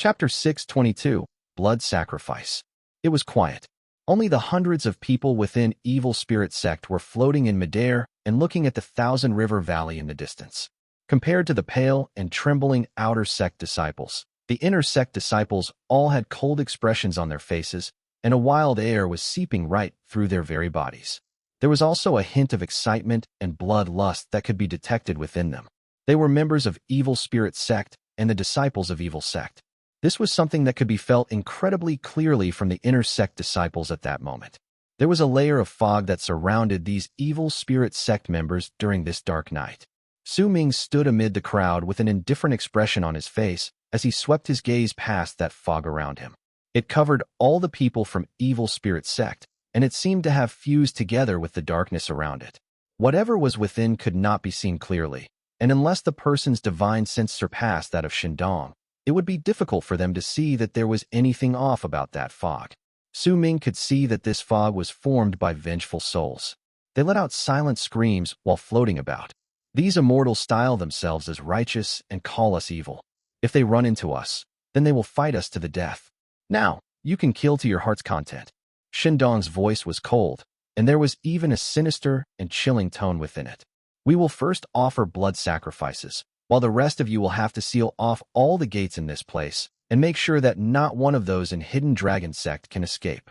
Chapter 622, Blood Sacrifice. It was quiet. Only the hundreds of people within Evil Spirit Sect were floating in midair and looking at the Thousand River Valley in the distance. Compared to the pale and trembling Outer Sect disciples, the Inner Sect disciples all had cold expressions on their faces, and a wild air was seeping right through their very bodies. There was also a hint of excitement and bloodlust that could be detected within them. They were members of Evil Spirit Sect and the disciples of Evil Sect. This was something that could be felt incredibly clearly from the Inner Sect disciples at that moment. There was a layer of fog that surrounded these Evil Spirit Sect members during this dark night. Sowing stood amid the crowd with an indifferent expression on his face as he swept his gaze past that fog around him. It covered all the people from Evil Spirit Sect, and it seemed to have fused together with the darkness around it. Whatever was within could not be seen clearly, and unless the person's divine sense surpassed that of Shandong, it would be difficult for them to see that there was anything off about that fog. Sowing could see that this fog was formed by vengeful souls. They let out silent screams while floating about. These immortals style themselves as righteous and call us evil. If they run into us, then they will fight us to the death. Now, you can kill to your heart's content. Shandong's voice was cold, and there was even a sinister and chilling tone within it. We will first offer blood sacrifices, while the rest of you will have to seal off all the gates in this place and make sure that not one of those in Hidden Dragon Sect can escape.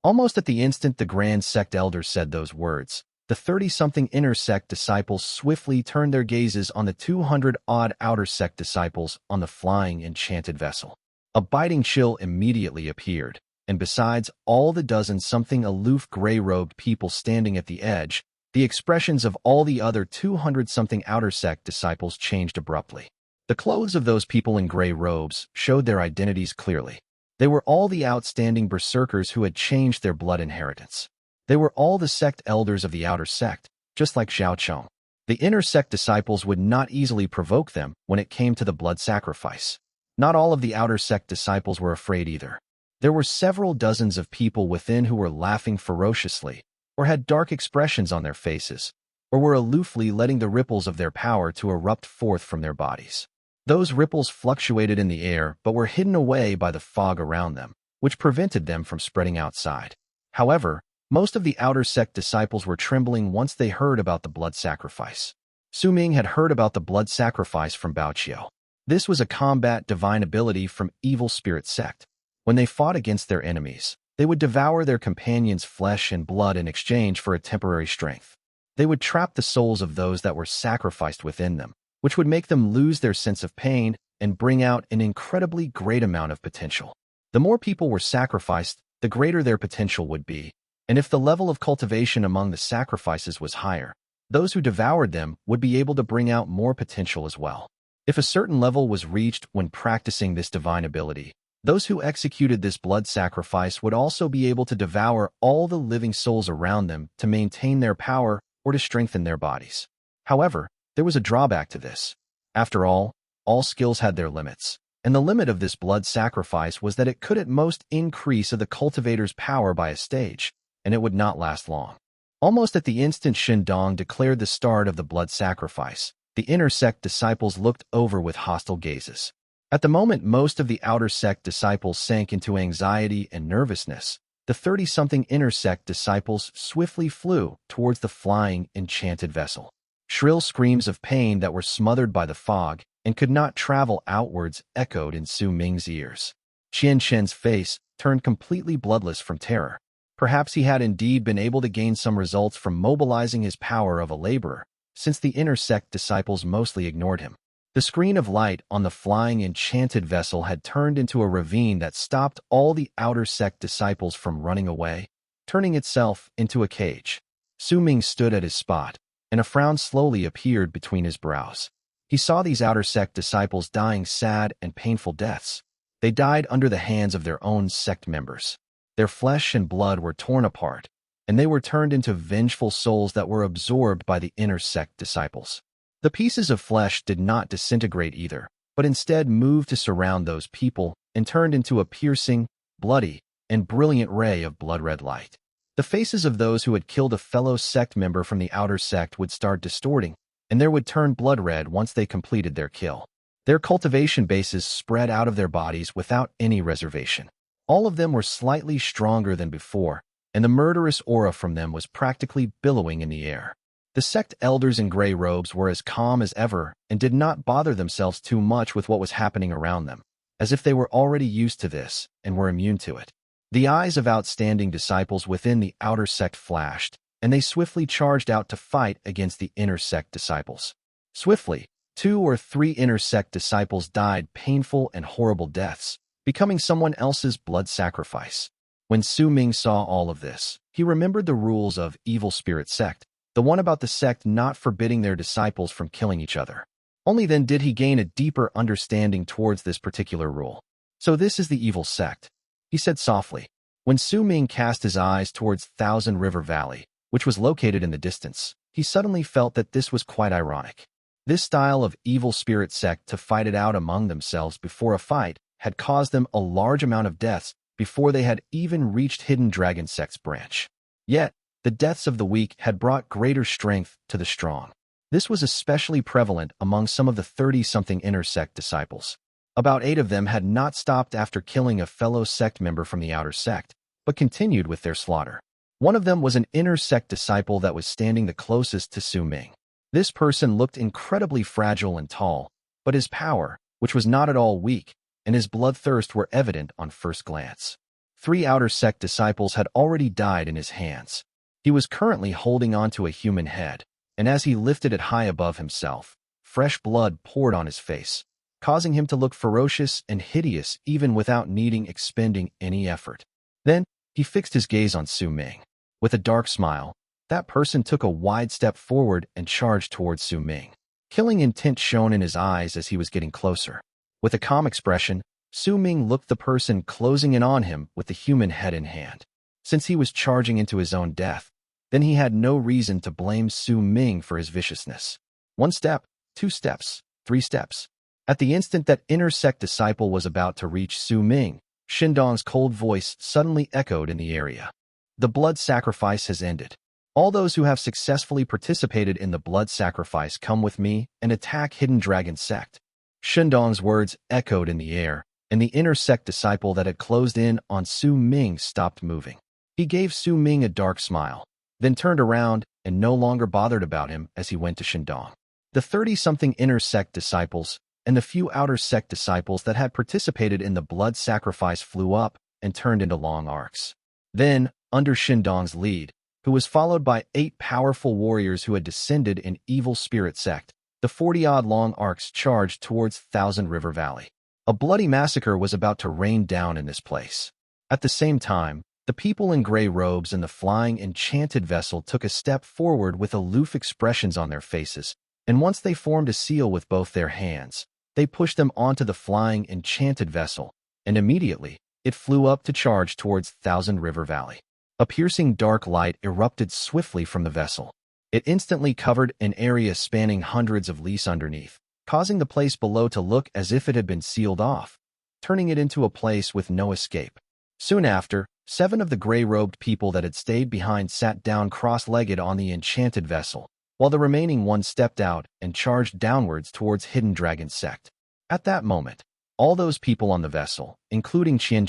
Almost at the instant the Grand Sect Elders said those words, the 30-something Inner Sect disciples swiftly turned their gazes on the 200-odd Outer Sect disciples on the flying enchanted vessel. A biting chill immediately appeared, and besides all the dozen-something aloof gray-robed people standing at the edge, the expressions of all the other 200-something Outer Sect disciples changed abruptly. The clothes of those people in gray robes showed their identities clearly. They were all the outstanding Berserkers who had changed their blood inheritance. They were all the sect elders of the Outer Sect, just like Xiao Chong. The Inner Sect disciples would not easily provoke them when it came to the blood sacrifice. Not all of the Outer Sect disciples were afraid either. There were several dozens of people within who were laughing ferociously, or had dark expressions on their faces, or were aloofly letting the ripples of their power to erupt forth from their bodies. Those ripples fluctuated in the air but were hidden away by the fog around them, which prevented them from spreading outside. However, most of the Outer Sect disciples were trembling once they heard about the blood sacrifice. Sowing had heard about the blood sacrifice from Baoqiu. This was a combat divine ability from Evil Spirit Sect. When they fought against their enemies, they would devour their companions' flesh and blood in exchange for a temporary strength. They would trap the souls of those that were sacrificed within them, which would make them lose their sense of pain and bring out an incredibly great amount of potential. The more people were sacrificed, the greater their potential would be, and if the level of cultivation among the sacrifices was higher, those who devoured them would be able to bring out more potential as well. If a certain level was reached when practicing this divine ability, those who executed this blood sacrifice would also be able to devour all the living souls around them to maintain their power or to strengthen their bodies. However, there was a drawback to this. After all skills had their limits, and the limit of this blood sacrifice was that it could at most increase the cultivator's power by a stage, and it would not last long. Almost at the instant Shandong declared the start of the blood sacrifice, the Inner Sect disciples looked over with hostile gazes. At the moment most of the Outer Sect disciples sank into anxiety and nervousness, the 30-something Inner Sect disciples swiftly flew towards the flying enchanted vessel. Shrill screams of pain that were smothered by the fog and could not travel outwards echoed in Sowing's ears. Chen's face turned completely bloodless from terror. Perhaps he had indeed been able to gain some results from mobilizing his power of a laborer, since the Inner Sect disciples mostly ignored him. The screen of light on the flying enchanted vessel had turned into a ravine that stopped all the Outer Sect disciples from running away, turning itself into a cage. Sowing stood at his spot, and a frown slowly appeared between his brows. He saw these Outer Sect disciples dying sad and painful deaths. They died under the hands of their own sect members. Their flesh and blood were torn apart, and they were turned into vengeful souls that were absorbed by the Inner Sect disciples. The pieces of flesh did not disintegrate either, but instead moved to surround those people and turned into a piercing, bloody, and brilliant ray of blood-red light. The faces of those who had killed a fellow sect member from the Outer Sect would start distorting, and there would turn blood red once they completed their kill. Their cultivation bases spread out of their bodies without any reservation. All of them were slightly stronger than before, and the murderous aura from them was practically billowing in the air. The sect elders in gray robes were as calm as ever and did not bother themselves too much with what was happening around them, as if they were already used to this and were immune to it. The eyes of outstanding disciples within the outer sect flashed, and they swiftly charged out to fight against the inner sect disciples. Swiftly, 2 or 3 inner sect disciples died painful and horrible deaths, becoming someone else's blood sacrifice. When Su Ming saw all of this, he remembered the rules of Evil Spirit Sect, the one about the sect not forbidding their disciples from killing each other. Only then did he gain a deeper understanding towards this particular rule. So this is the evil sect, he said softly. When Su Ming cast his eyes towards Thousand River Valley, which was located in the distance, he suddenly felt that this was quite ironic. This style of evil spirit sect to fight it out among themselves before a fight had caused them a large amount of deaths before they had even reached Hidden Dragon Sect's branch. Yet, the deaths of the weak had brought greater strength to the strong. This was especially prevalent among some of the 30-something inner sect disciples. About 8 of them had not stopped after killing a fellow sect member from the outer sect, but continued with their slaughter. One of them was an inner sect disciple that was standing the closest to Su Ming. This person looked incredibly fragile and tall, but his power, which was not at all weak, and his bloodthirst were evident on first glance. 3 outer sect disciples had already died in his hands. He was currently holding onto a human head, and as he lifted it high above himself, fresh blood poured on his face, causing him to look ferocious and hideous even without expending any effort. Then, he fixed his gaze on Su Ming. With a dark smile, that person took a wide step forward and charged towards Su Ming. Killing intent shone in his eyes as he was getting closer. With a calm expression, Su Ming looked the person closing in on him with the human head in hand. Since he was charging into his own death, then he had no reason to blame Su Ming for his viciousness. 1 step, 2 steps, 3 steps. At the instant that inner sect disciple was about to reach Su Ming, Shindong's cold voice suddenly echoed in the area. The blood sacrifice has ended. All those who have successfully participated in the blood sacrifice come with me and attack Hidden Dragon Sect. Shindong's words echoed in the air, and the inner sect disciple that had closed in on Su Ming stopped moving. He gave Su Ming a dark smile, then turned around and no longer bothered about him as he went to Shindong. The 30-something inner sect disciples and the few outer sect disciples that had participated in the blood sacrifice flew up and turned into long arcs. Then, under Shindong's lead, who was followed by 8 powerful warriors who had descended in Evil Spirit Sect, the 40-odd long arcs charged towards Thousand River Valley. A bloody massacre was about to rain down in this place. At the same time, the people in gray robes and the flying enchanted vessel took a step forward with aloof expressions on their faces, and once they formed a seal with both their hands, they pushed them onto the flying enchanted vessel, and immediately, it flew up to charge towards Thousand River Valley. A piercing dark light erupted swiftly from the vessel. It instantly covered an area spanning hundreds of leagues underneath, causing the place below to look as if it had been sealed off, turning it into a place with no escape. Soon after, 7 of the gray-robed people that had stayed behind sat down cross-legged on the enchanted vessel, while the remaining 1 stepped out and charged downwards towards Hidden Dragon Sect. At that moment, all those people on the vessel, including Chen,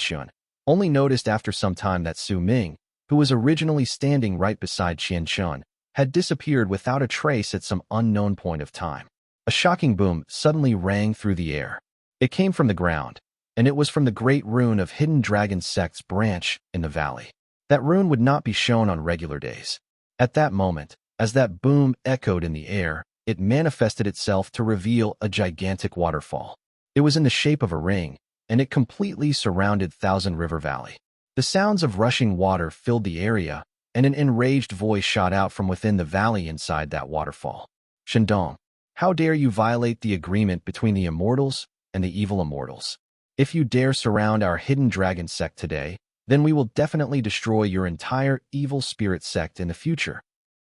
only noticed after some time that Su Ming, who was originally standing right beside Chen, had disappeared without a trace at some unknown point of time. A shocking boom suddenly rang through the air. It came from the ground, and it was from the great rune of Hidden Dragon Sect's branch in the valley. That rune would not be shown on regular days. At that moment, as that boom echoed in the air, it manifested itself to reveal a gigantic waterfall. It was in the shape of a ring, and it completely surrounded Thousand River Valley. The sounds of rushing water filled the area, and an enraged voice shot out from within the valley inside that waterfall. Shindong, how dare you violate the agreement between the Immortals and the evil Immortals? If you dare surround our Hidden Dragon Sect today, then we will definitely destroy your entire Evil Spirit Sect in the future.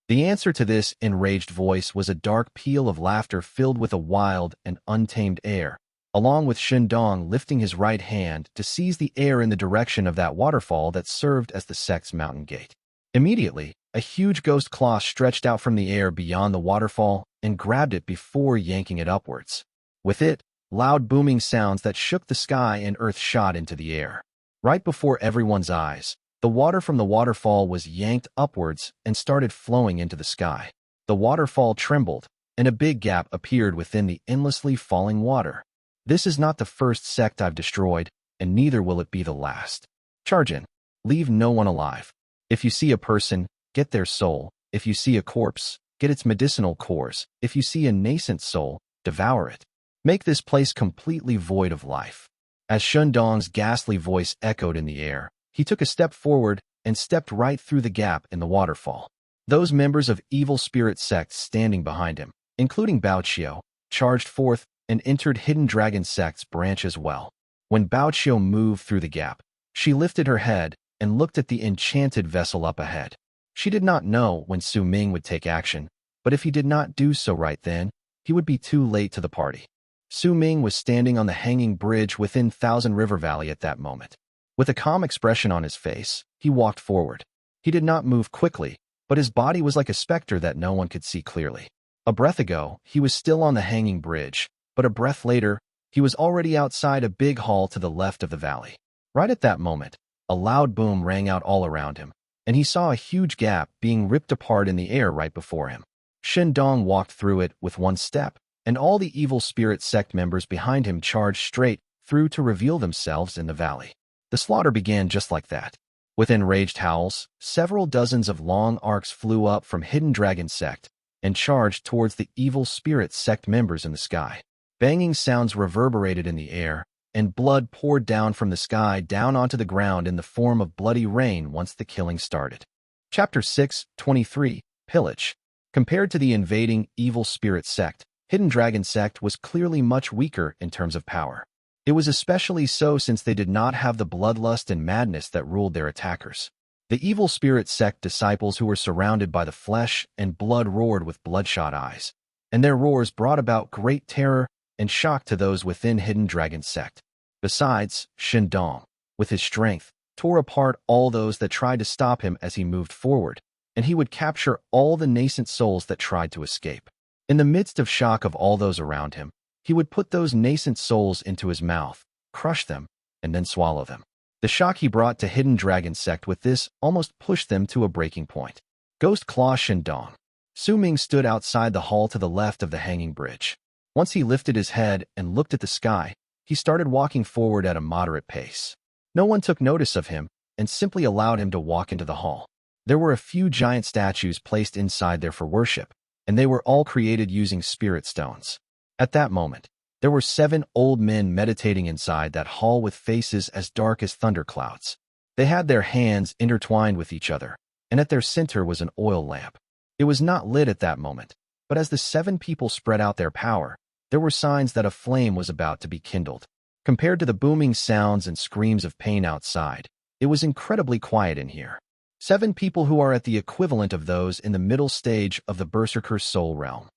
The answer to this enraged voice was a dark peal of laughter filled with a wild and untamed air, along with Shindong lifting his right hand to seize the air in the direction of that waterfall that served as the sect's mountain gate. Immediately, a huge ghost claw stretched out from the air beyond the waterfall and grabbed it before yanking it upwards. With it, loud booming sounds that shook the sky and earth shot into the air. Right before everyone's eyes, the water from the waterfall was yanked upwards and started flowing into the sky. The waterfall trembled, and a big gap appeared within the endlessly falling water. This is not the first sect I've destroyed, and neither will it be the last. Charge in. Leave no one alive. If you see a person, get their soul. If you see a corpse, get its medicinal cores. If you see a nascent soul, devour it. Make this place completely void of life. As Shundong's ghastly voice echoed in the air, he took a step forward and stepped right through the gap in the waterfall. Those members of evil spirit sects standing behind him, including Bao Qiu, charged forth and entered Hidden Dragon Sect's branch as well. When Bao Qiu moved through the gap, she lifted her head and looked at the enchanted vessel up ahead. She did not know when Su Ming would take action, but if he did not do so right then, he would be too late to the party. Su Ming was standing on the hanging bridge within Thousand River Valley at that moment. With a calm expression on his face, he walked forward. He did not move quickly, but his body was like a specter that no one could see clearly. A breath ago, he was still on the hanging bridge, but a breath later, he was already outside a big hall to the left of the valley. Right at that moment, a loud boom rang out all around him, and he saw a huge gap being ripped apart in the air right before him. Shindong walked through it with one step, and all the evil spirit sect members behind him charged straight through to reveal themselves in the valley. The slaughter began just like that. With enraged howls, several dozens of long arcs flew up from Hidden Dragon Sect and charged towards the evil spirit sect members in the sky. Banging sounds reverberated in the air, and blood poured down from the sky down onto the ground in the form of bloody rain once the killing started. Chapter 6:23, Pillage. Compared to the invading evil spirit sect, Hidden Dragon Sect was clearly much weaker in terms of power. It was especially so since they did not have the bloodlust and madness that ruled their attackers. The evil spirit sect disciples who were surrounded by the flesh and blood roared with bloodshot eyes, and their roars brought about great terror and shock to those within Hidden Dragon Sect. Besides, Shindong, with his strength, tore apart all those that tried to stop him as he moved forward, and he would capture all the nascent souls that tried to escape. In the midst of shock of all those around him, he would put those nascent souls into his mouth, crush them, and then swallow them. The shock he brought to Hidden Dragon Sect with this almost pushed them to a breaking point. Ghost Claw Shindong. Su Ming stood outside the hall to the left of the hanging bridge. Once he lifted his head and looked at the sky, he started walking forward at a moderate pace. No one took notice of him and simply allowed him to walk into the hall. There were a few giant statues placed inside there for worship, and they were all created using spirit stones. At that moment, there were 7 old men meditating inside that hall with faces as dark as thunderclouds. They had their hands intertwined with each other, and at their center was an oil lamp. It was not lit at that moment, but as the 7 people spread out their power, there were signs that a flame was about to be kindled. Compared to the booming sounds and screams of pain outside, it was incredibly quiet in here. 7 people who are at the equivalent of those in the middle stage of the Berserker soul realm.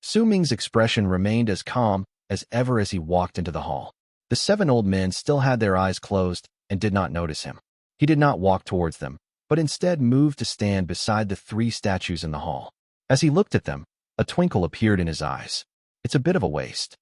Su Ming's expression remained as calm as ever as he walked into the hall. The 7 old men still had their eyes closed and did not notice him. He did not walk towards them, but instead moved to stand beside the 3 statues in the hall. As he looked at them, a twinkle appeared in his eyes. It's a bit of a waste.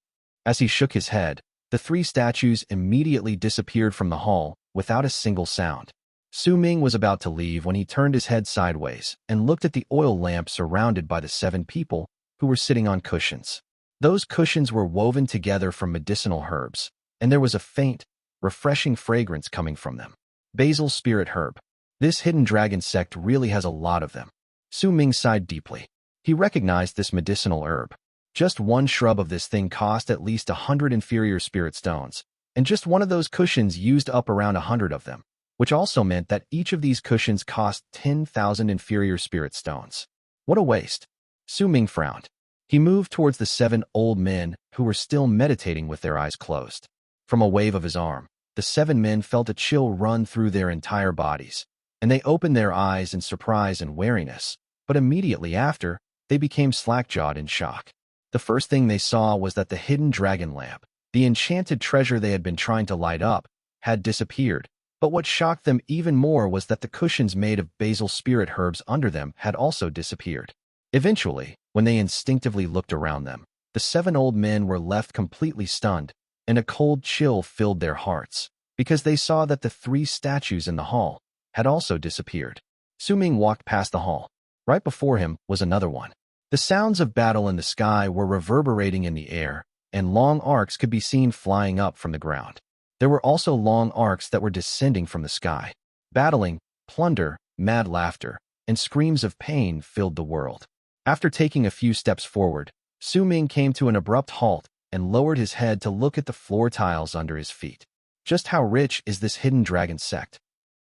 As he shook his head, the 3 statues immediately disappeared from the hall without a single sound. Su Ming was about to leave when he turned his head sideways and looked at the oil lamp surrounded by the 7 people who were sitting on cushions. Those cushions were woven together from medicinal herbs, and there was a faint, refreshing fragrance coming from them. Basil spirit herb. This Hidden Dragon Sect really has a lot of them. Su Ming sighed deeply. He recognized this medicinal herb. Just one shrub of this thing cost at least 100 inferior spirit stones, and just one of those cushions used up around 100 of them, which also meant that each of these cushions cost 10,000 inferior spirit stones. What a waste. Su Ming frowned. He moved towards the 7 old men who were still meditating with their eyes closed. From a wave of his arm, the 7 men felt a chill run through their entire bodies, and they opened their eyes in surprise and wariness, but immediately after, they became slack-jawed in shock. The first thing they saw was that the hidden dragon lamp, the enchanted treasure they had been trying to light up, had disappeared. But what shocked them even more was that the cushions made of basil spirit herbs under them had also disappeared. Eventually, when they instinctively looked around them, the 7 old men were left completely stunned and a cold chill filled their hearts, because they saw that the 3 statues in the hall had also disappeared. Sowing walked past the hall. Right before him was another one. The sounds of battle in the sky were reverberating in the air, and long arcs could be seen flying up from the ground. There were also long arcs that were descending from the sky. Battling, plunder, mad laughter, and screams of pain filled the world. After taking a few steps forward, Sowing came to an abrupt halt and lowered his head to look at the floor tiles under his feet. Just how rich is this hidden dragon sect?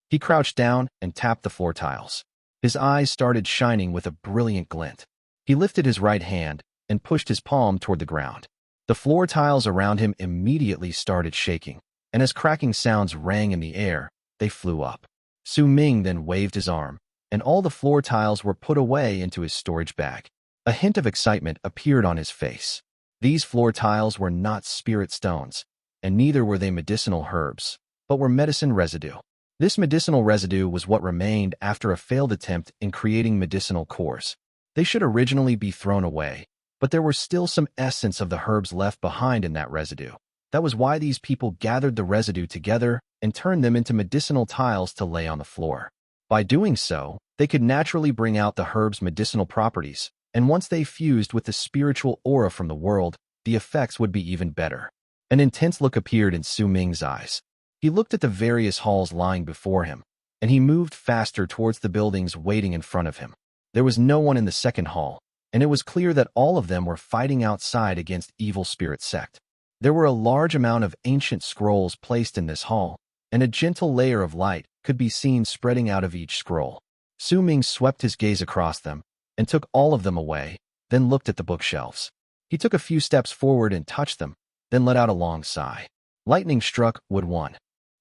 He crouched down and tapped the floor tiles. His eyes started shining with a brilliant glint. He lifted his right hand and pushed his palm toward the ground. The floor tiles around him immediately started shaking, and as cracking sounds rang in the air, they flew up. Sowing then waved his arm, and all the floor tiles were put away into his storage bag. A hint of excitement appeared on his face. These floor tiles were not spirit stones, and neither were they medicinal herbs, but were medicine residue. This medicinal residue was what remained after a failed attempt in creating medicinal cores. They should originally be thrown away, but there were still some essence of the herbs left behind in that residue. That was why these people gathered the residue together and turned them into medicinal tiles to lay on the floor. By doing so, they could naturally bring out the herb's medicinal properties, and once they fused with the spiritual aura from the world, the effects would be even better. An intense look appeared in Sowing's eyes. He looked at the various halls lying before him, and he moved faster towards the buildings waiting in front of him. There was no one in the second hall, and it was clear that all of them were fighting outside against Evil Spirit Sect. There were a large amount of ancient scrolls placed in this hall, and a gentle layer of light could be seen spreading out of each scroll. Sowing swept his gaze across them and took all of them away, then looked at the bookshelves. He took a few steps forward and touched them, then let out a long sigh. Lightning struck Wood 1.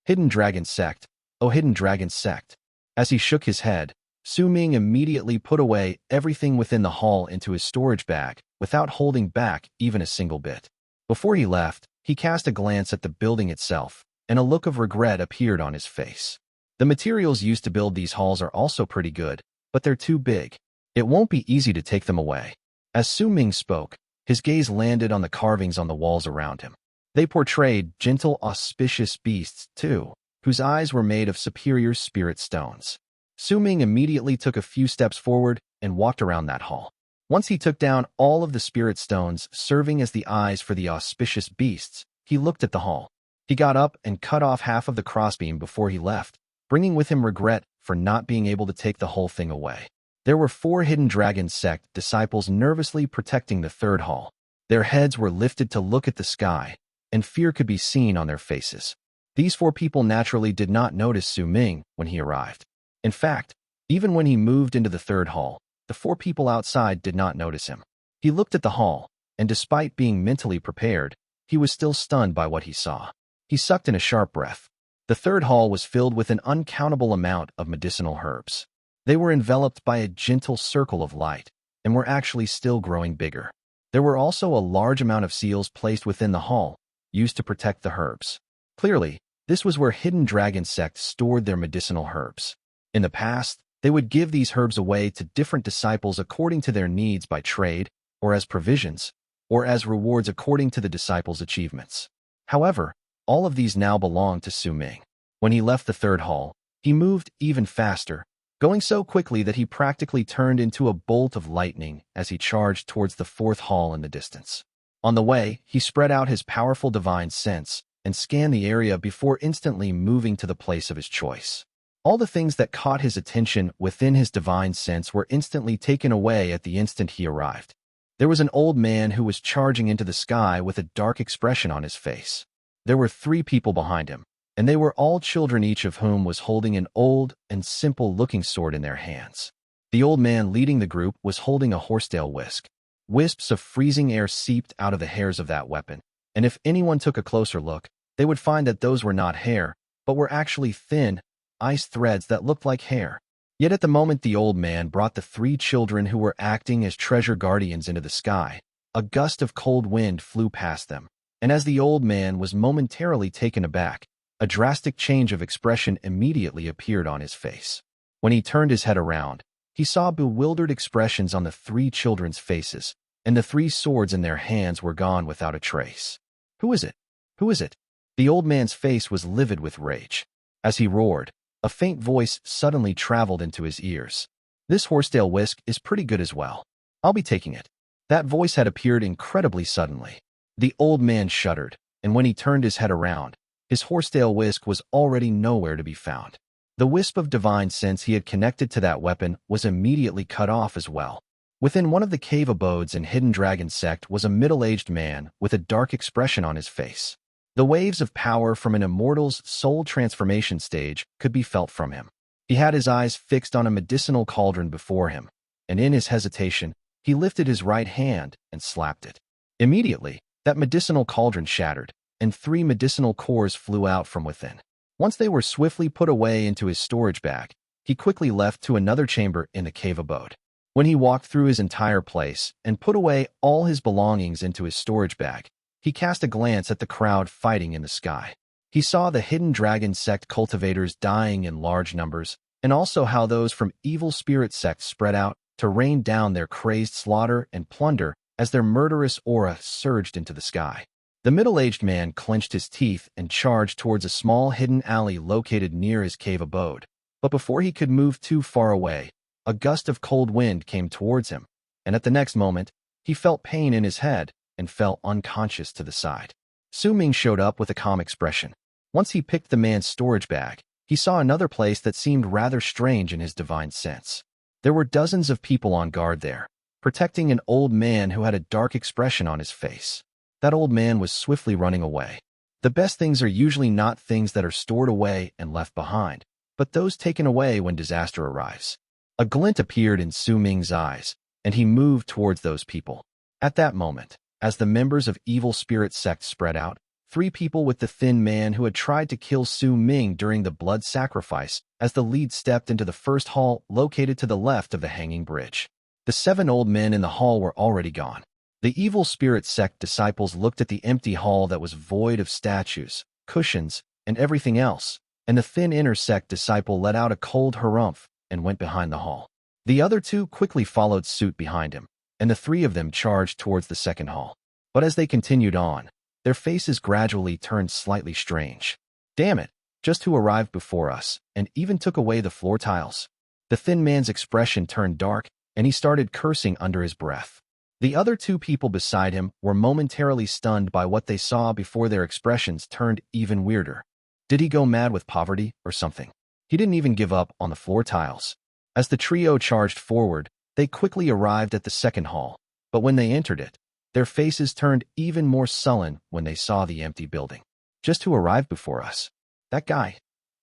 Hidden Dragon Sect, oh Hidden Dragon Sect. As he shook his head, Sowing immediately put away everything within the hall into his storage bag, without holding back even a single bit. Before he left, he cast a glance at the building itself, and a look of regret appeared on his face. The materials used to build these halls are also pretty good, but they're too big. It won't be easy to take them away. As Sowing spoke, his gaze landed on the carvings on the walls around him. They portrayed gentle, auspicious beasts, too, whose eyes were made of superior spirit stones. Sowing immediately took a few steps forward and walked around that hall. Once he took down all of the spirit stones serving as the eyes for the auspicious beasts, he looked at the hall. He got up and cut off half of the crossbeam before he left, bringing with him regret for not being able to take the whole thing away. There were 4 Hidden Dragon Sect disciples nervously protecting the third hall. Their heads were lifted to look at the sky, and fear could be seen on their faces. These 4 people naturally did not notice Sowing when he arrived. In fact, even when he moved into the third hall, the 4 people outside did not notice him. He looked at the hall, and despite being mentally prepared, he was still stunned by what he saw. He sucked in a sharp breath. The third hall was filled with an uncountable amount of medicinal herbs. They were enveloped by a gentle circle of light, and were actually still growing bigger. There were also a large amount of seals placed within the hall, used to protect the herbs. Clearly, this was where Hidden Dragon Sect stored their medicinal herbs. In the past, they would give these herbs away to different disciples according to their needs by trade, or as provisions, or as rewards according to the disciples' achievements. However, all of these now belonged to Sowing. When he left the third hall, he moved even faster, going so quickly that he practically turned into a bolt of lightning as he charged towards the fourth hall in the distance. On the way, he spread out his powerful divine sense and scanned the area before instantly moving to the place of his choice. All the things that caught his attention within his divine sense were instantly taken away at the instant he arrived. There was an old man who was charging into the sky with a dark expression on his face. There were 3 people behind him, and they were all children, each of whom was holding an old and simple-looking sword in their hands. The old man leading the group was holding a horsetail whisk. Wisps of freezing air seeped out of the hairs of that weapon, and if anyone took a closer look, they would find that those were not hair, but were actually thin, ice threads that looked like hair. Yet at the moment the old man brought the 3 children who were acting as treasure guardians into the sky, a gust of cold wind flew past them, and as the old man was momentarily taken aback, a drastic change of expression immediately appeared on his face. When he turned his head around, he saw bewildered expressions on the 3 children's faces, and the 3 swords in their hands were gone without a trace. "Who is it? Who is it? The old man's face was livid with rage. As he roared, a faint voice suddenly traveled into his ears. This horsetail whisk is pretty good as well. I'll be taking it. That voice had appeared incredibly suddenly. The old man shuddered, and when he turned his head around, his horsetail whisk was already nowhere to be found. The wisp of divine sense he had connected to that weapon was immediately cut off as well. Within one of the cave abodes in Hidden Dragon Sect was a middle-aged man with a dark expression on his face. The waves of power from an Immortal's soul transformation stage could be felt from him. He had his eyes fixed on a medicinal cauldron before him, and in his hesitation, he lifted his right hand and slapped it. Immediately, that medicinal cauldron shattered, and 3 medicinal cores flew out from within. Once they were swiftly put away into his storage bag, he quickly left to another chamber in the cave abode. When he walked through his entire place and put away all his belongings into his storage bag, he cast a glance at the crowd fighting in the sky. He saw the Hidden Dragon Sect cultivators dying in large numbers, and also how those from Evil Spirit Sect spread out to rain down their crazed slaughter and plunder as their murderous aura surged into the sky. The middle-aged man clenched his teeth and charged towards a small hidden alley located near his cave abode. But before he could move too far away, a gust of cold wind came towards him, and at the next moment, he felt pain in his head and fell unconscious to the side. Sowing showed up with a calm expression. Once he picked the man's storage bag, he saw another place that seemed rather strange in his divine sense. There were dozens of people on guard there, protecting an old man who had a dark expression on his face. That old man was swiftly running away. The best things are usually not things that are stored away and left behind, but those taken away when disaster arrives. A glint appeared in Sowing's eyes, and he moved towards those people. At that moment, as the members of Evil Spirit Sect spread out, 3 people with the thin man who had tried to kill Sowing during the blood sacrifice as the lead stepped into the first hall located to the left of the hanging bridge. The 7 old men in the hall were already gone. The Evil Spirit Sect disciples looked at the empty hall that was void of statues, cushions, and everything else, and the thin inner sect disciple let out a cold harumph and went behind the hall. The other 2 quickly followed suit behind him, and the 3 of them charged towards the second hall. But as they continued on, their faces gradually turned slightly strange. Damn it, just who arrived before us, and even took away the floor tiles? The thin man's expression turned dark, and he started cursing under his breath. The other 2 people beside him were momentarily stunned by what they saw before their expressions turned even weirder. Did he go mad with poverty or something? He didn't even give up on the floor tiles. As the trio charged forward, they quickly arrived at the second hall, but when they entered it, their faces turned even more sullen when they saw the empty building. Just who arrived before us? That guy.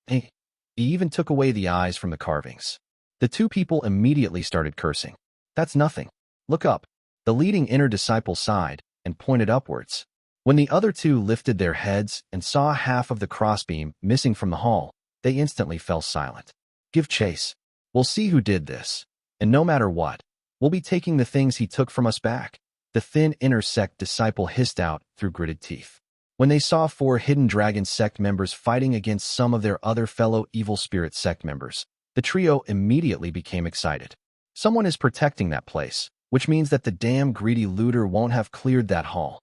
He even took away the eyes from the carvings. The 2 people immediately started cursing. That's nothing. Look up. The leading inner disciple sighed and pointed upwards. When the other 2 lifted their heads and saw half of the crossbeam missing from the hall, they instantly fell silent. Give chase. We'll see who did this. And no matter what, we'll be taking the things he took from us back. The thin inner sect disciple hissed out through gritted teeth. When they saw 4 Hidden Dragon Sect members fighting against some of their other fellow Evil Spirit Sect members, the trio immediately became excited. Someone is protecting that place, which means that the damn greedy looter won't have cleared that hall.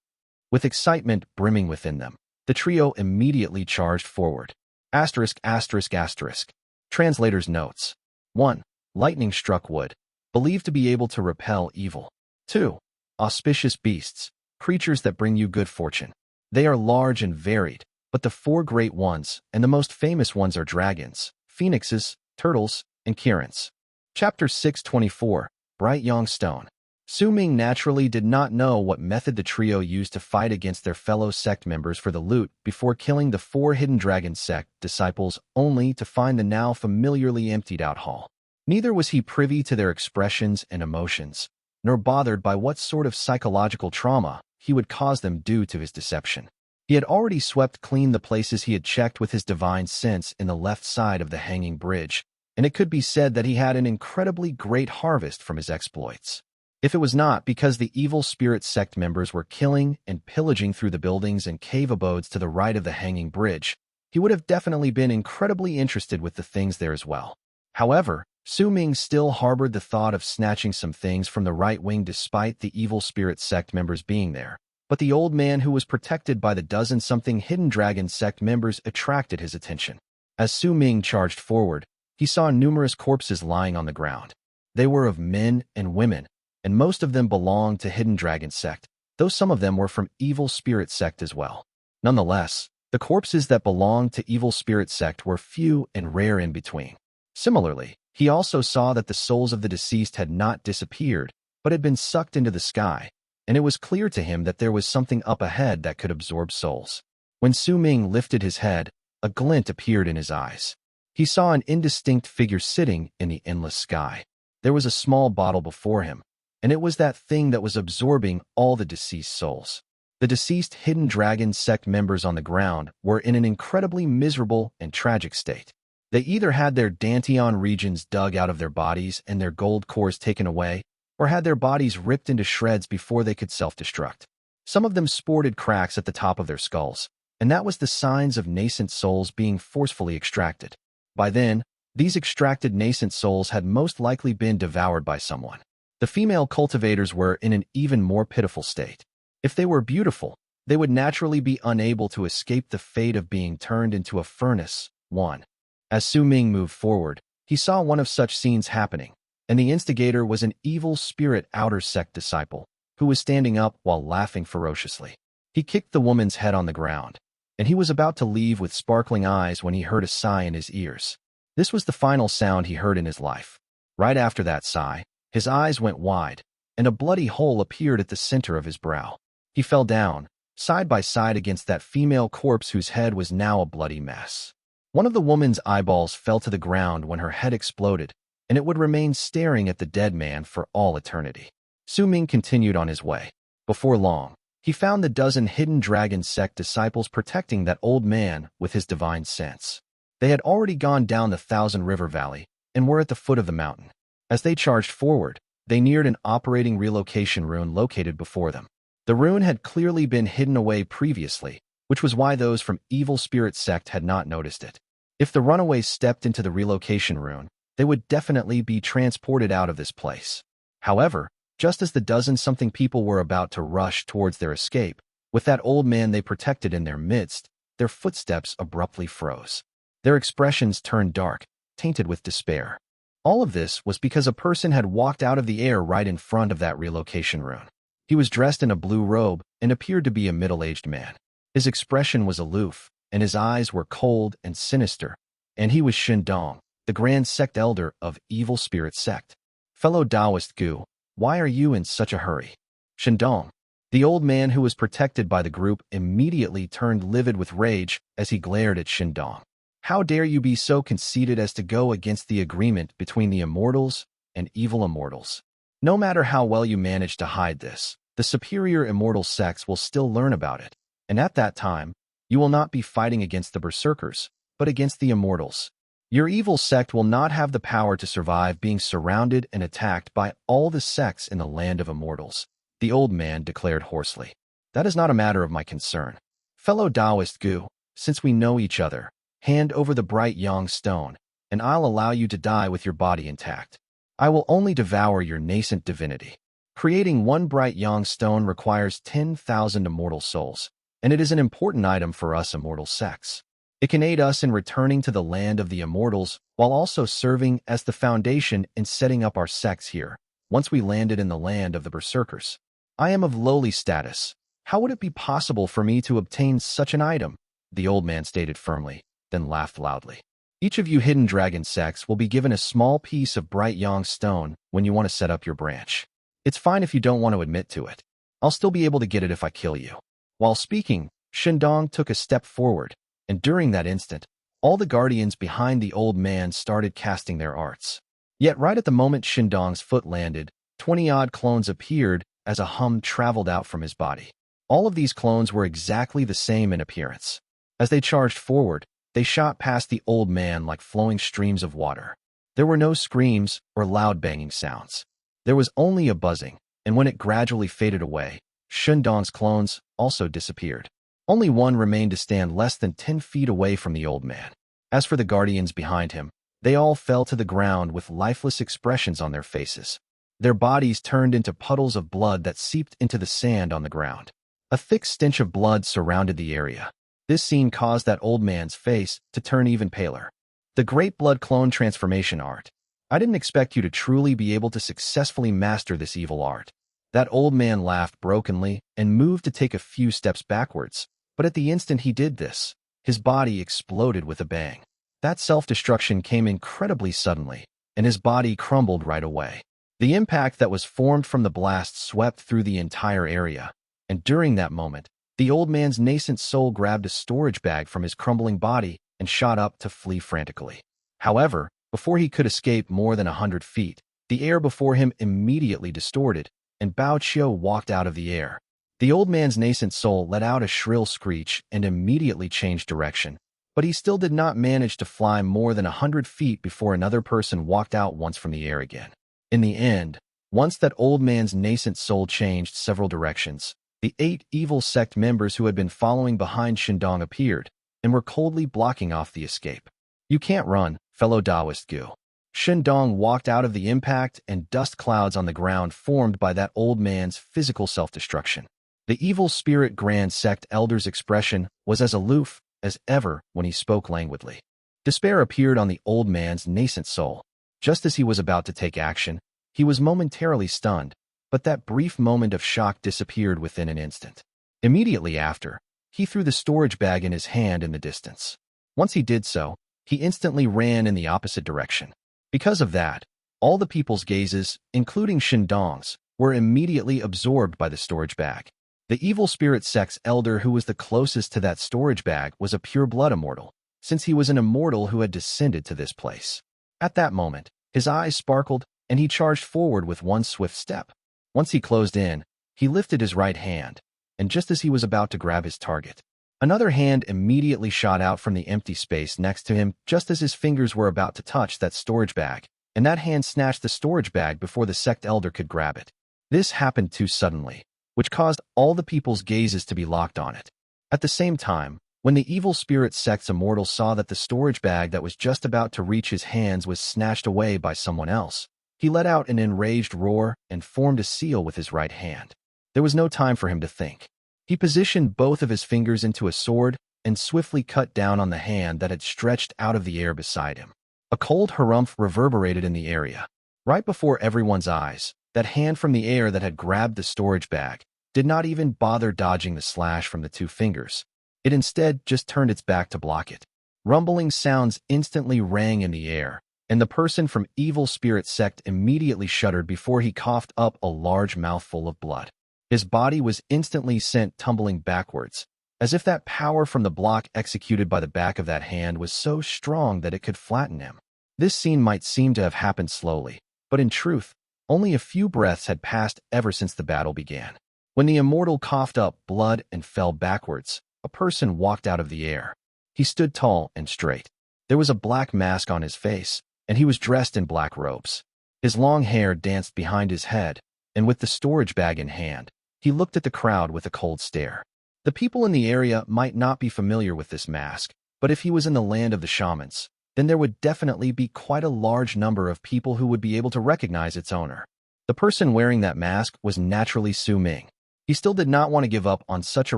With excitement brimming within them, the trio immediately charged forward. Asterisk, asterisk, asterisk. Translator's notes. 1. Lightning struck wood, believed to be able to repel evil. 2. Auspicious beasts, creatures that bring you good fortune. They are large and varied, but the 4 great ones and the most famous ones are dragons, phoenixes, turtles, and kirans. Chapter 624, Bright Young Stone. Sowing naturally did not know what method the trio used to fight against their fellow sect members for the loot before killing the 4 Hidden Dragon Sect disciples only to find the now familiarly emptied-out hall. Neither was he privy to their expressions and emotions, nor bothered by what sort of psychological trauma he would cause them due to his deception. He had already swept clean the places he had checked with his divine sense in the left side of the hanging bridge, and it could be said that he had an incredibly great harvest from his exploits. If it was not because the Evil Spirit Sect members were killing and pillaging through the buildings and cave abodes to the right of the hanging bridge, he would have definitely been incredibly interested with the things there as well. However, Sowing still harbored the thought of snatching some things from the right wing despite the Evil Spirit Sect members being there, but the old man who was protected by the dozen-something hidden dragon sect members attracted his attention. As Su Ming charged forward, he saw numerous corpses lying on the ground. They were of men and women, and most of them belonged to hidden dragon sect, though some of them were from evil spirit sect as well. Nonetheless, the corpses that belonged to evil spirit sect were few and rare in between. Similarly, he also saw that the souls of the deceased had not disappeared, but had been sucked into the sky, and it was clear to him that there was something up ahead that could absorb souls. When Su Ming lifted his head, a glint appeared in his eyes. He saw an indistinct figure sitting in the endless sky. There was a small bottle before him, and it was that thing that was absorbing all the deceased souls. The deceased hidden dragon sect members on the ground were in an incredibly miserable and tragic state. They either had their Dantian regions dug out of their bodies and their gold cores taken away, or had their bodies ripped into shreds before they could self-destruct. Some of them sported cracks at the top of their skulls, and that was the signs of nascent souls being forcefully extracted. By then, these extracted nascent souls had most likely been devoured by someone. The female cultivators were in an even more pitiful state. If they were beautiful, they would naturally be unable to escape the fate of being turned into a furnace. 1. As Su Ming moved forward, he saw one of such scenes happening, and the instigator was an evil spirit outer sect disciple, who was standing up while laughing ferociously. He kicked the woman's head on the ground, and he was about to leave with sparkling eyes when he heard a sigh in his ears. This was the final sound he heard in his life. Right after that sigh, his eyes went wide, and a bloody hole appeared at the center of his brow. He fell down, side by side against that female corpse whose head was now a bloody mess. One of the woman's eyeballs fell to the ground when her head exploded, and it would remain staring at the dead man for all eternity. Su Ming continued on his way. Before long, he found the dozen hidden dragon sect disciples protecting that old man with his divine sense. They had already gone down the Thousand River Valley and were at the foot of the mountain. As they charged forward, they neared an operating relocation rune located before them. The rune had clearly been hidden away previously, which was why those from evil spirit sect had not noticed it. If the runaways stepped into the relocation rune, they would definitely be transported out of this place. However, just as the dozen-something people were about to rush towards their escape, with that old man they protected in their midst, their footsteps abruptly froze. Their expressions turned dark, tainted with despair. All of this was because a person had walked out of the air right in front of that relocation rune. He was dressed in a blue robe and appeared to be a middle-aged man. His expression was aloof, and his eyes were cold and sinister, and he was Shindong, the Grand Sect Elder of Evil Spirit Sect. Fellow Taoist Gu, why are you in such a hurry? Shindong, the old man who was protected by the group, immediately turned livid with rage as he glared at Shindong. How dare you be so conceited as to go against the agreement between the Immortals and evil Immortals? No matter how well you manage to hide this, the superior immortal sects will still learn about it, and at that time, you will not be fighting against the Berserkers, but against the Immortals. Your evil sect will not have the power to survive being surrounded and attacked by all the sects in the land of Immortals, the old man declared hoarsely. That is not a matter of my concern. Fellow Taoist Gu, since we know each other, hand over the bright yang stone, and I'll allow you to die with your body intact. I will only devour your nascent divinity. Creating one bright yang stone requires 10,000 immortal souls, and it is an important item for us immortal sects. It can aid us in returning to the land of the Immortals while also serving as the foundation in setting up our sects here, once we landed in the land of the Berserkers. I am of lowly status. How would it be possible for me to obtain such an item? The old man stated firmly, then laughed loudly. Each of you hidden dragon sects will be given a small piece of bright yang stone when you want to set up your branch. It's fine if you don't want to admit to it. I'll still be able to get it if I kill you. While speaking, Shindong took a step forward, and during that instant, all the guardians behind the old man started casting their arts. Yet right at the moment Shindong's foot landed, 20-odd clones appeared as a hum traveled out from his body. All of these clones were exactly the same in appearance. As they charged forward, they shot past the old man like flowing streams of water. There were no screams or loud banging sounds. There was only a buzzing, and when it gradually faded away, Shindong's clones also disappeared. Only one remained to stand less than 10 feet away from the old man. As for the guardians behind him, they all fell to the ground with lifeless expressions on their faces. Their bodies turned into puddles of blood that seeped into the sand on the ground. A thick stench of blood surrounded the area. This scene caused that old man's face to turn even paler. The Great Blood Clone Transformation Art. I didn't expect you to truly be able to successfully master this evil art. That old man laughed brokenly and moved to take a few steps backwards, but at the instant he did this, his body exploded with a bang. That self-destruction came incredibly suddenly, and his body crumbled right away. The impact that was formed from the blast swept through the entire area, and during that moment, the old man's nascent soul grabbed a storage bag from his crumbling body and shot up to flee frantically. However, before he could escape more than 100 feet, the air before him immediately distorted, and Bao Qiu walked out of the air. The old man's nascent soul let out a shrill screech and immediately changed direction, but he still did not manage to fly more than 100 feet before another person walked out once from the air again. In the end, once that old man's nascent soul changed several directions, the 8 evil sect members who had been following behind Shindong appeared and were coldly blocking off the escape. You can't run, fellow Taoist Gu. Shindong walked out of the impact, and dust clouds on the ground formed by that old man's physical self-destruction. The evil spirit Grand Sect Elder's expression was as aloof as ever when he spoke languidly. Despair appeared on the old man's nascent soul. Just as he was about to take action, he was momentarily stunned, but that brief moment of shock disappeared within an instant. Immediately after, he threw the storage bag in his hand in the distance. Once he did so, he instantly ran in the opposite direction. Because of that, all the people's gazes, including Shindong's, were immediately absorbed by the storage bag. The evil spirit sect's elder who was the closest to that storage bag was a pure-blood immortal, since he was an immortal who had descended to this place. At that moment, his eyes sparkled, and he charged forward with one swift step. Once he closed in, he lifted his right hand, and just as he was about to grab his target, another hand immediately shot out from the empty space next to him just as his fingers were about to touch that storage bag, and that hand snatched the storage bag before the sect elder could grab it. This happened too suddenly, which caused all the people's gazes to be locked on it. At the same time, when the evil spirit sect's immortal saw that the storage bag that was just about to reach his hands was snatched away by someone else, he let out an enraged roar and formed a seal with his right hand. There was no time for him to think. He positioned both of his fingers into a sword and swiftly cut down on the hand that had stretched out of the air beside him. A cold harumph reverberated in the area. Right before everyone's eyes, that hand from the air that had grabbed the storage bag did not even bother dodging the slash from the 2 fingers. It instead just turned its back to block it. Rumbling sounds instantly rang in the air, and the person from Evil Spirit Sect immediately shuddered before he coughed up a large mouthful of blood. His body was instantly sent tumbling backwards, as if that power from the block executed by the back of that hand was so strong that it could flatten him. This scene might seem to have happened slowly, but in truth, only a few breaths had passed ever since the battle began. When the immortal coughed up blood and fell backwards, a person walked out of the air. He stood tall and straight. There was a black mask on his face, and he was dressed in black robes. His long hair danced behind his head, and with the storage bag in hand, he looked at the crowd with a cold stare. The people in the area might not be familiar with this mask, but if he was in the land of the shamans, then there would definitely be quite a large number of people who would be able to recognize its owner. The person wearing that mask was naturally Su Ming. He still did not want to give up on such a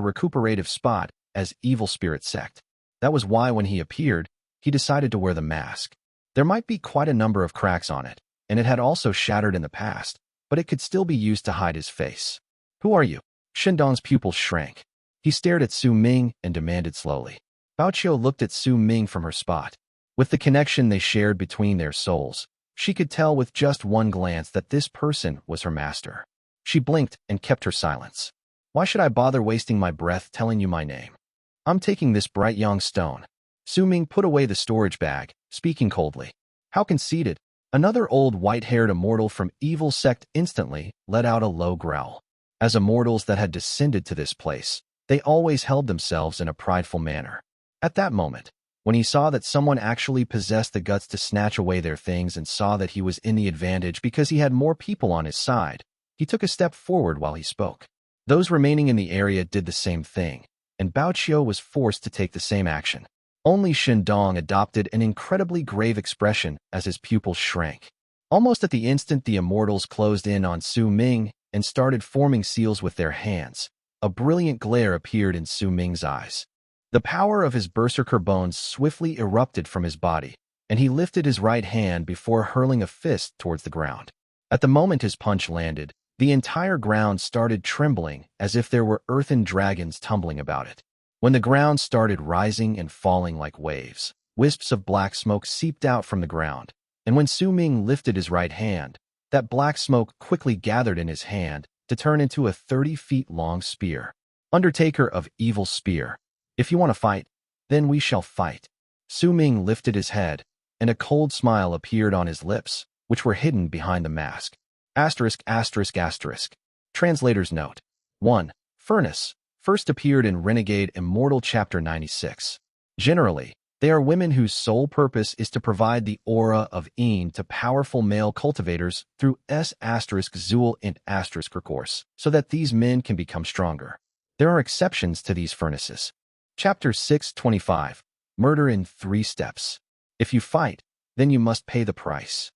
recuperative spot as Evil Spirit Sect. That was why when he appeared, he decided to wear the mask. There might be quite a number of cracks on it, and it had also shattered in the past, but it could still be used to hide his face. Who are you? Shindong's pupils shrank. He stared at Su Ming and demanded slowly. Bao Qiu looked at Su Ming from her spot. With the connection they shared between their souls, she could tell with just one glance that this person was her master. She blinked and kept her silence. Why should I bother wasting my breath telling you my name? I'm taking this bright young stone. Su Ming put away the storage bag, speaking coldly. How conceited. Another old white-haired immortal from Evil Sect instantly let out a low growl. As immortals that had descended to this place, they always held themselves in a prideful manner. At that moment, when he saw that someone actually possessed the guts to snatch away their things and saw that he was in the advantage because he had more people on his side, he took a step forward while he spoke. Those remaining in the area did the same thing, and Bao Qiu was forced to take the same action. Only Shindong adopted an incredibly grave expression as his pupils shrank. Almost at the instant the immortals closed in on Su Ming and started forming seals with their hands, a brilliant glare appeared in Su Ming's eyes. The power of his berserker bones swiftly erupted from his body, and he lifted his right hand before hurling a fist towards the ground. At the moment his punch landed, the entire ground started trembling as if there were earthen dragons tumbling about it. When the ground started rising and falling like waves, wisps of black smoke seeped out from the ground, and when Su Ming lifted his right hand, that black smoke quickly gathered in his hand to turn into a 30-feet-long spear. Undertaker of Evil Spear. If you want to fight, then we shall fight. Su Ming lifted his head, and a cold smile appeared on his lips, which were hidden behind the mask. *****. Translator's note. 1. Furnace. First appeared in Renegade Immortal Chapter 96. Generally, they are women whose sole purpose is to provide the aura of Een to powerful male cultivators through ****Zool int ****, so that these men can become stronger. There are exceptions to these furnaces. Chapter 625. Murder in 3 steps. If you fight, then you must pay the price.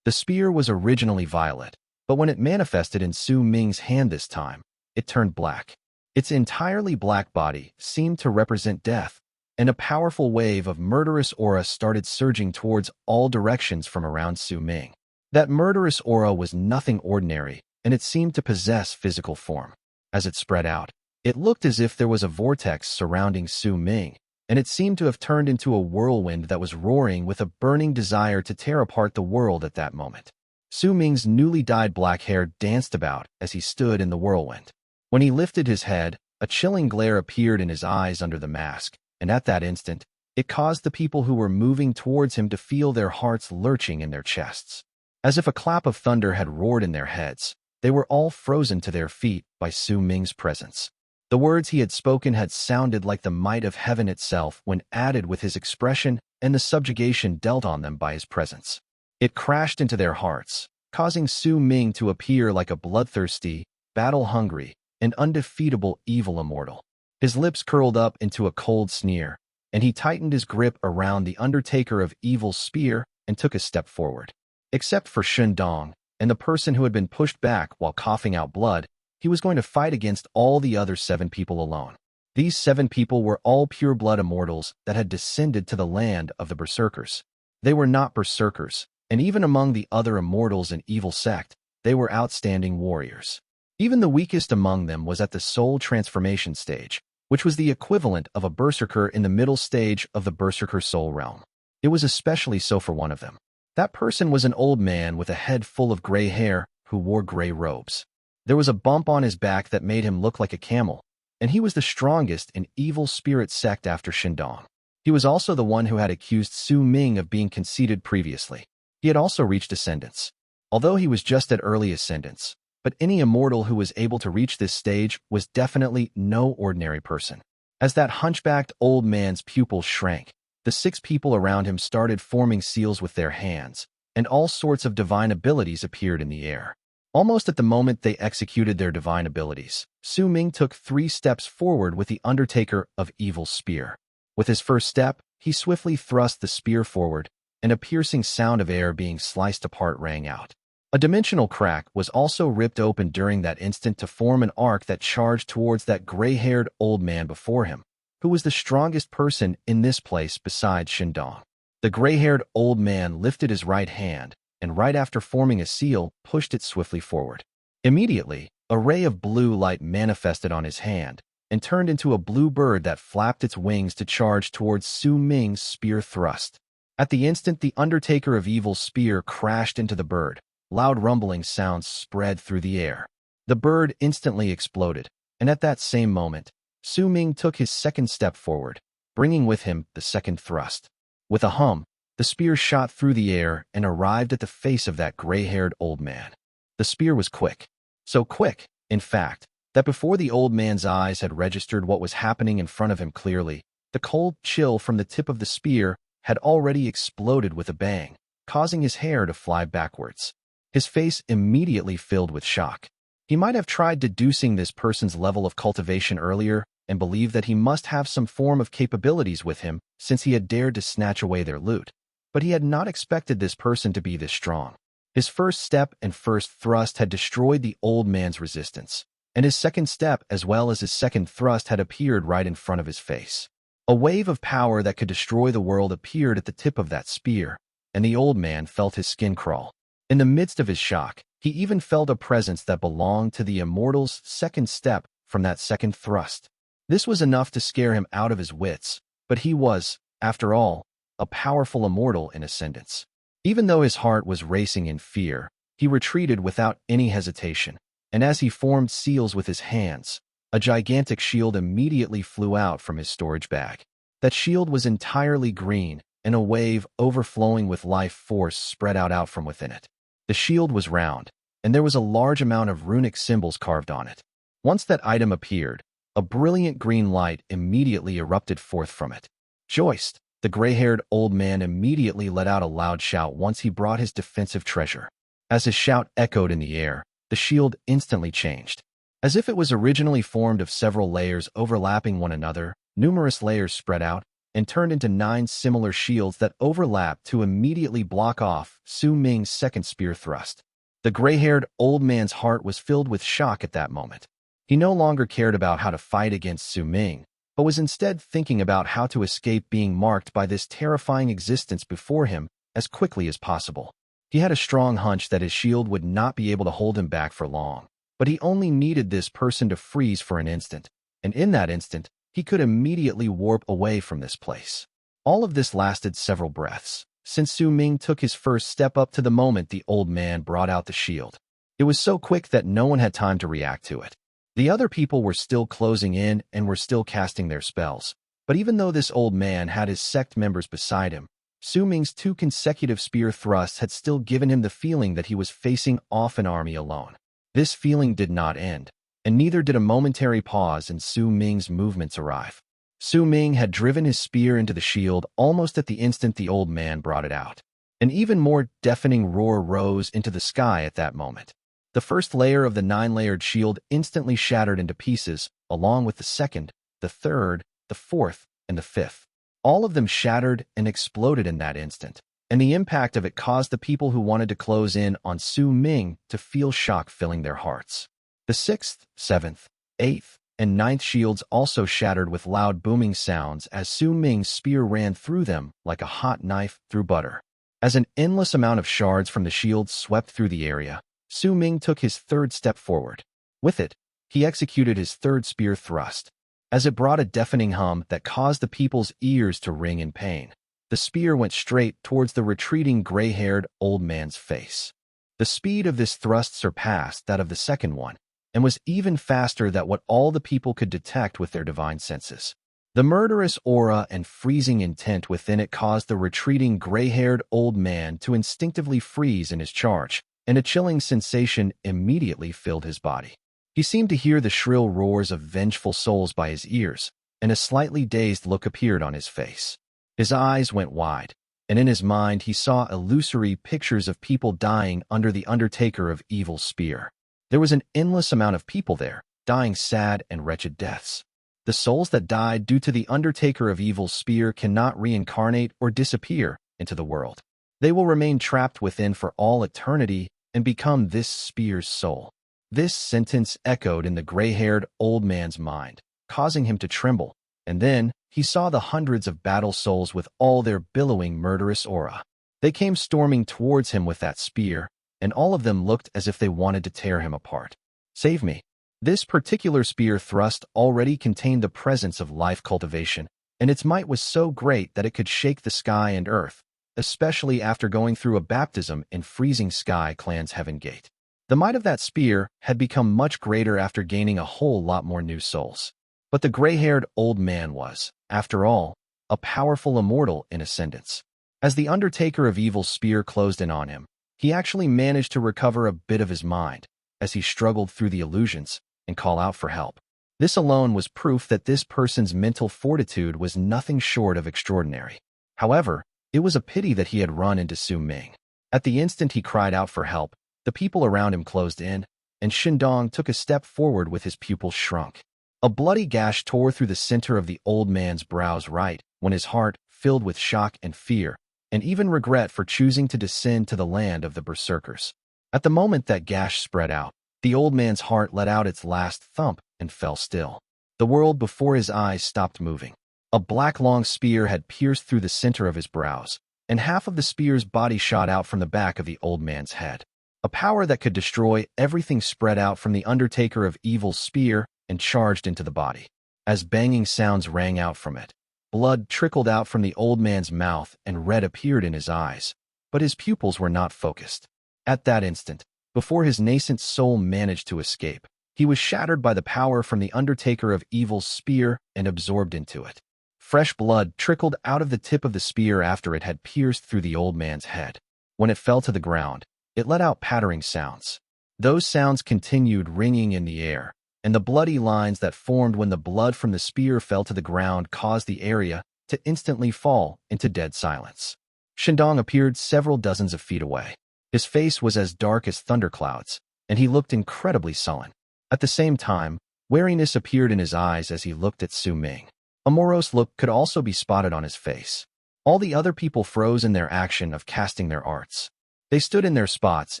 The spear was originally violet, but when it manifested in Su Ming's hand this time, it turned black. Its entirely black body seemed to represent death, and a powerful wave of murderous aura started surging towards all directions from around Su Ming. That murderous aura was nothing ordinary, and it seemed to possess physical form. As it spread out, it looked as if there was a vortex surrounding Su Ming, and it seemed to have turned into a whirlwind that was roaring with a burning desire to tear apart the world at that moment. Su Ming's newly dyed black hair danced about as he stood in the whirlwind. When he lifted his head, a chilling glare appeared in his eyes under the mask, and at that instant, it caused the people who were moving towards him to feel their hearts lurching in their chests. As if a clap of thunder had roared in their heads, they were all frozen to their feet by Su Ming's presence. The words he had spoken had sounded like the might of heaven itself when added with his expression and the subjugation dealt on them by his presence. It crashed into their hearts, causing Su Ming to appear like a bloodthirsty, battle-hungry, and undefeatable evil immortal. His lips curled up into a cold sneer, and he tightened his grip around the Undertaker of Evil Spear and took a step forward. Except for Shen Dong and the person who had been pushed back while coughing out blood, he was going to fight against all the other 7 people alone. These 7 people were all pure-blood immortals that had descended to the land of the Berserkers. They were not Berserkers, and even among the other immortals in Evil Sect, they were outstanding warriors. Even the weakest among them was at the soul transformation stage, which was the equivalent of a Berserker in the middle stage of the Berserker soul realm. It was especially so for one of them. That person was an old man with a head full of gray hair who wore gray robes. There was a bump on his back that made him look like a camel, and he was the strongest in Evil Spirit Sect after Shindong. He was also the one who had accused Su Ming of being conceited previously. He had also reached ascendance. Although he was just at early ascendance, but any immortal who was able to reach this stage was definitely no ordinary person. As that hunchbacked old man's pupils shrank, the 6 people around him started forming seals with their hands, and all sorts of divine abilities appeared in the air. Almost at the moment they executed their divine abilities, Su Ming took 3 steps forward with the Undertaker of Evil Spear. With his first step, he swiftly thrust the spear forward, and a piercing sound of air being sliced apart rang out. A dimensional crack was also ripped open during that instant to form an arc that charged towards that gray-haired old man before him, who was the strongest person in this place besides Shindong. The gray-haired old man lifted his right hand, and right after forming a seal, pushed it swiftly forward. Immediately, a ray of blue light manifested on his hand, and turned into a blue bird that flapped its wings to charge towards Su Ming's spear thrust. At the instant the Undertaker of Evil Spear crashed into the bird, loud rumbling sounds spread through the air. The bird instantly exploded, and at that same moment, Su Ming took his second step forward, bringing with him the second thrust. With a hum, the spear shot through the air and arrived at the face of that gray-haired old man. The spear was quick. So quick, in fact, that before the old man's eyes had registered what was happening in front of him clearly, the cold chill from the tip of the spear had already exploded with a bang, causing his hair to fly backwards. His face immediately filled with shock. He might have tried deducing this person's level of cultivation earlier and believed that he must have some form of capabilities with him since he had dared to snatch away their loot. But he had not expected this person to be this strong. His first step and first thrust had destroyed the old man's resistance, and his second step as well as his second thrust had appeared right in front of his face. A wave of power that could destroy the world appeared at the tip of that spear, and the old man felt his skin crawl. In the midst of his shock, he even felt a presence that belonged to the Immortals' second step from that second thrust. This was enough to scare him out of his wits, but he was, after all, a powerful immortal in ascendance. Even though his heart was racing in fear, he retreated without any hesitation, and as he formed seals with his hands, a gigantic shield immediately flew out from his storage bag. That shield was entirely green, and a wave overflowing with life force spread out from within it. The shield was round, and there was a large amount of runic symbols carved on it. Once that item appeared, a brilliant green light immediately erupted forth from it. Joist, the gray-haired old man, immediately let out a loud shout once he brought his defensive treasure. As his shout echoed in the air, the shield instantly changed. As if it was originally formed of several layers overlapping one another, numerous layers spread out and turned into 9 similar shields that overlapped to immediately block off Su Ming's second spear thrust. The gray-haired old man's heart was filled with shock at that moment. He no longer cared about how to fight against Su Ming, but was instead thinking about how to escape being marked by this terrifying existence before him as quickly as possible. He had a strong hunch that his shield would not be able to hold him back for long, but he only needed this person to freeze for an instant, and in that instant, he could immediately warp away from this place. All of this lasted several breaths, since Su Ming took his first step up to the moment the old man brought out the shield. It was so quick that no one had time to react to it. The other people were still closing in and were still casting their spells, but even though this old man had his sect members beside him, Su Ming's 2 consecutive spear thrusts had still given him the feeling that he was facing off an army alone. This feeling did not end, and neither did a momentary pause in Su Ming's movements arrive. Su Ming had driven his spear into the shield almost at the instant the old man brought it out. An even more deafening roar rose into the sky at that moment. The first layer of the 9-layered shield instantly shattered into pieces, along with the second, the third, the fourth, and the fifth. All of them shattered and exploded in that instant, and the impact of it caused the people who wanted to close in on Su Ming to feel shock filling their hearts. The 6th, 7th, 8th, and 9th shields also shattered with loud booming sounds as Su Ming's spear ran through them like a hot knife through butter. As an endless amount of shards from the shields swept through the area, Su Ming took his third step forward. With it, he executed his third spear thrust. As it brought a deafening hum that caused the people's ears to ring in pain, the spear went straight towards the retreating gray-haired old man's face. The speed of this thrust surpassed that of the second one, and was even faster than what all the people could detect with their divine senses. The murderous aura and freezing intent within it caused the retreating gray-haired old man to instinctively freeze in his charge, and a chilling sensation immediately filled his body. He seemed to hear the shrill roars of vengeful souls by his ears, and a slightly dazed look appeared on his face. His eyes went wide, and in his mind he saw illusory pictures of people dying under the Undertaker of Evil's spear. There was an endless amount of people there, dying sad and wretched deaths. The souls that died due to the Undertaker of Evil's spear cannot reincarnate or disappear into the world. They will remain trapped within for all eternity and become this spear's soul. This sentence echoed in the gray-haired old man's mind, causing him to tremble, and then he saw the hundreds of battle souls with all their billowing murderous aura. They came storming towards him with that spear, and all of them looked as if they wanted to tear him apart. Save me. This particular spear thrust already contained the presence of life cultivation, and its might was so great that it could shake the sky and earth, especially after going through a baptism in freezing Sky Clan's Heaven Gate. The might of that spear had become much greater after gaining a whole lot more new souls. But the gray-haired old man was, after all, a powerful immortal in ascendance. As the Undertaker of Evil's spear closed in on him, he actually managed to recover a bit of his mind as he struggled through the illusions and call out for help. This alone was proof that this person's mental fortitude was nothing short of extraordinary. However, it was a pity that he had run into Su Ming. At the instant he cried out for help, the people around him closed in, and Shindong took a step forward with his pupils shrunk. A bloody gash tore through the center of the old man's brows right when his heart, filled with shock and fear, and even regret for choosing to descend to the land of the Berserkers. At the moment that gash spread out, The old man's heart let out its last thump and fell still. The world before his eyes stopped moving. A black long spear had pierced through the center of his brows, and half of the spear's body shot out from the back of the old man's head. A power that could destroy everything spread out from the Undertaker of Evil's spear and charged into the body. As banging sounds rang out from it, blood trickled out from the old man's mouth and red appeared in his eyes, but his pupils were not focused. At that instant, before his nascent soul managed to escape, he was shattered by the power from the Undertaker of Evil's spear and absorbed into it. Fresh blood trickled out of the tip of the spear after it had pierced through the old man's head. When it fell to the ground, it let out pattering sounds. Those sounds continued ringing in the air, and the bloody lines that formed when the blood from the spear fell to the ground caused the area to instantly fall into dead silence. Shandong appeared several dozens of feet away. His face was as dark as thunderclouds, and he looked incredibly sullen. At the same time, wariness appeared in his eyes as he looked at Su Ming. A morose look could also be spotted on his face. All the other people froze in their action of casting their arts. They stood in their spots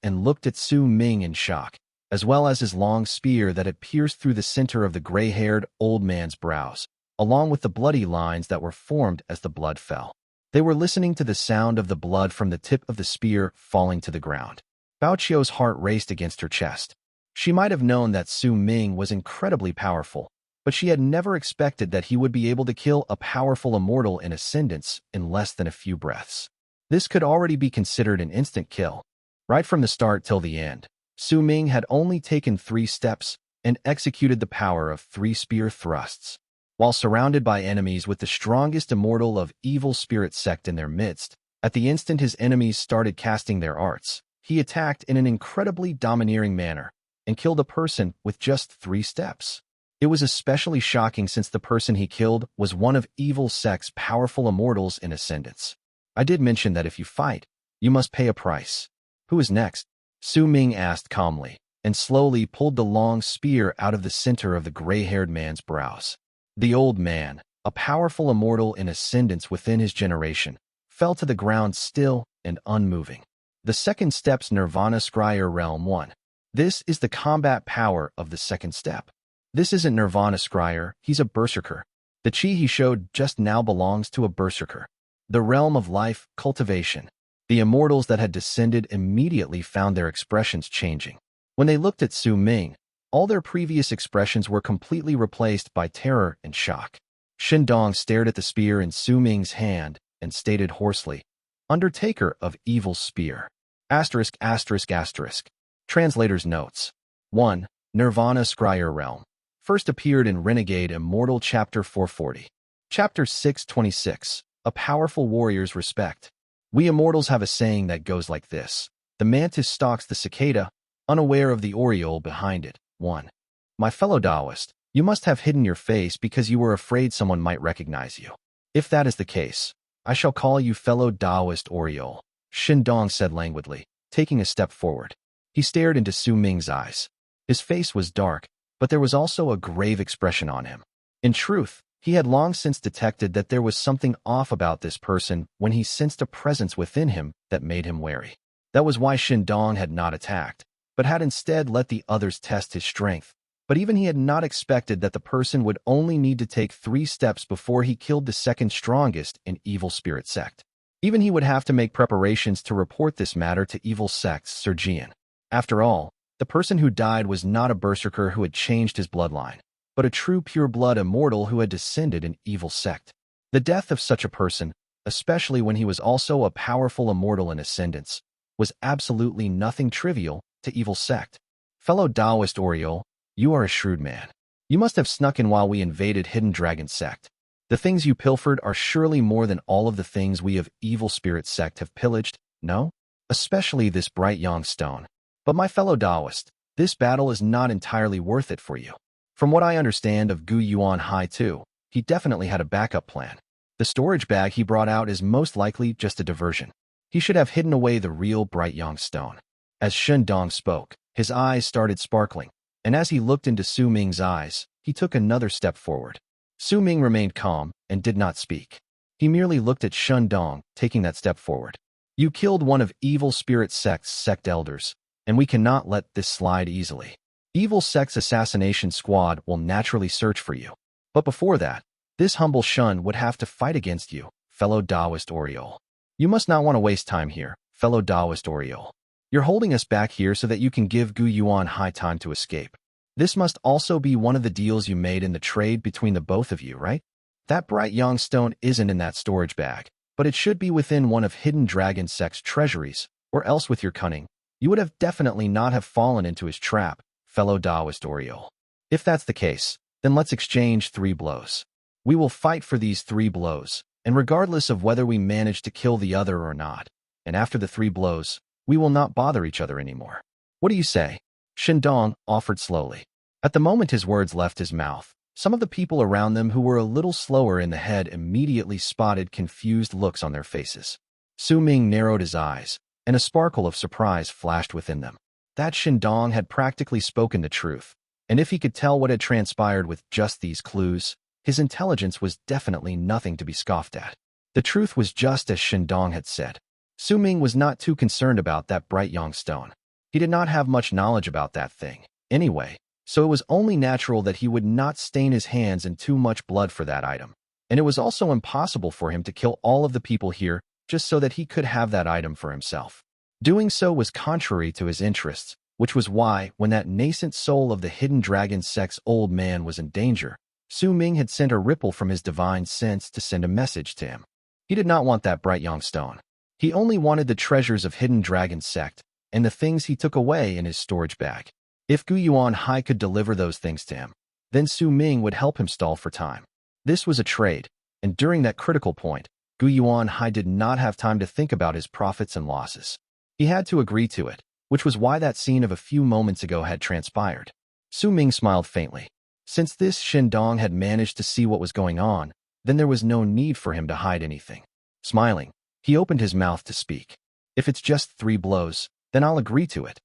and looked at Su Ming in shock, as well as his long spear that had pierced through the center of the gray-haired old man's brows, along with the bloody lines that were formed as the blood fell. They were listening to the sound of the blood from the tip of the spear falling to the ground. Bao Qiu's heart raced against her chest. She might have known that Su Ming was incredibly powerful, but she had never expected that he would be able to kill a powerful immortal in ascendance in less than a few breaths. This could already be considered an instant kill. Right from the start till the end, Su Ming had only taken 3 steps and executed the power of 3 spear thrusts. While surrounded by enemies with the strongest immortal of Evil Spirit Sect in their midst, at the instant his enemies started casting their arts, he attacked in an incredibly domineering manner and killed a person with just 3 steps. It was especially shocking since the person he killed was one of Evil Sect's powerful immortals in ascendance. I did mention that if you fight, you must pay a price. Who is next? Su Ming asked calmly, and slowly pulled the long spear out of the center of the gray-haired man's brows. The old man, a powerful immortal in ascendance within his generation, fell to the ground still and unmoving. The second step's Nirvana Scryer Realm 1. This is the combat power of the second step. This isn't Nirvana Scryer, he's a Berserker. The chi he showed just now belongs to a Berserker. The realm of life, cultivation. The immortals that had descended immediately found their expressions changing. When they looked at Su Ming, all their previous expressions were completely replaced by terror and shock. Shandong stared at the spear in Su Ming's hand and stated hoarsely, Undertaker of Evil's Spear. Asterisk, asterisk, asterisk. Translator's notes. 1. Nirvana Scryer Realm. First appeared in Renegade Immortal Chapter 440. Chapter 626. A Powerful Warrior's Respect. We immortals have a saying that goes like this. The mantis stalks the cicada, unaware of the oriole behind it. 1. My fellow Taoist, you must have hidden your face because you were afraid someone might recognize you. If that is the case, I shall call you fellow Taoist oriole, Shandong said languidly, taking a step forward. He stared into Su Ming's eyes. His face was dark, but there was also a grave expression on him. In truth, he had long since detected that there was something off about this person when he sensed a presence within him that made him wary. That was why Shandong had not attacked, but had instead let the others test his strength. But even he had not expected that the person would only need to take 3 steps before he killed the second strongest in Evil Spirit Sect. Even he would have to make preparations to report this matter to Evil Sect's Sergeant. After all, the person who died was not a Berserker who had changed his bloodline, but a true pure-blood immortal who had descended in Evil Sect. The death of such a person, especially when he was also a powerful immortal in ascendance, was absolutely nothing trivial to Evil Sect. Fellow Taoist Oriole, you are a shrewd man. You must have snuck in while we invaded Hidden Dragon Sect. The things you pilfered are surely more than all of the things we of Evil Spirit Sect have pillaged, no? Especially this bright young stone. But my fellow Taoist, this battle is not entirely worth it for you. From what I understand of Gu Yuan Hai too, he definitely had a backup plan. The storage bag he brought out is most likely just a diversion. He should have hidden away the real bright young stone. As Shandong spoke, his eyes started sparkling, and as he looked into Su Ming's eyes, he took another step forward. Su Ming remained calm and did not speak. He merely looked at Shandong, taking that step forward. You killed one of Evil Spirit Sect's sect elders, and we cannot let this slide easily. Evil Sect's assassination squad will naturally search for you. But before that, this humble shun would have to fight against you, fellow Taoist Oriole. You must not want to waste time here, fellow Taoist Oriole. You're holding us back here so that you can give Gu Yuan Hai time to escape. This must also be one of the deals you made in the trade between the both of you, right? That bright young stone isn't in that storage bag, but it should be within one of Hidden Dragon Sect's treasuries, or else with your cunning, you would have definitely not have fallen into his trap, fellow Taoist Oriole. If that's the case, then let's exchange 3 blows. We will fight for these 3 blows, and regardless of whether we manage to kill the other or not, and after the 3 blows, we will not bother each other anymore. What do you say? Shindong offered slowly. At the moment his words left his mouth, some of the people around them who were a little slower in the head immediately spotted confused looks on their faces. Su Ming narrowed his eyes, and a sparkle of surprise flashed within them. That Shindong had practically spoken the truth, and if he could tell what had transpired with just these clues, his intelligence was definitely nothing to be scoffed at. The truth was just as Shindong had said. Su Ming was not too concerned about that bright young stone. He did not have much knowledge about that thing, anyway, so it was only natural that he would not stain his hands in too much blood for that item. And it was also impossible for him to kill all of the people here just so that he could have that item for himself. Doing so was contrary to his interests, which was why, when that nascent soul of the Hidden Dragon Sect's old man was in danger, Su Ming had sent a ripple from his divine sense to send a message to him. He did not want that bright young stone. He only wanted the treasures of Hidden Dragon Sect and the things he took away in his storage bag. If Gu Yuan Hai could deliver those things to him, then Su Ming would help him stall for time. This was a trade, and during that critical point, Gu Yuan Hai did not have time to think about his profits and losses. He had to agree to it, which was why that scene of a few moments ago had transpired. Su Ming smiled faintly. Since this Shindong had managed to see what was going on, then there was no need for him to hide anything. Smiling, he opened his mouth to speak. If it's just 3 blows, then I'll agree to it.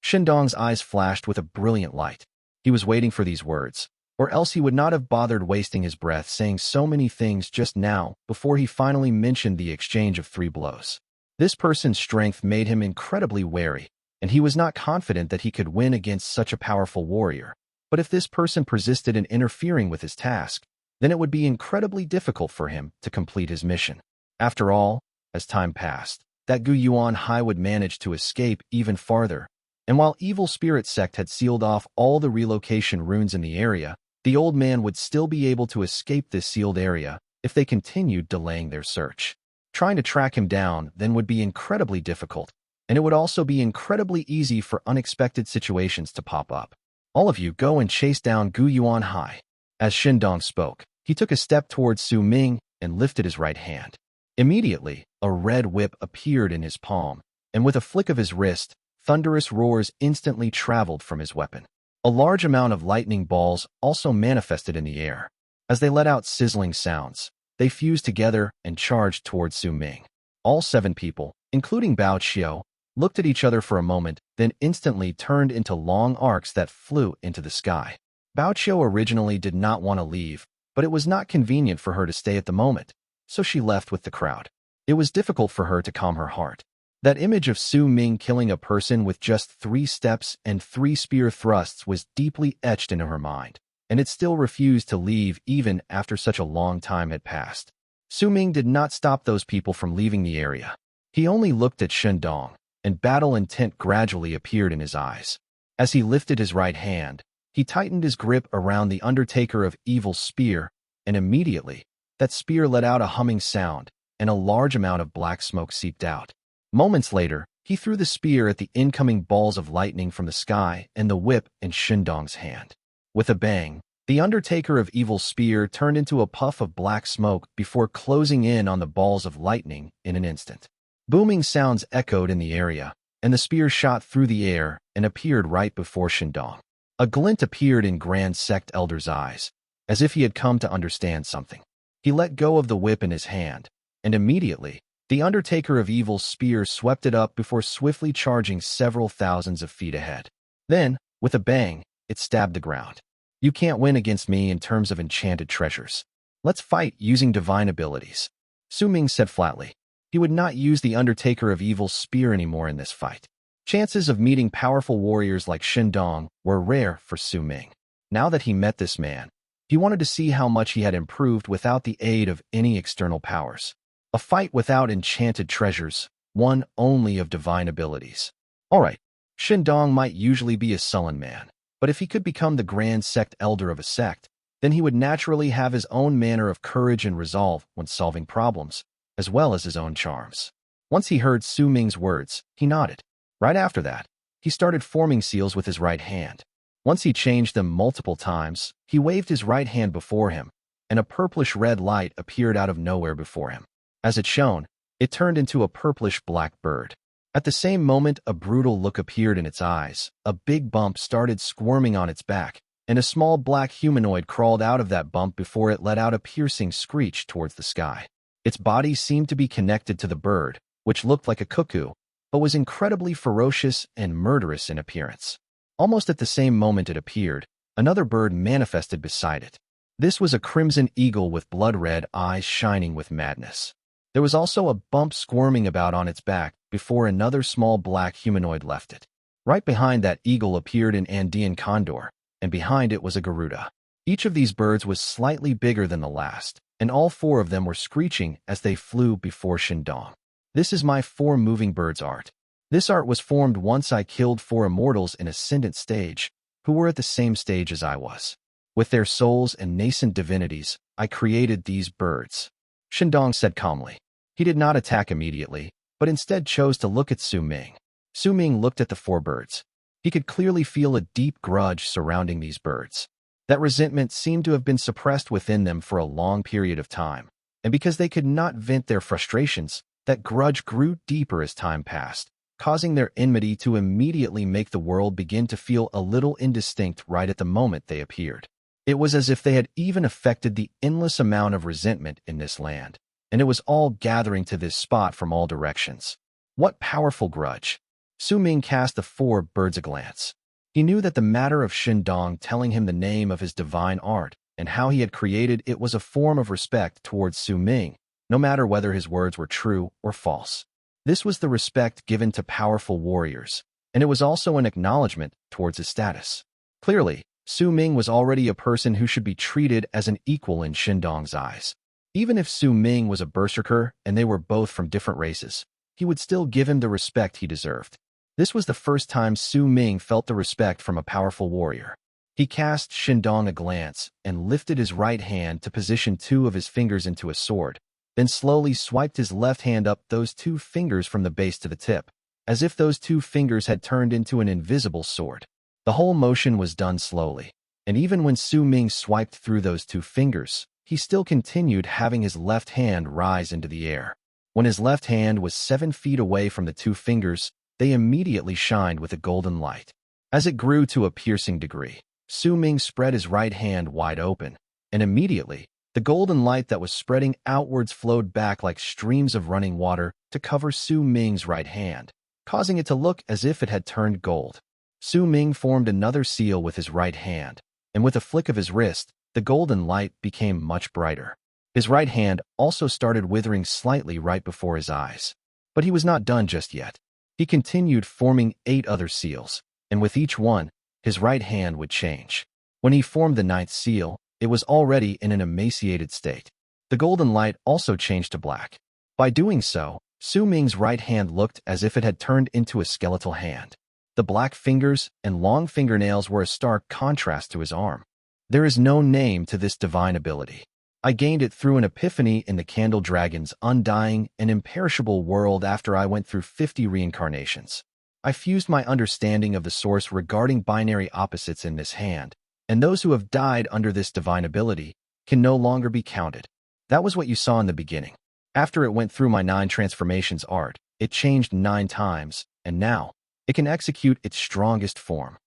Shindong's eyes flashed with a brilliant light. He was waiting for these words, or else he would not have bothered wasting his breath saying so many things just now before he finally mentioned the exchange of 3 blows. This person's strength made him incredibly wary, and he was not confident that he could win against such a powerful warrior. But if this person persisted in interfering with his task, then it would be incredibly difficult for him to complete his mission. After all, as time passed, that Gu Yuan Hai would manage to escape even farther, and while Evil Spirit Sect had sealed off all the relocation runes in the area, the old man would still be able to escape this sealed area if they continued delaying their search. Trying to track him down then would be incredibly difficult, and it would also be incredibly easy for unexpected situations to pop up. All of you go and chase down Gu Yuan Hai. As Shindong spoke, he took a step towards Su Ming and lifted his right hand. Immediately, a red whip appeared in his palm, and with a flick of his wrist, thunderous roars instantly traveled from his weapon. A large amount of lightning balls also manifested in the air. As they let out sizzling sounds, they fused together and charged towards Su Ming. All 7 people, including Bao Qiu, looked at each other for a moment, then instantly turned into long arcs that flew into the sky. Bao Qiu originally did not want to leave, but it was not convenient for her to stay at the moment, so she left with the crowd. It was difficult for her to calm her heart. That image of Su Ming killing a person with just 3 steps and 3 spear thrusts was deeply etched into her mind, and it still refused to leave even after such a long time had passed. Su Ming did not stop those people from leaving the area. He only looked at Shindong, and battle intent gradually appeared in his eyes. As he lifted his right hand, he tightened his grip around the Undertaker of Evil's spear, and immediately, that spear let out a humming sound, and a large amount of black smoke seeped out. Moments later, he threw the spear at the incoming balls of lightning from the sky and the whip in Shindong's hand. With a bang, the Undertaker of Evil's spear turned into a puff of black smoke before closing in on the balls of lightning in an instant. Booming sounds echoed in the area, and the spear shot through the air and appeared right before Shindong. A glint appeared in Grand Sect Elder's eyes, as if he had come to understand something. He let go of the whip in his hand, and immediately, the Undertaker of Evil's spear swept it up before swiftly charging several thousands of feet ahead. Then, with a bang, it stabbed the ground. You can't win against me in terms of enchanted treasures. Let's fight using divine abilities. Su Ming said flatly. He would not use the Undertaker of Evil's spear anymore in this fight. Chances of meeting powerful warriors like Shindong were rare for Su Ming. Now that he met this man, he wanted to see how much he had improved without the aid of any external powers. A fight without enchanted treasures, one only of divine abilities. Alright, Shindong might usually be a sullen man, but if he could become the Grand Sect Elder of a sect, then he would naturally have his own manner of courage and resolve when solving problems, as well as his own charms. Once he heard Su Ming's words, he nodded. Right after that, he started forming seals with his right hand. Once he changed them multiple times, he waved his right hand before him, and a purplish-red light appeared out of nowhere before him. As it shone, it turned into a purplish-black bird. At the same moment, a brutal look appeared in its eyes, a big bump started squirming on its back, and a small black humanoid crawled out of that bump before it let out a piercing screech towards the sky. Its body seemed to be connected to the bird, which looked like a cuckoo, but was incredibly ferocious and murderous in appearance. Almost at the same moment it appeared, another bird manifested beside it. This was a crimson eagle with blood-red eyes shining with madness. There was also a bump squirming about on its back before another small black humanoid left it. Right behind that eagle appeared an Andean condor, and behind it was a Garuda. Each of these birds was slightly bigger than the last, and all four of them were screeching as they flew before Shindong. This is my 4 moving birds art. This art was formed once I killed 4 immortals in Ascendant stage, who were at the same stage as I was. With their souls and nascent divinities, I created these birds. Shindong said calmly. He did not attack immediately, but instead chose to look at Su Ming. Su Ming looked at the 4 birds. He could clearly feel a deep grudge surrounding these birds. That resentment seemed to have been suppressed within them for a long period of time, and because they could not vent their frustrations, that grudge grew deeper as time passed, causing their enmity to immediately make the world begin to feel a little indistinct right at the moment they appeared. It was as if they had even affected the endless amount of resentment in this land, and it was all gathering to this spot from all directions. What powerful grudge! Su Ming cast the 4 birds a glance. He knew that the matter of Shindong telling him the name of his divine art and how he had created it was a form of respect towards Su Ming, no matter whether his words were true or false. This was the respect given to powerful warriors, and it was also an acknowledgement towards his status. Clearly, Su Ming was already a person who should be treated as an equal in Shindong's eyes. Even if Su Ming was a Berserker and they were both from different races, he would still give him the respect he deserved. This was the first time Su Ming felt the respect from a powerful warrior. He cast Shindong a glance and lifted his right hand to position 2 of his fingers into a sword, then slowly swiped his left hand up those 2 fingers from the base to the tip, as if those 2 fingers had turned into an invisible sword. The whole motion was done slowly, and even when Su Ming swiped through those 2 fingers, he still continued having his left hand rise into the air. When his left hand was 7 feet away from the 2 fingers, they immediately shined with a golden light. As it grew to a piercing degree, Su Ming spread his right hand wide open, and immediately, the golden light that was spreading outwards flowed back like streams of running water to cover Su Ming's right hand, causing it to look as if it had turned gold. Su Ming formed another seal with his right hand, and with a flick of his wrist, the golden light became much brighter. His right hand also started withering slightly right before his eyes. But he was not done just yet. He continued forming 8 other seals, and with each one, his right hand would change. When he formed the 9th seal, it was already in an emaciated state. The golden light also changed to black. By doing so, Su Ming's right hand looked as if it had turned into a skeletal hand. The black fingers and long fingernails were a stark contrast to his arm. There is no name to this divine ability. I gained it through an epiphany in the Candle Dragon's undying and imperishable world after I went through 50 reincarnations. I fused my understanding of the source regarding binary opposites in this hand, and those who have died under this divine ability can no longer be counted. That was what you saw in the beginning. After it went through my 9 transformations art, it changed 9 times, and now, it can execute its strongest form.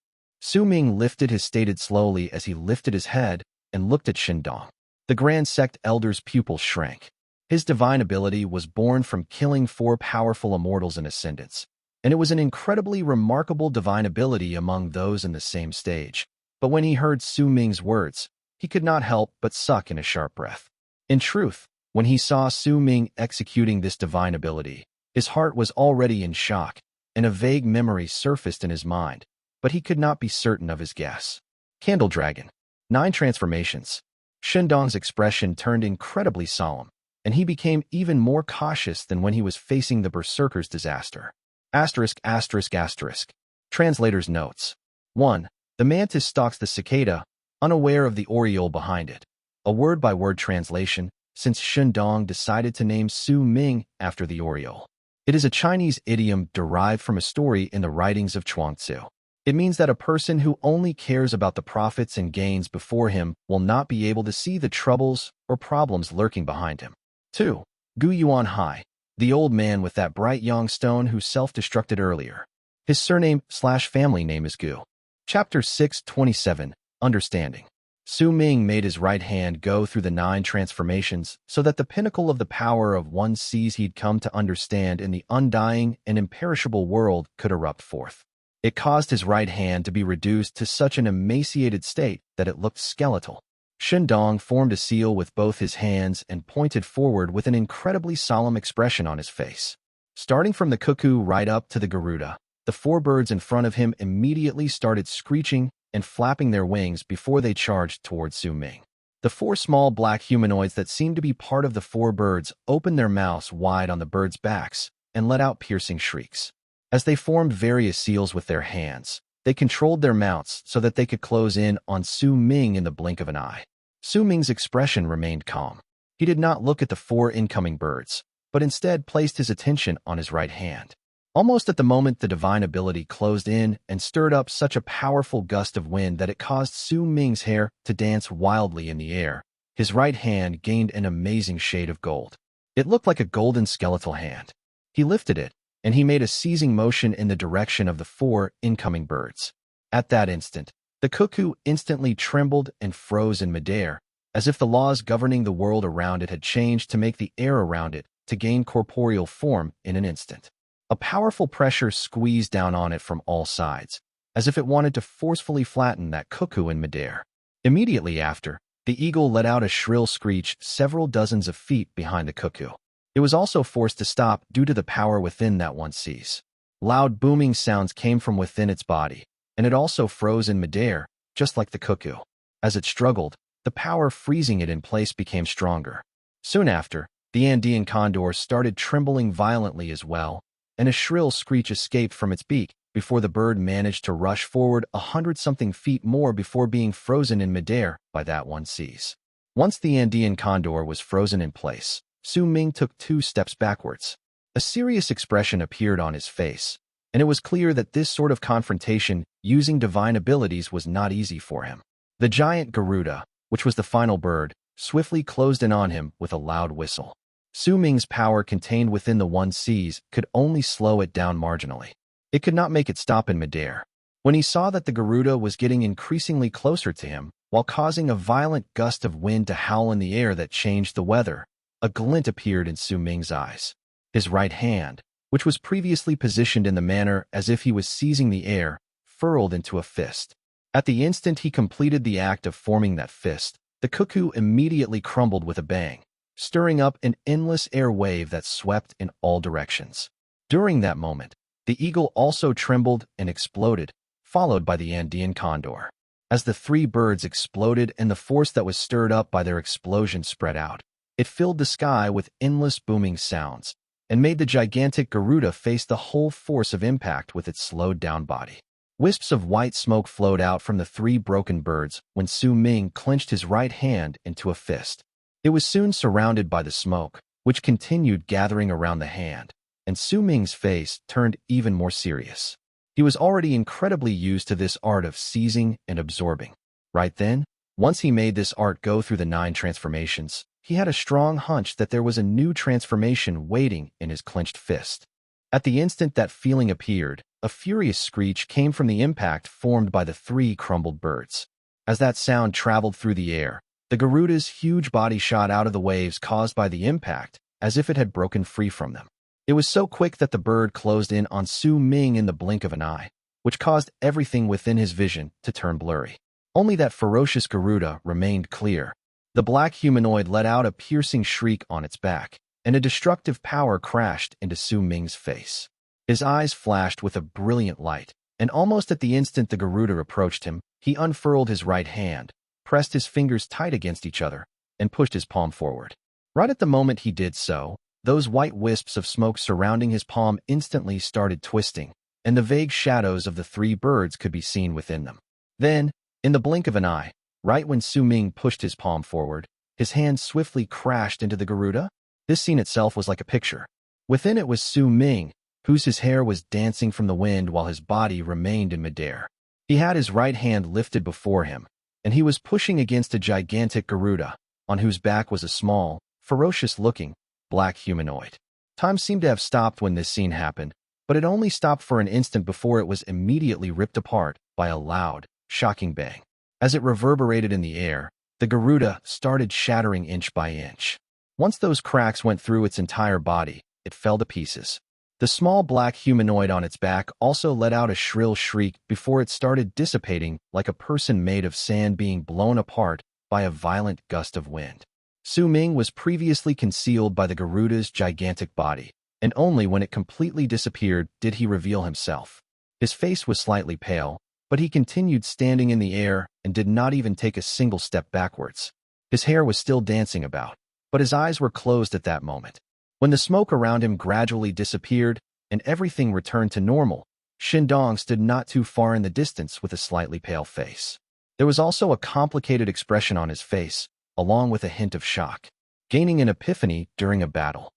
Su Ming lifted his stated slowly as he lifted his head and looked at Shindong. The Grand Sect Elder's pupils shrank. His divine ability was born from killing 4 powerful immortals in Ascendance, and it was an incredibly remarkable divine ability among those in the same stage. But when he heard Su Ming's words, he could not help but suck in a sharp breath. In truth, when he saw Su Ming executing this divine ability, his heart was already in shock, and a vague memory surfaced in his mind, but he could not be certain of his guess. Candle Dragon. 9 transformations. Shendong's expression turned incredibly solemn, and he became even more cautious than when he was facing the Berserkers' disaster. Asterisk, asterisk, asterisk. Translator's notes. 1. The mantis stalks the cicada, unaware of the aureole behind it. A word-by-word translation, since Shendong decided to name Su Ming after the aureole. It is a Chinese idiom derived from a story in the writings of Chuang Tzu. It means that a person who only cares about the profits and gains before him will not be able to see the troubles or problems lurking behind him. 2. Gu Yuan Hai, the old man with that bright young stone who self-destructed earlier. His surname/family name is Gu. Chapter 6:27, Understanding. Su Ming made his right hand go through the 9 transformations so that the pinnacle of the power of one seas he'd come to understand in the undying and imperishable world could erupt forth. It caused his right hand to be reduced to such an emaciated state that it looked skeletal. Shendong formed a seal with both his hands and pointed forward with an incredibly solemn expression on his face. Starting from the cuckoo right up to the Garuda, the 4 birds in front of him immediately started screeching and flapping their wings before they charged towards Su Ming. The 4 small black humanoids that seemed to be part of the 4 birds opened their mouths wide on the birds' backs and let out piercing shrieks. As they formed various seals with their hands, they controlled their mounts so that they could close in on Su Ming in the blink of an eye. Su Ming's expression remained calm. He did not look at the 4 incoming birds, but instead placed his attention on his right hand. Almost at the moment the divine ability closed in and stirred up such a powerful gust of wind that it caused Su Ming's hair to dance wildly in the air, his right hand gained an amazing shade of gold. It looked like a golden skeletal hand. He lifted it, and he made a seizing motion in the direction of the 4 incoming birds. At that instant, the cuckoo instantly trembled and froze in midair, as if the laws governing the world around it had changed to make the air around it to gain corporeal form in an instant. A powerful pressure squeezed down on it from all sides, as if it wanted to forcefully flatten that cuckoo in midair. Immediately after, the eagle let out a shrill screech several dozens of feet behind the cuckoo. It was also forced to stop due to the power within that one sees. Loud booming sounds came from within its body, and it also froze in midair, just like the cuckoo. As it struggled, the power freezing it in place became stronger. Soon after, the Andean condor started trembling violently as well, and a shrill screech escaped from its beak before the bird managed to rush forward 100-something feet more before being frozen in midair by that one sees. Once the Andean condor was frozen in place, Su Ming took 2 steps backwards. A serious expression appeared on his face, and it was clear that this sort of confrontation using divine abilities was not easy for him. The giant Garuda, which was the final bird, swiftly closed in on him with a loud whistle. Su Ming's power contained within the one seas could only slow it down marginally. It could not make it stop in midair. When he saw that the Garuda was getting increasingly closer to him, while causing a violent gust of wind to howl in the air that changed the weather, a glint appeared in Su Ming's eyes. His right hand, which was previously positioned in the manner as if he was seizing the air, furled into a fist. At the instant he completed the act of forming that fist, the cuckoo immediately crumbled with a bang, stirring up an endless air wave that swept in all directions. During that moment, the eagle also trembled and exploded, followed by the Andean condor. As the 3 birds exploded and the force that was stirred up by their explosion spread out, it filled the sky with endless booming sounds and made the gigantic Garuda face the whole force of impact with its slowed-down body. Wisps of white smoke flowed out from the 3 broken birds when Su Ming clenched his right hand into a fist. It was soon surrounded by the smoke, which continued gathering around the hand, and Su Ming's face turned even more serious. He was already incredibly used to this art of seizing and absorbing. Right then, once he made this art go through the 9 transformations, he had a strong hunch that there was a new transformation waiting in his clenched fist. At the instant that feeling appeared, a furious screech came from the impact formed by the 3 crumbled birds. As that sound traveled through the air, the Garuda's huge body shot out of the waves caused by the impact, as if it had broken free from them. It was so quick that the bird closed in on Su Ming in the blink of an eye, which caused everything within his vision to turn blurry. Only that ferocious Garuda remained clear. The black humanoid let out a piercing shriek on its back, and a destructive power crashed into Su Ming's face. His eyes flashed with a brilliant light, and almost at the instant the Garuda approached him, he unfurled his right hand, pressed his fingers tight against each other, and pushed his palm forward. Right at the moment he did so, those white wisps of smoke surrounding his palm instantly started twisting, and the vague shadows of the three birds could be seen within them. Then, in the blink of an eye, right when Suming pushed his palm forward, his hand swiftly crashed into the Garuda. This scene itself was like a picture. Within it was Suming, whose hair was dancing from the wind while his body remained in midair. He had his right hand lifted before him, and he was pushing against a gigantic Garuda, on whose back was a small, ferocious-looking, black humanoid. Time seemed to have stopped when this scene happened, but it only stopped for an instant before it was immediately ripped apart by a loud, shocking bang. As it reverberated in the air, the Garuda started shattering inch by inch. Once those cracks went through its entire body, it fell to pieces. The small black humanoid on its back also let out a shrill shriek before it started dissipating like a person made of sand being blown apart by a violent gust of wind. Suming was previously concealed by the Garuda's gigantic body, and only when it completely disappeared did he reveal himself. His face was slightly pale, but he continued standing in the air and did not even take a single step backwards. His hair was still dancing about, but his eyes were closed at that moment. When the smoke around him gradually disappeared and everything returned to normal, Shindong stood not too far in the distance with a slightly pale face. There was also a complicated expression on his face, along with a hint of shock. Gaining an epiphany during a battle.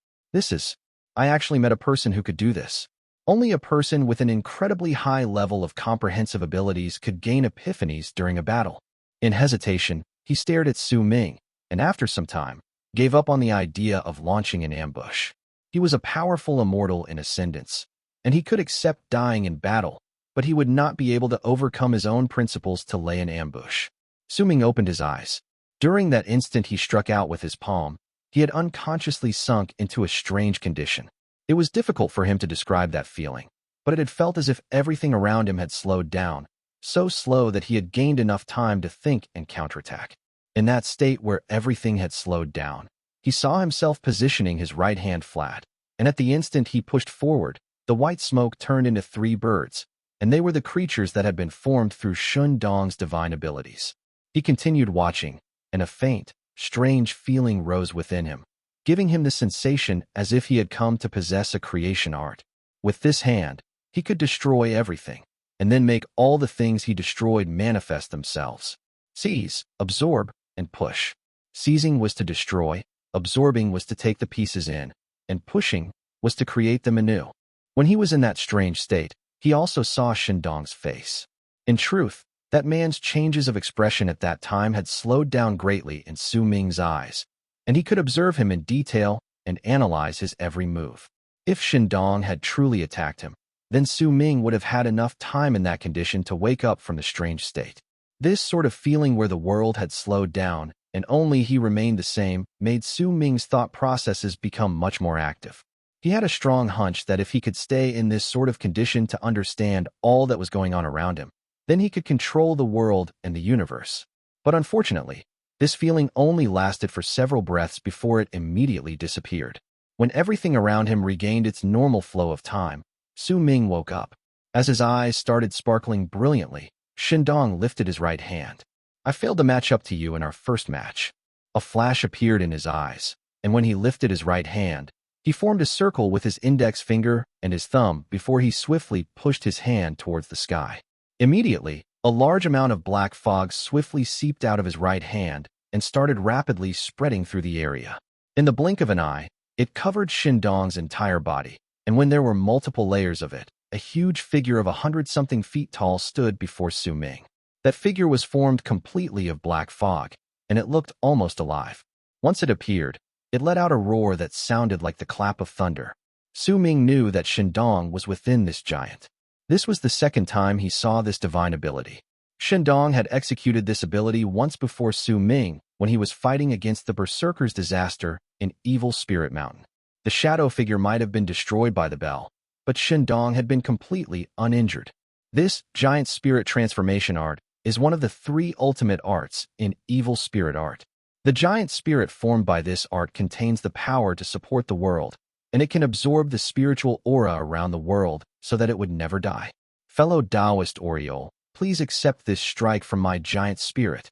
I actually met a person who could do this. Only a person with an incredibly high level of comprehensive abilities could gain epiphanies during a battle. In hesitation, he stared at Suming, and after some time, gave up on the idea of launching an ambush. He was a powerful immortal in ascendance, and he could accept dying in battle, but he would not be able to overcome his own principles to lay an ambush. Suming opened his eyes. During that instant he struck out with his palm. He had unconsciously sunk into a strange condition. It was difficult for him to describe that feeling, but it had felt as if everything around him had slowed down, so slow that he had gained enough time to think and counterattack. In that state where everything had slowed down, he saw himself positioning his right hand flat, and at the instant he pushed forward, the white smoke turned into three birds, and they were the creatures that had been formed through Shundong's divine abilities. He continued watching, and a faint, strange feeling rose within him, giving him the sensation as if he had come to possess a creation art. With this hand, he could destroy everything, and then make all the things he destroyed manifest themselves. Seize, absorb, and push. Seizing was to destroy, absorbing was to take the pieces in, and pushing was to create them anew. When he was in that strange state, he also saw Shindong's face. In truth, that man's changes of expression at that time had slowed down greatly in Suming's eyes, and he could observe him in detail and analyze his every move. If Shindong had truly attacked him, then Suming would have had enough time in that condition to wake up from the strange state. This sort of feeling where the world had slowed down and only he remained the same made Suming's thought processes become much more active. He had a strong hunch that if he could stay in this sort of condition to understand all that was going on around him, then he could control the world and the universe. But unfortunately, this feeling only lasted for several breaths before it immediately disappeared. When everything around him regained its normal flow of time, Suming woke up. As his eyes started sparkling brilliantly, Shindong lifted his right hand. I failed to match up to you in our first match. A flash appeared in his eyes, and when he lifted his right hand, he formed a circle with his index finger and his thumb before he swiftly pushed his hand towards the sky. Immediately, a large amount of black fog swiftly seeped out of his right hand and started rapidly spreading through the area. In the blink of an eye, it covered Shindong's entire body, and when there were multiple layers of it, a huge figure of 100-something feet tall stood before Suming. That figure was formed completely of black fog, and it looked almost alive. Once it appeared, it let out a roar that sounded like the clap of thunder. Suming knew that Shindong was within this giant. This was the second time he saw this divine ability. Shindong had executed this ability once before Suming when he was fighting against the Berserkers' disaster in Evil Spirit Mountain. The shadow figure might have been destroyed by the bell, but Shindong had been completely uninjured. This giant spirit transformation art is one of the 3 ultimate arts in Evil Spirit art. The giant spirit formed by this art contains the power to support the world, and it can absorb the spiritual aura around the world so that it would never die. Fellow Taoist Oriole, please accept this strike from my giant spirit.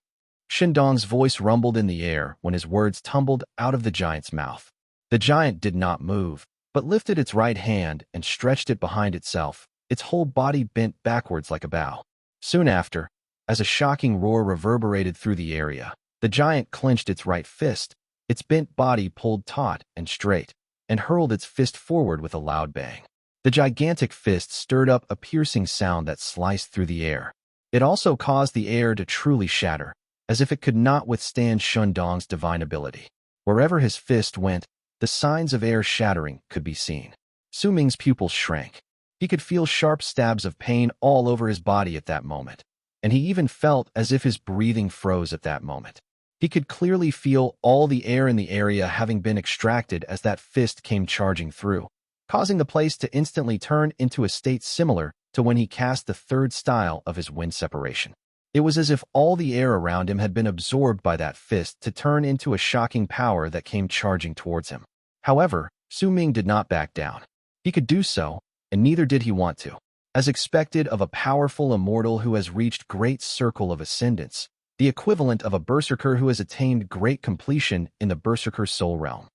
Shindong's voice rumbled in the air when his words tumbled out of the giant's mouth. The giant did not move, but lifted its right hand and stretched it behind itself, its whole body bent backwards like a bow. Soon after, as a shocking roar reverberated through the area, the giant clenched its right fist, its bent body pulled taut and straight, and hurled its fist forward with a loud bang. The gigantic fist stirred up a piercing sound that sliced through the air. It also caused the air to truly shatter, as if it could not withstand Shundong's divine ability. Wherever his fist went, the signs of air shattering could be seen. Su Ming's pupils shrank. He could feel sharp stabs of pain all over his body at that moment, and he even felt as if his breathing froze at that moment. He could clearly feel all the air in the area having been extracted as that fist came charging through, causing the place to instantly turn into a state similar to when he cast the third style of his wind separation. It was as if all the air around him had been absorbed by that fist to turn into a shocking power that came charging towards him. However, Su Ming did not back down. He could do so, and neither did he want to. As expected of a powerful immortal who has reached great circle of ascendance, the equivalent of a berserker who has attained great completion in the berserker soul realm.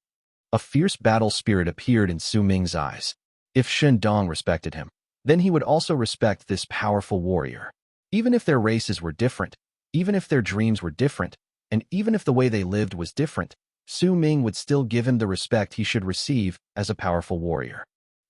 A fierce battle spirit appeared in Su Ming's eyes. If Shindong respected him, then he would also respect this powerful warrior. Even if their races were different, even if their dreams were different, and even if the way they lived was different, Su Ming would still give him the respect he should receive as a powerful warrior.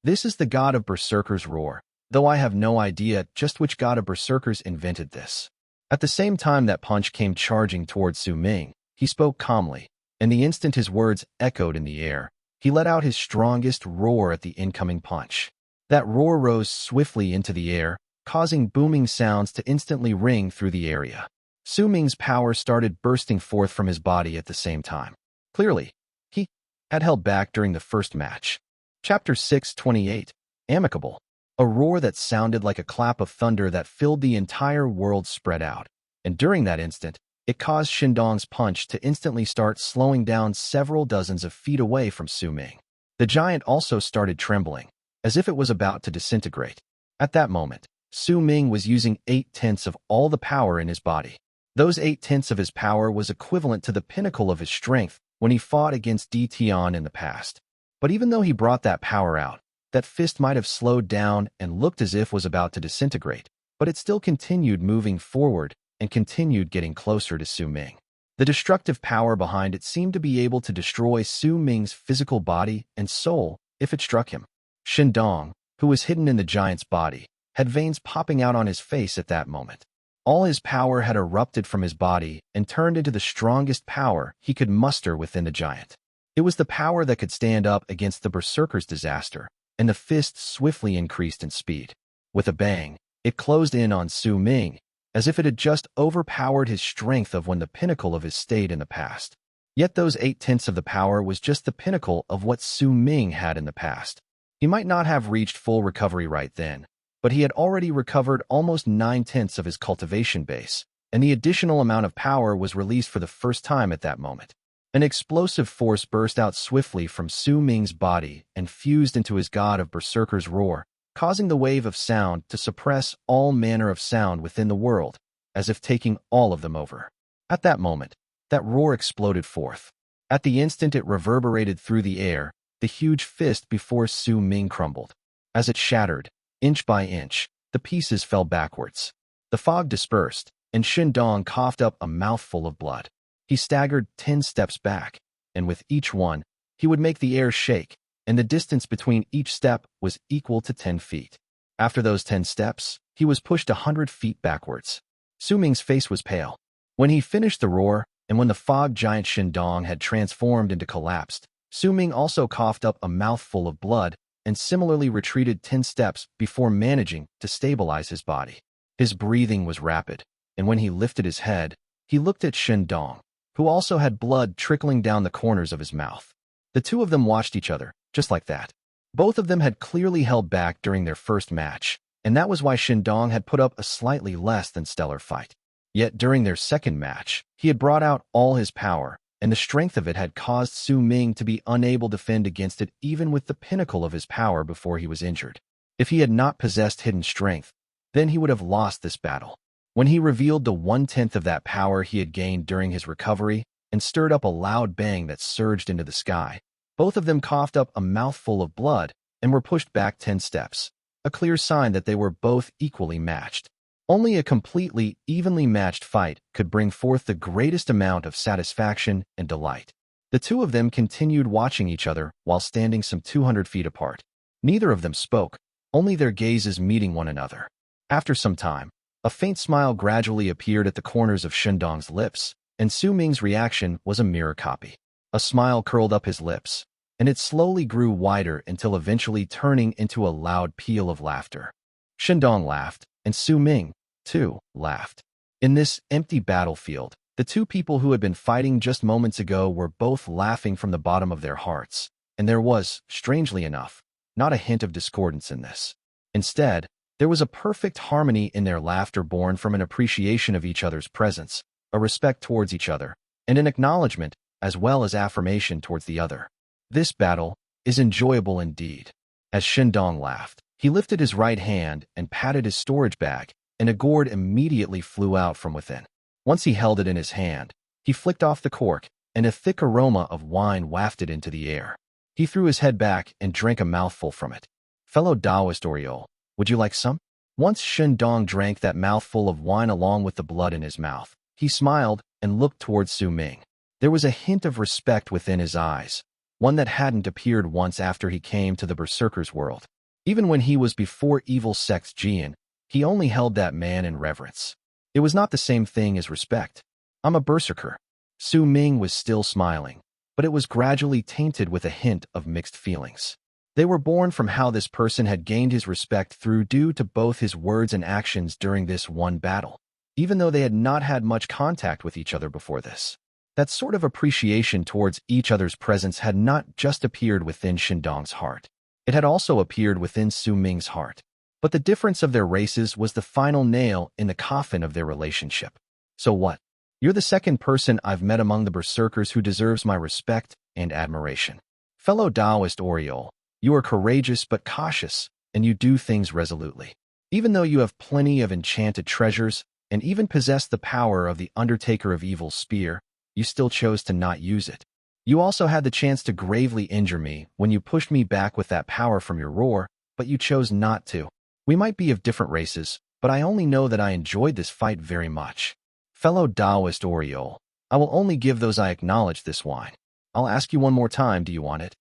This is the god of Berserkers' roar, though I have no idea just which god of Berserkers invented this. At the same time that punch came charging towards Su Ming, he spoke calmly, and the instant his words echoed in the air, he let out his strongest roar at the incoming punch. That roar rose swiftly into the air, causing booming sounds to instantly ring through the area. Su Ming's power started bursting forth from his body at the same time. Clearly, he had held back during the first match. Chapter 628, Amicable. A roar that sounded like a clap of thunder that filled the entire world spread out, and during that instant, it caused Shindong's punch to instantly start slowing down several dozens of feet away from Su Ming. The giant also started trembling, as if it was about to disintegrate. At that moment, Su Ming was using 8/10 of all the power in his body. Those 8/10 of his power was equivalent to the pinnacle of his strength when he fought against Tian in the past. But even though he brought that power out, that fist might have slowed down and looked as if was about to disintegrate, but it still continued moving forward and continued getting closer to Su Ming. The destructive power behind it seemed to be able to destroy Su Ming's physical body and soul if it struck him. Shindong, who was hidden in the giant's body, had veins popping out on his face at that moment. All his power had erupted from his body and turned into the strongest power he could muster within the giant. It was the power that could stand up against the Berserker's disaster, and the fist swiftly increased in speed. With a bang, it closed in on Su Ming, as if it had just overpowered his strength of when the pinnacle of his state in the past. Yet those 8/10 of the power was just the pinnacle of what Su Ming had in the past. He might not have reached full recovery right then, but he had already recovered almost 9/10 of his cultivation base, and the additional amount of power was released for the first time at that moment. An explosive force burst out swiftly from Su Ming's body and fused into his god of Berserker's roar, causing the wave of sound to suppress all manner of sound within the world, as if taking all of them over. At that moment, that roar exploded forth. At the instant it reverberated through the air, the huge fist before Su Ming crumbled. As it shattered, inch by inch, the pieces fell backwards. The fog dispersed, and Shindong coughed up a mouthful of blood. He staggered 10 steps back, and with each one, he would make the air shake, and the distance between each step was equal to 10 feet. After those 10 steps, he was pushed 100 feet backwards. Su Ming's face was pale. When he finished the roar, and when the fog giant Shindong had transformed into collapsed, Su Ming also coughed up a mouthful of blood and similarly retreated 10 steps before managing to stabilize his body. His breathing was rapid, and when he lifted his head, he looked at Shindong, who also had blood trickling down the corners of his mouth. The two of them watched each other, just like that. Both of them had clearly held back during their first match, and that was why Shindong had put up a slightly less than stellar fight. Yet during their second match, he had brought out all his power, and the strength of it had caused Su Ming to be unable to fend against it even with the pinnacle of his power before he was injured. If he had not possessed hidden strength, then he would have lost this battle. When he revealed the 1/10 of that power he had gained during his recovery and stirred up a loud bang that surged into the sky, both of them coughed up a mouthful of blood and were pushed back 10 steps, a clear sign that they were both equally matched. Only a completely, evenly matched fight could bring forth the greatest amount of satisfaction and delight. The two of them continued watching each other while standing some 200 feet apart. Neither of them spoke, only their gazes meeting one another. After some time, a faint smile gradually appeared at the corners of Shendong's lips, and Su Ming's reaction was a mirror copy. A smile curled up his lips, and it slowly grew wider until eventually turning into a loud peal of laughter. Shendong laughed, and Su Ming, too, laughed. In this empty battlefield, the two people who had been fighting just moments ago were both laughing from the bottom of their hearts, and there was, strangely enough, not a hint of discordance in this. Instead, there was a perfect harmony in their laughter born from an appreciation of each other's presence, a respect towards each other, and an acknowledgement, as well as affirmation towards the other. This battle is enjoyable indeed. As Shendong laughed, he lifted his right hand and patted his storage bag, and a gourd immediately flew out from within. Once he held it in his hand, he flicked off the cork, and a thick aroma of wine wafted into the air. He threw his head back and drank a mouthful from it. "Fellow Taoist Oriole, would you like some?" Once Shendong drank that mouthful of wine along with the blood in his mouth, he smiled and looked towards Su Ming. There was a hint of respect within his eyes, one that hadn't appeared once after he came to the Berserkers' world. Even when he was before evil Sect's Tian, he only held that man in reverence. It was not the same thing as respect. "I'm a Berserker." Su Ming was still smiling, but it was gradually tainted with a hint of mixed feelings. They were born from how this person had gained his respect through due to both his words and actions during this one battle, even though they had not had much contact with each other before this. That sort of appreciation towards each other's presence had not just appeared within Shendong's heart. It had also appeared within Su Ming's heart. But the difference of their races was the final nail in the coffin of their relationship. "So what? You're the second person I've met among the Berserkers who deserves my respect and admiration. Fellow Taoist Oriole, you are courageous but cautious, and you do things resolutely. Even though you have plenty of enchanted treasures, and even possess the power of the Undertaker of Evil's spear, you still chose to not use it. You also had the chance to gravely injure me when you pushed me back with that power from your roar, but you chose not to. We might be of different races, but I only know that I enjoyed this fight very much. Fellow Taoist Oriole, I will only give those I acknowledge this wine. I'll ask you one more time, do you want it?"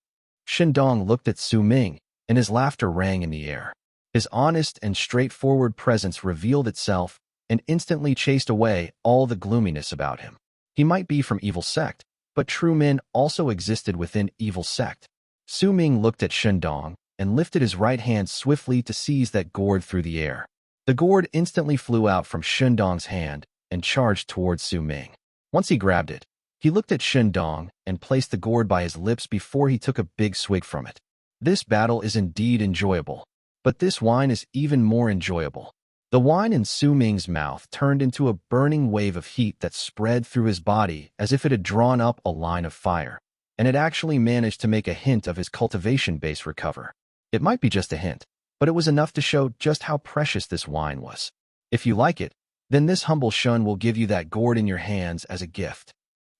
Shendong looked at Su Ming, and his laughter rang in the air. His honest and straightforward presence revealed itself and instantly chased away all the gloominess about him. He might be from Evil Sect, but true men also existed within Evil Sect. Su Ming looked at Shendong and lifted his right hand swiftly to seize that gourd through the air. The gourd instantly flew out from Shendong's hand and charged towards Su Ming. Once he grabbed it, he looked at Shendong and placed the gourd by his lips before he took a big swig from it. This battle is indeed enjoyable, but this wine is even more enjoyable. The wine in Su Ming's mouth turned into a burning wave of heat that spread through his body as if it had drawn up a line of fire, and it actually managed to make a hint of his cultivation base recover. It might be just a hint, but it was enough to show just how precious this wine was. "If you like it, then this humble shun will give you that gourd in your hands as a gift."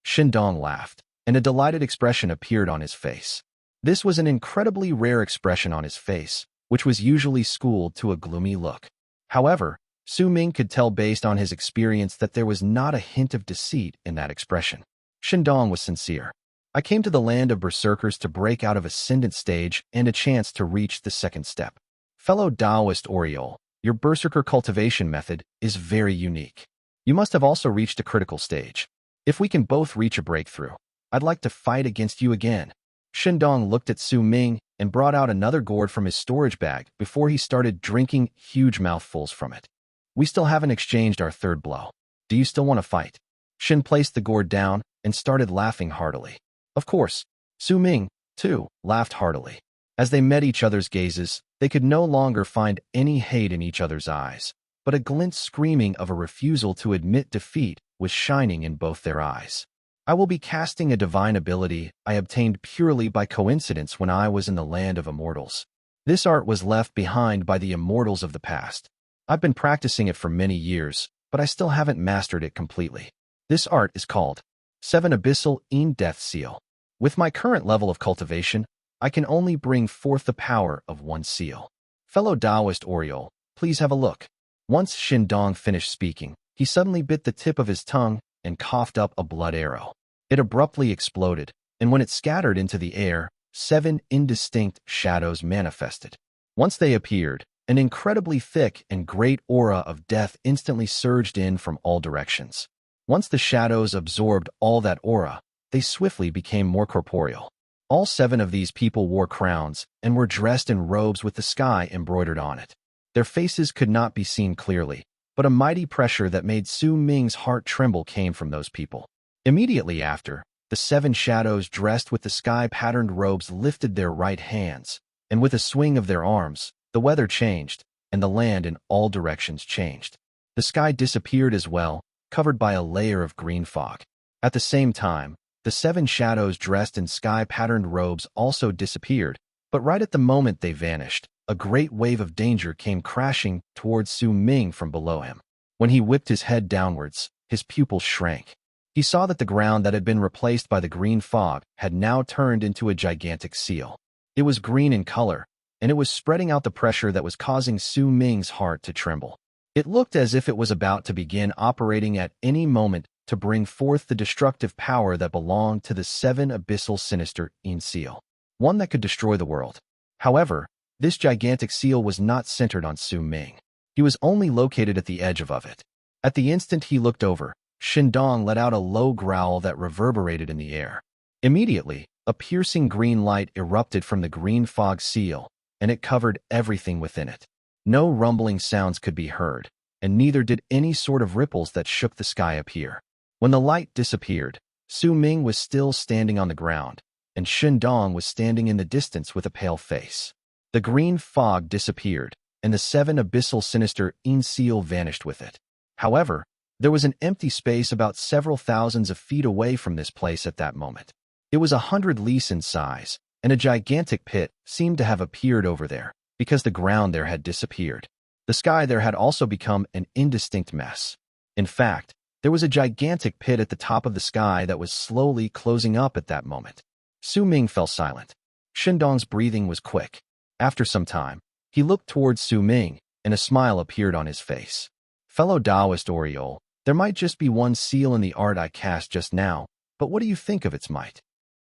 Shendong laughed, and a delighted expression appeared on his face. This was an incredibly rare expression on his face, which was usually schooled to a gloomy look. However, Su Ming could tell based on his experience that there was not a hint of deceit in that expression. Shendong was sincere. "I came to the land of Berserkers to break out of Ascendant stage and a chance to reach the second step. Fellow Taoist Oriole, your Berserker cultivation method is very unique. You must have also reached a critical stage. If we can both reach a breakthrough, I'd like to fight against you again." Shendong looked at Su Ming and brought out another gourd from his storage bag before he started drinking huge mouthfuls from it. "We still haven't exchanged our third blow. Do you still want to fight?" Shen placed the gourd down and started laughing heartily. Of course, Su Ming, too, laughed heartily. As they met each other's gazes, they could no longer find any hate in each other's eyes, but a glint screaming of a refusal to admit defeat was shining in both their eyes. I will be casting a divine ability I obtained purely by coincidence when I was in the land of Immortals. This art was left behind by the Immortals of the past. I've been practicing it for many years, but I still haven't mastered it completely. This art is called 7 Abyssal Death Seal. With my current level of cultivation, I can only bring forth the power of one seal. Fellow Taoist Oriole, please have a look. Once Shindong finished speaking, he suddenly bit the tip of his tongue and coughed up a blood arrow. It abruptly exploded, and when it scattered into the air, 7 indistinct shadows manifested. Once they appeared, an incredibly thick and great aura of death instantly surged in from all directions. Once the shadows absorbed all that aura, they swiftly became more corporeal. All 7 of these people wore crowns and were dressed in robes with the sky embroidered on it. Their faces could not be seen clearly, but a mighty pressure that made Su Ming's heart tremble came from those people. Immediately after, the 7 shadows dressed with the sky-patterned robes lifted their right hands, and with a swing of their arms, the weather changed, and the land in all directions changed. The sky disappeared as well, covered by a layer of green fog. At the same time, the 7 shadows dressed in sky-patterned robes also disappeared, but right at the moment they vanished, a great wave of danger came crashing towards Su Ming from below him. When he whipped his head downwards, his pupils shrank. He saw that the ground that had been replaced by the green fog had now turned into a gigantic seal. It was green in color, and it was spreading out the pressure that was causing Su Ming's heart to tremble. It looked as if it was about to begin operating at any moment to bring forth the destructive power that belonged to the 7 Abyssal Sinister seal, one that could destroy the world. However, this gigantic seal was not centered on Su Ming. He was only located at the edge of it. At the instant he looked over, Shindong let out a low growl that reverberated in the air. Immediately, a piercing green light erupted from the green fog seal, and it covered everything within it. No rumbling sounds could be heard, and neither did any sort of ripples that shook the sky appear. When the light disappeared, Su Ming was still standing on the ground, and Shindong was standing in the distance with a pale face. The green fog disappeared, and the 7 Abyssal Sinister seal vanished with it. However, there was an empty space about several thousands of feet away from this place at that moment. It was 100 lis in size, and a gigantic pit seemed to have appeared over there, because the ground there had disappeared. The sky there had also become an indistinct mess. In fact, there was a gigantic pit at the top of the sky that was slowly closing up at that moment. Su Ming fell silent. Shindong's breathing was quick. After some time, he looked towards Su Ming, and a smile appeared on his face. Fellow Taoist Oriole, there might just be one seal in the art I cast just now, but what do you think of its might?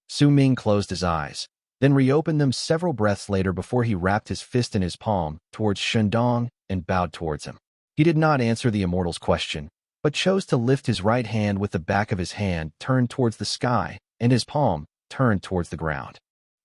Su Ming closed his eyes, then reopened them several breaths later before he wrapped his fist in his palm towards Shindong and bowed towards him. He did not answer the Immortal's question, but chose to lift his right hand with the back of his hand turned towards the sky and his palm turned towards the ground.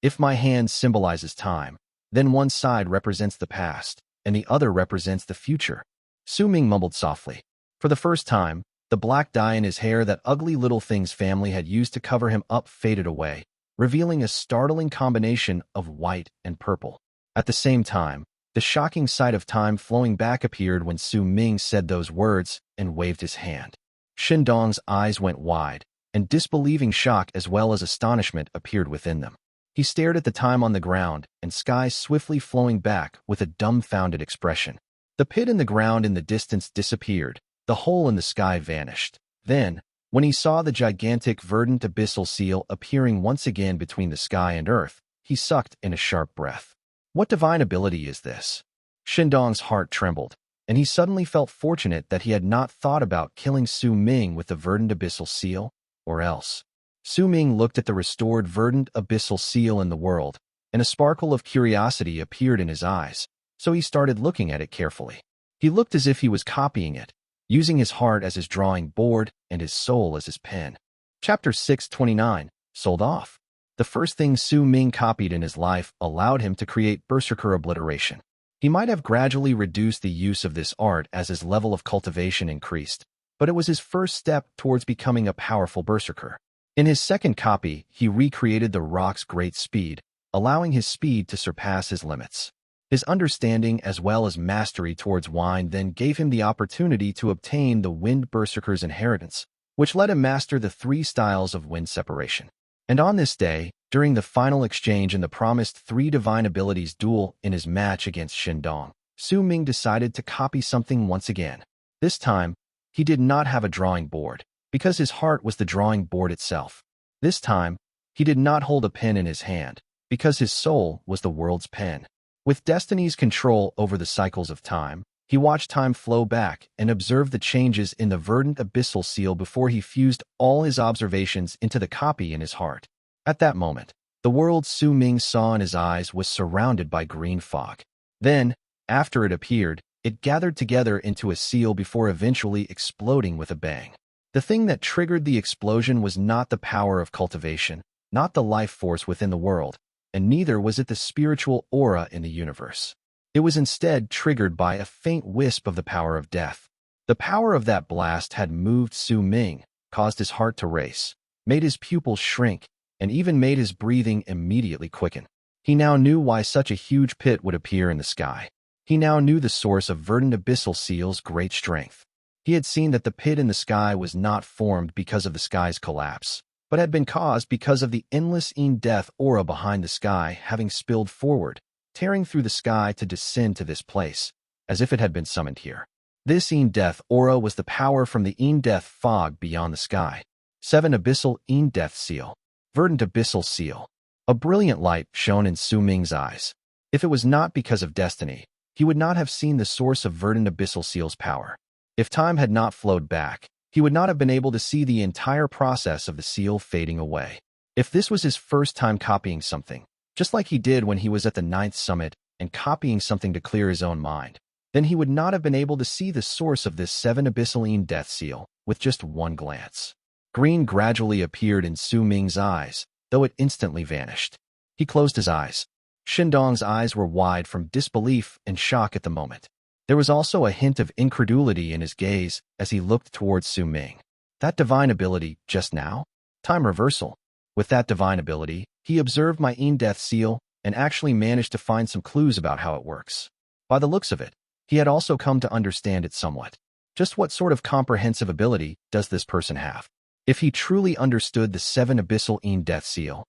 If my hand symbolizes time, then one side represents the past, and the other represents the future. Su Ming mumbled softly. For the first time, the black dye in his hair that Ugly Little Thing's family had used to cover him up faded away, revealing a startling combination of white and purple. At the same time, the shocking sight of time flowing back appeared when Su Ming said those words and waved his hand. Shindong's eyes went wide, and disbelieving shock as well as astonishment appeared within them. He stared at the time on the ground and sky swiftly flowing back with a dumbfounded expression. The pit in the ground in the distance disappeared. The hole in the sky vanished. Then, when he saw the gigantic Verdant Abyssal seal appearing once again between the sky and earth, he sucked in a sharp breath. What divine ability is this? Shindong's heart trembled, and he suddenly felt fortunate that he had not thought about killing Su Ming with the Verdant Abyssal seal, or else. Su Ming looked at the restored Verdant Abyssal seal in the world, and a sparkle of curiosity appeared in his eyes, so he started looking at it carefully. He looked as if he was copying it, using his heart as his drawing board and his soul as his pen. Chapter 629, Sold Off. The first thing Su Ming copied in his life allowed him to create Berserker obliteration. He might have gradually reduced the use of this art as his level of cultivation increased, but it was his first step towards becoming a powerful Berserker. In his second copy, he recreated the rock's great speed, allowing his speed to surpass his limits. His understanding as well as mastery towards wine then gave him the opportunity to obtain the Wind Berserker's inheritance, which let him master the 3 styles of wind separation. And on this day, during the final exchange in the promised 3 divine abilities duel in his match against Shindong, Su Ming decided to copy something once again. This time, he did not have a drawing board, because his heart was the drawing board itself. This time, he did not hold a pen in his hand, because his soul was the world's pen. With destiny's control over the cycles of time, he watched time flow back and observed the changes in the Verdant Abyssal seal before he fused all his observations into the copy in his heart. At that moment, the world Su Ming saw in his eyes was surrounded by green fog. Then, after it appeared, it gathered together into a seal before eventually exploding with a bang. The thing that triggered the explosion was not the power of cultivation, not the life force within the world, and neither was it the spiritual aura in the universe. It was instead triggered by a faint wisp of the power of death. The power of that blast had moved Su Ming, caused his heart to race, made his pupils shrink, and even made his breathing immediately quicken. He now knew why such a huge pit would appear in the sky. He now knew the source of Verdant Abyssal Seal's great strength. He had seen that the pit in the sky was not formed because of the sky's collapse, but had been caused because of the endless in-death aura behind the sky having spilled forward, tearing through the sky to descend to this place, as if it had been summoned here. This in-death aura was the power from the in-death fog beyond the sky. 7 Abyssal in-death seal. Verdant Abyssal seal. A brilliant light shone in Su Ming's eyes. If it was not because of destiny, he would not have seen the source of Verdant Abyssal seal's power. If time had not flowed back, he would not have been able to see the entire process of the seal fading away. If this was his first time copying something, just like he did when he was at the 9th summit and copying something to clear his own mind, then he would not have been able to see the source of this 7 Abyssal death seal with just one glance. Green gradually appeared in Su Ming's eyes, though it instantly vanished. He closed his eyes. Shindong's eyes were wide from disbelief and shock at the moment. There was also a hint of incredulity in his gaze as he looked towards Su Ming. That divine ability, just now? Time reversal. With that divine ability, he observed my in-death seal and actually managed to find some clues about how it works. By the looks of it, he had also come to understand it somewhat. Just what sort of comprehensive ability does this person have? If he truly understood the 7 Abyssal in-death seal,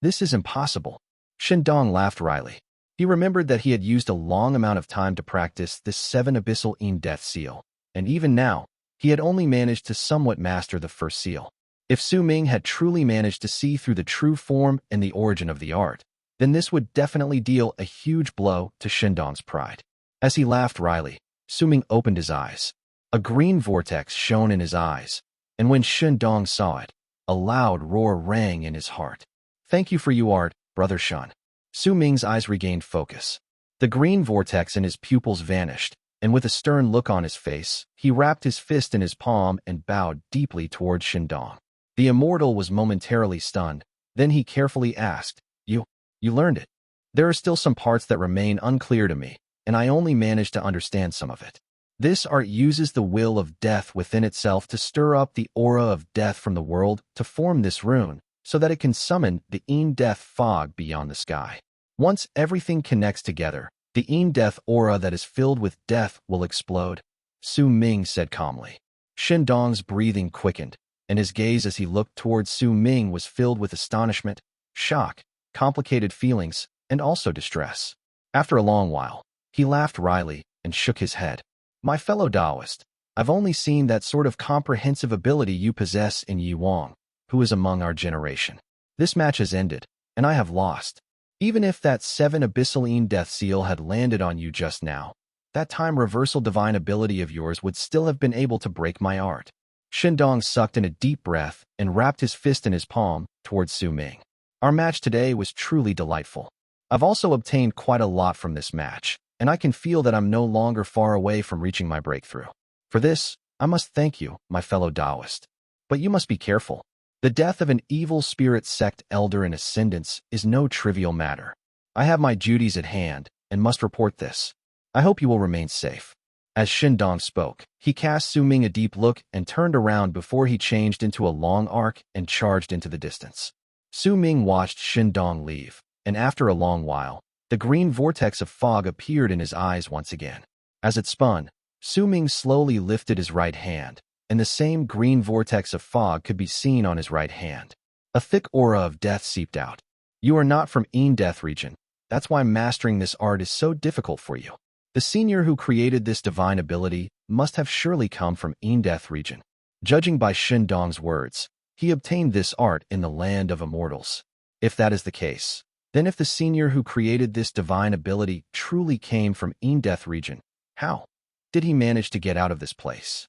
this is impossible. Shindong laughed wryly. He remembered that he had used a long amount of time to practice this 7 Abyssal in-death seal, and even now, he had only managed to somewhat master the first seal. If Su Ming had truly managed to see through the true form and the origin of the art, then this would definitely deal a huge blow to Shindong's pride. As he laughed wryly, Su Ming opened his eyes. A green vortex shone in his eyes, and when Shindong saw it, a loud roar rang in his heart. Thank you for your art, Brother Shen. Su Ming's eyes regained focus. The green vortex in his pupils vanished, and with a stern look on his face, he wrapped his fist in his palm and bowed deeply towards Shindong. The Immortal was momentarily stunned. Then he carefully asked, You learned it. There are still some parts that remain unclear to me, and I only managed to understand some of it. This art uses the will of death within itself to stir up the aura of death from the world to form this rune, so that it can summon the in-death fog beyond the sky. Once everything connects together, the in-death aura that is filled with death will explode, Su Ming said calmly. Shindong's breathing quickened, and his gaze as he looked towards Su Ming was filled with astonishment, shock, complicated feelings, and also distress. After a long while, he laughed wryly and shook his head. My fellow Taoist, I've only seen that sort of comprehensive ability you possess in Yi Wang, who is among our generation. This match has ended, and I have lost. Even if that 7 Abyssal death seal had landed on you just now, that time reversal divine ability of yours would still have been able to break my art. Shindong sucked in a deep breath and wrapped his fist in his palm towards Su Ming. Our match today was truly delightful. I've also obtained quite a lot from this match, and I can feel that I'm no longer far away from reaching my breakthrough. For this, I must thank you, my fellow Taoist. But you must be careful. The death of an evil spirit sect elder in ascendance is no trivial matter. I have my duties at hand and must report this. I hope you will remain safe. As Shindong spoke, he cast Su Ming a deep look and turned around before he changed into a long arc and charged into the distance. Su Ming watched Shindong leave, and after a long while, the green vortex of fog appeared in his eyes once again. As it spun, Su Ming slowly lifted his right hand, and the same green vortex of fog could be seen on his right hand. A thick aura of death seeped out. You are not from Death region. That's why mastering this art is so difficult for you. The senior who created this divine ability must have surely come from Death region. Judging by Shindong's words, he obtained this art in the land of Immortals. If that is the case, then if the senior who created this divine ability truly came from Death region, how did he manage to get out of this place?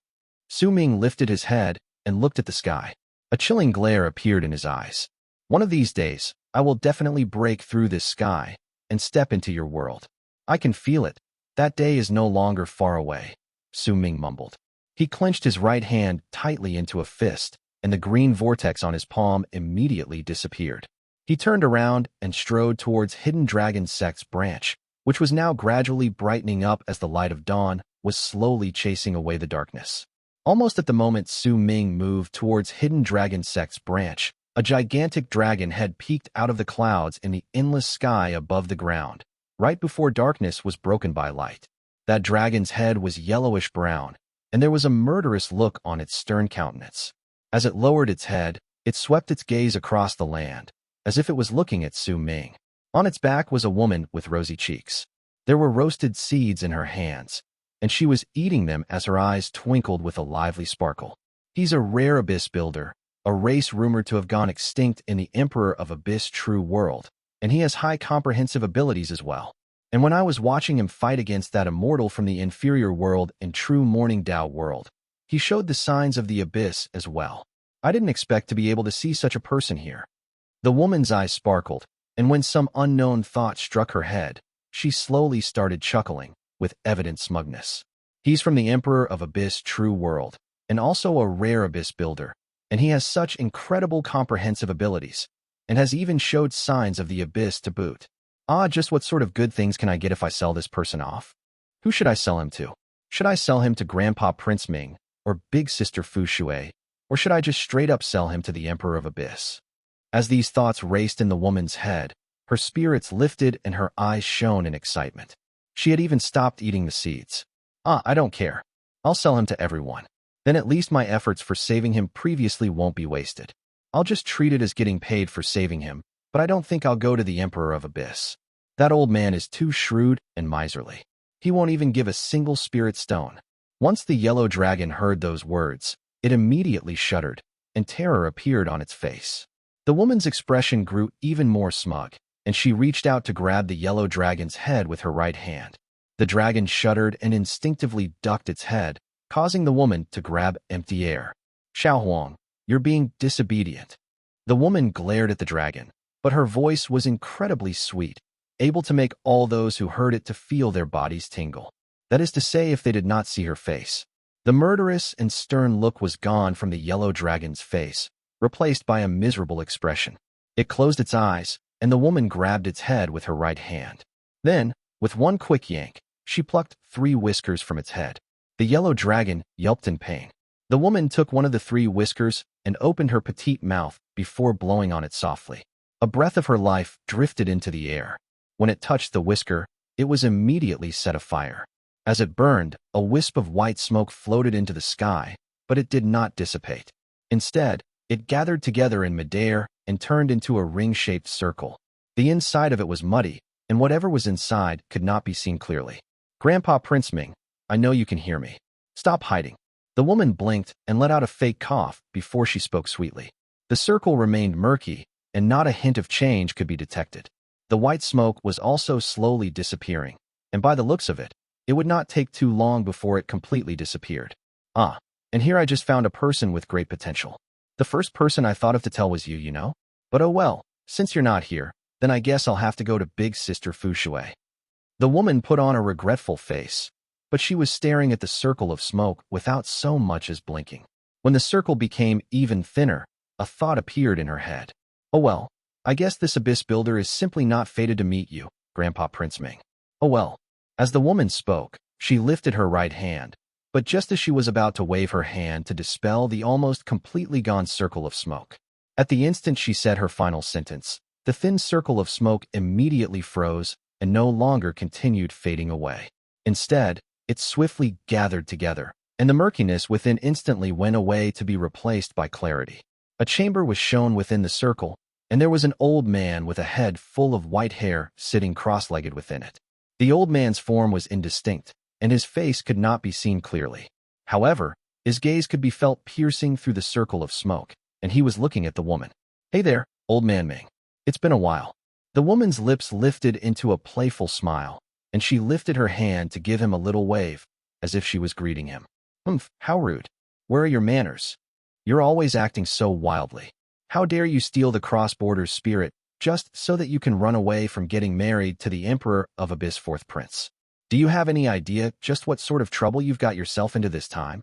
Sowing lifted his head and looked at the sky. A chilling glare appeared in his eyes. One of these days, I will definitely break through this sky and step into your world. I can feel it. That day is no longer far away, Sowing mumbled. He clenched his right hand tightly into a fist, and the green vortex on his palm immediately disappeared. He turned around and strode towards Hidden Dragon Sect's branch, which was now gradually brightening up as the light of dawn was slowly chasing away the darkness. Almost at the moment Sowing moved towards Hidden Dragon Sect's branch, a gigantic dragon head peeked out of the clouds in the endless sky above the ground, right before darkness was broken by light. That dragon's head was yellowish-brown, and there was a murderous look on its stern countenance. As it lowered its head, it swept its gaze across the land, as if it was looking at Sowing. On its back was a woman with rosy cheeks. There were roasted seeds in her hands, and she was eating them as her eyes twinkled with a lively sparkle. He's a rare abyss builder, a race rumored to have gone extinct in the Emperor of Abyss True World, and he has high comprehensive abilities as well. And when I was watching him fight against that immortal from the inferior world in True Morning Dao world, he showed the signs of the abyss as well. I didn't expect to be able to see such a person here. The woman's eyes sparkled, and when some unknown thought struck her head, she slowly started chuckling, with evident smugness. He's from the Emperor of Abyss True World, and also a rare abyss builder, and he has such incredible comprehensive abilities, and has even showed signs of the abyss to boot. Just what sort of good things can I get if I sell this person off? Who should I sell him to? Should I sell him to Grandpa Prince Ming, or Big Sister Fu Shui, or should I just straight up sell him to the Emperor of Abyss? As these thoughts raced in the woman's head, her spirits lifted and her eyes shone in excitement. She had even stopped eating the seeds. I don't care. I'll sell him to everyone. Then at least my efforts for saving him previously won't be wasted. I'll just treat it as getting paid for saving him, but I don't think I'll go to the Emperor of Abyss. That old man is too shrewd and miserly. He won't even give a single spirit stone. Once the yellow dragon heard those words, it immediately shuddered, and terror appeared on its face. The woman's expression grew even more smug, and she reached out to grab the yellow dragon's head with her right hand. The dragon shuddered and instinctively ducked its head, causing the woman to grab empty air. Xiaohuang, you're being disobedient. The woman glared at the dragon, but her voice was incredibly sweet, able to make all those who heard it to feel their bodies tingle. That is to say, if they did not see her face. The murderous and stern look was gone from the yellow dragon's face, replaced by a miserable expression. It closed its eyes, and the woman grabbed its head with her right hand. Then, with one quick yank, she plucked 3 whiskers from its head. The yellow dragon yelped in pain. The woman took one of the 3 whiskers and opened her petite mouth before blowing on it softly. A breath of her life drifted into the air. When it touched the whisker, it was immediately set afire. As it burned, a wisp of white smoke floated into the sky, but it did not dissipate. Instead, it gathered together in midair and turned into a ring-shaped circle. The inside of it was muddy, and whatever was inside could not be seen clearly. Grandpa Prince Ming, I know you can hear me. Stop hiding. The woman blinked and let out a fake cough before she spoke sweetly. The circle remained murky, and not a hint of change could be detected. The white smoke was also slowly disappearing, and by the looks of it, it would not take too long before it completely disappeared. And here I just found a person with great potential. The first person I thought of to tell was you know? But oh well, since you're not here, then I guess I'll have to go to Big Sister Fu Shui. The woman put on a regretful face, but she was staring at the circle of smoke without so much as blinking. When the circle became even thinner, a thought appeared in her head. Oh well, I guess this abyss builder is simply not fated to meet you, Grandpa Prince Ming. Oh well. As the woman spoke, she lifted her right hand, but just as she was about to wave her hand to dispel the almost completely gone circle of smoke. At the instant she said her final sentence, the thin circle of smoke immediately froze and no longer continued fading away. Instead, it swiftly gathered together, and the murkiness within instantly went away to be replaced by clarity. A chamber was shown within the circle, and there was an old man with a head full of white hair sitting cross-legged within it. The old man's form was indistinct, and his face could not be seen clearly. However, his gaze could be felt piercing through the circle of smoke, and he was looking at the woman. "Hey there, old man Ming. It's been a while." The woman's lips lifted into a playful smile, and she lifted her hand to give him a little wave, as if she was greeting him. How rude. Where are your manners? You're always acting so wildly. How dare you steal the cross-border spirit just so that you can run away from getting married to the Emperor of Abyss Fourth Prince? Do you have any idea just what sort of trouble you've got yourself into this time?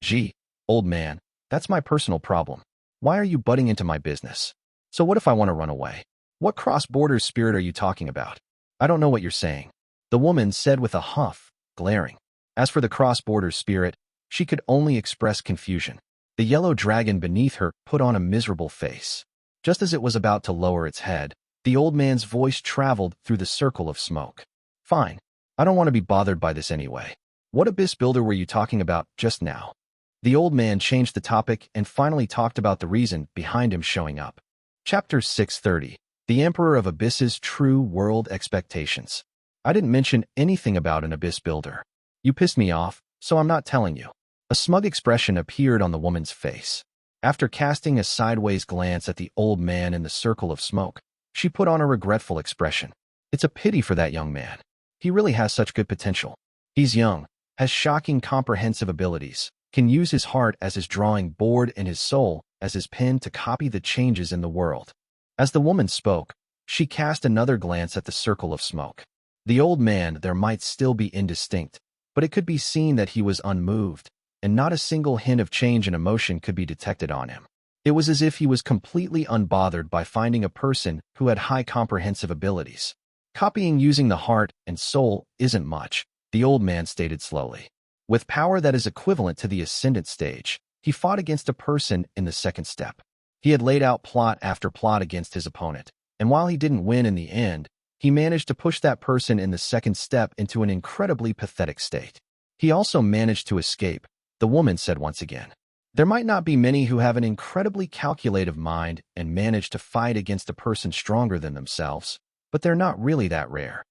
Gee, old man, that's my personal problem. Why are you butting into my business? So what if I want to run away? What cross-border spirit are you talking about? I don't know what you're saying, the woman said with a huff, glaring. As for the cross-border spirit, she could only express confusion. The yellow dragon beneath her put on a miserable face. Just as it was about to lower its head, the old man's voice traveled through the circle of smoke. Fine. I don't want to be bothered by this anyway. What abyss builder were you talking about just now? The old man changed the topic and finally talked about the reason behind him showing up. Chapter 630. The Emperor of Abyss's True World Expectations. I didn't mention anything about an abyss builder. You pissed me off, so I'm not telling you. A smug expression appeared on the woman's face. After casting a sideways glance at the old man in the circle of smoke, she put on a regretful expression. It's a pity for that young man. He really has such good potential. He's young, has shocking comprehensive abilities, can use his heart as his drawing board and his soul as his pen to copy the changes in the world. As the woman spoke, she cast another glance at the circle of smoke. The old man there might still be indistinct, but it could be seen that he was unmoved, and not a single hint of change in emotion could be detected on him. It was as if he was completely unbothered by finding a person who had high comprehensive abilities. Copying using the heart and soul isn't much, the old man stated slowly. With power that is equivalent to the ascendant stage, he fought against a person in the second step. He had laid out plot after plot against his opponent, and while he didn't win in the end, he managed to push that person in the second step into an incredibly pathetic state. He also managed to escape, the woman said once again. There might not be many who have an incredibly calculative mind and manage to fight against a person stronger than themselves, but they're not really that rare.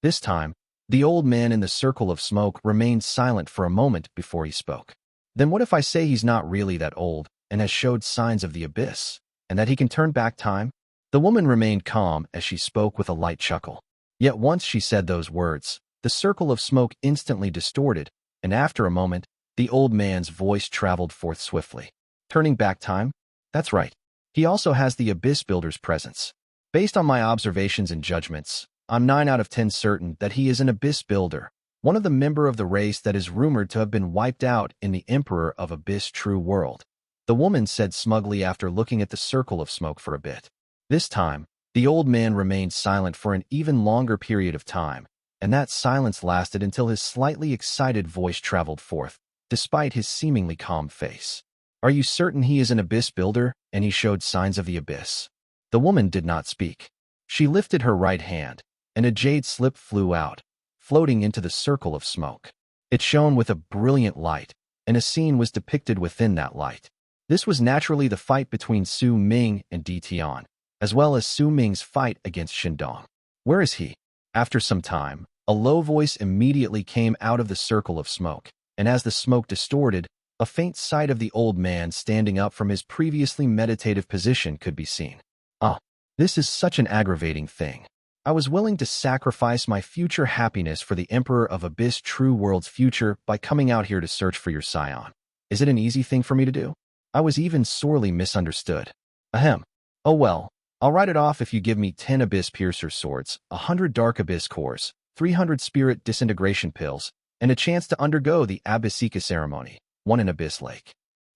This time, the old man in the circle of smoke remained silent for a moment before he spoke. Then what if I say he's not really that old and has showed signs of the abyss, and that he can turn back time? The woman remained calm as she spoke with a light chuckle. Yet once she said those words, the circle of smoke instantly distorted, and after a moment, the old man's voice traveled forth swiftly. Turning back time? That's right. He also has the abyss builder's presence. Based on my observations and judgments, I'm 9 out of 10 certain that he is an abyss builder, one of the member of the race that is rumored to have been wiped out in the Emperor of Abyss True World, the woman said smugly after looking at the circle of smoke for a bit. This time, the old man remained silent for an even longer period of time, and that silence lasted until his slightly excited voice traveled forth, despite his seemingly calm face. Are you certain he is an abyss builder, and he showed signs of the abyss? The woman did not speak. She lifted her right hand, and a jade slip flew out, floating into the circle of smoke. It shone with a brilliant light, and a scene was depicted within that light. This was naturally the fight between Su Ming and Tian, as well as Su Ming's fight against Shindong. Where is he? After some time, a low voice immediately came out of the circle of smoke, and as the smoke distorted, a faint sight of the old man standing up from his previously meditative position could be seen. This is such an aggravating thing. I was willing to sacrifice my future happiness for the Emperor of Abyss True World's future by coming out here to search for your scion. Is it an easy thing for me to do? I was even sorely misunderstood. Ahem. Oh well, I'll write it off if you give me 10 Abyss Piercer swords, 100 Dark Abyss cores, 300 Spirit Disintegration pills, and a chance to undergo the Abyssika ceremony, one in Abyss Lake.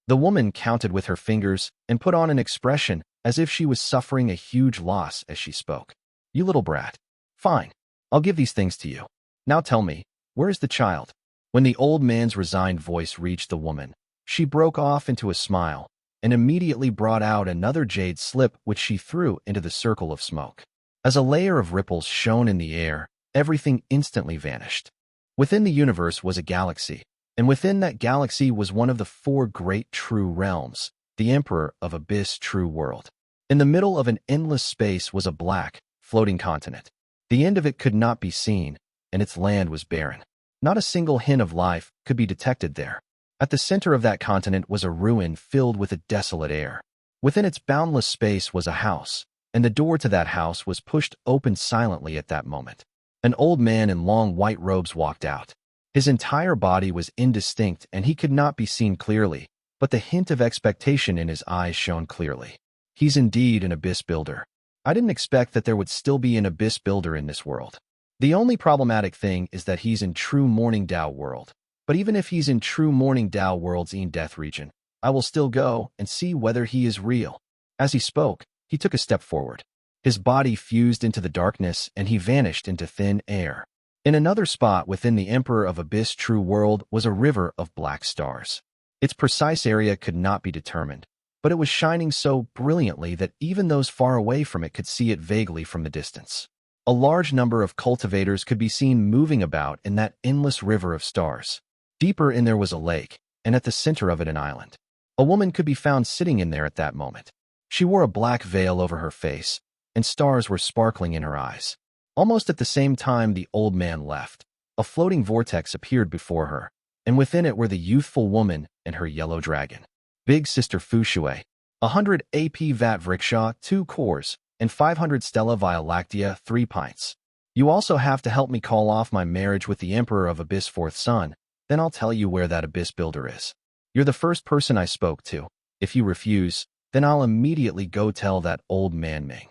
The woman counted with her fingers and put on an expression as if she was suffering a huge loss as she spoke. You little brat. Fine. I'll give these things to you. Now tell me, where is the child? When the old man's resigned voice reached the woman, she broke off into a smile and immediately brought out another jade slip which she threw into the circle of smoke. As a layer of ripples shone in the air, everything instantly vanished. Within the universe was a galaxy, And within that galaxy was one of the 4 great true realms, the Emperor of Abyss True World. In the middle of an endless space was a black, floating continent. The end of it could not be seen, and its land was barren. Not a single hint of life could be detected there. At the center of that continent was a ruin filled with a desolate air. Within its boundless space was a house, and the door to that house was pushed open silently at that moment. An old man in long white robes walked out. His entire body was indistinct and he could not be seen clearly, but the hint of expectation in his eyes shone clearly. He's indeed an abyss builder. I didn't expect that there would still be an abyss builder in this world. The only problematic thing is that he's in true Morning Dao world. But even if he's in true Morning Dao world's death region, I will still go and see whether he is real. As he spoke, he took a step forward. His body fused into the darkness and he vanished into thin air. In another spot within the Emperor of Abyss True World was a river of black stars. Its precise area could not be determined, but it was shining so brilliantly that even those far away from it could see it vaguely from the distance. A large number of cultivators could be seen moving about in that endless river of stars. Deeper in there was a lake, and at the center of it an island. A woman could be found sitting in there at that moment. She wore a black veil over her face, and stars were sparkling in her eyes. Almost at the same time the old man left, a floating vortex appeared before her, and within it were the youthful woman and her yellow dragon. Big Sister Fushui, 100 AP Vat Vriksha, 2 cores, and 500 Stella Via Lactea, 3 pints. You also have to help me call off my marriage with the Emperor of Abyss 4th son, then I'll tell you where that abyss builder is. You're the first person I spoke to. If you refuse, then I'll immediately go tell that old man Ming.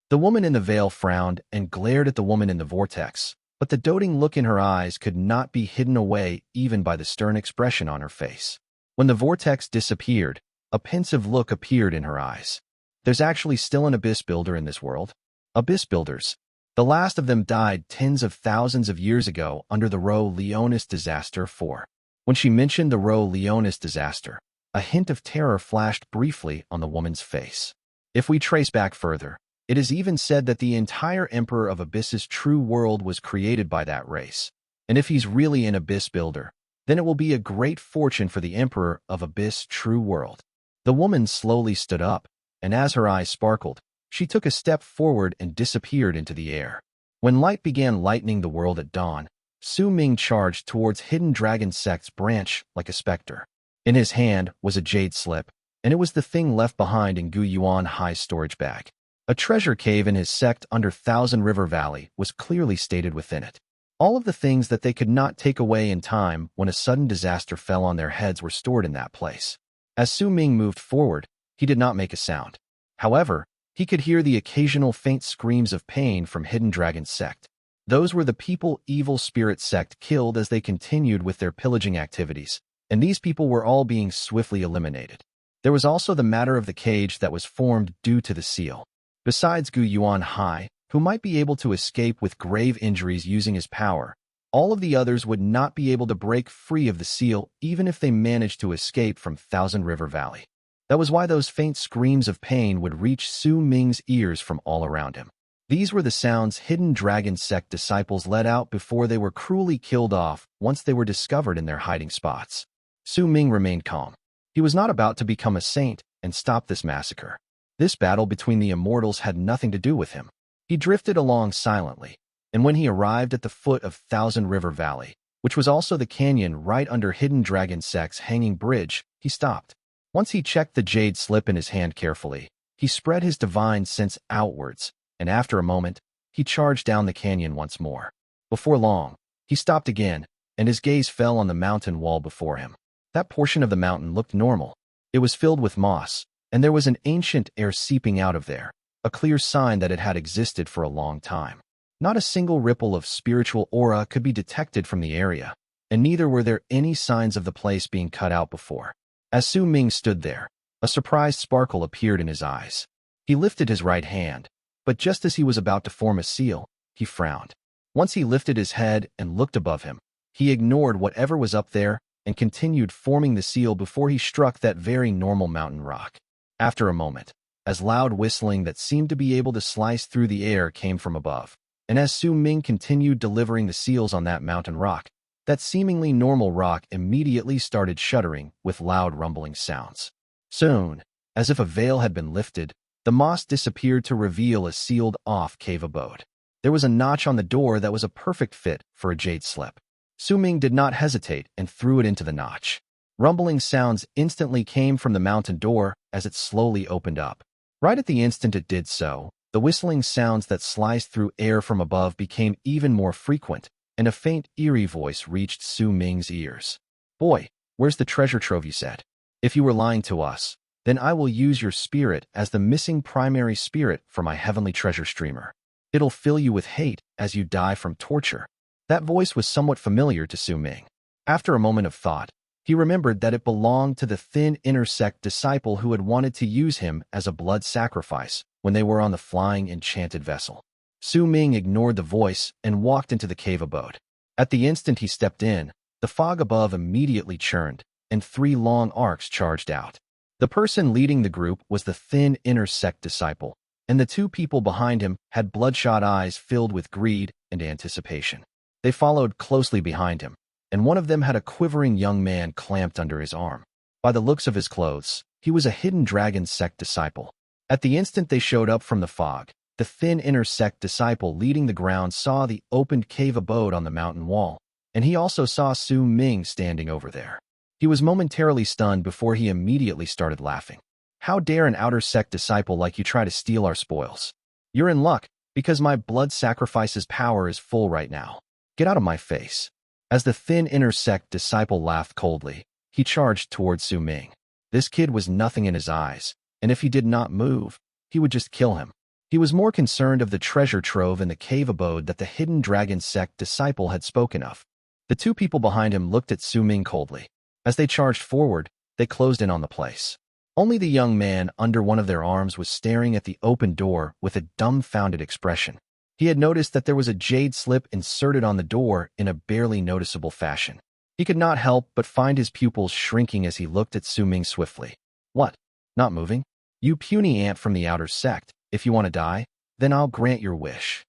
The woman in the veil frowned and glared at the woman in the vortex, but the doting look in her eyes could not be hidden away even by the stern expression on her face. When the vortex disappeared, a pensive look appeared in her eyes. There's actually still an abyss builder in this world. Abyss builders. The last of them died tens of thousands of years ago under the Rho Leonis disaster 4. When she mentioned the Rho Leonis disaster, a hint of terror flashed briefly on the woman's face. If we trace back further, it is even said that the entire Emperor of Abyss's true world was created by that race. And if he's really an abyss builder, then it will be a great fortune for the Emperor of Abyss True World. The woman slowly stood up, and as her eyes sparkled, she took a step forward and disappeared into the air. When light began lightening the world at dawn, Su Ming charged towards Hidden Dragon Sect's branch like a specter. In his hand was a jade slip, and it was the thing left behind in Gu Yuan Hai's storage bag. A treasure cave in his sect under Thousand River Valley was clearly stated within it. All of the things that they could not take away in time when a sudden disaster fell on their heads were stored in that place. As Su Ming moved forward, he did not make a sound. However, he could hear the occasional faint screams of pain from Hidden Dragon Sect. Those were the people Evil Spirit Sect killed as they continued with their pillaging activities, and these people were all being swiftly eliminated. There was also the matter of the cage that was formed due to the seal. Besides Gu Yuan Hai, who might be able to escape with grave injuries using his power, all of the others would not be able to break free of the seal even if they managed to escape from Thousand River Valley. That was why those faint screams of pain would reach Su Ming's ears from all around him. These were the sounds Hidden Dragon Sect disciples let out before they were cruelly killed off once they were discovered in their hiding spots. Su Ming remained calm. He was not about to become a saint and stop this massacre. This battle between the Immortals had nothing to do with him. He drifted along silently, and when he arrived at the foot of Thousand River Valley, which was also the canyon right under Hidden Dragon Sect's hanging bridge, he stopped. Once he checked the jade slip in his hand carefully, he spread his divine sense outwards, and after a moment, he charged down the canyon once more. Before long, he stopped again, and his gaze fell on the mountain wall before him. That portion of the mountain looked normal. It was filled with moss, and there was an ancient air seeping out of there, a clear sign that it had existed for a long time. Not a single ripple of spiritual aura could be detected from the area, and neither were there any signs of the place being cut out before. As Su Ming stood there, a surprised sparkle appeared in his eyes. He lifted his right hand, but just as he was about to form a seal, he frowned. Once he lifted his head and looked above him, he ignored whatever was up there and continued forming the seal before he struck that very normal mountain rock. After a moment, as loud whistling that seemed to be able to slice through the air came from above, and as Su Ming continued delivering the seals on that mountain rock, That seemingly normal rock immediately started shuddering with loud rumbling sounds. Soon, as if a veil had been lifted, the moss disappeared to reveal a sealed-off cave abode. There was a notch on the door that was a perfect fit for a jade slip. Suming did not hesitate and threw it into the notch. Rumbling sounds instantly came from the mountain door as it slowly opened up. Right at the instant it did so, the whistling sounds that sliced through air from above became even more frequent, and a faint, eerie voice reached Su Ming's ears. "Boy, where's the treasure trove you said? If you were lying to us, then I will use your spirit as the missing primary spirit for my heavenly treasure streamer. It'll fill you with hate as you die from torture." That voice was somewhat familiar to Su Ming. After a moment of thought, he remembered that it belonged to the thin inner sect disciple who had wanted to use him as a blood sacrifice when they were on the flying enchanted vessel. Su Ming ignored the voice and walked into the cave abode. At the instant he stepped in, the fog above immediately churned, and 3 long arcs charged out. The person leading the group was the thin inner sect disciple, and the 2 people behind him had bloodshot eyes filled with greed and anticipation. They followed closely behind him, and one of them had a quivering young man clamped under his arm. By the looks of his clothes, he was a hidden dragon sect disciple. At the instant they showed up from the fog, the thin inner sect disciple leading the ground saw the opened cave abode on the mountain wall, and he also saw Su Ming standing over there. He was momentarily stunned before he immediately started laughing. "How dare an outer sect disciple like you try to steal our spoils? You're in luck, because my blood sacrifice's power is full right now. Get out of my face." As the thin inner sect disciple laughed coldly, he charged towards Su Ming. This kid was nothing in his eyes, and if he did not move, he would just kill him. He was more concerned of the treasure trove in the cave abode that the hidden dragon sect disciple had spoken of. The 2 people behind him looked at Su Ming coldly. As they charged forward, they closed in on the place. Only the young man under one of their arms was staring at the open door with a dumbfounded expression. He had noticed that there was a jade slip inserted on the door in a barely noticeable fashion. He could not help but find his pupils shrinking as he looked at Su Ming swiftly. "What? Not moving? You puny ant from the outer sect, if you want to die, then I'll grant your wish."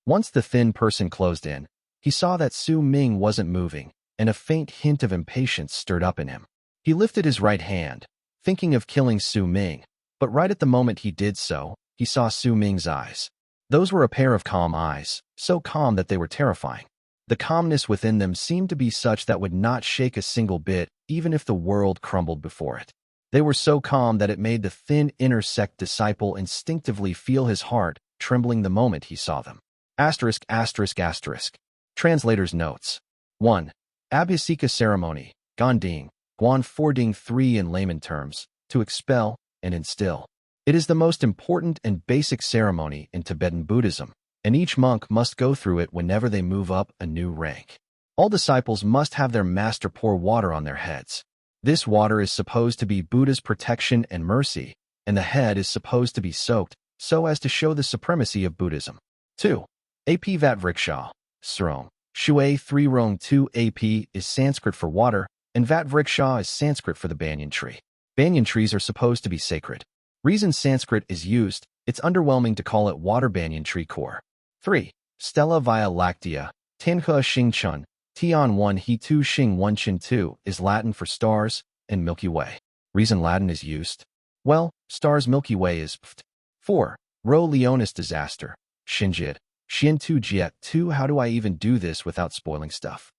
Once the thin person closed in, he saw that Su Ming wasn't moving, and a faint hint of impatience stirred up in him. He lifted his right hand, thinking of killing Su Ming, but right at the moment he did so, he saw Su Ming's eyes. Those were a pair of calm eyes, so calm that they were terrifying. The calmness within them seemed to be such that would not shake a single bit, even if the world crumbled before it. They were so calm that it made the thin inner sect disciple instinctively feel his heart trembling the moment he saw them. Asterisk, asterisk, asterisk. Translator's notes. 1. Abyssal ceremony, Gonding, Guan Fording 3 in layman terms, to expel and instill. It is the most important and basic ceremony in Tibetan Buddhism, and each monk must go through it whenever they move up a new rank. All disciples must have their master pour water on their heads. This water is supposed to be Buddha's protection and mercy, and the head is supposed to be soaked so as to show the supremacy of Buddhism. 2. AP Vatvriksha, Srong. Shui 3 Rong 2 AP is Sanskrit for water, and Vatvriksha is Sanskrit for the banyan tree. Banyan trees are supposed to be sacred. Reason Sanskrit is used, it's underwhelming to call it water banyan tree core. 3. Stella Via Lactea, Tanhua Xing Chun, Tian 1 He 2 Xing 1 Chin 2 is Latin for stars and Milky Way. Reason Latin is used? Well, stars Milky Way is pft. 4. Ro Leonis disaster, Shinjid, Xian 2 Jiet 2 How do I even do this without spoiling stuff?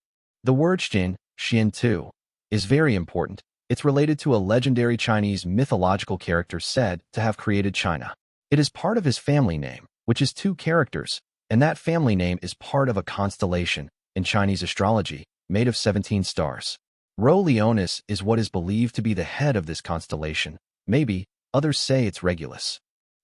The word Xian 2, is very important. It's related to a legendary Chinese mythological character said to have created China. It is part of his family name, which is 2 characters, and that family name is part of a constellation in Chinese astrology, made of 17 stars. Ro Leonis is what is believed to be the head of this constellation. Maybe, others say it's Regulus.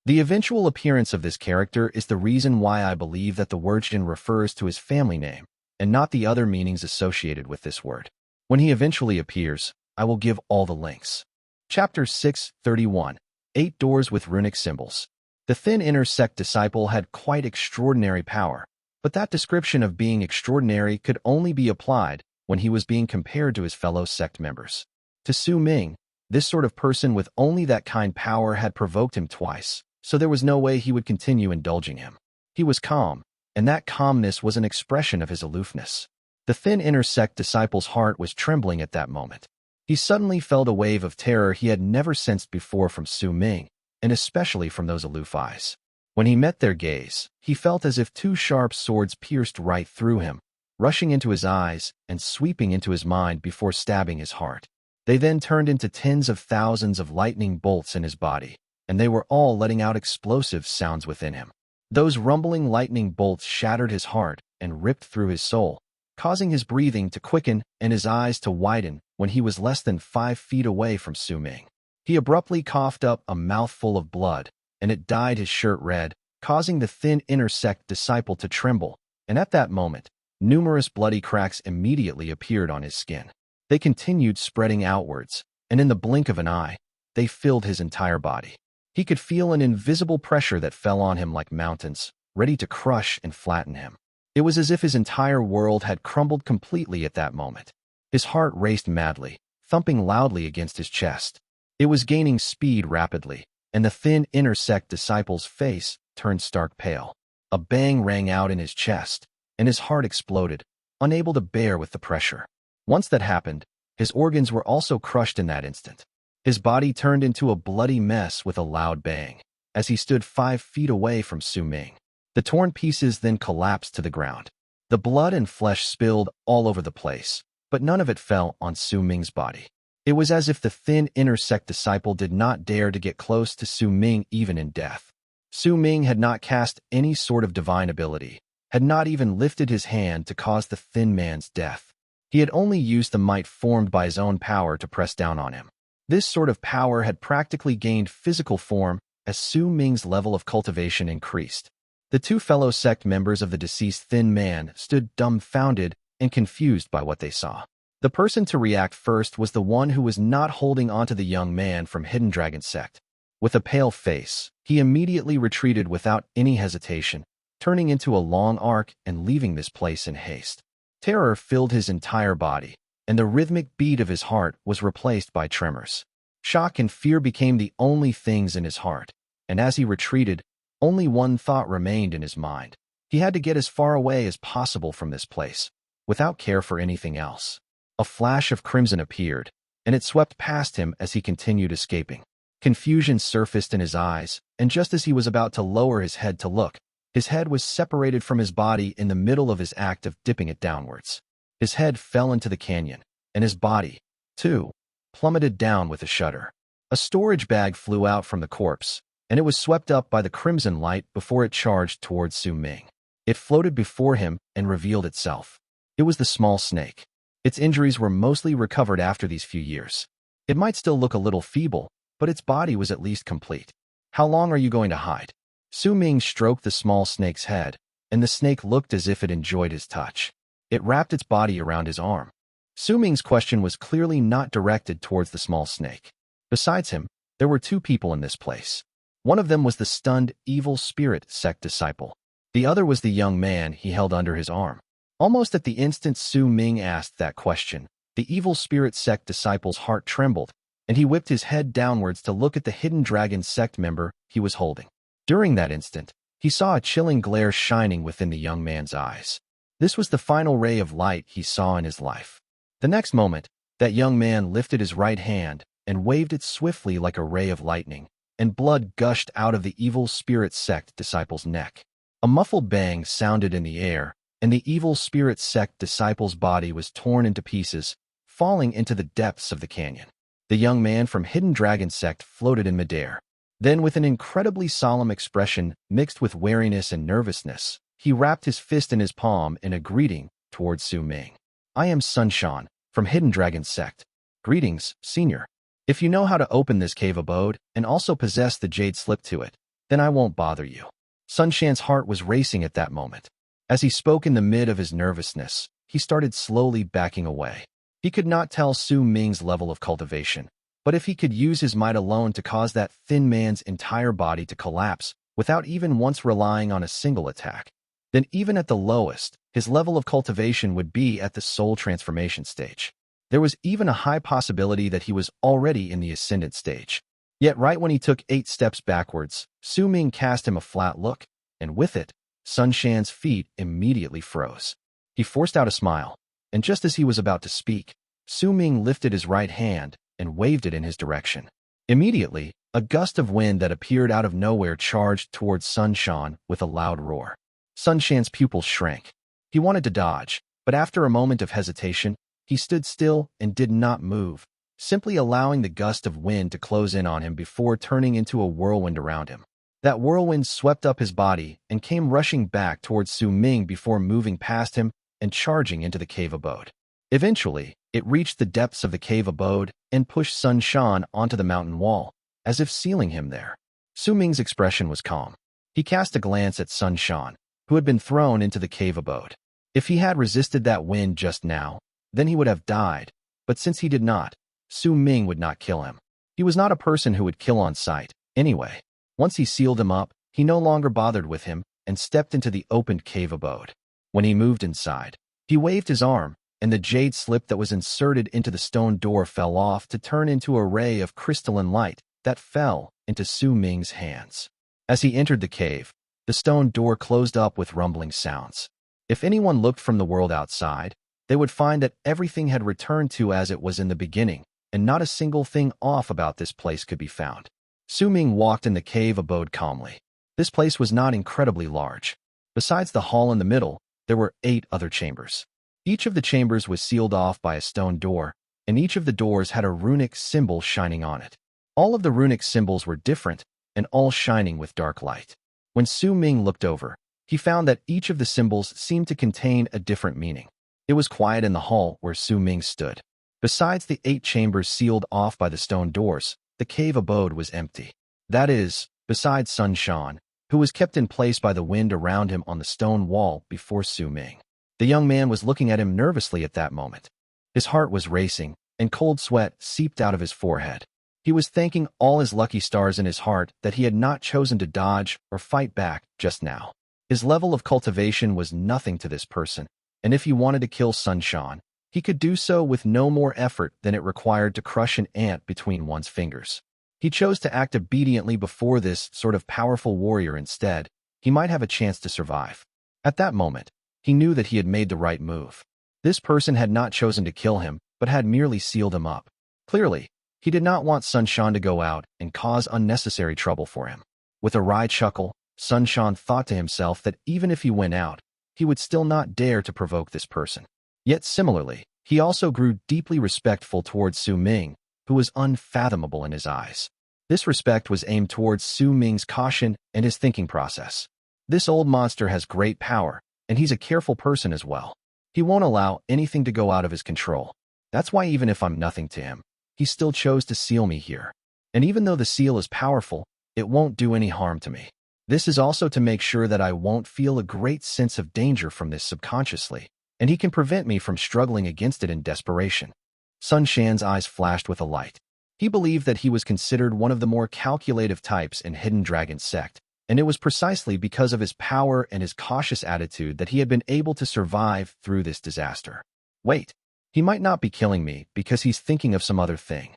The eventual appearance of this character is the reason why I believe that the word Jin refers to his family name, and not the other meanings associated with this word. When he eventually appears, I will give all the links. Chapter 6:31. 8 Doors with Runic Symbols. The thin inner sect disciple had quite extraordinary power, but that description of being extraordinary could only be applied when he was being compared to his fellow sect members. To Su Ming, this sort of person with only that kind power had provoked him twice, so there was no way he would continue indulging him. He was calm, and that calmness was an expression of his aloofness. The thin inner sect disciple's heart was trembling at that moment. He suddenly felt a wave of terror he had never sensed before from Su Ming, and especially from those aloof eyes. When he met their gaze, he felt as if two sharp swords pierced right through him, rushing into his eyes and sweeping into his mind before stabbing his heart. They then turned into tens of thousands of lightning bolts in his body, and they were all letting out explosive sounds within him. Those rumbling lightning bolts shattered his heart and ripped through his soul, causing his breathing to quicken and his eyes to widen when he was less than 5 feet away from Su Ming. He abruptly coughed up a mouthful of blood, and it dyed his shirt red, causing the thin inner sect disciple to tremble, and at that moment, numerous bloody cracks immediately appeared on his skin. They continued spreading outwards, and in the blink of an eye, they filled his entire body. He could feel an invisible pressure that fell on him like mountains, ready to crush and flatten him. It was as if his entire world had crumbled completely at that moment. His heart raced madly, thumping loudly against his chest. It was gaining speed rapidly, and the thin inner sect disciple's face turned stark pale. A bang rang out in his chest, and his heart exploded, unable to bear with the pressure. Once that happened, his organs were also crushed in that instant. His body turned into a bloody mess with a loud bang, as he stood 5 feet away from Su Ming. The torn pieces then collapsed to the ground. The blood and flesh spilled all over the place, but none of it fell on Su Ming's body. It was as if the thin inner sect disciple did not dare to get close to Su Ming even in death. Su Ming had not cast any sort of divine ability, had not even lifted his hand to cause the thin man's death. He had only used the might formed by his own power to press down on him. This sort of power had practically gained physical form as Su Ming's level of cultivation increased. The two fellow sect members of the deceased thin man stood dumbfounded and confused by what they saw. The person to react first was the one who was not holding onto the young man from Hidden Dragon Sect. With a pale face, he immediately retreated without any hesitation, turning into a long arc and leaving this place in haste. Terror filled his entire body, and the rhythmic beat of his heart was replaced by tremors. Shock and fear became the only things in his heart, and as he retreated, only one thought remained in his mind. He had to get as far away as possible from this place, without care for anything else. A flash of crimson appeared, and it swept past him as he continued escaping. Confusion surfaced in his eyes, and just as he was about to lower his head to look, his head was separated from his body in the middle of his act of dipping it downwards. His head fell into the canyon, and his body, too, plummeted down with a shudder. A storage bag flew out from the corpse, and it was swept up by the crimson light before it charged towards Su Ming. It floated before him and revealed itself. It was the small snake. Its injuries were mostly recovered after these few years. It might still look a little feeble, but its body was at least complete. How long are you going to hide? Su Ming stroked the small snake's head, and the snake looked as if it enjoyed his touch. It wrapped its body around his arm. Su Ming's question was clearly not directed towards the small snake. Besides him, there were two people in this place. One of them was the stunned evil spirit sect disciple. The other was the young man he held under his arm. Almost at the instant Su Ming asked that question, the evil spirit sect disciple's heart trembled, and he whipped his head downwards to look at the hidden dragon sect member he was holding. During that instant, he saw a chilling glare shining within the young man's eyes. This was the final ray of light he saw in his life. The next moment, that young man lifted his right hand and waved it swiftly like a ray of lightning, and blood gushed out of the evil spirit sect disciple's neck. A muffled bang sounded in the air, and the evil spirit sect disciple's body was torn into pieces, falling into the depths of the canyon. The young man from Hidden Dragon Sect floated in midair. Then, with an incredibly solemn expression mixed with wariness and nervousness, he wrapped his fist in his palm in a greeting towards Su Ming. I am Sun Shan, from Hidden Dragon Sect. Greetings, Senior. If you know how to open this cave abode and also possess the jade slip to it, then I won't bother you. Sun Shan's heart was racing at that moment. As he spoke in the mid of his nervousness, he started slowly backing away. He could not tell Su Ming's level of cultivation, but if he could use his might alone to cause that thin man's entire body to collapse without even once relying on a single attack, then even at the lowest, his level of cultivation would be at the soul transformation stage. There was even a high possibility that he was already in the ascendant stage. Yet right when he took 8 steps backwards, Su Ming cast him a flat look, and with it, Sun Shan's feet immediately froze. He forced out a smile. and just as he was about to speak, Suming lifted his right hand and waved it in his direction. Immediately, a gust of wind that appeared out of nowhere charged towards Sun Shan with a loud roar. Sun Shan's pupils shrank. He wanted to dodge, but after a moment of hesitation, he stood still and did not move, simply allowing the gust of wind to close in on him before turning into a whirlwind around him. That whirlwind swept up his body and came rushing back towards Su Ming before moving past him and charging into the cave abode. Eventually, it reached the depths of the cave abode and pushed Sun Shan onto the mountain wall, as if sealing him there. Su Ming's expression was calm. He cast a glance at Sun Shan, who had been thrown into the cave abode. If he had resisted that wind just now, then he would have died, but since he did not, Su Ming would not kill him. He was not a person who would kill on sight, anyway. Once he sealed him up, he no longer bothered with him and stepped into the opened cave abode. When he moved inside, he waved his arm, and the jade slip that was inserted into the stone door fell off to turn into a ray of crystalline light that fell into Su Ming's hands. As he entered the cave, the stone door closed up with rumbling sounds. If anyone looked from the world outside, they would find that everything had returned to as it was in the beginning, and not a single thing off about this place could be found. Su Ming walked in the cave abode calmly. This place was not incredibly large. Besides the hall in the middle, there were 8 other chambers. Each of the chambers was sealed off by a stone door, and each of the doors had a runic symbol shining on it. All of the runic symbols were different, and all shining with dark light. When Su Ming looked over, he found that each of the symbols seemed to contain a different meaning. It was quiet in the hall where Su Ming stood. Besides the 8 chambers sealed off by the stone doors, the cave abode was empty. That is, besides Sun Shan, who was kept in place by the wind around him on the stone wall before Su Ming. The young man was looking at him nervously at that moment. His heart was racing, and cold sweat seeped out of his forehead. He was thanking all his lucky stars in his heart that he had not chosen to dodge or fight back just now. His level of cultivation was nothing to this person, and if he wanted to kill Sun Shan, he could do so with no more effort than it required to crush an ant between one's fingers. He chose to act obediently before this sort of powerful warrior instead. He might have a chance to survive. At that moment, he knew that he had made the right move. This person had not chosen to kill him, but had merely sealed him up. Clearly, he did not want Sun Shan to go out and cause unnecessary trouble for him. With a wry chuckle, Sun Shan thought to himself that even if he went out, he would still not dare to provoke this person. Yet similarly, he also grew deeply respectful towards Su Ming, who was unfathomable in his eyes. This respect was aimed towards Su Ming's caution and his thinking process. This old monster has great power, and he's a careful person as well. He won't allow anything to go out of his control. That's why even if I'm nothing to him, he still chose to seal me here. And even though the seal is powerful, it won't do any harm to me. This is also to make sure that I won't feel a great sense of danger from this subconsciously, and he can prevent me from struggling against it in desperation. Sun Shan's eyes flashed with a light. He believed that he was considered one of the more calculative types in Hidden Dragon's sect, and it was precisely because of his power and his cautious attitude that he had been able to survive through this disaster. Wait, he might not be killing me because he's thinking of some other thing.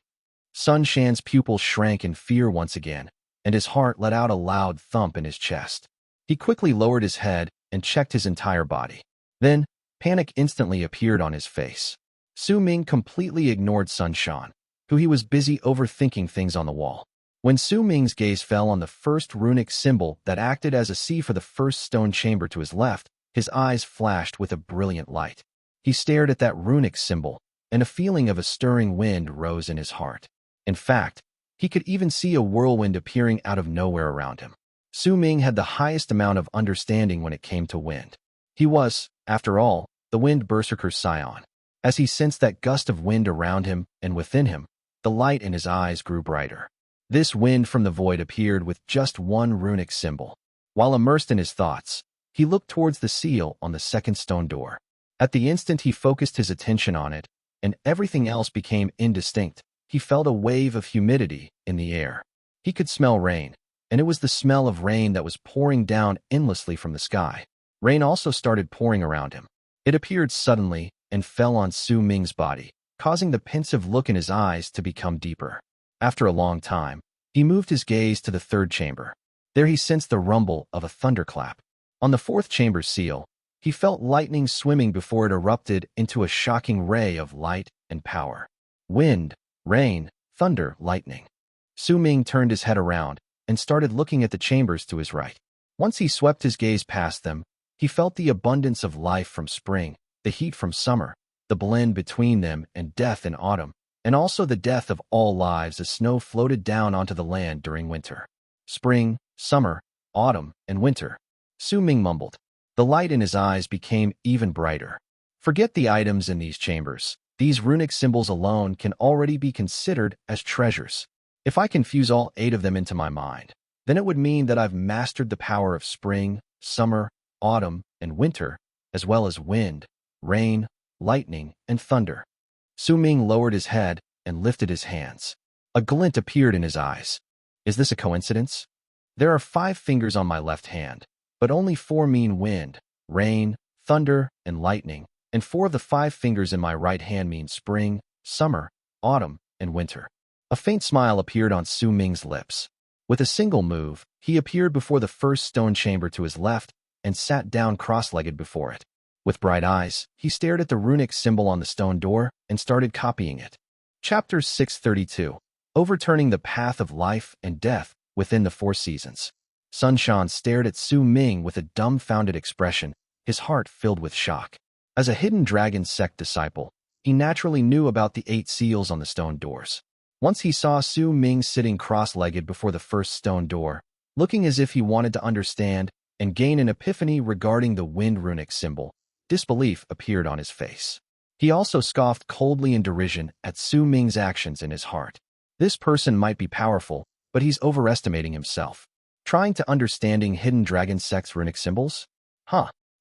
Sun Shan's pupils shrank in fear once again, and his heart let out a loud thump in his chest. He quickly lowered his head and checked his entire body. Then, panic instantly appeared on his face. Su Ming completely ignored Sun Shan, who he was busy overthinking things on the wall. When Su Ming's gaze fell on the first runic symbol that acted as a sea for the first stone chamber to his left, his eyes flashed with a brilliant light. He stared at that runic symbol, and a feeling of a stirring wind rose in his heart. In fact, he could even see a whirlwind appearing out of nowhere around him. Su Ming had the highest amount of understanding when it came to wind. He was, after all, the Wind Berserker's scion. As he sensed that gust of wind around him and within him, the light in his eyes grew brighter. This wind from the void appeared with just one runic symbol. While immersed in his thoughts, he looked towards the seal on the second stone door. At the instant he focused his attention on it, and everything else became indistinct, he felt a wave of humidity in the air. He could smell rain, and it was the smell of rain that was pouring down endlessly from the sky. Rain also started pouring around him. It appeared suddenly and fell on Su Ming's body, causing the pensive look in his eyes to become deeper. After a long time, he moved his gaze to the third chamber. There he sensed the rumble of a thunderclap. On the fourth chamber's seal, He felt lightning swimming before it erupted into a shocking ray of light and power. Wind, rain, thunder, lightning. Su Ming turned his head around and started looking at the chambers to his right. Once he swept his gaze past them, he felt the abundance of life from spring, the heat from summer, the blend between them and death in autumn, and also the death of all lives as snow floated down onto the land during winter. Spring, summer, autumn, and winter. Su Ming mumbled. The light in his eyes became even brighter. Forget the items in these chambers. These runic symbols alone can already be considered as treasures. If I can fuse all 8 of them into my mind, then it would mean that I've mastered the power of spring, summer, autumn, and winter, as well as wind, rain, lightning, and thunder. Su Ming lowered his head and lifted his hands. A glint appeared in his eyes. Is this a coincidence? There are 5 fingers on my left hand, but only 4 mean wind, rain, thunder, and lightning, and 4 of the 5 fingers in my right hand mean spring, summer, autumn, and winter. A faint smile appeared on Su Ming's lips. With a single move, he appeared before the first stone chamber to his left and sat down cross-legged before it. With bright eyes, he stared at the runic symbol on the stone door and started copying it. Chapter 632. Overturning the Path of Life and Death Within the 4 Seasons. Sunshan stared at Su Ming with a dumbfounded expression, his heart filled with shock. As a Hidden Dragon Sect disciple, he naturally knew about the 8 seals on the stone doors. Once he saw Su Ming sitting cross-legged before the first stone door, looking as if he wanted to understand and gain an epiphany regarding the wind runic symbol, disbelief appeared on his face. He also scoffed coldly in derision at Su Ming's actions in his heart. This person might be powerful, but he's overestimating himself. Trying to understanding Hidden Dragon Sect's runic symbols?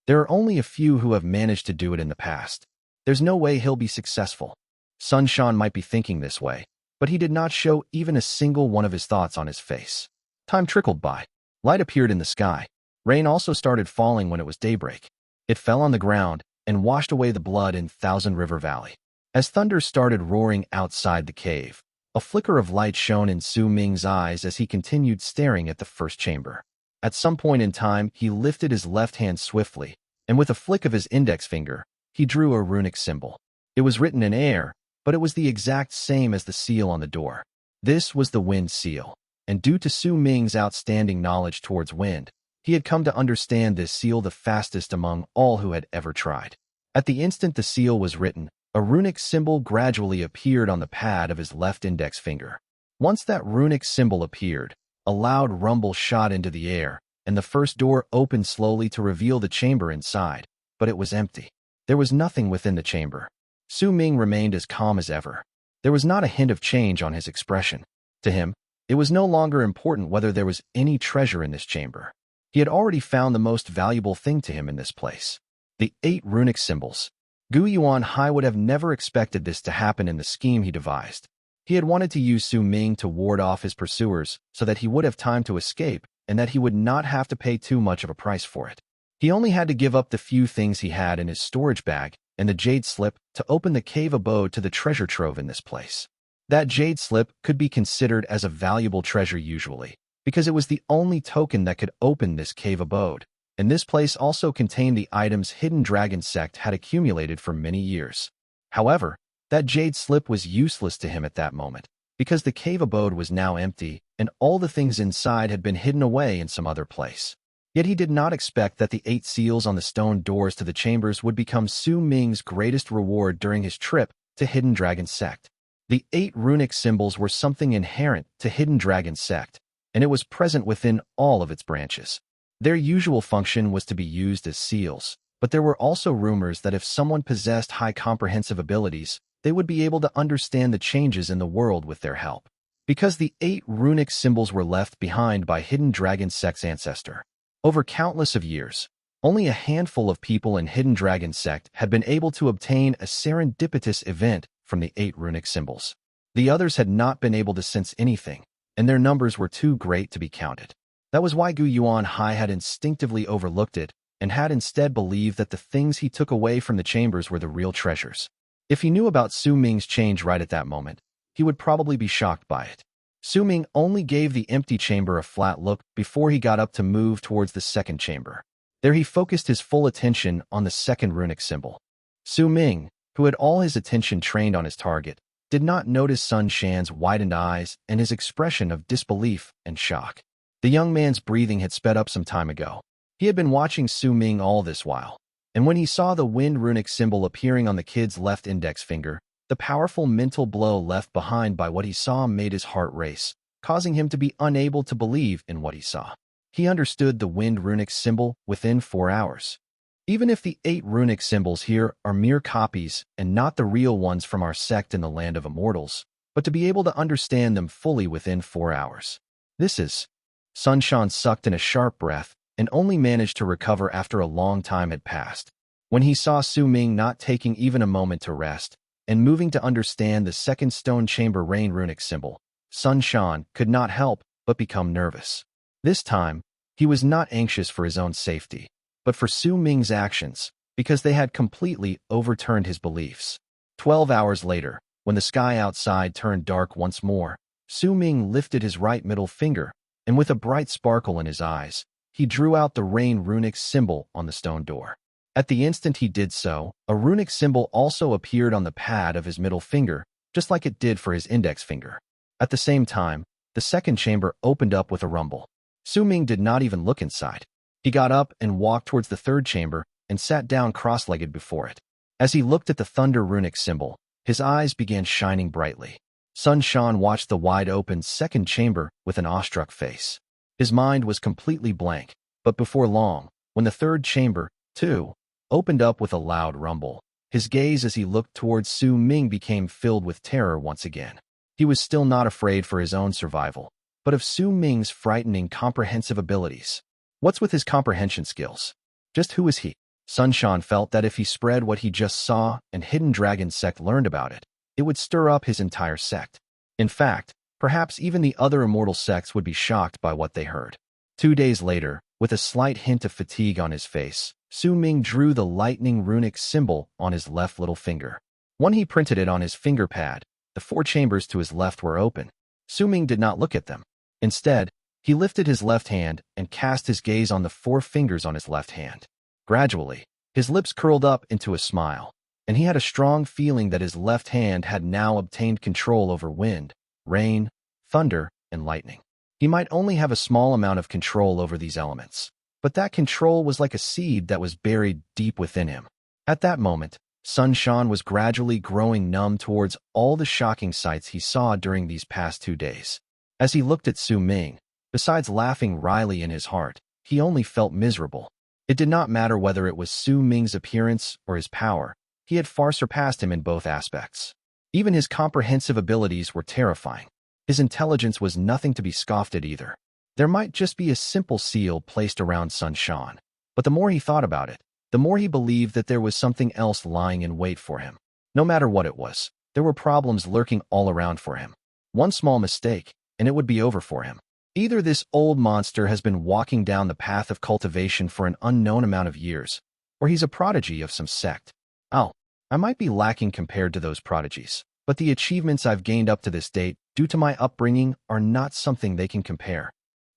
There are only a few who have managed to do it in the past. There's no way he'll be successful. Sunshan might be thinking this way, but he did not show even a single one of his thoughts on his face. Time trickled by. Light appeared in the sky. Rain also started falling when it was daybreak. It fell on the ground and washed away the blood in Thousand River Valley. As thunder started roaring outside the cave, a flicker of light shone in Su Ming's eyes as he continued staring at the first chamber. At some point in time, he lifted his left hand swiftly, and with a flick of his index finger, he drew a runic symbol. It was written in air, but it was the exact same as the seal on the door. This was the wind seal, and due to Su Ming's outstanding knowledge towards wind, he had come to understand this seal the fastest among all who had ever tried. At the instant the seal was written, a runic symbol gradually appeared on the pad of his left index finger. Once that runic symbol appeared, a loud rumble shot into the air, and the first door opened slowly to reveal the chamber inside, but it was empty. There was nothing within the chamber. Su Ming remained as calm as ever. There was not a hint of change on his expression. To him, it was no longer important whether there was any treasure in this chamber. He had already found the most valuable thing to him in this place. The 8 runic symbols. Gu Yuanhai would have never expected this to happen in the scheme he devised. He had wanted to use Su Ming to ward off his pursuers so that he would have time to escape and that he would not have to pay too much of a price for it. He only had to give up the few things he had in his storage bag and the jade slip to open the cave abode to the treasure trove in this place. That jade slip could be considered as a valuable treasure usually, because it was the only token that could open this cave abode, and this place also contained the items Hidden Dragon Sect had accumulated for many years. However, that jade slip was useless to him at that moment, because the cave abode was now empty and all the things inside had been hidden away in some other place. Yet he did not expect that the 8 seals on the stone doors to the chambers would become Su Ming's greatest reward during his trip to Hidden Dragon Sect. The 8 runic symbols were something inherent to Hidden Dragon Sect, and it was present within all of its branches. Their usual function was to be used as seals, but there were also rumors that if someone possessed high comprehensive abilities, they would be able to understand the changes in the world with their help. Because the 8 runic symbols were left behind by Hidden Dragon Sect's ancestor. Over countless of years, only a handful of people in Hidden Dragon Sect had been able to obtain a serendipitous event from the 8 runic symbols. The others had not been able to sense anything, and their numbers were too great to be counted. That was why Gu Yuanhai had instinctively overlooked it and had instead believed that the things he took away from the chambers were the real treasures. If he knew about Su Ming's change right at that moment, he would probably be shocked by it. Su Ming only gave the empty chamber a flat look before he got up to move towards the second chamber. There he focused his full attention on the second runic symbol. Su Ming, who had all his attention trained on his target, did not notice Sun Shan's widened eyes and his expression of disbelief and shock. The young man's breathing had sped up some time ago. He had been watching Su Ming all this while, and when he saw the wind runic symbol appearing on the kid's left index finger, the powerful mental blow left behind by what he saw made his heart race, causing him to be unable to believe in what he saw. He understood the wind runic symbol within 4 hours. Even if the 8 runic symbols here are mere copies and not the real ones from our sect in the land of Immortals, but to be able to understand them fully within 4 hours. This is... Sun Shan sucked in a sharp breath and only managed to recover after a long time had passed. When he saw Su Ming not taking even a moment to rest and moving to understand the second stone chamber rain runic symbol, Sun Shan could not help but become nervous. This time, he was not anxious for his own safety, but for Su Ming's actions, because they had completely overturned his beliefs. 12 hours later, when the sky outside turned dark once more, Su Ming lifted his right middle finger, and with a bright sparkle in his eyes, he drew out the rain runic symbol on the stone door. At the instant he did so, a runic symbol also appeared on the pad of his middle finger, just like it did for his index finger. At the same time, the second chamber opened up with a rumble. Su Ming did not even look inside. He got up and walked towards the third chamber and sat down cross-legged before it. As he looked at the thunder runic symbol, his eyes began shining brightly. Sun Shan watched the wide-open second chamber with an awestruck face. His mind was completely blank, but before long, when the third chamber, too, opened up with a loud rumble, his gaze as he looked towards Su Ming became filled with terror once again. He was still not afraid for his own survival, but of Su Ming's frightening comprehensive abilities. What's with his comprehension skills? Just who is he? Sun Shan felt that if he spread what he just saw and Hidden Dragon Sect learned about it, it would stir up his entire sect. In fact, perhaps even the other immortal sects would be shocked by what they heard. 2 days later, with a slight hint of fatigue on his face, Su Ming drew the lightning runic symbol on his left little finger. When he printed it on his finger pad, the 4 chambers to his left were open. Su Ming did not look at them. Instead, he lifted his left hand and cast his gaze on the 4 fingers on his left hand. Gradually, his lips curled up into a smile, and he had a strong feeling that his left hand had now obtained control over wind, rain, thunder, and lightning. He might only have a small amount of control over these elements, but that control was like a seed that was buried deep within him. At that moment, Sun Shan was gradually growing numb towards all the shocking sights he saw during these past 2 days. As he looked at Su Ming, besides laughing wryly in his heart, he only felt miserable. It did not matter whether it was Su Ming's appearance or his power. He had far surpassed him in both aspects. Even his comprehensive abilities were terrifying. His intelligence was nothing to be scoffed at either. There might just be a simple seal placed around Sun Shan, but the more he thought about it, the more he believed that there was something else lying in wait for him. No matter what it was, there were problems lurking all around for him. One small mistake, and it would be over for him. Either this old monster has been walking down the path of cultivation for an unknown amount of years, or he's a prodigy of some sect. Oh, I might be lacking compared to those prodigies, but the achievements I've gained up to this date, due to my upbringing, are not something they can compare.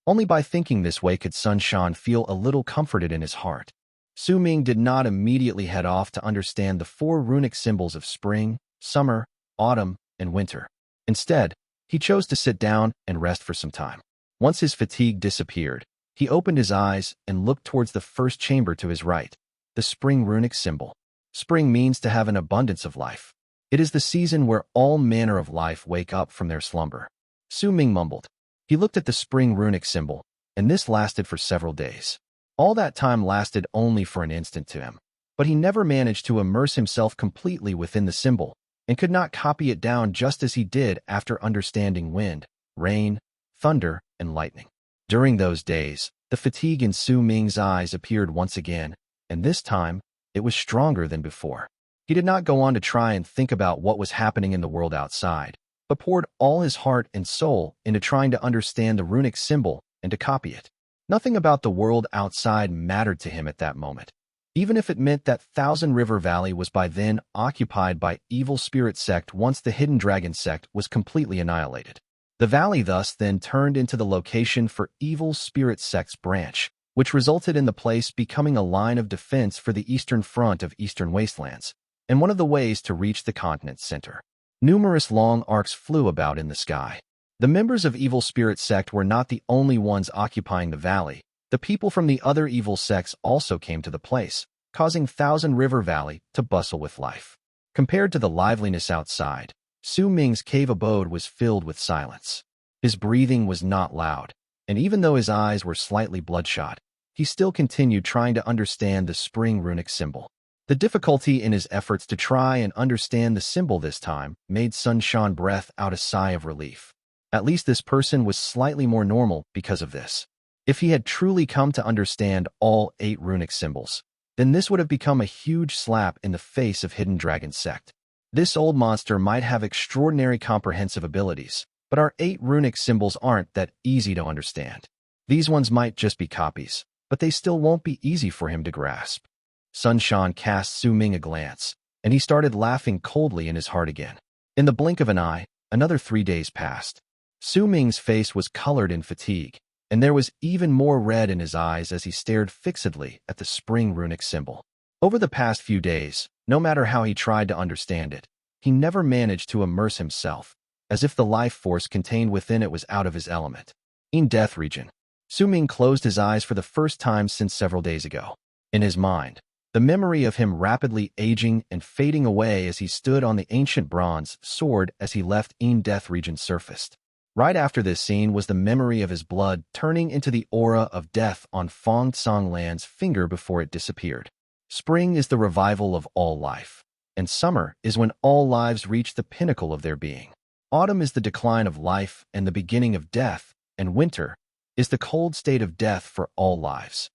Only by thinking this way could Sun Shan feel a little comforted in his heart. Su Ming did not immediately head off to understand the 4 runic symbols of spring, summer, autumn, and winter. Instead, he chose to sit down and rest for some time. Once his fatigue disappeared, he opened his eyes and looked towards the first chamber to his right, the spring runic symbol. Spring means to have an abundance of life. It is the season where all manner of life wake up from their slumber. Su Ming mumbled. He looked at the spring runic symbol, and this lasted for several days. All that time lasted only for an instant to him, but he never managed to immerse himself completely within the symbol, and could not copy it down just as he did after understanding wind, rain, thunder, and lightning. During those days, the fatigue in Su Ming's eyes appeared once again, and this time, it was stronger than before. He did not go on to try and think about what was happening in the world outside, but poured all his heart and soul into trying to understand the runic symbol and to copy it. Nothing about the world outside mattered to him at that moment, even if it meant that Thousand River Valley was by then occupied by evil spirit sect once the Hidden Dragon Sect was completely annihilated. The valley thus then turned into the location for evil spirit sect's branch, which resulted in the place becoming a line of defense for the eastern front of Eastern Wastelands, and one of the ways to reach the continent's center. Numerous long arcs flew about in the sky. The members of Evil Spirit Sect were not the only ones occupying the valley. The people from the other evil sects also came to the place, causing Thousand River Valley to bustle with life. Compared to the liveliness outside, Su Ming's cave abode was filled with silence. His breathing was not loud, and even though his eyes were slightly bloodshot, he still continued trying to understand the spring runic symbol. The difficulty in his efforts to try and understand the symbol this time made Sun Shan breath out a sigh of relief. At least this person was slightly more normal because of this. If he had truly come to understand all 8 runic symbols, then this would have become a huge slap in the face of Hidden Dragon Sect. This old monster might have extraordinary comprehensive abilities, but our 8 runic symbols aren't that easy to understand. These ones might just be copies, but they still won't be easy for him to grasp. Sun Shan cast Su Ming a glance, and he started laughing coldly in his heart again. In the blink of an eye, another 3 days passed. Su Ming's face was colored in fatigue, and there was even more red in his eyes as he stared fixedly at the spring runic symbol. Over the past few days, no matter how he tried to understand it, he never managed to immerse himself, as if the life force contained within it was out of his element. In Death Region, Su Ming closed his eyes for the first time since several days ago. In his mind, the memory of him rapidly aging and fading away as he stood on the ancient bronze sword as he left In Death Region surfaced. Right after this scene was the memory of his blood turning into the aura of death on Fong Tsang Lan's finger before it disappeared. Spring is the revival of all life, and summer is when all lives reach the pinnacle of their being. Autumn is the decline of life and the beginning of death, and winter is the cold state of death for all lives.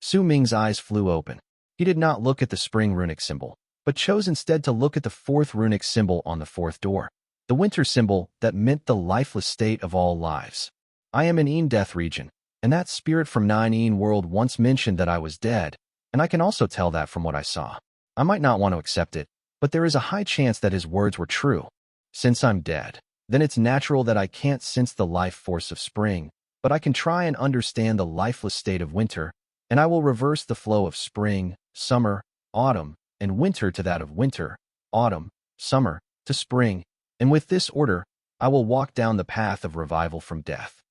Su Ming's eyes flew open. He did not look at the spring runic symbol, but chose instead to look at the 4th runic symbol on the 4th door, the winter symbol that meant the lifeless state of all lives. I am in In Death Region, and that spirit from 9 In World once mentioned that I was dead, and I can also tell that from what I saw. I might not want to accept it, but there is a high chance that his words were true. Since I'm dead, then it's natural that I can't sense the life force of spring, but I can try and understand the lifeless state of winter, and I will reverse the flow of spring, summer, autumn, and winter to that of winter, autumn, summer, to spring, and with this order, I will walk down the path of revival from death.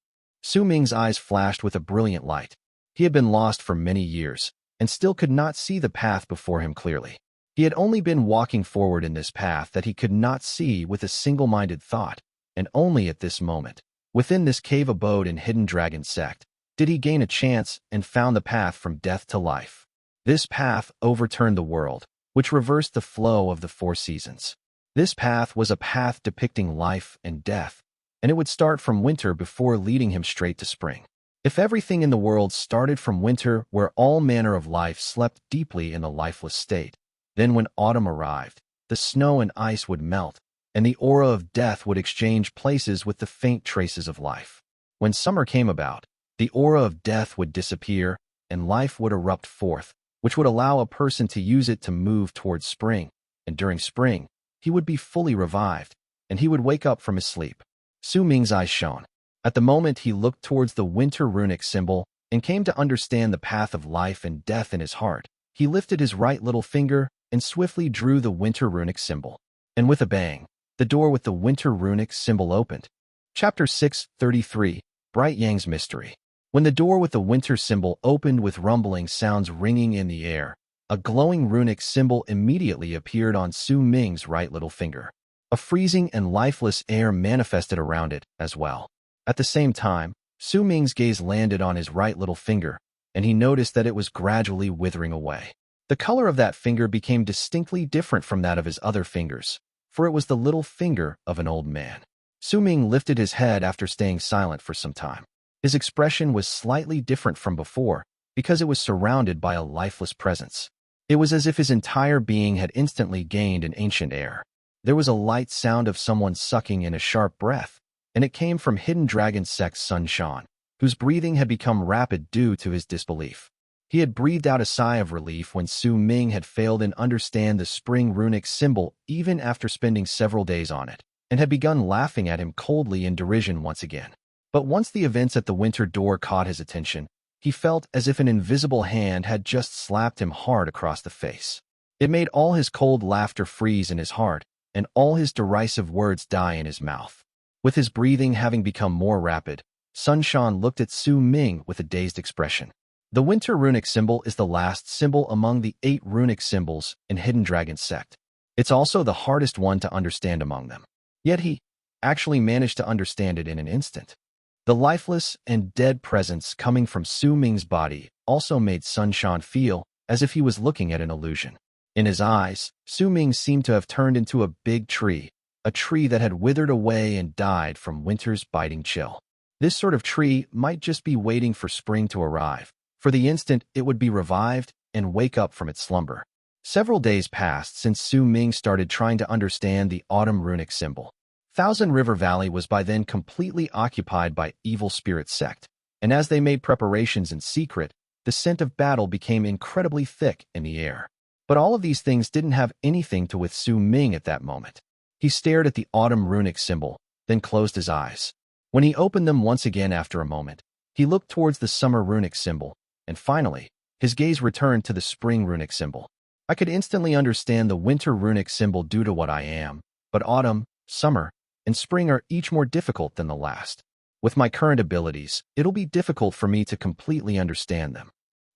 Su Ming's eyes flashed with a brilliant light. He had been lost for many years, and still could not see the path before him clearly. He had only been walking forward in this path that he could not see with a single-minded thought, and only at this moment, within this cave abode in Hidden Dragon Sect, did he gain a chance and found the path from death to life. This path overturned the world, which reversed the flow of the 4 seasons. This path was a path depicting life and death, and it would start from winter before leading him straight to spring. If everything in the world started from winter where all manner of life slept deeply in a lifeless state, then when autumn arrived, the snow and ice would melt, and the aura of death would exchange places with the faint traces of life. When summer came about, the aura of death would disappear, and life would erupt forth, which would allow a person to use it to move towards spring, and during spring, he would be fully revived, and he would wake up from his sleep. Su Ming's eyes shone. At the moment he looked towards the winter runic symbol and came to understand the path of life and death in his heart. He lifted his right little finger and swiftly drew the winter runic symbol. And with a bang, the door with the winter runic symbol opened. Chapter 633, Bright Yang's Mystery. When the door with the winter symbol opened with rumbling sounds ringing in the air, a glowing runic symbol immediately appeared on Su Ming's right little finger. A freezing and lifeless air manifested around it as well. At the same time, Su Ming's gaze landed on his right little finger, and he noticed that it was gradually withering away. The color of that finger became distinctly different from that of his other fingers, for it was the little finger of an old man. Su Ming lifted his head after staying silent for some time. His expression was slightly different from before, because it was surrounded by a lifeless presence. It was as if his entire being had instantly gained an ancient air. There was a light sound of someone sucking in a sharp breath, and it came from Hidden Dragon Sect's Sun Shan, whose breathing had become rapid due to his disbelief. He had breathed out a sigh of relief when Su Ming had failed in understand the spring runic symbol even after spending several days on it, and had begun laughing at him coldly in derision once again. But once the events at the winter door caught his attention, He felt as if an invisible hand had just slapped him hard across the face. It made all his cold laughter freeze in his heart, and all his derisive words die in his mouth. With his breathing having become more rapid, Sun Shan looked at Su Ming with a dazed expression. The winter runic symbol is the last symbol among the 8 runic symbols in Hidden Dragon Sect. It's also the hardest one to understand among them. Yet he actually managed to understand it in an instant. The lifeless and dead presence coming from Su Ming's body also made Sun Shan feel as if he was looking at an illusion. In his eyes, Su Ming seemed to have turned into a big tree, a tree that had withered away and died from winter's biting chill. This sort of tree might just be waiting for spring to arrive. For the instant, it would be revived and wake up from its slumber. Several days passed since Su Ming started trying to understand the autumn runic symbol. Thousand River Valley was by then completely occupied by evil spirit sect, and as they made preparations in secret, the scent of battle became incredibly thick in the air. But all of these things didn't have anything to with Su Ming at that moment. He stared at the autumn runic symbol, then closed his eyes. When he opened them once again after a moment, he looked towards the summer runic symbol, and finally, his gaze returned to the spring runic symbol. I could instantly understand the winter runic symbol due to what I am, but autumn, summer, and spring are each more difficult than the last. With my current abilities, it'll be difficult for me to completely understand them.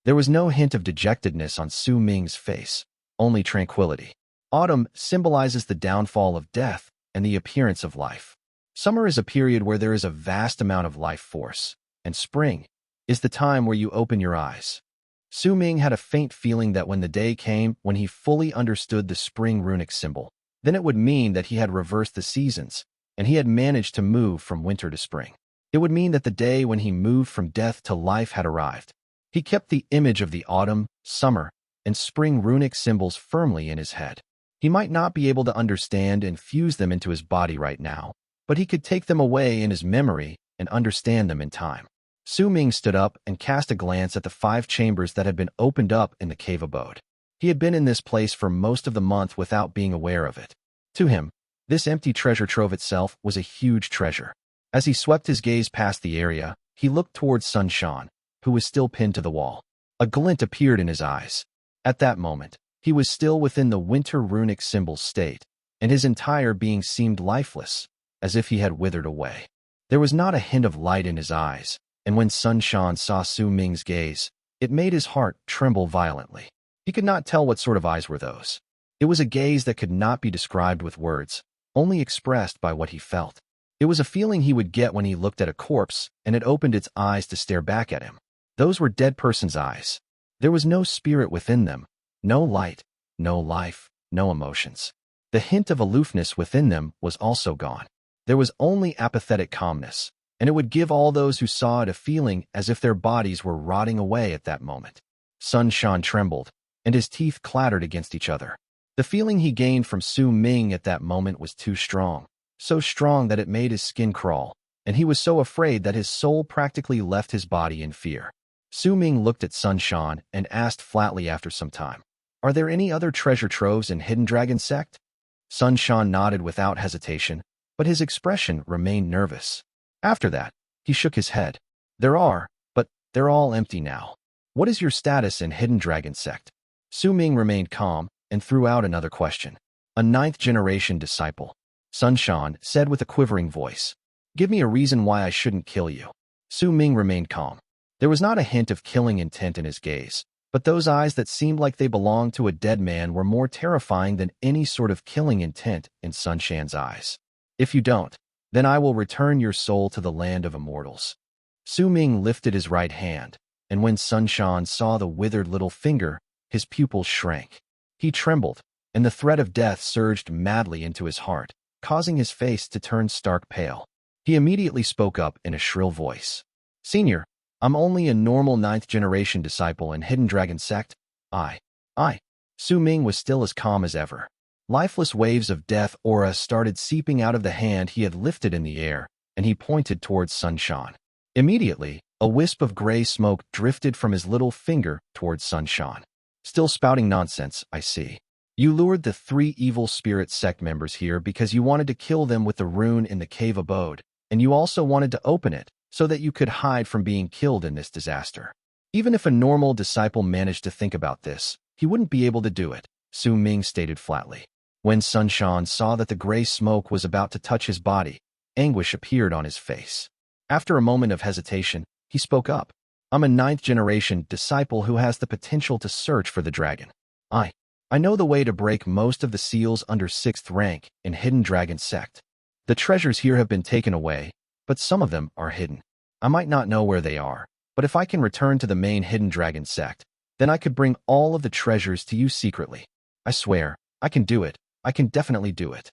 There was no hint of dejectedness on Su Ming's face, only tranquility. Autumn symbolizes the downfall of death and the appearance of life. Summer is a period where there is a vast amount of life force, and spring is the time where you open your eyes. Su Ming had a faint feeling that when the day came when he fully understood the spring runic symbol, then it would mean that he had reversed the seasons, and he had managed to move from winter to spring. It would mean that the day when he moved from death to life had arrived. He kept the image of the autumn, summer, and spring runic symbols firmly in his head. He might not be able to understand and fuse them into his body right now, but he could take them away in his memory and understand them in time. Su Ming stood up and cast a glance at the 5 chambers that had been opened up in the cave abode. He had been in this place for most of the month without being aware of it. To him, this empty treasure trove itself was a huge treasure. As he swept his gaze past the area, he looked towards Sun Shan, who was still pinned to the wall. A glint appeared in his eyes. At that moment, he was still within the winter runic symbol state, and his entire being seemed lifeless, as if he had withered away. There was not a hint of light in his eyes, and when Sun Shan saw Su Ming's gaze, it made his heart tremble violently. He could not tell what sort of eyes were those. It was a gaze that could not be described with words, only expressed by what he felt. It was a feeling he would get when he looked at a corpse and it opened its eyes to stare back at him. Those were dead person's eyes. There was no spirit within them, no light, no life, no emotions. The hint of aloofness within them was also gone. There was only apathetic calmness, and it would give all those who saw it a feeling as if their bodies were rotting away at that moment. Sun Shan trembled, and his teeth clattered against each other. The feeling he gained from Su Ming at that moment was too strong, so strong that it made his skin crawl, and he was so afraid that his soul practically left his body in fear. Su Ming looked at Sun Shan and asked flatly after some time, "Are there any other treasure troves in Hidden Dragon Sect?" Sun Shan nodded without hesitation, but his expression remained nervous. After that, he shook his head. "There are, but they're all empty now. What is your status in Hidden Dragon Sect?" Su Ming remained calm and threw out another question. "A 9th-generation disciple," Sun Shan said with a quivering voice. "Give me a reason why I shouldn't kill you." Su Ming remained calm. There was not a hint of killing intent in his gaze, but those eyes that seemed like they belonged to a dead man were more terrifying than any sort of killing intent in Sun Shan's eyes. "If you don't, then I will return your soul to the land of Immortals." Su Ming lifted his right hand, and when Sun Shan saw the withered little finger, his pupils shrank. He trembled, and the threat of death surged madly into his heart, causing his face to turn stark pale. He immediately spoke up in a shrill voice. "Senior, I'm only a normal 9th-generation disciple in Hidden Dragon Sect. I. Su Ming was still as calm as ever. Lifeless waves of death aura started seeping out of the hand he had lifted in the air, and he pointed towards Sun Shan. Immediately, a wisp of gray smoke drifted from his little finger towards Sun Shan. "Still spouting nonsense, I see. You lured the 3 evil spirit sect members here because you wanted to kill them with the rune in the cave abode, and you also wanted to open it so that you could hide from being killed in this disaster. Even if a normal disciple managed to think about this, he wouldn't be able to do it, Su Ming stated flatly. When Sun Shan saw that the gray smoke was about to touch his body, anguish appeared on his face. After a moment of hesitation, he spoke up. I'm a 9th-generation disciple who has the potential to search for the dragon. I know the way to break most of the seals under 6th rank in Hidden Dragon Sect. The treasures here have been taken away, but some of them are hidden. I might not know where they are, but if I can return to the main Hidden Dragon Sect, then I could bring all of the treasures to you secretly. I swear, I can do it. I can definitely do it.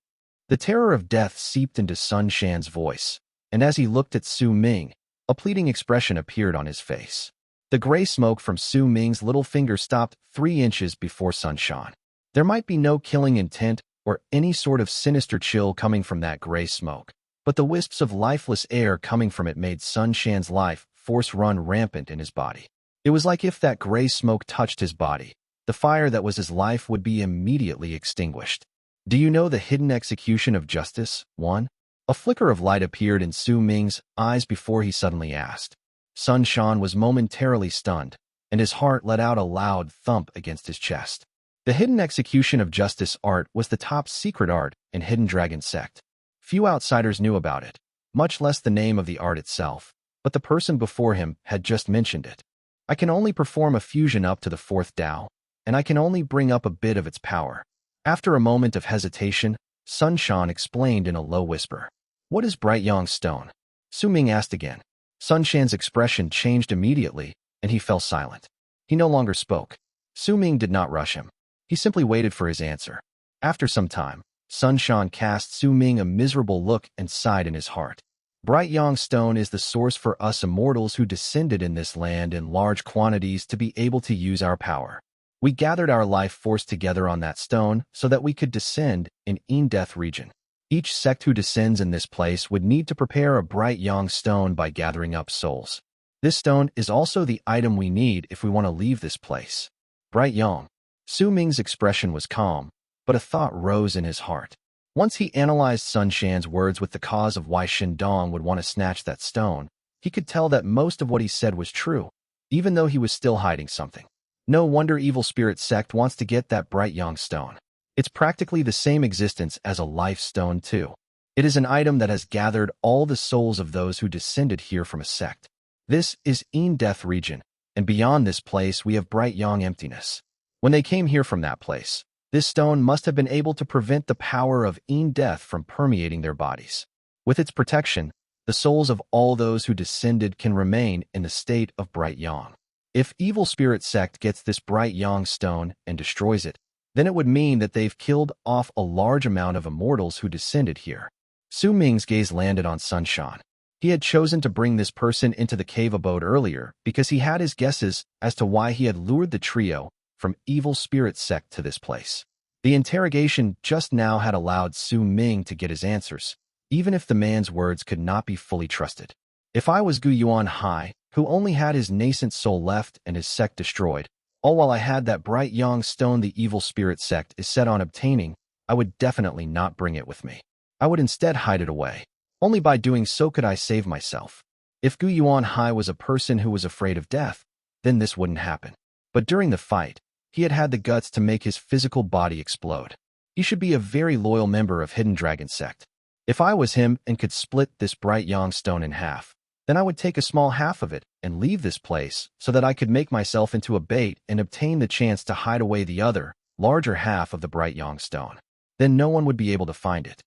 The terror of death seeped into Sun Shan's voice, and as he looked at Su Ming, a pleading expression appeared on his face. The gray smoke from Su Ming's little finger stopped 3 inches before Sun Shan. There might be no killing intent or any sort of sinister chill coming from that gray smoke, but the wisps of lifeless air coming from it made Sun Shan's life force run rampant in his body. It was like if that gray smoke touched his body, the fire that was his life would be immediately extinguished. Do you know the hidden execution of justice, one? A flicker of light appeared in Su Ming's eyes before he suddenly asked. Sun Shan was momentarily stunned, and his heart let out a loud thump against his chest. The hidden execution of justice art was the top secret art in Hidden Dragon Sect. Few outsiders knew about it, much less the name of the art itself, but the person before him had just mentioned it. I can only perform a fusion up to the 4th Dao, and I can only bring up a bit of its power. After a moment of hesitation, Sun Shan explained in a low whisper. What is Bright Yang Stone? Su Ming asked again. Sun Shan's expression changed immediately, and he fell silent. He no longer spoke. Su Ming did not rush him. He simply waited for his answer. After some time, Sun Shan cast Su Ming a miserable look and sighed in his heart. Bright Yang Stone is the source for us immortals who descended in this land in large quantities to be able to use our power. We gathered our life force together on that stone so that we could descend in Death region. Each sect who descends in this place would need to prepare a Bright Yang Stone by gathering up souls. This stone is also the item we need if we want to leave this place. Bright Yang. Su Ming's expression was calm, but a thought rose in his heart. Once he analyzed Sun Shan's words with the cause of why Shindong would want to snatch that stone, he could tell that most of what he said was true, even though he was still hiding something. No wonder Evil Spirit Sect wants to get that Bright Yang Stone. It's practically the same existence as a life stone too. It is an item that has gathered all the souls of those who descended here from a sect. This is Death region, and beyond this place we have Bright Yang Emptiness. When they came here from that place, this stone must have been able to prevent the power of Death from permeating their bodies. With its protection, the souls of all those who descended can remain in the state of Bright Yang. If Evil Spirit Sect gets this Bright Yang Stone and destroys it, then it would mean that they've killed off a large amount of immortals who descended here. Su Ming's gaze landed on Sun Shan. He had chosen to bring this person into the cave abode earlier because he had his guesses as to why he had lured the trio from Evil Spirit Sect to this place. The interrogation just now had allowed Su Ming to get his answers, even if the man's words could not be fully trusted. If I was Gu Yuan Hai, who only had his nascent soul left and his sect destroyed, all while I had that Bright Yang Stone the Evil Spirit Sect is set on obtaining, I would definitely not bring it with me. I would instead hide it away. Only by doing so could I save myself. If Gu Yuan Hai was a person who was afraid of death, then this wouldn't happen. But during the fight, he had had the guts to make his physical body explode. He should be a very loyal member of Hidden Dragon Sect. If I was him and could split this Bright Yang Stone in half, then I would take a small half of it and leave this place so that I could make myself into a bait and obtain the chance to hide away the other, larger half of the Bright Yang Stone. Then no one would be able to find it.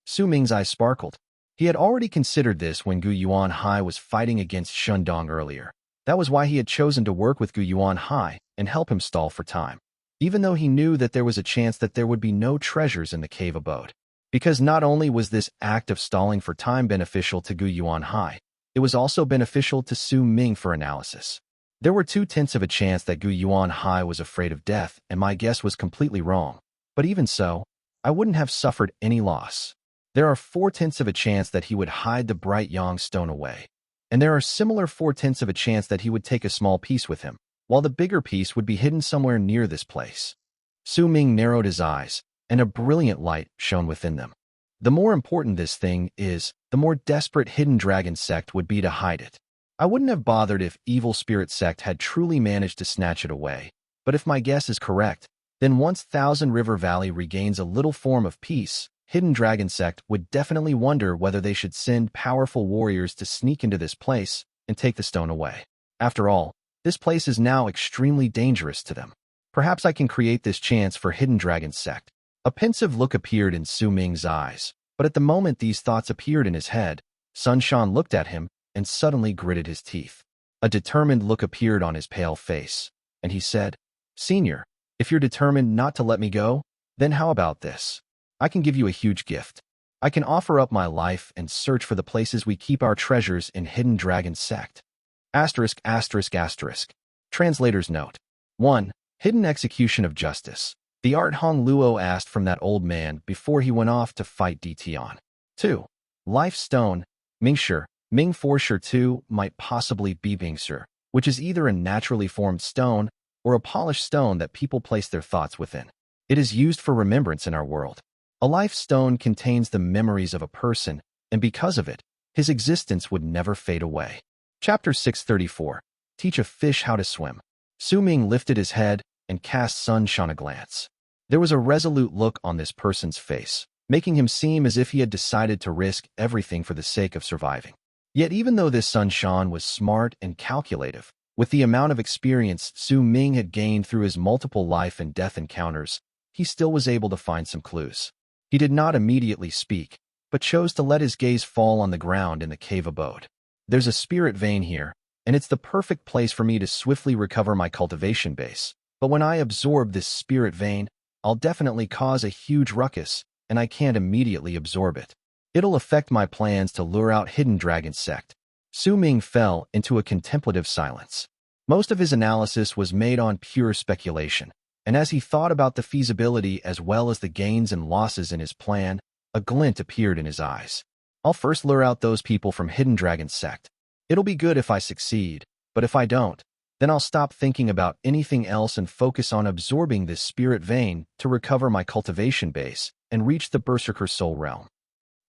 Su Ming's eyes sparkled. He had already considered this when Gu Yuan Hai was fighting against Shundong earlier. That was why he had chosen to work with Gu Yuan Hai and help him stall for time, even though he knew that there was a chance that there would be no treasures in the cave abode. Because not only was this act of stalling for time beneficial to Gu Yuan Hai, it was also beneficial to Su Ming for analysis. There were 2/10 of a chance that Gu Yuan Hai was afraid of death, and my guess was completely wrong. But even so, I wouldn't have suffered any loss. There are 4/10 of a chance that he would hide the Bright Yang Stone away. And there are similar 4/10 of a chance that he would take a small piece with him, while the bigger piece would be hidden somewhere near this place. Su Ming narrowed his eyes, and a brilliant light shone within them. The more important this thing is, the more desperate Hidden Dragon Sect would be to hide it. I wouldn't have bothered if Evil Spirit Sect had truly managed to snatch it away, but if my guess is correct, then once Thousand River Valley regains a little form of peace, Hidden Dragon Sect would definitely wonder whether they should send powerful warriors to sneak into this place and take the stone away. After all, this place is now extremely dangerous to them. Perhaps I can create this chance for Hidden Dragon Sect. A pensive look appeared in Su Ming's eyes, but at the moment these thoughts appeared in his head, Sun Shan looked at him and suddenly gritted his teeth. A determined look appeared on his pale face, and he said, "Senior, if you're determined not to let me go, then how about this? I can give you a huge gift. I can offer up my life and search for the places we keep our treasures in Hidden Dragon Sect." Asterisk, asterisk, asterisk. Translator's note. 1. Hidden execution of justice. The art Hong Luo asked from that old man before he went off to fight Tian. 2. Life stone. Mingshi. Ming for sure 2 might possibly be Mingshi, which is either a naturally formed stone or a polished stone that people place their thoughts within. It is used for remembrance in our world. A life stone contains the memories of a person, and because of it, his existence would never fade away. Chapter 634. Teach a fish how to swim. Su Ming lifted his head and cast Sun Shan a glance. There was a resolute look on this person's face, making him seem as if he had decided to risk everything for the sake of surviving. Yet even though this Sun Shan was smart and calculative, with the amount of experience Su Ming had gained through his multiple life and death encounters, he still was able to find some clues. He did not immediately speak, but chose to let his gaze fall on the ground in the cave abode. There's a spirit vein here, and it's the perfect place for me to swiftly recover my cultivation base. But when I absorb this spirit vein, I'll definitely cause a huge ruckus, and I can't immediately absorb it. It'll affect my plans to lure out Hidden Dragon Sect. Su Ming fell into a contemplative silence. Most of his analysis was made on pure speculation, and as he thought about the feasibility as well as the gains and losses in his plan, a glint appeared in his eyes. I'll first lure out those people from Hidden Dragon Sect. It'll be good if I succeed, but if I don't, then I'll stop thinking about anything else and focus on absorbing this spirit vein to recover my cultivation base and reach the Berserker soul realm.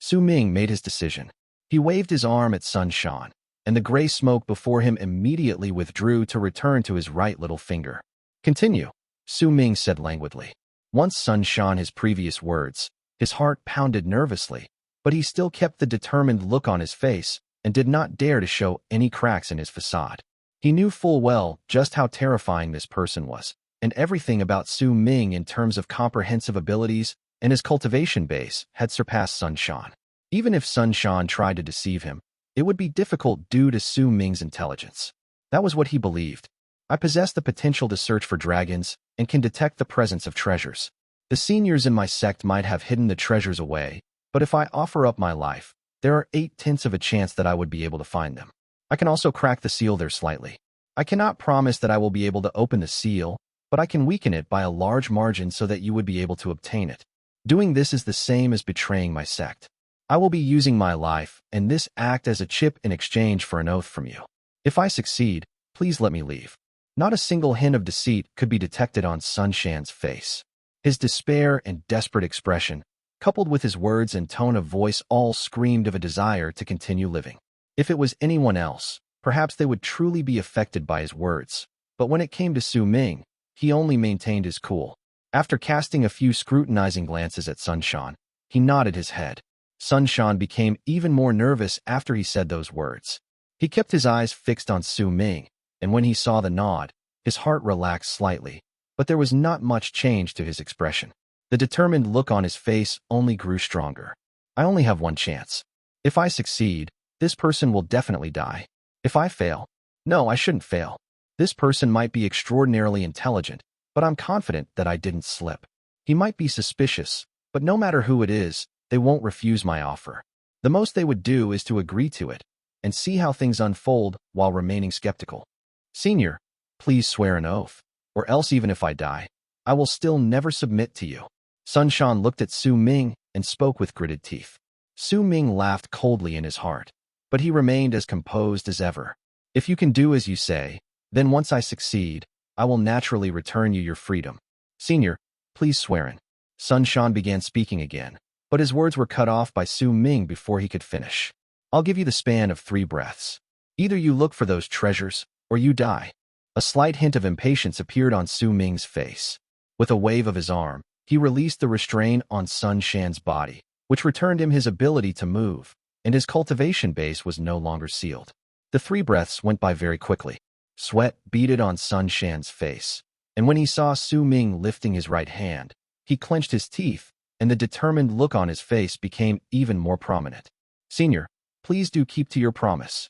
Su Ming made his decision. He waved his arm at Sun Shan, and the gray smoke before him immediately withdrew to return to his right little finger. "Continue," Su Ming said languidly. Once Sun Shan his previous words, his heart pounded nervously, but he still kept the determined look on his face and did not dare to show any cracks in his facade. He knew full well just how terrifying this person was, and everything about Su Ming in terms of comprehensive abilities and his cultivation base had surpassed Sun Shan. Even if Sun Shan tried to deceive him, it would be difficult due to Su Ming's intelligence. That was what he believed. I possess the potential to search for dragons and can detect the presence of treasures. The seniors in my sect might have hidden the treasures away, but if I offer up my life, there are 8/10 of a chance that I would be able to find them. I can also crack the seal there slightly. I cannot promise that I will be able to open the seal, but I can weaken it by a large margin so that you would be able to obtain it. Doing this is the same as betraying my sect. I will be using my life and this act as a chip in exchange for an oath from you. If I succeed, please let me leave. Not a single hint of deceit could be detected on Sun Shan's face. His despair and desperate expression, coupled with his words and tone of voice, all screamed of a desire to continue living. If it was anyone else, perhaps they would truly be affected by his words. But when it came to Su Ming, he only maintained his cool. After casting a few scrutinizing glances at Sun Shan, he nodded his head. Sun Shan became even more nervous after he said those words. He kept his eyes fixed on Su Ming, and when he saw the nod, his heart relaxed slightly, but there was not much change to his expression. The determined look on his face only grew stronger. I only have one chance. If I succeed, this person will definitely die. If I fail, no, I shouldn't fail. This person might be extraordinarily intelligent, but I'm confident that I didn't slip. He might be suspicious, but no matter who it is, they won't refuse my offer. The most they would do is to agree to it and see how things unfold while remaining skeptical. Senior, please swear an oath, or else even if I die, I will still never submit to you. Sun Shan looked at Su Ming and spoke with gritted teeth. Su Ming laughed coldly in his heart, but he remained as composed as ever. If you can do as you say, then once I succeed, I will naturally return you your freedom. Senior, please swear in. Sun Shan began speaking again, but his words were cut off by Su Ming before he could finish. I'll give you the span of 3 breaths. Either you look for those treasures, or you die. A slight hint of impatience appeared on Su Ming's face. With a wave of his arm, he released the restraint on Sun Shan's body, which returned him his ability to move, and his cultivation base was no longer sealed. The 3 breaths went by very quickly. Sweat beaded on Sun Shan's face, and when he saw Su Ming lifting his right hand, he clenched his teeth, and the determined look on his face became even more prominent. "Senior, please do keep to your promise."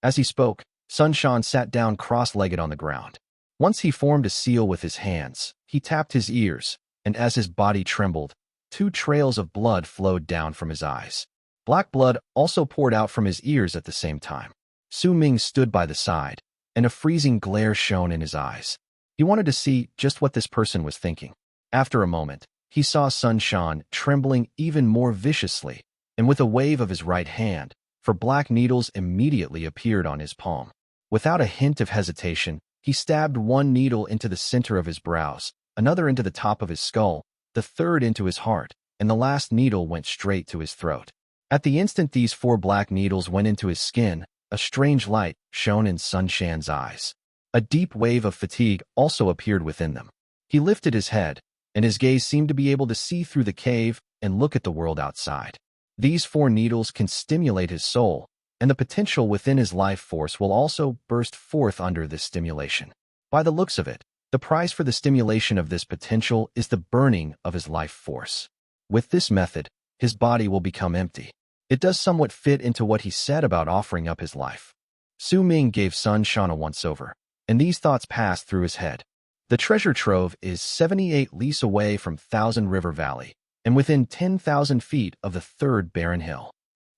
As he spoke, Sun Shan sat down cross-legged on the ground. Once he formed a seal with his hands, he tapped his ears, and as his body trembled, 2 trails of blood flowed down from his eyes. Black blood also poured out from his ears at the same time. Su Ming stood by the side, and a freezing glare shone in his eyes. He wanted to see just what this person was thinking. After a moment, he saw Sun Shan trembling even more viciously, and with a wave of his right hand, 4 black needles immediately appeared on his palm. Without a hint of hesitation, he stabbed 1 needle into the center of his brows, another into the top of his skull, the 3rd into his heart, and the last needle went straight to his throat. At the instant these 4 black needles went into his skin, a strange light shone in Sun Shan's eyes. A deep wave of fatigue also appeared within them. He lifted his head, and his gaze seemed to be able to see through the cave and look at the world outside. These 4 needles can stimulate his soul, and the potential within his life force will also burst forth under this stimulation. By the looks of it, the price for the stimulation of this potential is the burning of his life force. With this method, his body will become empty. It does somewhat fit into what he said about offering up his life. Su Ming gave Sun Shan a once-over, and these thoughts passed through his head. The treasure trove is 78 leagues away from Thousand River Valley, and within 10,000 feet of the 3rd barren hill.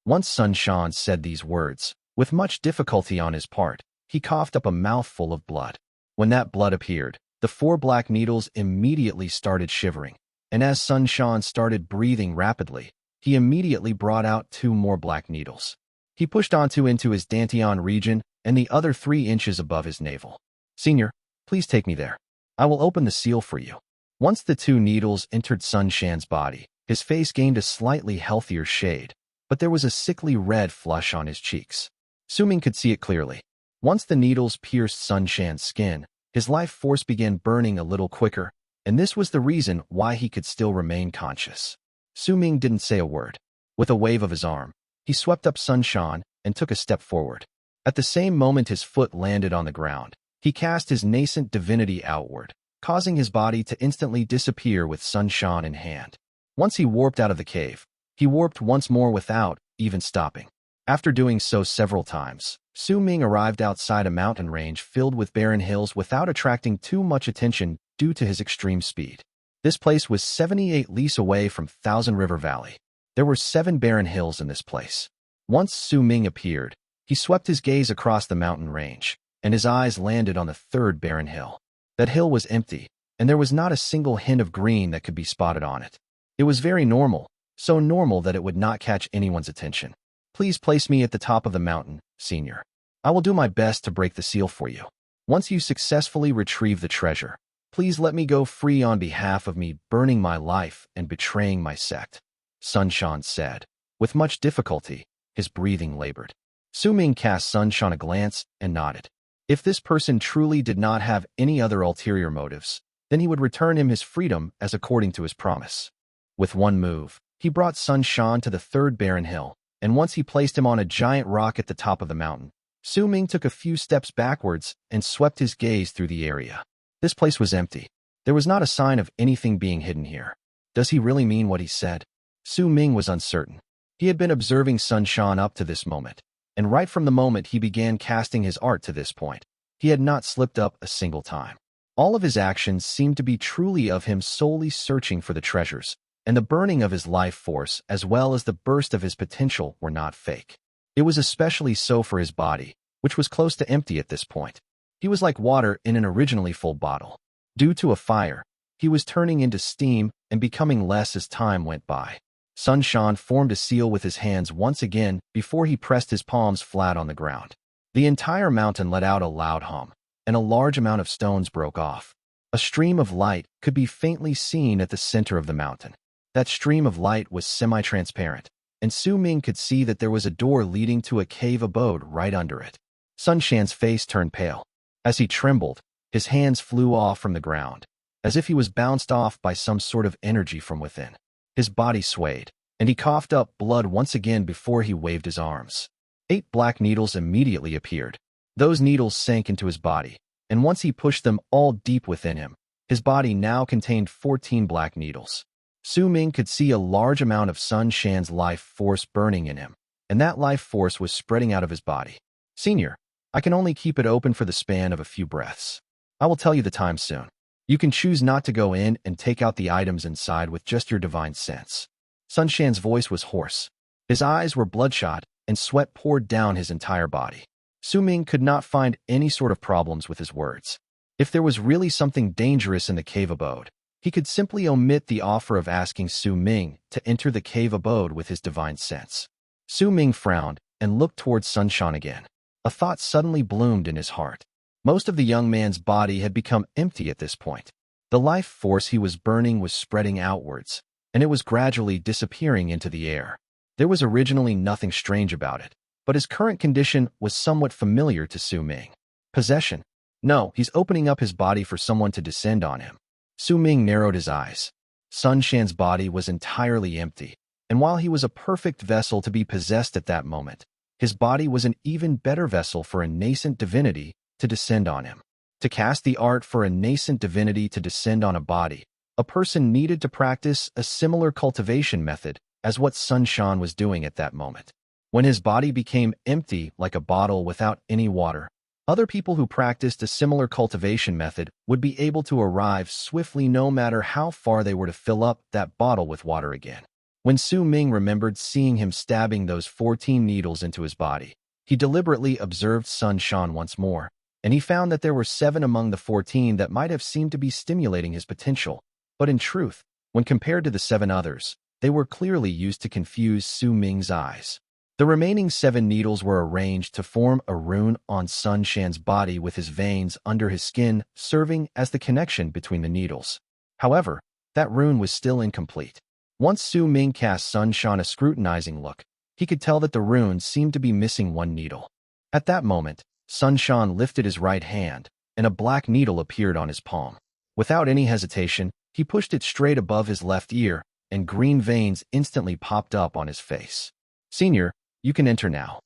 Once Sun Shan said these words, with much difficulty on his part, he coughed up a mouthful of blood. When that blood appeared, the 4 black needles immediately started shivering, and as Sun Shan started breathing rapidly, he immediately brought out 2 more black needles. He pushed onto into his Dantian region and the other 3 inches above his navel. "Senior, please take me there. I will open the seal for you." Once the 2 needles entered Sun Shan's body, his face gained a slightly healthier shade, but there was a sickly red flush on his cheeks. Su Ming could see it clearly. Once the needles pierced Sun Shan's skin, his life force began burning a little quicker, and this was the reason why he could still remain conscious. Su Ming didn't say a word. With a wave of his arm, he swept up Sun Shan and took a step forward. At the same moment his foot landed on the ground, he cast his nascent divinity outward, causing his body to instantly disappear with Sun Shan in hand. Once he warped out of the cave, he warped once more without even stopping. After doing so several times, Su Ming arrived outside a mountain range filled with barren hills without attracting too much attention due to his extreme speed. This place was 78 leagues away from Thousand River Valley. There were 7 barren hills in this place. Once Su Ming appeared, he swept his gaze across the mountain range, and his eyes landed on the 3rd barren hill. That hill was empty, and there was not a single hint of green that could be spotted on it. It was very normal, so normal that it would not catch anyone's attention. "Please place me at the top of the mountain, Senior. I will do my best to break the seal for you. Once you successfully retrieve the treasure, please let me go free on behalf of me burning my life and betraying my sect," Sun Shan said. With much difficulty, his breathing labored. Su Ming cast Sun Shan a glance and nodded. If this person truly did not have any other ulterior motives, then he would return him his freedom as according to his promise. With one move, he brought Sun Shan to the 3rd barren hill, and once he placed him on a giant rock at the top of the mountain, Su Ming took a few steps backwards and swept his gaze through the area. This place was empty. There was not a sign of anything being hidden here. Does he really mean what he said? Su Ming was uncertain. He had been observing Sun Shan up to this moment, and right from the moment he began casting his art to this point, he had not slipped up a single time. All of his actions seemed to be truly of him solely searching for the treasures, and the burning of his life force as well as the burst of his potential were not fake. It was especially so for his body, which was close to empty at this point. He was like water in an originally full bottle. Due to a fire, he was turning into steam and becoming less as time went by. Sun Shan formed a seal with his hands once again before he pressed his palms flat on the ground. The entire mountain let out a loud hum, and a large amount of stones broke off. A stream of light could be faintly seen at the center of the mountain. That stream of light was semi-transparent, and Su Ming could see that there was a door leading to a cave abode right under it. Sun Shan's face turned pale. As he trembled, his hands flew off from the ground, as if he was bounced off by some sort of energy from within. His body swayed, and he coughed up blood once again before he waved his arms. 8 black needles immediately appeared. Those needles sank into his body, and once he pushed them all deep within him, his body now contained 14 black needles. Su Ming could see a large amount of Sun Shan's life force burning in him, and that life force was spreading out of his body. Senior, I can only keep it open for the span of a few breaths. I will tell you the time soon. You can choose not to go in and take out the items inside with just your divine sense. Sun Shan's voice was hoarse. His eyes were bloodshot, and sweat poured down his entire body. Su Ming could not find any sort of problems with his words. If there was really something dangerous in the cave abode, he could simply omit the offer of asking Su Ming to enter the cave abode with his divine sense. Su Ming frowned and looked towards Sun Shan again. A thought suddenly bloomed in his heart. Most of the young man's body had become empty at this point. The life force he was burning was spreading outwards, and it was gradually disappearing into the air. There was originally nothing strange about it, but his current condition was somewhat familiar to Su Ming. Possession? No, he's opening up his body for someone to descend on him. Su Ming narrowed his eyes. Sun Shan's body was entirely empty, and while he was a perfect vessel to be possessed at that moment, his body was an even better vessel for a nascent divinity to descend on him. To cast the art for a nascent divinity to descend on a body, a person needed to practice a similar cultivation method as what Sun Shan was doing at that moment. When his body became empty like a bottle without any water, other people who practiced a similar cultivation method would be able to arrive swiftly no matter how far they were to fill up that bottle with water again. When Su Ming remembered seeing him stabbing those 14 needles into his body, he deliberately observed Sun Shan once more, and he found that there were 7 among the 14 that might have seemed to be stimulating his potential, but in truth, when compared to the 7 others, they were clearly used to confuse Su Ming's eyes. The remaining 7 needles were arranged to form a rune on Sun Shan's body with his veins under his skin serving as the connection between the needles. However, that rune was still incomplete. Once Su Ming cast Sun Shan a scrutinizing look, he could tell that the rune seemed to be missing 1 needle. At that moment, Sun Shan lifted his right hand, and a black needle appeared on his palm. Without any hesitation, he pushed it straight above his left ear, and green veins instantly popped up on his face. Senior, you can enter now.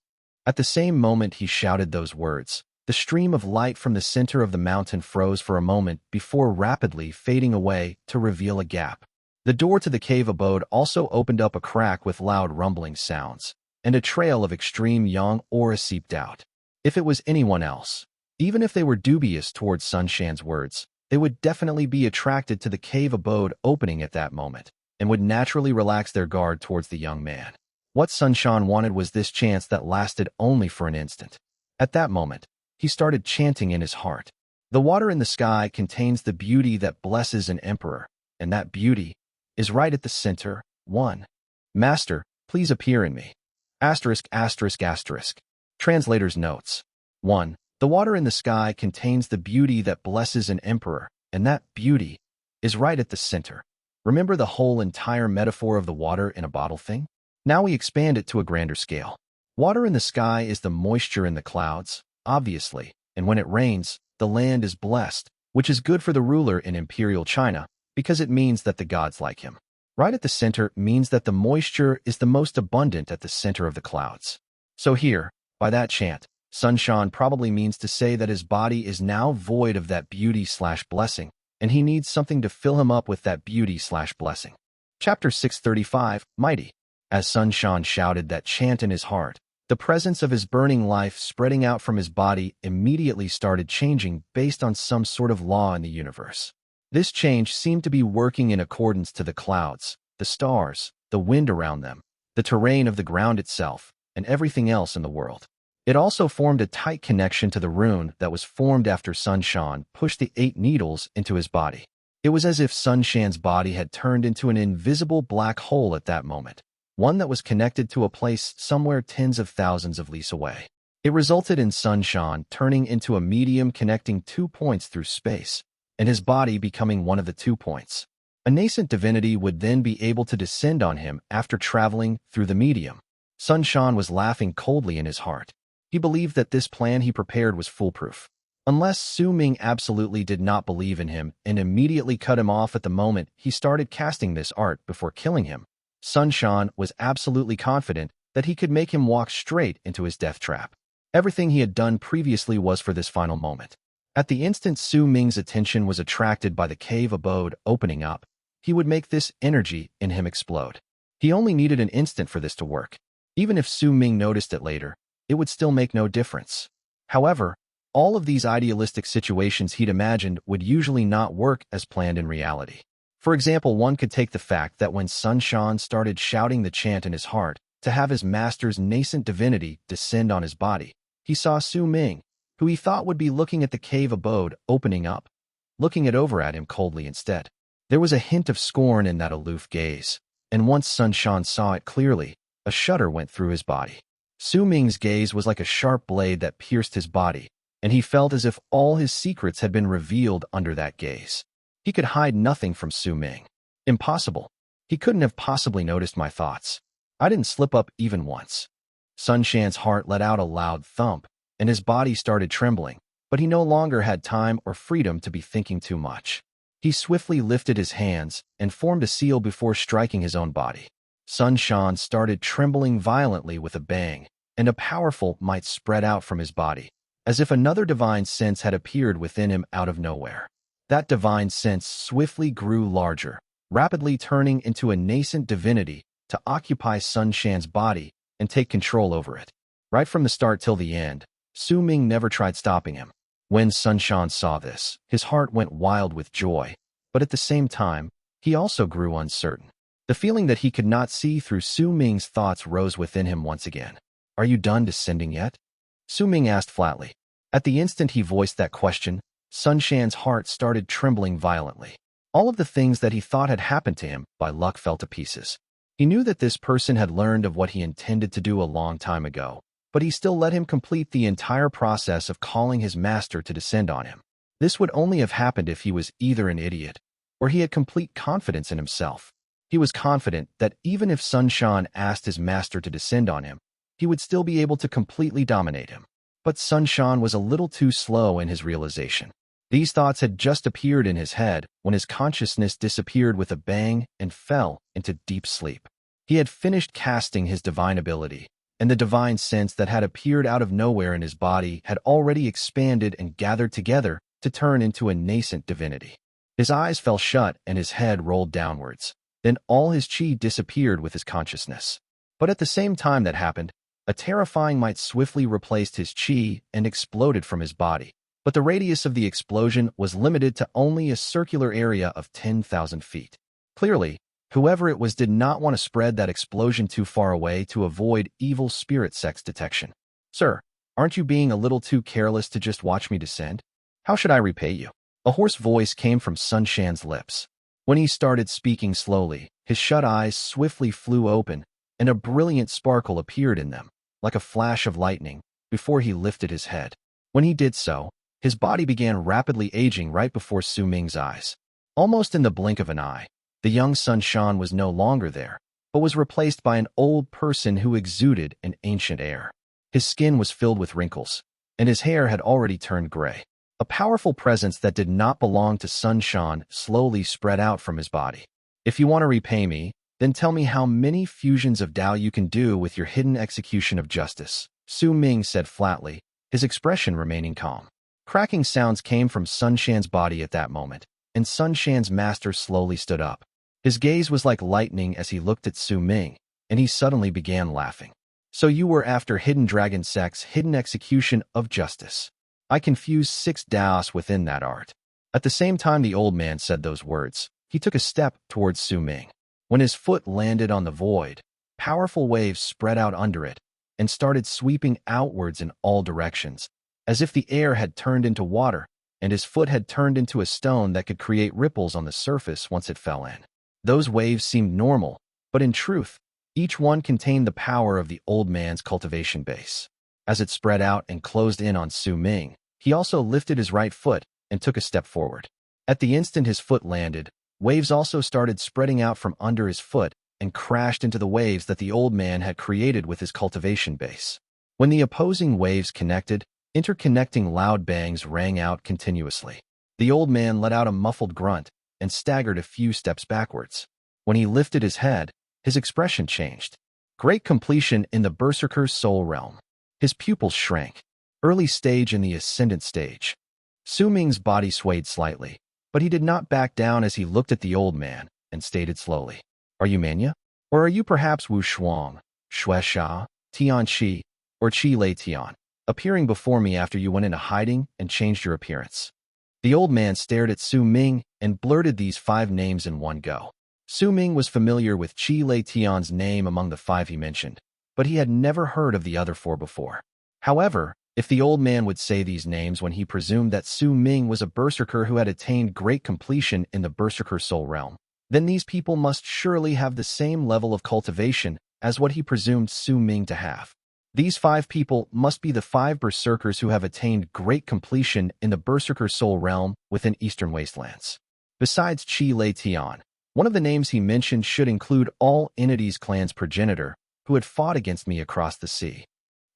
At the same moment he shouted those words, the stream of light from the center of the mountain froze for a moment before rapidly fading away to reveal a gap. The door to the cave abode also opened up a crack with loud rumbling sounds, and a trail of extreme yang aura seeped out. If it was anyone else, even if they were dubious towards Sun Shan's words, they would definitely be attracted to the cave abode opening at that moment, and would naturally relax their guard towards the young man. What Sun Shan wanted was this chance that lasted only for an instant. At that moment, he started chanting in his heart. The water in the sky contains the beauty that blesses an emperor, and that beauty is right at the center. 1. Master, please appear in me. Asterisk, asterisk, asterisk. Translator's notes. 1. The water in the sky contains the beauty that blesses an emperor, and that beauty is right at the center. Remember the whole entire metaphor of the water in a bottle thing? Now we expand it to a grander scale. Water in the sky is the moisture in the clouds, obviously, and when it rains, the land is blessed, which is good for the ruler in imperial China, because it means that the gods like him. Right at the center means that the moisture is the most abundant at the center of the clouds. So here, by that chant, Sun Shan probably means to say that his body is now void of that beauty/blessing, and he needs something to fill him up with that beauty/blessing. Chapter 635, Mighty. As Sun Shan shouted that chant in his heart, the presence of his burning life spreading out from his body immediately started changing based on some sort of law in the universe. This change seemed to be working in accordance to the clouds, the stars, the wind around them, the terrain of the ground itself, and everything else in the world. It also formed a tight connection to the rune that was formed after Sun Shan pushed the 8 needles into his body. It was as if Sun Shan's body had turned into an invisible black hole at that moment, one that was connected to a place somewhere tens of thousands of leagues away. It resulted in Sun Shan turning into a medium connecting 2 points through space, and his body becoming one of the 2 points. A nascent divinity would then be able to descend on him after traveling through the medium. Sun Shan was laughing coldly in his heart. He believed that this plan he prepared was foolproof. Unless Su Ming absolutely did not believe in him and immediately cut him off at the moment he started casting this art before killing him, Sun Shan was absolutely confident that he could make him walk straight into his death trap. Everything he had done previously was for this final moment. At the instant Su Ming's attention was attracted by the cave abode opening up, he would make this energy in him explode. He only needed an instant for this to work. Even if Su Ming noticed it later, it would still make no difference. However, all of these idealistic situations he'd imagined would usually not work as planned in reality. For example, one could take the fact that when Sun Shan started shouting the chant in his heart to have his master's nascent divinity descend on his body, he saw Su Ming, who he thought would be looking at the cave abode opening up, looking it over at him coldly instead. There was a hint of scorn in that aloof gaze, and once Sun Shan saw it clearly, a shudder went through his body. Su Ming's gaze was like a sharp blade that pierced his body, and he felt as if all his secrets had been revealed under that gaze. He could hide nothing from Su Ming. Impossible. He couldn't have possibly noticed my thoughts. I didn't slip up even once. Sun Shan's heart let out a loud thump, and his body started trembling, but he no longer had time or freedom to be thinking too much. He swiftly lifted his hands and formed a seal before striking his own body. Sun Shan started trembling violently with a bang, and a powerful might spread out from his body, as if another divine sense had appeared within him out of nowhere. That divine sense swiftly grew larger, rapidly turning into a nascent divinity to occupy Sun Shan's body and take control over it. Right from the start till the end, Su Ming never tried stopping him. When Sun Shan saw this, his heart went wild with joy, but at the same time, he also grew uncertain. The feeling that he could not see through Su Ming's thoughts rose within him once again. "Are you done descending yet?" Su Ming asked flatly. At the instant he voiced that question, Sun Shan's heart started trembling violently. All of the things that he thought had happened to him by luck fell to pieces. He knew that this person had learned of what he intended to do a long time ago, but he still let him complete the entire process of calling his master to descend on him. This would only have happened if he was either an idiot or he had complete confidence in himself. He was confident that even if Sun Shan asked his master to descend on him, he would still be able to completely dominate him. But Sun Shan was a little too slow in his realization. These thoughts had just appeared in his head when his consciousness disappeared with a bang and fell into deep sleep. He had finished casting his divine ability, and the divine sense that had appeared out of nowhere in his body had already expanded and gathered together to turn into a nascent divinity. His eyes fell shut and his head rolled downwards. Then all his chi disappeared with his consciousness. But at the same time that happened, a terrifying might swiftly replaced his chi and exploded from his body. But the radius of the explosion was limited to only a circular area of 10,000 feet. Clearly, whoever it was did not want to spread that explosion too far away to avoid evil spirit sect's detection. "Sir, aren't you being a little too careless to just watch me descend? How should I repay you?" A hoarse voice came from Sun Shan's lips. When he started speaking slowly, his shut eyes swiftly flew open, and a brilliant sparkle appeared in them, like a flash of lightning, before he lifted his head. When he did so, his body began rapidly aging right before Su Ming's eyes. Almost in the blink of an eye, the young Sun Shan was no longer there, but was replaced by an old person who exuded an ancient air. His skin was filled with wrinkles, and his hair had already turned gray. A powerful presence that did not belong to Sun Shan slowly spread out from his body. "If you want to repay me, then tell me how many fusions of Tao you can do with your hidden execution of justice," Su Ming said flatly, his expression remaining calm. Cracking sounds came from Sun Shan's body at that moment, and Sun Shan's master slowly stood up. His gaze was like lightning as he looked at Su Ming, and he suddenly began laughing. "So you were after Hidden Dragon Sect's hidden execution of justice. I confused 6 Daos within that art." At the same time the old man said those words, he took a step towards Su Ming. When his foot landed on the void, powerful waves spread out under it and started sweeping outwards in all directions, as if the air had turned into water and his foot had turned into a stone that could create ripples on the surface once it fell in. Those waves seemed normal, but in truth, each one contained the power of the old man's cultivation base. As it spread out and closed in on Su Ming, he also lifted his right foot and took a step forward. At the instant his foot landed, waves also started spreading out from under his foot and crashed into the waves that the old man had created with his cultivation base. When the opposing waves connected, interconnecting loud bangs rang out continuously. The old man let out a muffled grunt and staggered a few steps backwards. When he lifted his head, his expression changed. Great completion in the Berserker's soul realm. His pupils shrank. Early stage in the ascendant stage. Suming's body swayed slightly, but he did not back down as he looked at the old man and stated slowly, "Are you Manya? Or are you perhaps Wu Shuang, Xue Sha, Tian Qi, or Qi Lei Tian, appearing before me after you went into hiding and changed your appearance?" The old man stared at Su Ming and blurted these 5 names in one go. Su Ming was familiar with Qi Lei Tian's name among the 5 he mentioned, but he had never heard of the other 4 before. However, if the old man would say these names when he presumed that Su Ming was a berserker who had attained great completion in the berserker soul realm, then these people must surely have the same level of cultivation as what he presumed Su Ming to have. These 5 people must be the 5 berserkers who have attained great completion in the berserker soul realm within Eastern Wastelands. Besides Qi Lei Tian, one of the names he mentioned should include all Entities clan's progenitor who had fought against me across the sea.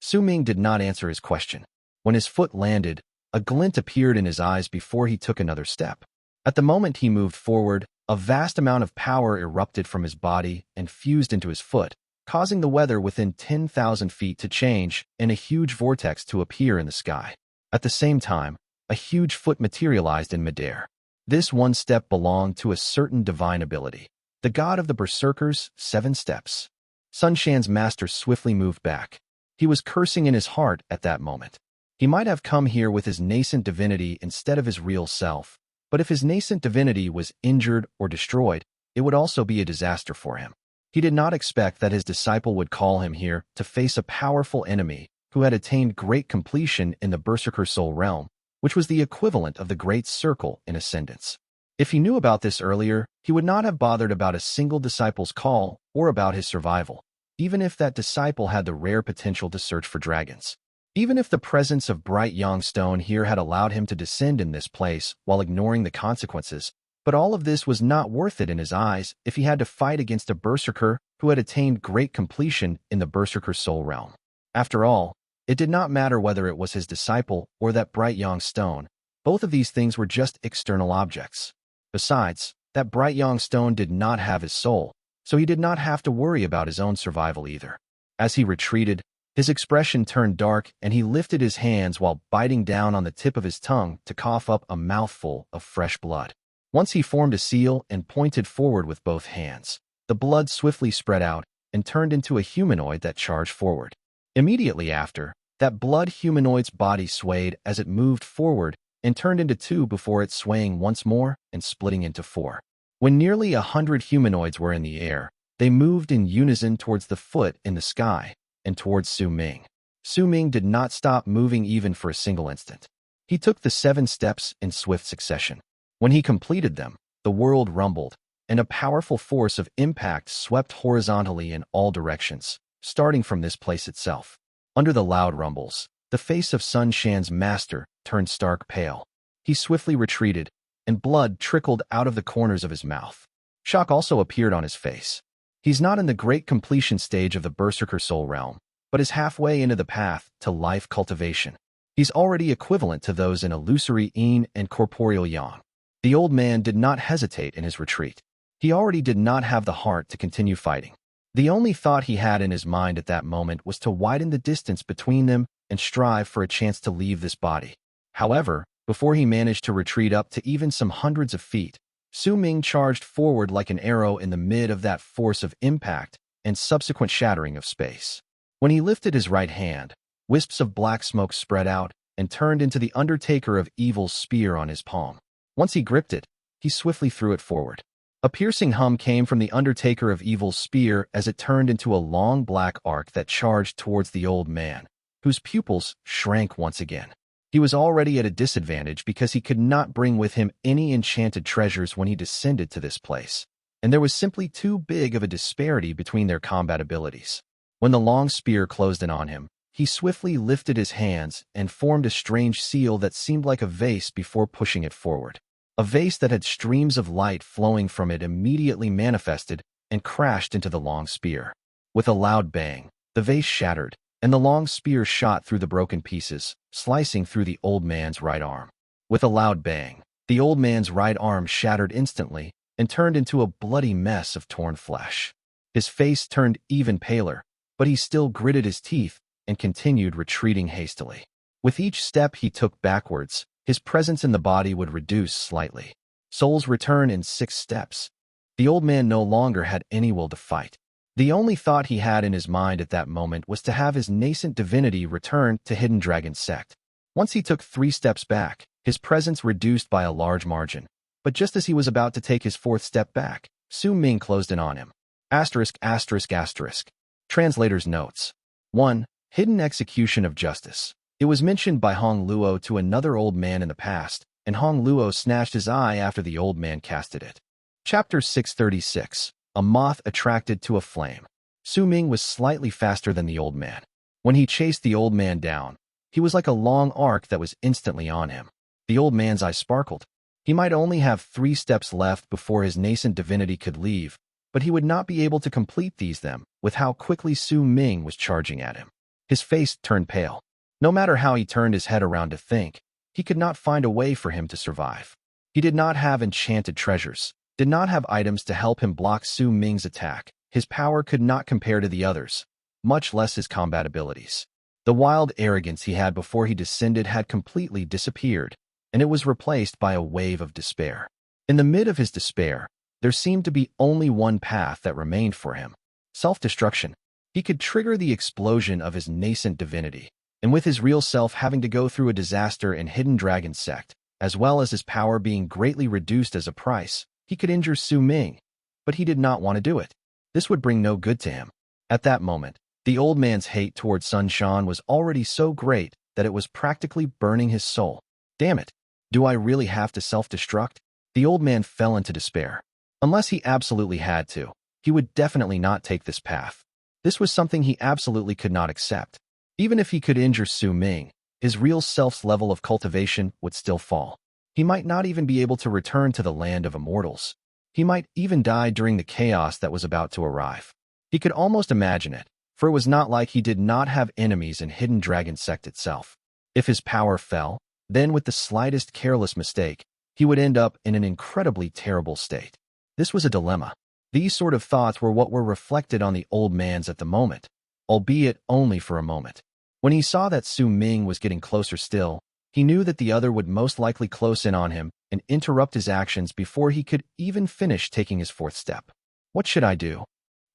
Su Ming did not answer his question. When his foot landed, a glint appeared in his eyes before he took another step. At the moment he moved forward, a vast amount of power erupted from his body and fused into his foot, causing the weather within 10,000 feet to change and a huge vortex to appear in the sky. At the same time, a huge foot materialized in midair. This one step belonged to a certain divine ability. The god of the Berserkers, 7 steps. Sun Shan's master swiftly moved back. He was cursing in his heart at that moment. He might have come here with his nascent divinity instead of his real self, but if his nascent divinity was injured or destroyed, it would also be a disaster for him. He did not expect that his disciple would call him here to face a powerful enemy who had attained great completion in the Berserker soul realm, which was the equivalent of the Great Circle in Ascendance. If he knew about this earlier, he would not have bothered about a single disciple's call or about his survival, even if that disciple had the rare potential to search for dragons. Even if the presence of bright young stone here had allowed him to descend in this place while ignoring the consequences, but all of this was not worth it in his eyes if he had to fight against a berserker who had attained great completion in the Berserker soul realm. After all, it did not matter whether it was his disciple or that bright young stone. Both of these things were just external objects. Besides, that bright young stone did not have his soul, so he did not have to worry about his own survival either. As he retreated, his expression turned dark and he lifted his hands while biting down on the tip of his tongue to cough up a mouthful of fresh blood. Once he formed a seal and pointed forward with both hands. The blood swiftly spread out and turned into a humanoid that charged forward. Immediately after, that blood humanoid's body swayed as it moved forward and turned into 2 before it swaying once more and splitting into 4. When nearly 100 humanoids were in the air, they moved in unison towards the foot in the sky and towards Su Ming. Su Ming did not stop moving even for a single instant. He took the 7 steps in swift succession. When he completed them, the world rumbled, and a powerful force of impact swept horizontally in all directions, starting from this place itself. Under the loud rumbles, the face of Sun Shan's master turned stark pale. He swiftly retreated, and blood trickled out of the corners of his mouth. Shock also appeared on his face. He's not in the great completion stage of the Berserker soul realm, but is halfway into the path to life cultivation. He's already equivalent to those in illusory Yin and corporeal Yang. The old man did not hesitate in his retreat. He already did not have the heart to continue fighting. The only thought he had in his mind at that moment was to widen the distance between them and strive for a chance to leave this body. However, before he managed to retreat up to even some hundreds of feet, Su Ming charged forward like an arrow in the mid of that force of impact and subsequent shattering of space. When he lifted his right hand, wisps of black smoke spread out and turned into the Undertaker of Evil's spear on his palm. Once he gripped it, he swiftly threw it forward. A piercing hum came from the Undertaker of Evil's spear as it turned into a long black arc that charged towards the old man, whose pupils shrank once again. He was already at a disadvantage because he could not bring with him any enchanted treasures when he descended to this place, and there was simply too big of a disparity between their combat abilities. When the long spear closed in on him, he swiftly lifted his hands and formed a strange seal that seemed like a vase before pushing it forward. A vase that had streams of light flowing from it immediately manifested and crashed into the long spear. With a loud bang, the vase shattered, and the long spear shot through the broken pieces, slicing through the old man's right arm. With a loud bang, the old man's right arm shattered instantly and turned into a bloody mess of torn flesh. His face turned even paler, but he still gritted his teeth and continued retreating hastily. With each step he took backwards, his presence in the body would reduce slightly. Soul's return in 6 steps. The old man no longer had any will to fight. The only thought he had in his mind at that moment was to have his nascent divinity return to Hidden Dragon's Sect. Once he took 3 steps back, his presence reduced by a large margin. But just as he was about to take his 4th step back, Su Ming closed in on him. *****. Translator's notes. 1. Hidden execution of justice. It was mentioned by Hong Luo to another old man in the past, and Hong Luo snatched his eye after the old man casted it. Chapter 636. A moth attracted to a flame. Su Ming was slightly faster than the old man. When he chased the old man down, he was like a long arc that was instantly on him. The old man's eyes sparkled. He might only have 3 steps left before his nascent divinity could leave, but he would not be able to complete them with how quickly Su Ming was charging at him. His face turned pale. No matter how he turned his head around to think, he could not find a way for him to survive. He did not have enchanted treasures, did not have items to help him block Su Ming's attack. His power could not compare to the others, much less his combat abilities. The wild arrogance he had before he descended had completely disappeared, and it was replaced by a wave of despair. In the mid of his despair, there seemed to be only one path that remained for him: self-destruction. He could trigger the explosion of his nascent divinity, and with his real self having to go through a disaster in Hidden Dragon's Sect, as well as his power being greatly reduced as a price, he could injure Su Ming. But he did not want to do it. This would bring no good to him. At that moment, the old man's hate toward Sun Shan was already so great that it was practically burning his soul. Damn it. Do I really have to self-destruct? The old man fell into despair. Unless he absolutely had to, he would definitely not take this path. This was something he absolutely could not accept. Even if he could injure Su Ming, his real self's level of cultivation would still fall. He might not even be able to return to the land of Immortals. He might even die during the chaos that was about to arrive. He could almost imagine it, for it was not like he did not have enemies in Hidden Dragon's Sect itself. If his power fell, then with the slightest careless mistake, he would end up in an incredibly terrible state. This was a dilemma. These sort of thoughts were what were reflected on the old man's at the moment, albeit only for a moment. When he saw that Su Ming was getting closer still, he knew that the other would most likely close in on him and interrupt his actions before he could even finish taking his 4th step. What should I do?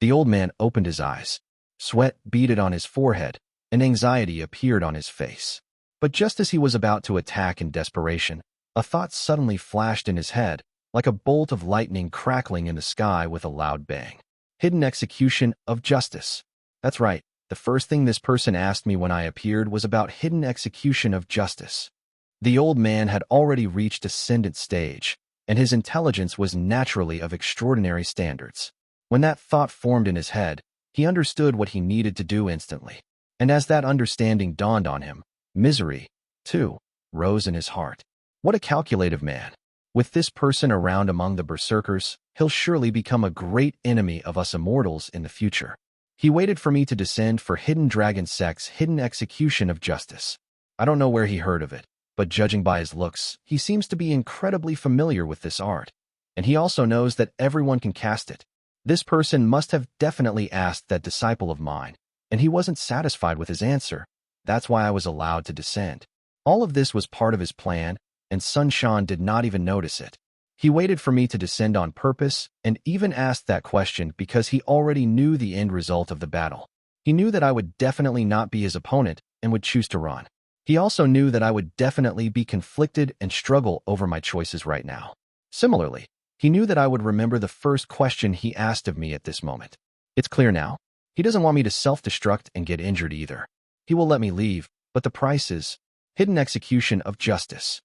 The old man opened his eyes. Sweat beaded on his forehead, and anxiety appeared on his face. But just as he was about to attack in desperation, a thought suddenly flashed in his head, like a bolt of lightning crackling in the sky with a loud bang. Hidden execution of justice. That's right. The first thing this person asked me when I appeared was about hidden execution of justice. The old man had already reached ascendant stage, and his intelligence was naturally of extraordinary standards. When that thought formed in his head, he understood what he needed to do instantly. And as that understanding dawned on him, misery, too, rose in his heart. What a calculative man. With this person around among the Berserkers, he'll surely become a great enemy of us Immortals in the future. He waited for me to descend for Hidden Dragon's Sect's hidden execution of justice. I don't know where he heard of it, but judging by his looks, he seems to be incredibly familiar with this art. And he also knows that everyone can cast it. This person must have definitely asked that disciple of mine, and he wasn't satisfied with his answer. That's why I was allowed to descend. All of this was part of his plan, and Sun Shan did not even notice it. He waited for me to descend on purpose and even asked that question because he already knew the end result of the battle. He knew that I would definitely not be his opponent and would choose to run. He also knew that I would definitely be conflicted and struggle over my choices right now. Similarly, he knew that I would remember the first question he asked of me at this moment. It's clear now. He doesn't want me to self-destruct and get injured either. He will let me leave, but the price is hidden execution of justice.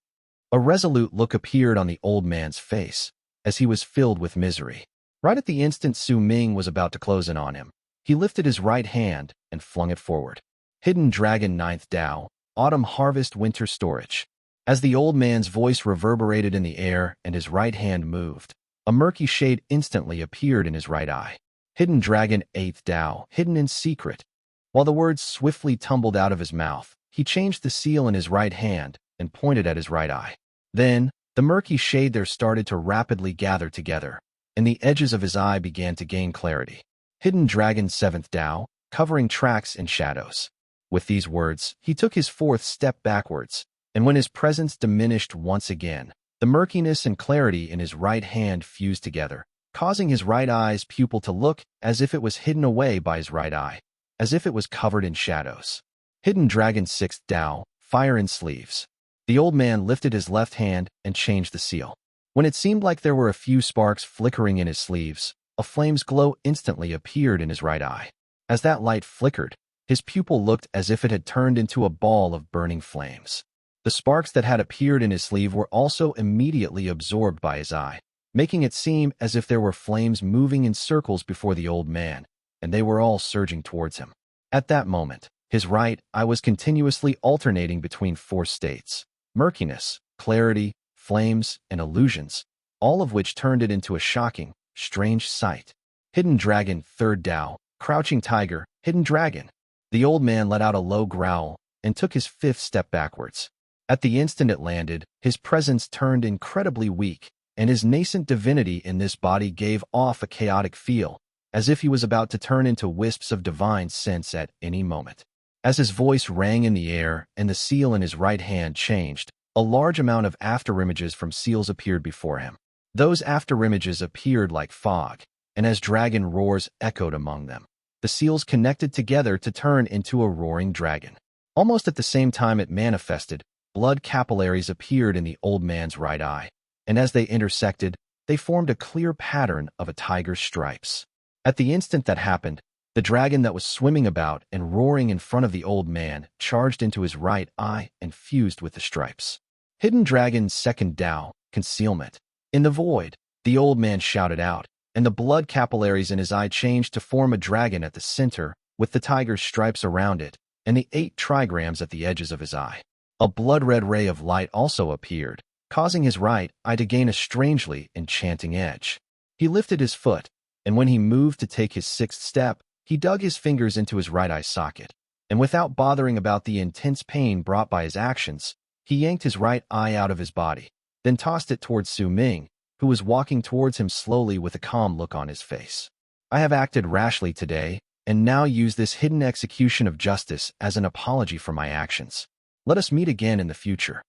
A resolute look appeared on the old man's face, as he was filled with misery. Right at the instant Su Ming was about to close in on him, he lifted his right hand and flung it forward. Hidden Dragon 9th Dao, Autumn Harvest Winter Storage. As the old man's voice reverberated in the air and his right hand moved, a murky shade instantly appeared in his right eye. Hidden Dragon 8th Dao, hidden in secret. While the words swiftly tumbled out of his mouth, he changed the seal in his right hand and pointed at his right eye. Then, the murky shade there started to rapidly gather together, and the edges of his eye began to gain clarity. Hidden Dragon 7th Dao, covering tracks and shadows. With these words, he took his 4th step backwards, and when his presence diminished once again, the murkiness and clarity in his right hand fused together, causing his right eye's pupil to look as if it was hidden away by his right eye, as if it was covered in shadows. Hidden Dragon 6th Dao, Fire in Sleeves. The old man lifted his left hand and changed the seal. When it seemed like there were a few sparks flickering in his sleeves, a flame's glow instantly appeared in his right eye. As that light flickered, his pupil looked as if it had turned into a ball of burning flames. The sparks that had appeared in his sleeve were also immediately absorbed by his eye, making it seem as if there were flames moving in circles before the old man, and they were all surging towards him. At that moment, his right eye was continuously alternating between 4 states: murkiness, clarity, flames, and illusions, all of which turned it into a shocking, strange sight. Hidden Dragon 3rd Dao, Crouching Tiger, Hidden Dragon. The old man let out a low growl and took his 5th step backwards. At the instant it landed, his presence turned incredibly weak, and his nascent divinity in this body gave off a chaotic feel, as if he was about to turn into wisps of divine sense at any moment. As his voice rang in the air and the seal in his right hand changed, a large amount of afterimages from seals appeared before him. Those afterimages appeared like fog, and as dragon roars echoed among them, the seals connected together to turn into a roaring dragon. Almost at the same time it manifested, blood capillaries appeared in the old man's right eye, and as they intersected, they formed a clear pattern of a tiger's stripes. At the instant that happened, the dragon that was swimming about and roaring in front of the old man charged into his right eye and fused with the stripes. Hidden Dragon 2nd Dao, Concealment. In the void, the old man shouted out, and the blood capillaries in his eye changed to form a dragon at the center, with the tiger's stripes around it, and the 8 trigrams at the edges of his eye. A blood-red ray of light also appeared, causing his right eye to gain a strangely enchanting edge. He lifted his foot, and when he moved to take his 6th step, he dug his fingers into his right eye socket, and without bothering about the intense pain brought by his actions, he yanked his right eye out of his body, then tossed it towards Su Ming, who was walking towards him slowly with a calm look on his face. I have acted rashly today, and now use this hidden execution of justice as an apology for my actions. Let us meet again in the future.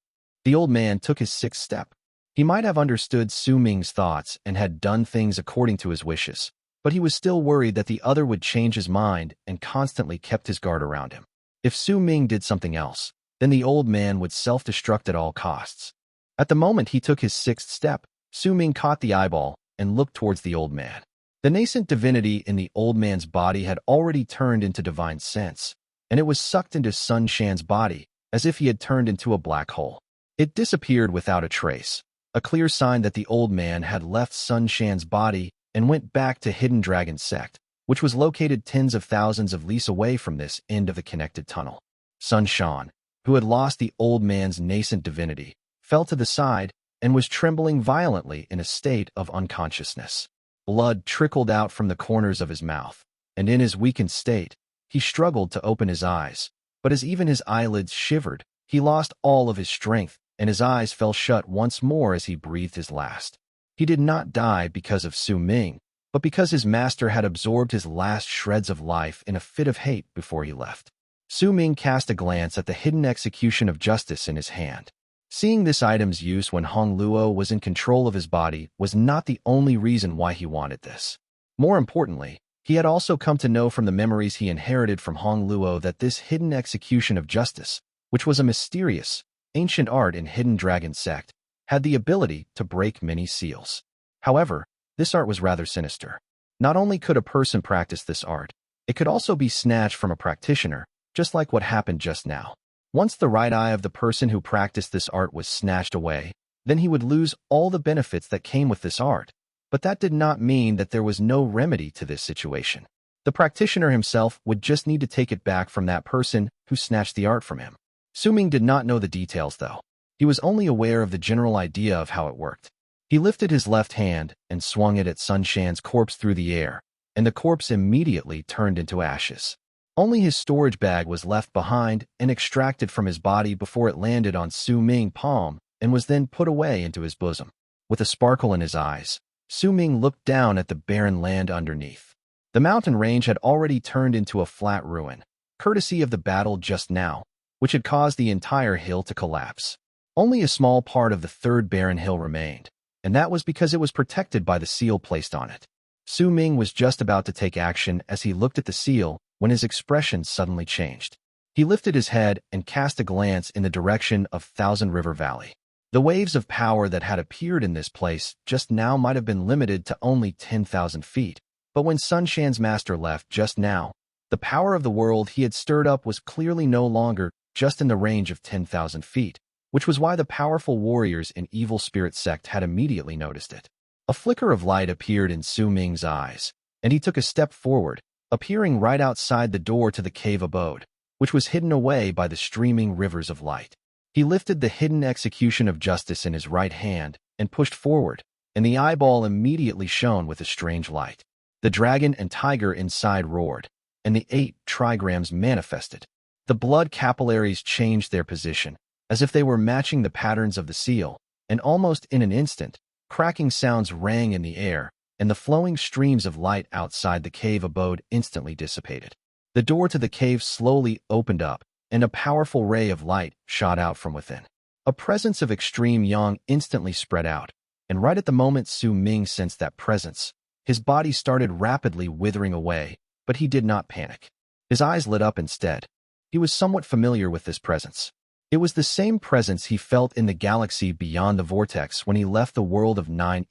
The old man took his 6th step. He might have understood Su Ming's thoughts and had done things according to his wishes, but he was still worried that the other would change his mind and constantly kept his guard around him. If Su Ming did something else, then the old man would self-destruct at all costs. At the moment he took his 6th step, Su Ming caught the eyeball and looked towards the old man. The nascent divinity in the old man's body had already turned into divine sense, and it was sucked into Sun Shan's body as if he had turned into a black hole. It disappeared without a trace, a clear sign that the old man had left Sun Shan's body and went back to Hidden Dragon Sect, which was located tens of thousands of leagues away from this end of the connected tunnel. Sun Shan, who had lost the old man's nascent divinity, fell to the side and was trembling violently in a state of unconsciousness. Blood trickled out from the corners of his mouth, and in his weakened state, he struggled to open his eyes, but as even his eyelids shivered, he lost all of his strength, and his eyes fell shut once more as he breathed his last. He did not die because of Su Ming, but because his master had absorbed his last shreds of life in a fit of hate before he left. Su Ming cast a glance at the hidden execution of justice in his hand. Seeing this item's use when Hong Luo was in control of his body was not the only reason why he wanted this. More importantly, he had also come to know from the memories he inherited from Hong Luo that this hidden execution of justice, which was a mysterious, ancient art in Hidden Dragon Sect, had the ability to break many seals. However, this art was rather sinister. Not only could a person practice this art, it could also be snatched from a practitioner, just like what happened just now. Once the right eye of the person who practiced this art was snatched away, then he would lose all the benefits that came with this art. But that did not mean that there was no remedy to this situation. The practitioner himself would just need to take it back from that person who snatched the art from him. Su Ming did not know the details, though. He was only aware of the general idea of how it worked. He lifted his left hand and swung it at Sun Shan's corpse through the air, and the corpse immediately turned into ashes. Only his storage bag was left behind and extracted from his body before it landed on Su Ming's palm and was then put away into his bosom. With a sparkle in his eyes, Su Ming looked down at the barren land underneath. The mountain range had already turned into a flat ruin, courtesy of the battle just now, which had caused the entire hill to collapse. Only a small part of the third barren hill remained, and that was because it was protected by the seal placed on it. Su Ming was just about to take action as he looked at the seal when his expression suddenly changed. He lifted his head and cast a glance in the direction of Thousand River Valley. The waves of power that had appeared in this place just now might have been limited to only 10,000 feet, but when Sun Shan's master left just now, the power of the world he had stirred up was clearly no longer just in the range of 10,000 feet, which was why the powerful warriors in Evil Spirit Sect had immediately noticed it. A flicker of light appeared in Su Ming's eyes, and he took a step forward, appearing right outside the door to the cave abode, which was hidden away by the streaming rivers of light. He lifted the hidden execution of justice in his right hand and pushed forward, and the eyeball immediately shone with a strange light. The dragon and tiger inside roared, and the 8 trigrams manifested. The blood capillaries changed their position, as if they were matching the patterns of the seal, and almost in an instant, cracking sounds rang in the air, and the flowing streams of light outside the cave abode instantly dissipated. The door to the cave slowly opened up, and a powerful ray of light shot out from within. A presence of extreme yang instantly spread out, and right at the moment Su Ming sensed that presence, his body started rapidly withering away, but he did not panic. His eyes lit up instead. He was somewhat familiar with this presence. It was the same presence he felt in the galaxy beyond the vortex when he left the world of 9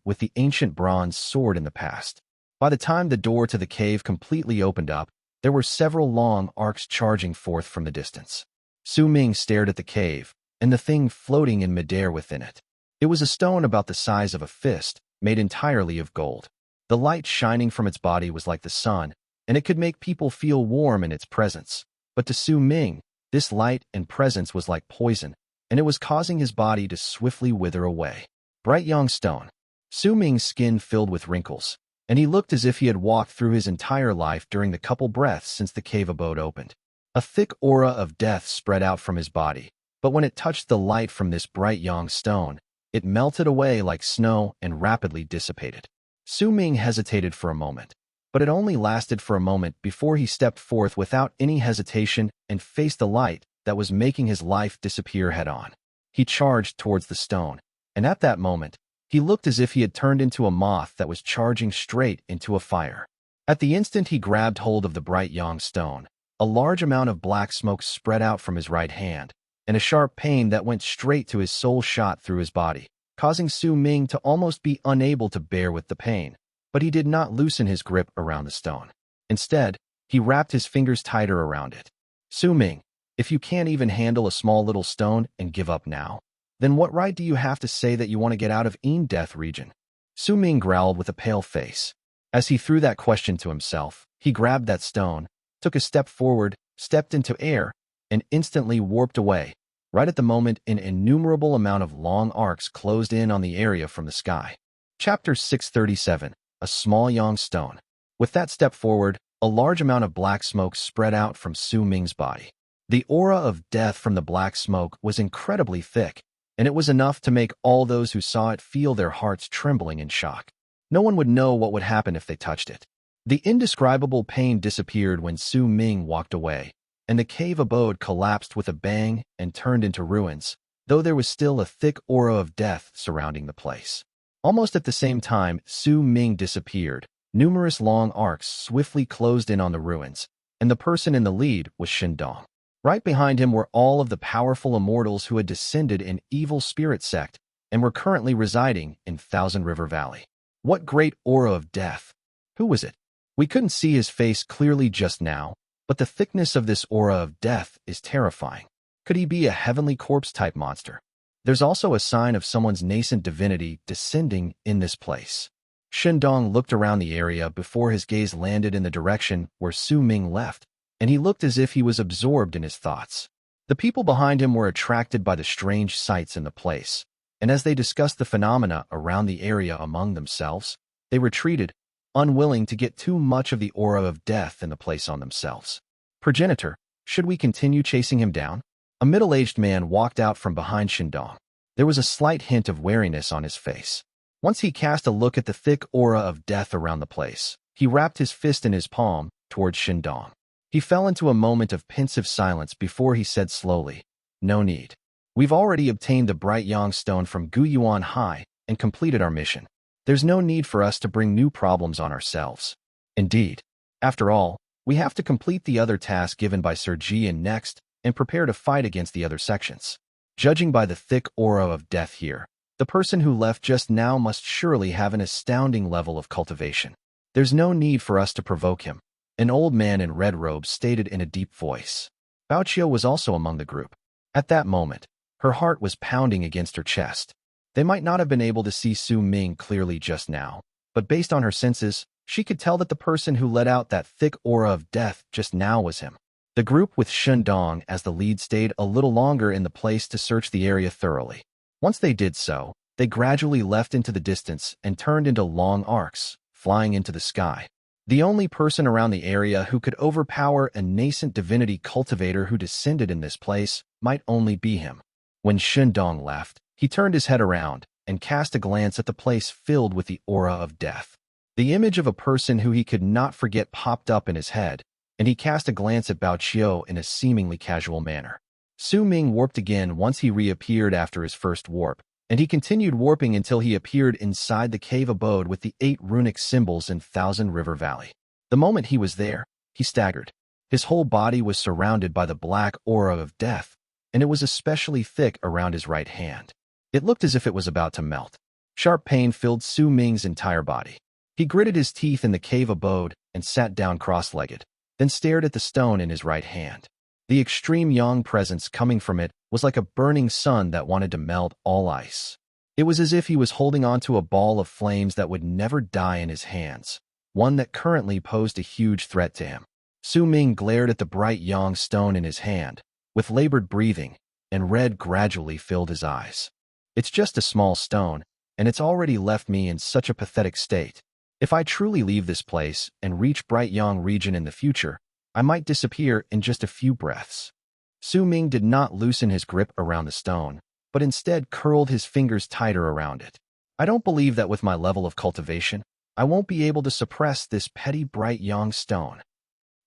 with the ancient bronze sword in the past. By the time the door to the cave completely opened up, there were several long arcs charging forth from the distance. Su Ming stared at the cave, and the thing floating in midair within it. It was a stone about the size of a fist, made entirely of gold. The light shining from its body was like the sun, and it could make people feel warm in its presence. But to Su Ming, this light and presence was like poison, and it was causing his body to swiftly wither away. Bright young stone. Su Ming's skin filled with wrinkles, and he looked as if he had walked through his entire life during the couple breaths since the cave abode opened. A thick aura of death spread out from his body, but when it touched the light from this bright young stone, it melted away like snow and rapidly dissipated. Su Ming hesitated for a moment, but it only lasted for a moment before he stepped forth without any hesitation and faced the light that was making his life disappear head-on. He charged towards the stone, and at that moment, he looked as if he had turned into a moth that was charging straight into a fire. At the instant he grabbed hold of the bright young stone, a large amount of black smoke spread out from his right hand, and a sharp pain that went straight to his soul shot through his body, causing Su Ming to almost be unable to bear with the pain. But he did not loosen his grip around the stone. Instead, he wrapped his fingers tighter around it. Su Ming, if you can't even handle a small little stone and give up now, then what right do you have to say that you want to get out of Death region? Su Ming growled with a pale face. As he threw that question to himself, he grabbed that stone, took a step forward, stepped into air, and instantly warped away. Right at the moment, an innumerable amount of long arcs closed in on the area from the sky. Chapter 637, A Small Young Stone. With that step forward, a large amount of black smoke spread out from Su Ming's body. The aura of death from the black smoke was incredibly thick, and it was enough to make all those who saw it feel their hearts trembling in shock. No one would know what would happen if they touched it. The indescribable pain disappeared when Su Ming walked away, and the cave abode collapsed with a bang and turned into ruins, though there was still a thick aura of death surrounding the place. Almost at the same time Su Ming disappeared, numerous long arcs swiftly closed in on the ruins, and the person in the lead was Shindong. Right behind him were all of the powerful immortals who had descended in Evil Spirit Sect and were currently residing in Thousand River Valley. What great aura of death! Who was it? We couldn't see his face clearly just now, but the thickness of this aura of death is terrifying. Could he be a heavenly corpse-type monster? There's also a sign of someone's nascent divinity descending in this place. Shindong looked around the area before his gaze landed in the direction where Su Ming left, and he looked as if he was absorbed in his thoughts. The people behind him were attracted by the strange sights in the place, and as they discussed the phenomena around the area among themselves, they retreated, unwilling to get too much of the aura of death in the place on themselves. Progenitor, should we continue chasing him down? A middle-aged man walked out from behind Shindong. There was a slight hint of wariness on his face. Once he cast a look at the thick aura of death around the place, he wrapped his fist in his palm towards Shindong. He fell into a moment of pensive silence before he said slowly, "No need. We've already obtained the bright yang stone from Guyuan High and completed our mission. There's no need for us to bring new problems on ourselves. Indeed. After all, we have to complete the other task given by Sir Jian next and prepare to fight against the other sections. Judging by the thick aura of death here, the person who left just now must surely have an astounding level of cultivation. There's no need for us to provoke him," an old man in red robes stated in a deep voice. Baoqiu was also among the group. At that moment, her heart was pounding against her chest. They might not have been able to see Su Ming clearly just now, but based on her senses, she could tell that the person who let out that thick aura of death just now was him. The group with Shindong as the lead stayed a little longer in the place to search the area thoroughly. Once they did so, they gradually left into the distance and turned into long arcs, flying into the sky. The only person around the area who could overpower a nascent divinity cultivator who descended in this place might only be him. When Shindong left, he turned his head around and cast a glance at the place filled with the aura of death. The image of a person who he could not forget popped up in his head, and he cast a glance at Baoqiu in a seemingly casual manner. Su Ming warped again once he reappeared after his first warp, and he continued warping until he appeared inside the cave abode with the 8 runic symbols in Thousand River Valley. The moment he was there, he staggered. His whole body was surrounded by the black aura of death, and it was especially thick around his right hand. It looked as if it was about to melt. Sharp pain filled Su Ming's entire body. He gritted his teeth in the cave abode and sat down cross-legged, then stared at the stone in his right hand. The extreme yang presence coming from it was like a burning sun that wanted to melt all ice. It was as if he was holding onto a ball of flames that would never die in his hands, one that currently posed a huge threat to him. Su Ming glared at the bright yang stone in his hand, with labored breathing, and red gradually filled his eyes. "It's just a small stone, and it's already left me in such a pathetic state. If I truly leave this place and reach Bright Yang region in the future, I might disappear in just a few breaths." Su Ming did not loosen his grip around the stone, but instead curled his fingers tighter around it. "I don't believe that with my level of cultivation, I won't be able to suppress this petty Bright Yang stone."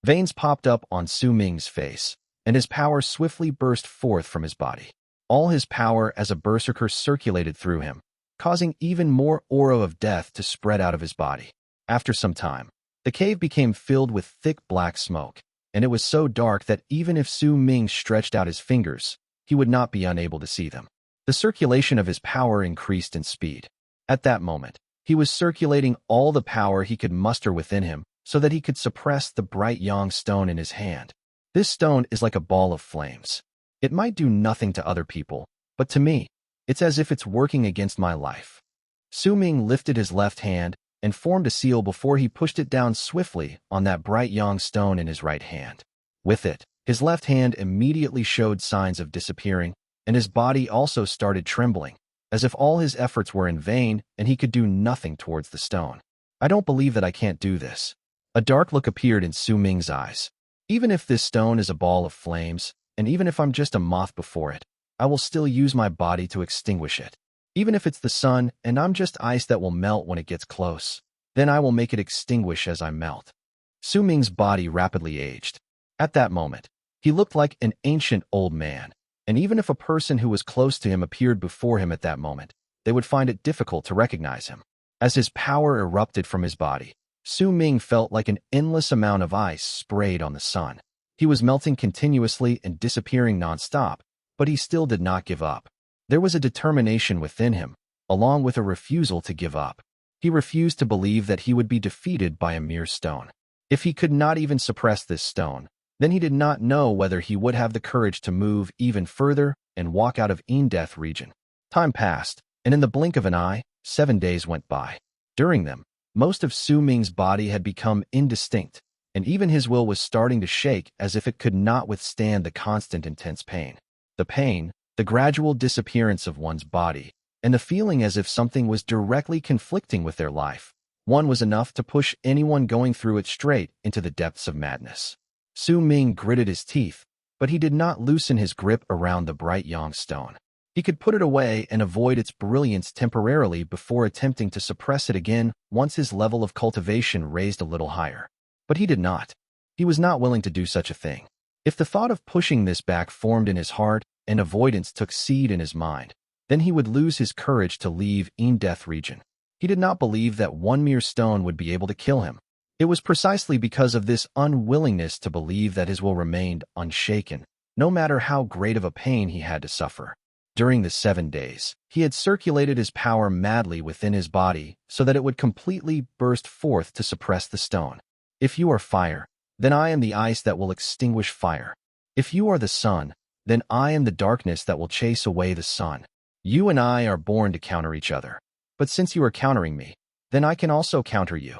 Veins popped up on Su Ming's face, and his power swiftly burst forth from his body. All his power as a berserker circulated through him, causing even more aura of death to spread out of his body. After some time, the cave became filled with thick black smoke, and it was so dark that even if Su Ming stretched out his fingers, he would not be unable to see them. The circulation of his power increased in speed. At that moment, he was circulating all the power he could muster within him so that he could suppress the bright yang stone in his hand. This stone is like a ball of flames. It might do nothing to other people, but to me, it's as if it's working against my life. Su Ming lifted his left hand and formed a seal before he pushed it down swiftly on that bright yang stone in his right hand. With it, his left hand immediately showed signs of disappearing, and his body also started trembling, as if all his efforts were in vain and he could do nothing towards the stone. "I don't believe that I can't do this." A dark look appeared in Su Ming's eyes. "Even if this stone is a ball of flames, and even if I'm just a moth before it, I will still use my body to extinguish it. Even if it's the sun and I'm just ice that will melt when it gets close, then I will make it extinguish as I melt." Su Ming's body rapidly aged. At that moment, he looked like an ancient old man, and even if a person who was close to him appeared before him at that moment, they would find it difficult to recognize him. As his power erupted from his body, Su Ming felt like an endless amount of ice sprayed on the sun. He was melting continuously and disappearing non-stop, but he still did not give up. There was a determination within him, along with a refusal to give up. He refused to believe that he would be defeated by a mere stone. If he could not even suppress this stone, then he did not know whether he would have the courage to move even further and walk out of Death region. Time passed, and in the blink of an eye, 7 days went by. During them, most of Su Ming's body had become indistinct, and even his will was starting to shake as if it could not withstand the constant intense pain. The pain, the gradual disappearance of one's body, and the feeling as if something was directly conflicting with their life, one was enough to push anyone going through it straight into the depths of madness. Su Ming gritted his teeth, but he did not loosen his grip around the bright yang stone. He could put it away and avoid its brilliance temporarily before attempting to suppress it again once his level of cultivation raised a little higher. But he did not. He was not willing to do such a thing. If the thought of pushing this back formed in his heart and avoidance took seed in his mind, then he would lose his courage to leave Death region. He did not believe that one mere stone would be able to kill him. It was precisely because of this unwillingness to believe that his will remained unshaken, no matter how great of a pain he had to suffer. During the 7 days, he had circulated his power madly within his body so that it would completely burst forth to suppress the stone. If you are fire, then I am the ice that will extinguish fire. If you are the sun, then I am the darkness that will chase away the sun. You and I are born to counter each other. But since you are countering me, then I can also counter you.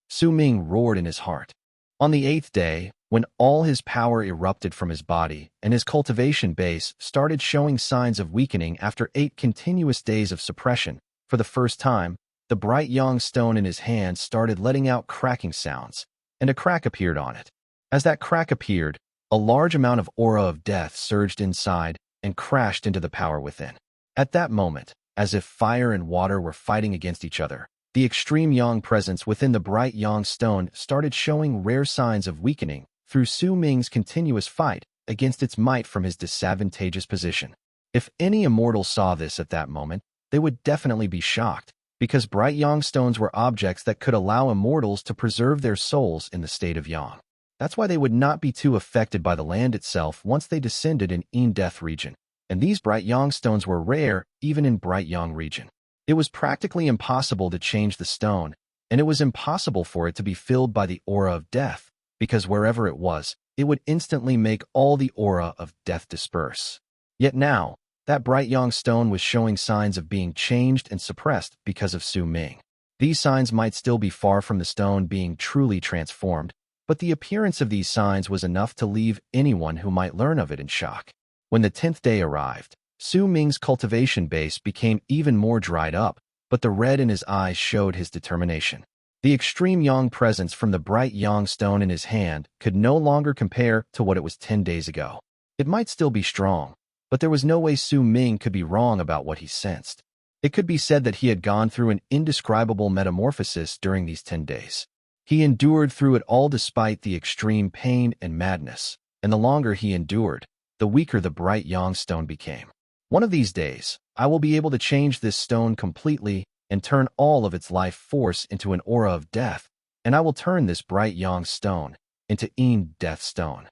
Su Ming roared in his heart. On the 8th day, when all his power erupted from his body and his cultivation base started showing signs of weakening after 8 continuous days of suppression, for the first time, the bright yang stone in his hand started letting out cracking sounds, and a crack appeared on it. As that crack appeared, a large amount of aura of death surged inside and crashed into the power within. At that moment, as if fire and water were fighting against each other, the extreme yang presence within the bright yang stone started showing rare signs of weakening through Su Ming's continuous fight against its might from his disadvantageous position. If any immortal saw this at that moment, they would definitely be shocked, because bright yang stones were objects that could allow immortals to preserve their souls in the state of yang. That's why they would not be too affected by the land itself once they descended in Death region, and these bright yang stones were rare even in bright yang region. It was practically impossible to change the stone, and it was impossible for it to be filled by the aura of death, because wherever it was, it would instantly make all the aura of death disperse. Yet now, that bright yang stone was showing signs of being changed and suppressed because of Su Ming. These signs might still be far from the stone being truly transformed, but the appearance of these signs was enough to leave anyone who might learn of it in shock. When the 10th day arrived, Su Ming's cultivation base became even more dried up, but the red in his eyes showed his determination. The extreme yang presence from the bright yang stone in his hand could no longer compare to what it was 10 days ago. It might still be strong, but there was no way Su Ming could be wrong about what he sensed. It could be said that he had gone through an indescribable metamorphosis during these 10 days. He endured through it all despite the extreme pain and madness, and the longer he endured, the weaker the bright yang stone became. One of these days, I will be able to change this stone completely and turn all of its life force into an aura of death, and I will turn this bright yang stone into Death stone.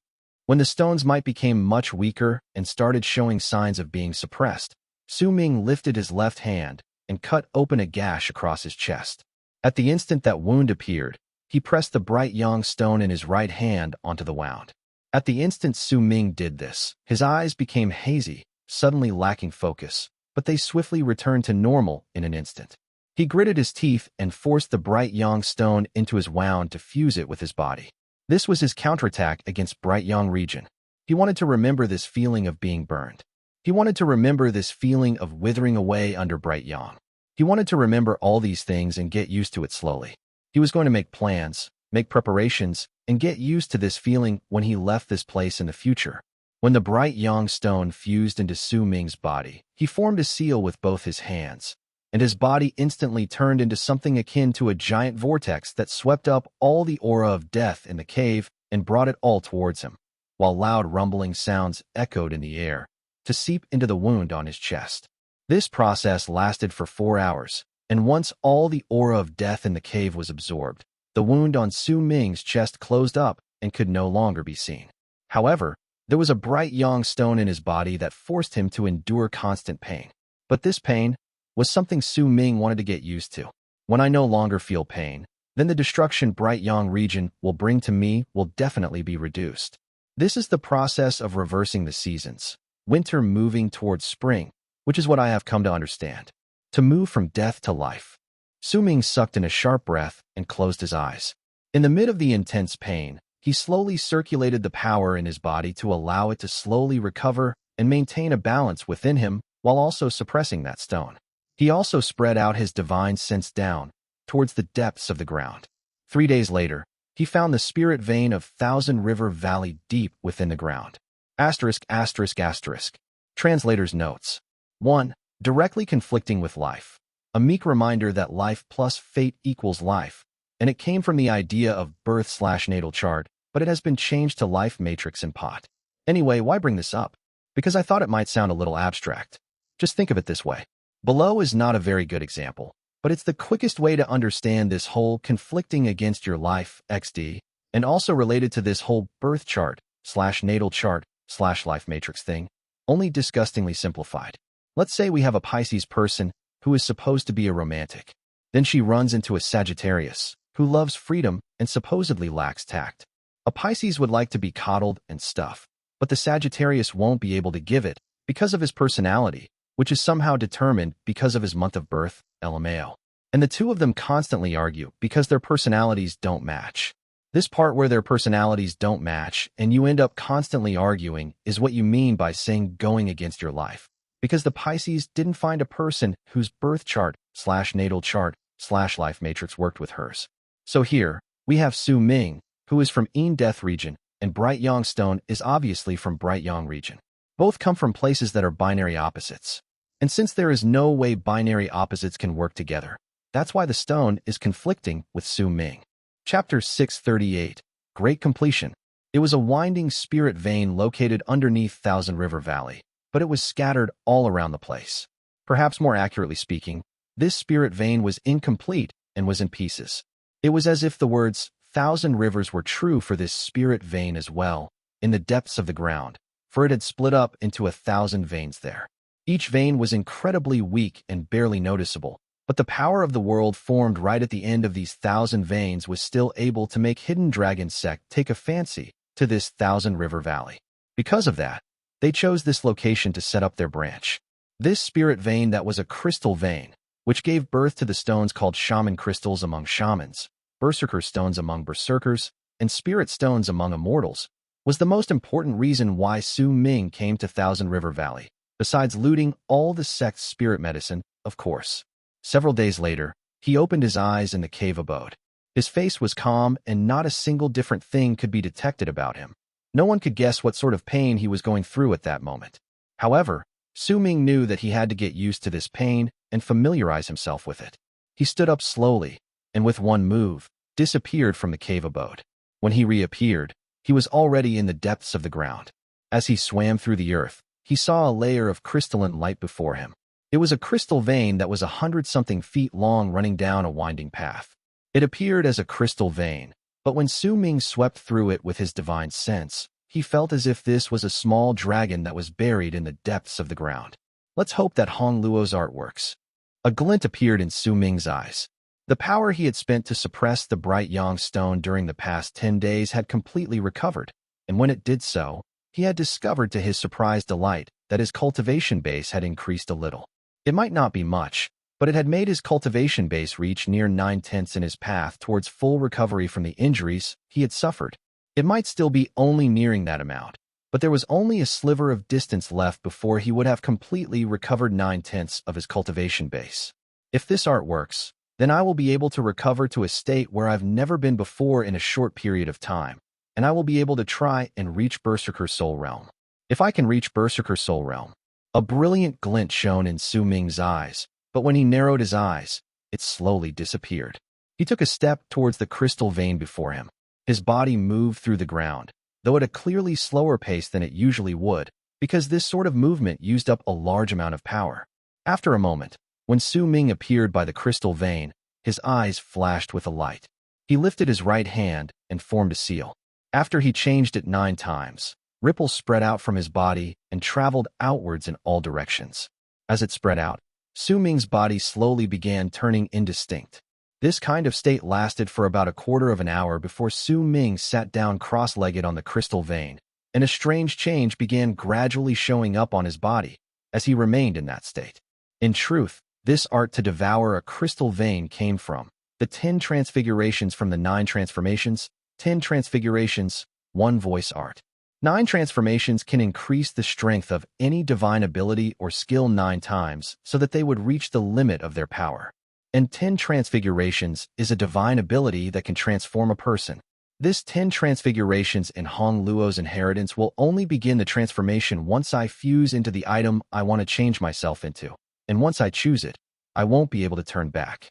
When the stone's might became much weaker and started showing signs of being suppressed, Su Ming lifted his left hand and cut open a gash across his chest. At the instant that wound appeared, he pressed the bright yang stone in his right hand onto the wound. At the instant Su Ming did this, his eyes became hazy, suddenly lacking focus, but they swiftly returned to normal in an instant. He gritted his teeth and forced the bright yang stone into his wound to fuse it with his body. This was his counterattack against bright yang region. He wanted to remember this feeling of being burned. He wanted to remember this feeling of withering away under bright yang. He wanted to remember all these things and get used to it slowly. He was going to make plans, make preparations, and get used to this feeling when he left this place in the future. When the bright yang stone fused into Su Ming's body, he formed a seal with both his hands, and his body instantly turned into something akin to a giant vortex that swept up all the aura of death in the cave and brought it all towards him, while loud rumbling sounds echoed in the air, to seep into the wound on his chest. This process lasted for 4 hours, and once all the aura of death in the cave was absorbed, the wound on Su Ming's chest closed up and could no longer be seen. However, there was a bright yang stone in his body that forced him to endure constant pain. But this pain was something Su Ming wanted to get used to. When I no longer feel pain, then the destruction bright yang region will bring to me will definitely be reduced. This is the process of reversing the seasons, winter moving towards spring, which is what I have come to understand. To move from death to life. Su Ming sucked in a sharp breath and closed his eyes. In the mid of the intense pain, he slowly circulated the power in his body to allow it to slowly recover and maintain a balance within him while also suppressing that stone. He also spread out his divine sense down towards the depths of the ground. 3 days later, He found the spirit vein of Thousand River Valley deep within the ground. Asterisk, asterisk, asterisk. Translator's notes. 1. Directly conflicting with life. A meek reminder that life plus fate equals life, and it came from the idea of birth/natal chart, but it has been changed to life matrix and pot. Anyway, why bring this up? Because I thought it might sound a little abstract. Just think of it this way. Below is not a very good example, but it's the quickest way to understand this whole conflicting against your life XD, and also related to this whole birth chart/natal chart/life matrix thing, only disgustingly simplified. Let's say we have a Pisces person who is supposed to be a romantic. Then she runs into a Sagittarius who loves freedom and supposedly lacks tact. A Pisces would like to be coddled and stuff, but the Sagittarius won't be able to give it because of his personality, which is somehow determined because of his month of birth, LMAO. And the two of them constantly argue because their personalities don't match. This part where their personalities don't match and you end up constantly arguing is what you mean by saying going against your life. Because the Pisces didn't find a person whose birth chart/natal chart/life matrix worked with hers. So here, we have Su Ming, who is from Yin Death region, and Bright Yang Stone is obviously from Bright Yang region. Both come from places that are binary opposites. And since there is no way binary opposites can work together, that's why the stone is conflicting with Su Ming. Chapter 638, Great Completion. It was a winding spirit vein located underneath Thousand River Valley, but it was scattered all around the place. Perhaps more accurately speaking, this spirit vein was incomplete and was in pieces. It was as if the words Thousand Rivers were true for this spirit vein as well, in the depths of the ground, for it had split up into 1,000 veins there. Each vein was incredibly weak and barely noticeable, but the power of the world formed right at the end of these 1,000 veins was still able to make Hidden Dragon Sect take a fancy to this Thousand River Valley. Because of that, they chose this location to set up their branch. This spirit vein that was a crystal vein, which gave birth to the stones called shaman crystals among shamans, berserker stones among berserkers, and spirit stones among immortals, was the most important reason why Su Ming came to Thousand River Valley, besides looting all the sect's spirit medicine, of course. Several days later, he opened his eyes in the cave abode. His face was calm and not a single different thing could be detected about him. No one could guess what sort of pain he was going through at that moment. However, Su Ming knew that he had to get used to this pain and familiarize himself with it. He stood up slowly, and with one move, disappeared from the cave abode. When he reappeared, he was already in the depths of the ground. As he swam through the earth, he saw a layer of crystalline light before him. It was a crystal vein that was 100-something feet long running down a winding path. It appeared as a crystal vein, but when Su Ming swept through it with his divine sense, he felt as if this was a small dragon that was buried in the depths of the ground. Let's hope that Hong Luo's art works. A glint appeared in Su Ming's eyes. The power he had spent to suppress the Bright Yang Stone during the past 10 days had completely recovered, and when it did so, he had discovered to his surprised delight that his cultivation base had increased a little. It might not be much, but it had made his cultivation base reach near 9/10 in his path towards full recovery from the injuries he had suffered. It might still be only nearing that amount, but there was only a sliver of distance left before he would have completely recovered 9/10 of his cultivation base. If this art works, then I will be able to recover to a state where I've never been before in a short period of time, and I will be able to try and reach Berserker Soul Realm. If I can reach Berserker Soul Realm. A brilliant glint shone in Su Ming's eyes, but when he narrowed his eyes, it slowly disappeared. He took a step towards the crystal vein before him. His body moved through the ground, though at a clearly slower pace than it usually would, because this sort of movement used up a large amount of power. After a moment, when Su Ming appeared by the crystal vein, his eyes flashed with a light. He lifted his right hand and formed a seal. After he changed it 9 times, ripples spread out from his body and traveled outwards in all directions. As it spread out, Su Ming's body slowly began turning indistinct. This kind of state lasted for about a quarter of an hour before Su Ming sat down cross-legged on the crystal vein, and a strange change began gradually showing up on his body as he remained in that state. In truth, this art to devour a crystal vein came from the 10 transfigurations from the 9 transformations, 10 transfigurations, 1 voice art. 9 transformations can increase the strength of any divine ability or skill 9 times so that they would reach the limit of their power. And 10 transfigurations is a divine ability that can transform a person. This 10 transfigurations in Hong Luo's inheritance will only begin the transformation once I fuse into the item I want to change myself into. And once I choose it, I won't be able to turn back.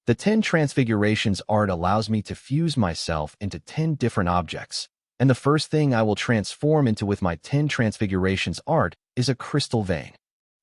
The 10 transfigurations art allows me to fuse myself into 10 different objects. And the first thing I will transform into with my 10 transfigurations art is a crystal vein.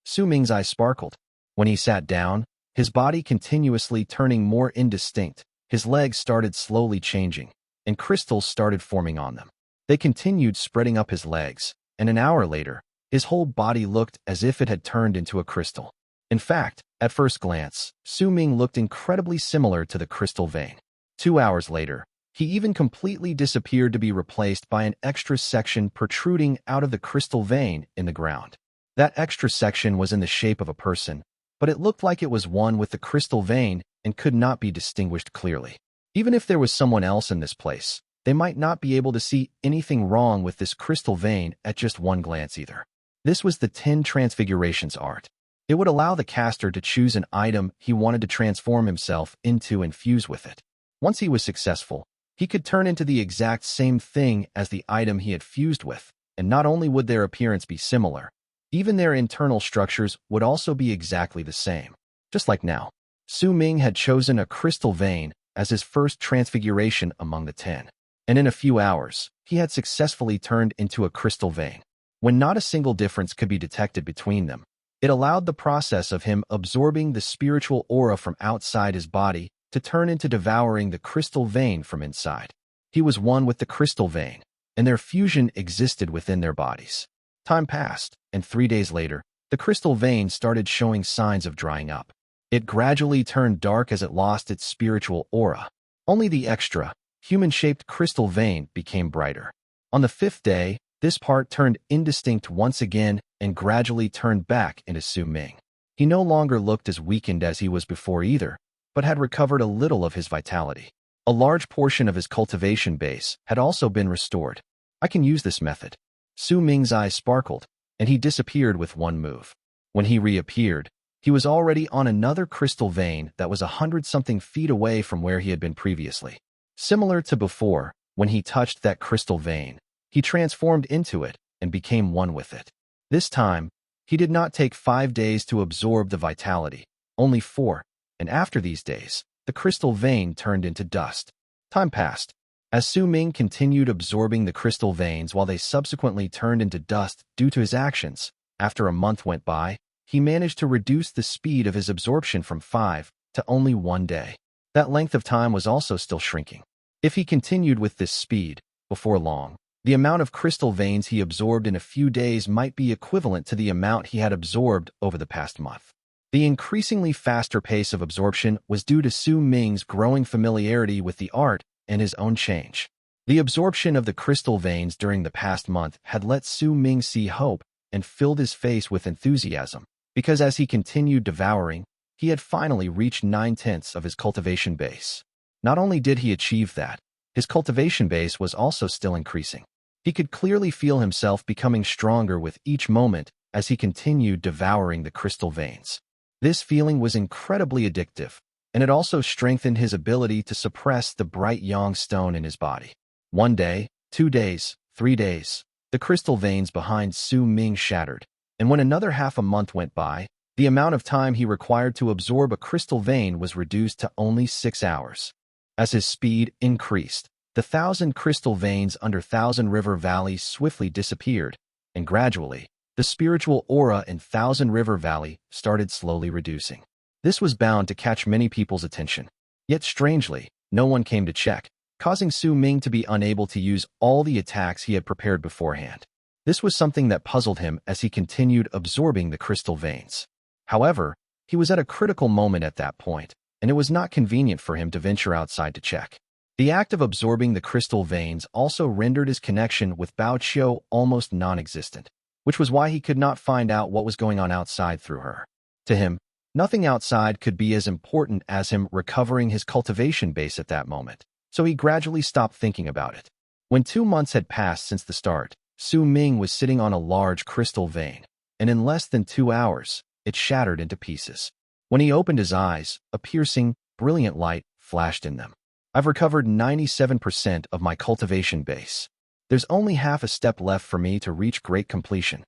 Su Ming's eyes sparkled. When he sat down, his body continuously turning more indistinct, his legs started slowly changing, and crystals started forming on them. They continued spreading up his legs, and an hour later, his whole body looked as if it had turned into a crystal. In fact, at first glance, Su Ming looked incredibly similar to the crystal vein. 2 hours later, he even completely disappeared to be replaced by an extra section protruding out of the crystal vein in the ground. That extra section was in the shape of a person, but it looked like it was one with the crystal vein and could not be distinguished clearly. Even if there was someone else in this place, they might not be able to see anything wrong with this crystal vein at just one glance either. This was the 10 transfigurations art. It would allow the caster to choose an item he wanted to transform himself into and fuse with it. Once he was successful, he could turn into the exact same thing as the item he had fused with, and not only would their appearance be similar, even their internal structures would also be exactly the same. Just like now, Su Ming had chosen a crystal vein as his first transfiguration among the 10. And in a few hours, he had successfully turned into a crystal vein. When not a single difference could be detected between them, it allowed the process of him absorbing the spiritual aura from outside his body to turn into devouring the crystal vein from inside. He was one with the crystal vein, and their fusion existed within their bodies. Time passed, and 3 days later, the crystal vein started showing signs of drying up. It gradually turned dark as it lost its spiritual aura. Only the extra, human-shaped crystal vein became brighter. On the 5th day, this part turned indistinct once again and gradually turned back into Su Ming. He no longer looked as weakened as he was before either, but had recovered a little of his vitality. A large portion of his cultivation base had also been restored. I can use this method. Su Ming's eyes sparkled, and he disappeared with one move. When he reappeared, he was already on another crystal vein that was 100-something feet away from where he had been previously. Similar to before, when he touched that crystal vein, he transformed into it and became one with it. This time, he did not take 5 days to absorb the vitality, only 4, and after these days, the crystal vein turned into dust. Time passed. As Su Ming continued absorbing the crystal veins while they subsequently turned into dust due to his actions, after a month went by, he managed to reduce the speed of his absorption from 5 to only 1 day. That length of time was also still shrinking. If he continued with this speed, before long, the amount of crystal veins he absorbed in a few days might be equivalent to the amount he had absorbed over the past month. The increasingly faster pace of absorption was due to Su Ming's growing familiarity with the art and his own change. The absorption of the crystal veins during the past month had let Su Ming see hope and filled his face with enthusiasm, because as he continued devouring, he had finally reached 9/10 of his cultivation base. Not only did he achieve that, his cultivation base was also still increasing. He could clearly feel himself becoming stronger with each moment as he continued devouring the crystal veins. This feeling was incredibly addictive, and it also strengthened his ability to suppress the bright yang stone in his body. 1 day, 2 days, 3 days, the crystal veins behind Su Ming shattered, and when another half a month went by, the amount of time he required to absorb a crystal vein was reduced to only 6 hours. As his speed increased, the 1,000 crystal veins under Thousand River Valley swiftly disappeared, and gradually, the spiritual aura in Thousand River Valley started slowly reducing. This was bound to catch many people's attention. Yet strangely, no one came to check, causing Su Ming to be unable to use all the attacks he had prepared beforehand. This was something that puzzled him as he continued absorbing the crystal veins. However, he was at a critical moment at that point, and it was not convenient for him to venture outside to check. The act of absorbing the crystal veins also rendered his connection with Bao Qiu almost non-existent, which was why he could not find out what was going on outside through her. To him, nothing outside could be as important as him recovering his cultivation base at that moment, so he gradually stopped thinking about it. When 2 months had passed since the start, Su Ming was sitting on a large crystal vein, and in less than 2 hours, it shattered into pieces. When he opened his eyes, a piercing, brilliant light flashed in them. I've recovered 97% of my cultivation base. There's only half a step left for me to reach great completion.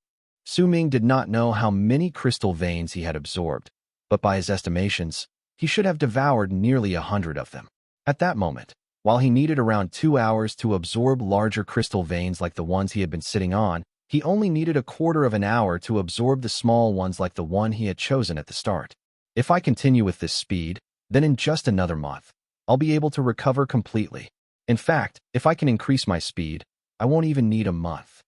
Suming did not know how many crystal veins he had absorbed, but by his estimations, he should have devoured nearly 100 of them. At that moment, while he needed around 2 hours to absorb larger crystal veins like the ones he had been sitting on, he only needed a quarter of an hour to absorb the small ones like the one he had chosen at the start. If I continue with this speed, then in just another month, I'll be able to recover completely. In fact, if I can increase my speed, I won't even need a month.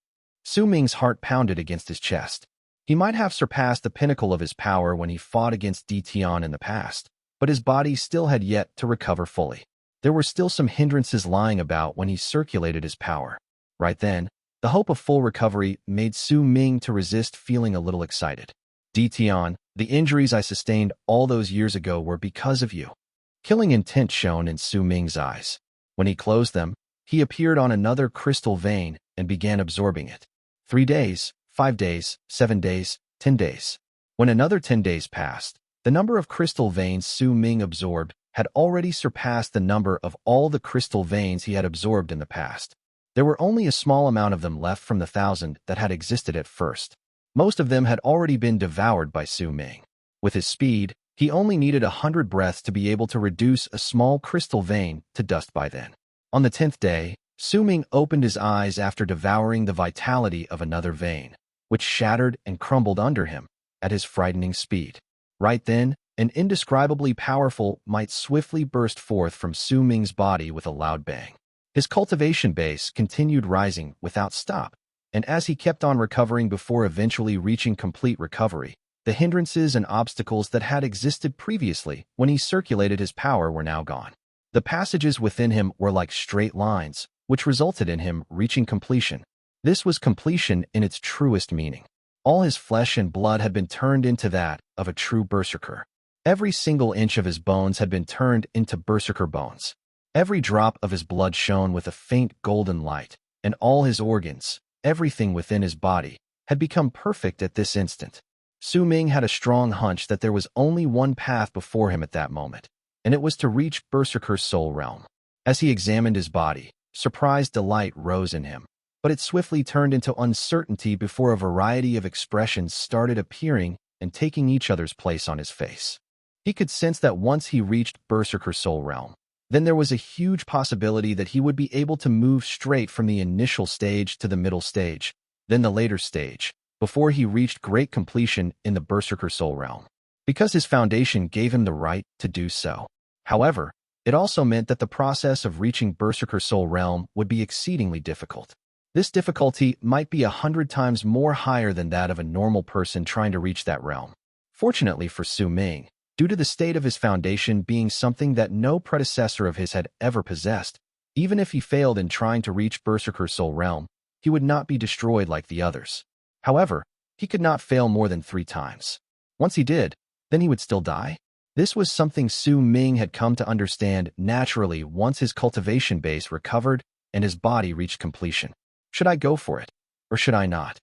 Suming's heart pounded against his chest. He might have surpassed the pinnacle of his power when he fought against Tian in the past, but his body still had yet to recover fully. There were still some hindrances lying about when he circulated his power. Right then, the hope of full recovery made Suming to resist feeling a little excited. Tian, the injuries I sustained all those years ago were because of you. Killing intent shone in Suming's eyes. When he closed them, he appeared on another crystal vein and began absorbing it. 3 days, 5 days, 7 days, 10 days. When another 10 days passed, the number of crystal veins Suming absorbed had already surpassed the number of all the crystal veins he had absorbed in the past. There were only a small amount of them left from the 1,000 that had existed at first. Most of them had already been devoured by Suming. With his speed, he only needed 100 breaths to be able to reduce a small crystal vein to dust by then. On the 10th day, Suming opened his eyes after devouring the vitality of another vein, which shattered and crumbled under him at his frightening speed. Right then, an indescribably powerful might swiftly burst forth from Suming's body with a loud bang. His cultivation base continued rising without stop, and as he kept on recovering before eventually reaching complete recovery, the hindrances and obstacles that had existed previously when he circulated his power were now gone. The passages within him were like straight lines, which resulted in him reaching completion. This was completion in its truest meaning. All his flesh and blood had been turned into that of a true berserker. Every single inch of his bones had been turned into berserker bones. Every drop of his blood shone with a faint golden light, and all his organs, everything within his body, had become perfect at this instant. Suming had a strong hunch that there was only one path before him at that moment, and it was to reach Berserker's soul realm. As he examined his body, surprised delight rose in him, but it swiftly turned into uncertainty before a variety of expressions started appearing and taking each other's place on his face. He could sense that once he reached Berserker's soul realm, then there was a huge possibility that he would be able to move straight from the initial stage to the middle stage, then the later stage, before he reached great completion in the Berserker soul realm, because his foundation gave him the right to do so. However, it also meant that the process of reaching Berserker soul realm would be exceedingly difficult. This difficulty might be 100 times more higher than that of a normal person trying to reach that realm. Fortunately for Suming, due to the state of his foundation being something that no predecessor of his had ever possessed, even if he failed in trying to reach Berserker's soul realm, he would not be destroyed like the others. However, he could not fail more than 3 times. Once he did, then he would still die. This was something Suming had come to understand naturally once his cultivation base recovered and his body reached completion. Should I go for it, or should I not?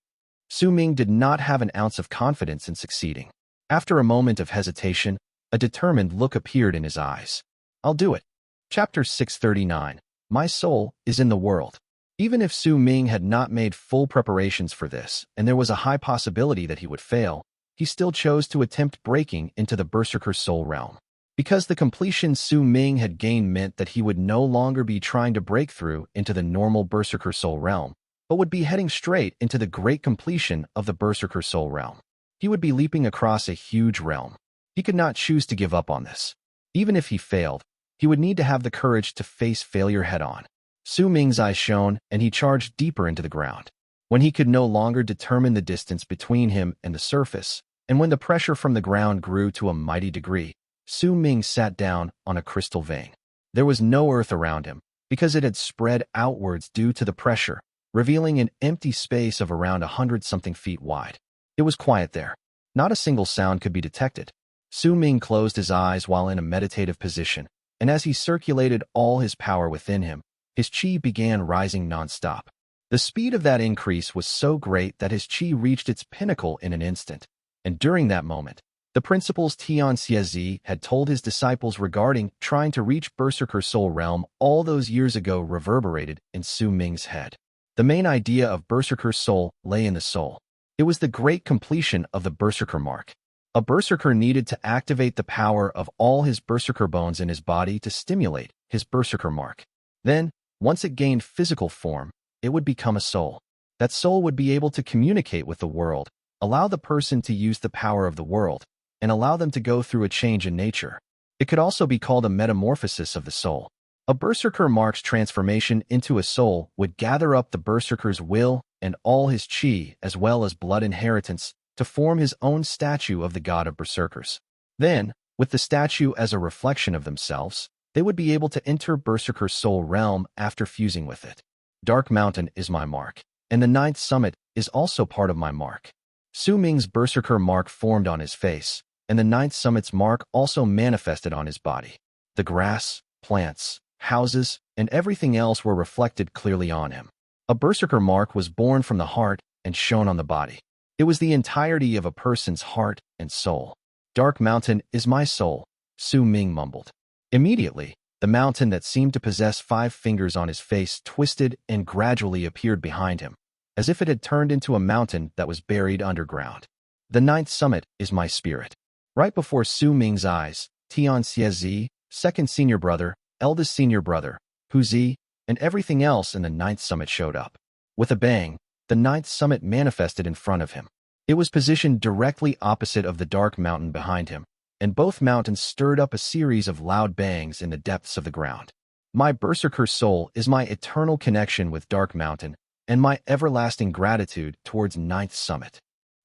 Suming did not have an ounce of confidence in succeeding. After a moment of hesitation, a determined look appeared in his eyes. I'll do it. Chapter 639. My soul is in the world. Even if Suming had not made full preparations for this, and there was a high possibility that he would fail, he still chose to attempt breaking into the Berserker soul realm. Because the completion Suming had gained meant that he would no longer be trying to break through into the normal Berserker soul realm, but would be heading straight into the great completion of the Berserker soul realm. He would be leaping across a huge realm. He could not choose to give up on this. Even if he failed, he would need to have the courage to face failure head-on. Suming's eyes shone, and he charged deeper into the ground. When he could no longer determine the distance between him and the surface, and when the pressure from the ground grew to a mighty degree, Suming sat down on a crystal vein. There was no earth around him, because it had spread outwards due to the pressure, revealing an empty space of around 100-something feet wide. It was quiet there. Not a single sound could be detected. Suming closed his eyes while in a meditative position, and as he circulated all his power within him, his chi began rising non-stop. The speed of that increase was so great that his chi reached its pinnacle in an instant, and during that moment, The principles Tian had told his disciples regarding trying to reach Berserker Soul Realm all those years ago reverberated in Su Ming's head. The main idea of Berserker Soul lay in the soul. It was the great completion of the Berserker mark. A Berserker needed to activate the power of all his Berserker bones in his body to stimulate his Berserker mark. Then, once it gained physical form, it would become a soul. That soul would be able to communicate with the world, allow the person to use the power of the world, and allow them to go through a change in nature. It could also be called a metamorphosis of the soul. A Berserker mark's transformation into a soul would gather up the Berserker's will and all his chi as well as blood inheritance to form his own statue of the god of Berserkers. Then, with the statue as a reflection of themselves, they would be able to enter Berserker Soul Realm after fusing with it. Dark Mountain is my mark, and the 9th summit is also part of my mark. Su Ming's Berserker mark formed on his face, and the 9th summit's mark also manifested on his body. The grass, plants, houses, and everything else were reflected clearly on him. A Berserker mark was born from the heart and shone on the body. It was the entirety of a person's heart and soul. Dark Mountain is my soul, Su Ming mumbled. Immediately, the mountain that seemed to possess 5 fingers on his face twisted and gradually appeared behind him, as if it had turned into a mountain that was buried underground. The 9th summit is my spirit. Right before Su Ming's eyes, Tian Xie, second senior brother, eldest senior brother, Hu Zi, and everything else in the 9th summit showed up. With a bang, the 9th summit manifested in front of him. It was positioned directly opposite of the dark mountain behind him, and both mountains stirred up a series of loud bangs in the depths of the ground. My Berserker soul is my eternal connection with Dark Mountain and my everlasting gratitude towards 9th summit.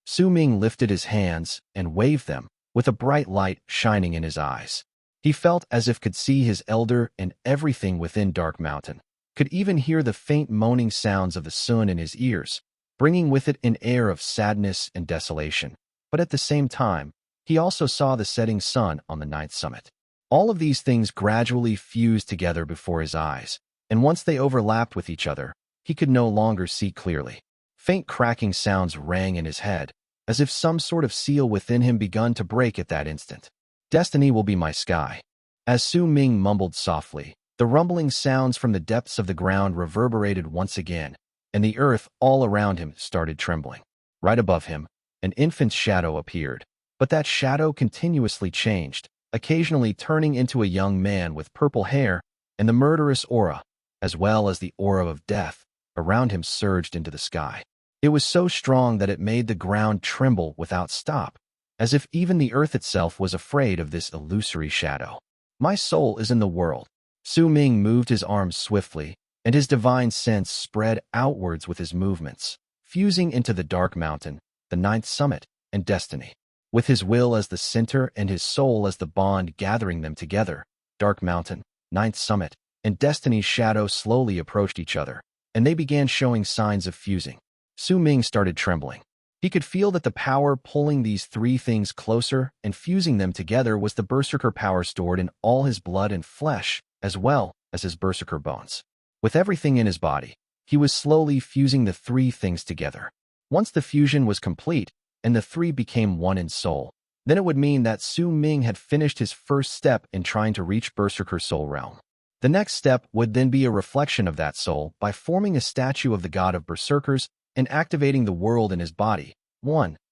Su Ming lifted his hands and waved them, with a bright light shining in his eyes. He felt as if could see his elder and everything within Dark Mountain, could even hear the faint moaning sounds of the sun in his ears, bringing with it an air of sadness and desolation. But at the same time, he also saw the setting sun on the 9th summit. All of these things gradually fused together before his eyes, and once they overlapped with each other, he could no longer see clearly. Faint cracking sounds rang in his head, as if some sort of seal within him begun to break at that instant. Destiny will be my sky. As Su Ming mumbled softly, the rumbling sounds from the depths of the ground reverberated once again, and the earth all around him started trembling. Right above him, an infant's shadow appeared, but that shadow continuously changed, occasionally turning into a young man with purple hair, and the murderous aura, as well as the aura of death, around him surged into the sky. It was so strong that it made the ground tremble without stop, as if even the earth itself was afraid of this illusory shadow. My soul is in the world. Su Ming moved his arms swiftly, and his divine sense spread outwards with his movements, fusing into the Dark Mountain, the 9th summit, and destiny. With his will as the center and his soul as the bond gathering them together, Dark Mountain, 9th summit, and destiny's shadow slowly approached each other, and they began showing signs of fusing. Su Ming started trembling. He could feel that the power pulling these 3 things closer and fusing them together was the Berserker power stored in all his blood and flesh, as well as his Berserker bones. With everything in his body, he was slowly fusing the 3 things together. Once the fusion was complete, and the 3 became one in soul, then it would mean that Su Ming had finished his first step in trying to reach Berserker Soul Realm. The next step would then be a reflection of that soul by forming a statue of the god of Berserkers and activating the world in his body,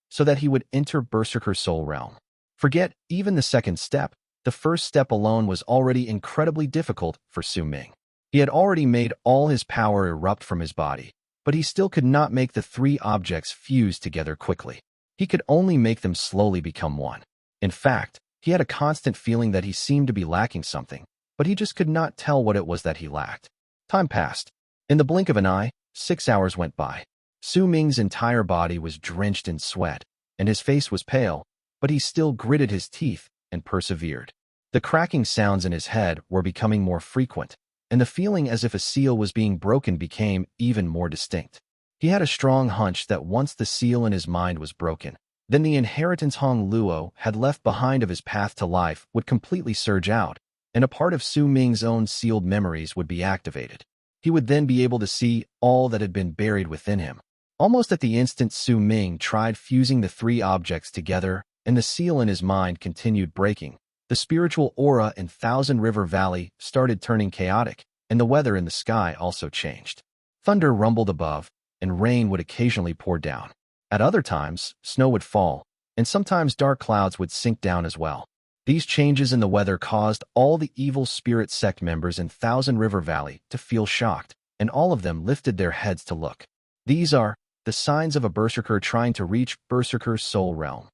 so that he would enter Berserker Soul Realm. Forget even the second step. The first step alone was already incredibly difficult for Su Ming. He had already made all his power erupt from his body, but he still could not make the 3 objects fuse together quickly. He could only make them slowly become one. In fact, he had a constant feeling that he seemed to be lacking something, but he just could not tell what it was that he lacked. Time passed. In the blink of an eye, 6 hours went by. Su Ming's entire body was drenched in sweat, and his face was pale, but he still gritted his teeth and persevered. The cracking sounds in his head were becoming more frequent, and the feeling as if a seal was being broken became even more distinct. He had a strong hunch that once the seal in his mind was broken, then the inheritance Hong Luo had left behind of his path to life would completely surge out, and a part of Su Ming's own sealed memories would be activated. He would then be able to see all that had been buried within him. Almost at the instant Su Ming tried fusing the 3 objects together, and the seal in his mind continued breaking. The spiritual aura in Thousand River Valley started turning chaotic, and the weather in the sky also changed. Thunder rumbled above, and rain would occasionally pour down. At other times, snow would fall, and sometimes dark clouds would sink down as well. These changes in the weather caused all the evil spirit sect members in Thousand River Valley to feel shocked, and all of them lifted their heads to look. These are the signs of a berserker trying to reach Berserker's soul realm.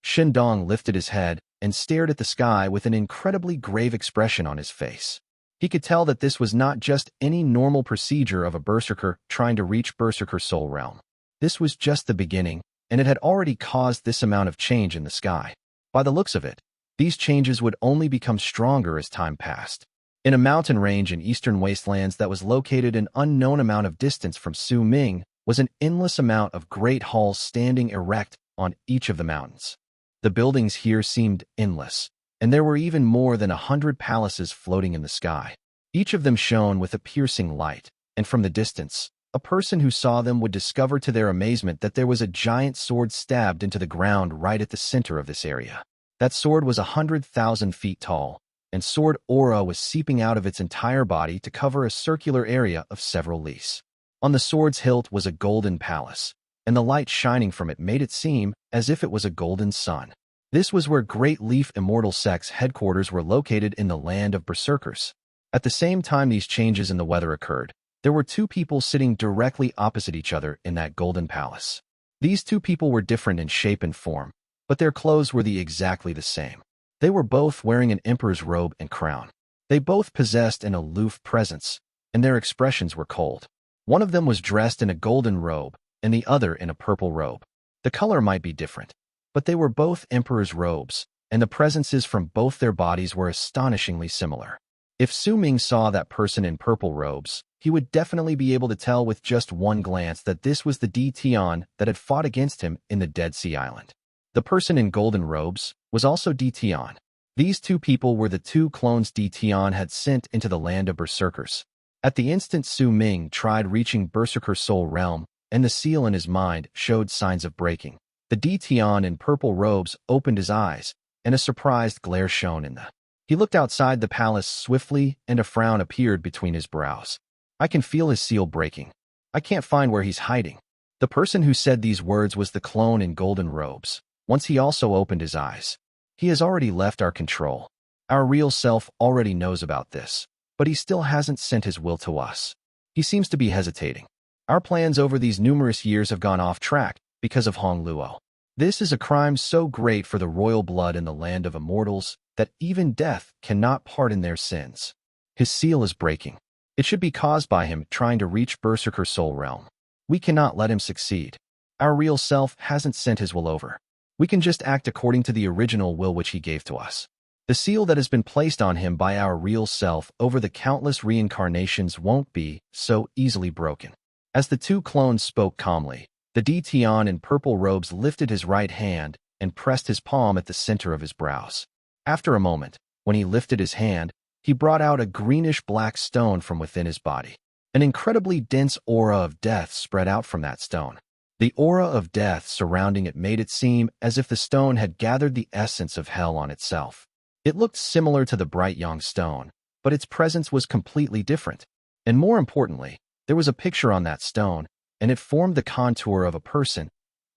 Shindong lifted his head and stared at the sky with an incredibly grave expression on his face. He could tell that this was not just any normal procedure of a berserker trying to reach Berserker's soul realm. This was just the beginning, and it had already caused this amount of change in the sky. By the looks of it, these changes would only become stronger as time passed. In a mountain range in eastern wastelands that was located an unknown amount of distance from Su Ming was an endless amount of great halls standing erect on each of the mountains. The buildings here seemed endless, and there were even more than 100 palaces floating in the sky. Each of them shone with a piercing light, and from the distance, a person who saw them would discover to their amazement that there was a giant sword stabbed into the ground right at the center of this area. That sword was 100,000 feet tall, and sword aura was seeping out of its entire body to cover a circular area of several lis. On the sword's hilt was a golden palace, and the light shining from it made it seem as if it was a golden sun. This was where Great Leaf Immortal Sect's headquarters were located in the land of Berserkers. At the same time these changes in the weather occurred, there were two people sitting directly opposite each other in that golden palace. These two people were different in shape and form, but their clothes were exactly the same. They were both wearing an emperor's robe and crown. They both possessed an aloof presence, and their expressions were cold. One of them was dressed in a golden robe, and the other in a purple robe. The color might be different, but they were both emperor's robes, and the presences from both their bodies were astonishingly similar. If Su Ming saw that person in purple robes, he would definitely be able to tell with just one glance that this was the Tian that had fought against him in the Dead Sea Island. The person in golden robes was also Tian. These two people were the two clones Tian had sent into the land of Berserkers. At the instant Su Ming tried reaching Berserker's soul realm, and the seal in his mind showed signs of breaking. The Tian in purple robes opened his eyes, and a surprised glare shone in them. He looked outside the palace swiftly, and a frown appeared between his brows. I can feel his seal breaking. I can't find where he's hiding. The person who said these words was the clone in golden robes. Once he also opened his eyes. He has already left our control. Our real self already knows about this, but he still hasn't sent his will to us. He seems to be hesitating. Our plans over these numerous years have gone off track because of Hong Luo. This is a crime so great for the royal blood in the land of immortals that even death cannot pardon their sins. His seal is breaking. It should be caused by him trying to reach Berserker's soul realm. We cannot let him succeed. Our real self hasn't sent his will over. We can just act according to the original will which he gave to us. The seal that has been placed on him by our real self over the countless reincarnations won't be so easily broken. As the two clones spoke calmly, the Tian in purple robes lifted his right hand and pressed his palm at the center of his brows. After a moment, when he lifted his hand, he brought out a greenish-black stone from within his body. An incredibly dense aura of death spread out from that stone. The aura of death surrounding it made it seem as if the stone had gathered the essence of hell on itself. It looked similar to the bright young stone, but its presence was completely different. And more importantly, there was a picture on that stone, and it formed the contour of a person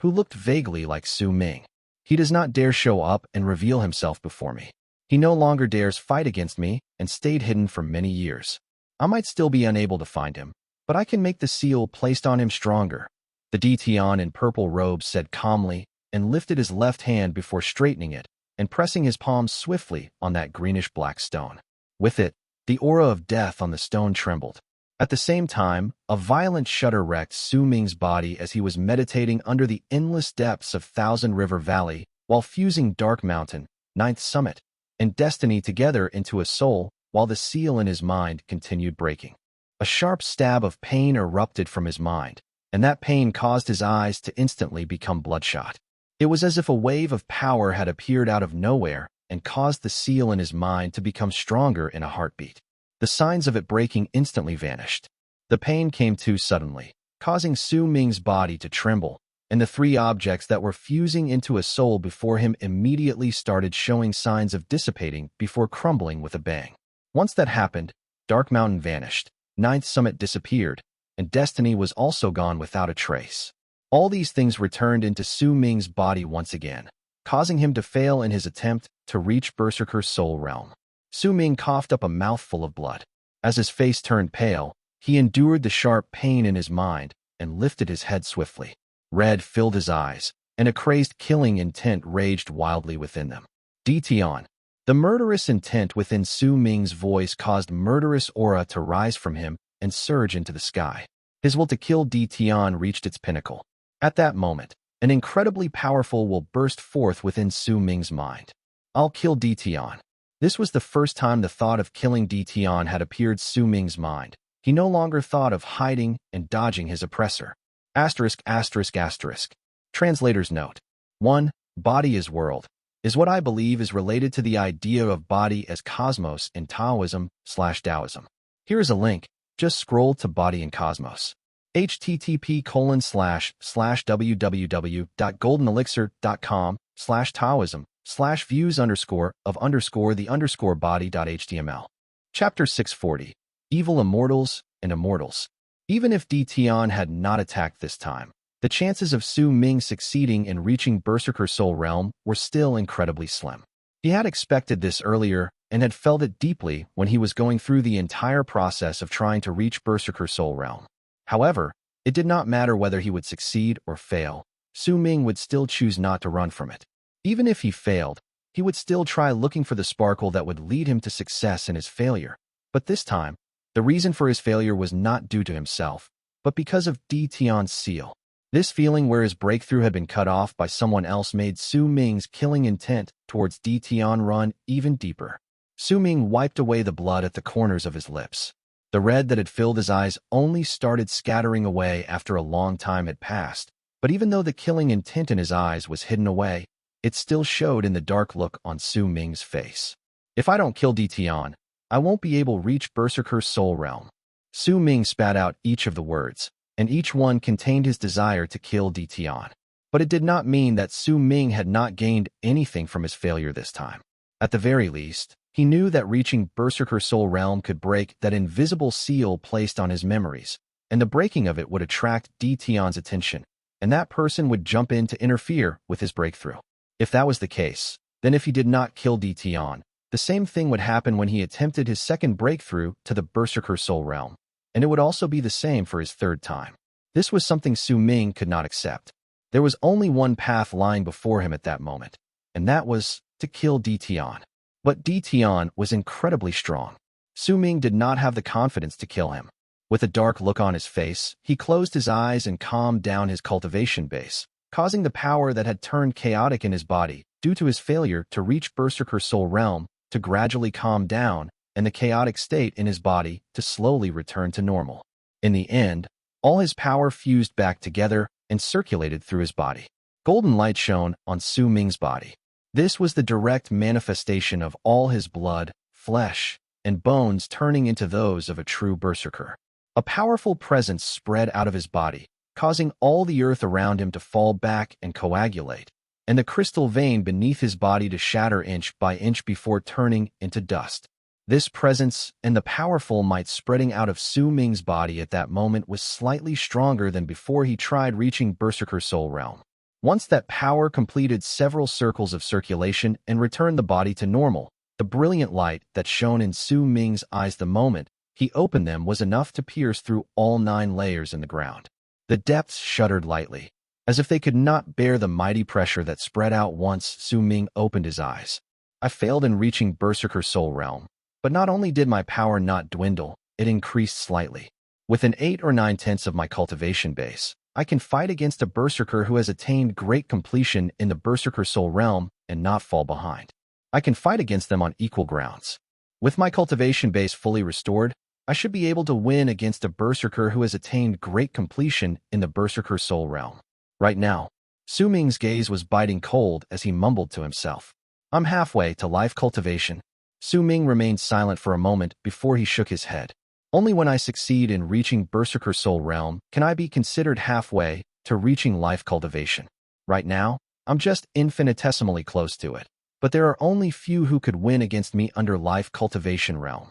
who looked vaguely like Su Ming. He does not dare show up and reveal himself before me. He no longer dares fight against me and stayed hidden for many years. I might still be unable to find him, but I can make the seal placed on him stronger. The Tian in purple robes said calmly and lifted his left hand before straightening it and pressing his palm swiftly on that greenish-black stone. With it, the aura of death on the stone trembled. At the same time, a violent shudder wrecked Su Ming's body as he was meditating under the endless depths of Thousand River Valley while fusing Dark Mountain, Ninth Summit, and Destiny together into a soul while the seal in his mind continued breaking. A sharp stab of pain erupted from his mind, and that pain caused his eyes to instantly become bloodshot. It was as if a wave of power had appeared out of nowhere and caused the seal in his mind to become stronger in a heartbeat. The signs of it breaking instantly vanished. The pain came too suddenly, causing Su Ming's body to tremble, and the three objects that were fusing into a soul before him immediately started showing signs of dissipating before crumbling with a bang. Once that happened, Dark Mountain vanished, Ninth Summit disappeared, and Destiny was also gone without a trace. All these things returned into Su Ming's body once again, causing him to fail in his attempt to reach Berserker's soul realm. Su Ming coughed up a mouthful of blood. As his face turned pale, he endured the sharp pain in his mind and lifted his head swiftly. Red filled his eyes, and a crazed killing intent raged wildly within them. Tian. The murderous intent within Su Ming's voice caused murderous aura to rise from him and surge into the sky. His will to kill Tian reached its pinnacle. At that moment, an incredibly powerful will burst forth within Su Ming's mind. I'll kill Tian. This was the first time the thought of killing Tian had appeared Su Ming's mind. He no longer thought of hiding and dodging his oppressor. ****. Translator's note. 1. Body is world, is what I believe is related to the idea of body as cosmos in Taoism/Taoism. Here is a link. Just scroll to Body and Cosmos. http://www.goldenelixir.com/taoism/views_of_the_body.html. Chapter 640. Evil Immortals and Immortals. Even if Tian had not attacked this time, the chances of Su Ming succeeding in reaching Berserker Soul Realm were still incredibly slim. He had expected this earlier and had felt it deeply when he was going through the entire process of trying to reach Berserker Soul Realm. However, it did not matter whether he would succeed or fail. Su Ming would still choose not to run from it. Even if he failed, he would still try looking for the sparkle that would lead him to success in his failure. But this time, the reason for his failure was not due to himself, but because of Tian's seal. This feeling where his breakthrough had been cut off by someone else made Su Ming's killing intent towards Tian run even deeper. Su Ming wiped away the blood at the corners of his lips. The red that had filled his eyes only started scattering away after a long time had passed, but even though the killing intent in his eyes was hidden away, it still showed in the dark look on Su Ming's face. If I don't kill Tian, I won't be able to reach Berserker's soul realm. Su Ming spat out each of the words, and each one contained his desire to kill Tian. But it did not mean that Su Ming had not gained anything from his failure this time. At the very least, he knew that reaching Berserker Soul Realm could break that invisible seal placed on his memories, and the breaking of it would attract Tian's attention, and that person would jump in to interfere with his breakthrough. If that was the case, then if he did not kill Tian, the same thing would happen when he attempted his second breakthrough to the Berserker Soul Realm, and it would also be the same for his third time. This was something Su Ming could not accept. There was only one path lying before him at that moment, and that was to kill Tian. But Tian was incredibly strong. Su Ming did not have the confidence to kill him. With a dark look on his face, he closed his eyes and calmed down his cultivation base, causing the power that had turned chaotic in his body due to his failure to reach Berserker Soul Realm to gradually calm down and the chaotic state in his body to slowly return to normal. In the end, all his power fused back together and circulated through his body. Golden light shone on Su Ming's body. This was the direct manifestation of all his blood, flesh, and bones turning into those of a true berserker. A powerful presence spread out of his body, causing all the earth around him to fall back and coagulate, and the crystal vein beneath his body to shatter inch by inch before turning into dust. This presence and the powerful might spreading out of Su Ming's body at that moment was slightly stronger than before he tried reaching Berserker Soul Realm. Once that power completed several circles of circulation and returned the body to normal, the brilliant light that shone in Su Ming's eyes the moment he opened them was enough to pierce through all 9 layers in the ground. The depths shuddered lightly, as if they could not bear the mighty pressure that spread out once Su Ming opened his eyes. I failed in reaching Berserker Soul Realm, but not only did my power not dwindle, it increased slightly. Within 8 or 9/10 of my cultivation base, I can fight against a berserker who has attained great completion in the Berserker Soul Realm and not fall behind. I can fight against them on equal grounds. With my cultivation base fully restored, I should be able to win against a berserker who has attained great completion in the Berserker Soul Realm. Right now, Su Ming's gaze was biting cold as he mumbled to himself. I'm halfway to life cultivation. Su Ming remained silent for a moment before he shook his head. Only when I succeed in reaching Berserker Soul Realm can I be considered halfway to reaching life cultivation. Right now, I'm just infinitesimally close to it, but there are only few who could win against me under life cultivation realm.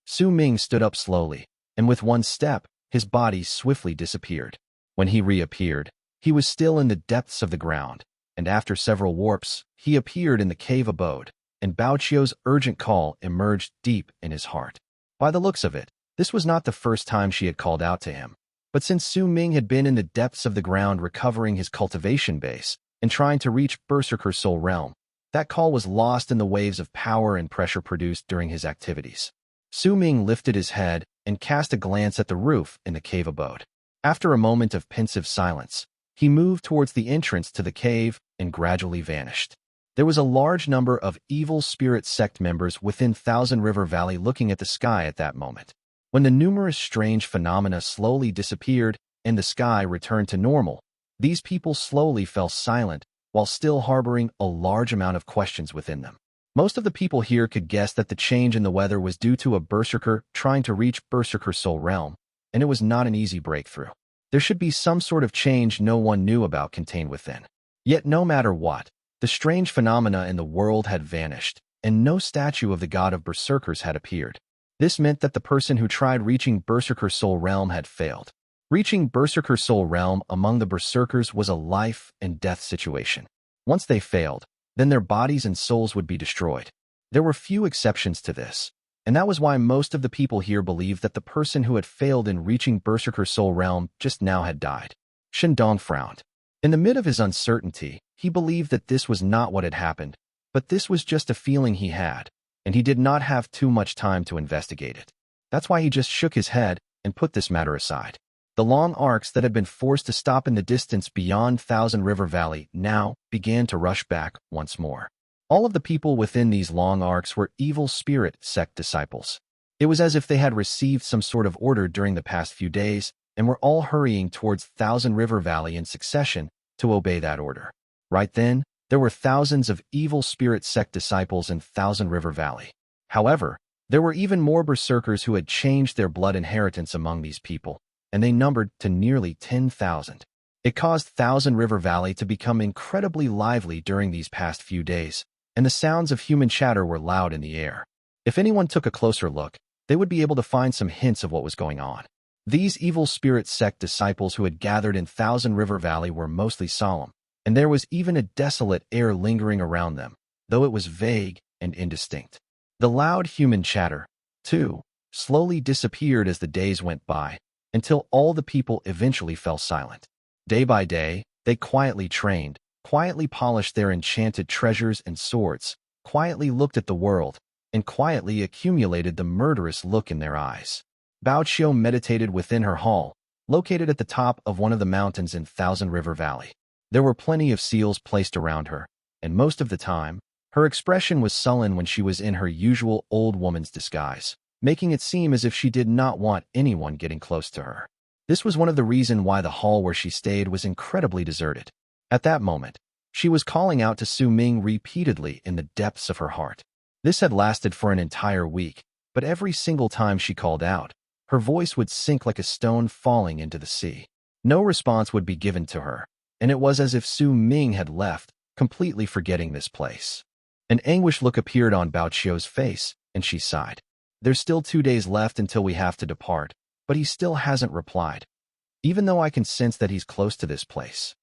Su Ming stood up slowly, and with one step, his body swiftly disappeared. When he reappeared, he was still in the depths of the ground, and after several warps, he appeared in the cave abode, and Bao Qiu's urgent call emerged deep in his heart. By the looks of it, this was not the first time she had called out to him, but since Su Ming had been in the depths of the ground recovering his cultivation base and trying to reach Berserker Soul Realm, that call was lost in the waves of power and pressure produced during his activities. Su Ming lifted his head and cast a glance at the roof in the cave abode. After a moment of pensive silence, he moved towards the entrance to the cave and gradually vanished. There was a large number of evil spirit sect members within Thousand River Valley looking at the sky at that moment. When the numerous strange phenomena slowly disappeared and the sky returned to normal, these people slowly fell silent while still harboring a large amount of questions within them. Most of the people here could guess that the change in the weather was due to a berserker trying to reach Berserker Soul Realm, and it was not an easy breakthrough. There should be some sort of change no one knew about contained within. Yet no matter what, the strange phenomena in the world had vanished, and no statue of the god of berserkers had appeared. This meant that the person who tried reaching Berserker Soul Realm had failed. Reaching Berserker Soul Realm among the berserkers was a life and death situation. Once they failed, then their bodies and souls would be destroyed. There were few exceptions to this, and that was why most of the people here believed that the person who had failed in reaching Berserker Soul Realm just now had died. Shandong frowned. In the mid of his uncertainty, he believed that this was not what had happened, but this was just a feeling he had, and he did not have too much time to investigate it. That's why he just shook his head and put this matter aside. The long arcs that had been forced to stop in the distance beyond Thousand River Valley now began to rush back once more. All of the people within these long arcs were evil spirit sect disciples. It was as if they had received some sort of order during the past few days and were all hurrying towards Thousand River Valley in succession to obey that order. Right then, there were thousands of evil spirit sect disciples in Thousand River Valley. However, there were even more berserkers who had changed their blood inheritance among these people, and they numbered to nearly 10,000. It caused Thousand River Valley to become incredibly lively during these past few days, and the sounds of human chatter were loud in the air. If anyone took a closer look, they would be able to find some hints of what was going on. These evil spirit sect disciples who had gathered in Thousand River Valley were mostly solemn, and there was even a desolate air lingering around them, though it was vague and indistinct. The loud human chatter, too, slowly disappeared as the days went by, until all the people eventually fell silent. Day by day, they quietly trained, quietly polished their enchanted treasures and swords, quietly looked at the world, and quietly accumulated the murderous look in their eyes. Bao Qiu meditated within her hall, located at the top of one of the mountains in Thousand River Valley. There were plenty of seals placed around her, and most of the time, her expression was sullen when she was in her usual old woman's disguise, making it seem as if she did not want anyone getting close to her. This was one of the reasons why the hall where she stayed was incredibly deserted. At that moment, she was calling out to Su Ming repeatedly in the depths of her heart. This had lasted for an entire week, but every single time she called out, her voice would sink like a stone falling into the sea. No response would be given to her, and it was as if Su Ming had left, completely forgetting this place. An anguished look appeared on Bao Qiu's face, and she sighed. There's still 2 days left until we have to depart, but he still hasn't replied, even though I can sense that he's close to this place.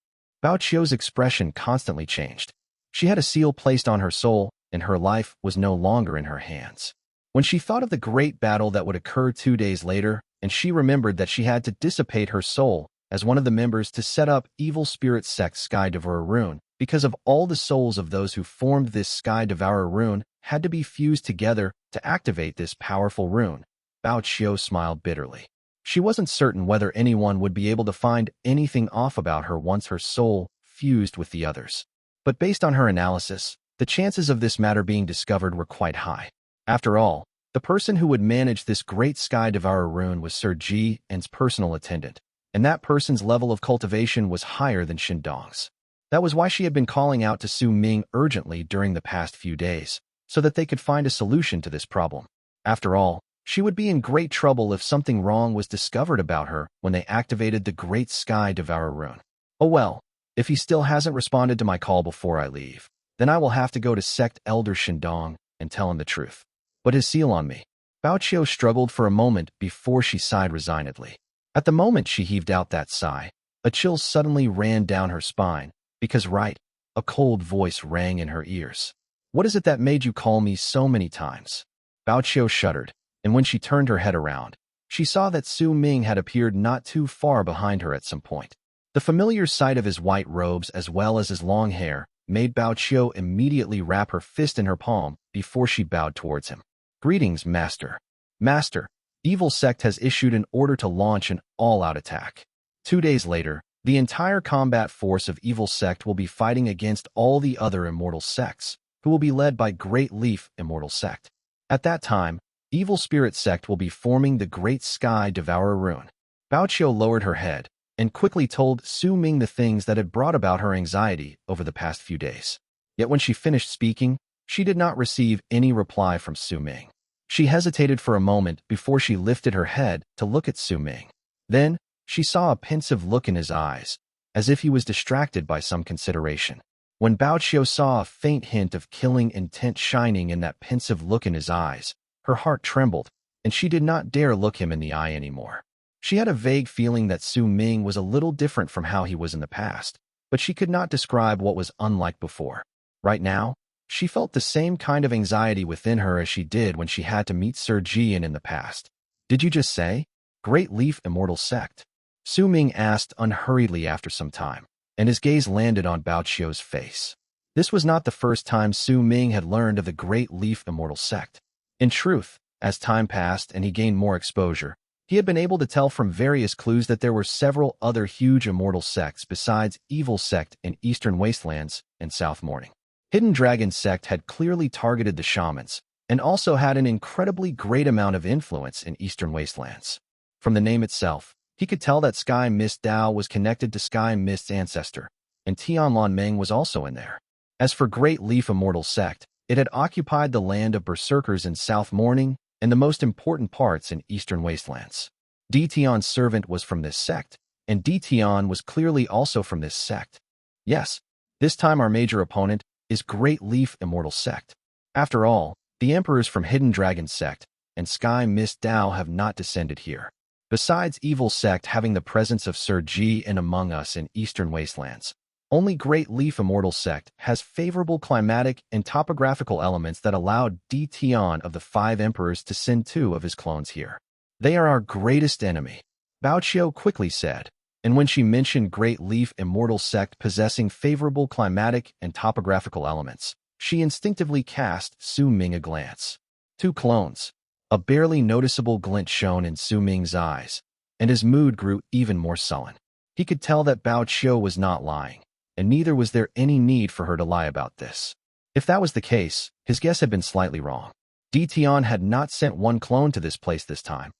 Bao Qiu's expression constantly changed. She had a seal placed on her soul, and her life was no longer in her hands. When she thought of the great battle that would occur 2 days later, and she remembered that she had to dissipate her soul as one of the members to set up Evil Spirit Sect Sky Devourer Rune, because of all the souls of those who formed this Sky Devourer Rune had to be fused together to activate this powerful rune, Bao Qiu smiled bitterly. She wasn't certain whether anyone would be able to find anything off about her once her soul fused with the others. But based on her analysis, the chances of this matter being discovered were quite high. After all, the person who would manage this great Sky Devourer rune was Sir Ji An's personal attendant, and that person's level of cultivation was higher than Shandong's. That was why she had been calling out to Su Ming urgently during the past few days, so that they could find a solution to this problem. After all, she would be in great trouble if something wrong was discovered about her when they activated the Great Sky Devourer rune. Oh well, if he still hasn't responded to my call before I leave, then I will have to go to Sect Elder Shindong and tell him the truth. But his seal on me. Bao Qiu struggled for a moment before she sighed resignedly. At the moment she heaved out that sigh, a chill suddenly ran down her spine, because a cold voice rang in her ears. What is it that made you call me so many times? Bao Qiu shuddered, and when she turned her head around, she saw that Su Ming had appeared not too far behind her at some point. The familiar sight of his white robes as well as his long hair made Bao Qiu immediately wrap her fist in her palm before she bowed towards him. Greetings, Master. Master, Evil Sect has issued an order to launch an all-out attack. 2 days later, the entire combat force of Evil Sect will be fighting against all the other Immortal Sects, who will be led by Great Leaf Immortal Sect. At that time, Evil Spirit Sect will be forming the Great Sky Devourer Rune. Bao Qiu lowered her head and quickly told Su Ming the things that had brought about her anxiety over the past few days. Yet when she finished speaking, she did not receive any reply from Su Ming. She hesitated for a moment before she lifted her head to look at Su Ming. Then, she saw a pensive look in his eyes, as if he was distracted by some consideration. When Bao Qiu saw a faint hint of killing intent shining in that pensive look in his eyes, her heart trembled, and she did not dare look him in the eye anymore. She had a vague feeling that Su Ming was a little different from how he was in the past, but she could not describe what was unlike before. Right now, she felt the same kind of anxiety within her as she did when she had to meet Sir Jian in the past. Did you just say? Great Leaf Immortal Sect? Su Ming asked unhurriedly after some time, and his gaze landed on Bao Qiu's face. This was not the first time Su Ming had learned of the Great Leaf Immortal Sect. In truth, as time passed and he gained more exposure, he had been able to tell from various clues that there were several other huge immortal sects besides Evil Sect in Eastern Wastelands and South Morning. Hidden Dragon Sect had clearly targeted the shamans, and also had an incredibly great amount of influence in Eastern Wastelands. From the name itself, he could tell that Sky Mist Dao was connected to Sky Mist's ancestor, and Tianlan Meng was also in there. As for Great Leaf Immortal Sect, it had occupied the land of Berserkers in South Morning and the most important parts in Eastern Wastelands. Tian's servant was from this sect, and Tian was clearly also from this sect. Yes, this time our major opponent is Great Leaf Immortal Sect. After all, the emperors from Hidden Dragon Sect and Sky Mist Dao have not descended here. Besides Evil Sect having the presence of Sir Ji and Among Us in Eastern Wastelands, only Great Leaf Immortal Sect has favorable climatic and topographical elements that allowed Tian of the 5 emperors to send 2 of his clones here. They are our greatest enemy, Bao Qiu quickly said, and when she mentioned Great Leaf Immortal Sect possessing favorable climatic and topographical elements, she instinctively cast Su Ming a glance. 2 clones. A barely noticeable glint shone in Su Ming's eyes, and his mood grew even more sullen. He could tell that Bao Qiu was not lying, and neither was there any need for her to lie about this. If that was the case, his guess had been slightly wrong. Tian had not sent 1 clone to this place this time,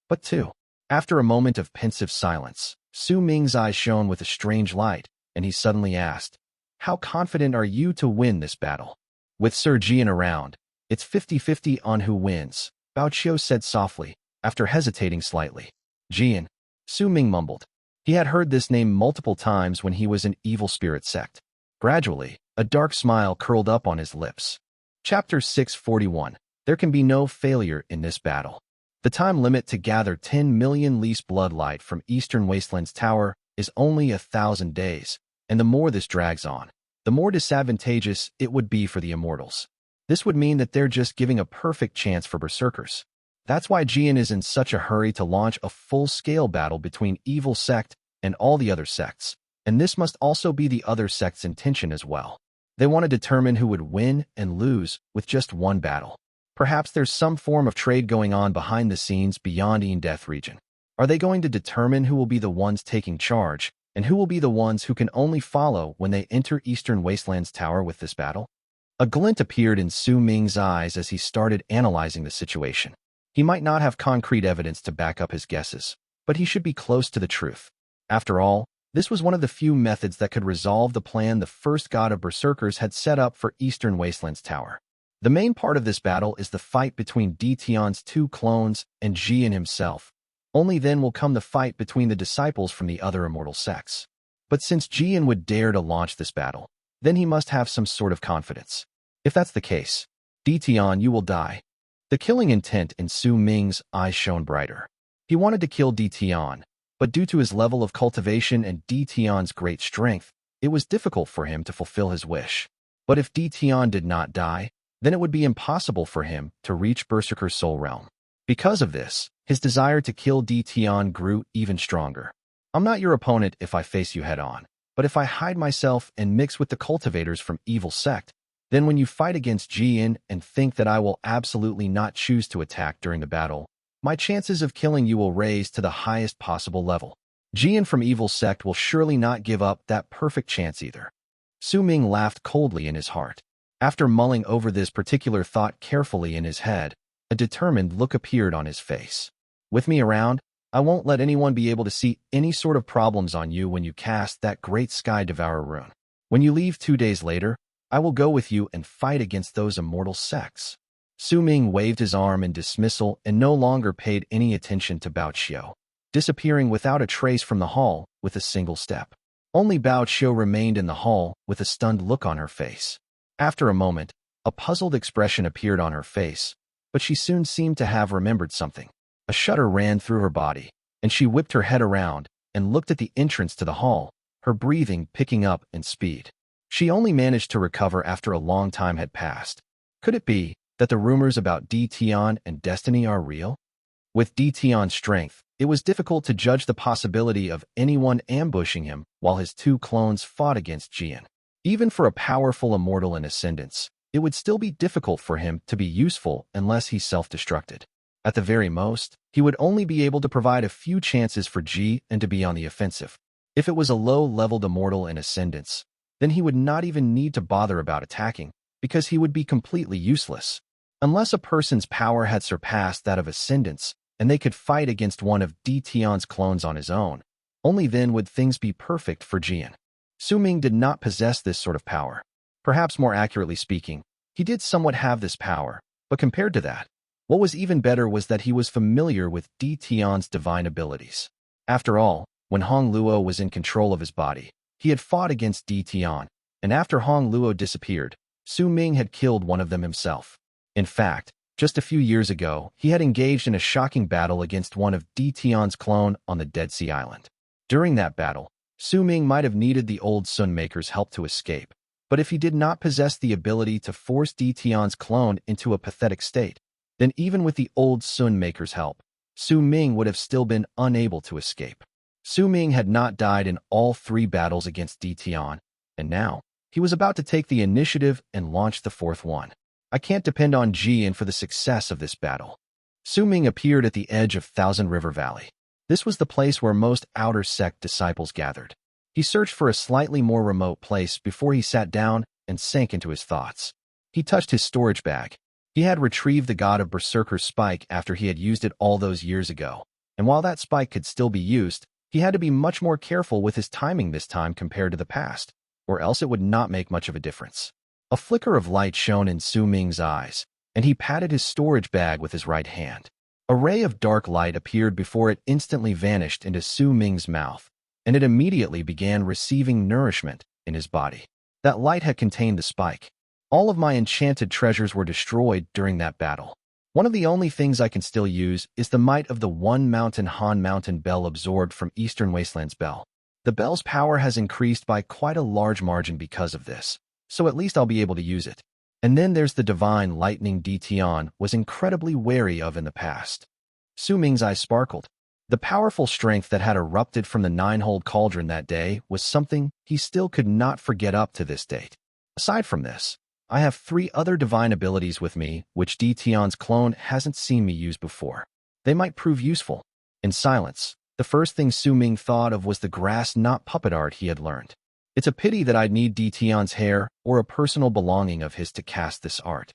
but 2. After a moment of pensive silence, Su Ming's eyes shone with a strange light, and he suddenly asked, "How confident are you to win this battle?" With Sir Jian around, it's 50-50 on who wins, Bao Qiu said softly, after hesitating slightly. Jian, Su Ming mumbled. He had heard this name multiple times when he was in Evil Spirit Sect. Gradually, a dark smile curled up on his lips. Chapter 641. There can be no failure in this battle. The time limit to gather 10 million Lease Bloodlight from Eastern Wastelands Tower is only 1,000 days, and the more this drags on, the more disadvantageous it would be for the Immortals. This would mean that they're just giving a perfect chance for Berserkers. That's why Jian is in such a hurry to launch a full-scale battle between Evil Sect and all the other sects, and this must also be the other sect's intention as well. They want to determine who would win and lose with just 1 battle. Perhaps there's some form of trade going on behind the scenes beyond Death region. Are they going to determine who will be the ones taking charge, and who will be the ones who can only follow when they enter Eastern Wastelands Tower with this battle? A glint appeared in Su Ming's eyes as he started analyzing the situation. He might not have concrete evidence to back up his guesses, but he should be close to the truth. After all, this was one of the few methods that could resolve the plan the first god of Berserkers had set up for Eastern Wastelands Tower. The main part of this battle is the fight between Tian's 2 clones and Jian himself. Only then will come the fight between the disciples from the other immortal sects. But since Jian would dare to launch this battle, then he must have some sort of confidence. If that's the case, Tian, you will die. The killing intent in Su Ming's eyes shone brighter. He wanted to kill Tian, but due to his level of cultivation and Tian's great strength, it was difficult for him to fulfill his wish. But if Tian did not die, then it would be impossible for him to reach Berserker's soul realm. Because of this, his desire to kill Tian grew even stronger. I'm not your opponent if I face you head-on, but if I hide myself and mix with the cultivators from Evil Sect, then when you fight against Jian and think that I will absolutely not choose to attack during the battle, my chances of killing you will raise to the highest possible level. Jian from Evil Sect will surely not give up that perfect chance either. Su Ming laughed coldly in his heart. After mulling over this particular thought carefully in his head, a determined look appeared on his face. With me around, I won't let anyone be able to see any sort of problems on you when you cast that great Sky Devourer rune. When you leave 2 days later, I will go with you and fight against those immortal sects. Su Ming waved his arm in dismissal and no longer paid any attention to Bao Qiu, disappearing without a trace from the hall with a single step. Only Bao Qiu remained in the hall with a stunned look on her face. After a moment, a puzzled expression appeared on her face, but she soon seemed to have remembered something. A shudder ran through her body, and she whipped her head around and looked at the entrance to the hall, her breathing picking up in speed. She only managed to recover after a long time had passed. Could it be that the rumors about Tian and Destiny are real? With Tian's strength, it was difficult to judge the possibility of anyone ambushing him while his 2 clones fought against Jian. Even for a powerful immortal in ascendance, it would still be difficult for him to be useful unless he self-destructed. At the very most, he would only be able to provide a few chances for Ji and to be on the offensive. If it was a low-leveled immortal in ascendance, then he would not even need to bother about attacking, because he would be completely useless. Unless a person's power had surpassed that of ascendance, and they could fight against one of Tian's clones on his own, only then would things be perfect for Jian. Su Ming did not possess this sort of power. Perhaps more accurately speaking, he did somewhat have this power, but compared to that, what was even better was that he was familiar with Tian's divine abilities. After all, when Hong Luo was in control of his body, he had fought against Tian, and after Hong Luo disappeared, Su Ming had killed one of them himself. In fact, just a few years ago, he had engaged in a shocking battle against one of Tian's clone on the Dead Sea Island. During that battle, Su Ming might have needed the old Sun Maker's help to escape, but if he did not possess the ability to force Tian's clone into a pathetic state, then even with the old Sun Maker's help, Su Ming would have still been unable to escape. Su Ming had not died in all 3 battles against Tian, and now, he was about to take the initiative and launch the 4th one. I can't depend on Jian for the success of this battle. Su Ming appeared at the edge of Thousand River Valley. This was the place where most Outer Sect disciples gathered. He searched for a slightly more remote place before he sat down and sank into his thoughts. He touched his storage bag. He had retrieved the God of Berserker's spike after he had used it all those years ago, and while that spike could still be used, he had to be much more careful with his timing this time compared to the past, or else it would not make much of a difference. A flicker of light shone in Su Ming's eyes, and he patted his storage bag with his right hand. A ray of dark light appeared before it instantly vanished into Su Ming's mouth, and it immediately began receiving nourishment in his body. That light had contained the spike. All of my enchanted treasures were destroyed during that battle. One of the only things I can still use is the might of the One Mountain Han Mountain Bell absorbed from Eastern Wasteland's bell. The bell's power has increased by quite a large margin because of this, so at least I'll be able to use it. And then there's the divine lightning Tian was incredibly wary of in the past. Su Ming's eyes sparkled. The powerful strength that had erupted from the 9-hold cauldron that day was something he still could not forget up to this date. Aside from this, I have 3 other divine abilities with me which Tian's clone hasn't seen me use before. They might prove useful. In silence, the first thing Su Ming thought of was the grass knot puppet art he had learned. It's a pity that I'd need Tian's hair or a personal belonging of his to cast this art.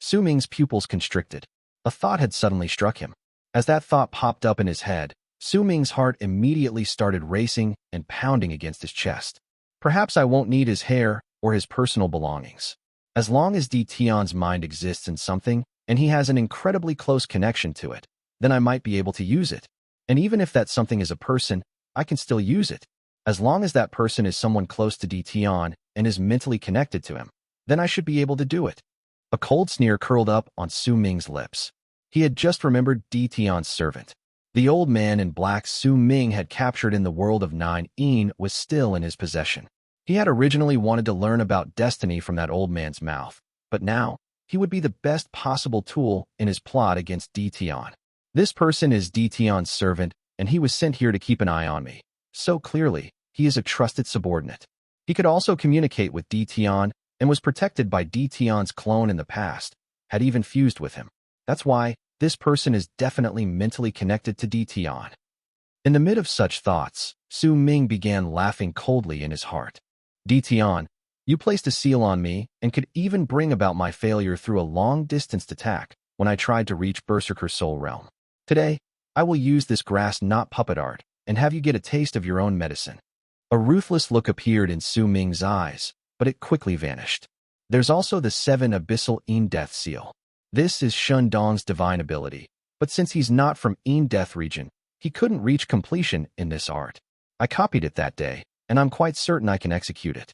Su Ming's pupils constricted. A thought had suddenly struck him. As that thought popped up in his head, Su Ming's heart immediately started racing and pounding against his chest. Perhaps I won't need his hair or his personal belongings. As long as Tian's mind exists in something, and he has an incredibly close connection to it, then I might be able to use it. And even if that something is a person, I can still use it. As long as that person is someone close to Tian and is mentally connected to him, then I should be able to do it. A cold sneer curled up on Su Ming's lips. He had just remembered Tian's servant. The old man in black Su Ming had captured in the world of 9 was still in his possession. He had originally wanted to learn about destiny from that old man's mouth, but now he would be the best possible tool in his plot against Tian. This person is Tian's servant, and he was sent here to keep an eye on me. So clearly, he is a trusted subordinate. He could also communicate with Tian and was protected by Tian's clone in the past, had even fused with him. That's why this person is definitely mentally connected to Tian. In the mid of such thoughts, Su Ming began laughing coldly in his heart. Tian, you placed a seal on me and could even bring about my failure through a long-distance attack when I tried to reach Berserker Soul Realm. Today, I will use this grass knot puppet art and have you get a taste of your own medicine. A ruthless look appeared in Su Ming's eyes, but it quickly vanished. There's also the 7 Abyssal Death Seal. This is Shun Dong's divine ability, but since he's not from Death region, he couldn't reach completion in this art. I copied it that day, and I'm quite certain I can execute it.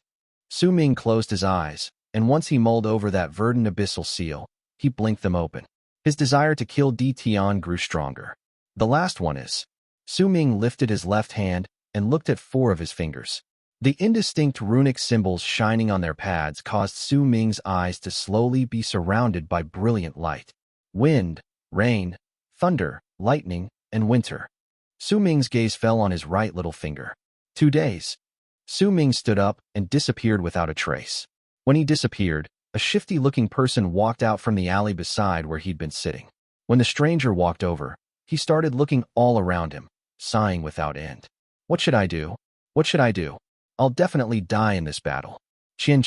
Su Ming closed his eyes, and once he mulled over that Verdant Abyssal Seal, he blinked them open. His desire to kill Tian grew stronger. The last one is. Su Ming lifted his left hand and looked at 4 of his fingers. The indistinct runic symbols shining on their pads caused Su Ming's eyes to slowly be surrounded by brilliant light. Wind, rain, thunder, lightning, and winter. Su Ming's gaze fell on his right little finger. 2 days. Su Ming stood up and disappeared without a trace. When he disappeared, a shifty-looking person walked out from the alley beside where he'd been sitting. When the stranger walked over, he started looking all around him, sighing without end. What should I do? What should I do? I'll definitely die in this battle. Chen.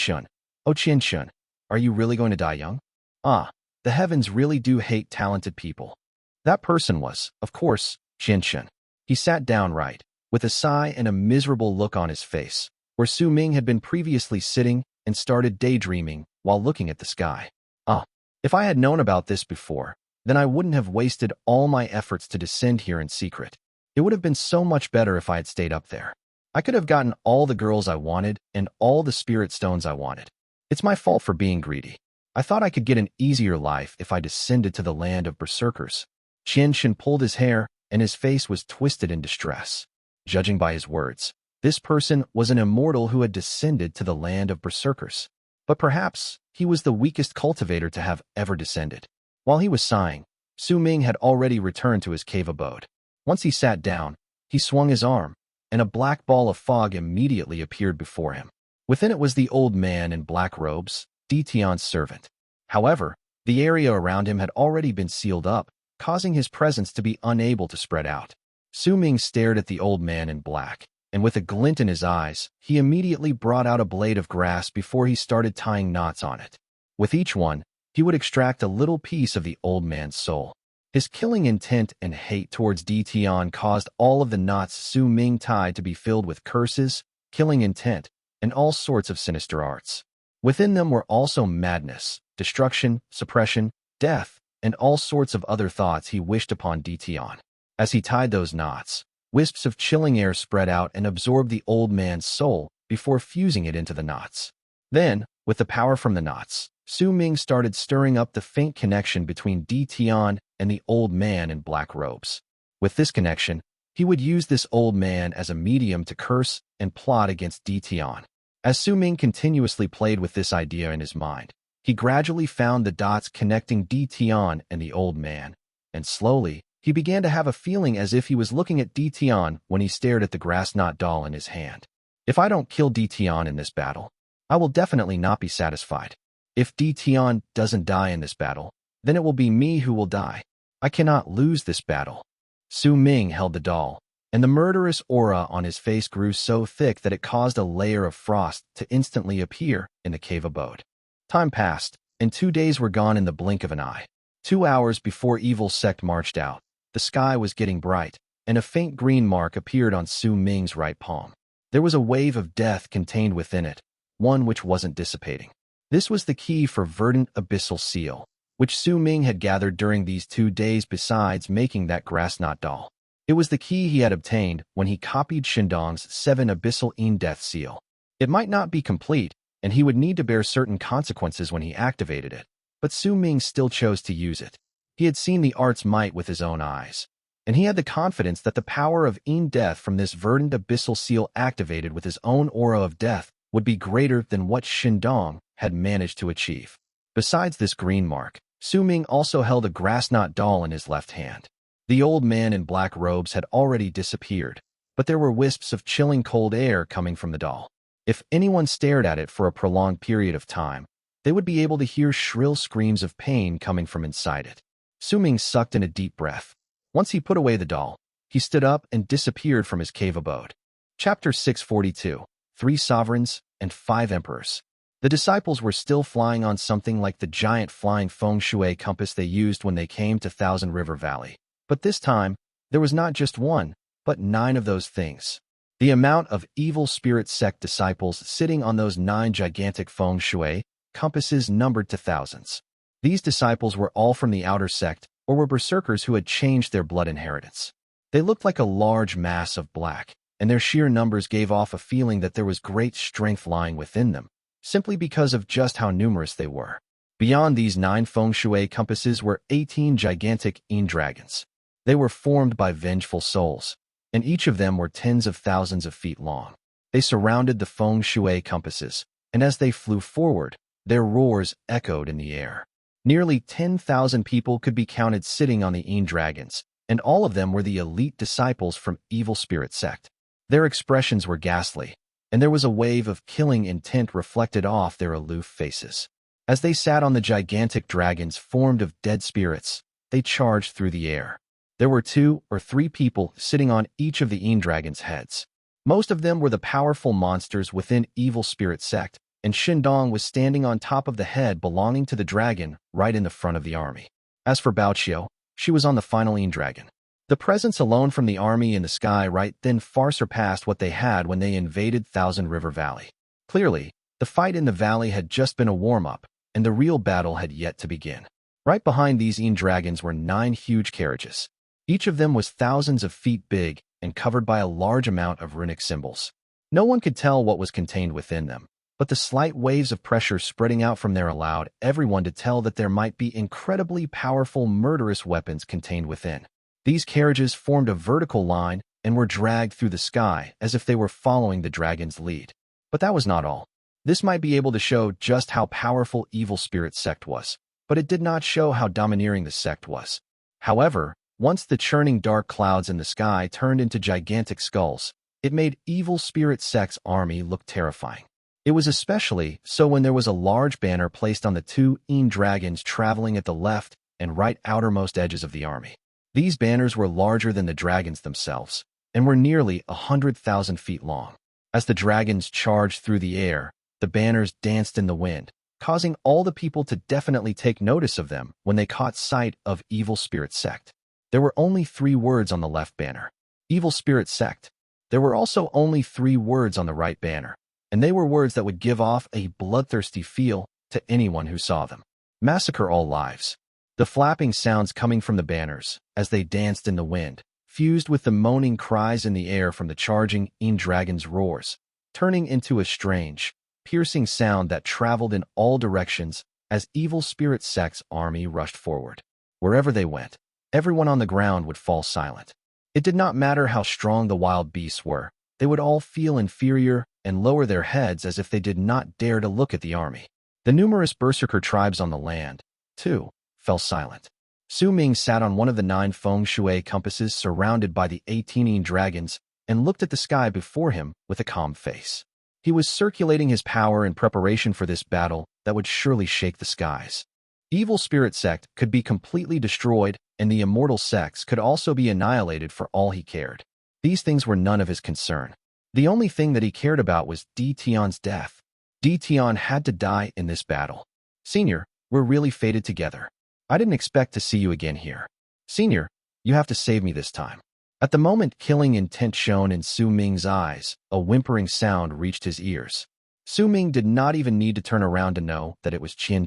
Oh Chen, are you really going to die young? Ah, the heavens really do hate talented people. That person was, of course, Chen. He sat down right, with a sigh and a miserable look on his face, where Su Ming had been previously sitting and started daydreaming while looking at the sky. Ah, if I had known about this before, then I wouldn't have wasted all my efforts to descend here in secret. It would have been so much better if I had stayed up there. I could have gotten all the girls I wanted and all the spirit stones I wanted. It's my fault for being greedy. I thought I could get an easier life if I descended to the land of Berserkers. Chen pulled his hair, and his face was twisted in distress. Judging by his words, this person was an immortal who had descended to the land of Berserkers. But perhaps he was the weakest cultivator to have ever descended. While he was sighing, Su Ming had already returned to his cave abode. Once he sat down, he swung his arm, and a black ball of fog immediately appeared before him. Within it was the old man in black robes, Tian's servant. However, the area around him had already been sealed up, causing his presence to be unable to spread out. Su Ming stared at the old man in black, and with a glint in his eyes, he immediately brought out a blade of grass before he started tying knots on it. With each one, he would extract a little piece of the old man's soul. His killing intent and hate towards Tian caused all of the knots Su Ming tied to be filled with curses, killing intent, and all sorts of sinister arts. Within them were also madness, destruction, suppression, death, and all sorts of other thoughts he wished upon Tian. As he tied those knots, wisps of chilling air spread out and absorbed the old man's soul before fusing it into the knots. Then, with the power from the knots, Su Ming started stirring up the faint connection between Tian and the old man in black robes. With this connection, he would use this old man as a medium to curse and plot against Tian. As Su Ming continuously played with this idea in his mind, he gradually found the dots connecting Tian and the old man, and slowly, he began to have a feeling as if he was looking at Tian when he stared at the grass knot doll in his hand. If I don't kill Tian in this battle, I will definitely not be satisfied. If Tian doesn't die in this battle, then it will be me who will die. I cannot lose this battle. Su Ming held the doll, and the murderous aura on his face grew so thick that it caused a layer of frost to instantly appear in the cave abode. Time passed, and 2 days were gone in the blink of an eye. 2 hours before evil Sect marched out, the sky was getting bright, and a faint green mark appeared on Su Ming's right palm. There was a wave of death contained within it, one which wasn't dissipating. This was the key for Verdant Abyssal Seal, which Su Ming had gathered during these 2 days besides making that grass knot doll. It was the key he had obtained when he copied Shindong's 7 Abyssal Death seal. It might not be complete, and he would need to bear certain consequences when he activated it, but Su Ming still chose to use it. He had seen the art's might with his own eyes, and he had the confidence that the power of Death from this Verdant Abyssal seal activated with his own aura of death would be greater than what Shindong had managed to achieve. Besides this green mark, Su Ming also held a grass-knot doll in his left hand. The old man in black robes had already disappeared, but there were wisps of chilling cold air coming from the doll. If anyone stared at it for a prolonged period of time, they would be able to hear shrill screams of pain coming from inside it. Su Ming sucked in a deep breath. Once he put away the doll, he stood up and disappeared from his cave abode. Chapter 642, 3 Sovereigns and 5 Emperors. The disciples were still flying on something like the giant flying feng shui compass they used when they came to Thousand River Valley. But this time, there was not just one, but 9 of those things. The amount of evil spirit sect disciples sitting on those 9 gigantic feng shui compasses numbered to thousands. These disciples were all from the outer sect, or were berserkers who had changed their blood inheritance. They looked like a large mass of black, and their sheer numbers gave off a feeling that there was great strength lying within them, simply because of just how numerous they were. Beyond these 9 feng shui compasses were 18 gigantic dragons. They were formed by vengeful souls, and each of them were tens of thousands of feet long. They surrounded the feng shui compasses, and as they flew forward, their roars echoed in the air. Nearly 10,000 people could be counted sitting on the dragons, and all of them were the elite disciples from Evil Spirit Sect. Their expressions were ghastly, and there was a wave of killing intent reflected off their aloof faces. As they sat on the gigantic dragons formed of dead spirits, they charged through the air. There were 2 or 3 people sitting on each of the dragons' heads. Most of them were the powerful monsters within Evil Spirit Sect, and Shindong was standing on top of the head belonging to the dragon right in the front of the army. As for Baoqiu, she was on the final dragon. The presence alone from the army in the sky right then far surpassed what they had when they invaded Thousand River Valley. Clearly, the fight in the valley had just been a warm-up, and the real battle had yet to begin. Right behind these dragons were 9 huge carriages. Each of them was thousands of feet big and covered by a large amount of runic symbols. No one could tell what was contained within them, but the slight waves of pressure spreading out from there allowed everyone to tell that there might be incredibly powerful murderous weapons contained within. These carriages formed a vertical line and were dragged through the sky as if they were following the dragon's lead. But that was not all. This might be able to show just how powerful Evil Spirit Sect was, but it did not show how domineering the sect was. However, once the churning dark clouds in the sky turned into gigantic skulls, it made Evil Spirit Sect's army look terrifying. It was especially so when there was a large banner placed on the 2 dragons traveling at the left and right outermost edges of the army. These banners were larger than the dragons themselves, and were nearly 100,000 feet long. As the dragons charged through the air, the banners danced in the wind, causing all the people to definitely take notice of them when they caught sight of Evil Spirit Sect. There were only 3 words on the left banner: Evil Spirit Sect. There were also only 3 words on the right banner, and they were words that would give off a bloodthirsty feel to anyone who saw them. Massacre all lives. The flapping sounds coming from the banners, as they danced in the wind, fused with the moaning cries in the air from the charging dragons' roars, turning into a strange, piercing sound that traveled in all directions as Evil Spirit Sect's army rushed forward. Wherever they went, everyone on the ground would fall silent. It did not matter how strong the wild beasts were, they would all feel inferior and lower their heads as if they did not dare to look at the army. The numerous Berserker tribes on the land, too, fell silent. Su Ming sat on one of the 9 feng shui compasses surrounded by the 18 dragons and looked at the sky before him with a calm face. He was circulating his power in preparation for this battle that would surely shake the skies. Evil Spirit Sect could be completely destroyed, and the Immortal sects could also be annihilated for all he cared. These things were none of his concern. The only thing that he cared about was Tian's death. Tian had to die in this battle. Senior, we're really fated together. I didn't expect to see you again here. Senior, you have to save me this time. At the moment killing intent shone in Su Ming's eyes, a whimpering sound reached his ears. Su Ming did not even need to turn around to know that it was Chen.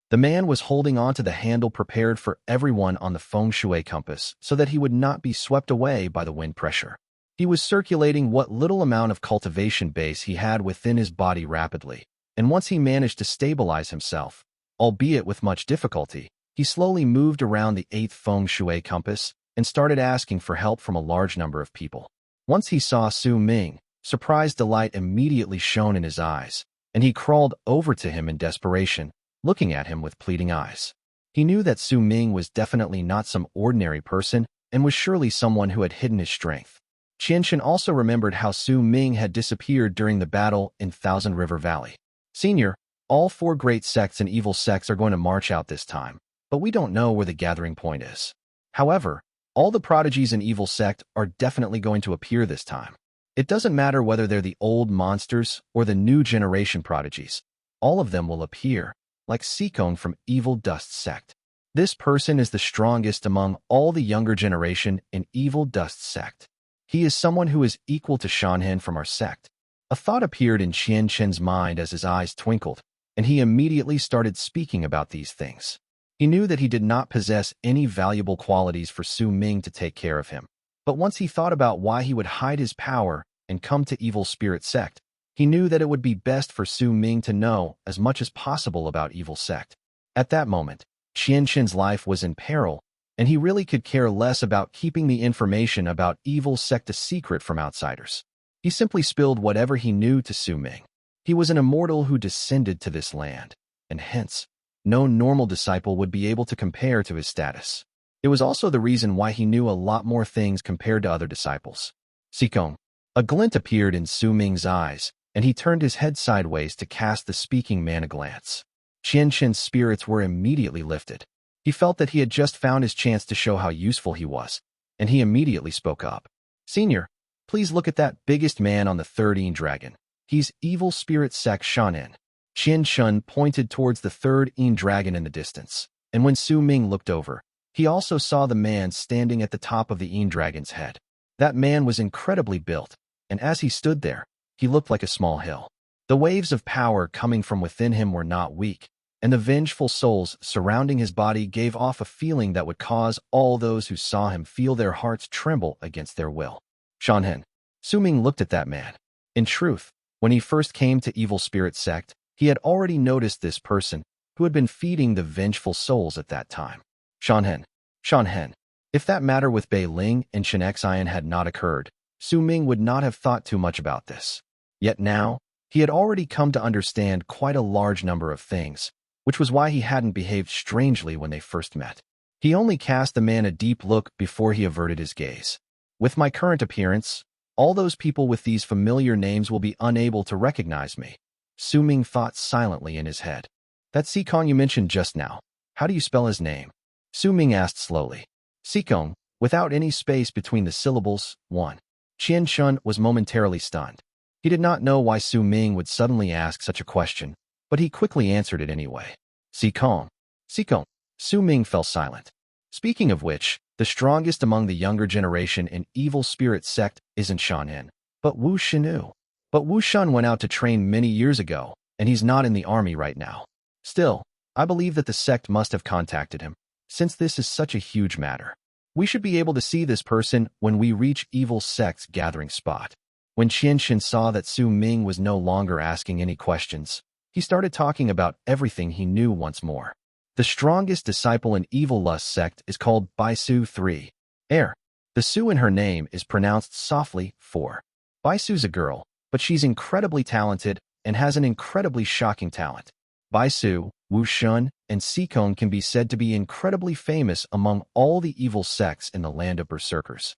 The man was holding onto the handle prepared for everyone on the feng shui compass so that he would not be swept away by the wind pressure. He was circulating what little amount of cultivation base he had within his body rapidly, and once he managed to stabilize himself, albeit with much difficulty, he slowly moved around the 8th feng shui compass and started asking for help from a large number of people. Once he saw Su Ming, surprised delight immediately shone in his eyes, and he crawled over to him in desperation, looking at him with pleading eyes. He knew that Su Ming was definitely not some ordinary person and was surely someone who had hidden his strength. Chen also remembered how Su Ming had disappeared during the battle in Thousand River Valley. Senior, all 4 great sects and evil sects are going to march out this time, but we don't know where the gathering point is. However, all the prodigies in evil sect are definitely going to appear this time. It doesn't matter whether they're the old monsters or the new generation prodigies. All of them will appear, like Chong from Evil Dust Sect. This person is the strongest among all the younger generation in Evil Dust Sect. He is someone who is equal to Shanhen from our sect. A thought appeared in Chen's mind as his eyes twinkled, and he immediately started speaking about these things. He knew that he did not possess any valuable qualities for Su Ming to take care of him, but once he thought about why he would hide his power and come to Evil Spirit Sect, he knew that it would be best for Su Ming to know as much as possible about Evil Sect. At that moment, Chen's life was in peril, and he really could care less about keeping the information about Evil Sect a secret from outsiders. He simply spilled whatever he knew to Su Ming. He was an immortal who descended to this land, and hence, no normal disciple would be able to compare to his status. It was also the reason why he knew a lot more things compared to other disciples. Chong. A glint appeared in Su Ming's eyes, and he turned his head sideways to cast the speaking man a glance. Chen's spirits were immediately lifted. He felt that he had just found his chance to show how useful he was, and he immediately spoke up. Senior, please look at that biggest man on the 13 dragon. He's Evil Spirit Sect Shanhen. Chen pointed towards the 13 dragon in the distance, and when Su Ming looked over, he also saw the man standing at the top of the Een dragon's head. That man was incredibly built, and as he stood there, he looked like a small hill. The waves of power coming from within him were not weak, and the vengeful souls surrounding his body gave off a feeling that would cause all those who saw him feel their hearts tremble against their will. Shanhen. Su Ming looked at that man. In truth, when he first came to Evil Spirit Sect, he had already noticed this person who had been feeding the vengeful souls at that time. Shanhen. If that matter with Bei Ling and Chen Xian had not occurred, Su Ming would not have thought too much about this. Yet now, he had already come to understand quite a large number of things, which was why he hadn't behaved strangely when they first met. He only cast the man a deep look before he averted his gaze. With my current appearance, all those people with these familiar names will be unable to recognize me. Su Ming thought silently in his head. That Chong you mentioned just now, how do you spell his name? Su Ming asked slowly. Chong, without any space between the syllables, 1. Chen was momentarily stunned. He did not know why Su Ming would suddenly ask such a question, but he quickly answered it anyway. Chong. Su Ming fell silent. Speaking of which, the strongest among the younger generation in Evil Spirit Sect isn't Shanhen, but Wu Shinu. But Wu Shun went out to train many years ago, and he's not in the army right now. Still, I believe that the sect must have contacted him, since this is such a huge matter. We should be able to see this person when we reach Evil Sect's gathering spot. When Chen saw that Su Ming was no longer asking any questions, he started talking about everything he knew once more. The strongest disciple in Evil Lust Sect is called Baisu 3. The Su in her name is pronounced softly 4. Baisu's a girl, but she's incredibly talented and has an incredibly shocking talent. Baisu, Wu Shun, and Chong can be said to be incredibly famous among all the evil sects in the land of Berserkers.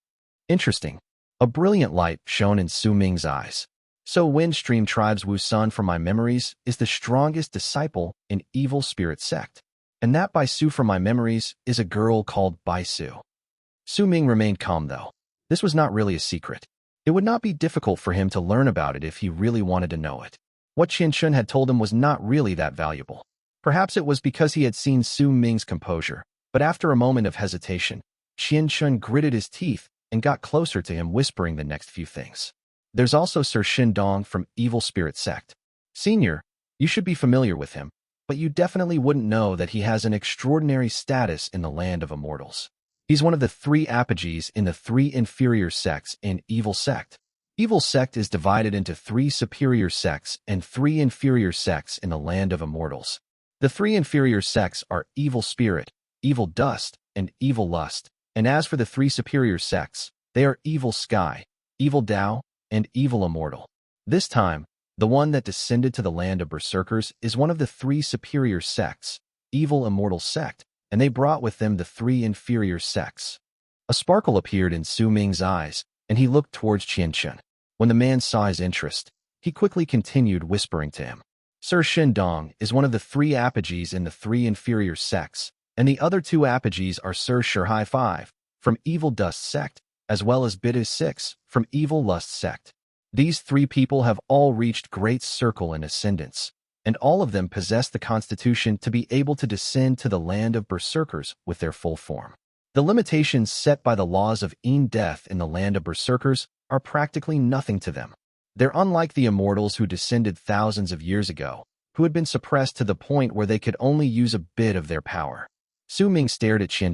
Interesting. A brilliant light shone in Su Ming's eyes. So Windstream Tribe's Wu Sun from my memories is the strongest disciple in Evil Spirit Sect. And that Baisu from my memories is a girl called Baisu. Su Ming remained calm though. This was not really a secret. It would not be difficult for him to learn about it if he really wanted to know it. What Chen had told him was not really that valuable. Perhaps it was because he had seen Su Ming's composure, but after a moment of hesitation, Chen gritted his teeth and got closer to him, whispering the next few things. There's also Sir Shindong from Evil Spirit Sect. Senior, you should be familiar with him. but you definitely wouldn't know that he has an extraordinary status in the land of Immortals. He's one of the 3 apogees in the 3 inferior sects in Evil Sect. Evil Sect is divided into 3 superior sects and 3 inferior sects in the land of Immortals. The 3 inferior sects are Evil Spirit, Evil Dust, and Evil Lust, and as for the 3 superior sects, they are Evil Sky, Evil Tao, and Evil Immortal. This time, the one that descended to the land of Berserkers is one of the 3 superior sects, Evil Immortal Sect, and they brought with them the 3 inferior sects. A sparkle appeared in Su Ming's eyes, and he looked towards Chen. When the man saw his interest, he quickly continued whispering to him. Sir Shindong is one of the 3 apogees in the 3 inferior sects, and the other 2 apogees are Sir Shihai 5, from Evil Dust Sect, as well as Bidu 6, from Evil Lust Sect. These 3 people have all reached great circle and ascendance, and all of them possess the constitution to be able to descend to the land of Berserkers with their full form. The limitations set by the laws of death in the land of Berserkers are practically nothing to them. They're unlike the Immortals who descended thousands of years ago, who had been suppressed to the point where they could only use a bit of their power. Su Ming stared at Chen.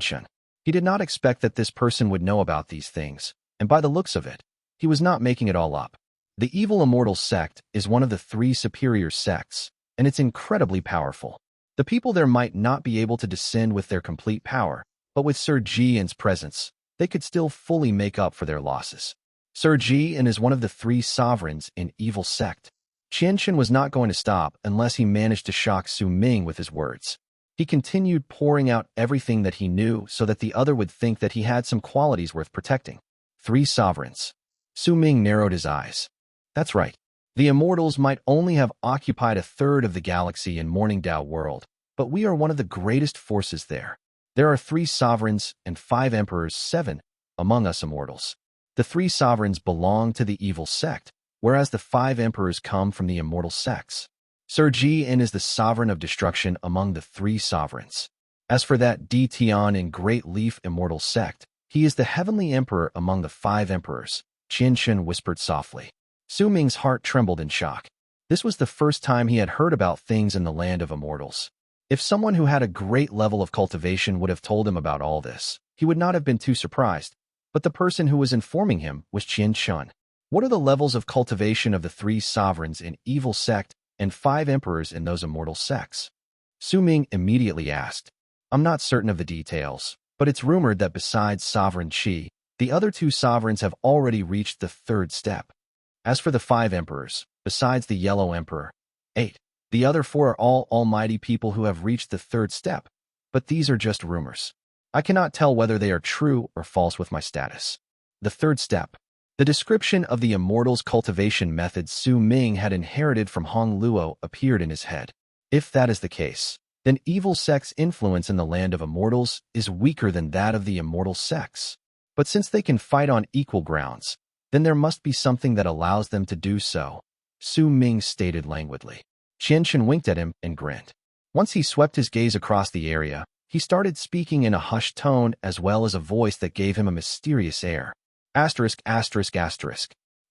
He did not expect that this person would know about these things, and by the looks of it, he was not making it all up. The Evil Immortal Sect is one of the 3 superior sects, and it's incredibly powerful. The people there might not be able to descend with their complete power, but with Sir Jian's presence, they could still fully make up for their losses. Sir Jian is one of the 3 sovereigns in Evil Sect. Chen was not going to stop unless he managed to shock Su Ming with his words. He continued pouring out everything that he knew so that the other would think that he had some qualities worth protecting. 3 sovereigns. Su Ming narrowed his eyes. That's right. The Immortals might only have occupied a third of the galaxy in Morning Dao world, but we are one of the greatest forces there. There are 3 sovereigns and 5 emperors, 7 among us Immortals. The 3 sovereigns belong to the Evil Sect, whereas the 5 emperors come from the Immortal sects. Sir Jian is the sovereign of destruction among the 3 sovereigns. As for that Tian in Great Leaf Immortal Sect, he is the heavenly emperor among the 5 emperors, Chen whispered softly. Su Ming's heart trembled in shock. This was the first time he had heard about things in the land of Immortals. If someone who had a great level of cultivation would have told him about all this, he would not have been too surprised, but the person who was informing him was Chen. What are the levels of cultivation of the 3 sovereigns in Evil Sect and 5 emperors in those Immortal sects? Su Ming immediately asked. I'm not certain of the details, but it's rumored that besides Sovereign Qi, the other 2 sovereigns have already reached the 3rd step. As for the 5 emperors, besides the Yellow Emperor, 8. The other 4 are all almighty people who have reached the 3rd step, but these are just rumors. I cannot tell whether they are true or false with my status. The 3rd step. The description of the Immortals' cultivation methods Su Ming had inherited from Hong Luo appeared in his head. If that is the case, then Evil Sect's influence in the land of Immortals is weaker than that of the Immortal sects. But since they can fight on equal grounds, then there must be something that allows them to do so, Su Ming stated languidly. Chen winked at him and grinned. Once he swept his gaze across the area, he started speaking in a hushed tone as well as a voice that gave him a mysterious air. Asterisk.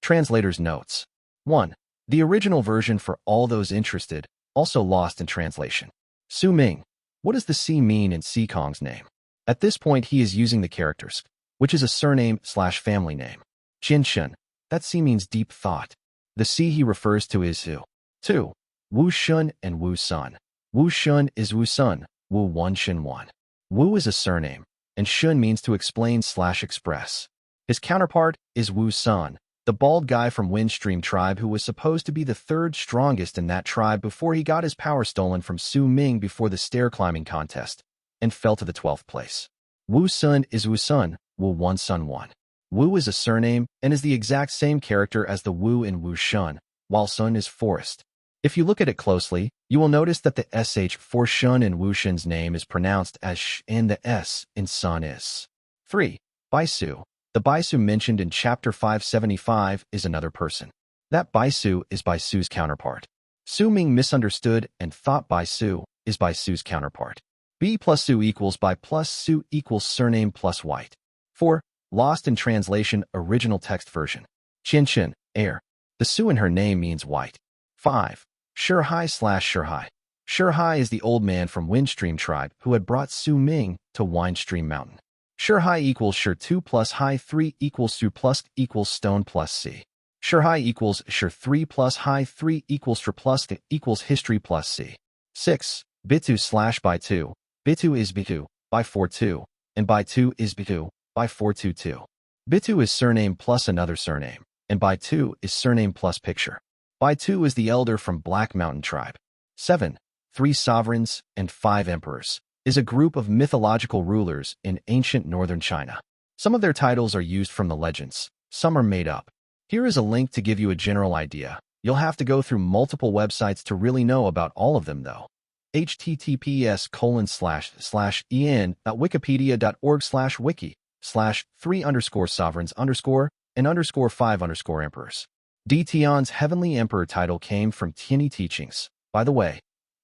Translator's notes. 1. The original version for all those interested, also lost in translation. Su Ming. What does the C mean in Kong's name? At this point he is using the characters, which is a surname/family name. Chen. That C means deep thought. The C he refers to is Wu. 2. Wu Shun and Wu Sun. Wu Shun is Wu Sun, Wu 1 Shin 1. Wu is a surname, and Shun means to explain/express. His counterpart is Wu Sun, the bald guy from Windstream tribe who was supposed to be the 3rd strongest in that tribe before he got his power stolen from Su Ming before the stair-climbing contest, and fell to the 12th place. Wu Sun is Wu Sun, Wu 1 Sun 1. Wu is a surname and is the exact same character as the Wu in Wu Shun, while Sun is forest. If you look at it closely, you will notice that the SH for Shun in Wu Shun's name is pronounced as sh and the S in Sun is. 3. Baisu. The Baisu mentioned in Chapter 575 is another person. That Baisu is Baisu's counterpart. Su Ming misunderstood and thought Baisu is Baisu's counterpart. B plus Su equals Bai plus Su equals surname plus white. 4. Lost in translation original text version. Chen, air. The Su in her name means white. 5. Shihai/Shihai. Shihai is the old man from Windstream tribe who had brought Su Ming to Windstream Mountain. Shihai equals Shir 2 plus Hai 3 equals Su plus equals Stone plus C. Shihai equals Shir 3 plus Hai 3 equals Shir plus T equals History plus C. 6. Bitu slash by 2. Bitu is Bitu, by 4 2, and by 2 is Bitu, by 4 2 2. Bitu is surname plus another surname, and by 2 is surname plus picture. By 2 is the elder from Black Mountain tribe. 7. 3 sovereigns and 5 emperors is a group of mythological rulers in ancient northern China. Some of their titles are used from the legends, some are made up. Here is a link to give you a general idea. You'll have to go through multiple websites to really know about all of them though. https://en.wikipedia.org/wiki/3_sovereigns_ and_5_ Tian's heavenly emperor title came from Tian teachings. By the way,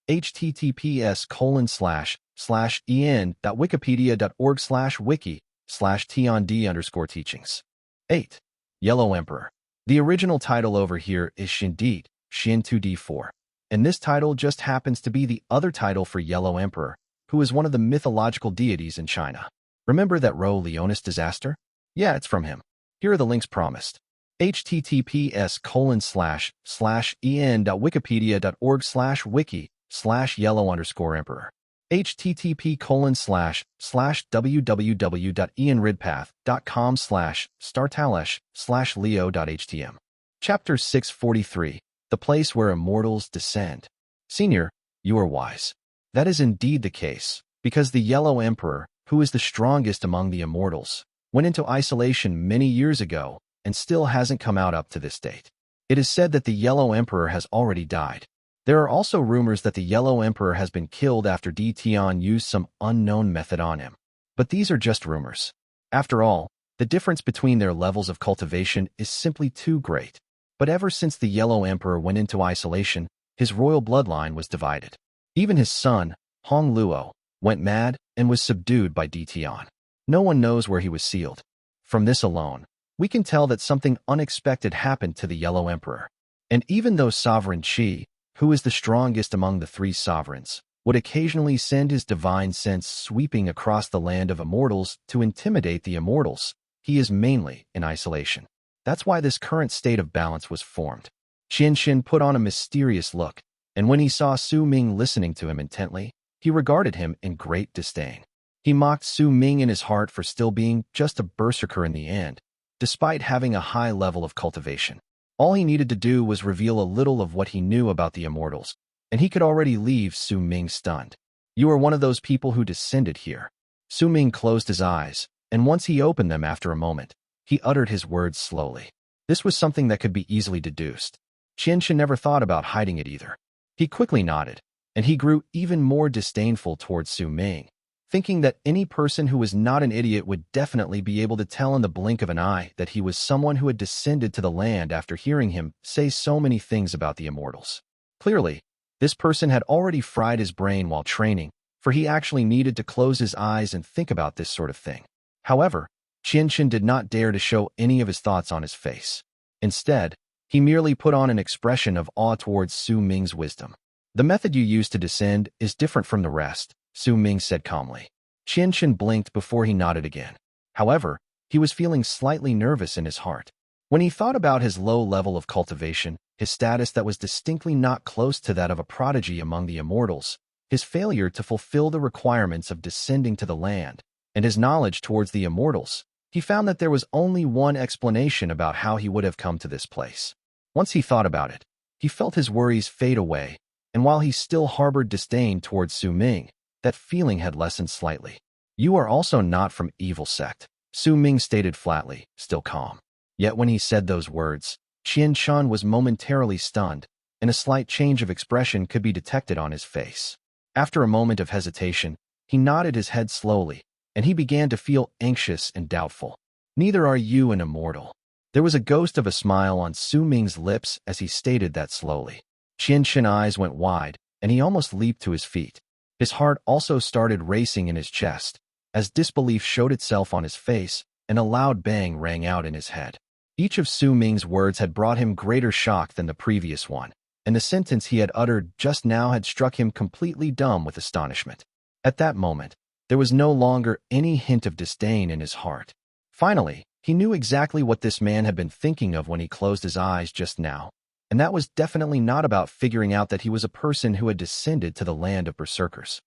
https://en.wikipedia.org/wiki/tiand_teachings. 8. Yellow Emperor. The original title over here is Xin 2d4. And this title just happens to be the other title for Yellow Emperor, who is one of the mythological deities in China. Remember that Ro Leonis disaster? Yeah, it's from him. Here are the links promised. https://en.wikipedia.org/wiki/yellow_emperor. http://www.ianridpath.com/startalesh/leo.htm. Chapter 643. The Place Where Immortals Descend. Senior, you are wise. That is indeed the case, because the Yellow Emperor, who is the strongest among the Immortals, went into isolation many years ago and still hasn't come out up to this date. It is said that the Yellow Emperor has already died. There are also rumors that the Yellow Emperor has been killed after Tian used some unknown method on him. But these are just rumors. After all, the difference between their levels of cultivation is simply too great. But ever since the Yellow Emperor went into isolation, his royal bloodline was divided. Even his son, Hong Luo, went mad and was subdued by Tian. No one knows where he was sealed. From this alone, we can tell that something unexpected happened to the Yellow Emperor. And even though Sovereign Qi, who is the strongest among the 3 sovereigns, would occasionally send his divine sense sweeping across the land of immortals to intimidate the immortals, he is mainly in isolation. That's why this current state of balance was formed. Chen put on a mysterious look, and when he saw Su Ming listening to him intently, he regarded him in great disdain. He mocked Su Ming in his heart for still being just a berserker in the end, despite having a high level of cultivation. All he needed to do was reveal a little of what he knew about the immortals, and he could already leave Su Ming stunned. You are one of those people who descended here. Su Ming closed his eyes, and once he opened them after a moment, he uttered his words slowly. This was something that could be easily deduced. Chen never thought about hiding it either. He quickly nodded, and he grew even more disdainful towards Su Ming, thinking that any person who was not an idiot would definitely be able to tell in the blink of an eye that he was someone who had descended to the land after hearing him say so many things about the immortals. Clearly, this person had already fried his brain while training, for he actually needed to close his eyes and think about this sort of thing. However, Chen did not dare to show any of his thoughts on his face. Instead, he merely put on an expression of awe towards Su Ming's wisdom. The method you use to descend is different from the rest, Su Ming said calmly. Chen blinked before he nodded again. However, he was feeling slightly nervous in his heart. When he thought about his low level of cultivation, his status that was distinctly not close to that of a prodigy among the immortals, his failure to fulfill the requirements of descending to the land, and his knowledge towards the immortals, he found that there was only one explanation about how he would have come to this place. Once he thought about it, he felt his worries fade away, and while he still harbored disdain towards Su Ming, that feeling had lessened slightly. You are also not from evil sect, Su Ming stated flatly, still calm. Yet when he said those words, Chen was momentarily stunned, and a slight change of expression could be detected on his face. After a moment of hesitation, he nodded his head slowly, and he began to feel anxious and doubtful. Neither are you an immortal. There was a ghost of a smile on Su Ming's lips as he stated that slowly. Chen's eyes went wide, and he almost leaped to his feet. His heart also started racing in his chest, as disbelief showed itself on his face, and a loud bang rang out in his head. Each of Su Ming's words had brought him greater shock than the previous one, and the sentence he had uttered just now had struck him completely dumb with astonishment. At that moment, there was no longer any hint of disdain in his heart. Finally, he knew exactly what this man had been thinking of when he closed his eyes just now, and that was definitely not about figuring out that he was a person who had descended to the land of Berserkers.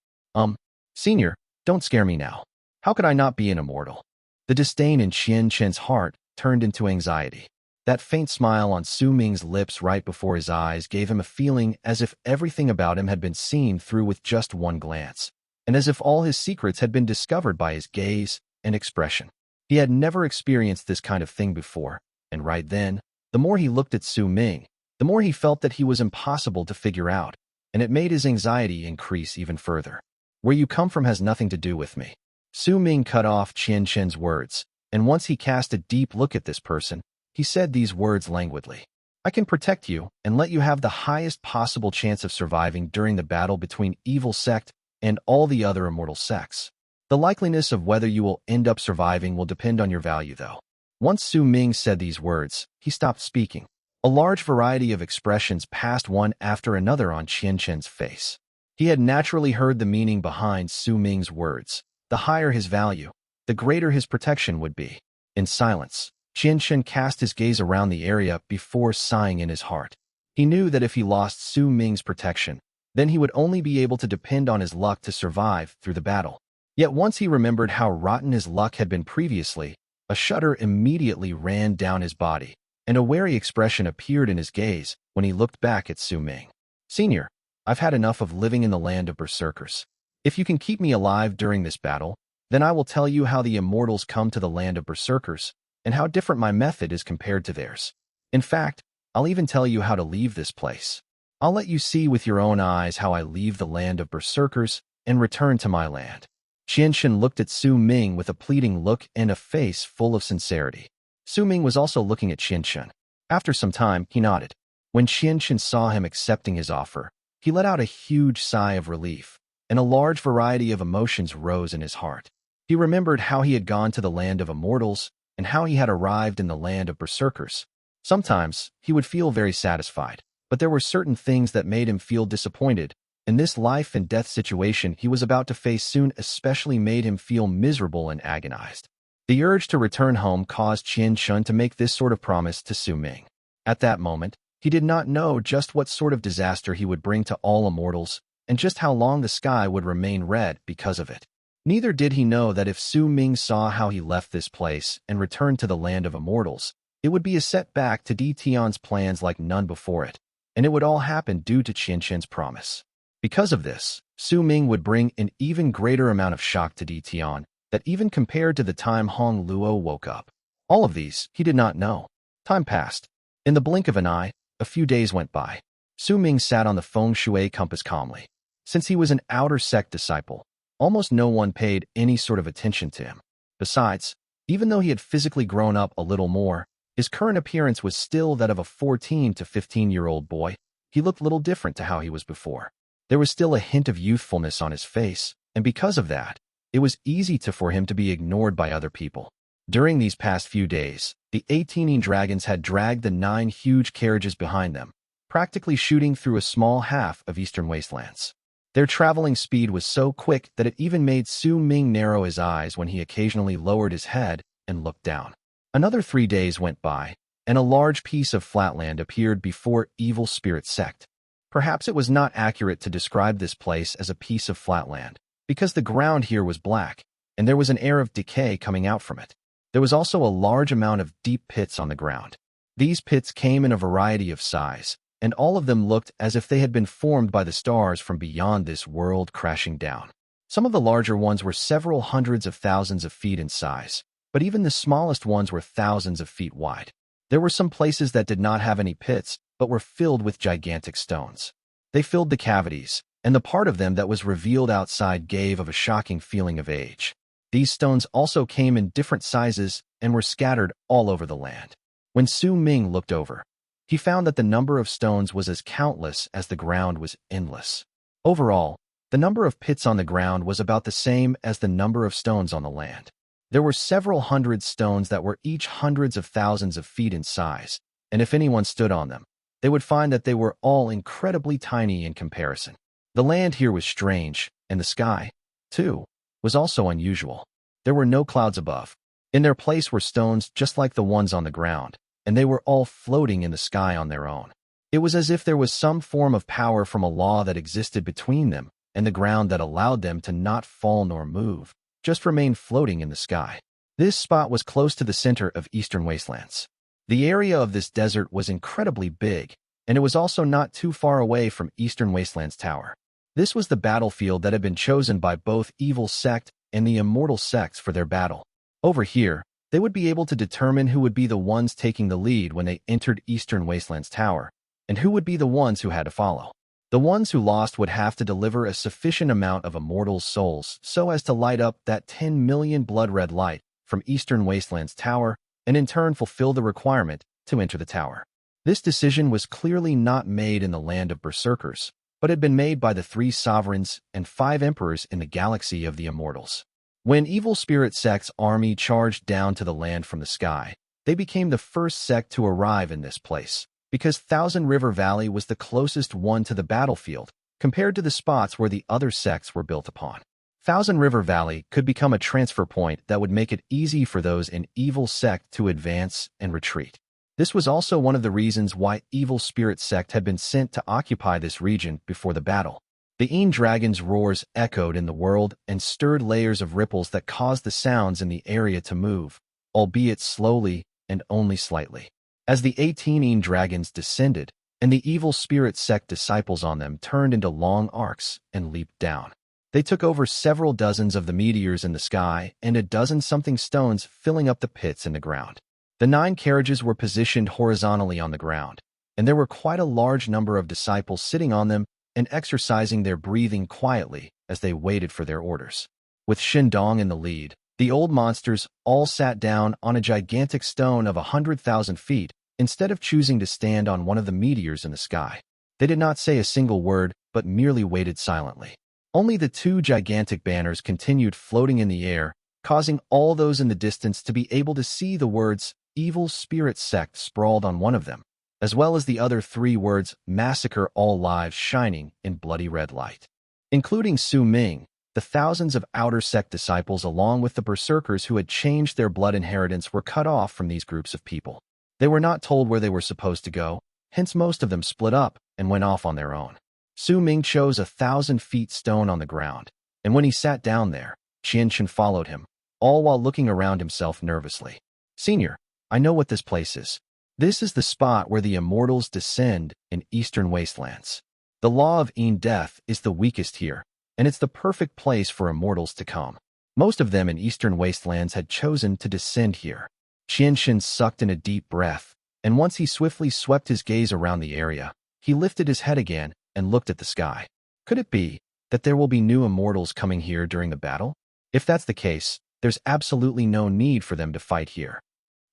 Senior, don't scare me now. How could I not be an immortal? The disdain in Chen's heart turned into anxiety. That faint smile on Su Ming's lips right before his eyes gave him a feeling as if everything about him had been seen through with just one glance, and as if all his secrets had been discovered by his gaze and expression. He had never experienced this kind of thing before, and right then, the more he looked at Su Ming, the more he felt that he was impossible to figure out, and it made his anxiety increase even further. Where you come from has nothing to do with me. Su Ming cut off Chen's words, and once he cast a deep look at this person, he said these words languidly. I can protect you and let you have the highest possible chance of surviving during the battle between Evil Sect and all the other immortal sects. The likeliness of whether you will end up surviving will depend on your value, though. Once Su Ming said these words, he stopped speaking. A large variety of expressions passed one after another on Chen's face. He had naturally heard the meaning behind Su Ming's words. The higher his value, the greater his protection would be. In silence, Chen cast his gaze around the area before sighing in his heart. He knew that if he lost Su Ming's protection, then he would only be able to depend on his luck to survive through the battle. Yet once he remembered how rotten his luck had been previously, a shudder immediately ran down his body, and a wary expression appeared in his gaze when he looked back at Su Ming. Senior, I've had enough of living in the land of Berserkers. If you can keep me alive during this battle, then I will tell you how the Immortals come to the land of Berserkers, and how different my method is compared to theirs. In fact, I'll even tell you how to leave this place. I'll let you see with your own eyes how I leave the land of Berserkers and return to my land. Chen looked at Su Ming with a pleading look and a face full of sincerity. Su Ming was also looking at Chen. After some time, he nodded. When Chen saw him accepting his offer, he let out a huge sigh of relief, and a large variety of emotions rose in his heart. He remembered how he had gone to the land of Immortals and how he had arrived in the land of Berserkers. Sometimes, he would feel very satisfied, but there were certain things that made him feel disappointed, and this life and death situation he was about to face soon especially made him feel miserable and agonized. The urge to return home caused Chen to make this sort of promise to Su Ming. At that moment, he did not know just what sort of disaster he would bring to all immortals, and just how long the sky would remain red because of it. Neither did he know that if Su Ming saw how he left this place and returned to the land of immortals, it would be a setback to Tian's plans like none before it, and it would all happen due to Chen's promise. Because of this, Su Ming would bring an even greater amount of shock to Tian, that even compared to the time Hong Luo woke up. All of these he did not know. Time passed. In the blink of an eye, a few days went by. Su Ming sat on the feng shui compass calmly. Since he was an outer sect disciple, almost no one paid any sort of attention to him. Besides, even though he had physically grown up a little more, his current appearance was still that of a 14 to 15-year-old boy. He looked little different to how he was before. There was still a hint of youthfulness on his face, and because of that, it was easy for him to be ignored by other people. During these past few days, the 18 dragons had dragged the 9 huge carriages behind them, practically shooting through a small half of eastern wastelands. Their traveling speed was so quick that it even made Su Ming narrow his eyes when he occasionally lowered his head and looked down. Another 3 days went by, and a large piece of flatland appeared before Evil Spirit Sect. Perhaps it was not accurate to describe this place as a piece of flatland, because the ground here was black, and there was an air of decay coming out from it. There was also a large amount of deep pits on the ground. These pits came in a variety of size, and all of them looked as if they had been formed by the stars from beyond this world crashing down. Some of the larger ones were several hundreds of thousands of feet in size, but even the smallest ones were thousands of feet wide. There were some places that did not have any pits, but were filled with gigantic stones. They filled the cavities, and the part of them that was revealed outside gave of a shocking feeling of age. These stones also came in different sizes and were scattered all over the land. When Su Ming looked over, he found that the number of stones was as countless as the ground was endless. Overall, the number of pits on the ground was about the same as the number of stones on the land. There were several hundred stones that were each hundreds of thousands of feet in size, and if anyone stood on them, they would find that they were all incredibly tiny in comparison. The land here was strange, and the sky, too, was also unusual. There were no clouds above. In their place were stones just like the ones on the ground, and they were all floating in the sky on their own. It was as if there was some form of power from a law that existed between them and the ground that allowed them to not fall nor move, just remain floating in the sky. This spot was close to the center of Eastern Wastelands. The area of this desert was incredibly big, and it was also not too far away from Eastern Wastelands Tower. This was the battlefield that had been chosen by both Evil Sect and the Immortal sects for their battle. Over here, they would be able to determine who would be the ones taking the lead when they entered Eastern Wastelands Tower, and who would be the ones who had to follow. The ones who lost would have to deliver a sufficient amount of Immortals' souls so as to light up that 10 million blood-red light from Eastern Wastelands Tower and in turn fulfill the requirement to enter the tower. This decision was clearly not made in the land of Berserkers, but had been made by the 3 sovereigns and 5 emperors in the galaxy of the Immortals. When Evil Spirit Sect's army charged down to the land from the sky, they became the first sect to arrive in this place, because Thousand River Valley was the closest one to the battlefield compared to the spots where the other sects were built upon. Thousand River Valley could become a transfer point that would make it easy for those in Evil Sect to advance and retreat. This was also one of the reasons why Evil Spirit Sect had been sent to occupy this region before the battle. The Een Dragon's roars echoed in the world and stirred layers of ripples that caused the sounds in the area to move, albeit slowly and only slightly. As the 18 Een Dragons descended, and the Evil Spirit Sect disciples on them turned into long arcs and leaped down. They took over several dozens of the meteors in the sky and a dozen-something stones filling up the pits in the ground. The 9 carriages were positioned horizontally on the ground, and there were quite a large number of disciples sitting on them and exercising their breathing quietly as they waited for their orders. With Shindong in the lead, the old monsters all sat down on a gigantic stone of 100,000 feet instead of choosing to stand on one of the meteors in the sky. They did not say a single word, but merely waited silently. Only the 2 gigantic banners continued floating in the air, causing all those in the distance to be able to see the words Evil Spirit Sect sprawled on one of them, as well as the other 3 words Massacre All Lives shining in bloody red light. Including Su Ming, the thousands of Outer Sect disciples along with the Berserkers who had changed their blood inheritance were cut off from these groups of people. They were not told where they were supposed to go, hence most of them split up and went off on their own. Su Ming chose 1,000 feet stone on the ground, and when he sat down there, Chen followed him, all while looking around himself nervously. "Senior, I know what this place is. This is the spot where the Immortals descend in Eastern Wastelands. The law of Een Death is the weakest here, and it's the perfect place for Immortals to come. Most of them in Eastern Wastelands had chosen to descend here." Chen sucked in a deep breath, and once he swiftly swept his gaze around the area, he lifted his head again and looked at the sky. Could it be that there will be new Immortals coming here during the battle? If that's the case, there's absolutely no need for them to fight here.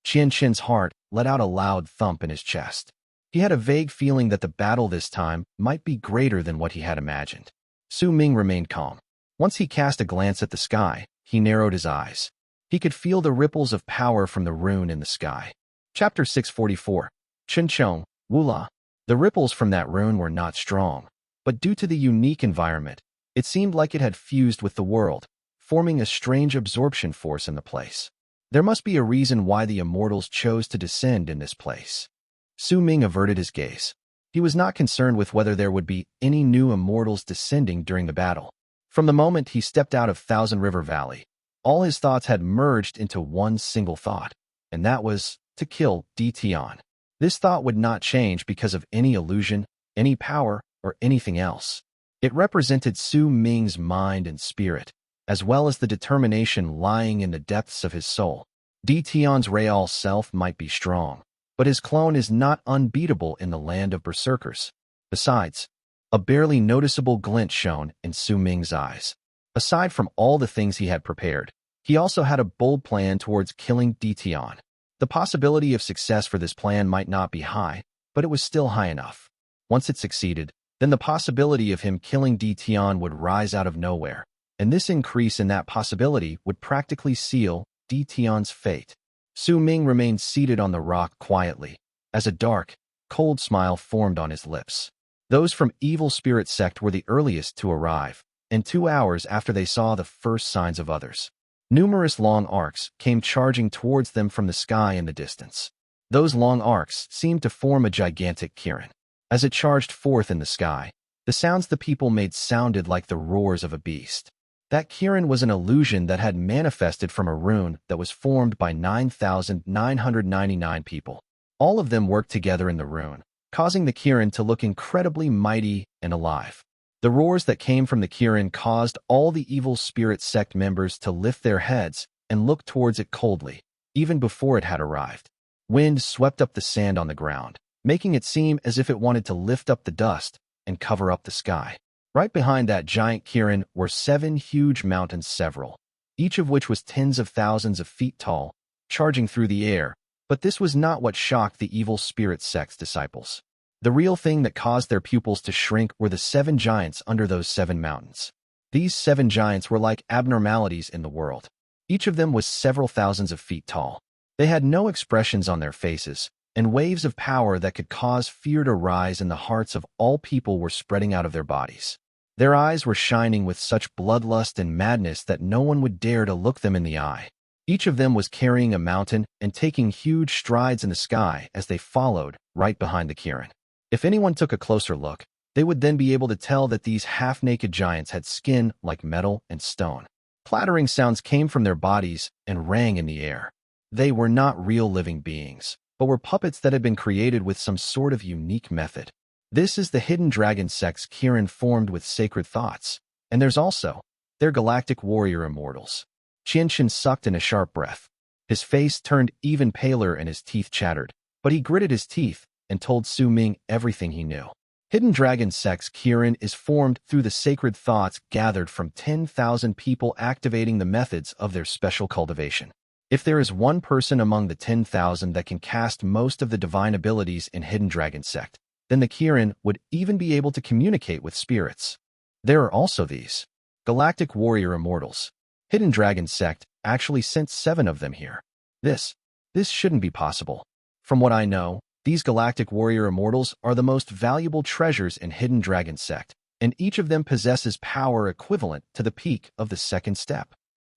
Chen's heart let out a loud thump in his chest. He had a vague feeling that the battle this time might be greater than what he had imagined. Su Ming remained calm. Once he cast a glance at the sky, he narrowed his eyes. He could feel the ripples of power from the rune in the sky. Chapter 644. Chen Chong, Wula. The ripples from that rune were not strong, but due to the unique environment, it seemed like it had fused with the world, forming a strange absorption force in the place. There must be a reason why the Immortals chose to descend in this place. Su Ming averted his gaze. He was not concerned with whether there would be any new Immortals descending during the battle. From the moment he stepped out of Thousand River Valley, all his thoughts had merged into one single thought, and that was to kill Tian. This thought would not change because of any illusion, any power, or anything else. It represented Su Ming's mind and spirit, as well as the determination lying in the depths of his soul. Tian's real self might be strong, but his clone is not unbeatable in the land of Berserkers. Besides, a barely noticeable glint shone in Su Ming's eyes. Aside from all the things he had prepared, he also had a bold plan towards killing Tian. The possibility of success for this plan might not be high, but it was still high enough. Once it succeeded, then the possibility of him killing Tian would rise out of nowhere, and this increase in that possibility would practically seal Tian's fate. Su Ming remained seated on the rock quietly, as a dark, cold smile formed on his lips. Those from Evil Spirit Sect were the earliest to arrive, and 2 hours after they saw the first signs of others. Numerous long arcs came charging towards them from the sky in the distance. Those long arcs seemed to form a gigantic Kirin. As it charged forth in the sky, the sounds the people made sounded like the roars of a beast. That Kirin was an illusion that had manifested from a rune that was formed by 9,999 people. All of them worked together in the rune, causing the Kirin to look incredibly mighty and alive. The roars that came from the Kirin caused all the Evil Spirit Sect members to lift their heads and look towards it coldly, even before it had arrived. Wind swept up the sand on the ground, making it seem as if it wanted to lift up the dust and cover up the sky. Right behind that giant Kirin were 7 huge mountains, several, each of which was tens of thousands of feet tall, charging through the air. But this was not what shocked the Evil Spirit Sect's disciples. The real thing that caused their pupils to shrink were the 7 giants under those 7 mountains. These 7 giants were like abnormalities in the world. Each of them was several thousands of feet tall. They had no expressions on their faces, and waves of power that could cause fear to rise in the hearts of all people were spreading out of their bodies. Their eyes were shining with such bloodlust and madness that no one would dare to look them in the eye. Each of them was carrying a mountain and taking huge strides in the sky as they followed right behind the Kirin. If anyone took a closer look, they would then be able to tell that these half-naked giants had skin like metal and stone. Clattering sounds came from their bodies and rang in the air. They were not real living beings, but were puppets that had been created with some sort of unique method. This is the Hidden Dragon Sect's Kirin formed with sacred thoughts, and there's also their galactic warrior Immortals. Chen sucked in a sharp breath. His face turned even paler and his teeth chattered, but he gritted his teeth and told Su Ming everything he knew. Hidden Dragon Sect's Kirin is formed through the sacred thoughts gathered from 10,000 people activating the methods of their special cultivation. If there is one person among the 10,000 that can cast most of the divine abilities in Hidden Dragon Sect, then the Kirin would even be able to communicate with spirits. There are also these galactic warrior Immortals. Hidden Dragon Sect actually sent 7 of them here. This shouldn't be possible. From what I know, these galactic warrior Immortals are the most valuable treasures in Hidden Dragon Sect, and each of them possesses power equivalent to the peak of the 2nd step.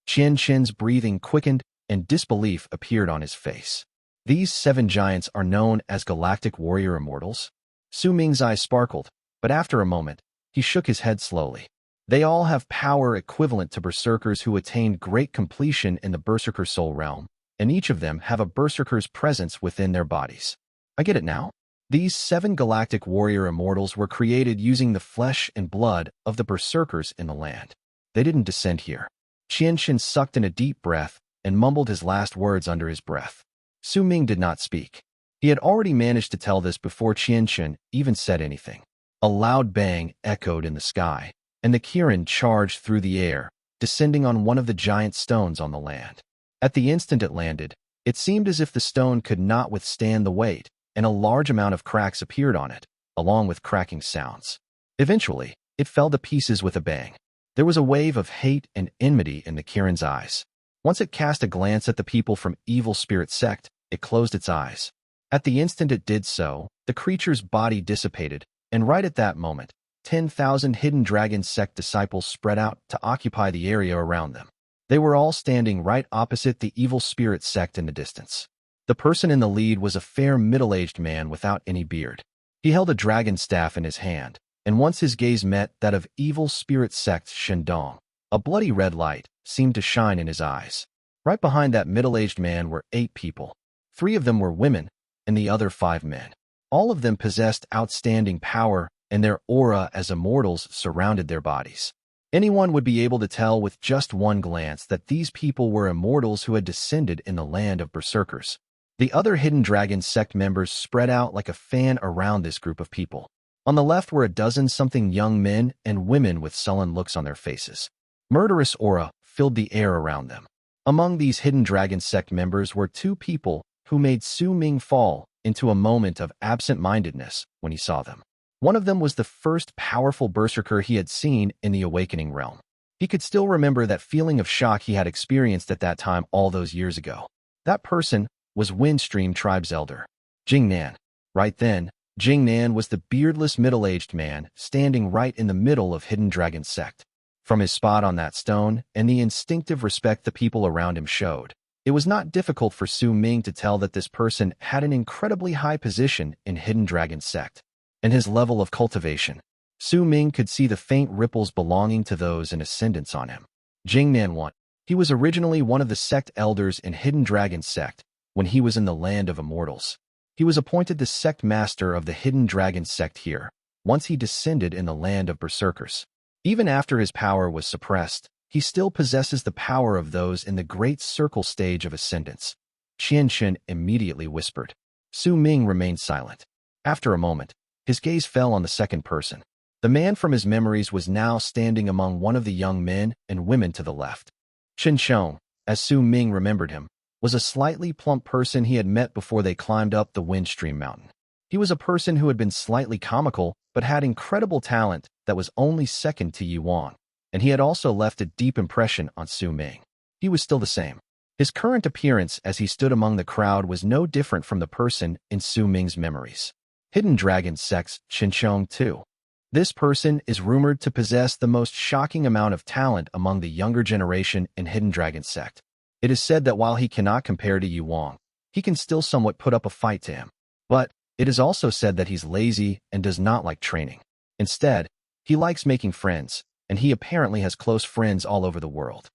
Chen's breathing quickened and disbelief appeared on his face. These 7 giants are known as galactic warrior Immortals? Su Ming's eyes sparkled, but after a moment, he shook his head slowly. They all have power equivalent to Berserkers who attained great completion in the Berserker soul realm, and each of them have a Berserker's presence within their bodies. I get it now. These 7 galactic warrior Immortals were created using the flesh and blood of the Berserkers in the land. They didn't descend here. Chen sucked in a deep breath and mumbled his last words under his breath. Su Ming did not speak. He had already managed to tell this before Chen even said anything. A loud bang echoed in the sky, and the Kirin charged through the air, descending on one of the giant stones on the land. At the instant it landed, it seemed as if the stone could not withstand the weight, and a large amount of cracks appeared on it, along with cracking sounds. Eventually, it fell to pieces with a bang. There was a wave of hate and enmity in the Kirin's eyes. Once it cast a glance at the people from Evil Spirit Sect, it closed its eyes. At the instant it did so, the creature's body dissipated, and right at that moment, 10,000 Hidden Dragon Sect disciples spread out to occupy the area around them. They were all standing right opposite the Evil Spirit Sect in the distance. The person in the lead was a fair middle-aged man without any beard. He held a dragon staff in his hand, and once his gaze met that of Evil Spirit Sect's Shendong, a bloody red light seemed to shine in his eyes. Right behind that middle-aged man were 8 people. 3 of them were women, and the other 5 men. All of them possessed outstanding power, and their aura as Immortals surrounded their bodies. Anyone would be able to tell with just one glance that these people were Immortals who had descended in the land of Berserkers. The other Hidden Dragon Sect members spread out like a fan around this group of people. On the left were a dozen-something young men and women with sullen looks on their faces. Murderous aura filled the air around them. Among these Hidden Dragon Sect members were 2 people who made Su Ming fall into a moment of absent-mindedness when he saw them. One of them was the first powerful Berserker he had seen in the Awakening realm. He could still remember that feeling of shock he had experienced at that time all those years ago. That person was Windstream Tribe's elder, Jingnan. Right then, Jingnan was the beardless middle-aged man standing right in the middle of Hidden Dragon's Sect. From his spot on that stone and the instinctive respect the people around him showed, it was not difficult for Su Ming to tell that this person had an incredibly high position in Hidden Dragon's Sect. And his level of cultivation, Su Ming could see the faint ripples belonging to those in ascendance on him. Jingnan 1. He was originally one of the sect elders in Hidden Dragon's Sect when he was in the land of Immortals. He was appointed the sect master of the Hidden Dragon Sect here, once he descended in the land of Berserkers. Even after his power was suppressed, he still possesses the power of those in the Great Circle stage of ascendance. Chen immediately whispered. Su Ming remained silent. After a moment, his gaze fell on the second person. The man from his memories was now standing among one of the young men and women to the left. Chong, as Su Ming remembered him, was a slightly plump person he had met before they climbed up the Windstream Mountain. He was a person who had been slightly comical but had incredible talent that was only second to Yuan, and he had also left a deep impression on Su Ming. He was still the same. His current appearance as he stood among the crowd was no different from the person in Su Ming's memories. Hidden Dragon Sect's Chong too. This person is rumored to possess the most shocking amount of talent among the younger generation in Hidden Dragon Sect. It is said that while he cannot compare to Yuan, he can still somewhat put up a fight to him. But it is also said that he's lazy and does not like training. Instead, he likes making friends, and he apparently has close friends all over the world.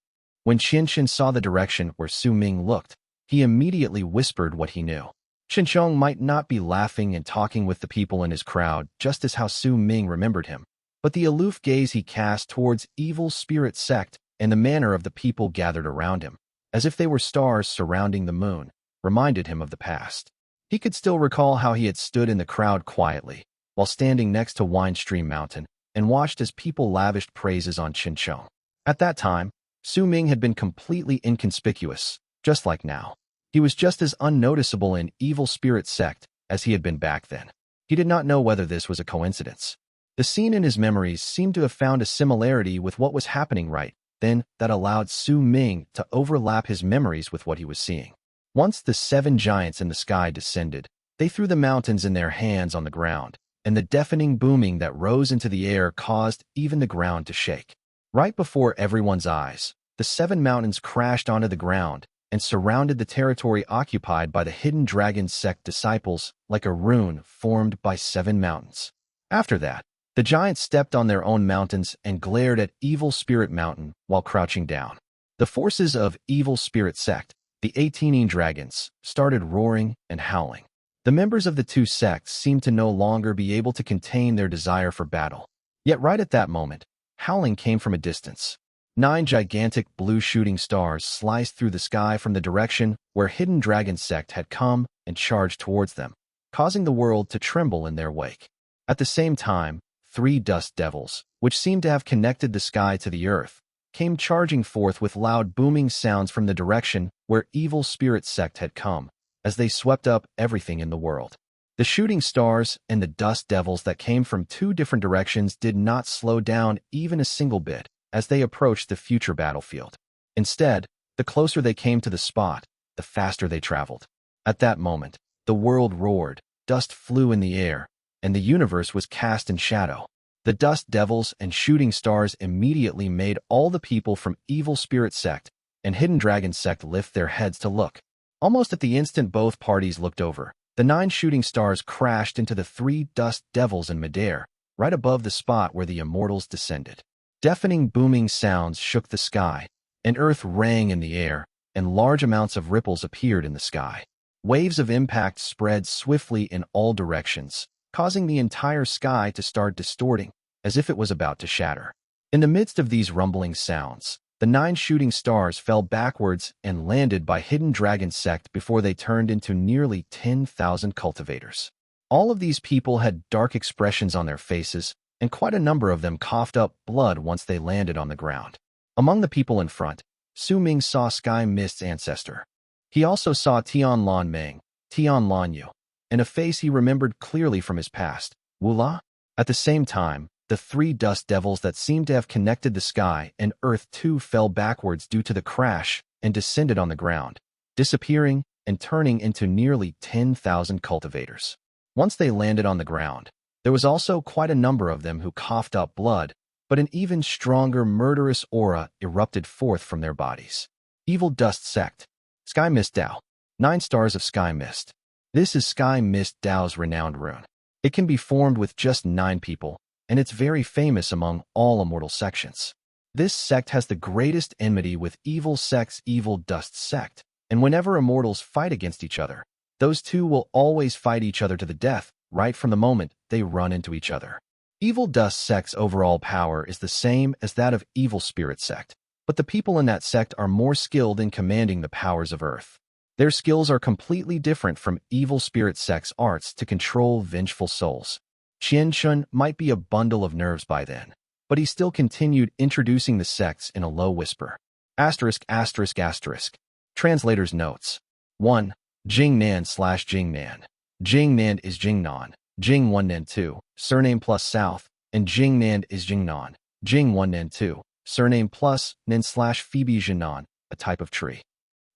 When Chen saw the direction where Su Ming looked, he immediately whispered what he knew. Chong might not be laughing and talking with the people in his crowd just as how Su Ming remembered him, but the aloof gaze he cast towards Evil Spirit Sect and the manner of the people gathered around him, as if they were stars surrounding the moon, reminded him of the past. He could still recall how he had stood in the crowd quietly, while standing next to Windstream Mountain, and watched as people lavished praises on Chong. At that time, Su Ming had been completely inconspicuous, just like now. He was just as unnoticeable in Evil Spirit Sect as he had been back then. He did not know whether this was a coincidence. The scene in his memories seemed to have found a similarity with what was happening right then that allowed Su Ming to overlap his memories with what he was seeing. Once the 7 giants in the sky descended, they threw the mountains in their hands on the ground, and the deafening booming that rose into the air caused even the ground to shake. Right before everyone's eyes, the 7 mountains crashed onto the ground and surrounded the territory occupied by the Hidden Dragon Sect disciples like a rune formed by 7 mountains. After that, the giants stepped on their own mountains and glared at Evil Spirit Mountain while crouching down. The forces of Evil Spirit Sect, the 18 dragons, started roaring and howling. The members of the 2 sects seemed to no longer be able to contain their desire for battle. Yet right at that moment, howling came from a distance. 9 gigantic blue shooting stars sliced through the sky from the direction where Hidden Dragon Sect had come and charged towards them, causing the world to tremble in their wake. At the same time, 3 dust devils, which seemed to have connected the sky to the earth, came charging forth with loud booming sounds from the direction where Evil Spirit Sect had come, as they swept up everything in the world. The shooting stars and the dust devils that came from 2 different directions did not slow down even a single bit as they approached the future battlefield. Instead, the closer they came to the spot, the faster they traveled. At that moment, the world roared, dust flew in the air, and the universe was cast in shadow. The dust devils and shooting stars immediately made all the people from Evil Spirit Sect and Hidden Dragon Sect lift their heads to look. Almost at the instant both parties looked over, the 9 shooting stars crashed into the 3 dust devils in midair, right above the spot where the Immortals descended. Deafening booming sounds shook the sky, and earth rang in the air, and large amounts of ripples appeared in the sky. Waves of impact spread swiftly in all directions, causing the entire sky to start distorting, as if it was about to shatter. In the midst of these rumbling sounds, the 9 shooting stars fell backwards and landed by Hidden Dragon Sect before they turned into nearly 10,000 cultivators. All of these people had dark expressions on their faces, and quite a number of them coughed up blood once they landed on the ground. Among the people in front, Su Ming saw Sky Mist's ancestor. He also saw Tian Lan Meng, Tian Lan Yu, and a face he remembered clearly from his past, Wu La. At the same time, the 3 dust devils that seemed to have connected the sky and earth too fell backwards due to the crash and descended on the ground, disappearing and turning into nearly 10,000 cultivators. Once they landed on the ground, there was also quite a number of them who coughed up blood, but an even stronger murderous aura erupted forth from their bodies. Evil Dust Sect. Sky Mist Dao. 9 stars of Sky Mist. This is Sky Mist Dao's renowned rune. It can be formed with just 9 people, and it's very famous among all immortal sections. This sect has the greatest enmity with evil sect's Evil Dust Sect, and whenever immortals fight against each other, those two will always fight each other to the death, right from the moment they run into each other. Evil Dust Sect's overall power is the same as that of Evil Spirit Sect, but the people in that sect are more skilled in commanding the powers of Earth. Their skills are completely different from Evil Spirit Sect's arts to control vengeful souls. Chen might be a bundle of nerves by then, but he still continued introducing the sects in a low whisper. Asterisk, asterisk, asterisk. Translator's notes. 1. Jingnan/Jingnan. Jingnan is Jingnan. Jing1nan 2, surname plus south, and Jingnan is Jingnan. Jing1nan 2, surname plus nan/Phoebe Jinan, a type of tree.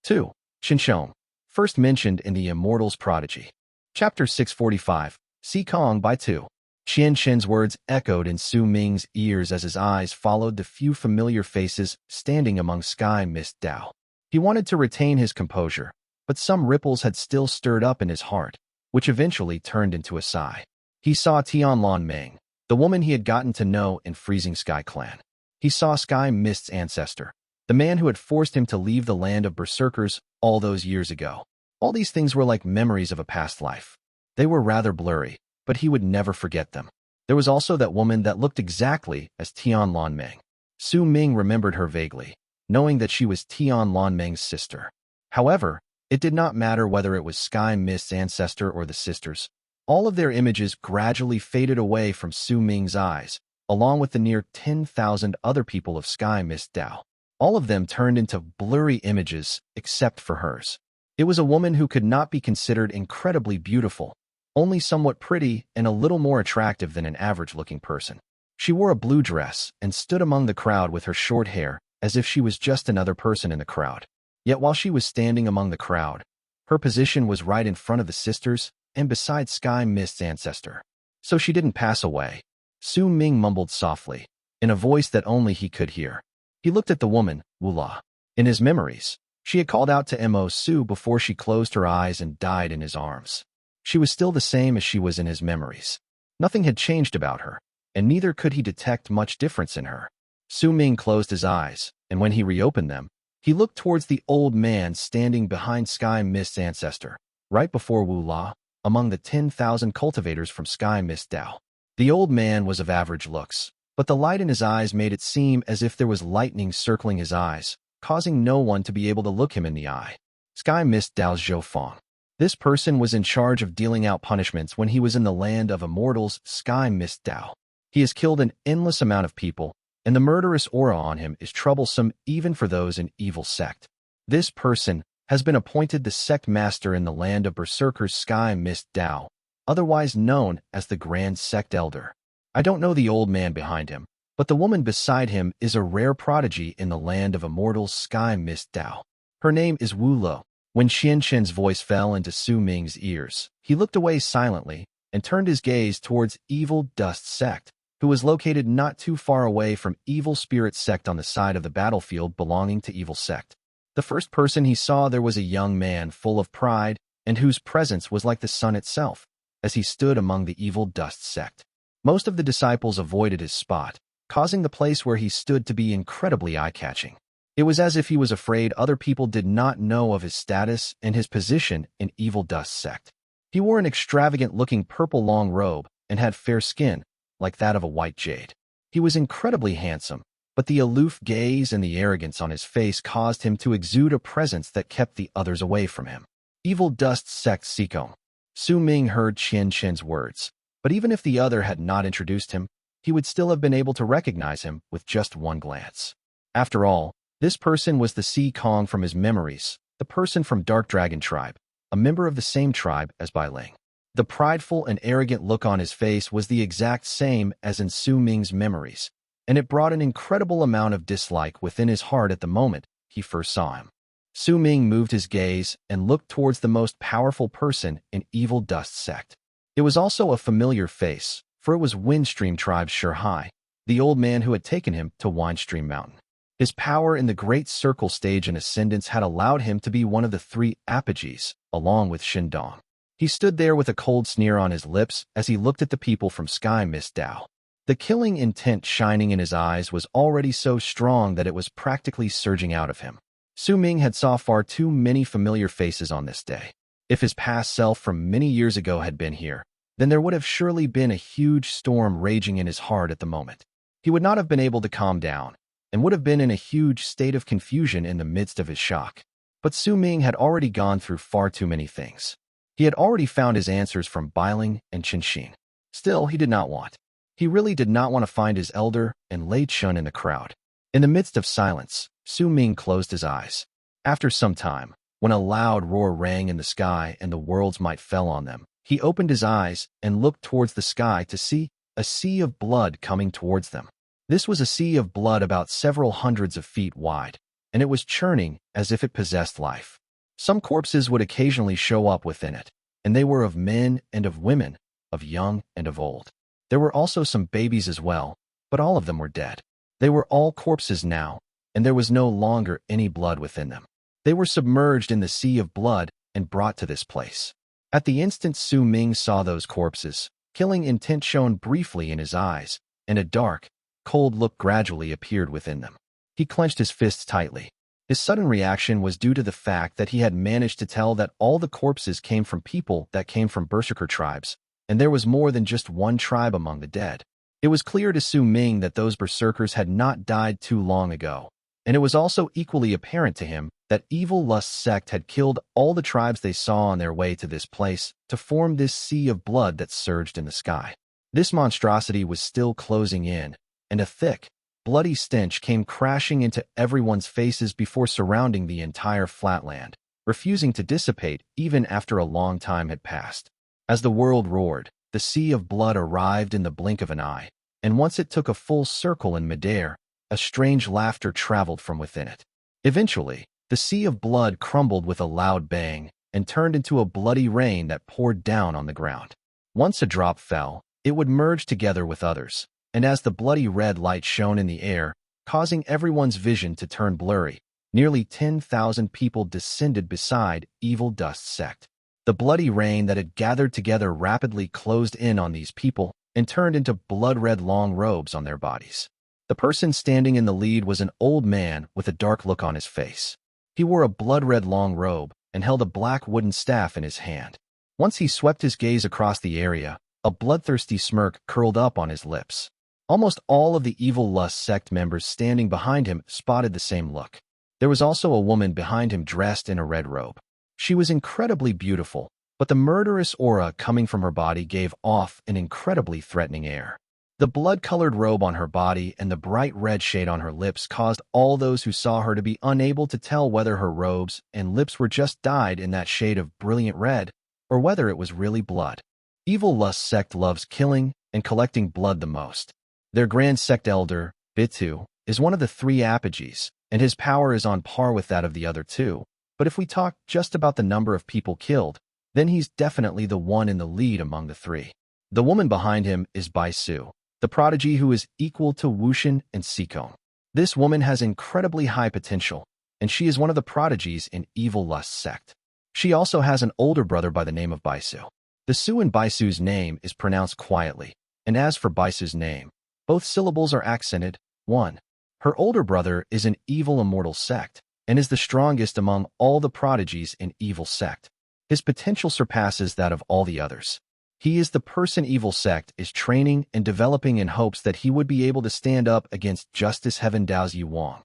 2. Chong, first mentioned in the Immortals Prodigy. Chapter 645, See Kong by 2. Chen's words echoed in Su Ming's ears as his eyes followed the few familiar faces standing among Sky Mist Dao. He wanted to retain his composure, but some ripples had still stirred up in his heart, which eventually turned into a sigh. He saw Tian Meng, the woman he had gotten to know in Freezing Sky Clan. He saw Sky Mist's ancestor, the man who had forced him to leave the land of Berserkers all those years ago. All these things were like memories of a past life. They were rather blurry, but he would never forget them. There was also that woman that looked exactly as Tian Meng. Su Ming remembered her vaguely, knowing that she was Tian Meng's sister. However, it did not matter whether it was Sky Mist's ancestor or the sisters. All of their images gradually faded away from Su Ming's eyes, along with the near 10,000 other people of Sky Mist Dao. All of them turned into blurry images except for hers. It was a woman who could not be considered incredibly beautiful, only somewhat pretty and a little more attractive than an average-looking person. She wore a blue dress and stood among the crowd with her short hair as if she was just another person in the crowd. Yet while she was standing among the crowd, her position was right in front of the sisters and beside Sky Mist's ancestor. So she didn't pass away. Su Ming mumbled softly, in a voice that only he could hear. He looked at the woman, Wu La. In his memories, she had called out to Mo Su before she closed her eyes and died in his arms. She was still the same as she was in his memories. Nothing had changed about her, and neither could he detect much difference in her. Su Ming closed his eyes, and when he reopened them, he looked towards the old man standing behind Sky Mist's ancestor, right before Wu La, among the 10,000 cultivators from Sky Mist Dao. The old man was of average looks, but the light in his eyes made it seem as if there was lightning circling his eyes, causing no one to be able to look him in the eye. Sky Mist Dao's Zhou Feng. This person was in charge of dealing out punishments when he was in the land of Immortals, Sky Mist Dao. He has killed an endless amount of people, and the murderous aura on him is troublesome even for those in Evil Sect. This person has been appointed the Sect Master in the land of Berserkers Sky Mist Dao, otherwise known as the Grand Sect Elder. I don't know the old man behind him, but the woman beside him is a rare prodigy in the land of Immortals Sky Mist Dao. Her name is Wu Lo. When Chen's voice fell into Su Ming's ears, he looked away silently and turned his gaze towards Evil Dust Sect, who was located not too far away from Evil Spirit Sect on the side of the battlefield belonging to Evil Sect. The first person he saw there was a young man full of pride and whose presence was like the sun itself, as he stood among the Evil Dust Sect. Most of the disciples avoided his spot, causing the place where he stood to be incredibly eye-catching. It was as if he was afraid other people did not know of his status and his position in Evil Dust Sect. He wore an extravagant-looking purple long robe and had fair skin, like that of a white jade. He was incredibly handsome, but the aloof gaze and the arrogance on his face caused him to exude a presence that kept the others away from him. Evil Dust Sect Sikong. Su Ming heard Chen's words, but even if the other had not introduced him, he would still have been able to recognize him with just one glance. After all, this person was the Sea Kong from his memories, the person from Dark Dragon Tribe, a member of the same tribe as Bai Ling. The prideful and arrogant look on his face was the exact same as in Su Ming's memories, and it brought an incredible amount of dislike within his heart at the moment he first saw him. Su Ming moved his gaze and looked towards the most powerful person in Evil Dust Sect. It was also a familiar face, for it was Windstream Tribe's Shurhai, the old man who had taken him to Windstream Mountain. His power in the Great Circle stage and ascendance had allowed him to be one of the 3 apogees, along with Shindong. He stood there with a cold sneer on his lips as he looked at the people from Sky Mist Dao. The killing intent shining in his eyes was already so strong that it was practically surging out of him. Su Ming had saw far too many familiar faces on this day. If his past self from many years ago had been here, then there would have surely been a huge storm raging in his heart at the moment. He would not have been able to calm down, and would have been in a huge state of confusion in the midst of his shock. But Su Ming had already gone through far too many things. He had already found his answers from Bailing and Qinshin. Still, he did not want. He really did not want to find his elder and Lei Chun in the crowd. In the midst of silence, Su Ming closed his eyes. After some time, when a loud roar rang in the sky and the world's might fell on them, he opened his eyes and looked towards the sky to see a sea of blood coming towards them. This was a sea of blood about several hundreds of feet wide, and it was churning as if it possessed life. Some corpses would occasionally show up within it, and they were of men and of women, of young and of old. There were also some babies as well, but all of them were dead. They were all corpses now, and there was no longer any blood within them. They were submerged in the sea of blood and brought to this place. At the instant Su Ming saw those corpses, killing intent shone briefly in his eyes, and a dark, cold look gradually appeared within them. He clenched his fists tightly. His sudden reaction was due to the fact that he had managed to tell that all the corpses came from people that came from Berserker tribes, and there was more than just one tribe among the dead. It was clear to Su Ming that those Berserkers had not died too long ago, and it was also equally apparent to him that Evil Lust Sect had killed all the tribes they saw on their way to this place to form this sea of blood that surged in the sky. This monstrosity was still closing in, and a thick, bloody stench came crashing into everyone's faces before surrounding the entire flatland, refusing to dissipate even after a long time had passed. As the world roared, the sea of blood arrived in the blink of an eye, and once it took a full circle in midair, a strange laughter traveled from within it. Eventually, the sea of blood crumbled with a loud bang and turned into a bloody rain that poured down on the ground. Once a drop fell, it would merge together with others, and as the bloody red light shone in the air, causing everyone's vision to turn blurry, nearly 10,000 people descended beside Evil Dust Sect. The bloody rain that had gathered together rapidly closed in on these people and turned into blood-red long robes on their bodies. The person standing in the lead was an old man with a dark look on his face. He wore a blood-red long robe and held a black wooden staff in his hand. Once he swept his gaze across the area, a bloodthirsty smirk curled up on his lips. Almost all of the Evil Lust Sect members standing behind him spotted the same look. There was also a woman behind him dressed in a red robe. She was incredibly beautiful, but the murderous aura coming from her body gave off an incredibly threatening air. The blood-colored robe on her body and the bright red shade on her lips caused all those who saw her to be unable to tell whether her robes and lips were just dyed in that shade of brilliant red, or whether it was really blood. Evil Lust Sect loves killing and collecting blood the most. Their Grand Sect Elder, Bitu, is one of the 3 apogees, and his power is on par with that of the other 2. But if we talk just about the number of people killed, then he's definitely the one in the lead among the 3. The woman behind him is Baisu, the prodigy who is equal to Wushin and Sikong. This woman has incredibly high potential, and she is one of the prodigies in Evil Lust Sect. She also has an older brother by the name of Baisu. The Su in Baisu's name is pronounced quietly, and as for Baisu's name, both syllables are accented, 1. Her older brother is an evil immortal sect, and is the strongest among all the prodigies in Evil Sect. His potential surpasses that of all the others. He is the person Evil Sect is training and developing in hopes that he would be able to stand up against Justice Heaven Dao's Yu Wang.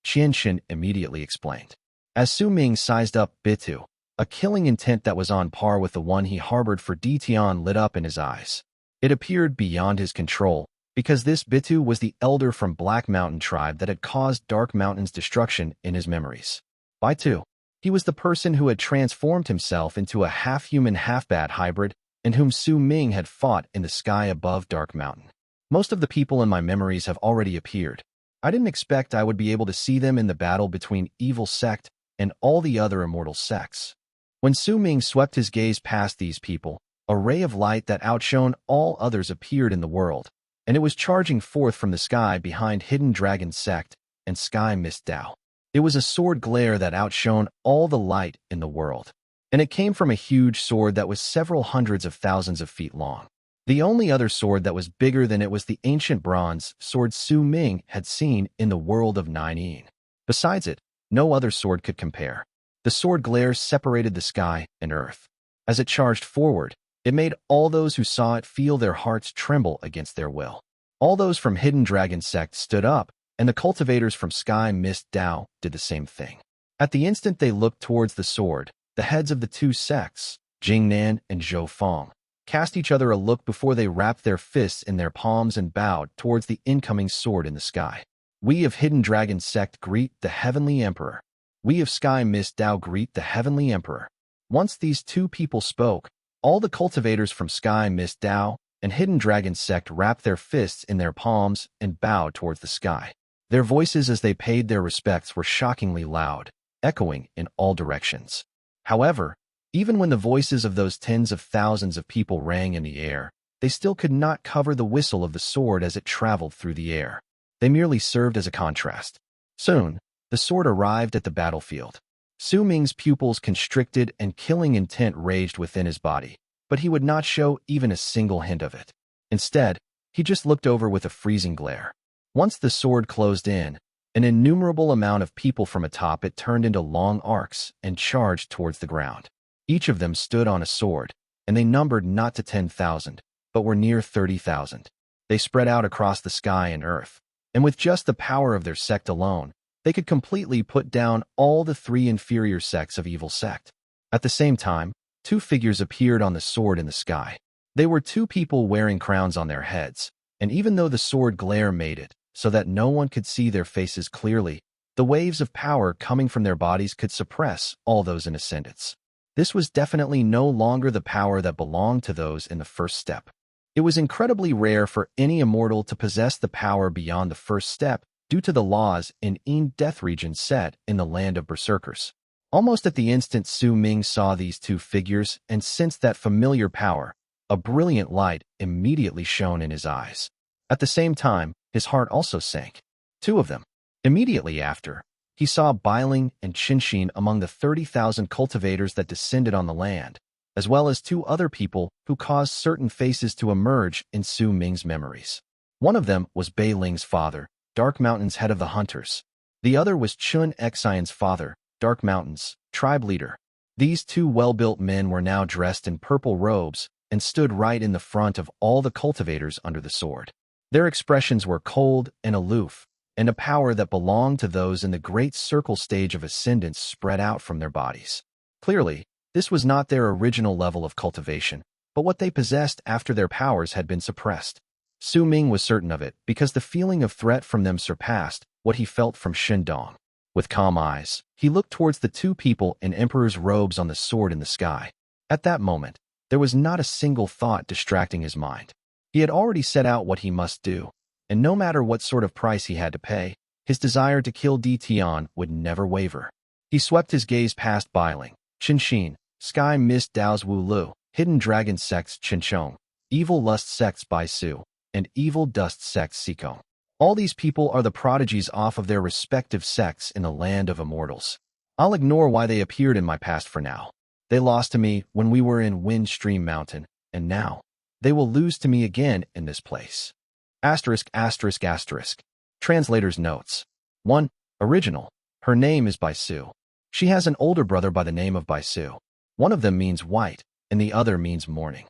Qinshin immediately explained. As Su Ming sized up Bitu, a killing intent that was on par with the one he harbored for Tian lit up in his eyes. It appeared beyond his control, because this Bitu was the elder from Black Mountain tribe that had caused Dark Mountain's destruction in his memories. Baitu, he was the person who had transformed himself into a half-human half-bat hybrid and whom Su Ming had fought in the sky above Dark Mountain. Most of the people in my memories have already appeared. I didn't expect I would be able to see them in the battle between Evil Sect and all the other immortal sects. When Su Ming swept his gaze past these people, A ray of light that outshone all others appeared in the world, and it was charging forth from the sky behind Hidden Dragon Sect and Sky Mist Dao. It was a sword glare that outshone all the light in the world, and it came from a huge sword that was several hundreds of thousands of feet long. The only other sword that was bigger than it was the ancient bronze sword Su Ming had seen in the world of Nine. Besides it, no other sword could compare. The sword glare separated the sky and earth. As it charged forward, it made all those who saw it feel their hearts tremble against their will. All those from Hidden Dragon Sect stood up, and the cultivators from Sky Mist Dao did the same thing. At the instant they looked towards the sword, the heads of the two sects, Jingnan and Zhou Feng, cast each other a look before they wrapped their fists in their palms and bowed towards the incoming sword in the sky. We of Hidden Dragon Sect greet the Heavenly Emperor. We of Sky Mist Dao greet the Heavenly Emperor. Once these two people spoke, all the cultivators from Sky Mist Dao and Hidden Dragon Sect wrapped their fists in their palms and bowed towards the sky. Their voices as they paid their respects were shockingly loud, echoing in all directions. However, even when the voices of those tens of thousands of people rang in the air, they still could not cover the whistle of the sword as it traveled through the air. They merely served as a contrast. Soon, the sword arrived at the battlefield. Su Ming's pupils constricted and killing intent raged within his body, but he would not show even a single hint of it. Instead, he just looked over with a freezing glare. Once the sword closed in, an innumerable amount of people from atop it turned into long arcs and charged towards the ground. Each of them stood on a sword, and they numbered not to 10,000, but were near 30,000. They spread out across the sky and earth, and with just the power of their sect alone, they could completely put down all the three inferior sects of Evil Sect. At the same time, two figures appeared on the sword in the sky. They were two people wearing crowns on their heads, and even though the sword glare made it so that no one could see their faces clearly, the waves of power coming from their bodies could suppress all those in ascendance. This was definitely no longer the power that belonged to those in the first step. It was incredibly rare for any immortal to possess the power beyond the first step due to the laws in Death region set in the land of Berserkers. Almost at the instant Su Ming saw these two figures and sensed that familiar power, a brilliant light immediately shone in his eyes. At the same time, his heart also sank. Two of them. Immediately after, he saw Bailing and Qinshin among the 30,000 cultivators that descended on the land, as well as two other people who caused certain faces to emerge in Su Ming's memories. One of them was Bei Ling's father, Dark Mountain's head of the hunters. The other was Chun Xian's father, Dark Mountain's tribe leader. These two well-built men were now dressed in purple robes and stood right in the front of all the cultivators under the sword. Their expressions were cold and aloof, and a power that belonged to those in the great circle stage of ascendance spread out from their bodies. Clearly, this was not their original level of cultivation, but what they possessed after their powers had been suppressed. Su Ming was certain of it because the feeling of threat from them surpassed what he felt from Shindong. With calm eyes, he looked towards the two people in Emperor's robes on the sword in the sky. At that moment, there was not a single thought distracting his mind. He had already set out what he must do, and no matter what sort of price he had to pay, his desire to kill Tian would never waver. He swept his gaze past Bailing, Qinshin, Sky Mist Dao's Wu Lu, Hidden Dragon Sect's Chong, Evil Lust Sect's Bai Su, and Evil Dust Sect's Sikong. All these people are the prodigies off of their respective sects in the land of Immortals. I'll ignore why they appeared in my past for now. They lost to me when we were in Windstream Mountain, and now they will lose to me again in this place. *****. Translator's notes. 1. Original. Her name is Bai Su. She has an older brother by the name of Bai Su. One of them means white, and the other means morning.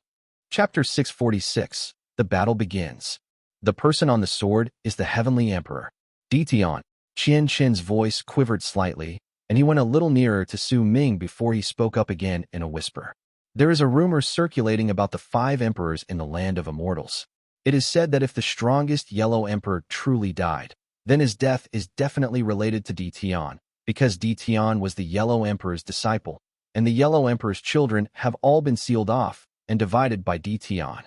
Chapter 646. The battle begins. The person on the sword is the Heavenly Emperor. Tian. Chen's voice quivered slightly, and he went a little nearer to Su Ming before he spoke up again in a whisper. There is a rumor circulating about the 5 emperors in the land of Immortals. It is said that if the strongest Yellow Emperor truly died, then his death is definitely related to Tian, because Tian was the Yellow Emperor's disciple, and the Yellow Emperor's children have all been sealed off and divided by Tian.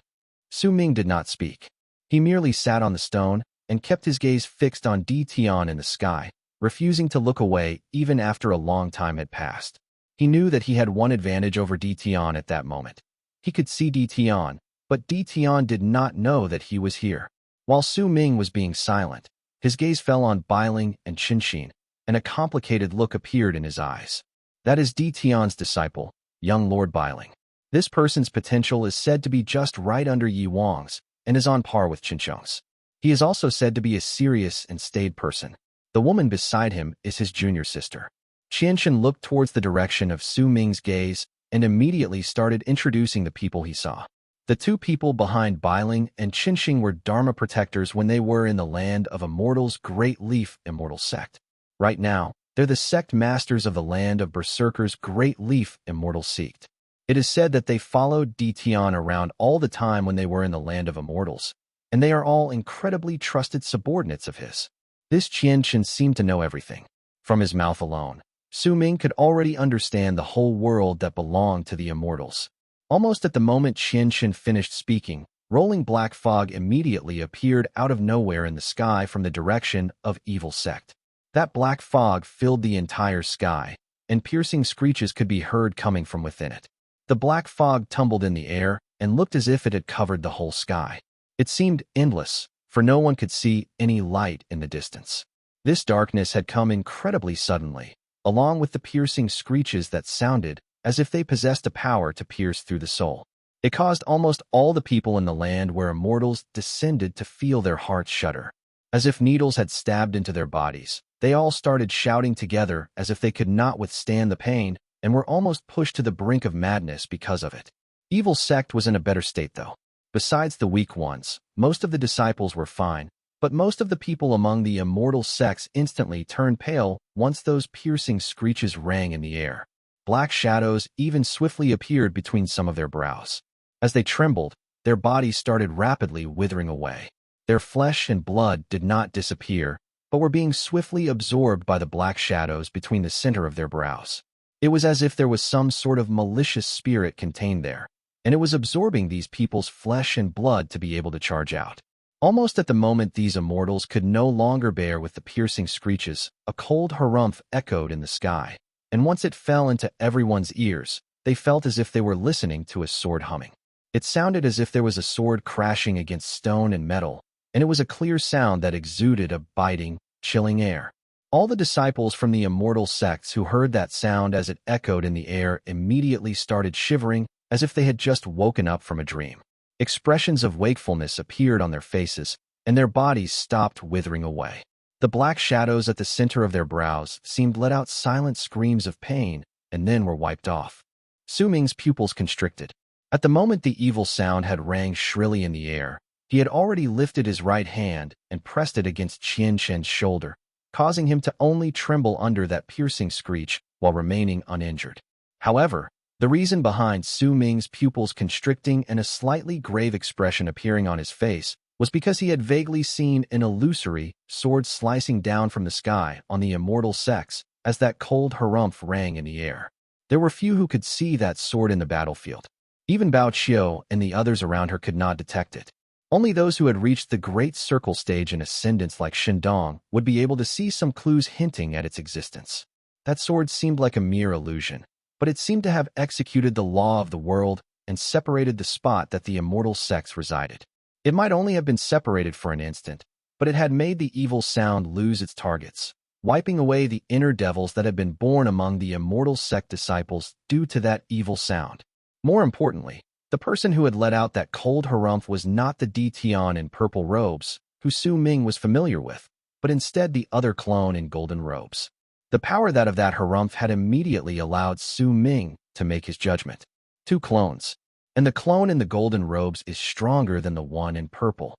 Su Ming did not speak. He merely sat on the stone and kept his gaze fixed on Tian in the sky, refusing to look away even after a long time had passed. He knew that he had one advantage over Tian at that moment. He could see Tian, but Tian did not know that he was here. While Su Ming was being silent, his gaze fell on Biling and Qinshin, and a complicated look appeared in his eyes. That is Tian's disciple, young Lord Biling. This person's potential is said to be just right under Yi Wang's and is on par with Chong's. He is also said to be a serious and staid person. The woman beside him is his junior sister. Qinshin looked towards the direction of Su Ming's gaze and immediately started introducing the people he saw. The two people behind Biling and Qinshin were Dharma protectors when they were in the land of Immortals' Great Leaf Immortal Sect. Right now, they're the sect masters of the land of Berserkers' Great Leaf Immortal Sect. It is said that they followed Tian around all the time when they were in the land of Immortals, and they are all incredibly trusted subordinates of his. This Qinshin seemed to know everything. From his mouth alone, Su Ming could already understand the whole world that belonged to the Immortals. Almost at the moment Qinshin finished speaking, rolling black fog immediately appeared out of nowhere in the sky from the direction of Evil Sect. That black fog filled the entire sky, and piercing screeches could be heard coming from within it. The black fog tumbled in the air and looked as if it had covered the whole sky. It seemed endless, for no one could see any light in the distance. This darkness had come incredibly suddenly, along with the piercing screeches that sounded as if they possessed a power to pierce through the soul. It caused almost all the people in the land where Immortals descended to feel their hearts shudder. As if needles had stabbed into their bodies, they all started shouting together as if they could not withstand the pain and were almost pushed to the brink of madness because of it. Evil Sect was in a better state though. Besides the weak ones, most of the disciples were fine, but most of the people among the Immortal sects instantly turned pale once those piercing screeches rang in the air. Black shadows even swiftly appeared between some of their brows. As they trembled, their bodies started rapidly withering away. Their flesh and blood did not disappear, but were being swiftly absorbed by the black shadows between the center of their brows. It was as if there was some sort of malicious spirit contained there, and it was absorbing these people's flesh and blood to be able to charge out. Almost at the moment these Immortals could no longer bear with the piercing screeches, a cold harumph echoed in the sky, and once it fell into everyone's ears, they felt as if they were listening to a sword humming. It sounded as if there was a sword crashing against stone and metal, and it was a clear sound that exuded a biting, chilling air. All the disciples from the Immortal sects who heard that sound as it echoed in the air immediately started shivering as if they had just woken up from a dream. Expressions of wakefulness appeared on their faces, and their bodies stopped withering away. The black shadows at the center of their brows seemed let out silent screams of pain and then were wiped off. Su Ming's pupils constricted. At the moment the evil sound had rang shrilly in the air, he had already lifted his right hand and pressed it against Qinshin's shoulder, causing him to only tremble under that piercing screech while remaining uninjured. However, the reason behind Su Ming's pupils constricting and a slightly grave expression appearing on his face was because he had vaguely seen an illusory sword slicing down from the sky on the Immortal sects as that cold harumph rang in the air. There were few who could see that sword in the battlefield. Even Bao Qiu and the others around her could not detect it. Only those who had reached the great circle stage in ascendance like Shindong would be able to see some clues hinting at its existence. That sword seemed like a mere illusion, but it seemed to have executed the law of the world and separated the spot that the Immortal sects resided. It might only have been separated for an instant, but it had made the evil sound lose its targets, wiping away the inner devils that had been born among the Immortal sect disciples due to that evil sound. More importantly, the person who had let out that cold harumph was not the Tian in purple robes, who Su Ming was familiar with, but instead the other clone in golden robes. The power that of that harumph had immediately allowed Su Ming to make his judgment. Two clones, and the clone in the golden robes is stronger than the one in purple.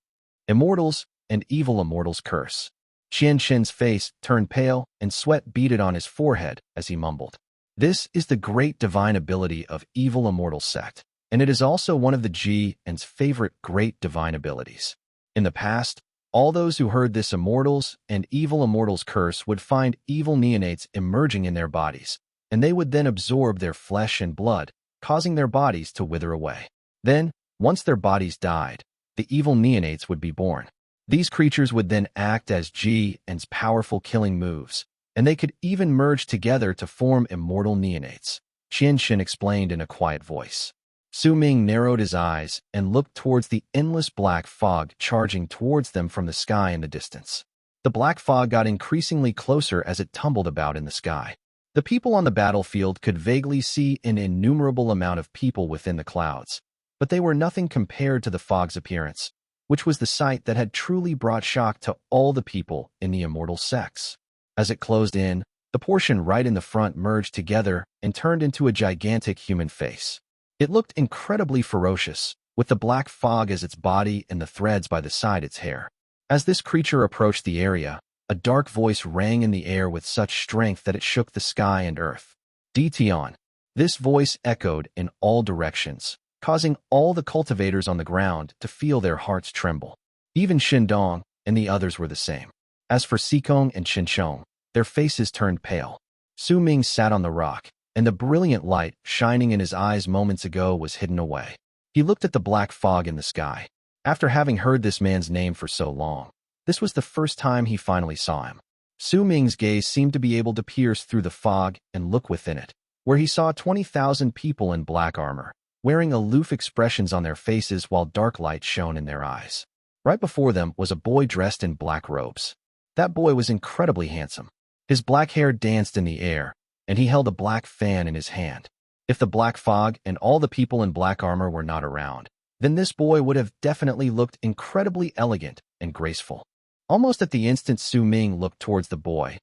Immortals and evil Immortals curse. Qinshin's face turned pale and sweat beaded on his forehead as he mumbled. This is the great divine ability of evil Immortal sect, and it is also one of the Jian's favorite great divine abilities. In the past, all those who heard this Immortals and evil Immortals curse would find evil neonates emerging in their bodies, and they would then absorb their flesh and blood, causing their bodies to wither away. Then, once their bodies died, the evil neonates would be born. These creatures would then act as Jian's powerful killing moves, and they could even merge together to form immortal neonates. Qinshin explained in a quiet voice. Su Ming narrowed his eyes and looked towards the endless black fog charging towards them from the sky in the distance. The black fog got increasingly closer as it tumbled about in the sky. The people on the battlefield could vaguely see an innumerable amount of people within the clouds, but they were nothing compared to the fog's appearance, which was the sight that had truly brought shock to all the people in the Immortal sects. As it closed in, the portion right in the front merged together and turned into a gigantic human face. It looked incredibly ferocious, with the black fog as its body and the threads by the side its hair. As this creature approached the area, a dark voice rang in the air with such strength that it shook the sky and earth. Tian. This voice echoed in all directions, causing all the cultivators on the ground to feel their hearts tremble. Even Shindong and the others were the same. As for Sikong and Chong, their faces turned pale. Su Ming sat on the rock, and the brilliant light shining in his eyes moments ago was hidden away. He looked at the black fog in the sky. After having heard this man's name for so long, this was the first time he finally saw him. Su Ming's gaze seemed to be able to pierce through the fog and look within it, where he saw 20,000 people in black armor, wearing aloof expressions on their faces while dark light shone in their eyes. Right before them was a boy dressed in black robes. That boy was incredibly handsome. His black hair danced in the air, and he held a black fan in his hand. If the black fog and all the people in black armor were not around, then this boy would have definitely looked incredibly elegant and graceful. Almost at the instant Su Ming looked towards the boy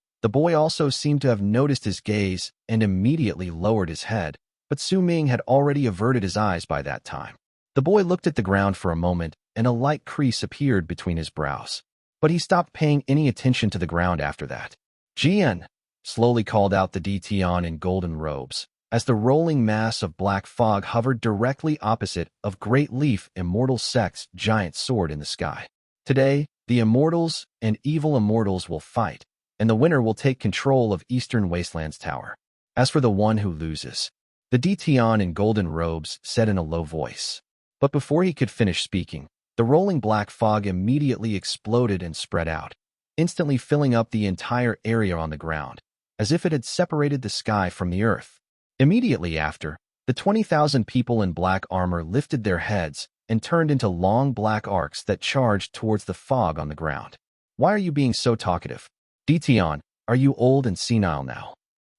also seemed to have noticed his gaze and immediately lowered his head, but Su Ming had already averted his eyes by that time. The boy looked at the ground for a moment, and a light crease appeared between his brows. But he stopped paying any attention to the ground after that. Jian! Slowly called out the Tian in golden robes, as the rolling mass of black fog hovered directly opposite of Great Leaf Immortal Sect's giant sword in the sky. Today, the Immortals and evil Immortals will fight, and the winner will take control of Eastern Wasteland's tower. As for the one who loses, the Tian in golden robes said in a low voice. But before he could finish speaking, the rolling black fog immediately exploded and spread out, instantly filling up the entire area on the ground, as if it had separated the sky from the earth. Immediately after, the 20,000 people in black armor lifted their heads and turned into long black arcs that charged towards the fog on the ground. Why are you being so talkative? Tian, are you old and senile now?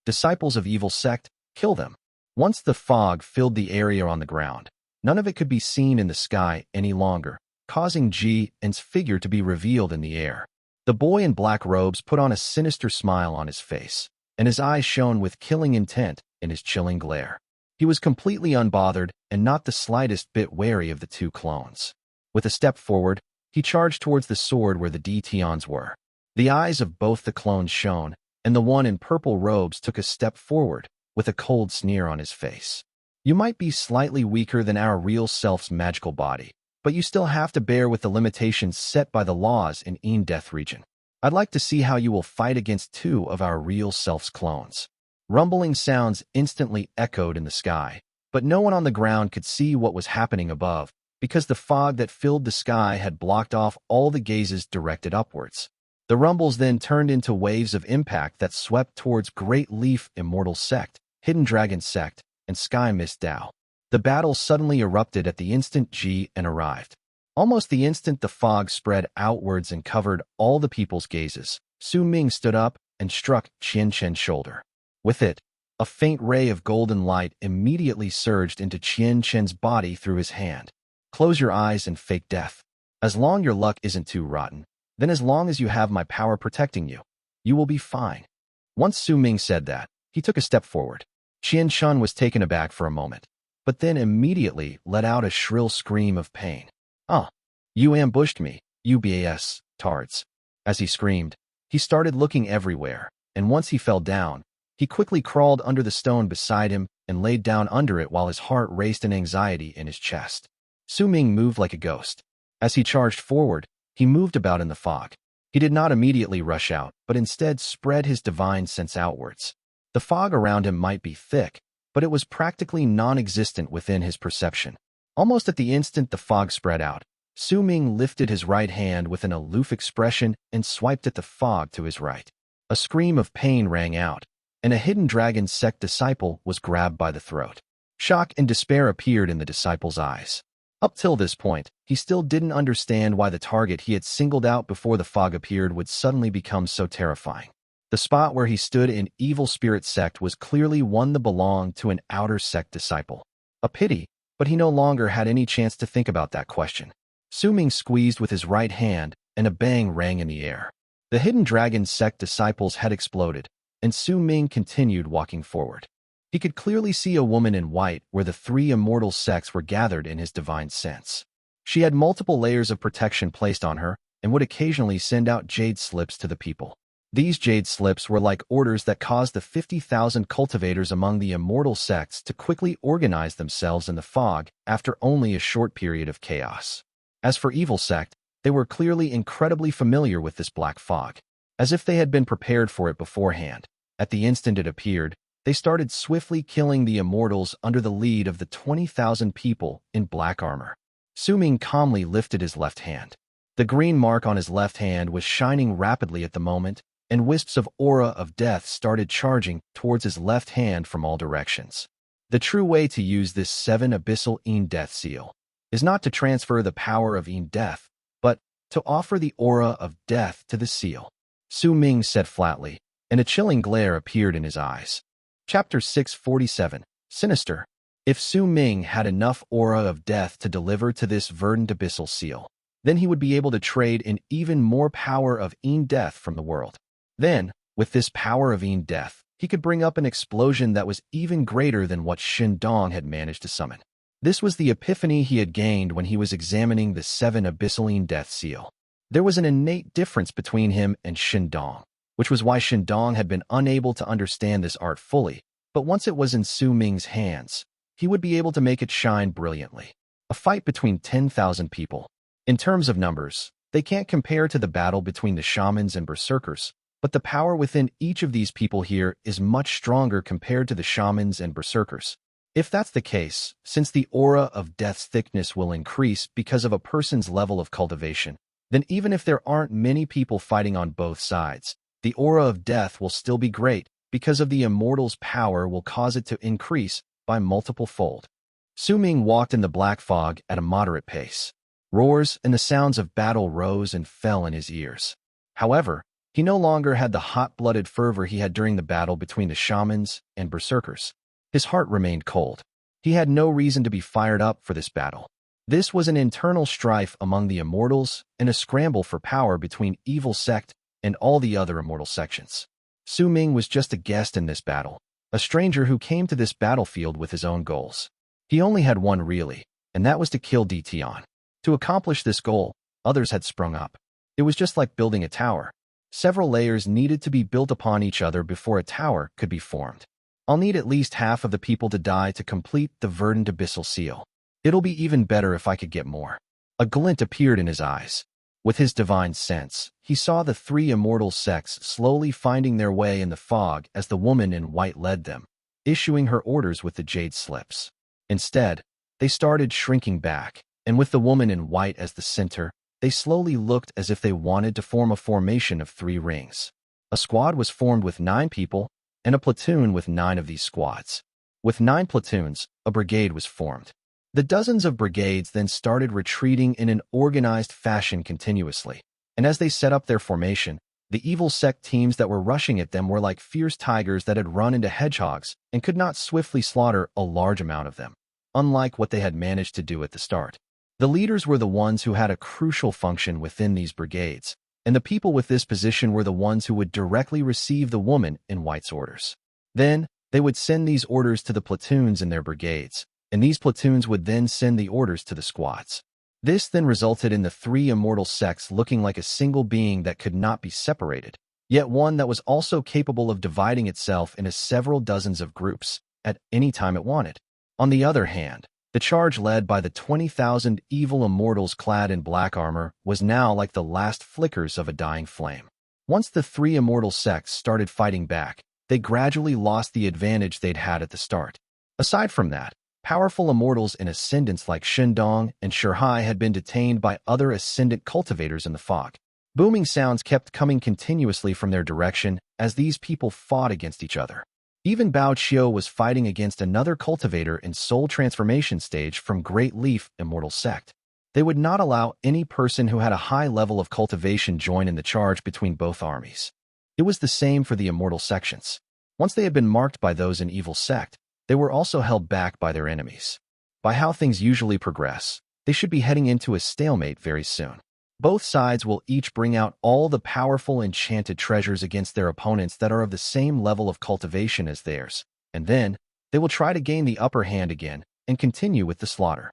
Disciples of evil sect, kill them. Once the fog filled the area on the ground, none of it could be seen in the sky any longer, causing Jian's figure to be revealed in the air. The boy in black robes put on a sinister smile on his face, and his eyes shone with killing intent in his chilling glare. He was completely unbothered and not the slightest bit wary of the two clones. With a step forward, he charged towards the sword where the Tians were. The eyes of both the clones shone, and the one in purple robes took a step forward, with a cold sneer on his face. You might be slightly weaker than our real self's magical body, but you still have to bear with the limitations set by the laws in Death region. I'd like to see how you will fight against two of our real self's clones. Rumbling sounds instantly echoed in the sky, but no one on the ground could see what was happening above, because the fog that filled the sky had blocked off all the gazes directed upwards. The rumbles then turned into waves of impact that swept towards Great Leaf Immortal Sect, Hidden Dragon Sect, and Sky Mist Dao. The battle suddenly erupted at the instant Jian arrived. Almost the instant the fog spread outwards and covered all the people's gazes, Su Ming stood up and struck Chen's shoulder. With it, a faint ray of golden light immediately surged into Chen's body through his hand. Close your eyes and fake death. As long your luck isn't too rotten, then as long as you have my power protecting you, you will be fine. Once Su Ming said that, he took a step forward. Chen was taken aback for a moment, but then immediately let out a shrill scream of pain. Ah, you ambushed me, you bastards. As he screamed, he started looking everywhere, and once he fell down, he quickly crawled under the stone beside him and laid down under it while his heart raced in anxiety in his chest. Su Ming moved like a ghost. As he charged forward, he moved about in the fog. He did not immediately rush out, but instead spread his divine sense outwards. The fog around him might be thick, but it was practically non-existent within his perception. Almost at the instant the fog spread out, Su Ming lifted his right hand with an aloof expression and swiped at the fog to his right. A scream of pain rang out, and a Hidden Dragon Sect disciple was grabbed by the throat. Shock and despair appeared in the disciple's eyes. Up till this point, he still didn't understand why the target he had singled out before the fog appeared would suddenly become so terrifying. The spot where he stood in Evil Spirit Sect was clearly one that belonged to an Outer Sect disciple. A pity, but he no longer had any chance to think about that question. Sowing squeezed with his right hand, and a bang rang in the air. The Hidden Dragon Sect disciples had exploded, and Sowing continued walking forward. He could clearly see a woman in white where the three immortal sects were gathered in his divine sense. She had multiple layers of protection placed on her and would occasionally send out jade slips to the people. These jade slips were like orders that caused the 50,000 cultivators among the immortal sects to quickly organize themselves in the fog after only a short period of chaos. As for Evil Sect, they were clearly incredibly familiar with this black fog, as if they had been prepared for it beforehand. At the instant it appeared, they started swiftly killing the Immortals under the lead of the 20,000 people in black armor. Sowing calmly lifted his left hand. The green mark on his left hand was shining rapidly at the moment, and wisps of aura of death started charging towards his left hand from all directions. The true way to use this 7 Abyssal Death seal is not to transfer the power of Death, but to offer the aura of death to the seal. Sowing said flatly, and a chilling glare appeared in his eyes. Chapter 647, Sinister. If Sowing had enough aura of death to deliver to this Verdant Abyssal seal, then he would be able to trade in even more power of Death from the world. Then, with this power of Death, he could bring up an explosion that was even greater than what Shandong had managed to summon. This was the epiphany he had gained when he was examining the 7 Abyssal Death seal. There was an innate difference between him and Shandong, which was why Shandong had been unable to understand this art fully, but once it was in Sowing's hands, he would be able to make it shine brilliantly. A fight between 10,000 people. In terms of numbers, they can't compare to the battle between the shamans and berserkers, but the power within each of these people here is much stronger compared to the shamans and berserkers. If that's the case, since the aura of death's thickness will increase because of a person's level of cultivation, then even if there aren't many people fighting on both sides, the aura of death will still be great because of the Immortal's power will cause it to increase by multiple fold. Sowing walked in the black fog at a moderate pace. Roars and the sounds of battle rose and fell in his ears. However, he no longer had the hot-blooded fervor he had during the battle between the shamans and berserkers. His heart remained cold. He had no reason to be fired up for this battle. This was an internal strife among the Immortals and a scramble for power between Evil Sect and all the other immortal sections. Sowing was just a guest in this battle, a stranger who came to this battlefield with his own goals. He only had one really, and that was to kill Tian. To accomplish this goal, others had sprung up. It was just like building a tower. Several layers needed to be built upon each other before a tower could be formed. I'll need at least half of the people to die to complete the Verdant Abyssal seal. It'll be even better if I could get more. A glint appeared in his eyes. With his divine sense, he saw the 3 immortal sects slowly finding their way in the fog as the woman in white led them, issuing her orders with the jade slips. Instead, they started shrinking back, and with the woman in white as the center, they slowly looked as if they wanted to form a formation of 3 rings. A squad was formed with 9 people, and a platoon with 9 of these squads. With 9 platoons, a brigade was formed. The dozens of brigades then started retreating in an organized fashion continuously, and as they set up their formation, the Evil Sect teams that were rushing at them were like fierce tigers that had run into hedgehogs and could not swiftly slaughter a large amount of them, unlike what they had managed to do at the start. The leaders were the ones who had a crucial function within these brigades, and the people with this position were the ones who would directly receive the woman in white's orders. Then, they would send these orders to the platoons in their brigades, and these platoons would then send the orders to the squads. This then resulted in the 3 immortal sects looking like a single being that could not be separated, yet one that was also capable of dividing itself into several dozens of groups at any time it wanted. On the other hand, the charge led by the 20,000 evil immortals clad in black armor was now like the last flickers of a dying flame. Once the 3 immortal sects started fighting back, they gradually lost the advantage they'd had at the start. Aside from that, powerful immortals in ascendants like Shandong and Shihai had been detained by other ascendant cultivators in the fog. Booming sounds kept coming continuously from their direction as these people fought against each other. Even Bao Qiu was fighting against another cultivator in soul transformation stage from Great Leaf Immortal Sect. They would not allow any person who had a high level of cultivation join in the charge between both armies. It was the same for the Immortal sections. Once they had been marked by those in Evil Sect, they were also held back by their enemies. By how things usually progress, they should be heading into a stalemate very soon. Both sides will each bring out all the powerful enchanted treasures against their opponents that are of the same level of cultivation as theirs, and then they will try to gain the upper hand again and continue with the slaughter.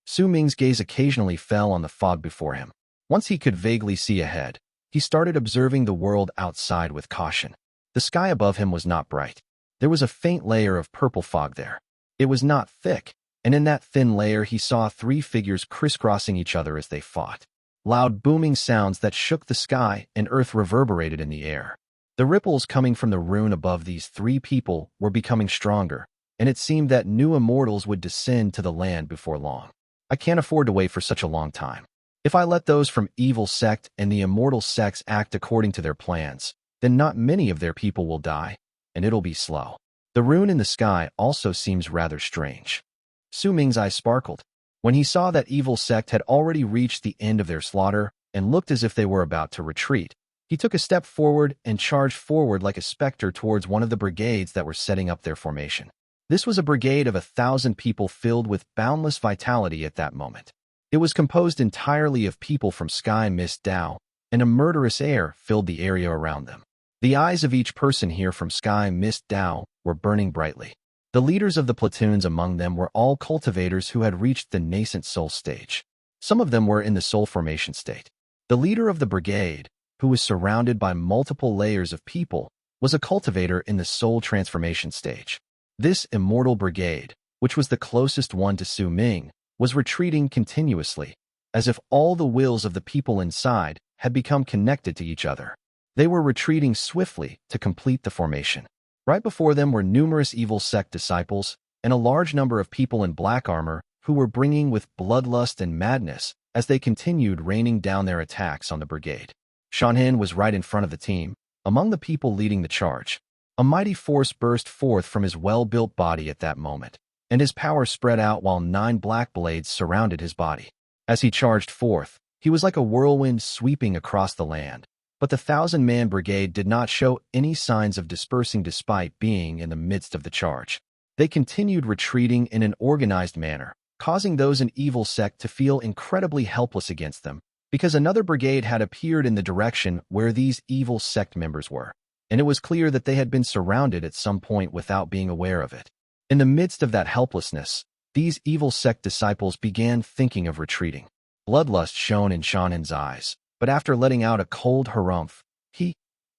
Su Ming's gaze occasionally fell on the fog before him. Once he could vaguely see ahead, he started observing the world outside with caution. The sky above him was not bright. There was a faint layer of purple fog there. It was not thick, and in that thin layer he saw 3 figures crisscrossing each other as they fought. Loud booming sounds that shook the sky and earth reverberated in the air. The ripples coming from the rune above these 3 people were becoming stronger, and it seemed that new immortals would descend to the land before long. I can't afford to wait for such a long time. If I let those from Evil Sect and the Immortal Sects act according to their plans, then not many of their people will die, and it'll be slow. The rune in the sky also seems rather strange. Su Ming's eyes sparkled. When he saw that Evil Sect had already reached the end of their slaughter and looked as if they were about to retreat, he took a step forward and charged forward like a specter towards one of the brigades that were setting up their formation. This was a brigade of 1,000 people filled with boundless vitality at that moment. It was composed entirely of people from Sky Mist Dao, and a murderous air filled the area around them. The eyes of each person here from Sky Mist Dao were burning brightly. The leaders of the platoons among them were all cultivators who had reached the nascent soul stage. Some of them were in the soul formation state. The leader of the brigade, who was surrounded by multiple layers of people, was a cultivator in the soul transformation stage. This immortal brigade, which was the closest one to Su Ming, was retreating continuously, as if all the wills of the people inside had become connected to each other. They were retreating swiftly to complete the formation. Right before them were numerous Evil Sect disciples and a large number of people in black armor who were bringing with bloodlust and madness as they continued raining down their attacks on the brigade. Shanhen was right in front of the team, among the people leading the charge. A mighty force burst forth from his well-built body at that moment, and his power spread out while 9 black blades surrounded his body. As he charged forth, he was like a whirlwind sweeping across the land. But the 1,000-man brigade did not show any signs of dispersing despite being in the midst of the charge. They continued retreating in an organized manner, causing those in Evil Sect to feel incredibly helpless against them, because another brigade had appeared in the direction where these Evil Sect members were, and it was clear that they had been surrounded at some point without being aware of it. In the midst of that helplessness, these Evil Sect disciples began thinking of retreating. Bloodlust shone in Shanhen's eyes. But after letting out a cold harumph, he,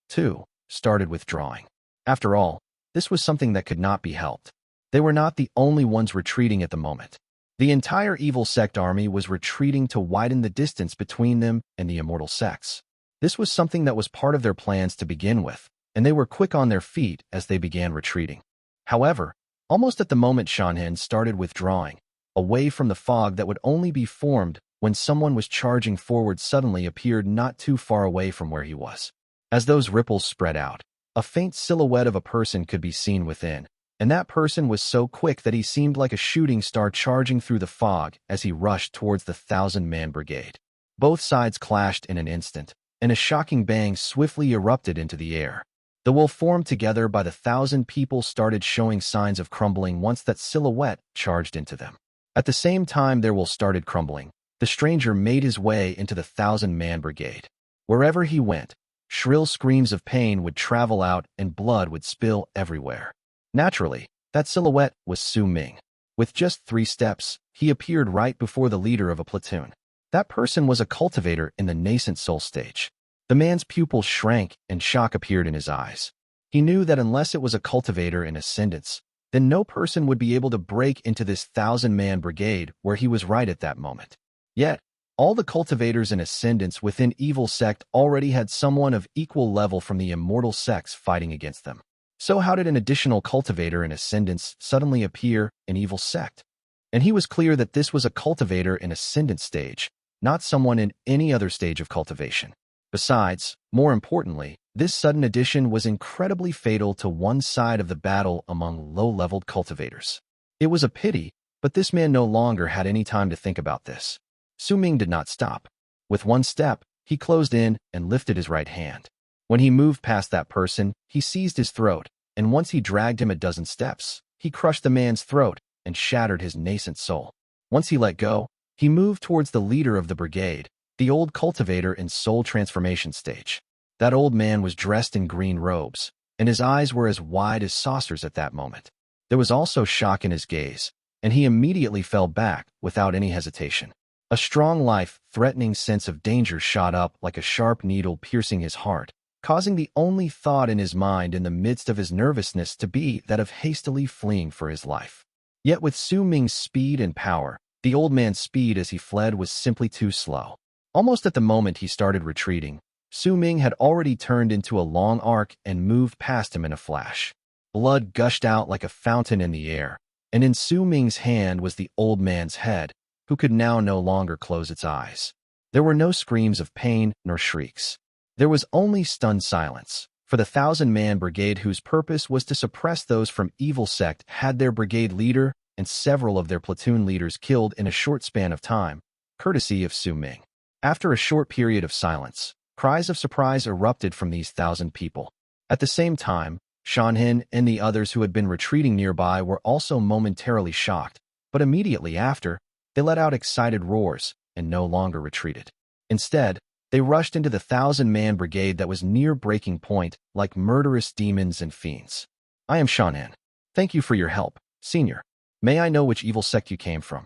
too, started withdrawing. After all, this was something that could not be helped. They were not the only ones retreating at the moment. The entire Evil Sect army was retreating to widen the distance between them and the Immortal Sects. This was something that was part of their plans to begin with, and they were quick on their feet as they began retreating. However, almost at the moment Shanhen started withdrawing, away from the fog that would only be formed when someone was charging forward suddenly appeared not too far away from where he was. As those ripples spread out, a faint silhouette of a person could be seen within, and that person was so quick that he seemed like a shooting star charging through the fog as he rushed towards the 1,000-man brigade. Both sides clashed in an instant, and a shocking bang swiftly erupted into the air. The wolf formed together by the 1,000 people started showing signs of crumbling once that silhouette charged into them. At the same time their wolf started crumbling, the stranger made his way into the 1,000-man brigade. Wherever he went, shrill screams of pain would travel out and blood would spill everywhere. Naturally, that silhouette was Su Ming. With just 3 steps, he appeared right before the leader of a platoon. That person was a cultivator in the nascent soul stage. The man's pupils shrank and shock appeared in his eyes. He knew that unless it was a cultivator in ascendance, then no person would be able to break into this 1,000-man brigade where he was right at that moment. Yet, all the cultivators in ascendance within Evil Sect already had someone of equal level from the Immortal Sects fighting against them. So how did an additional cultivator in ascendance suddenly appear in Evil Sect? And he was clear that this was a cultivator in ascendant stage, not someone in any other stage of cultivation. Besides, more importantly, this sudden addition was incredibly fatal to one side of the battle among low-leveled cultivators. It was a pity, but this man no longer had any time to think about this. Suming did not stop. With one step, he closed in and lifted his right hand. When he moved past that person, he seized his throat, and once he dragged him a dozen steps, he crushed the man's throat and shattered his nascent soul. Once he let go, he moved towards the leader of the brigade, the old cultivator in soul transformation stage. That old man was dressed in green robes, and his eyes were as wide as saucers at that moment. There was also shock in his gaze, and he immediately fell back without any hesitation. A strong life-threatening sense of danger shot up like a sharp needle piercing his heart, causing the only thought in his mind in the midst of his nervousness to be that of hastily fleeing for his life. Yet with Su Ming's speed and power, the old man's speed as he fled was simply too slow. Almost at the moment he started retreating, Su Ming had already turned into a long arc and moved past him in a flash. Blood gushed out like a fountain in the air, and in Su Ming's hand was the old man's head, who could now no longer close its eyes. There were no screams of pain nor shrieks. There was only stunned silence, for the 1,000-man brigade whose purpose was to suppress those from evil Sect had their brigade leader and several of their platoon leaders killed in a short span of time, courtesy of Su Ming. After a short period of silence, cries of surprise erupted from these 1,000 people. At the same time, Shanhen and the others who had been retreating nearby were also momentarily shocked, but immediately after, they let out excited roars and no longer retreated. Instead, they rushed into the 1,000-man brigade that was near breaking point like murderous demons and fiends. I am Shanhen. Thank you for your help, Senior. May I know which evil sect you came from?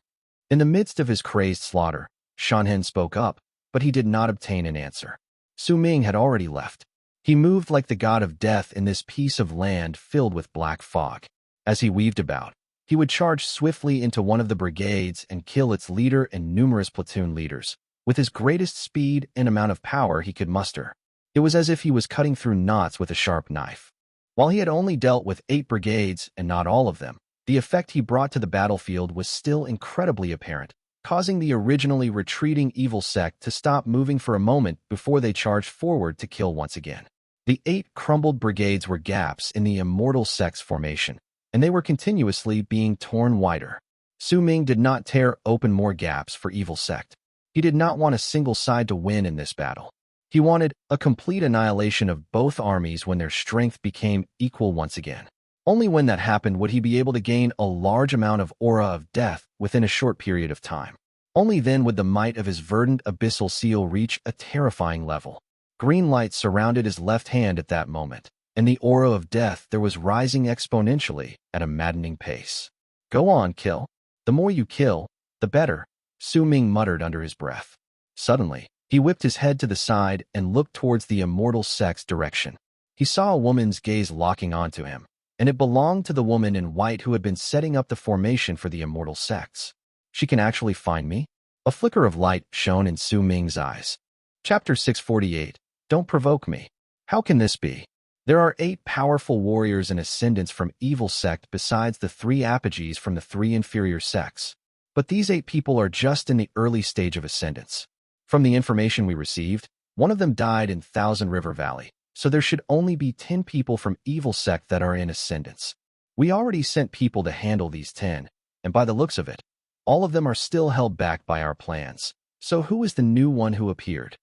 In the midst of his crazed slaughter, Shanhen spoke up, but he did not obtain an answer. Su Ming had already left. He moved like the god of death in this piece of land filled with black fog. As he weaved about, he would charge swiftly into one of the brigades and kill its leader and numerous platoon leaders, with his greatest speed and amount of power he could muster. It was as if he was cutting through knots with a sharp knife. While he had only dealt with 8 brigades and not all of them, the effect he brought to the battlefield was still incredibly apparent, causing the originally retreating evil sect to stop moving for a moment before they charged forward to kill once again. The 8 crumbled brigades were gaps in the Immortal sect's formation, and they were continuously being torn wider. Su Ming did not tear open more gaps for evil sect. He did not want a single side to win in this battle. He wanted a complete annihilation of both armies when their strength became equal once again. Only when that happened would he be able to gain a large amount of aura of death within a short period of time. Only then would the might of his Verdant Abyssal seal reach a terrifying level. Green light surrounded his left hand at that moment, and the aura of death there was rising exponentially at a maddening pace. Go on, kill. The more you kill, the better, Su Ming muttered under his breath. Suddenly, he whipped his head to the side and looked towards the Immortal sect's direction. He saw a woman's gaze locking onto him, and it belonged to the woman in white who had been setting up the formation for the Immortal sects. She can actually find me? A flicker of light shone in Su Ming's eyes. Chapter 648. Don't provoke me. How can this be? There are 8 powerful warriors and ascendants from evil sect besides the 3 apogees from the 3 inferior sects. But these 8 people are just in the early stage of ascendance. From the information we received, one of them died in Thousand River Valley, so there should only be 10 people from evil sect that are in ascendance. We already sent people to handle these 10, and by the looks of it, all of them are still held back by our plans. So who is the new one who appeared?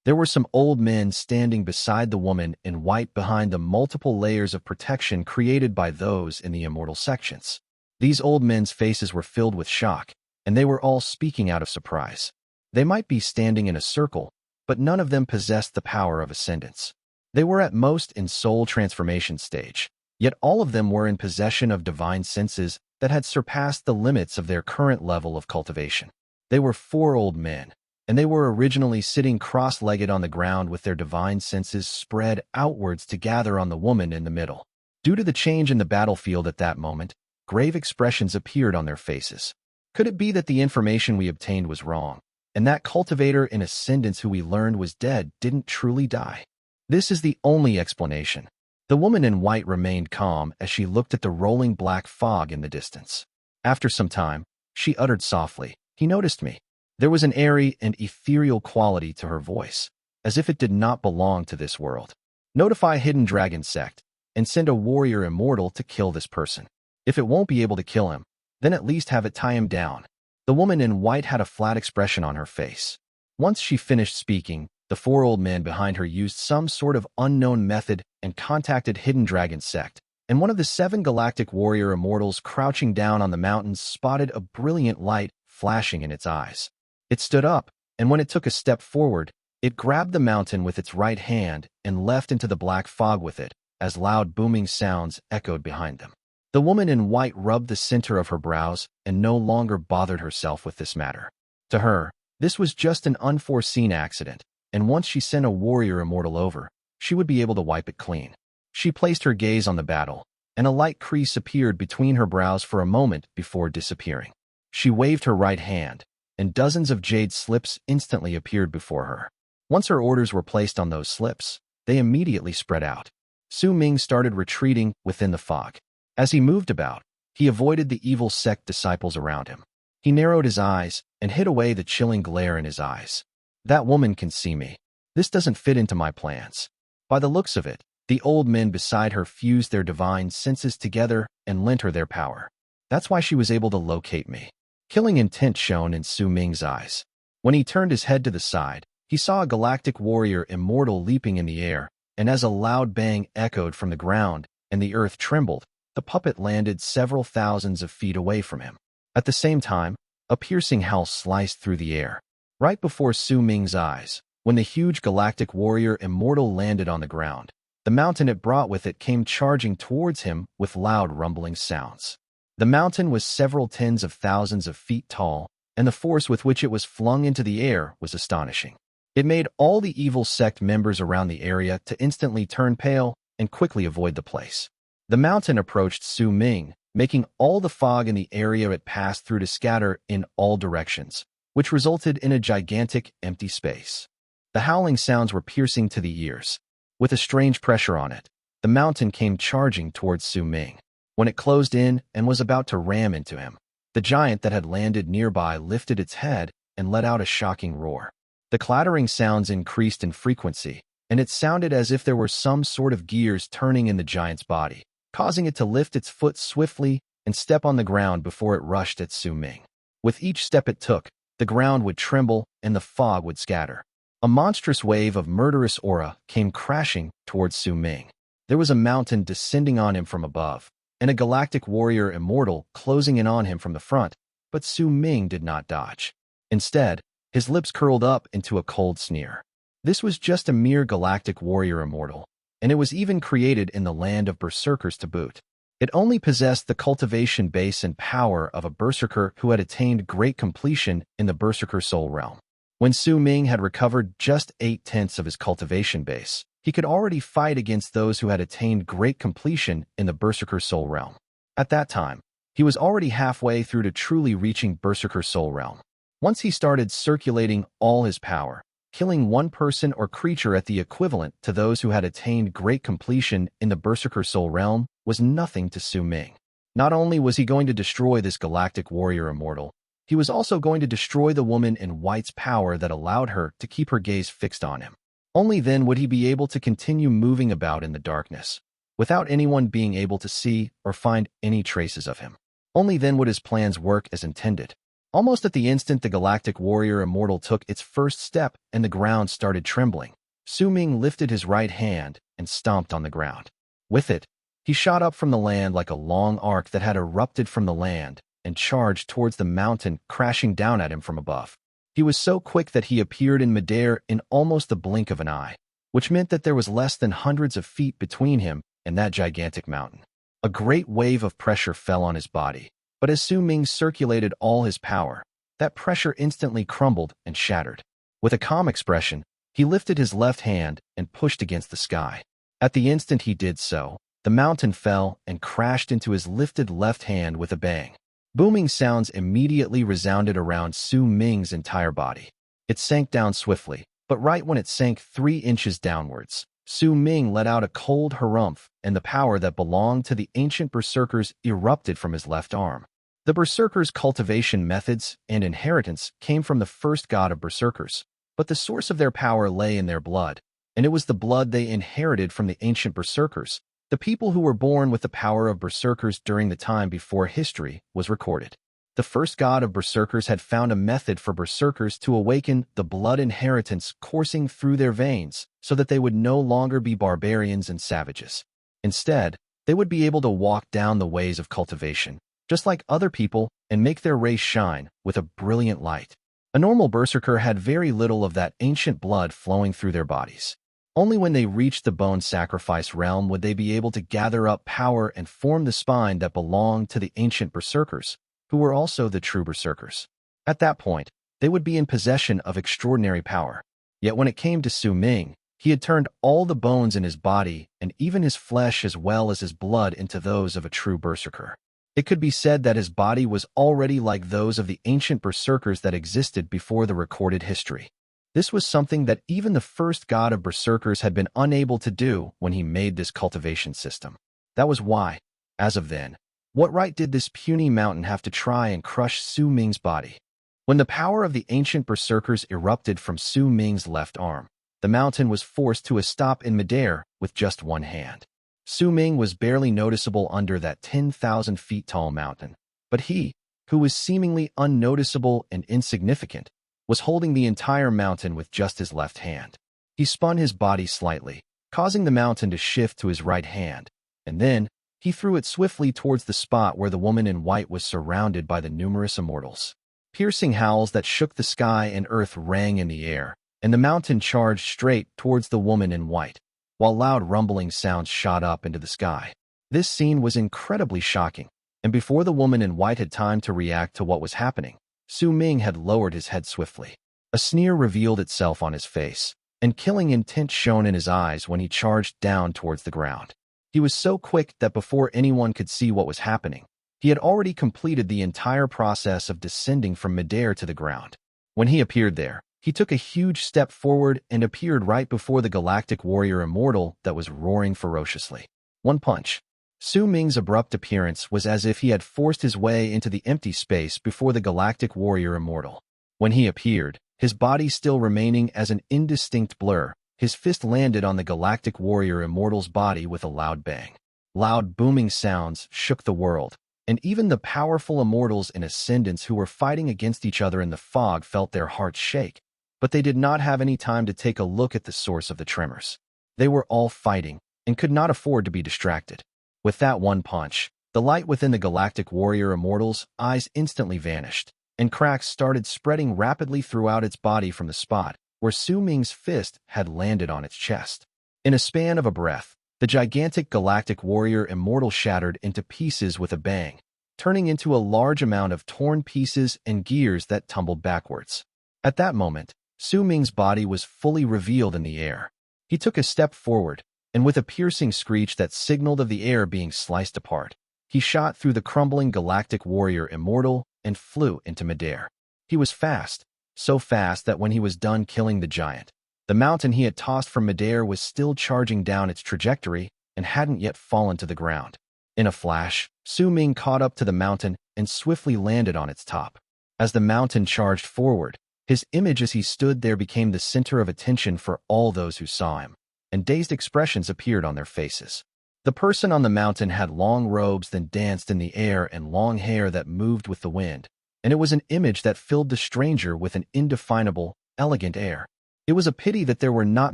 There were some old men standing beside the woman in white behind the multiple layers of protection created by those in the Immortal sections. These old men's faces were filled with shock, and they were all speaking out of surprise. They might be standing in a circle, but none of them possessed the power of ascendance. They were at most in soul transformation stage, yet all of them were in possession of divine senses that had surpassed the limits of their current level of cultivation. They were 4 old men, and they were originally sitting cross-legged on the ground with their divine senses spread outwards to gather on the woman in the middle. Due to the change in the battlefield at that moment, grave expressions appeared on their faces. Could it be that the information we obtained was wrong, and that cultivator in ascendance who we learned was dead didn't truly die? This is the only explanation. The woman in white remained calm as she looked at the rolling black fog in the distance. After some time, she uttered softly, "He noticed me." There was an airy and ethereal quality to her voice, as if it did not belong to this world. Notify Hidden Dragon Sect, and send a warrior immortal to kill this person. If it won't be able to kill him, then at least have it tie him down. The woman in white had a flat expression on her face. Once she finished speaking, the four old men behind her used some sort of unknown method and contacted Hidden Dragon Sect, and one of the 7 galactic warrior immortals crouching down on the mountains spotted a brilliant light flashing in its eyes. It stood up, and when it took a step forward, it grabbed the mountain with its right hand and left into the black fog with it, as loud booming sounds echoed behind them. The woman in white rubbed the center of her brows and no longer bothered herself with this matter. To her, this was just an unforeseen accident, and once she sent a warrior immortal over, she would be able to wipe it clean. She placed her gaze on the battle, and a light crease appeared between her brows for a moment before disappearing. She waved her right hand, and dozens of jade slips instantly appeared before her. Once her orders were placed on those slips, they immediately spread out. Su Ming started retreating within the fog. As he moved about, he avoided the evil sect disciples around him. He narrowed his eyes and hid away the chilling glare in his eyes. That woman can see me. This doesn't fit into my plans. By the looks of it, the old men beside her fused their divine senses together and lent her their power. That's why she was able to locate me. Killing intent shone in Su Ming's eyes. When he turned his head to the side, he saw a galactic warrior immortal leaping in the air, and as a loud bang echoed from the ground and the earth trembled, the puppet landed several thousands of feet away from him. At the same time, a piercing howl sliced through the air. Right before Su Ming's eyes, when the huge galactic warrior immortal landed on the ground, the mountain it brought with it came charging towards him with loud rumbling sounds. The mountain was several tens of thousands of feet tall, and the force with which it was flung into the air was astonishing. It made all the evil sect members around the area to instantly turn pale and quickly avoid the place. The mountain approached Su Ming, making all the fog in the area it passed through to scatter in all directions, which resulted in a gigantic empty space. The howling sounds were piercing to the ears. With a strange pressure on it, the mountain came charging towards Su Ming. When it closed in and was about to ram into him, the giant that had landed nearby lifted its head and let out a shocking roar. The clattering sounds increased in frequency, and it sounded as if there were some sort of gears turning in the giant's body, causing it to lift its foot swiftly and step on the ground before it rushed at Su Ming. With each step it took, the ground would tremble and the fog would scatter. A monstrous wave of murderous aura came crashing towards Su Ming. There was a mountain descending on him from above, and a galactic warrior immortal closing in on him from the front, but Su Ming did not dodge. Instead, his lips curled up into a cold sneer. This was just a mere galactic warrior immortal, and it was even created in the land of Berserkers to boot. It only possessed the cultivation base and power of a Berserker who had attained great completion in the Berserker soul realm. When Su Ming had recovered just 8/10 of his cultivation base, he could already fight against those who had attained great completion in the Berserker soul realm. At that time, he was already halfway through to truly reaching Berserker soul realm. Once he started circulating all his power, killing one person or creature at the equivalent to those who had attained great completion in the Berserker soul realm was nothing to Su Ming. Not only was he going to destroy this galactic warrior immortal, he was also going to destroy the woman in white's power that allowed her to keep her gaze fixed on him. Only then would he be able to continue moving about in the darkness, without anyone being able to see or find any traces of him. Only then would his plans work as intended. Almost at the instant the galactic warrior immortal took its first step and the ground started trembling, Su Ming lifted his right hand and stomped on the ground. With it, he shot up from the land like a long arc that had erupted from the land and charged towards the mountain, crashing down at him from above. He was so quick that he appeared in midair in almost the blink of an eye, which meant that there was less than hundreds of feet between him and that gigantic mountain. A great wave of pressure fell on his body, but as Su Ming circulated all his power, that pressure instantly crumbled and shattered. With a calm expression, he lifted his left hand and pushed against the sky. At the instant he did so, the mountain fell and crashed into his lifted left hand with a bang. Booming sounds immediately resounded around Su Ming's entire body. It sank down swiftly, but right when it sank 3 inches downwards, Su Ming let out a cold harumph, and the power that belonged to the ancient Berserkers erupted from his left arm. The Berserkers' cultivation methods and inheritance came from the first god of Berserkers, But the source of their power lay in their blood, and it was the blood they inherited from the ancient Berserkers, the people who were born with the power of Berserkers during the time before history was recorded. The first god of Berserkers had found a method for Berserkers to awaken the blood inheritance coursing through their veins so that they would no longer be barbarians and savages. Instead, they would be able to walk down the ways of cultivation, just like other people, and make their race shine with a brilliant light. A normal Berserker had very little of that ancient blood flowing through their bodies. Only when they reached the bone sacrifice realm would they be able to gather up power and form the spine that belonged to the ancient Berserkers, who were also the true Berserkers. At that point, they would be in possession of extraordinary power. Yet when it came to Sowing, he had turned all the bones in his body and even his flesh as well as his blood into those of a true Berserker. It could be said that his body was already like those of the ancient Berserkers that existed before the recorded history. This was something that even the first god of Berserkers had been unable to do when he made this cultivation system. That was why, as of then, what right did this puny mountain have to try and crush Sowing's body? When the power of the ancient Berserkers erupted from Sowing's left arm, the mountain was forced to a stop in midair with just one hand. Sowing was barely noticeable under that 10,000 feet tall mountain, but he, who was seemingly unnoticeable and insignificant, was holding the entire mountain with just his left hand. He spun his body slightly, causing the mountain to shift to his right hand, and then he threw it swiftly towards the spot where the woman in white was surrounded by the numerous Immortals. Piercing howls that shook the sky and earth rang in the air, and the mountain charged straight towards the woman in white, while loud rumbling sounds shot up into the sky. This scene was incredibly shocking, and before the woman in white had time to react to what was happening, Sowing had lowered his head swiftly. A sneer revealed itself on his face, and killing intent shone in his eyes when he charged down towards the ground. He was so quick that before anyone could see what was happening, he had already completed the entire process of descending from midair to the ground. When he appeared there, he took a huge step forward and appeared right before the galactic warrior Immortal that was roaring ferociously. One punch. Sowing's abrupt appearance was as if he had forced his way into the empty space before the galactic warrior Immortal. When he appeared, his body still remaining as an indistinct blur, his fist landed on the galactic warrior Immortal's body with a loud bang. Loud booming sounds shook the world, and even the powerful Immortals in Ascendance who were fighting against each other in the fog felt their hearts shake. But they did not have any time to take a look at the source of the tremors. They were all fighting, and could not afford to be distracted. With that one punch, the light within the galactic warrior Immortal's eyes instantly vanished, and cracks started spreading rapidly throughout its body from the spot where Sowing's fist had landed on its chest. In a span of a breath, the gigantic galactic warrior Immortal shattered into pieces with a bang, turning into a large amount of torn pieces and gears that tumbled backwards. At that moment, Sowing's body was fully revealed in the air. He took a step forward, and with a piercing screech that signaled of the air being sliced apart, he shot through the crumbling galactic warrior Immortal and flew into midair. He was fast, so fast that when he was done killing the giant, the mountain he had tossed from midair was still charging down its trajectory and hadn't yet fallen to the ground. In a flash, Sowing caught up to the mountain and swiftly landed on its top. As the mountain charged forward, his image as he stood there became the center of attention for all those who saw him, and dazed expressions appeared on their faces. The person on the mountain had long robes that danced in the air and long hair that moved with the wind, and it was an image that filled the stranger with an indefinable, elegant air. It was a pity that there were not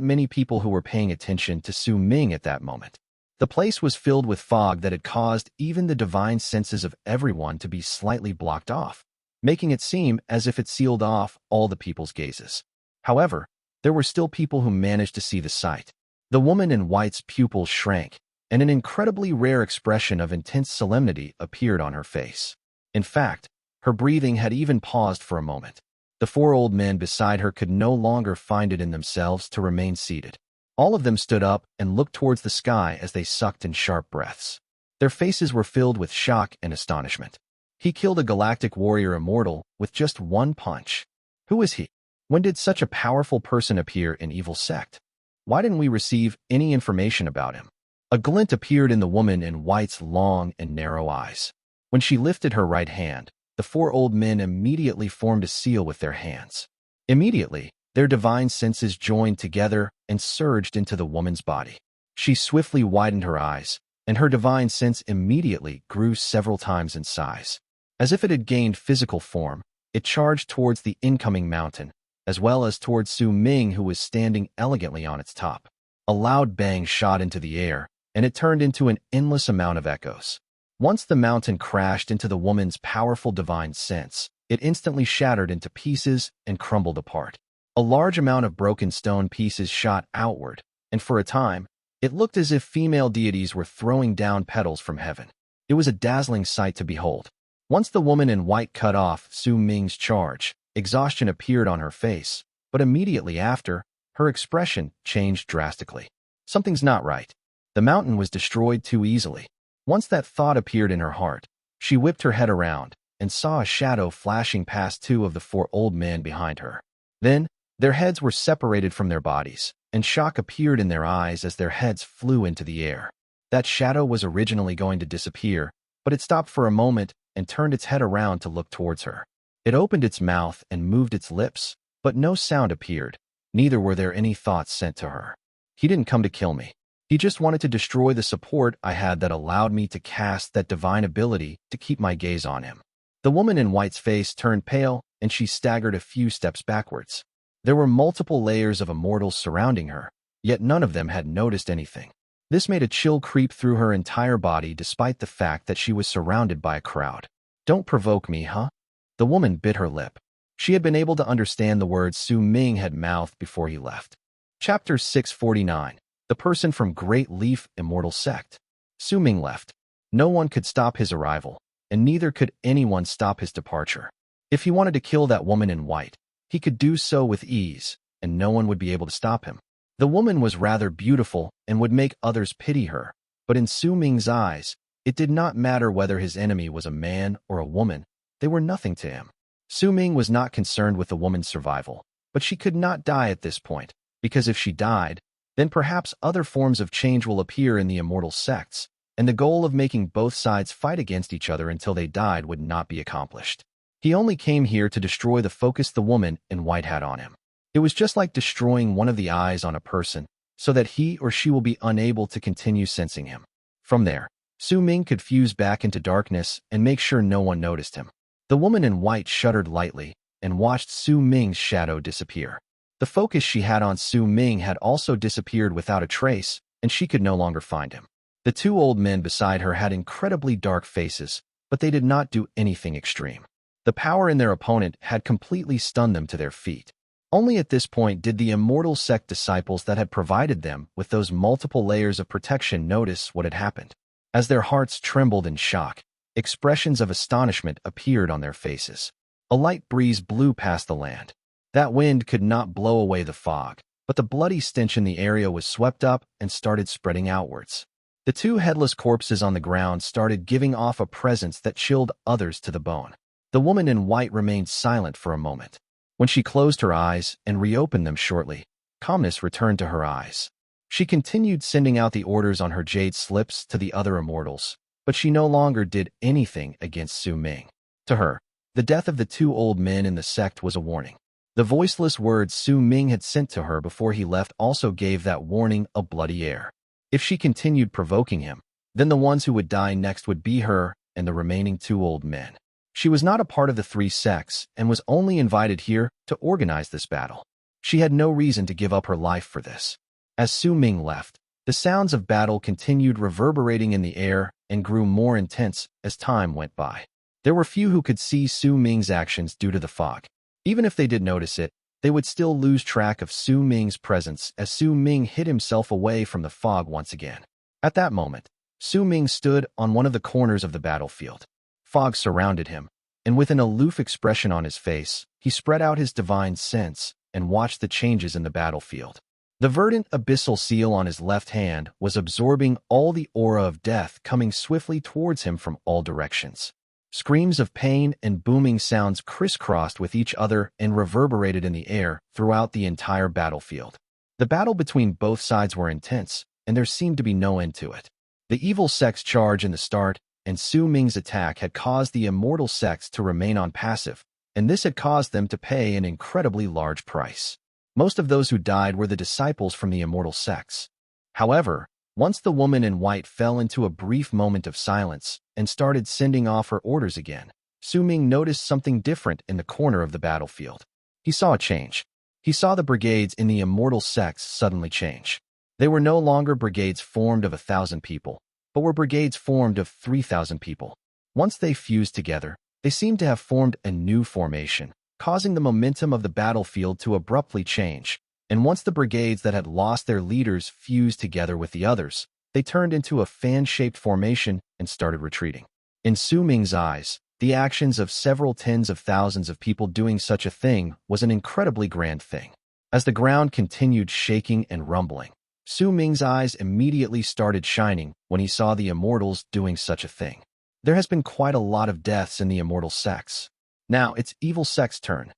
many people who were paying attention to Sowing at that moment. The place was filled with fog that had caused even the divine senses of everyone to be slightly blocked off, making it seem as if it sealed off all the people's gazes. However, there were still people who managed to see the sight. The woman in white's pupils shrank, and an incredibly rare expression of intense solemnity appeared on her face. In fact, her breathing had even paused for a moment. The four old men beside her could no longer find it in themselves to remain seated. All of them stood up and looked towards the sky as they sucked in sharp breaths. Their faces were filled with shock and astonishment. He killed a galactic warrior Immortal with just one punch. Who is he? When did such a powerful person appear in Evil Sect? Why didn't we receive any information about him? A glint appeared in the woman in white's long and narrow eyes. When she lifted her right hand, the four old men immediately formed a seal with their hands. Immediately, Their divine senses joined together and surged into the woman's body. She swiftly widened her eyes, and her divine sense immediately grew several times in size. As if it had gained physical form, it charged towards the incoming mountain, as well as towards Su Ming, who was standing elegantly on its top. A loud bang shot into the air, and it turned into an endless amount of echoes. Once the mountain crashed into the woman's powerful divine sense, it instantly shattered into pieces and crumbled apart. A large amount of broken stone pieces shot outward, and for a time, it looked as if female deities were throwing down petals from heaven. It was a dazzling sight to behold. Once the woman in white cut off Su Ming's charge, exhaustion appeared on her face, but immediately after, her expression changed drastically. Something's not right. The mountain was destroyed too easily. Once that thought appeared in her heart, she whipped her head around and saw a shadow flashing past two of the four old men behind her. Then, their heads were separated from their bodies, and shock appeared in their eyes as their heads flew into the air. That shadow was originally going to disappear, but it stopped for a moment and turned its head around to look towards her. It opened its mouth and moved its lips, but no sound appeared. Neither were there any thoughts sent to her. He didn't come to kill me. He just wanted to destroy the support I had that allowed me to cast that divine ability to keep my gaze on him. The woman in white's face turned pale, and she staggered a few steps backwards. There were multiple layers of immortals surrounding her, yet none of them had noticed anything. This made a chill creep through her entire body despite the fact that she was surrounded by a crowd. "Don't provoke me, huh?" The woman bit her lip. She had been able to understand the words Su Ming had mouthed before he left. Chapter 649. The person from Great Leaf Immortal Sect. Su Ming left. No one could stop his arrival, and neither could anyone stop his departure. If he wanted to kill that woman in white, he could do so with ease, and no one would be able to stop him. The woman was rather beautiful and would make others pity her, but in Su Ming's eyes, it did not matter whether his enemy was a man or a woman. They were nothing to him. Su Ming was not concerned with the woman's survival, but she could not die at this point, because if she died, then perhaps other forms of change will appear in the immortal sects, and the goal of making both sides fight against each other until they died would not be accomplished. He only came here to destroy the focus the woman in white had on him. It was just like destroying one of the eyes on a person, so that he or she will be unable to continue sensing him. From there, Su Ming could fuse back into darkness and make sure no one noticed him. The woman in white shuddered lightly and watched Su Ming's shadow disappear. The focus she had on Su Ming had also disappeared without a trace, and she could no longer find him. The two old men beside her had incredibly dark faces, but they did not do anything extreme. The power in their opponent had completely stunned them to their feet. Only at this point did the Immortal Sect disciples that had provided them with those multiple layers of protection notice what had happened. As their hearts trembled in shock, expressions of astonishment appeared on their faces. A light breeze blew past the land. That wind could not blow away the fog, but the bloody stench in the area was swept up and started spreading outwards. The two headless corpses on the ground started giving off a presence that chilled others to the bone. The woman in white remained silent for a moment. When she closed her eyes and reopened them shortly, calmness returned to her eyes. She continued sending out the orders on her jade slips to the other immortals, but she no longer did anything against Su Ming. To her, the death of the two old men in the sect was a warning. The voiceless words Su Ming had sent to her before he left also gave that warning a bloody air. If she continued provoking him, then the ones who would die next would be her and the remaining two old men. She was not a part of the three sects and was only invited here to organize this battle. She had no reason to give up her life for this. As Su Ming left, the sounds of battle continued reverberating in the air and grew more intense as time went by. There were few who could see Su Ming's actions due to the fog. Even if they did notice it, they would still lose track of Su Ming's presence as Su Ming hid himself away from the fog once again. At that moment, Su Ming stood on one of the corners of the battlefield. Fog surrounded him, and with an aloof expression on his face, he spread out his divine sense and watched the changes in the battlefield. The Verdant Abyssal seal on his left hand was absorbing all the aura of death coming swiftly towards him from all directions. Screams of pain and booming sounds crisscrossed with each other and reverberated in the air throughout the entire battlefield. The battle between both sides were intense, and there seemed to be no end to it. The evil sect's charge in the start and Su Ming's attack had caused the immortal sects to remain on passive, and this had caused them to pay an incredibly large price. Most of those who died were the disciples from the immortal sects. However, once the woman in white fell into a brief moment of silence and started sending off her orders again, Suming noticed something different in the corner of the battlefield. He saw a change. He saw the brigades in the immortal sects suddenly change. They were no longer brigades formed of 1,000 people, but were brigades formed of 3,000 people. Once they fused together, they seemed to have formed a new formation, causing the momentum of the battlefield to abruptly change. And once the brigades that had lost their leaders fused together with the others, they turned into a fan-shaped formation and started retreating. In Suming's eyes, the actions of several tens of thousands of people doing such a thing was an incredibly grand thing. As the ground continued shaking and rumbling, Suming's eyes immediately started shining when he saw the Immortals doing such a thing. There has been quite a lot of deaths in the immortal sects. Now it's evil sect's turn.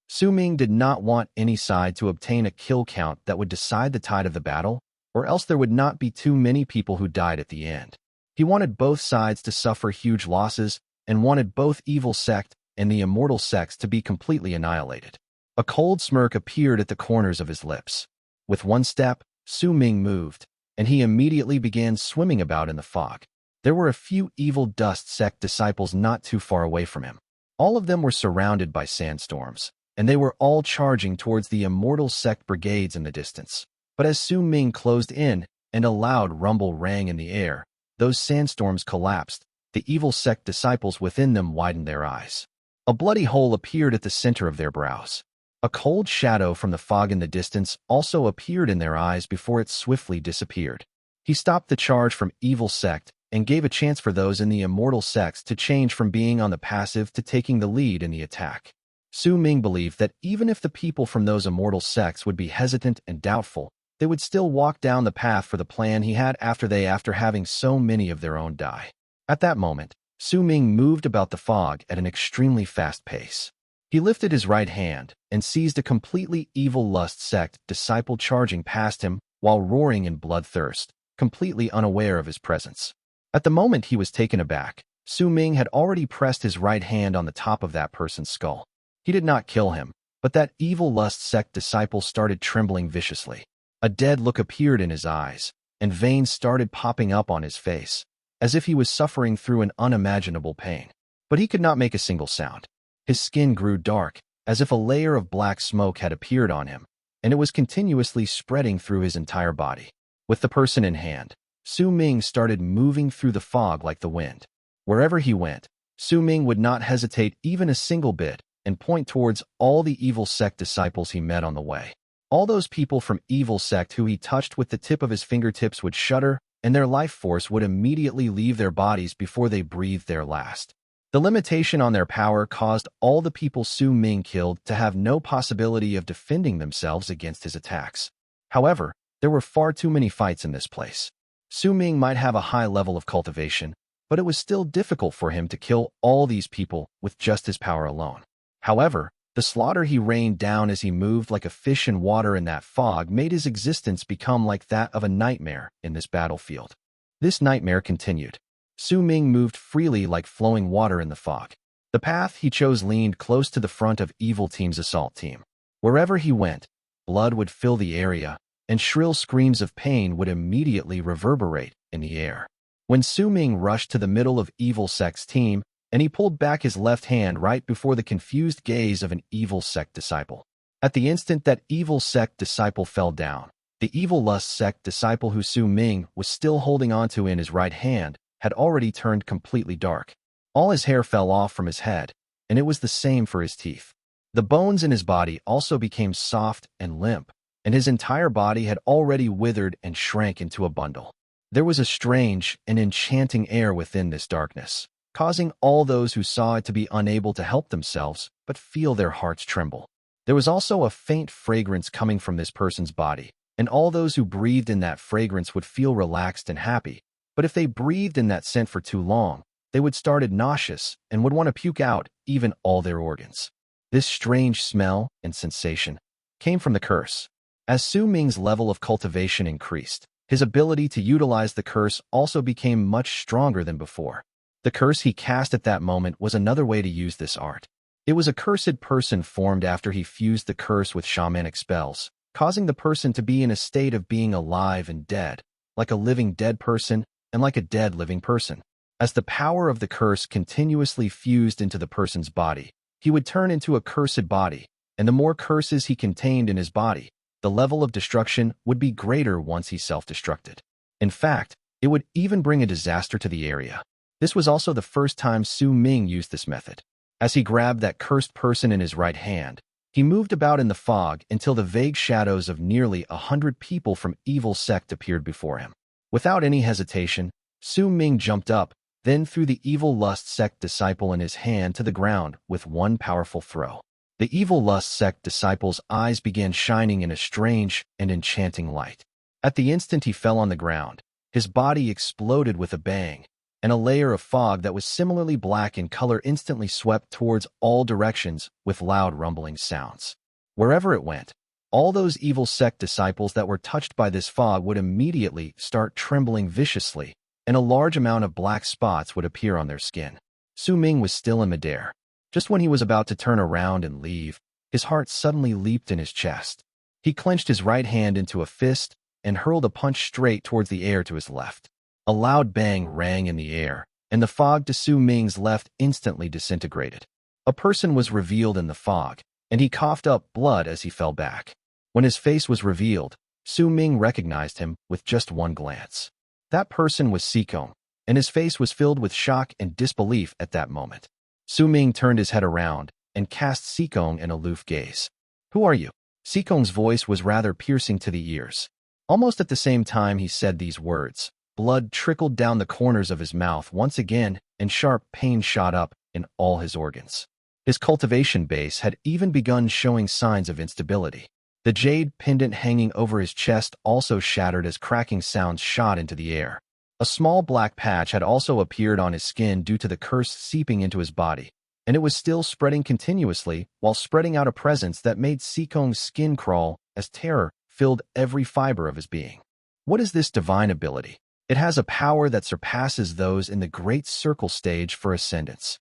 Suming did not want any side to obtain a kill count that would decide the tide of the battle, or else there would not be too many people who died at the end. He wanted both sides to suffer huge losses and wanted both evil sect and the immortal sects to be completely annihilated. A cold smirk appeared at the corners of his lips. With one step, Suming moved, and he immediately began swimming about in the fog. There were a few evil dust sect disciples not too far away from him. All of them were surrounded by sandstorms, and they were all charging towards the immortal sect brigades in the distance. But as Suming closed in and a loud rumble rang in the air, those sandstorms collapsed. The evil sect disciples within them widened their eyes. A bloody hole appeared at the center of their brows. A cold shadow from the fog in the distance also appeared in their eyes before it swiftly disappeared. He stopped the charge from evil sect and gave a chance for those in the immortal sects to change from being on the passive to taking the lead in the attack. Suming believed that even if the people from those immortal sects would be hesitant and doubtful, they would still walk down the path for the plan he had after having so many of their own die. At that moment, Suming moved about the fog at an extremely fast pace. He lifted his right hand and seized a completely evil lust sect disciple charging past him while roaring in bloodthirst, completely unaware of his presence. At the moment he was taken aback, Suming had already pressed his right hand on the top of that person's skull. He did not kill him, but that evil lust sect disciple started trembling viciously. A dead look appeared in his eyes, and veins started popping up on his face, as if he was suffering through an unimaginable pain. But he could not make a single sound. His skin grew dark, as if a layer of black smoke had appeared on him, and it was continuously spreading through his entire body. With the person in hand, Suming started moving through the fog like the wind. Wherever he went, Suming would not hesitate even a single bit and point towards all the evil sect disciples he met on the way. All those people from evil sect who he touched with the tip of his fingertips would shudder, and their life force would immediately leave their bodies before they breathed their last. The limitation on their power caused all the people Suming killed to have no possibility of defending themselves against his attacks. However, there were far too many fights in this place. Suming might have a high level of cultivation, but it was still difficult for him to kill all these people with just his power alone. However, the slaughter he rained down as he moved like a fish in water in that fog made his existence become like that of a nightmare in this battlefield. This nightmare continued. Suming moved freely like flowing water in the fog. The path he chose leaned close to the front of Evil Team's assault team. Wherever he went, blood would fill the area, and shrill screams of pain would immediately reverberate in the air. When Suming rushed to the middle of Evil Sect's team, and he pulled back his left hand right before the confused gaze of an evil sect disciple. At the instant that evil sect disciple fell down, the evil lust sect disciple who Suming was still holding onto in his right hand had already turned completely dark. All his hair fell off from his head, and it was the same for his teeth. The bones in his body also became soft and limp, and his entire body had already withered and shrank into a bundle. There was a strange and enchanting air within this darkness, causing all those who saw it to be unable to help themselves but feel their hearts tremble. There was also a faint fragrance coming from this person's body, and all those who breathed in that fragrance would feel relaxed and happy, but if they breathed in that scent for too long, they would start nauseous and would want to puke out even all their organs. This strange smell and sensation came from the curse. As Suming's level of cultivation increased, his ability to utilize the curse also became much stronger than before. The curse he cast at that moment was another way to use this art. It was a cursed person formed after he fused the curse with shamanic spells, causing the person to be in a state of being alive and dead, like a living dead person and like a dead living person. As the power of the curse continuously fused into the person's body, he would turn into a cursed body, and the more curses he contained in his body, the level of destruction would be greater once he self-destructed. In fact, it would even bring a disaster to the area. This was also the first time Su Ming used this method. As he grabbed that cursed person in his right hand, he moved about in the fog until the vague shadows of nearly 100 people from Evil Sect appeared before him. Without any hesitation, Su Ming jumped up, then threw the Evil Lust Sect disciple in his hand to the ground with one powerful throw. The Evil Lust Sect disciple's eyes began shining in a strange and enchanting light. At the instant he fell on the ground, his body exploded with a bang, and a layer of fog that was similarly black in color instantly swept towards all directions with loud rumbling sounds. Wherever it went, all those Evil Sect disciples that were touched by this fog would immediately start trembling viciously, and a large amount of black spots would appear on their skin. Su Ming was still in midair. Just when he was about to turn around and leave, his heart suddenly leaped in his chest. He clenched his right hand into a fist and hurled a punch straight towards the air to his left. A loud bang rang in the air, and the fog to Su Ming's left instantly disintegrated. A person was revealed in the fog, and he coughed up blood as he fell back. When his face was revealed, Su Ming recognized him with just one glance. That person was Sikong, and his face was filled with shock and disbelief at that moment. Su Ming turned his head around and cast Sikong an aloof gaze. "Who are you?" Sikong's voice was rather piercing to the ears. Almost at the same time he said these words, blood trickled down the corners of his mouth once again, and sharp pain shot up in all his organs. His cultivation base had even begun showing signs of instability. The jade pendant hanging over his chest also shattered as cracking sounds shot into the air. A small black patch had also appeared on his skin due to the curse seeping into his body, and it was still spreading continuously while spreading out a presence that made Sikong's skin crawl as terror filled every fiber of his being. What is this divine ability? It has a power that surpasses those in the Great Circle stage for ascendance.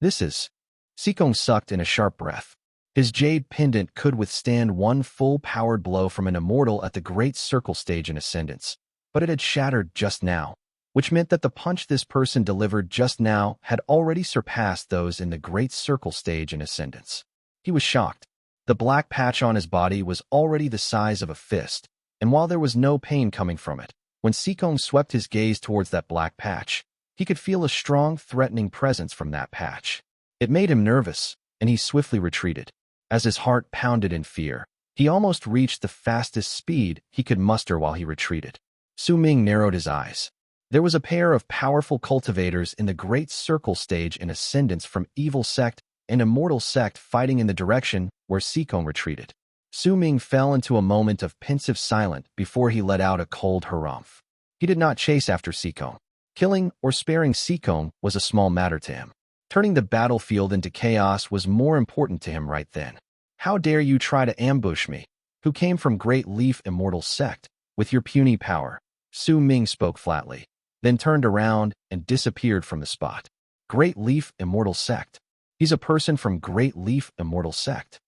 This is... Sikong sucked in a sharp breath. His jade pendant could withstand one full-powered blow from an immortal at the Great Circle stage in ascendance, but it had shattered just now, which meant that the punch this person delivered just now had already surpassed those in the Great Circle stage in ascendance. He was shocked. The black patch on his body was already the size of a fist, and while there was no pain coming from it, when Sikong swept his gaze towards that black patch, he could feel a strong, threatening presence from that patch. It made him nervous, and he swiftly retreated. As his heart pounded in fear, he almost reached the fastest speed he could muster while he retreated. Su Ming narrowed his eyes. There was a pair of powerful cultivators in the Great Circle stage in ascendance from Evil Sect and Immortal Sect fighting in the direction where Sikong retreated. Su Ming fell into a moment of pensive silence before he let out a cold harumph. He did not chase after Sikong. Killing or sparing Sikong was a small matter to him. Turning the battlefield into chaos was more important to him right then. "How dare you try to ambush me, who came from Great Leaf Immortal Sect, with your puny power?" Su Ming spoke flatly, then turned around and disappeared from the spot. Great Leaf Immortal Sect. He's a person from Great Leaf Immortal Sect.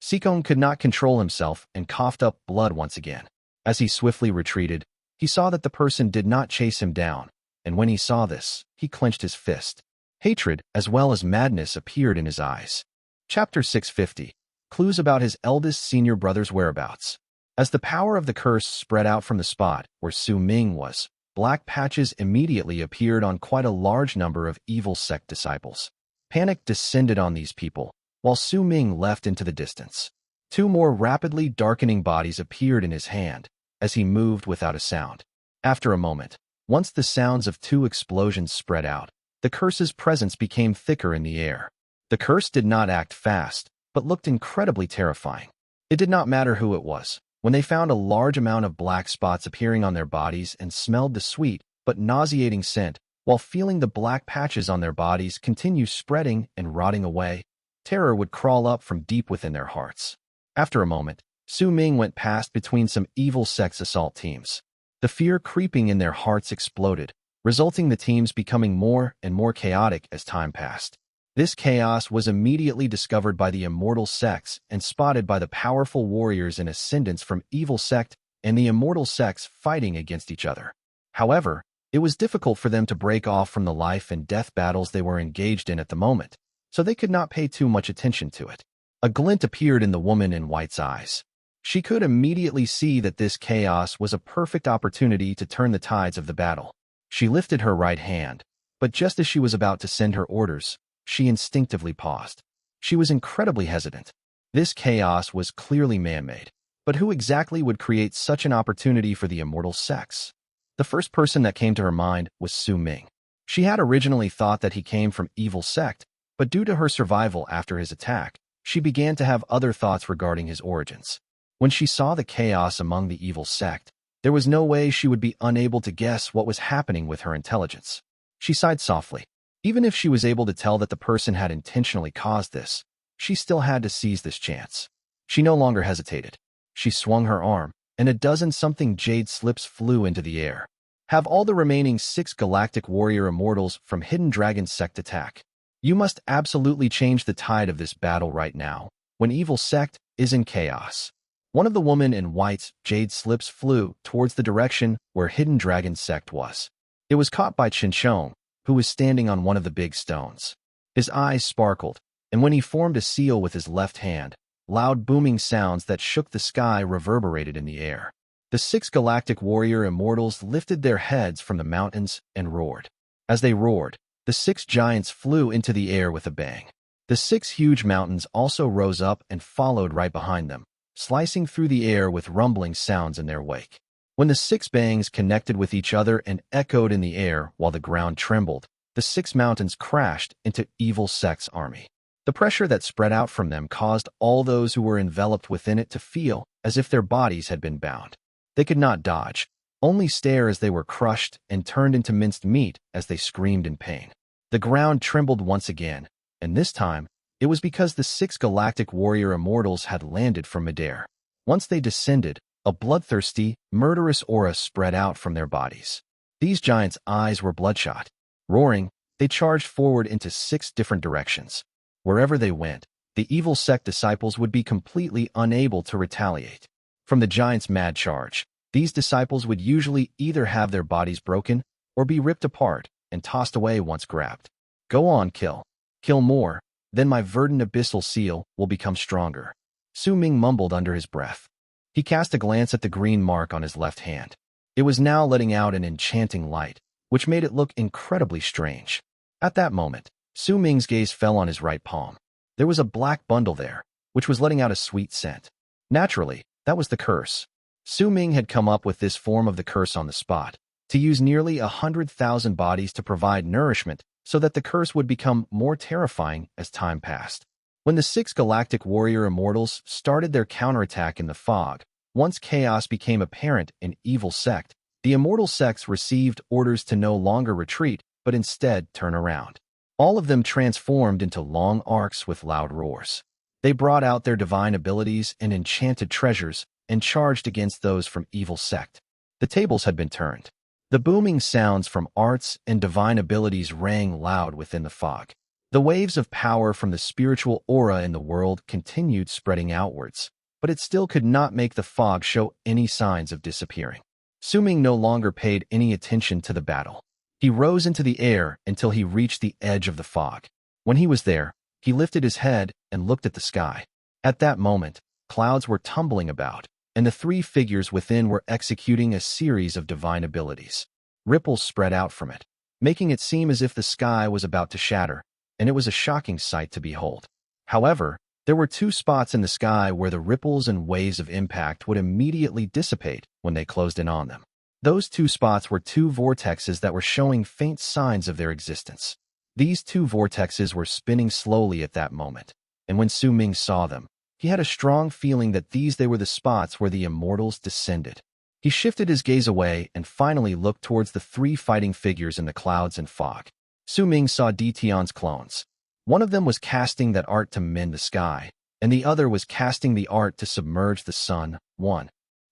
Sikong could not control himself and coughed up blood once again. As he swiftly retreated, he saw that the person did not chase him down, and when he saw this, he clenched his fist. Hatred as well as madness appeared in his eyes. Chapter 650. Clues about his eldest senior brother's whereabouts. As the power of the curse spread out from the spot where Su Ming was, black patches immediately appeared on quite a large number of Evil Sect disciples. Panic descended on these people, while Su Ming left into the distance. Two more rapidly darkening bodies appeared in his hand as he moved without a sound. After a moment, once the sounds of two explosions spread out, the curse's presence became thicker in the air. The curse did not act fast, but looked incredibly terrifying. It did not matter who it was. When they found a large amount of black spots appearing on their bodies and smelled the sweet but nauseating scent, while feeling the black patches on their bodies continue spreading and rotting away, terror would crawl up from deep within their hearts. After a moment, Su Ming went past between some Evil Sect's assault teams. The fear creeping in their hearts exploded, resulting the teams becoming more and more chaotic as time passed. This chaos was immediately discovered by the Immortal sects and spotted by the powerful warriors and ascendants from Evil Sect and the Immortal sects fighting against each other. However, it was difficult for them to break off from the life and death battles they were engaged in at the moment, so they could not pay too much attention to it. A glint appeared in the woman in white's eyes. She could immediately see that this chaos was a perfect opportunity to turn the tides of the battle. She lifted her right hand, but just as she was about to send her orders, she instinctively paused. She was incredibly hesitant. This chaos was clearly man-made, but who exactly would create such an opportunity for the Immortal sects? The first person that came to her mind was Su Ming. She had originally thought that he came from Evil Sect, but due to her survival after his attack, she began to have other thoughts regarding his origins. When she saw the chaos among the Evil Sect, there was no way she would be unable to guess what was happening with her intelligence. She sighed softly. Even if she was able to tell that the person had intentionally caused this, she still had to seize this chance. She no longer hesitated. She swung her arm, and a dozen-something jade slips flew into the air. Have all the remaining 6 galactic warrior immortals from Hidden Dragon Sect attack. You must absolutely change the tide of this battle right now, when Evil Sect is in chaos. One of the women in white's jade slips flew towards the direction where Hidden Dragon Sect was. It was caught by Chong, who was standing on one of the big stones. His eyes sparkled, and when he formed a seal with his left hand, loud booming sounds that shook the sky reverberated in the air. The 6 galactic warrior immortals lifted their heads from the mountains and roared. As they roared, the 6 giants flew into the air with a bang. The 6 huge mountains also rose up and followed right behind them, slicing through the air with rumbling sounds in their wake. When the 6 bangs connected with each other and echoed in the air while the ground trembled, the 6 mountains crashed into Evil Sect's army. The pressure that spread out from them caused all those who were enveloped within it to feel as if their bodies had been bound. They could not dodge, only stare as they were crushed and turned into minced meat as they screamed in pain. The ground trembled once again, and this time, it was because the 6 galactic warrior immortals had landed from midair. Once they descended, a bloodthirsty, murderous aura spread out from their bodies. These giants' eyes were bloodshot. Roaring, they charged forward into 6 different directions. Wherever they went, the Evil Sect disciples would be completely unable to retaliate. From the giants' mad charge, these disciples would usually either have their bodies broken or be ripped apart and tossed away once grabbed. Go on, kill. Kill more, then my Verdant Abyssal seal will become stronger. Su Ming mumbled under his breath. He cast a glance at the green mark on his left hand. It was now letting out an enchanting light, which made it look incredibly strange. At that moment, Su Ming's gaze fell on his right palm. There was a black bundle there, which was letting out a sweet scent. Naturally, that was the curse. Su Ming had come up with this form of the curse on the spot, to use nearly 100,000 bodies to provide nourishment so that the curse would become more terrifying as time passed. When the 6 galactic warrior immortals started their counterattack in the fog, once chaos became apparent in Evil Sect, the Immortal sects received orders to no longer retreat, but instead turn around. All of them transformed into long arcs with loud roars. They brought out their divine abilities and enchanted treasures and charged against those from Evil Sect. The tables had been turned. The booming sounds from arts and divine abilities rang loud within the fog. The waves of power from the spiritual aura in the world continued spreading outwards, but it still could not make the fog show any signs of disappearing. Su Ming no longer paid any attention to the battle. He rose into the air until he reached the edge of the fog. When he was there, he lifted his head and looked at the sky. At that moment, clouds were tumbling about, and the 3 figures within were executing a series of divine abilities. Ripples spread out from it, making it seem as if the sky was about to shatter, and it was a shocking sight to behold. However, there were 2 spots in the sky where the ripples and waves of impact would immediately dissipate when they closed in on them. Those 2 spots were 2 vortexes that were showing faint signs of their existence. These 2 vortexes were spinning slowly at that moment, and when Su Ming saw them, he had a strong feeling that they were the spots where the Immortals descended. He shifted his gaze away and finally looked towards the 3 fighting figures in the clouds and fog. Su Ming saw Tian's clones. One of them was casting that art to mend the sky, and the other was casting the art to submerge the sun.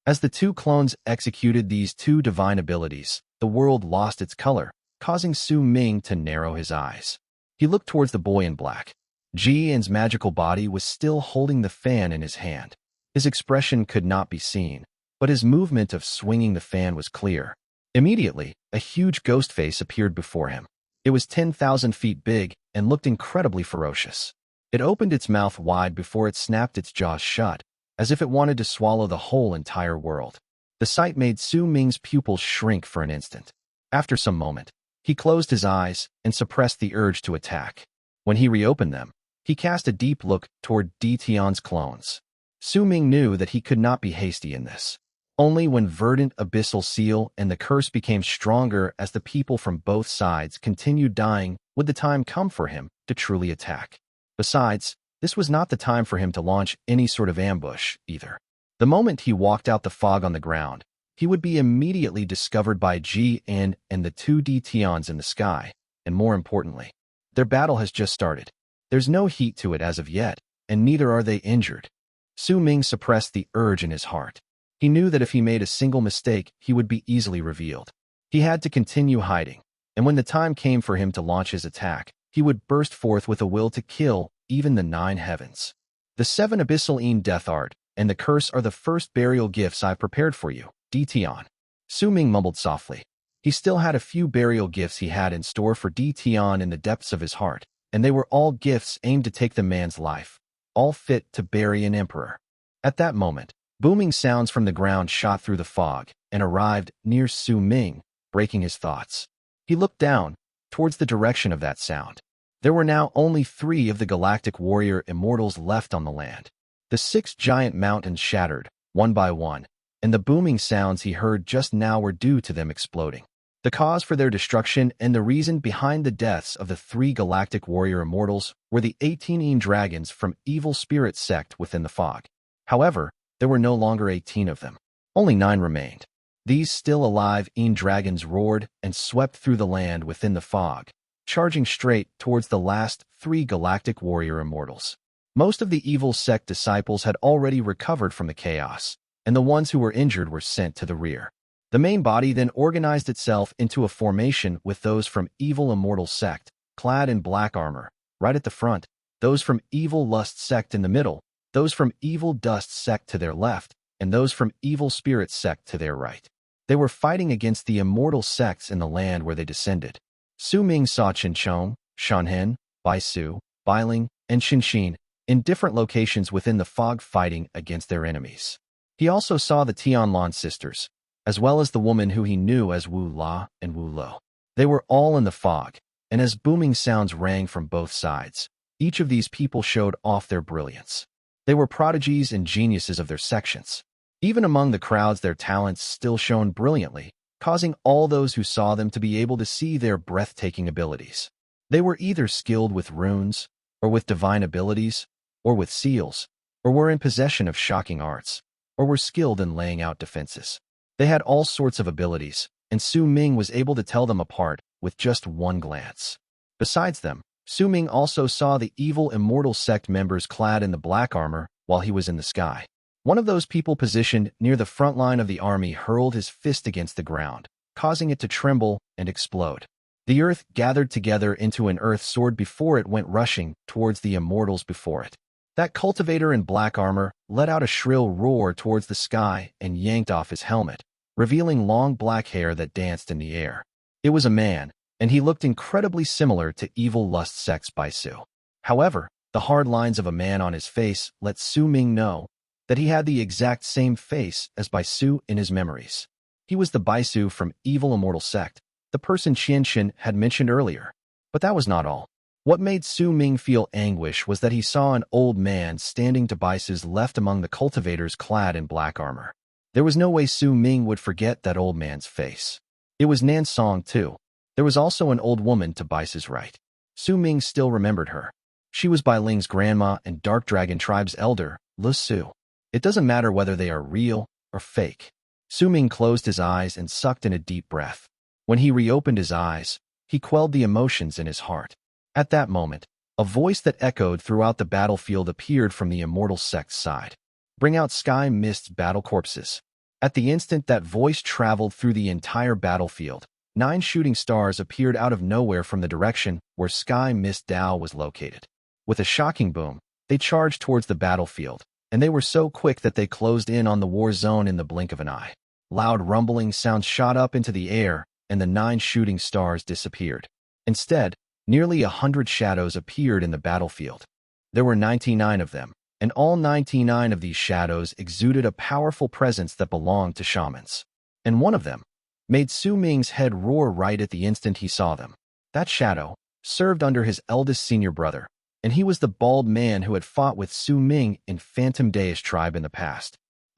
As the 2 clones executed these 2 divine abilities, the world lost its color, causing Su Ming to narrow his eyes. He looked towards the boy in black. Jian's magical body was still holding the fan in his hand. His expression could not be seen, but his movement of swinging the fan was clear. Immediately, a huge ghost face appeared before him. It was 10,000 feet big and looked incredibly ferocious. It opened its mouth wide before it snapped its jaws shut, as if it wanted to swallow the whole entire world. The sight made Su Ming's pupils shrink for an instant. After some moment, he closed his eyes and suppressed the urge to attack. When he reopened them, he cast a deep look toward Tian's clones. Su Ming knew that he could not be hasty in this. Only when Verdant, Abyssal Seal, and the curse became stronger as the people from both sides continued dying would the time come for him to truly attack. Besides, this was not the time for him to launch any sort of ambush, either. The moment he walked out the fog on the ground, he would be immediately discovered by Jian and the two Tians in the sky, and more importantly, their battle has just started. There's no heat to it as of yet, and neither are they injured. Su Ming suppressed the urge in his heart. He knew that if he made a single mistake, he would be easily revealed. He had to continue hiding, and when the time came for him to launch his attack, he would burst forth with a will to kill even the 9 heavens. The 7 Abyssal Death Art and the curse are the first burial gifts I've prepared for you, Tian. Su Ming mumbled softly. He still had a few burial gifts he had in store for Tian in the depths of his heart, and they were all gifts aimed to take the man's life, all fit to bury an emperor. At that moment, booming sounds from the ground shot through the fog and arrived near Su Ming, breaking his thoughts. He looked down, towards the direction of that sound. There were now only 3 of the galactic warrior Immortals left on the land. The 6 giant mountains shattered, one by one, and the booming sounds he heard just now were due to them exploding. The cause for their destruction and the reason behind the deaths of the 3 galactic warrior Immortals were the 18 dragons from evil spirit sect within the fog. However, there were no longer 18 of them. Only 9 remained. These still alive dragons roared and swept through the land within the fog, charging straight towards the last 3 galactic warrior Immortals. Most of the evil sect disciples had already recovered from the chaos, and the ones who were injured were sent to the rear. The main body then organized itself into a formation with those from evil immortal sect, clad in black armor, right at the front, those from evil lust sect in the middle, those from evil dust sect to their left, and those from evil spirit sect to their right. They were fighting against the immortal sects in the land where they descended. Su Ming saw Chong, Shanhen, Baisu, Bailing, and Xinshin in different locations within the fog fighting against their enemies. He also saw the Tianlan sisters, as well as the woman who he knew as Wu La and Wu Lo. They were all in the fog, and as booming sounds rang from both sides, each of these people showed off their brilliance. They were prodigies and geniuses of their sections. Even among the crowds, their talents still shone brilliantly, causing all those who saw them to be able to see their breathtaking abilities. They were either skilled with runes, or with divine abilities, or with seals, or were in possession of shocking arts, or were skilled in laying out defenses. They had all sorts of abilities, and Su Ming was able to tell them apart with just one glance. Besides them, Su Ming also saw the evil immortal sect members clad in the black armor while he was in the sky. One of those people positioned near the front line of the army hurled his fist against the ground, causing it to tremble and explode. The earth gathered together into an earth sword before it went rushing towards the immortals before it. That cultivator in black armor let out a shrill roar towards the sky and yanked off his helmet, revealing long black hair that danced in the air. It was a man, and he looked incredibly similar to evil lust sect's Baisu. However, the hard lines of a man on his face let Su Ming know that he had the exact same face as Baisu in his memories. He was the Baisu from evil immortal sect, the person Chen had mentioned earlier. But that was not all. What made Su Ming feel anguish was that he saw an old man standing to Baisu's left among the cultivators clad in black armor. There was no way Su Ming would forget that old man's face. It was Nan Song too. There was also an old woman to Baisu's right. Su Ming still remembered her. She was Bai Ling's grandma and Dark Dragon tribe's elder, Lu Su. It doesn't matter whether they are real or fake. Su Ming closed his eyes and sucked in a deep breath. When he reopened his eyes, he quelled the emotions in his heart. At that moment, a voice that echoed throughout the battlefield appeared from the immortal sect's side. Bring out Sky Mist's battle corpses. At the instant that voice traveled through the entire battlefield, 9 shooting stars appeared out of nowhere from the direction where Sky Mist Dao was located. With a shocking boom, they charged towards the battlefield, and they were so quick that they closed in on the war zone in the blink of an eye. Loud rumbling sounds shot up into the air, and the 9 shooting stars disappeared. Instead, nearly 100 shadows appeared in the battlefield. There were 99 of them, and all 99 of these shadows exuded a powerful presence that belonged to shamans. And one of them made Su Ming's head roar right at the instant he saw them. That shadow served under his eldest senior brother, and he was the bald man who had fought with Su Ming in Phantom Deist tribe in the past. *****.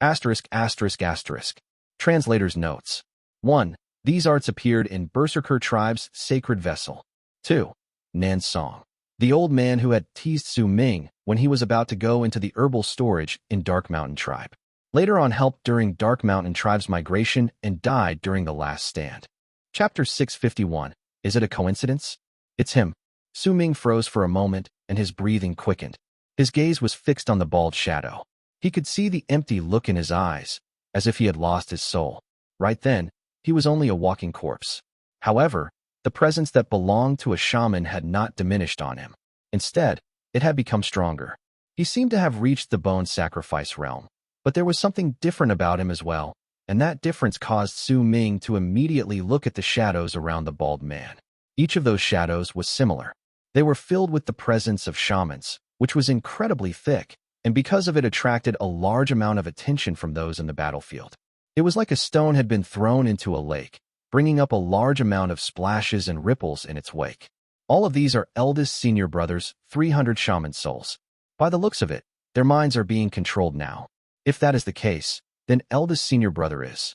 Translator's notes. 1. These arts appeared in Berserker tribe's sacred vessel. 2. Nan Song, the old man who had teased Su Ming when he was about to go into the herbal storage in Dark Mountain tribe. Later on helped during Dark Mountain tribe's migration and died during the last stand. Chapter 651. Is it a coincidence? It's him. Su Ming froze for a moment, and his breathing quickened. His gaze was fixed on the bald shadow. He could see the empty look in his eyes, as if he had lost his soul. Right then, he was only a walking corpse. However, the presence that belonged to a shaman had not diminished on him. Instead, it had become stronger. He seemed to have reached the bone sacrifice realm. But there was something different about him as well, and that difference caused Su Ming to immediately look at the shadows around the bald man. Each of those shadows was similar. They were filled with the presence of shamans, which was incredibly thick, and because of it attracted a large amount of attention from those in the battlefield. It was like a stone had been thrown into a lake, bringing up a large amount of splashes and ripples in its wake. All of these are eldest senior brothers, 300 shaman souls. By the looks of it, their minds are being controlled now. If that is the case, then eldest senior brother is.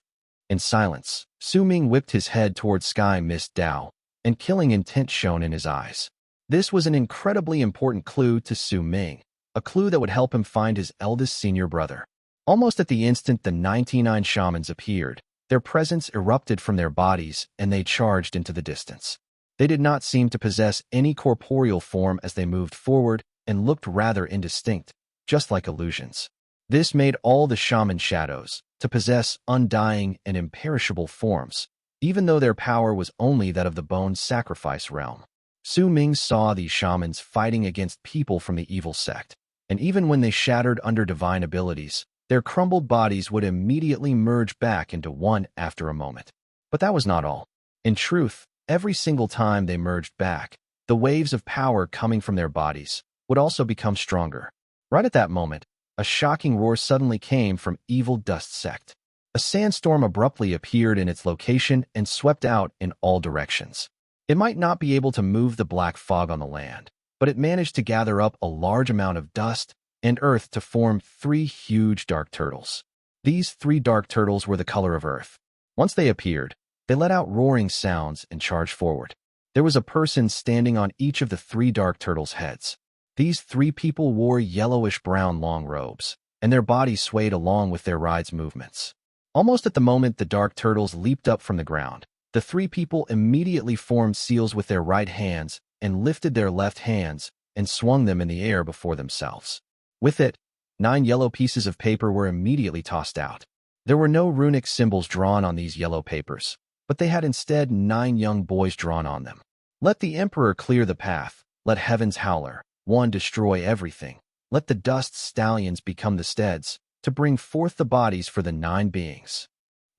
In silence, Su Ming whipped his head towards Sky Mist Dao, and killing intent shone in his eyes. This was an incredibly important clue to Su Ming, a clue that would help him find his eldest senior brother. Almost at the instant the 99 shamans appeared, their presence erupted from their bodies and they charged into the distance. They did not seem to possess any corporeal form as they moved forward and looked rather indistinct, just like illusions. This made all the shaman shadows to possess undying and imperishable forms, even though their power was only that of the bone sacrifice realm. Su Ming saw these shamans fighting against people from the evil sect, and even when they shattered under divine abilities, their crumbled bodies would immediately merge back into one after a moment. But that was not all. In truth, every single time they merged back, the waves of power coming from their bodies would also become stronger. Right at that moment, a shocking roar suddenly came from Evil Dust Sect. A sandstorm abruptly appeared in its location and swept out in all directions. It might not be able to move the black fog on the land, but it managed to gather up a large amount of dust and earth to form 3 huge dark turtles. These 3 dark turtles were the color of earth. Once they appeared, they let out roaring sounds and charged forward. There was a person standing on each of the 3 dark turtles' heads. These 3 people wore yellowish-brown long robes, and their bodies swayed along with their ride's movements. Almost at the moment the dark turtles leaped up from the ground, the 3 people immediately formed seals with their right hands and lifted their left hands and swung them in the air before themselves. With it, 9 yellow pieces of paper were immediately tossed out. There were no runic symbols drawn on these yellow papers, but they had instead 9 young boys drawn on them. Let the Emperor clear the path, let Heaven's Howler, one destroy everything. Let the dust stallions become the steads, to bring forth the bodies for the 9 beings.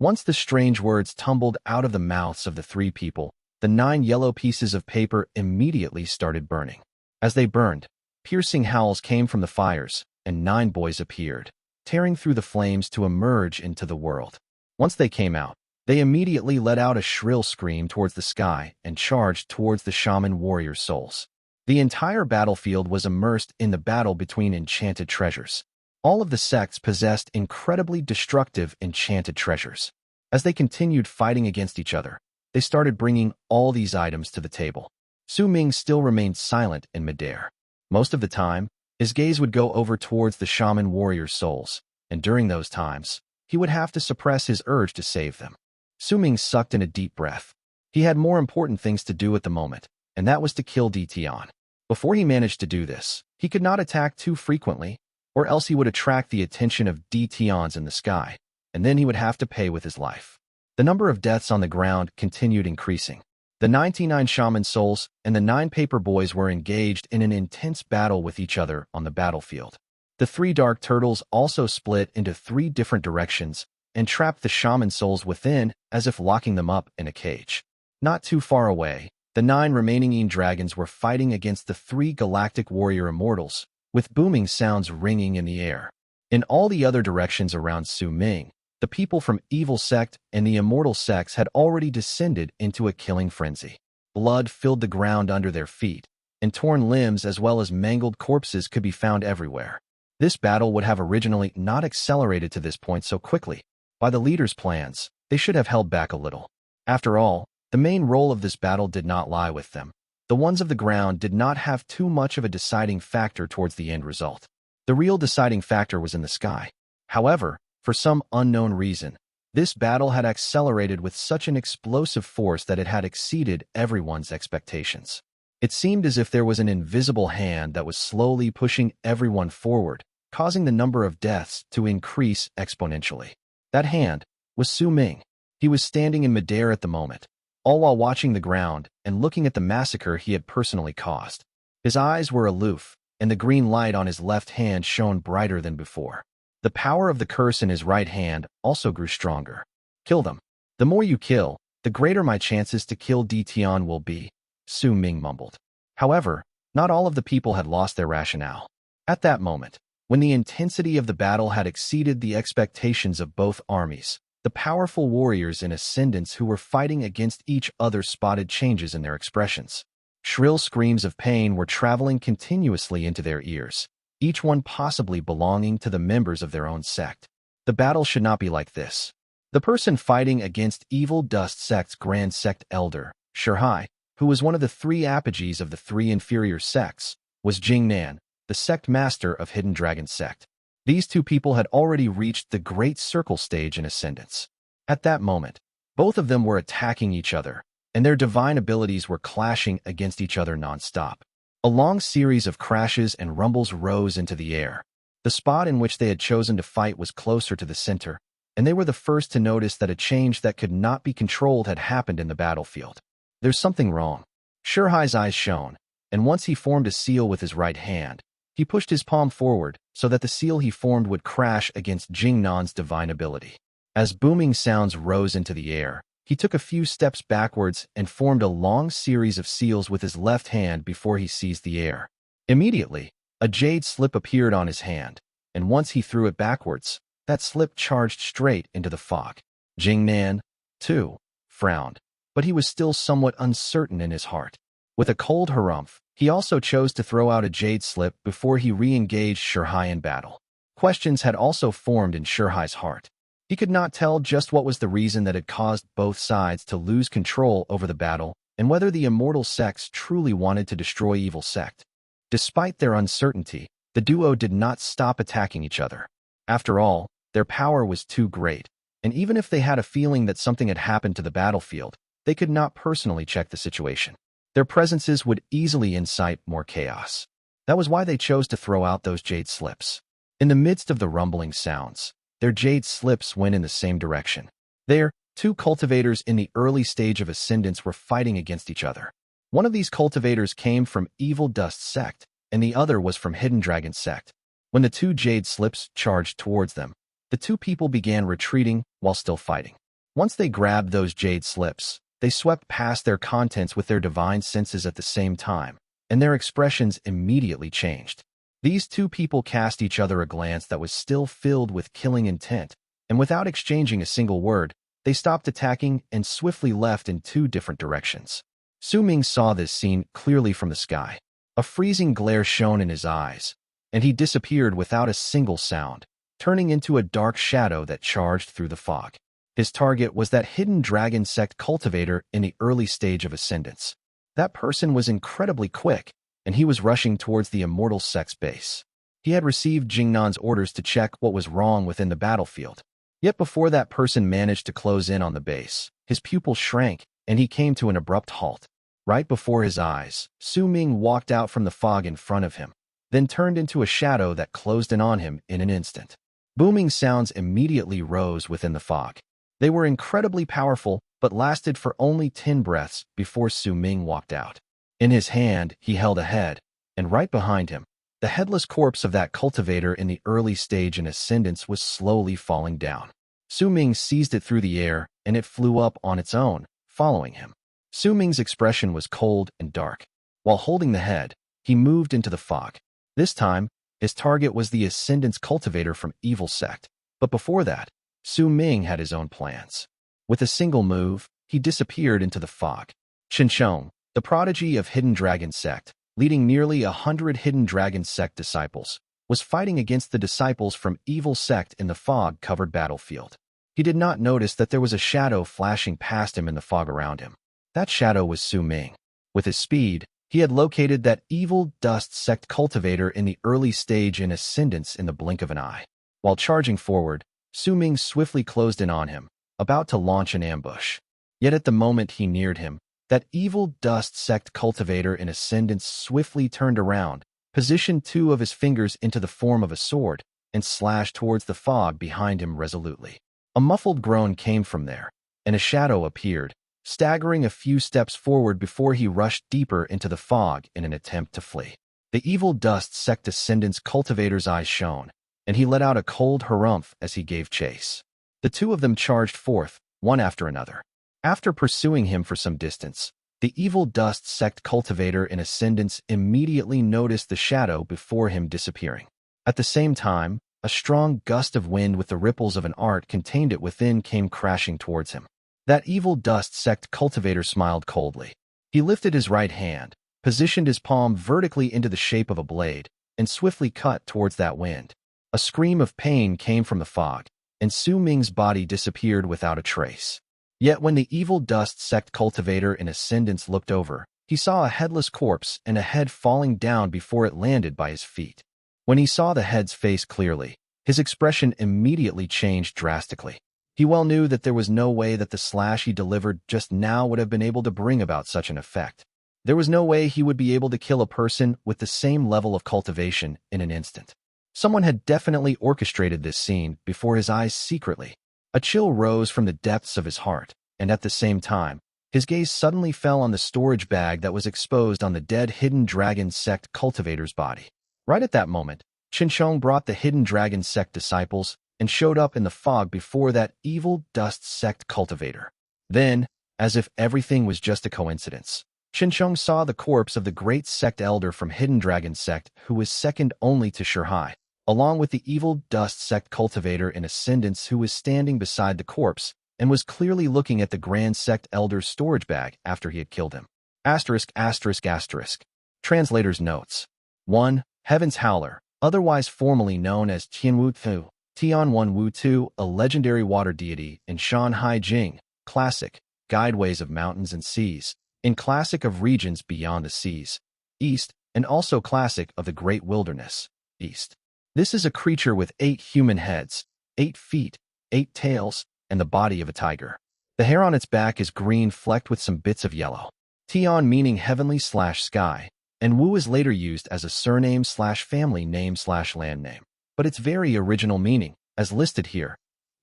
Once the strange words tumbled out of the mouths of the 3 people, the 9 yellow pieces of paper immediately started burning. As they burned, piercing howls came from the fires, and 9 boys appeared, tearing through the flames to emerge into the world. Once they came out, they immediately let out a shrill scream towards the sky and charged towards the shaman warrior souls. The entire battlefield was immersed in the battle between enchanted treasures. All of the sects possessed incredibly destructive enchanted treasures. As they continued fighting against each other, they started bringing all these items to the table. Su Ming still remained silent in midair. Most of the time, his gaze would go over towards the shaman warrior souls, and during those times, he would have to suppress his urge to save them. Su Ming sucked in a deep breath. He had more important things to do at the moment, and that was to kill Tian. Before he managed to do this, he could not attack too frequently, or else he would attract the attention of Tians in the sky, and then he would have to pay with his life. The number of deaths on the ground continued increasing. The 99 shaman souls and the 9 paper boys were engaged in an intense battle with each other on the battlefield. The 3 dark turtles also split into 3 different directions and trapped the shaman souls within as if locking them up in a cage. Not too far away, the 9 remaining dragons were fighting against the 3 galactic warrior immortals, with booming sounds ringing in the air. In all the other directions around Sowing, the people from Evil Sect and the Immortal sects had already descended into a killing frenzy. Blood filled the ground under their feet, and torn limbs as well as mangled corpses could be found everywhere. This battle would have originally not accelerated to this point so quickly. By the leaders' plans, they should have held back a little. After all, the main role of this battle did not lie with them. The ones of the ground did not have too much of a deciding factor towards the end result. The real deciding factor was in the sky. However, for some unknown reason, this battle had accelerated with such an explosive force that it had exceeded everyone's expectations. It seemed as if there was an invisible hand that was slowly pushing everyone forward, causing the number of deaths to increase exponentially. That hand was Sowing. He was standing in midair at the moment, all while watching the ground and looking at the massacre he had personally caused. His eyes were aloof, and the green light on his left hand shone brighter than before. The power of the curse in his right hand also grew stronger. Kill them. The more you kill, the greater my chances to kill Tian will be, Sowing mumbled. However, not all of the people had lost their rationale. At that moment, when the intensity of the battle had exceeded the expectations of both armies, the powerful warriors in ascendance who were fighting against each other spotted changes in their expressions. Shrill screams of pain were traveling continuously into their ears, each one possibly belonging to the members of their own sect. The battle should not be like this. The person fighting against Evil Dust Sect's Grand Sect Elder, Shirhai, who was one of the 3 apogees of the 3 inferior sects, was Jingnan, the sect master of Hidden Dragon Sect. These 2 people had already reached the Great Circle stage in ascendance. At that moment, both of them were attacking each other, and their divine abilities were clashing against each other non-stop. A long series of crashes and rumbles rose into the air. The spot in which they had chosen to fight was closer to the center, and they were the first to notice that a change that could not be controlled had happened in the battlefield. There's something wrong. Shirhai's eyes shone, and once he formed a seal with his right hand, he pushed his palm forward so that the seal he formed would crash against Jingnan's divine ability. As booming sounds rose into the air, he took a few steps backwards and formed a long series of seals with his left hand before he seized the air. Immediately, a jade slip appeared on his hand, and once he threw it backwards, that slip charged straight into the fog. Jingnan, too, frowned, but he was still somewhat uncertain in his heart. With a cold harumph, he also chose to throw out a jade slip before he re-engaged Shirhai in battle. Questions had also formed in Shirhai's heart. He could not tell just what was the reason that had caused both sides to lose control over the battle and whether the Immortal sects truly wanted to destroy Evil Sect. Despite their uncertainty, the duo did not stop attacking each other. After all, their power was too great, and even if they had a feeling that something had happened to the battlefield, they could not personally check the situation. Their presences would easily incite more chaos. That was why they chose to throw out those jade slips. In the midst of the rumbling sounds, their jade slips went in the same direction. There, 2 cultivators in the early stage of ascendance were fighting against each other. One of these cultivators came from Evil Dust Sect, and the other was from Hidden Dragon Sect. When the 2 jade slips charged towards them, the 2 people began retreating while still fighting. Once they grabbed those jade slips, they swept past their contents with their divine senses at the same time, and their expressions immediately changed. These 2 people cast each other a glance that was still filled with killing intent, and without exchanging a single word, they stopped attacking and swiftly left in 2 different directions. Sowing saw this scene clearly from the sky. A freezing glare shone in his eyes, and he disappeared without a single sound, turning into a dark shadow that charged through the fog. His target was that Hidden Dragon Sect cultivator in the early stage of ascendance. That person was incredibly quick, and he was rushing towards the Immortal sect's base. He had received Jingnan's orders to check what was wrong within the battlefield. Yet before that person managed to close in on the base, his pupil shrank, and he came to an abrupt halt. Right before his eyes, Sowing walked out from the fog in front of him, then turned into a shadow that closed in on him in an instant. Booming sounds immediately rose within the fog. They were incredibly powerful, but lasted for only 10 breaths before Su Ming walked out. In his hand, he held a head, and right behind him, the headless corpse of that cultivator in the early stage in ascendance was slowly falling down. Su Ming seized it through the air, and it flew up on its own, following him. Su Ming's expression was cold and dark. While holding the head, he moved into the fog. This time, his target was the Ascendance cultivator from Evil Sect. But before that, Su Ming had his own plans. With a single move, he disappeared into the fog. Chong, the prodigy of Hidden Dragon Sect, leading nearly 100 Hidden Dragon Sect disciples, was fighting against the disciples from Evil Sect in the fog-covered battlefield. He did not notice that there was a shadow flashing past him in the fog around him. That shadow was Su Ming. With his speed, he had located that Evil Dust Sect cultivator in the early stage in ascendance in the blink of an eye. While charging forward, Su Ming swiftly closed in on him, about to launch an ambush. Yet at the moment he neared him, that Evil Dust Sect cultivator in ascendance swiftly turned around, positioned 2 of his fingers into the form of a sword, and slashed towards the fog behind him resolutely. A muffled groan came from there, and a shadow appeared, staggering a few steps forward before he rushed deeper into the fog in an attempt to flee. The Evil Dust Sect Ascendance cultivator's eyes shone, and he let out a cold harumph as he gave chase. The 2 of them charged forth, one after another. After pursuing him for some distance, the Evil Dust Sect cultivator in ascendance immediately noticed the shadow before him disappearing. At the same time, a strong gust of wind with the ripples of an art contained it within came crashing towards him. That Evil Dust Sect cultivator smiled coldly. He lifted his right hand, positioned his palm vertically into the shape of a blade, and swiftly cut towards that wind. A scream of pain came from the fog, and Su Ming's body disappeared without a trace. Yet when the Evil Dust Sect cultivator in ascendance looked over, he saw a headless corpse and a head falling down before it landed by his feet. When he saw the head's face clearly, his expression immediately changed drastically. He well knew that there was no way that the slash he delivered just now would have been able to bring about such an effect. There was no way he would be able to kill a person with the same level of cultivation in an instant. Someone had definitely orchestrated this scene before his eyes secretly. A chill rose from the depths of his heart, and at the same time, his gaze suddenly fell on the storage bag that was exposed on the dead Hidden Dragon Sect cultivator's body. Right at that moment, Chong brought the Hidden Dragon Sect disciples and showed up in the fog before that Evil Dust Sect cultivator. Then, as if everything was just a coincidence, Chong saw the corpse of the great sect elder from Hidden Dragon Sect who was second only to Shihai, along with the Evil Dust Sect cultivator in ascendance who was standing beside the corpse and was clearly looking at the Grand Sect elder's storage bag after he had killed him. ****. Translator's notes. 1. Heaven's Howler, otherwise formally known as Tian Wu Tu, Tian Wu Tu, a legendary water deity in Shanhai Jing, classic, guideways of mountains and seas, in classic of regions beyond the seas, east, and also classic of the great wilderness, east. This is a creature with 8 human heads, 8 feet, 8 tails, and the body of a tiger. The hair on its back is green flecked with some bits of yellow. Tian meaning heavenly/sky, and Wu is later used as a surname/family name/land name. But its very original meaning, as listed here,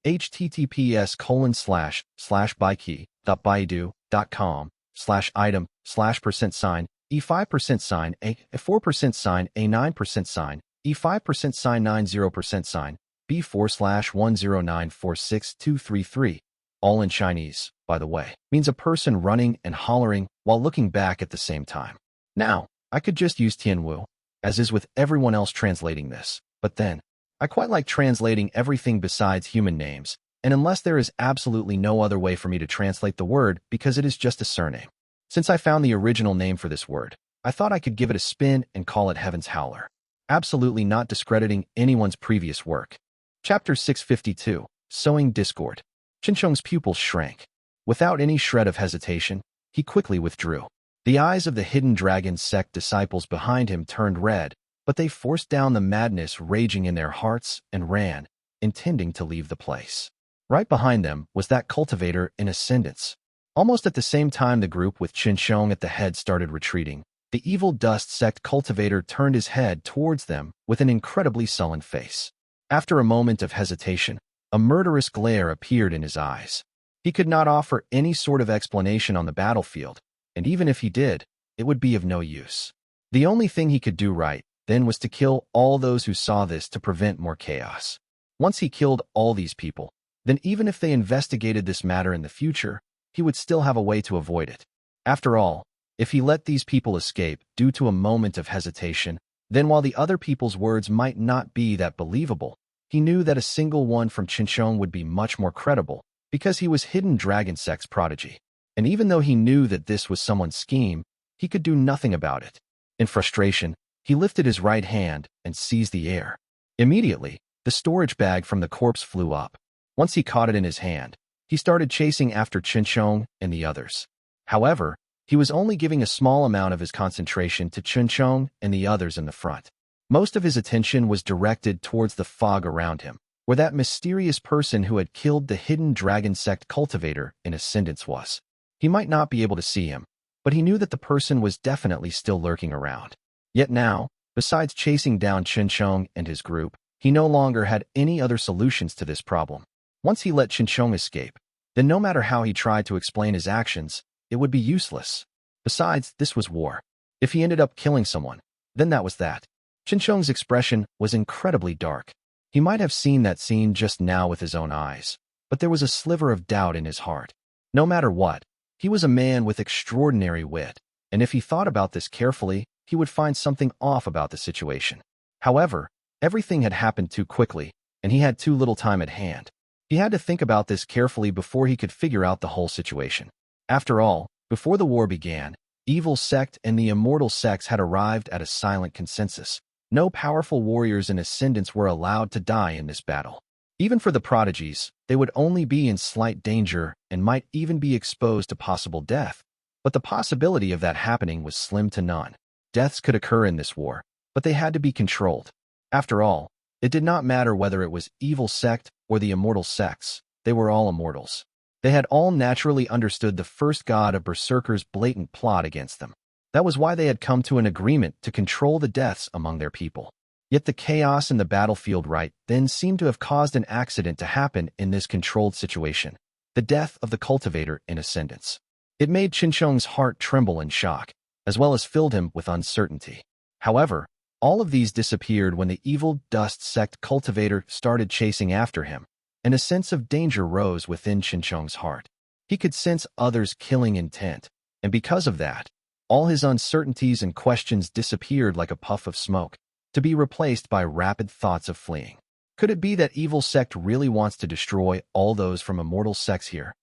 https://baidu.com/item/% E5% A4% A9% E5% 90% B4/109462333, all in Chinese, by the way, means a person running and hollering while looking back at the same time. Now, I could just use Tianwu, as is with everyone else translating this, but then, I quite like translating everything besides human names, and unless there is absolutely no other way for me to translate the word because it is just a surname. Since I found the original name for this word, I thought I could give it a spin and call it Heaven's Howler. Absolutely not discrediting anyone's previous work. Chapter 652, Sowing Discord. Chong's pupils shrank. Without any shred of hesitation, he quickly withdrew. The eyes of the Hidden Dragon Sect disciples behind him turned red, but they forced down the madness raging in their hearts and ran, intending to leave the place. Right behind them was that cultivator in ascendance. Almost at the same time the group with Chong at the head started retreating, the Evil Dust Sect cultivator turned his head towards them with an incredibly sullen face. After a moment of hesitation, A murderous glare appeared in his eyes. He could not offer any sort of explanation on the battlefield, and even if he did, it would be of no use. The only thing he could do right then was to kill all those who saw this to prevent more chaos. Once he killed all these people, then even if they investigated this matter in the future, he would still have a way to avoid it. After all, if he let these people escape due to a moment of hesitation, then while the other people's words might not be that believable, he knew that a single one from Chong would be much more credible, because he was Hidden Dragon Sect's prodigy. And even though he knew that this was someone's scheme, he could do nothing about it. In frustration, he lifted his right hand and seized the air. Immediately, the storage bag from the corpse flew up. Once he caught it in his hand, he started chasing after Chong and the others. However, he was only giving a small amount of his concentration to Chong and the others in the front. Most of his attention was directed towards the fog around him, where that mysterious person who had killed the Hidden Dragon Sect cultivator in Ascendance was. He might not be able to see him, but he knew that the person was definitely still lurking around. Yet now, besides chasing down Chong and his group, he no longer had any other solutions to this problem. Once he let Chong escape, then no matter how he tried to explain his actions, it would be useless. Besides, this was war. If he ended up killing someone, then that was that. Chong's expression was incredibly dark. He might have seen that scene just now with his own eyes, but there was a sliver of doubt in his heart. No matter what, he was a man with extraordinary wit, and if he thought about this carefully, he would find something off about the situation. However, everything had happened too quickly, and he had too little time at hand. He had to think about this carefully before he could figure out the whole situation. After all, before the war began, Evil Sect and the Immortal sects had arrived at a silent consensus. No powerful warriors in Ascendance were allowed to die in this battle. Even for the prodigies, they would only be in slight danger and might even be exposed to possible death. But the possibility of that happening was slim to none. Deaths could occur in this war, but they had to be controlled. After all, it did not matter whether it was Evil Sect or the Immortal sects, they were all immortals. They had all naturally understood the first god of Berserkers' blatant plot against them. That was why they had come to an agreement to control the deaths among their people. Yet the chaos in the battlefield right then seemed to have caused an accident to happen in this controlled situation, the death of the cultivator in Ascendance. It made Chong's heart tremble in shock, as well as filled him with uncertainty. However, all of these disappeared when the Evil Dust Sect cultivator started chasing after him, and a sense of danger rose within Chong's heart. He could sense others' killing intent, and because of that, all his uncertainties and questions disappeared like a puff of smoke, to be replaced by rapid thoughts of fleeing. Could it be that Evil Sect really wants to destroy all those from Immortal sects here?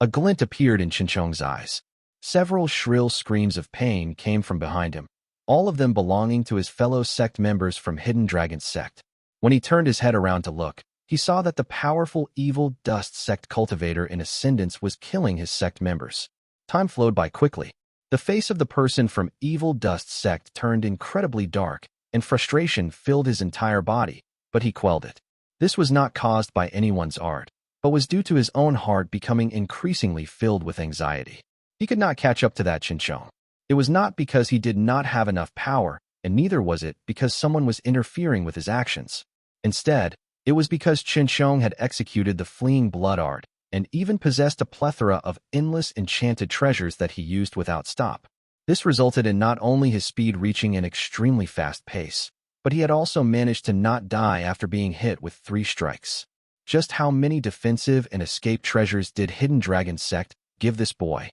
A glint appeared in Chong's eyes. Several shrill screams of pain came from behind him, all of them belonging to his fellow sect members from Hidden Dragon Sect. When he turned his head around to look, he saw that the powerful Evil Dust Sect cultivator in Ascendance was killing his sect members. Time flowed by quickly. The face of the person from Evil Dust Sect turned incredibly dark, and frustration filled his entire body, but he quelled it. This was not caused by anyone's art, but was due to his own heart becoming increasingly filled with anxiety. He could not catch up to that Chong. It was not because he did not have enough power, and neither was it because someone was interfering with his actions. Instead, it was because Chong had executed the fleeing blood art, and even possessed a plethora of endless enchanted treasures that he used without stop. This resulted in not only his speed reaching an extremely fast pace, but he had also managed to not die after being hit with 3 strikes. Just how many defensive and escape treasures did Hidden Dragon Sect give this boy?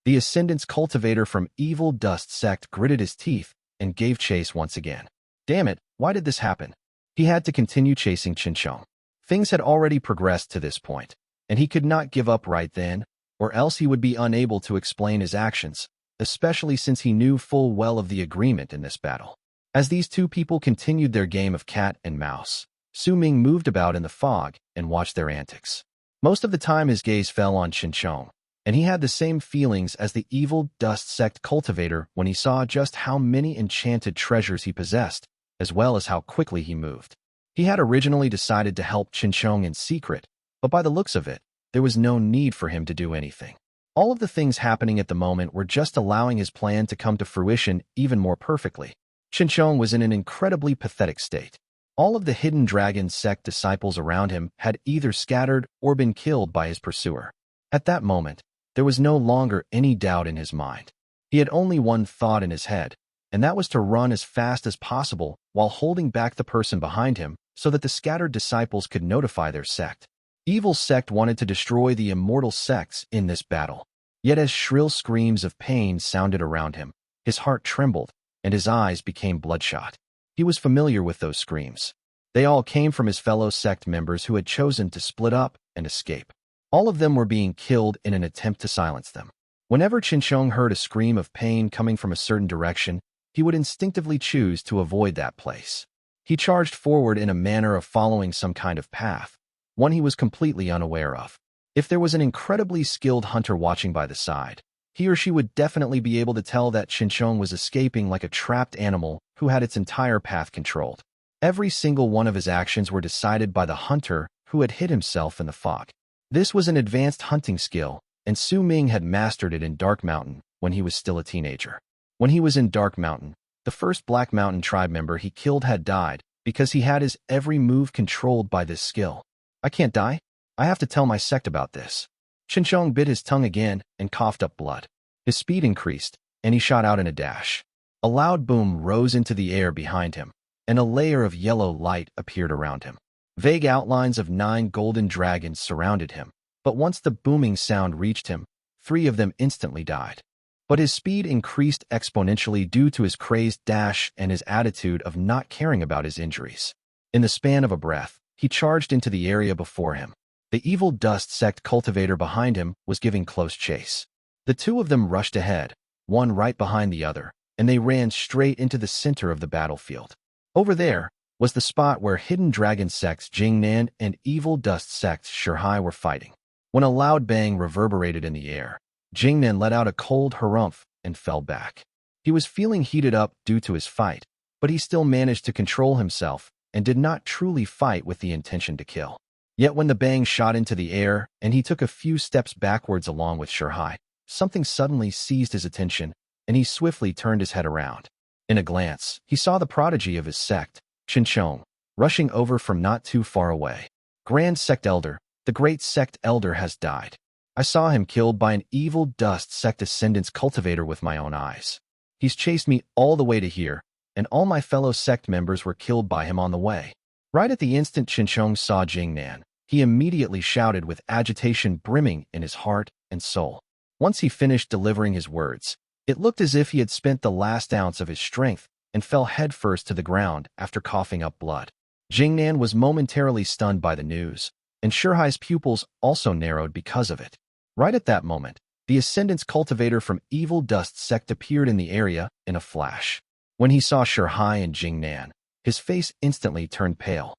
The Ascendance cultivator from Evil Dust Sect gritted his teeth and gave chase once again. Damn it, why did this happen? He had to continue chasing Chong. Things had already progressed to this point, and he could not give up right then, or else he would be unable to explain his actions, especially since he knew full well of the agreement in this battle. As these two people continued their game of cat and mouse, Su Ming moved about in the fog and watched their antics. Most of the time his gaze fell on Chong, and he had the same feelings as the Evil Dust Sect cultivator when he saw just how many enchanted treasures he possessed, as well as how quickly he moved. He had originally decided to help Chong in secret, but by the looks of it, there was no need for him to do anything. All of the things happening at the moment were just allowing his plan to come to fruition even more perfectly. Chong was in an incredibly pathetic state. All of the hidden dragon sect disciples around him had either scattered or been killed by his pursuer. At that moment, there was no longer any doubt in his mind. He had only one thought in his head, and that was to run as fast as possible while holding back the person behind him so that the scattered disciples could notify their sect. Evil sect wanted to destroy the immortal sects in this battle. Yet as shrill screams of pain sounded around him, his heart trembled and his eyes became bloodshot. He was familiar with those screams. They all came from his fellow sect members who had chosen to split up and escape. All of them were being killed in an attempt to silence them. Whenever Chong heard a scream of pain coming from a certain direction, he would instinctively choose to avoid that place. He charged forward in a manner of following some kind of path, one he was completely unaware of. If there was an incredibly skilled hunter watching by the side, he or she would definitely be able to tell that Chong was escaping like a trapped animal who had its entire path controlled. Every single one of his actions were decided by the hunter who had hid himself in the fog. This was an advanced hunting skill, and Su Ming had mastered it in Dark Mountain when he was still a teenager. When he was in Dark Mountain, the first Black Mountain tribe member he killed had died because he had his every move controlled by this skill. I can't die? I have to tell my sect about this. Chong bit his tongue again and coughed up blood. His speed increased, and he shot out in a dash. A loud boom rose into the air behind him, and a layer of yellow light appeared around him. Vague outlines of 9 golden dragons surrounded him, but once the booming sound reached him, 3 of them instantly died. But his speed increased exponentially due to his crazed dash and his attitude of not caring about his injuries. In the span of a breath, he charged into the area before him. The evil dust sect cultivator behind him was giving close chase. The 2 of them rushed ahead, one right behind the other, and they ran straight into the center of the battlefield. Over there was the spot where hidden dragon sects Jingnan and evil dust sect Shihai were fighting. When a loud bang reverberated in the air, Jingnan let out a cold harumph and fell back. He was feeling heated up due to his fight, but he still managed to control himself and did not truly fight with the intention to kill. Yet when the bang shot into the air and he took a few steps backwards along with Shihai, something suddenly seized his attention, and he swiftly turned his head around. In a glance, he saw the prodigy of his sect, Chong, rushing over from not too far away. Grand Sect Elder, the great Sect Elder has died. I saw him killed by an evil dust sect ascendant's cultivator with my own eyes. He's chased me all the way to here, and all my fellow sect members were killed by him on the way. Right at the instant Chong saw Jingnan, he immediately shouted with agitation brimming in his heart and soul. Once he finished delivering his words, it looked as if he had spent the last ounce of his strength and fell headfirst to the ground after coughing up blood. Jingnan was momentarily stunned by the news, and Shihai's pupils also narrowed because of it. Right at that moment, the Ascendant's cultivator from Evil Dust Sect appeared in the area in a flash. When he saw Shihai and Jingnan, his face instantly turned pale.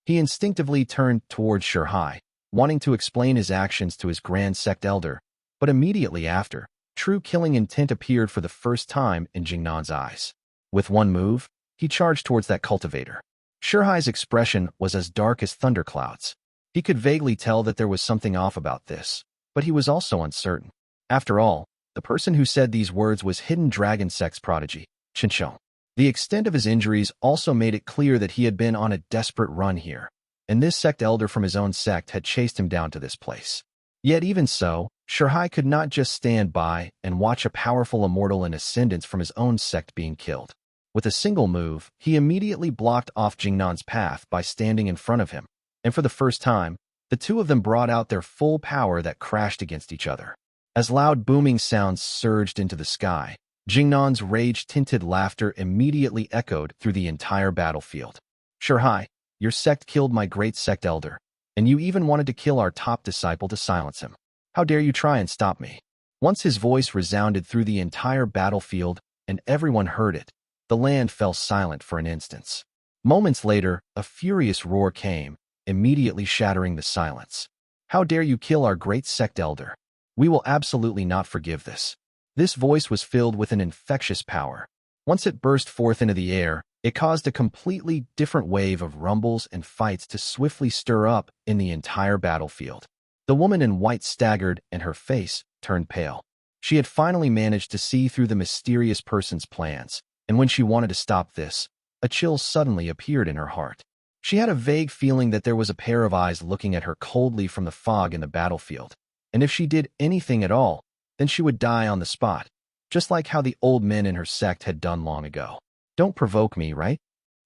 He instinctively turned towards Shihai, wanting to explain his actions to his Grand Sect Elder, but immediately after, true killing intent appeared for the first time in Jingnan's eyes. With one move, he charged towards that cultivator. Shihai's expression was as dark as thunderclouds. He could vaguely tell that there was something off about this, but he was also uncertain. After all, the person who said these words was Hidden Dragon Sect's prodigy, Chong. The extent of his injuries also made it clear that he had been on a desperate run here, and this sect elder from his own sect had chased him down to this place. Yet even so, Shihai could not just stand by and watch a powerful immortal in ascendance from his own sect being killed. With a single move, he immediately blocked off Jingnan's path by standing in front of him, and for the first time, the 2 of them brought out their full power that crashed against each other. As loud booming sounds surged into the sky, Jingnan's rage-tinted laughter immediately echoed through the entire battlefield. Shihai, your sect killed my great sect elder, and you even wanted to kill our top disciple to silence him. How dare you try and stop me? Once his voice resounded through the entire battlefield and everyone heard it, the land fell silent for an instant. Moments later, a furious roar came, immediately shattering the silence. How dare you kill our great sect elder? We will absolutely not forgive this. This voice was filled with an infectious power. Once it burst forth into the air, it caused a completely different wave of rumbles and fights to swiftly stir up in the entire battlefield. The woman in white staggered and her face turned pale. She had finally managed to see through the mysterious person's plans, and when she wanted to stop this, a chill suddenly appeared in her heart. She had a vague feeling that there was a pair of eyes looking at her coldly from the fog in the battlefield, and if she did anything at all, then she would die on the spot, just like how the old men in her sect had done long ago. Don't provoke me, right?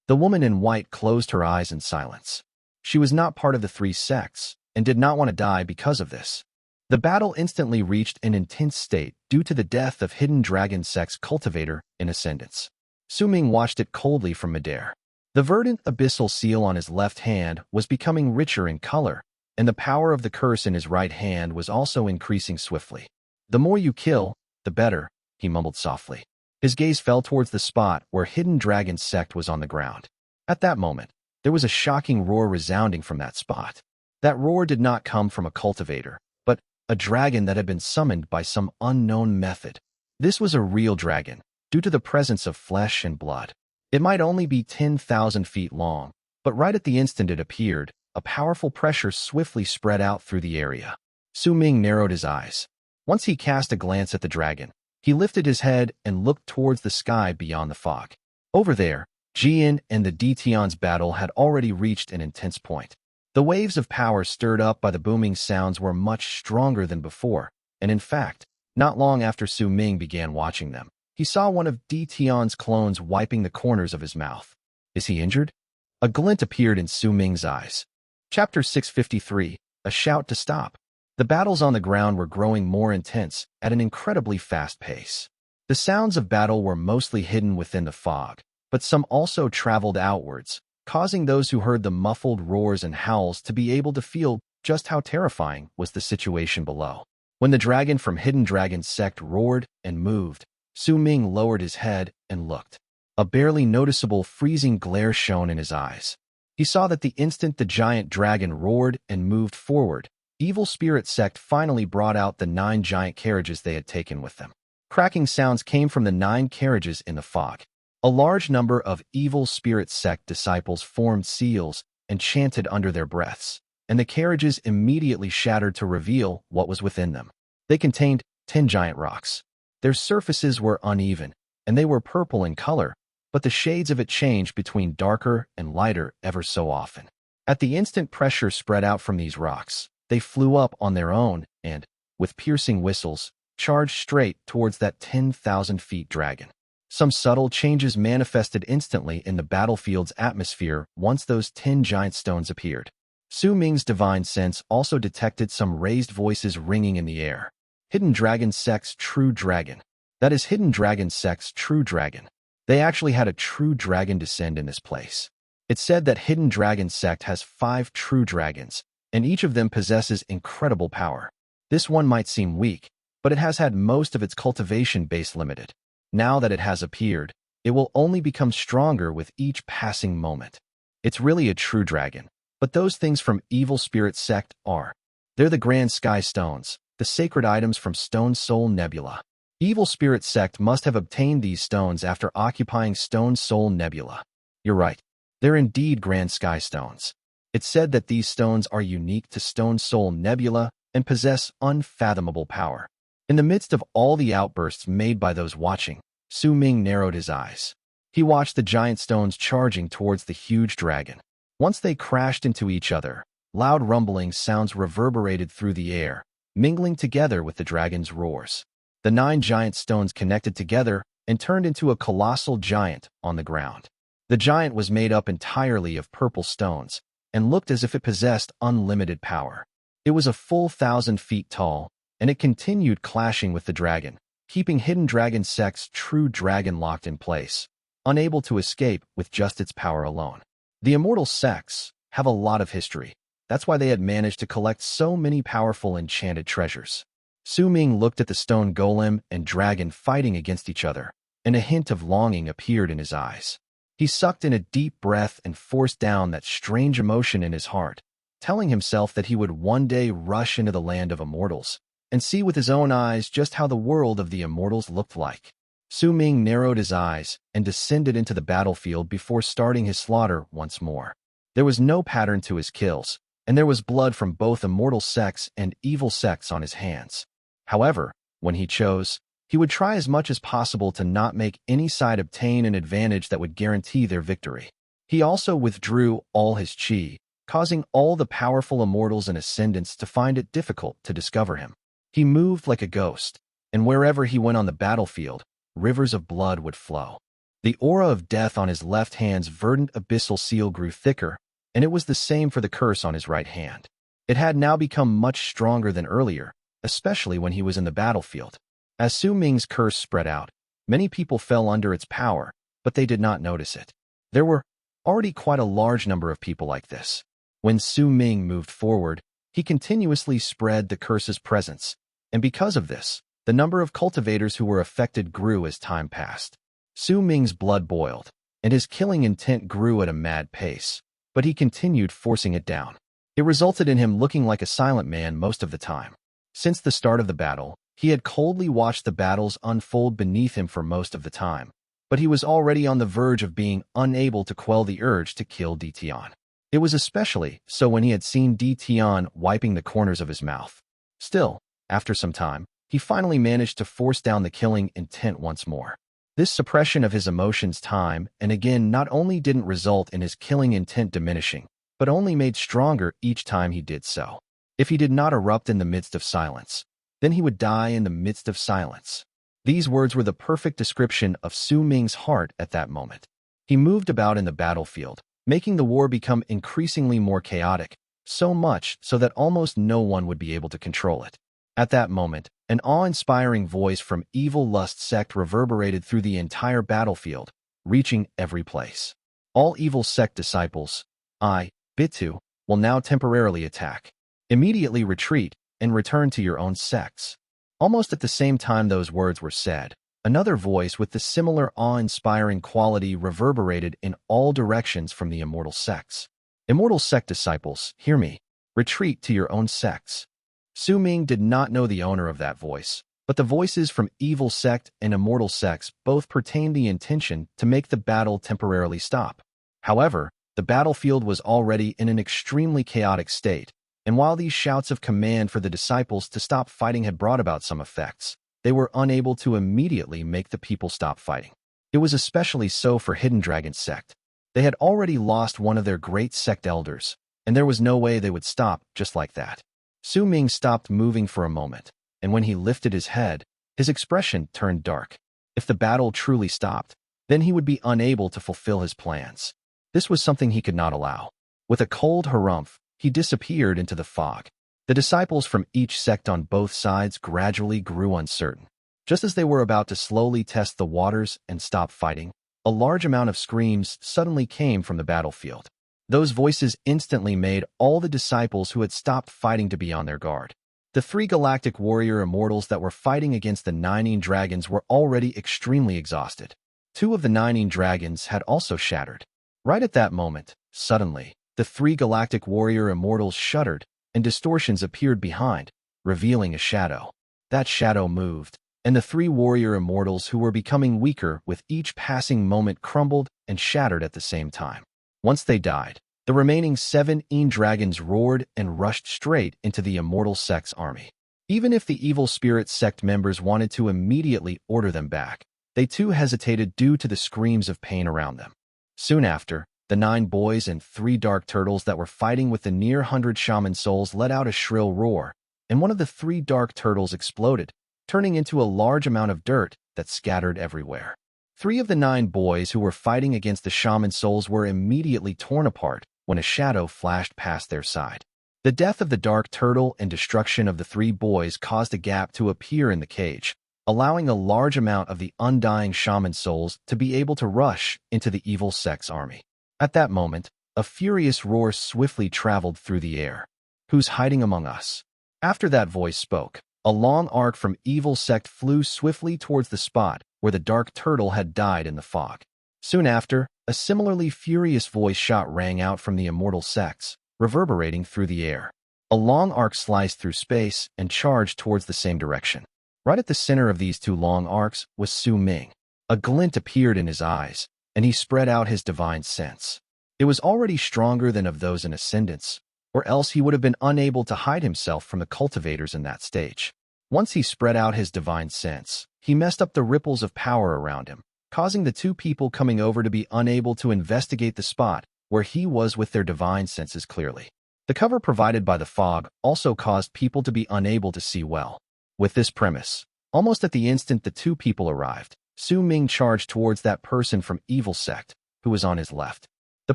The woman in white closed her eyes in silence. She was not part of the three sects, and did not want to die because of this. The battle instantly reached an intense state due to the death of Hidden Dragon Sect's cultivator in Ascendance. Sowing watched it coldly from midair. The verdant abyssal seal on his left hand was becoming richer in color, and the power of the curse in his right hand was also increasing swiftly. The more you kill, the better, he mumbled softly. His gaze fell towards the spot where Hidden Dragon Sect was on the ground. At that moment, there was a shocking roar resounding from that spot. That roar did not come from a cultivator, but a dragon that had been summoned by some unknown method. This was a real dragon, due to the presence of flesh and blood. It might only be 10,000 feet long, but right at the instant it appeared, a powerful pressure swiftly spread out through the area. Sowing narrowed his eyes. Once he cast a glance at the dragon, he lifted his head and looked towards the sky beyond the fog. Over there, Tian and the Tian's battle had already reached an intense point. The waves of power stirred up by the booming sounds were much stronger than before, and in fact, not long after Sowing began watching them, he saw one of Tian's clones wiping the corners of his mouth. Is he injured? A glint appeared in Sowing's eyes. Chapter 653, A Shout to Stop. The battles on the ground were growing more intense at an incredibly fast pace. The sounds of battle were mostly hidden within the fog, but some also traveled outwards, causing those who heard the muffled roars and howls to be able to feel just how terrifying was the situation below. When the dragon from Hidden Dragon Sect roared and moved, Sowing lowered his head and looked. A barely noticeable freezing glare shone in his eyes. He saw that the instant the giant dragon roared and moved forward, Evil Spirit Sect finally brought out the 9 giant carriages they had taken with them. Cracking sounds came from the 9 carriages in the fog. A large number of Evil Spirit Sect disciples formed seals and chanted under their breaths, and the carriages immediately shattered to reveal what was within them. They contained 10 giant rocks. Their surfaces were uneven, and they were purple in color, but the shades of it changed between darker and lighter ever so often. At the instant pressure spread out from these rocks, they flew up on their own and, with piercing whistles, charged straight towards that 10,000 feet dragon. Some subtle changes manifested instantly in the battlefield's atmosphere once those 10 giant stones appeared. Sowing's divine sense also detected some raised voices ringing in the air. Hidden Dragon Sect's true dragon. That is Hidden Dragon Sect's true dragon. They actually had a true dragon descend in this place. It said that Hidden Dragon Sect has 5 true dragons, and each of them possesses incredible power. This one might seem weak, but it has had most of its cultivation base limited. Now that it has appeared, it will only become stronger with each passing moment. It's really a true dragon, but those things from Evil Spirit Sect are. They're the Grand Sky Stones, the sacred items from Stone Soul Nebula. Evil Spirit Sect must have obtained these stones after occupying Stone Soul Nebula. You're right. They're indeed Grand Sky Stones. It's said that these stones are unique to Stone Soul Nebula and possess unfathomable power. In the midst of all the outbursts made by those watching, Sowing narrowed his eyes. He watched the giant stones charging towards the huge dragon. Once they crashed into each other, loud rumbling sounds reverberated through the air, mingling together with the dragon's roars. The 9 giant stones connected together and turned into a colossal giant on the ground. The giant was made up entirely of purple stones and looked as if it possessed unlimited power. It was a full 1,000 feet tall, and it continued clashing with the dragon, keeping Hidden Dragon Sect's true dragon locked in place, unable to escape with just its power alone. The Immortal sects have a lot of history. That's why they had managed to collect so many powerful enchanted treasures. Sowing looked at the stone golem and dragon fighting against each other, and a hint of longing appeared in his eyes. He sucked in a deep breath and forced down that strange emotion in his heart, telling himself that he would one day rush into the land of Immortals and see with his own eyes just how the world of the Immortals looked like. Sowing narrowed his eyes and descended into the battlefield before starting his slaughter once more. There was no pattern to his kills, and there was blood from both Immortal sects and evil sects on his hands. However, when he chose, He would try as much as possible to not make any side obtain an advantage that would guarantee their victory. He also withdrew all his chi, causing all the powerful immortals and ascendants to find it difficult to discover him. He moved like a ghost, and wherever he went on the battlefield, rivers of blood would flow. The aura of death on his left hand's verdant abyssal seal grew thicker, and it was the same for the curse on his right hand. It had now become much stronger than earlier, especially when he was in the battlefield. As Su Ming's curse spread out, many people fell under its power, but they did not notice it. There were already quite a large number of people like this. When Su Ming moved forward, he continuously spread the curse's presence, and because of this, the number of cultivators who were affected grew as time passed. Su Ming's blood boiled, and his killing intent grew at a mad pace, but he continued forcing it down. It resulted in him looking like a silent man most of the time. Since the start of the battle, he had coldly watched the battles unfold beneath him for most of the time, but he was already on the verge of being unable to quell the urge to kill Tian. It was especially so when he had seen Tian wiping the corners of his mouth. Still, after some time, he finally managed to force down the killing intent once more. This suppression of his emotions time and again not only didn't result in his killing intent diminishing, but only made stronger each time he did so. If he did not erupt in the midst of silence, then he would die in the midst of silence. These words were the perfect description of Su Ming's heart at that moment. He moved about in the battlefield, making the war become increasingly more chaotic, so much so that almost no one would be able to control it. At that moment, an awe-inspiring voice from Evil Lust Sect reverberated through the entire battlefield, reaching every place. All Evil Sect disciples, Bitu, will now temporarily attack. Immediately retreat and return to your own sects. Almost at the same time those words were said, another voice with the similar awe-inspiring quality reverberated in all directions from the Immortal sects. Immortal Sect disciples, hear me. Retreat to your own sects. Su Ming did not know the owner of that voice, but the voices from Evil Sect and Immortal sects both pertained the intention to make the battle temporarily stop. However, the battlefield was already in an extremely chaotic state, and while these shouts of command for the disciples to stop fighting had brought about some effects, they were unable to immediately make the people stop fighting. It was especially so for Hidden Dragon's sect. They had already lost one of their great sect elders, and there was no way they would stop just like that. Su Ming stopped moving for a moment, and when he lifted his head, his expression turned dark. If the battle truly stopped, then he would be unable to fulfill his plans. This was something he could not allow. With a cold harumph, he disappeared into the fog. The disciples from each sect on both sides gradually grew uncertain. Just as they were about to slowly test the waters and stop fighting, a large amount of screams suddenly came from the battlefield. Those voices instantly made all the disciples who had stopped fighting to be on their guard. The 3 galactic warrior immortals that were fighting against the 9 dragons were already extremely exhausted. 2 of the 9 dragons had also shattered. Right at that moment, suddenly, the 3 galactic warrior immortals shuddered, and distortions appeared behind, revealing a shadow. That shadow moved, and the 3 warrior immortals who were becoming weaker with each passing moment crumbled and shattered at the same time. Once they died, the remaining 7 dragons roared and rushed straight into the Immortal Sect's army. Even if the Evil Spirit Sect members wanted to immediately order them back, they too hesitated due to the screams of pain around them. Soon after, the 9 boys and 3 dark turtles that were fighting with the near 100 shaman souls let out a shrill roar, and one of the 3 dark turtles exploded, turning into a large amount of dirt that scattered everywhere. 3 of the 9 boys who were fighting against the shaman souls were immediately torn apart when a shadow flashed past their side. The death of the dark turtle and destruction of the 3 boys caused a gap to appear in the cage, allowing a large amount of the undying shaman souls to be able to rush into the Evil Sect's army. At that moment, a furious roar swiftly traveled through the air. Who's hiding among us? After that voice spoke, a long arc from Evil Sect flew swiftly towards the spot where the dark turtle had died in the fog. Soon after, a similarly furious voice shot rang out from the Immortal Sects, reverberating through the air. A long arc sliced through space and charged towards the same direction. Right at the center of these 2 long arcs was Su Ming. A glint appeared in his eyes, and he spread out his divine sense. It was already stronger than of those in Ascendance, or else he would have been unable to hide himself from the cultivators in that stage. Once he spread out his divine sense, he messed up the ripples of power around him, causing the two people coming over to be unable to investigate the spot where he was with their divine senses clearly. The cover provided by the fog also caused people to be unable to see well. With this premise, almost at the instant the two people arrived, Su Ming charged towards that person from Evil Sect, who was on his left. The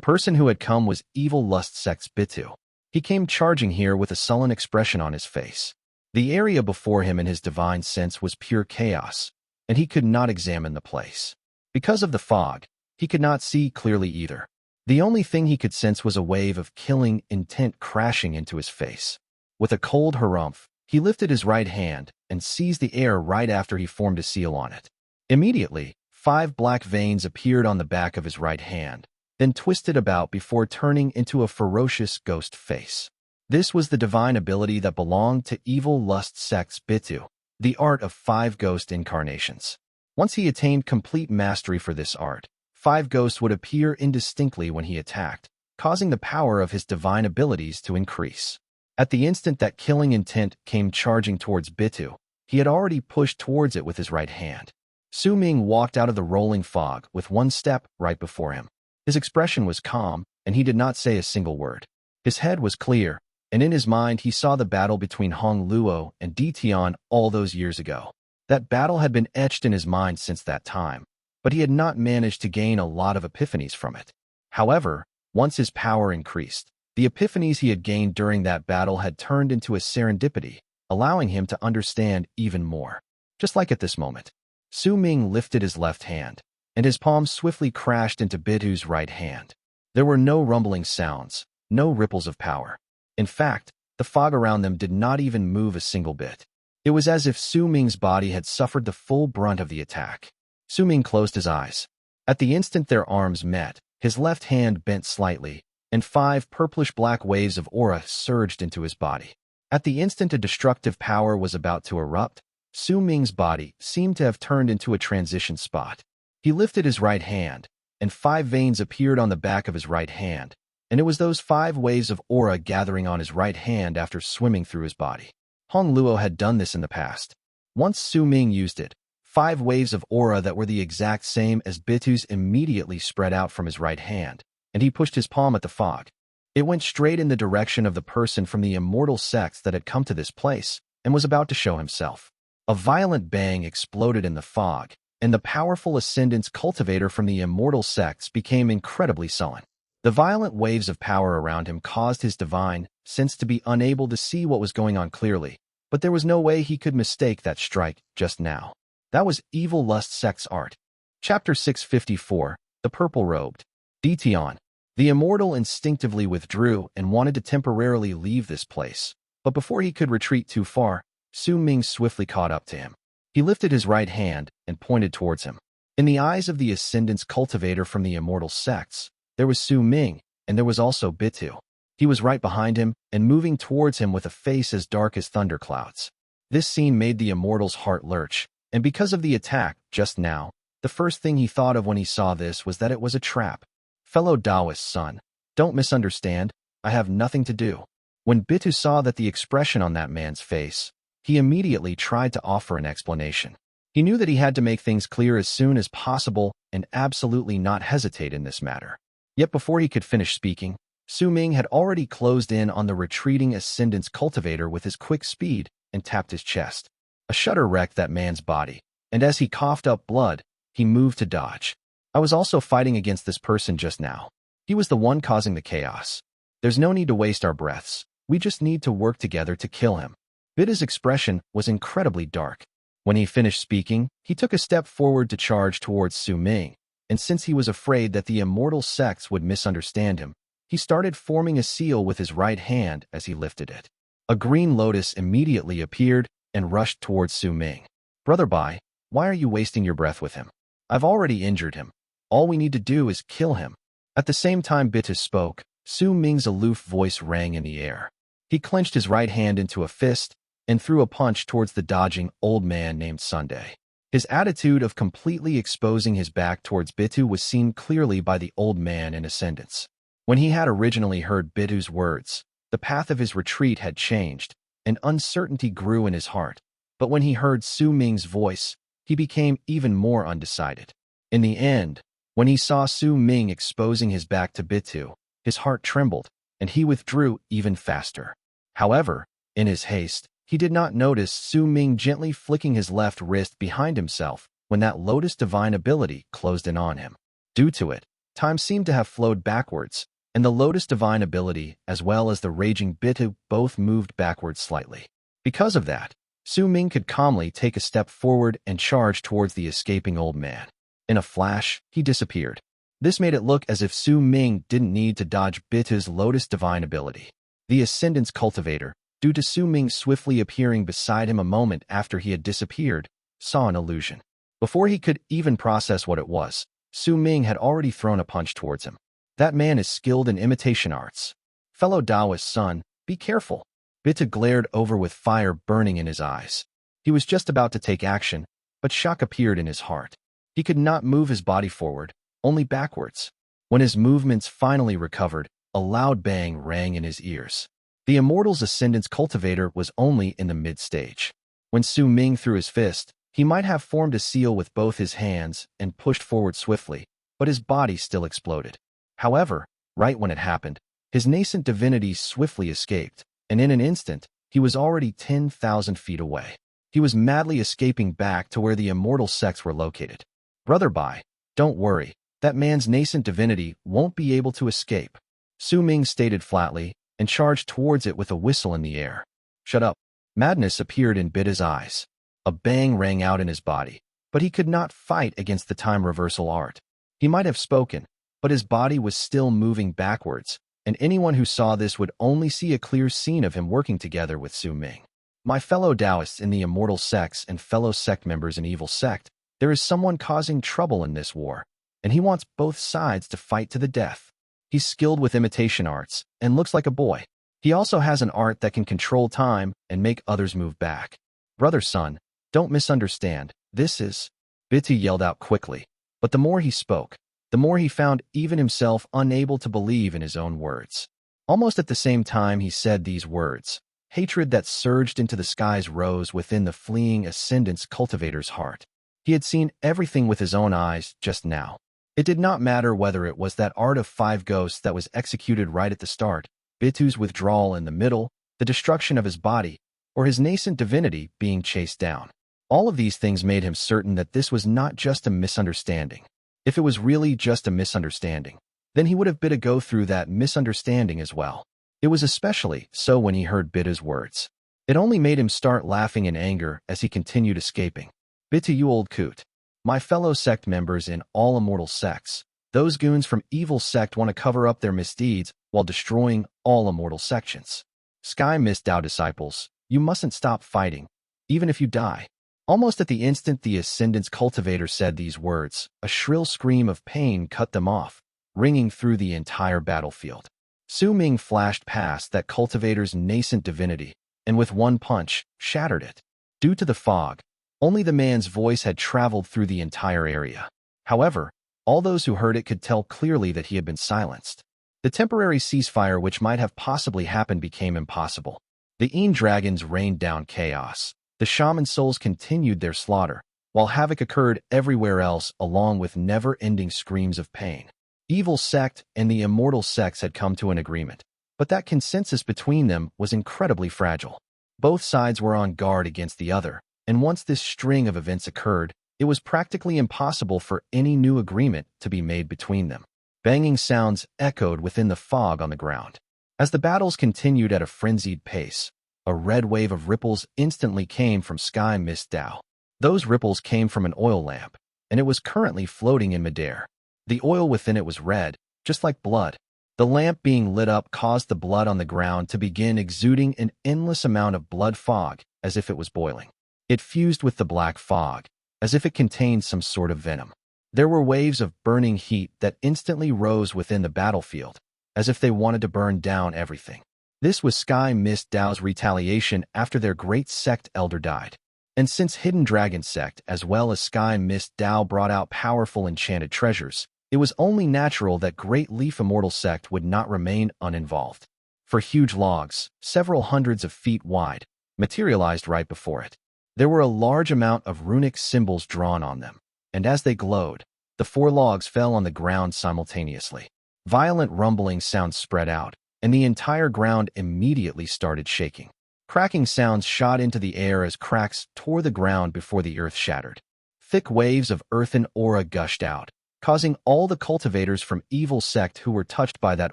person who had come was Evil Lust Sect's Bitu. He came charging here with a sullen expression on his face. The area before him in his divine sense was pure chaos, and he could not examine the place. Because of the fog, he could not see clearly either. The only thing he could sense was a wave of killing intent crashing into his face. With a cold harumph, he lifted his right hand and seized the air right after he formed a seal on it. Immediately, 5 black veins appeared on the back of his right hand, then twisted about before turning into a ferocious ghost face. This was the divine ability that belonged to Evil Lust Sect's Bitu, the art of 5 ghost incarnations. Once he attained complete mastery for this art, 5 ghosts would appear indistinctly when he attacked, causing the power of his divine abilities to increase. At the instant that killing intent came charging towards Bitu, he had already pushed towards it with his right hand. Su Ming walked out of the rolling fog with one step right before him. His expression was calm, and he did not say a single word. His head was clear, and in his mind he saw the battle between Hong Luo and Tian all those years ago. That battle had been etched in his mind since that time, but he had not managed to gain a lot of epiphanies from it. However, once his power increased, the epiphanies he had gained during that battle had turned into a serendipity, allowing him to understand even more. Just like at this moment, Su Ming lifted his left hand, and his palm swiftly crashed into Bitu's right hand. There were no rumbling sounds, no ripples of power. In fact, the fog around them did not even move a single bit. It was as if Su Ming's body had suffered the full brunt of the attack. Su Ming closed his eyes. At the instant their arms met, his left hand bent slightly, and 5 purplish-black waves of aura surged into his body. At the instant a destructive power was about to erupt, Su Ming's body seemed to have turned into a transition spot. He lifted his right hand, and 5 veins appeared on the back of his right hand, and it was those 5 waves of aura gathering on his right hand after swimming through his body. Hong Luo had done this in the past. Once Su Ming used it, 5 waves of aura that were the exact same as Bitu's immediately spread out from his right hand, and he pushed his palm at the fog. It went straight in the direction of the person from the Immortal Sect that had come to this place and was about to show himself. A violent bang exploded in the fog, and the powerful Ascendant's cultivator from the Immortal Sects became incredibly sullen. The violent waves of power around him caused his divine sense to be unable to see what was going on clearly, but there was no way he could mistake that strike just now. That was Evil Lust Sect's art. Chapter 654, The Purple-Robed. Tian. The Immortal instinctively withdrew and wanted to temporarily leave this place, but before he could retreat too far, Su Ming swiftly caught up to him. He lifted his right hand and pointed towards him. In the eyes of the Ascendant's cultivator from the Immortal Sects, there was Su Ming, and there was also Bitu. He was right behind him and moving towards him with a face as dark as thunderclouds. This scene made the Immortal's heart lurch, and because of the attack just now, the first thing he thought of when he saw this was that it was a trap. Fellow Taoist son, don't misunderstand, I have nothing to do. When Bitu saw that the expression on that man's face, he immediately tried to offer an explanation. He knew that he had to make things clear as soon as possible and absolutely not hesitate in this matter. Yet before he could finish speaking, Su Ming had already closed in on the retreating Ascendant's cultivator with his quick speed and tapped his chest. A shudder wrecked that man's body, and as he coughed up blood, he moved to dodge. I was also fighting against this person just now. He was the one causing the chaos. There's no need to waste our breaths. We just need to work together to kill him. Bitu's expression was incredibly dark. When he finished speaking, he took a step forward to charge towards Su Ming, and since he was afraid that the Immortal Sects would misunderstand him, he started forming a seal with his right hand as he lifted it. A green lotus immediately appeared and rushed towards Su Ming. Brother Bai, why are you wasting your breath with him? I've already injured him. All we need to do is kill him. At the same time Bitu spoke, Su Ming's aloof voice rang in the air. He clenched his right hand into a fist and threw a punch towards the dodging old man named Sunday. His attitude of completely exposing his back towards Bitu was seen clearly by the old man in Ascendance. When he had originally heard Bitu's words, the path of his retreat had changed, and uncertainty grew in his heart. But when he heard Su Ming's voice, he became even more undecided. In the end, when he saw Su Ming exposing his back to Bitu, his heart trembled, and he withdrew even faster. However, in his haste, he did not notice Su Ming gently flicking his left wrist behind himself when that Lotus Divine ability closed in on him. Due to it, time seemed to have flowed backwards, and the Lotus Divine ability as well as the Raging Bitu both moved backwards slightly. Because of that, Su Ming could calmly take a step forward and charge towards the escaping old man. In a flash, he disappeared. This made it look as if Su Ming didn't need to dodge Bitu's Lotus Divine ability. The Ascendance Cultivator, due to Su Ming swiftly appearing beside him a moment after he had disappeared, saw an illusion. Before he could even process what it was, Su Ming had already thrown a punch towards him. That man is skilled in imitation arts. Fellow Taoist son, be careful. Bitu glared over with fire burning in his eyes. He was just about to take action, but shock appeared in his heart. He could not move his body forward, only backwards. When his movements finally recovered, a loud bang rang in his ears. The Immortal's Ascendance Cultivator was only in the mid-stage. When Su Ming threw his fist, he might have formed a seal with both his hands and pushed forward swiftly, but his body still exploded. However, right when it happened, his nascent divinity swiftly escaped, and in an instant, he was already 10,000 feet away. He was madly escaping back to where the Immortal sects were located. Brother Bai, don't worry, that man's nascent divinity won't be able to escape. Su Ming stated flatly, and charged towards it with a whistle in the air. Shut up. Madness appeared in Bitu's eyes. A bang rang out in his body, but he could not fight against the time reversal art. He might have spoken, but his body was still moving backwards, and anyone who saw this would only see a clear scene of him working together with Su Ming. My fellow Taoists in the Immortal sects and fellow sect members in Evil Sect, there is someone causing trouble in this war, and he wants both sides to fight to the death. He's skilled with imitation arts and looks like a boy. He also has an art that can control time and make others move back. Brother son, don't misunderstand, this is... Bitu yelled out quickly, but the more he spoke, the more he found even himself unable to believe in his own words. Almost at the same time he said these words, hatred that surged into the skies rose within the fleeing Ascendance Cultivator's heart. He had seen everything with his own eyes just now. It did not matter whether it was that art of 5 ghosts that was executed right at the start, Bitu's withdrawal in the middle, the destruction of his body, or his nascent divinity being chased down. All of these things made him certain that this was not just a misunderstanding. If it was really just a misunderstanding, then he would have Bitu go through that misunderstanding as well. It was especially so when he heard Bitu's words. It only made him start laughing in anger as he continued escaping. Bitu, you old coot. My fellow sect members in all Immortal sects, those goons from Evil Sect want to cover up their misdeeds while destroying all Immortal sections. Sky Mist Dao disciples, you mustn't stop fighting, even if you die. Almost at the instant the Ascendance Cultivator said these words, a shrill scream of pain cut them off, ringing through the entire battlefield. Su Ming flashed past that cultivator's nascent divinity, and with one punch, shattered it. Due to the fog, only the man's voice had traveled through the entire area. However, all those who heard it could tell clearly that he had been silenced. The temporary ceasefire which might have possibly happened became impossible. The Een dragons rained down chaos. The shaman souls continued their slaughter, while havoc occurred everywhere else along with never-ending screams of pain. Evil Sect and the Immortal sects had come to an agreement, but that consensus between them was incredibly fragile. Both sides were on guard against the other, and once this string of events occurred, it was practically impossible for any new agreement to be made between them. Banging sounds echoed within the fog on the ground. As the battles continued at a frenzied pace, a red wave of ripples instantly came from Sky Mist Dao. Those ripples came from an oil lamp, and it was currently floating in midair. The oil within it was red, just like blood. The lamp being lit up caused the blood on the ground to begin exuding an endless amount of blood fog, as if it was boiling. It fused with the black fog, as if it contained some sort of venom. There were waves of burning heat that instantly rose within the battlefield, as if they wanted to burn down everything. This was Sky Mist Dao's retaliation after their great sect elder died. And since Hidden Dragon Sect as well as Sky Mist Dao brought out powerful enchanted treasures, it was only natural that Great Leaf Immortal Sect would not remain uninvolved. For huge logs, several hundreds of feet wide, materialized right before it. There were a large amount of runic symbols drawn on them, and as they glowed, the 4 logs fell on the ground simultaneously. Violent rumbling sounds spread out, and the entire ground immediately started shaking. Cracking sounds shot into the air as cracks tore the ground before the earth shattered. Thick waves of earthen aura gushed out, causing all the cultivators from Evil Sect who were touched by that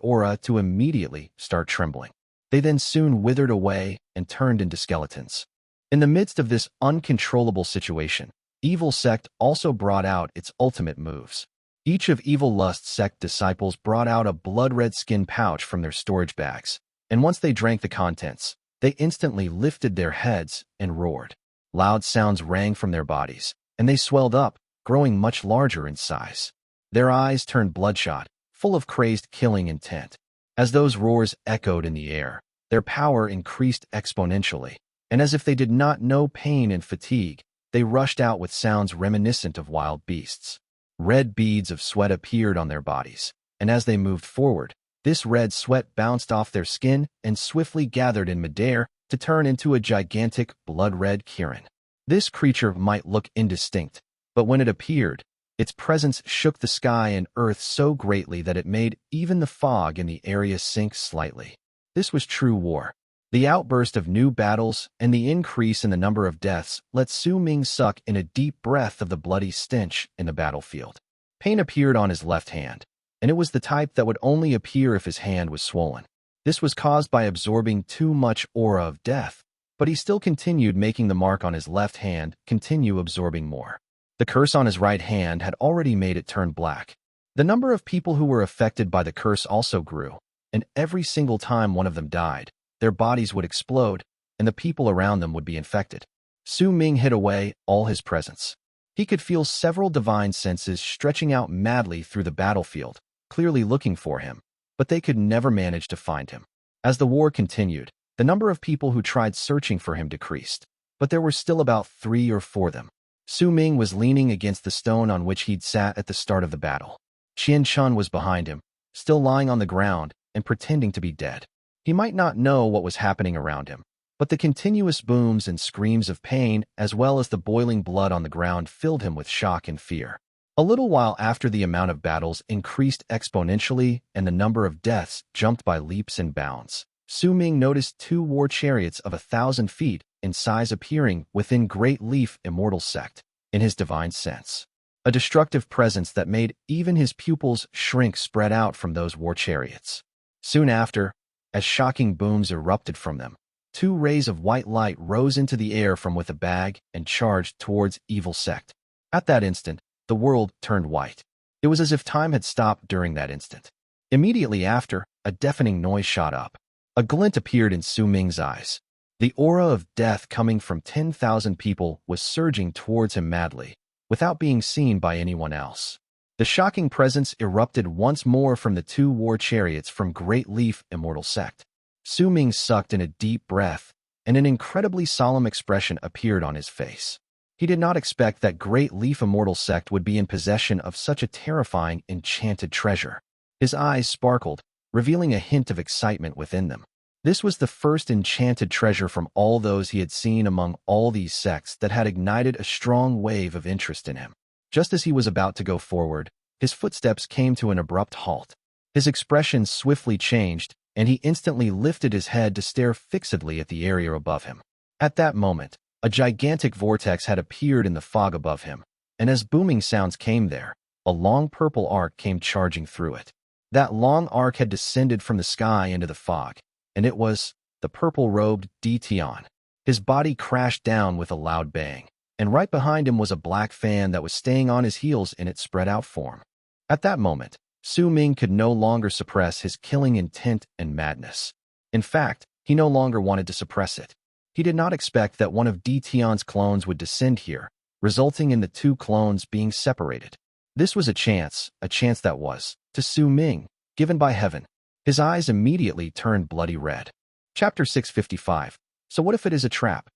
aura to immediately start trembling. They then soon withered away and turned into skeletons. In the midst of this uncontrollable situation, Evil Sect also brought out its ultimate moves. Each of Evil Lust's Sect disciples brought out a blood-red skin pouch from their storage bags, and once they drank the contents, they instantly lifted their heads and roared. Loud sounds rang from their bodies, and they swelled up, growing much larger in size. Their eyes turned bloodshot, full of crazed killing intent. As those roars echoed in the air, their power increased exponentially, and as if they did not know pain and fatigue, they rushed out with sounds reminiscent of wild beasts. Red beads of sweat appeared on their bodies, and as they moved forward, this red sweat bounced off their skin and swiftly gathered in midair to turn into a gigantic blood-red Kirin. This creature might look indistinct, but when it appeared, its presence shook the sky and earth so greatly that it made even the fog in the area sink slightly. This was true war. The outburst of new battles and the increase in the number of deaths let Su Ming suck in a deep breath of the bloody stench in the battlefield. Pain appeared on his left hand, and it was the type that would only appear if his hand was swollen. This was caused by absorbing too much aura of death, but he still continued making the mark on his left hand continue absorbing more. The curse on his right hand had already made it turn black. The number of people who were affected by the curse also grew, and every single time one of them died, their bodies would explode, and the people around them would be infected. Su Ming hid away all his presence. He could feel several divine senses stretching out madly through the battlefield, clearly looking for him, but they could never manage to find him. As the war continued, the number of people who tried searching for him decreased, but there were still about 3 or 4 of them. Su Ming was leaning against the stone on which he'd sat at the start of the battle. Chen was behind him, still lying on the ground and pretending to be dead. He might not know what was happening around him, but the continuous booms and screams of pain as well as the boiling blood on the ground filled him with shock and fear. A little while after, the amount of battles increased exponentially and the number of deaths jumped by leaps and bounds. Su Ming noticed 2 war chariots of 1,000 feet in size appearing within Great Leaf Immortal Sect, in his divine sense. A destructive presence that made even his pupils shrink spread out from those war chariots. Soon after, as shocking booms erupted from them, 2 rays of white light rose into the air from within a bag and charged towards Evil Sect. At that instant, the world turned white. It was as if time had stopped during that instant. Immediately after, a deafening noise shot up. A glint appeared in Su Ming's eyes. The aura of death coming from 10,000 people was surging towards him madly, without being seen by anyone else. The shocking presence erupted once more from the 2 war chariots from Great Leaf Immortal Sect. Su Ming sucked in a deep breath, and an incredibly solemn expression appeared on his face. He did not expect that Great Leaf Immortal Sect would be in possession of such a terrifying, enchanted treasure. His eyes sparkled, revealing a hint of excitement within them. This was the first enchanted treasure from all those he had seen among all these sects that had ignited a strong wave of interest in him. Just as he was about to go forward, his footsteps came to an abrupt halt. His expression swiftly changed, and he instantly lifted his head to stare fixedly at the area above him. At that moment, a gigantic vortex had appeared in the fog above him, and as booming sounds came there, a long purple arc came charging through it. That long arc had descended from the sky into the fog, and it was the purple-robed Tian. His body crashed down with a loud bang, and right behind him was a black fan that was staying on his heels in its spread-out form. At that moment, Su Ming could no longer suppress his killing intent and madness. In fact, he no longer wanted to suppress it. He did not expect that one of Tian's clones would descend here, resulting in the 2 clones being separated. This was a chance that was, to Su Ming, given by heaven. His eyes immediately turned bloody red. Chapter 655. So what if it is a trap?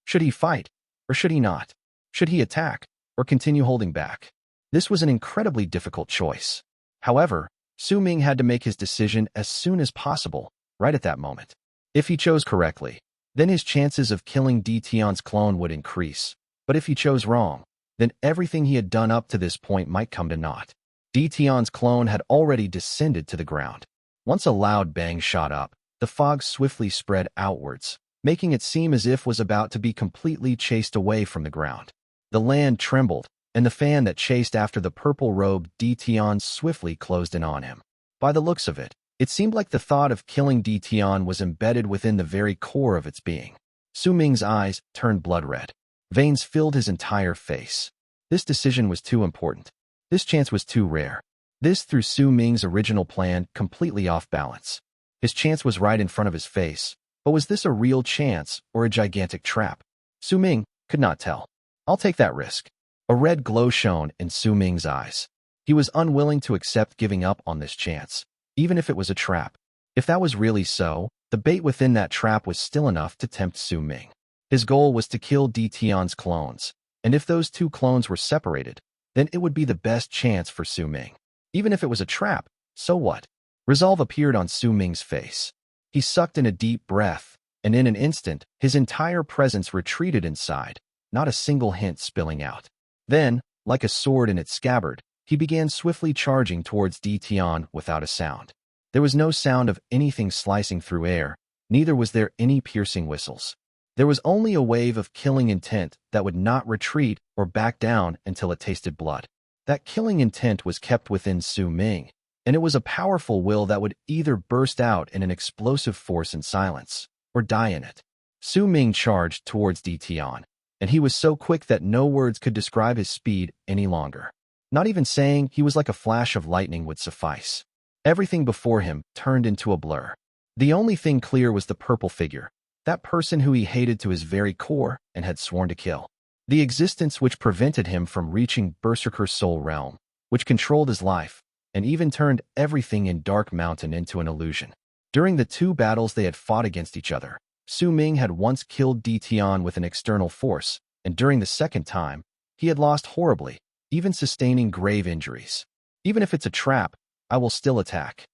Should he fight, or should he not? Should he attack, or continue holding back? This was an incredibly difficult choice. However, Su Ming had to make his decision as soon as possible, right at that moment. If he chose correctly, Then his chances of killing Tian's clone would increase. But if he chose wrong, then everything he had done up to this point might come to naught. Tian's clone had already descended to the ground. Once a loud bang shot up, the fog swiftly spread outwards, making it seem as if was about to be completely chased away from the ground. The land trembled, and the fan that chased after the purple-robed Tian swiftly closed in on him. By the looks of it, it seemed like the thought of killing Tian was embedded within the very core of its being. Su Ming's eyes turned blood-red. Veins filled his entire face. This decision was too important. This chance was too rare. This threw Su Ming's original plan completely off balance. His chance was right in front of his face, but was this a real chance or a gigantic trap? Su Ming could not tell. I'll take that risk. A red glow shone in Su Ming's eyes. He was unwilling to accept giving up on this chance, even if it was a trap. If that was really so, the bait within that trap was still enough to tempt Su Ming. His goal was to kill Tian's clones, and if those two clones were separated, then it would be the best chance for Su Ming. Even if it was a trap, so what? Resolve appeared on Su Ming's face. He sucked in a deep breath, and in an instant, his entire presence retreated inside, not a single hint spilling out. Then, like a sword in its scabbard, he began swiftly charging towards Tian without a sound. There was no sound of anything slicing through air, neither was there any piercing whistles. There was only a wave of killing intent that would not retreat or back down until it tasted blood. That killing intent was kept within Su Ming, and it was a powerful will that would either burst out in an explosive force in silence, or die in it. Su Ming charged towards Tian, and he was so quick that no words could describe his speed any longer. Not even saying he was like a flash of lightning would suffice. Everything before him turned into a blur. The only thing clear was the purple figure, that person who he hated to his very core and had sworn to kill. The existence which prevented him from reaching Berserker's soul realm, which controlled his life, and even turned everything in Dark Mountain into an illusion. During the two battles they had fought against each other, Su Ming had once killed Tian with an external force, and during the second time, he had lost horribly, even sustaining grave injuries. Even if it's a trap, I will still attack.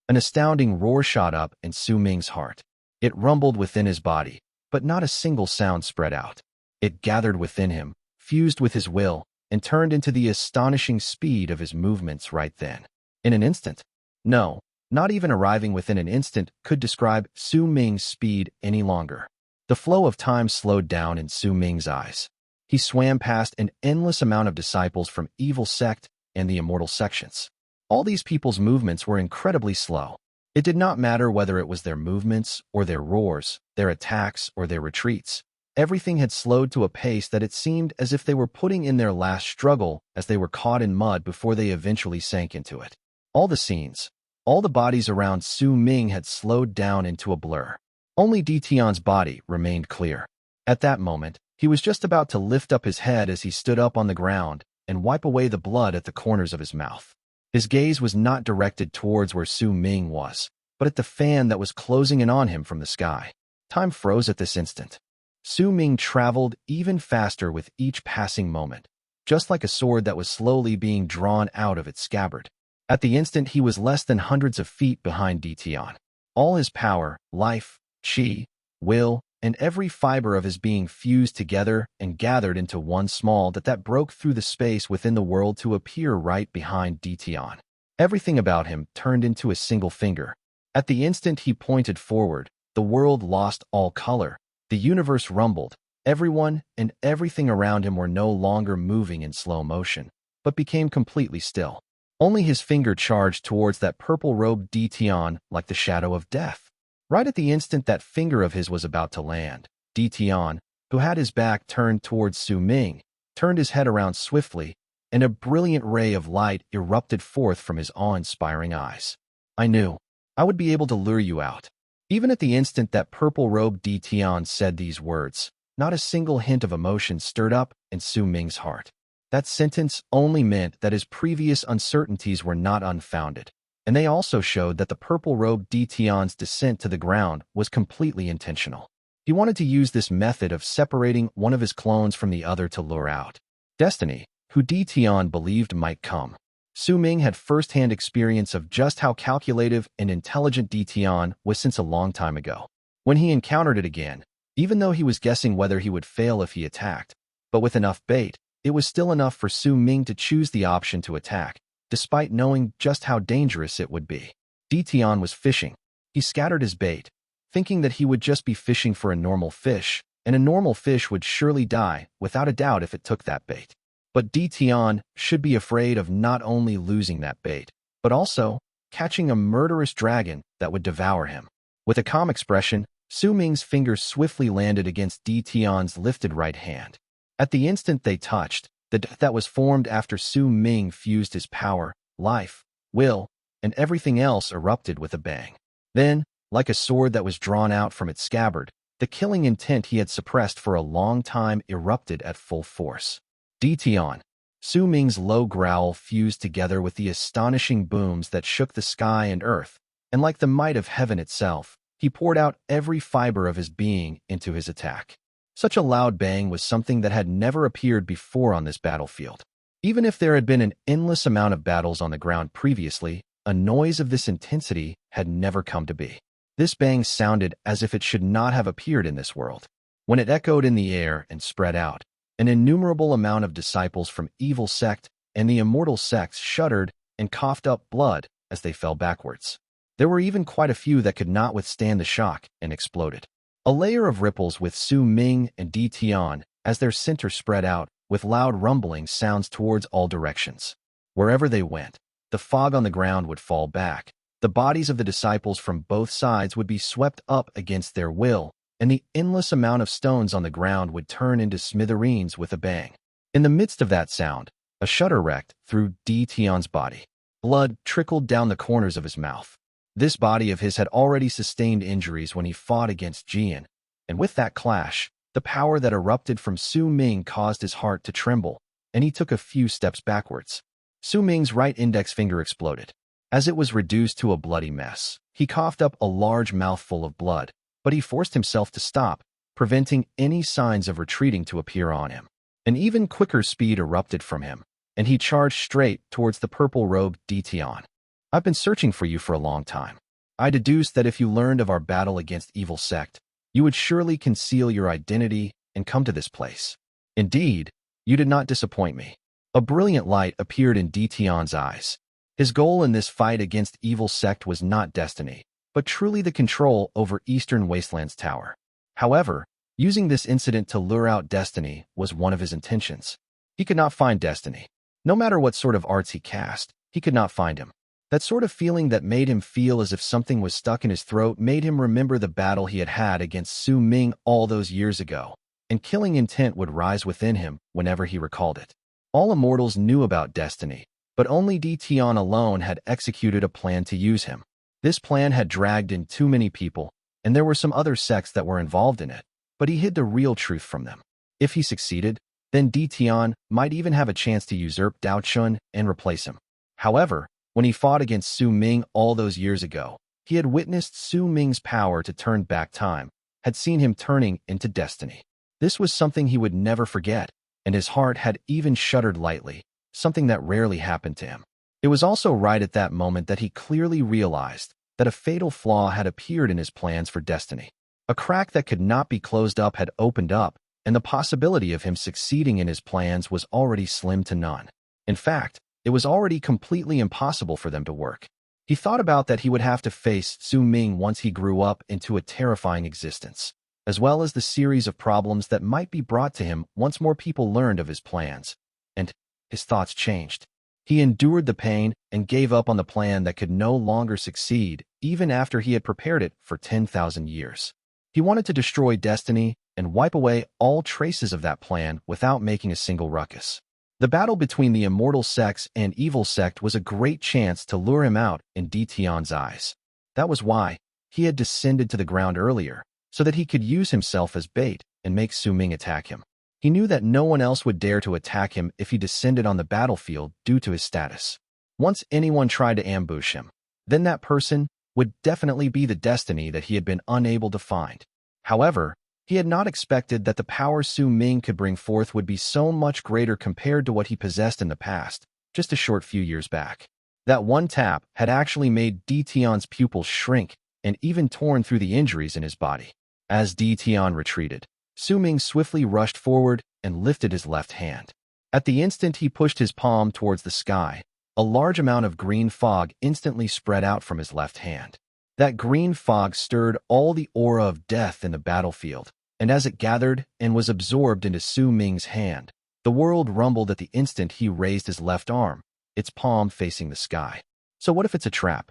An astounding roar shot up in Su Ming's heart. It rumbled within his body, but not a single sound spread out. It gathered within him, fused with his will, and turned into the astonishing speed of his movements right then. In an instant. No, not even arriving within an instant could describe Su Ming's speed any longer. The flow of time slowed down in Su Ming's eyes. He swam past an endless amount of disciples from Evil Sect and the Immortal sections. All these people's movements were incredibly slow. It did not matter whether it was their movements or their roars, their attacks or their retreats. Everything had slowed to a pace that it seemed as if they were putting in their last struggle as they were caught in mud before they eventually sank into it. All the scenes, all the bodies around Su Ming had slowed down into a blur. Only Tian's body remained clear. At that moment, he was just about to lift up his head as he stood up on the ground and wipe away the blood at the corners of his mouth. His gaze was not directed towards where Su Ming was, but at the fan that was closing in on him from the sky. Time froze at this instant. Su Ming traveled even faster with each passing moment, just like a sword that was slowly being drawn out of its scabbard. At the instant, he was less than hundreds of feet behind Tian. All his power, life, chi, will, and every fiber of his being fused together and gathered into one small that broke through the space within the world to appear right behind Tian. Everything about him turned into a single finger. At the instant he pointed forward, the world lost all color. The universe rumbled. Everyone and everything around him were no longer moving in slow motion, but became completely still. Only his finger charged towards that purple-robed Tian like the shadow of death. Right at the instant that finger of his was about to land, Tian, who had his back turned towards Su Ming, turned his head around swiftly, and a brilliant ray of light erupted forth from his awe-inspiring eyes. I knew I would be able to lure you out. Even at the instant that purple-robed Tian said these words, not a single hint of emotion stirred up in Su Ming's heart. That sentence only meant that his previous uncertainties were not unfounded, and they also showed that the purple-robed Tian's descent to the ground was completely intentional. He wanted to use this method of separating one of his clones from the other to lure out Destiny, who Tian believed might come. Su Ming had first-hand experience of just how calculative and intelligent Tian was since a long time ago. When he encountered it again, even though he was guessing whether he would fail if he attacked. But with enough bait, it was still enough for Su Ming to choose the option to attack, despite knowing just how dangerous it would be. Tian was fishing. He scattered his bait, thinking that he would just be fishing for a normal fish, and a normal fish would surely die, without a doubt, if it took that bait. But Tian should be afraid of not only losing that bait, but also catching a murderous dragon that would devour him. With a calm expression, Su Ming's fingers swiftly landed against Tian's lifted right hand. At the instant they touched, the death that was formed after Su Ming fused his power, life, will, and everything else erupted with a bang. Then, like a sword that was drawn out from its scabbard, the killing intent he had suppressed for a long time erupted at full force. Tian. Su Ming's low growl fused together with the astonishing booms that shook the sky and earth, and like the might of heaven itself, he poured out every fiber of his being into his attack. Such a loud bang was something that had never appeared before on this battlefield. Even if there had been an endless amount of battles on the ground previously, a noise of this intensity had never come to be. This bang sounded as if it should not have appeared in this world. When it echoed in the air and spread out, an innumerable amount of disciples from Evil Sect and the Immortal sects shuddered and coughed up blood as they fell backwards. There were even quite a few that could not withstand the shock and exploded. A layer of ripples with Su Ming and Tian as their center spread out with loud rumbling sounds towards all directions. Wherever they went, the fog on the ground would fall back. The bodies of the disciples from both sides would be swept up against their will, and the endless amount of stones on the ground would turn into smithereens with a bang. In the midst of that sound, a shudder wrecked through Tian's body. Blood trickled down the corners of his mouth. This body of his had already sustained injuries when he fought against Jian, and with that clash, the power that erupted from Su Ming caused his heart to tremble, and he took a few steps backwards. Su Ming's right index finger exploded. As it was reduced to a bloody mess, he coughed up a large mouthful of blood, but he forced himself to stop, preventing any signs of retreating to appear on him. An even quicker speed erupted from him, and he charged straight towards the purple-robed Tian. I've been searching for you for a long time. I deduced that if you learned of our battle against Evil Sect, you would surely conceal your identity and come to this place. Indeed, you did not disappoint me. A brilliant light appeared in Tian's eyes. His goal in this fight against Evil Sect was not destiny, but truly the control over Eastern Wasteland's tower. However, using this incident to lure out Destiny was one of his intentions. He could not find Destiny. No matter what sort of arts he cast, he could not find him. That sort of feeling that made him feel as if something was stuck in his throat made him remember the battle he had had against Su Ming all those years ago, and killing intent would rise within him whenever he recalled it. All Immortals knew about Destiny, but only Tian alone had executed a plan to use him. This plan had dragged in too many people, and there were some other sects that were involved in it, but he hid the real truth from them. If he succeeded, then Tian might even have a chance to usurp Dao Chun and replace him. However, when he fought against Su Ming all those years ago, he had witnessed Su Ming's power to turn back time, had seen him turning into Destiny. This was something he would never forget, and his heart had even shuddered lightly, something that rarely happened to him. It was also right at that moment that he clearly realized that a fatal flaw had appeared in his plans for Destiny. A crack that could not be closed up had opened up, and the possibility of him succeeding in his plans was already slim to none. In fact, it was already completely impossible for them to work. He thought about that he would have to face Su Ming once he grew up into a terrifying existence, as well as the series of problems that might be brought to him once more people learned of his plans. And his thoughts changed. He endured the pain and gave up on the plan that could no longer succeed, even after he had prepared it for 10,000 years. He wanted to destroy Destiny and wipe away all traces of that plan without making a single ruckus. The battle between the Immortal sects and Evil Sect was a great chance to lure him out in Tian's eyes. That was why he had descended to the ground earlier, so that he could use himself as bait and make Su Ming attack him. He knew that no one else would dare to attack him if he descended on the battlefield due to his status. Once anyone tried to ambush him, then that person would definitely be the Destiny that he had been unable to find. However, he had not expected that the power Su Ming could bring forth would be so much greater compared to what he possessed in the past, just a short few years back. That one tap had actually made Tian's pupils shrink and even torn through the injuries in his body. As Tian retreated, Su Ming swiftly rushed forward and lifted his left hand. At the instant he pushed his palm towards the sky, a large amount of green fog instantly spread out from his left hand. That green fog stirred all the aura of death in the battlefield, and as it gathered and was absorbed into Su Ming's hand, the world rumbled at the instant he raised his left arm, its palm facing the sky. So what if it's a trap?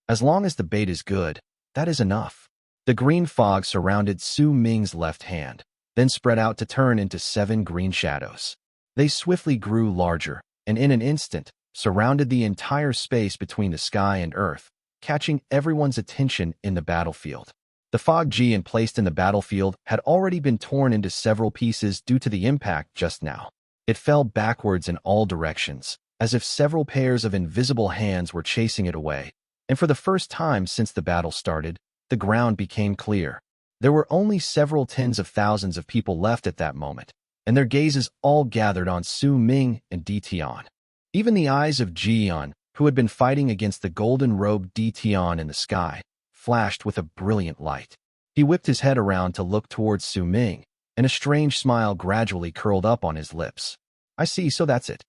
As long as the bait is good, that is enough. The green fog surrounded Su Ming's left hand, then spread out to turn into 7 green shadows. They swiftly grew larger, and in an instant, surrounded the entire space between the sky and earth, catching everyone's attention in the battlefield. The fog Jian placed in the battlefield had already been torn into several pieces due to the impact just now. It fell backwards in all directions, as if several pairs of invisible hands were chasing it away, and for the first time since the battle started, the ground became clear. There were only several tens of thousands of people left at that moment, and their gazes all gathered on Su Ming and Tian. Even the eyes of Jian, who had been fighting against the golden-robed Tian in the sky, flashed with a brilliant light. He whipped his head around to look towards Su Ming, and a strange smile gradually curled up on his lips. I see, so that's it.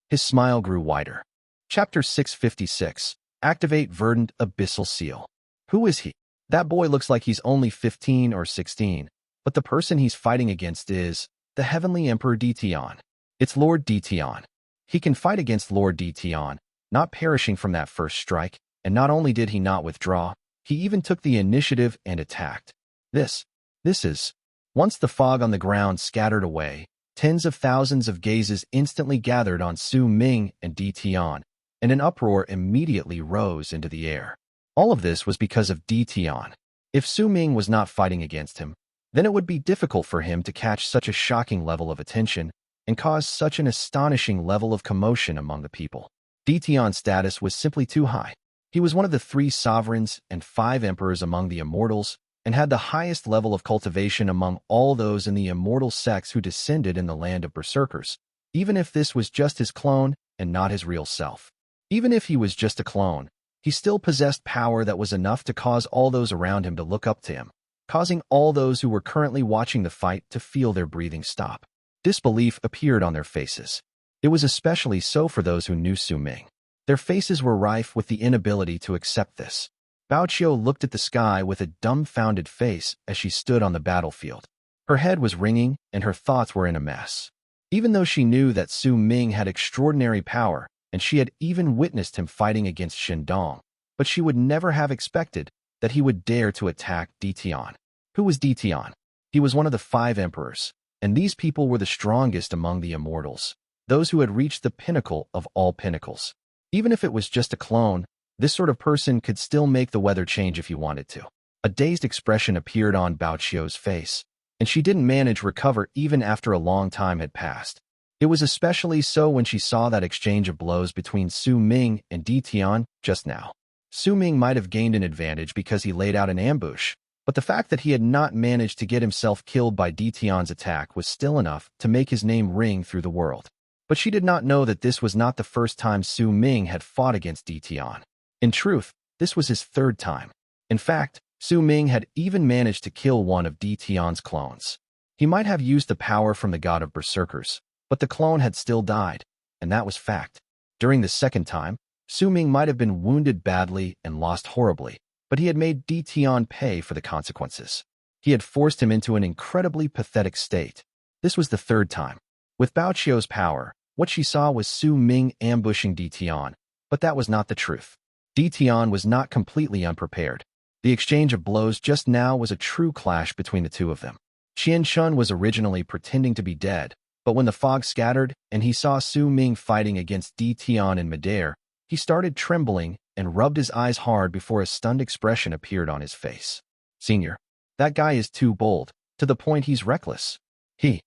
His smile grew wider. Chapter 656. Activate Verdant Abyssal Seal. Who is he? That boy looks like he's only 15 or 16, but the person he's fighting against is the Heavenly Emperor Tian. It's Lord Tian. He can fight against Lord Tian, not perishing from that first strike, and not only did he not withdraw, he even took the initiative and attacked. This is... Once the fog on the ground scattered away, tens of thousands of gazes instantly gathered on Su Ming and Tian, and an uproar immediately rose into the air. All of this was because of Tian. If Su Ming was not fighting against him, then it would be difficult for him to catch such a shocking level of attention and cause such an astonishing level of commotion among the people. Tian's status was simply too high. He was one of the 3 sovereigns and 5 emperors among the Immortals, and had the highest level of cultivation among all those in the Immortal sects who descended in the land of Berserkers, even if this was just his clone and not his real self. Even if he was just a clone, he still possessed power that was enough to cause all those around him to look up to him, causing all those who were currently watching the fight to feel their breathing stop. Disbelief appeared on their faces. It was especially so for those who knew Su Ming. Their faces were rife with the inability to accept this. Bao Qiu looked at the sky with a dumbfounded face as she stood on the battlefield. Her head was ringing and her thoughts were in a mess. Even though she knew that Su Ming had extraordinary power and she had even witnessed him fighting against Shindong, but she would never have expected that he would dare to attack Tian. Who was Tian? He was one of the 5 emperors, and these people were the strongest among the Immortals, those who had reached the pinnacle of all pinnacles. Even if it was just a clone, this sort of person could still make the weather change if he wanted to. A dazed expression appeared on Bao Qiu's face, and she didn't manage to recover even after a long time had passed. It was especially so when she saw that exchange of blows between Su Ming and Tian just now. Su Ming might have gained an advantage because he laid out an ambush, but the fact that he had not managed to get himself killed by Tian's attack was still enough to make his name ring through the world. But she did not know that this was not the first time Su Ming had fought against Tian. In truth, this was his 3rd time. In fact, Su Ming had even managed to kill one of Tian's clones. He might have used the power from the god of Berserkers, but the clone had still died, and that was fact. During the 2nd time, Su Ming might have been wounded badly and lost horribly, but he had made Tian pay for the consequences. He had forced him into an incredibly pathetic state. This was the 3rd time. With Bao Qiu's power, what she saw was Su Ming ambushing Tian, but that was not the truth. Tian was not completely unprepared. The exchange of blows just now was a true clash between the two of them. Chen was originally pretending to be dead, but when the fog scattered and he saw Su Ming fighting against Tian in midair, he started trembling and rubbed his eyes hard before a stunned expression appeared on his face. Senior, that guy is too bold, to the point he's reckless. He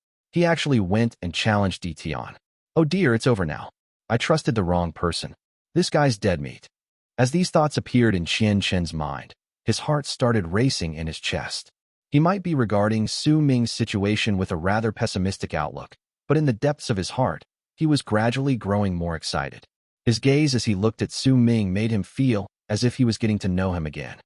actually went and challenged Tian. Oh dear, it's over now. I trusted the wrong person. This guy's dead meat. As these thoughts appeared in Chen's mind, his heart started racing in his chest. He might be regarding Su Ming's situation with a rather pessimistic outlook, but in the depths of his heart, he was gradually growing more excited. His gaze as he looked at Su Ming made him feel as if he was getting to know him again.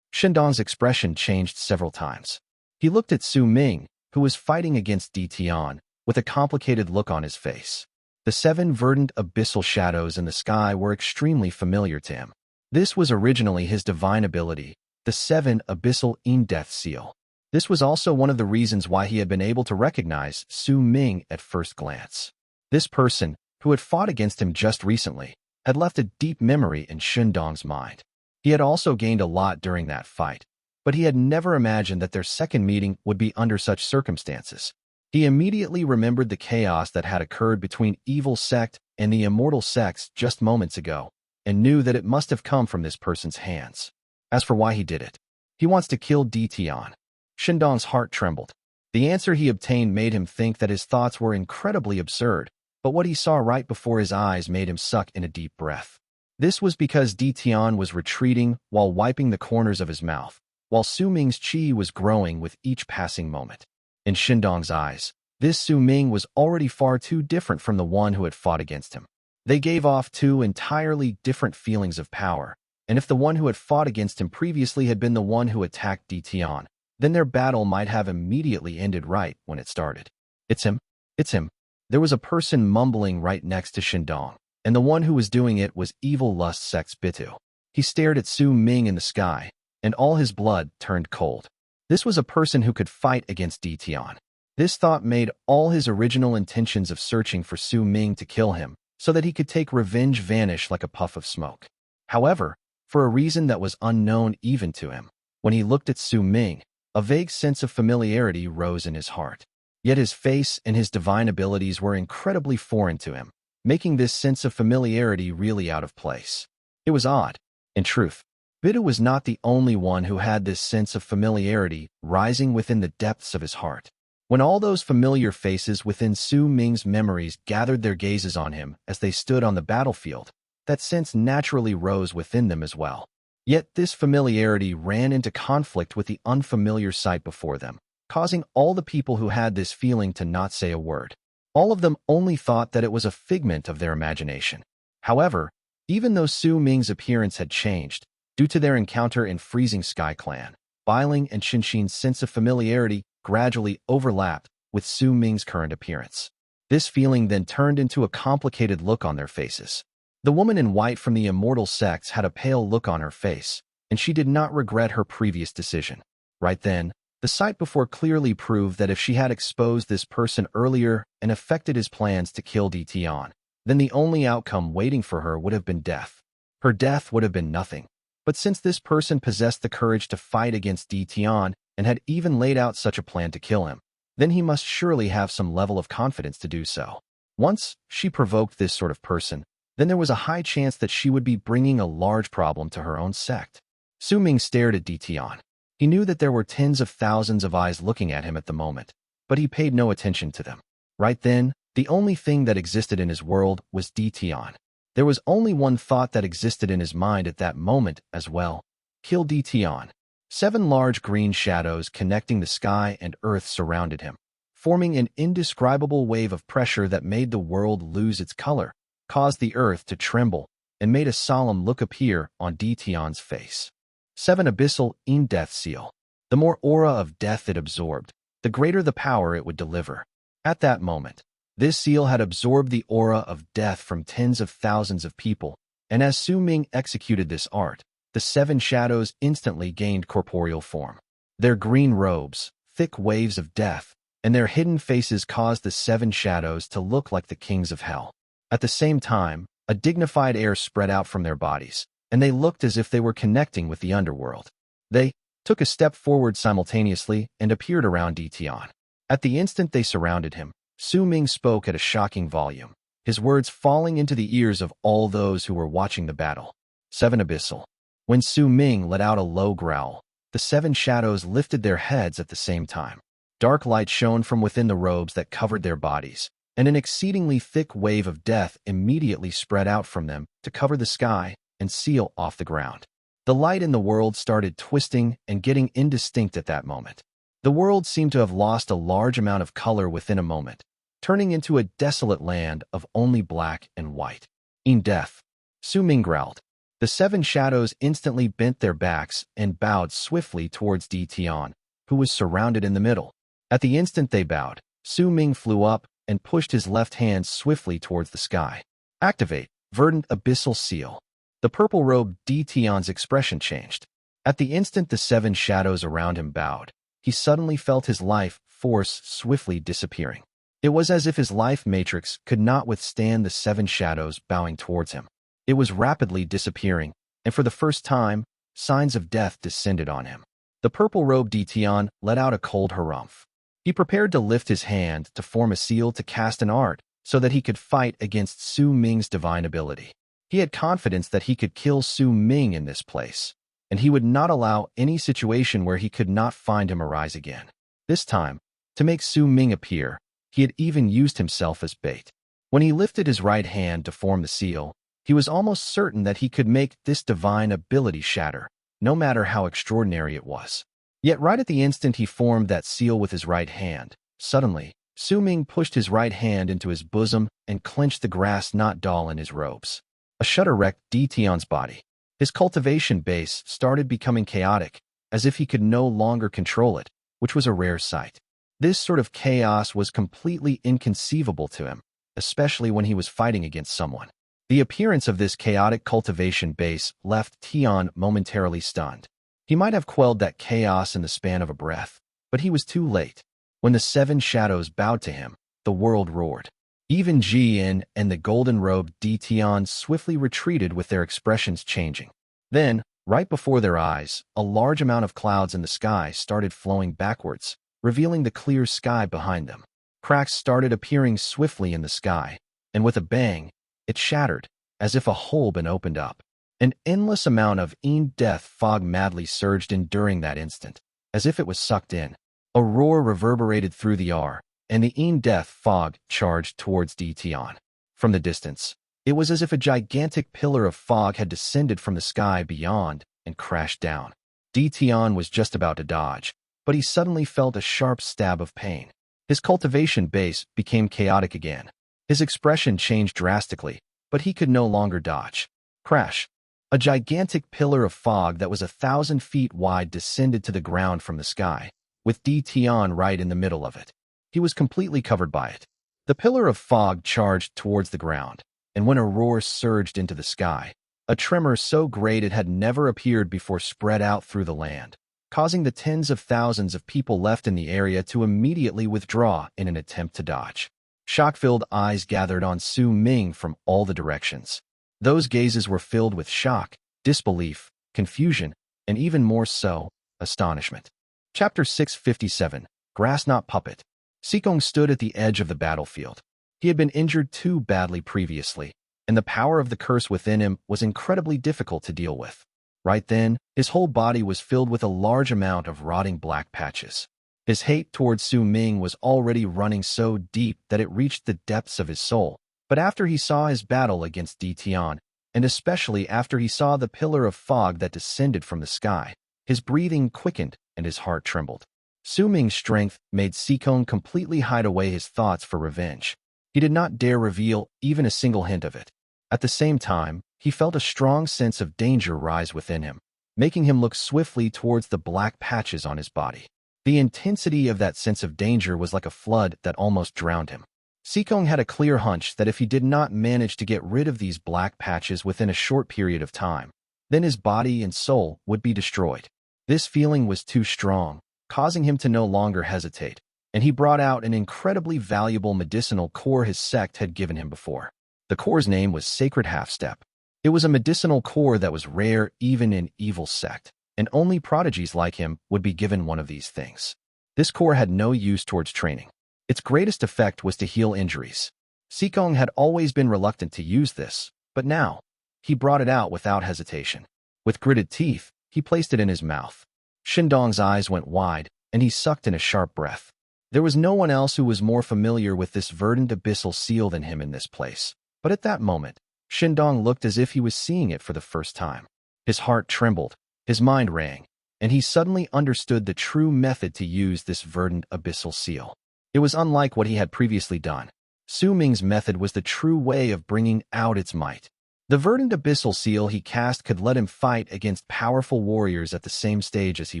Shindong's expression changed several times. He looked at Su Ming, who was fighting against Tian, with a complicated look on his face. The 7 verdant abyssal shadows in the sky were extremely familiar to him. This was originally his divine ability, the 7 abyssal death seal. This was also one of the reasons why he had been able to recognize Su Ming at first glance. This person, who had fought against him just recently, had left a deep memory in Shindong's mind. He had also gained a lot during that fight, but he had never imagined that their second meeting would be under such circumstances. He immediately remembered the chaos that had occurred between Evil Sect and the Immortal sects just moments ago, and knew that it must have come from this person's hands. As for why he did it, he wants to kill Tian. Shindong's heart trembled. The answer he obtained made him think that his thoughts were incredibly absurd, but what he saw right before his eyes made him suck in a deep breath. This was because Tian was retreating while wiping the corners of his mouth, while Su Ming's chi was growing with each passing moment. In Shindong's eyes, this Su Ming was already far too different from the one who had fought against him. They gave off 2 entirely different feelings of power, and if the one who had fought against him previously had been the one who attacked Tian, then their battle might have immediately ended right when it started. It's him. It's him. There was a person mumbling right next to Shindong, and the one who was doing it was Evil Lust Sect's Bitu. He stared at Su Ming in the sky, and all his blood turned cold. This was a person who could fight against Tian. This thought made all his original intentions of searching for Su Ming to kill him, so that he could take revenge vanish like a puff of smoke. However, for a reason that was unknown even to him, when he looked at Su Ming, a vague sense of familiarity rose in his heart. Yet his face and his divine abilities were incredibly foreign to him, making this sense of familiarity really out of place. It was odd. In truth, Bitu was not the only one who had this sense of familiarity rising within the depths of his heart. When all those familiar faces within Su Ming's memories gathered their gazes on him as they stood on the battlefield, that sense naturally rose within them as well. Yet this familiarity ran into conflict with the unfamiliar sight before them, causing all the people who had this feeling to not say a word. All of them only thought that it was a figment of their imagination. However, even though Su Ming's appearance had changed, due to their encounter in Freezing Sky Clan, Bailing and Qinshin's sense of familiarity gradually overlapped with Su Ming's current appearance. This feeling then turned into a complicated look on their faces. The woman in white from the Immortal sects had a pale look on her face, and she did not regret her previous decision. Right then, the sight before clearly proved that if she had exposed this person earlier and affected his plans to kill Tian, then the only outcome waiting for her would have been death. Her death would have been nothing. But since this person possessed the courage to fight against Tian and had even laid out such a plan to kill him, then he must surely have some level of confidence to do so. Once she provoked this sort of person, then there was a high chance that she would be bringing a large problem to her own sect. Su Ming stared at Tian. He knew that there were tens of thousands of eyes looking at him at the moment, but he paid no attention to them. Right then, the only thing that existed in his world was Tian. There was only one thought that existed in his mind at that moment as well. Kill Tian. 7 large green shadows connecting the sky and earth surrounded him, forming an indescribable wave of pressure that made the world lose its color, caused the earth to tremble, and made a solemn look appear on Tian's face. 7 abyssal death seal. The more aura of death it absorbed, the greater the power it would deliver. At that moment, this seal had absorbed the aura of death from tens of thousands of people, and as Su Ming executed this art, the 7 shadows instantly gained corporeal form. Their green robes, thick waves of death, and their hidden faces caused the 7 shadows to look like the kings of hell. At the same time, a dignified air spread out from their bodies, and they looked as if they were connecting with the underworld. They took a step forward simultaneously and appeared around Tian. At the instant they surrounded him, Su Ming spoke at a shocking volume, his words falling into the ears of all those who were watching the battle. 7 abyssal. When Su Ming let out a low growl, the 7 shadows lifted their heads at the same time. Dark light shone from within the robes that covered their bodies, and an exceedingly thick wave of death immediately spread out from them to cover the sky and seal off the ground. The light in the world started twisting and getting indistinct at that moment. The world seemed to have lost a large amount of color within a moment, turning into a desolate land of only black and white. In death, Su Ming growled. The 7 shadows instantly bent their backs and bowed swiftly towards Tian, who was surrounded in the middle. At the instant they bowed, Sowing flew up and pushed his left hand swiftly towards the sky. Activate, Verdant Abyssal Seal. The purple-robed Tian's expression changed. At the instant the 7 shadows around him bowed, he suddenly felt his life force swiftly disappearing. It was as if his life matrix could not withstand the 7 shadows bowing towards him. It was rapidly disappearing, and for the first time, signs of death descended on him. The purple-robed Tian let out a cold harumph. He prepared to lift his hand to form a seal to cast an art so that he could fight against Sowing's divine ability. He had confidence that he could kill Sowing in this place, and he would not allow any situation where he could not find him arise again. This time, to make Sowing appear, he had even used himself as bait. When he lifted his right hand to form the seal, he was almost certain that he could make this divine ability shatter, no matter how extraordinary it was. Yet right at the instant he formed that seal with his right hand, suddenly, Sowing pushed his right hand into his bosom and clenched the grass knot doll in his robes. A shudder wrecked Tian's body. His cultivation base started becoming chaotic, as if he could no longer control it, which was a rare sight. This sort of chaos was completely inconceivable to him, especially when he was fighting against someone. The appearance of this chaotic cultivation base left Tian momentarily stunned. He might have quelled that chaos in the span of a breath, but he was too late. When the 7 shadows bowed to him, the world roared. Even Jian and the golden-robed Tian swiftly retreated with their expressions changing. Then, right before their eyes, a large amount of clouds in the sky started flowing backwards, revealing the clear sky behind them. Cracks started appearing swiftly in the sky, and with a bang, it shattered, as if a hole been opened up. An endless amount of death fog madly surged in during that instant, as if it was sucked in. A roar reverberated through the air, and the death fog charged towards Tian. From the distance, it was as if a gigantic pillar of fog had descended from the sky beyond and crashed down. Tian was just about to dodge, but he suddenly felt a sharp stab of pain. His cultivation base became chaotic again. His expression changed drastically, but he could no longer dodge. Crash! A gigantic pillar of fog that was 1,000 feet wide descended to the ground from the sky, with Tian right in the middle of it. He was completely covered by it. The pillar of fog charged towards the ground, and when a roar surged into the sky, a tremor so great it had never appeared before spread out through the land, causing the tens of thousands of people left in the area to immediately withdraw in an attempt to dodge. Shock-filled eyes gathered on Sowing from all the directions. Those gazes were filled with shock, disbelief, confusion, and even more so, astonishment. Chapter 657, Grassknot Puppet. Chong stood at the edge of the battlefield. He had been injured too badly previously, and the power of the curse within him was incredibly difficult to deal with. Right then, his whole body was filled with a large amount of rotting black patches. His hate towards Sowing was already running so deep that it reached the depths of his soul. But after he saw his battle against Tian, and especially after he saw the pillar of fog that descended from the sky, his breathing quickened and his heart trembled. Sowing's strength made Chong completely hide away his thoughts for revenge. He did not dare reveal even a single hint of it. At the same time, he felt a strong sense of danger rise within him, making him look swiftly towards the black patches on his body. The intensity of that sense of danger was like a flood that almost drowned him. Chong had a clear hunch that if he did not manage to get rid of these black patches within a short period of time, then his body and soul would be destroyed. This feeling was too strong, causing him to no longer hesitate, and he brought out an incredibly valuable medicinal core his sect had given him before. The core's name was Sacred Half-Step. It was a medicinal core that was rare even in evil sect, and only prodigies like him would be given one of these things. This core had no use towards training. Its greatest effect was to heal injuries. Chong had always been reluctant to use this, but now, he brought it out without hesitation. With gritted teeth, he placed it in his mouth. Shindong's eyes went wide, and he sucked in a sharp breath. There was no one else who was more familiar with this verdant abyssal seal than him in this place, but at that moment, Shindong looked as if he was seeing it for the first time. His heart trembled, his mind rang, and he suddenly understood the true method to use this verdant abyssal seal. It was unlike what he had previously done. Sowing's method was the true way of bringing out its might. The verdant abyssal seal he cast could let him fight against powerful warriors at the same stage as he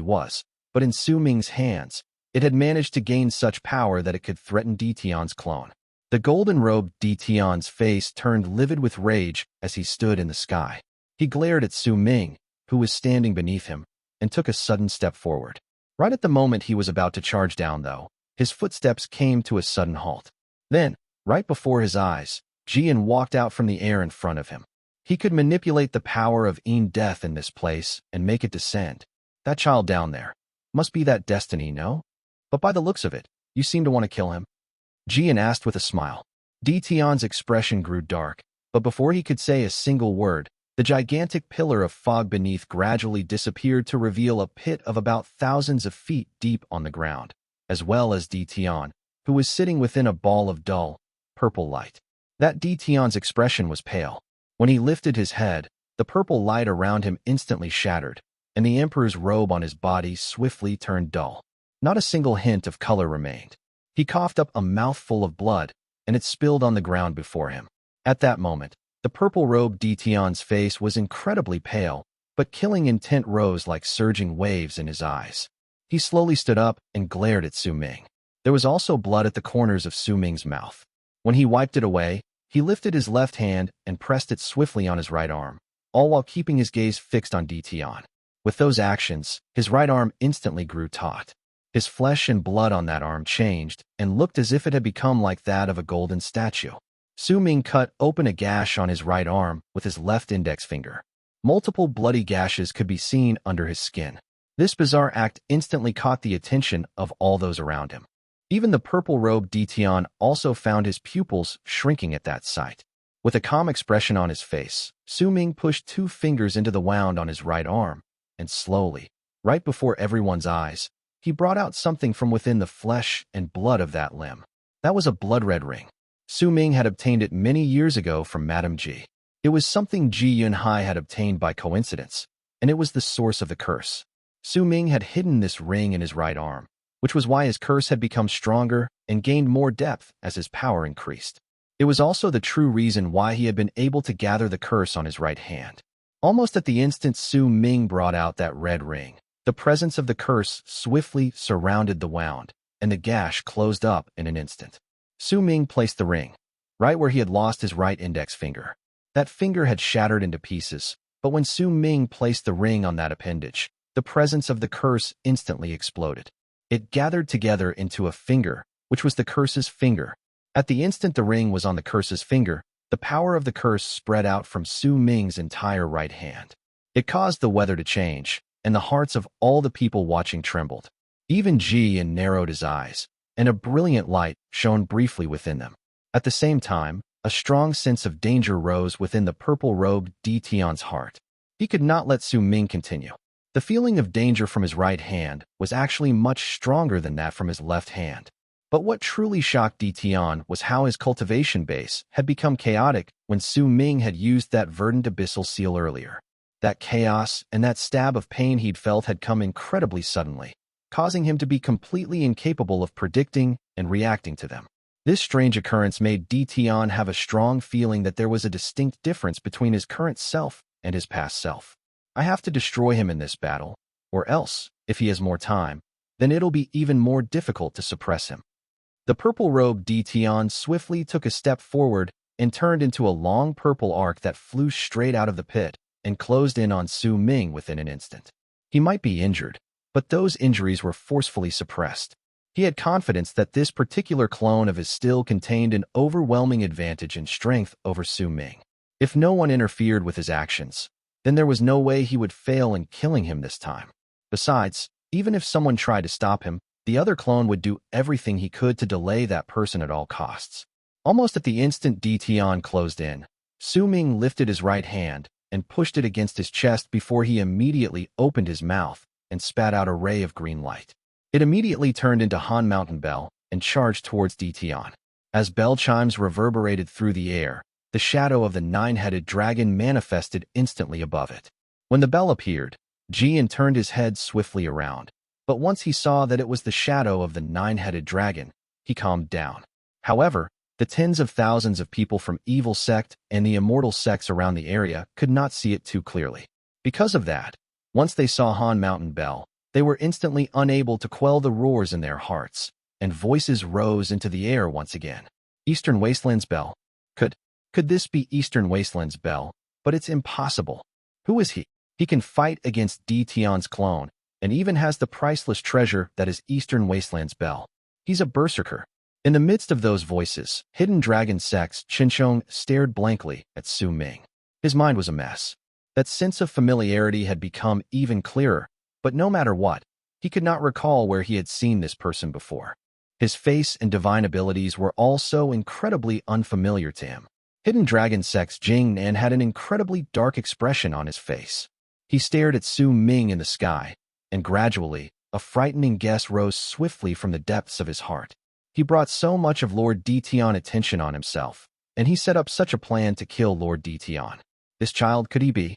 was, but in Su Ming's hands, it had managed to gain such power that it could threaten Tian's clone. The golden-robed Tian's face turned livid with rage as he stood in the sky. He glared at Su Ming, who was standing beneath him, and took a sudden step forward. Right at the moment he was about to charge down, though, his footsteps came to a sudden halt. Then, right before his eyes, Jian walked out from the air in front of him. He could manipulate the power of death in this place and make it descend. That child down there. Must be that destiny, no? But by the looks of it, you seem to want to kill him. Jian asked with a smile. Tian's expression grew dark, but before he could say a single word, the gigantic pillar of fog beneath gradually disappeared to reveal a pit of about thousands of feet deep on the ground, as well as Tian, who was sitting within a ball of dull, purple light. That Tian's expression was pale. When he lifted his head, the purple light around him instantly shattered, and the Emperor's robe on his body swiftly turned dull. Not a single hint of color remained. He coughed up a mouthful of blood, and it spilled on the ground before him. At that moment, the purple-robed Tian's face was incredibly pale, but killing intent rose like surging waves in his eyes. He slowly stood up and glared at Su Ming. There was also blood at the corners of Su Ming's mouth. When he wiped it away, he lifted his left hand and pressed it swiftly on his right arm, all while keeping his gaze fixed on Tian. With those actions, his right arm instantly grew taut. His flesh and blood on that arm changed and looked as if it had become like that of a golden statue. Su Ming cut open a gash on his right arm with his left index finger. Multiple bloody gashes could be seen under his skin. This bizarre act instantly caught the attention of all those around him. Even the purple-robed Tian also found his pupils shrinking at that sight. With a calm expression on his face, Su Ming pushed 2 fingers into the wound on his right arm, and slowly, right before everyone's eyes, he brought out something from within the flesh and blood of that limb. That was a blood-red ring. Su Ming had obtained it many years ago from Madame Ji. It was something Ji Yunhai had obtained by coincidence, and it was the source of the curse. Su Ming had hidden this ring in his right arm, which was why his curse had become stronger and gained more depth as his power increased. It was also the true reason why he had been able to gather the curse on his right hand. Almost at the instant Su Ming brought out that red ring, the presence of the curse swiftly surrounded the wound, and the gash closed up in an instant. Su Ming placed the ring right where he had lost his right index finger. That finger had shattered into pieces, but when Su Ming placed the ring on that appendage, the presence of the curse instantly exploded. It gathered together into a finger, which was the curse's finger. At the instant the ring was on the curse's finger, the power of the curse spread out from Su Ming's entire right hand. It caused the weather to change, and the hearts of all the people watching trembled. Even Jian narrowed his eyes, and a brilliant light shone briefly within them. At the same time, a strong sense of danger rose within the purple-robed Tian's heart. He could not let Su Ming continue. The feeling of danger from his right hand was actually much stronger than that from his left hand. But what truly shocked Tian was how his cultivation base had become chaotic when Su Ming had used that Verdant Abyssal seal earlier. That chaos and that stab of pain he'd felt had come incredibly suddenly, causing him to be completely incapable of predicting and reacting to them. This strange occurrence made Tian have a strong feeling that there was a distinct difference between his current self and his past self. I have to destroy him in this battle, or else, if he has more time, then it'll be even more difficult to suppress him. The purple-robed Tian swiftly took a step forward and turned into a long purple arc that flew straight out of the pit and closed in on Su Ming within an instant. He might be injured, but those injuries were forcefully suppressed. He had confidence that this particular clone of his still contained an overwhelming advantage in strength over Su Ming. If no one interfered with his actions, then there was no way he would fail in killing him this time. Besides, even if someone tried to stop him, the other clone would do everything he could to delay that person at all costs. Almost at the instant Tian closed in, Su Ming lifted his right hand and pushed it against his chest before he immediately opened his mouth and spat out a ray of green light. It immediately turned into Han Mountain Bell and charged towards Tian. As bell chimes reverberated through the air, the shadow of the 9-headed dragon manifested instantly above it. When the bell appeared, Jian turned his head swiftly around, but once he saw that it was the shadow of the 9-headed dragon, he calmed down. However, the tens of thousands of people from Evil Sect and the Immortal sects around the area could not see it too clearly. Because of that, once they saw Han Mountain Bell, They were instantly unable to quell the roars in their hearts, and voices rose into the air once again. Eastern Wasteland's Bell. Could this be Eastern Wasteland's Bell? But it's impossible. Who is he? He can fight against Tian's clone, and even has the priceless treasure that is Eastern Wasteland's Bell. He's a Berserker. In the midst of those voices, Hidden Dragon Sect's Chong stared blankly at Su Ming. His mind was a mess. That sense of familiarity had become even clearer, but no matter what, he could not recall where he had seen this person before. His face and divine abilities were all so incredibly unfamiliar to him. Hidden Dragon Sect's Jing Nan had an incredibly dark expression on his face. He stared at Su Ming in the sky, and gradually, a frightening guess rose swiftly from the depths of his heart. He brought so much of Lord Tian attention on himself, and he set up such a plan to kill Lord Tian. This child, could he be?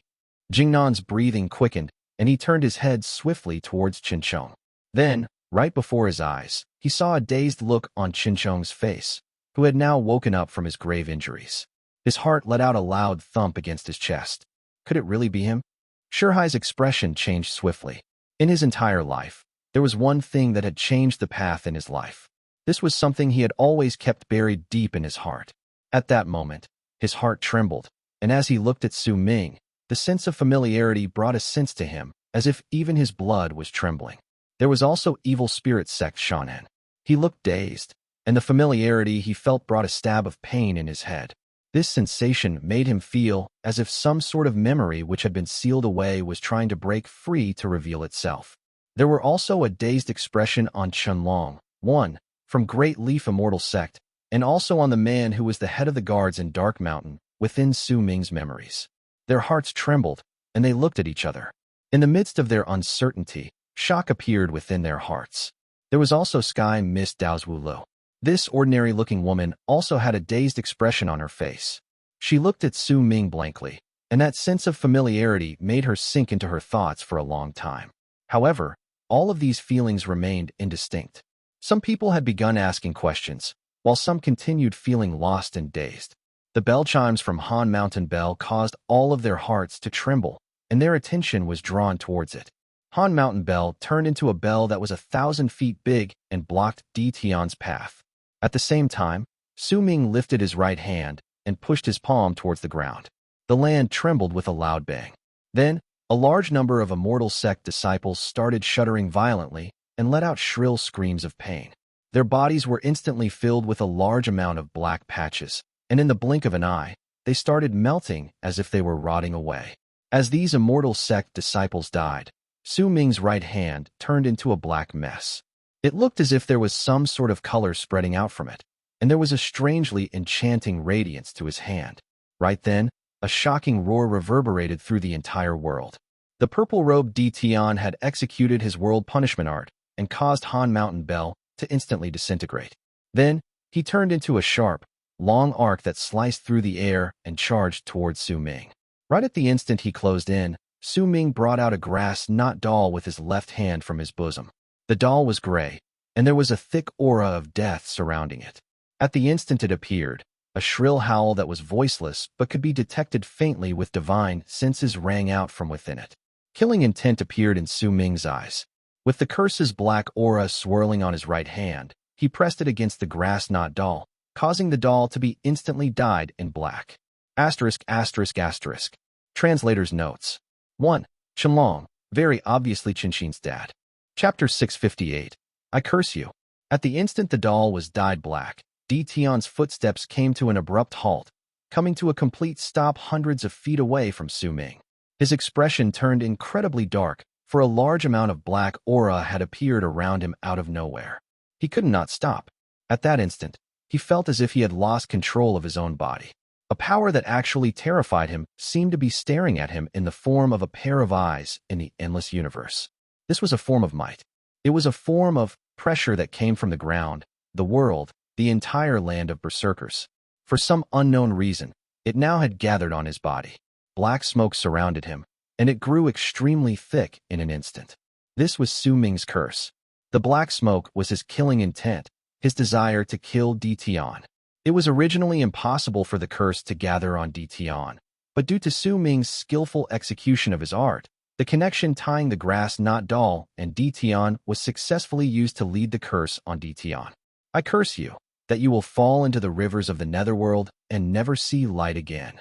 Jing Nan's breathing quickened, and he turned his head swiftly towards Chong. Then, right before his eyes, he saw a dazed look on Chong's face, who had now woken up from his grave injuries. His heart let out a loud thump against his chest. Could it really be him? Shihai's expression changed swiftly. In his entire life, there was one thing that had changed the path in his life. This was something he had always kept buried deep in his heart. At that moment, his heart trembled, and as he looked at Su Ming, the sense of familiarity brought a sense to him, as if even his blood was trembling. There was also Evil Spirit Sect Shonen. He looked dazed, and the familiarity he felt brought a stab of pain in his head. This sensation made him feel as if some sort of memory which had been sealed away was trying to break free to reveal itself. There were also a dazed expression on Chenlong, one from Great Leaf Immortal Sect, and also on the man who was the head of the guards in Dark Mountain within Su Ming's memories. Their hearts trembled, and they looked at each other. In the midst of their uncertainty, shock appeared within their hearts. There was also Sky Miss Daozwulo. This ordinary-looking woman also had a dazed expression on her face. She looked at Su Ming blankly, and that sense of familiarity made her sink into her thoughts for a long time. However, all of these feelings remained indistinct. Some people had begun asking questions, while some continued feeling lost and dazed. The bell chimes from Han Mountain Bell caused all of their hearts to tremble, and their attention was drawn towards it. Han Mountain Bell turned into a bell that was 1,000 feet big and blocked Tian's path. At the same time, Su Ming lifted his right hand and pushed his palm towards the ground. The land trembled with a loud bang. Then, a large number of Immortal Sect disciples started shuddering violently and let out shrill screams of pain. Their bodies were instantly filled with a large amount of black patches, and in the blink of an eye, they started melting as if they were rotting away. As these Immortal Sect disciples died, Su Ming's right hand turned into a black mess. It looked as if there was some sort of color spreading out from it, and there was a strangely enchanting radiance to his hand. Right then, a shocking roar reverberated through the entire world. The purple-robed Tian had executed his world punishment art and caused Han Mountain Bell to instantly disintegrate. Then, he turned into a sharp, long arc that sliced through the air and charged towards Su Ming. Right at the instant he closed in, Su Ming brought out a grass knot doll with his left hand from his bosom. The doll was gray, and there was a thick aura of death surrounding it. At the instant it appeared, a shrill howl that was voiceless but could be detected faintly with divine senses rang out from within it. Killing intent appeared in Su Ming's eyes. With the curse's black aura swirling on his right hand, he pressed it against the grass knot doll, causing the doll to be instantly dyed in black. *****. Translator's notes. 1. Chenlong, very obviously Qinshin's dad. Chapter 658. I curse you. At the instant the doll was dyed black, Tian's footsteps came to an abrupt halt, coming to a complete stop hundreds of feet away from Su Ming. His expression turned incredibly dark, for a large amount of black aura had appeared around him out of nowhere. He could not stop. At that instant, he felt as if he had lost control of his own body. A power that actually terrified him seemed to be staring at him in the form of a pair of eyes in the endless universe. This was a form of might. It was a form of pressure that came from the ground, the world, the entire land of Berserkers. For some unknown reason, it now had gathered on his body. Black smoke surrounded him, and it grew extremely thick in an instant. This was Su Ming's curse. The black smoke was his killing intent, his desire to kill Tian. It was originally impossible for the curse to gather on Tian, but due to Su Ming's skillful execution of his art, The connection tying the grass not doll and Tian was successfully used to lead the curse on Tian. I curse you, that you will fall into the rivers of the netherworld and never see light again.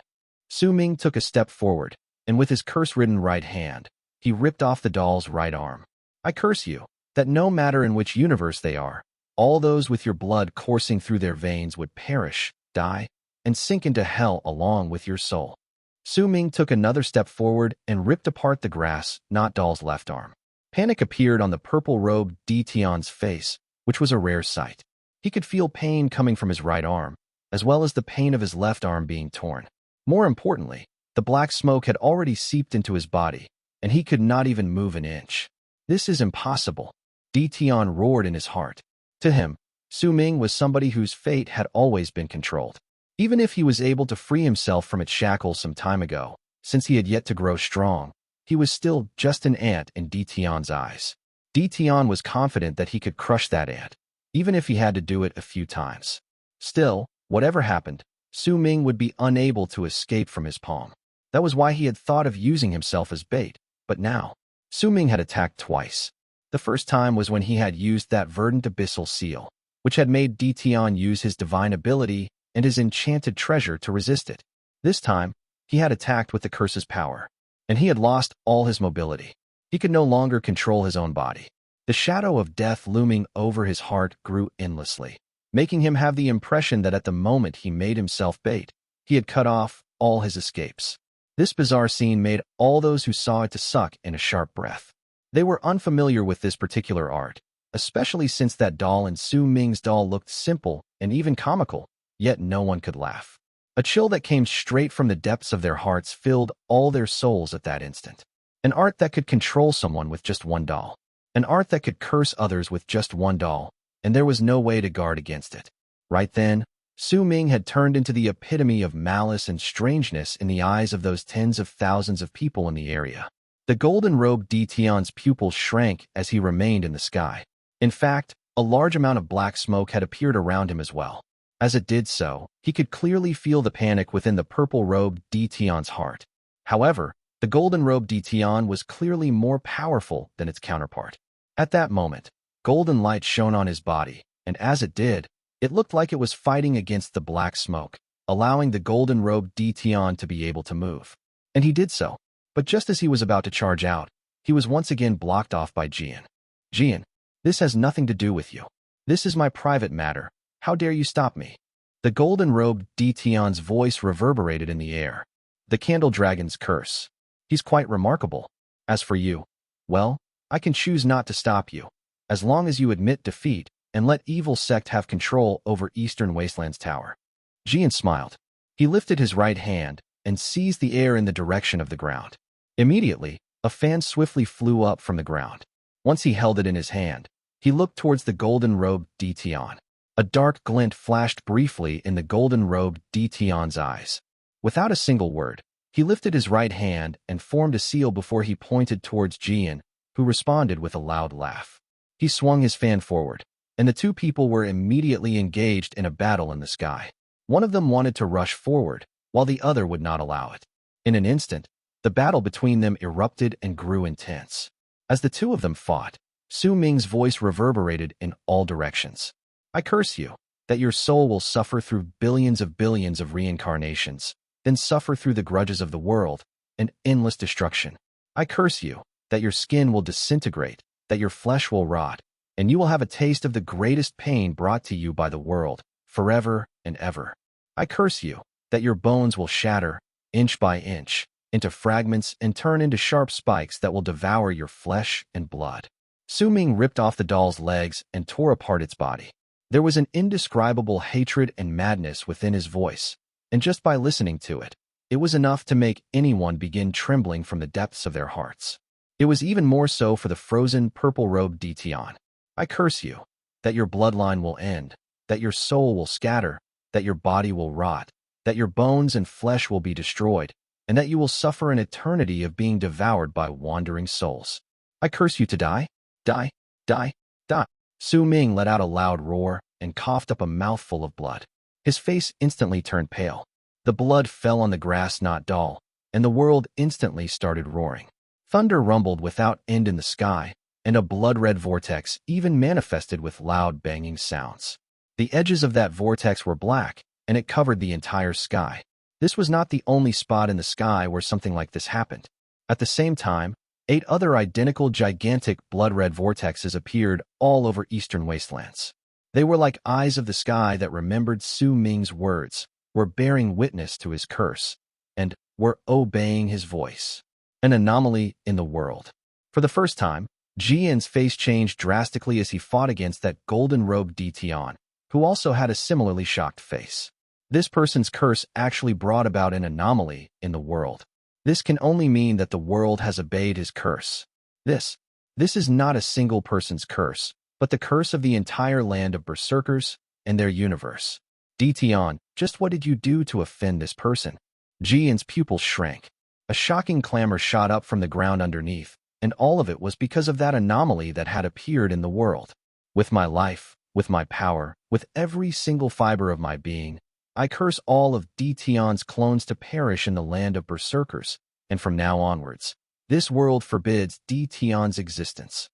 Sowing took a step forward, and with his curse-ridden right hand, he ripped off the doll's right arm. I curse you, that no matter in which universe they are, all those with your blood coursing through their veins would perish, die, and sink into hell along with your soul. Sowing took another step forward and ripped apart the grass, not doll's left arm. Panic appeared on the purple-robed Tian's face, which was a rare sight. He could feel pain coming from his right arm, as well as the pain of his left arm being torn. More importantly, the black smoke had already seeped into his body, and he could not even move an inch. This is impossible, Tian roared in his heart. To him, Sowing was somebody whose fate had always been controlled. Even if he was able to free himself from its shackles some time ago, since he had yet to grow strong, he was still just an ant in Tian's eyes. Tian was confident that he could crush that ant, even if he had to do it a few times. Still, whatever happened, Sowing would be unable to escape from his palm. That was why he had thought of using himself as bait, but now, Sowing had attacked twice. The first time was when he had used that Verdant Abyssal seal, which had made Tian use his divine ability and his enchanted treasure to resist it. This time, he had attacked with the curse's power, and he had lost all his mobility. He could no longer control his own body. The shadow of death looming over his heart grew endlessly, making him have the impression that at the moment he made himself bait, he had cut off all his escapes. This bizarre scene made all those who saw it to suck in a sharp breath. They were unfamiliar with this particular art, especially since that doll in Sowing's doll looked simple and even comical, yet no one could laugh. A chill that came straight from the depths of their hearts filled all their souls at that instant. An art that could control someone with just one doll. An art that could curse others with just one doll, and there was no way to guard against it. Right then, Sowing had turned into the epitome of malice and strangeness in the eyes of those tens of thousands of people in the area. The golden-robed Tian's pupils shrank as he remained in the sky. In fact, a large amount of black smoke had appeared around him as well. As it did so, he could clearly feel the panic within the purple-robed Tian's heart. However, the golden-robed Tian was clearly more powerful than its counterpart. At that moment, golden light shone on his body, and as it did, it looked like it was fighting against the black smoke, allowing the golden-robed Tian to be able to move. And he did so. But just as he was about to charge out, he was once again blocked off by Jian. Jian, this has nothing to do with you. This is my private matter. How dare you stop me? The golden-robed Tian's voice reverberated in the air. The Candle Dragon's curse. He's quite remarkable. As for you, well, I can choose not to stop you, as long as you admit defeat and let evil Sect have control over Eastern Wasteland's tower. Jian smiled. He lifted his right hand and seized the air in the direction of the ground. Immediately, a fan swiftly flew up from the ground. Once he held it in his hand, he looked towards the golden-robed Tian. A dark glint flashed briefly in the golden-robed Tian's eyes. Without a single word, he lifted his right hand and formed a seal before he pointed towards Jian, who responded with a loud laugh. He swung his fan forward, and the two people were immediately engaged in a battle in the sky. One of them wanted to rush forward, while the other would not allow it. In an instant, the battle between them erupted and grew intense. As the two of them fought, Sowing's voice reverberated in all directions. I curse you, that your soul will suffer through billions of reincarnations, then suffer through the grudges of the world, and endless destruction. I curse you, that your skin will disintegrate, that your flesh will rot, and you will have a taste of the greatest pain brought to you by the world, forever and ever. I curse you, that your bones will shatter, inch by inch, into fragments and turn into sharp spikes that will devour your flesh and blood. Sowing ripped off the doll's legs and tore apart its body. There was an indescribable hatred and madness within his voice, and just by listening to it, it was enough to make anyone begin trembling from the depths of their hearts. It was even more so for the frozen, purple-robed Tian. I curse you, that your bloodline will end, that your soul will scatter, that your body will rot, that your bones and flesh will be destroyed, and that you will suffer an eternity of being devoured by wandering souls. I curse you to die, die, die, die. Sowing let out a loud roar and coughed up a mouthful of blood. His face instantly turned pale. The blood fell on the grass not doll, and the world instantly started roaring. Thunder rumbled without end in the sky, and a blood-red vortex even manifested with loud banging sounds. The edges of that vortex were black, and it covered the entire sky. This was not the only spot in the sky where something like this happened. At the same time, 8 other identical gigantic blood-red vortexes appeared all over eastern wastelands. They were like eyes of the sky that remembered Su Ming's words, were bearing witness to his curse, and were obeying his voice. An anomaly in the world. For the first time, Jian's face changed drastically as he fought against that golden-robed Tian, who also had a similarly shocked face. This person's curse actually brought about an anomaly in the world. This can only mean that the world has obeyed his curse. This is not a single person's curse, but the curse of the entire land of Berserkers and their universe. Tian, just what did you do to offend this person? Jian's pupils shrank. A shocking clamor shot up from the ground underneath, and all of it was because of that anomaly that had appeared in the world. With my life, with my power, with every single fiber of my being, I curse all of Tian's clones to perish in the land of Berserkers, and from now onwards, this world forbids Tian's existence.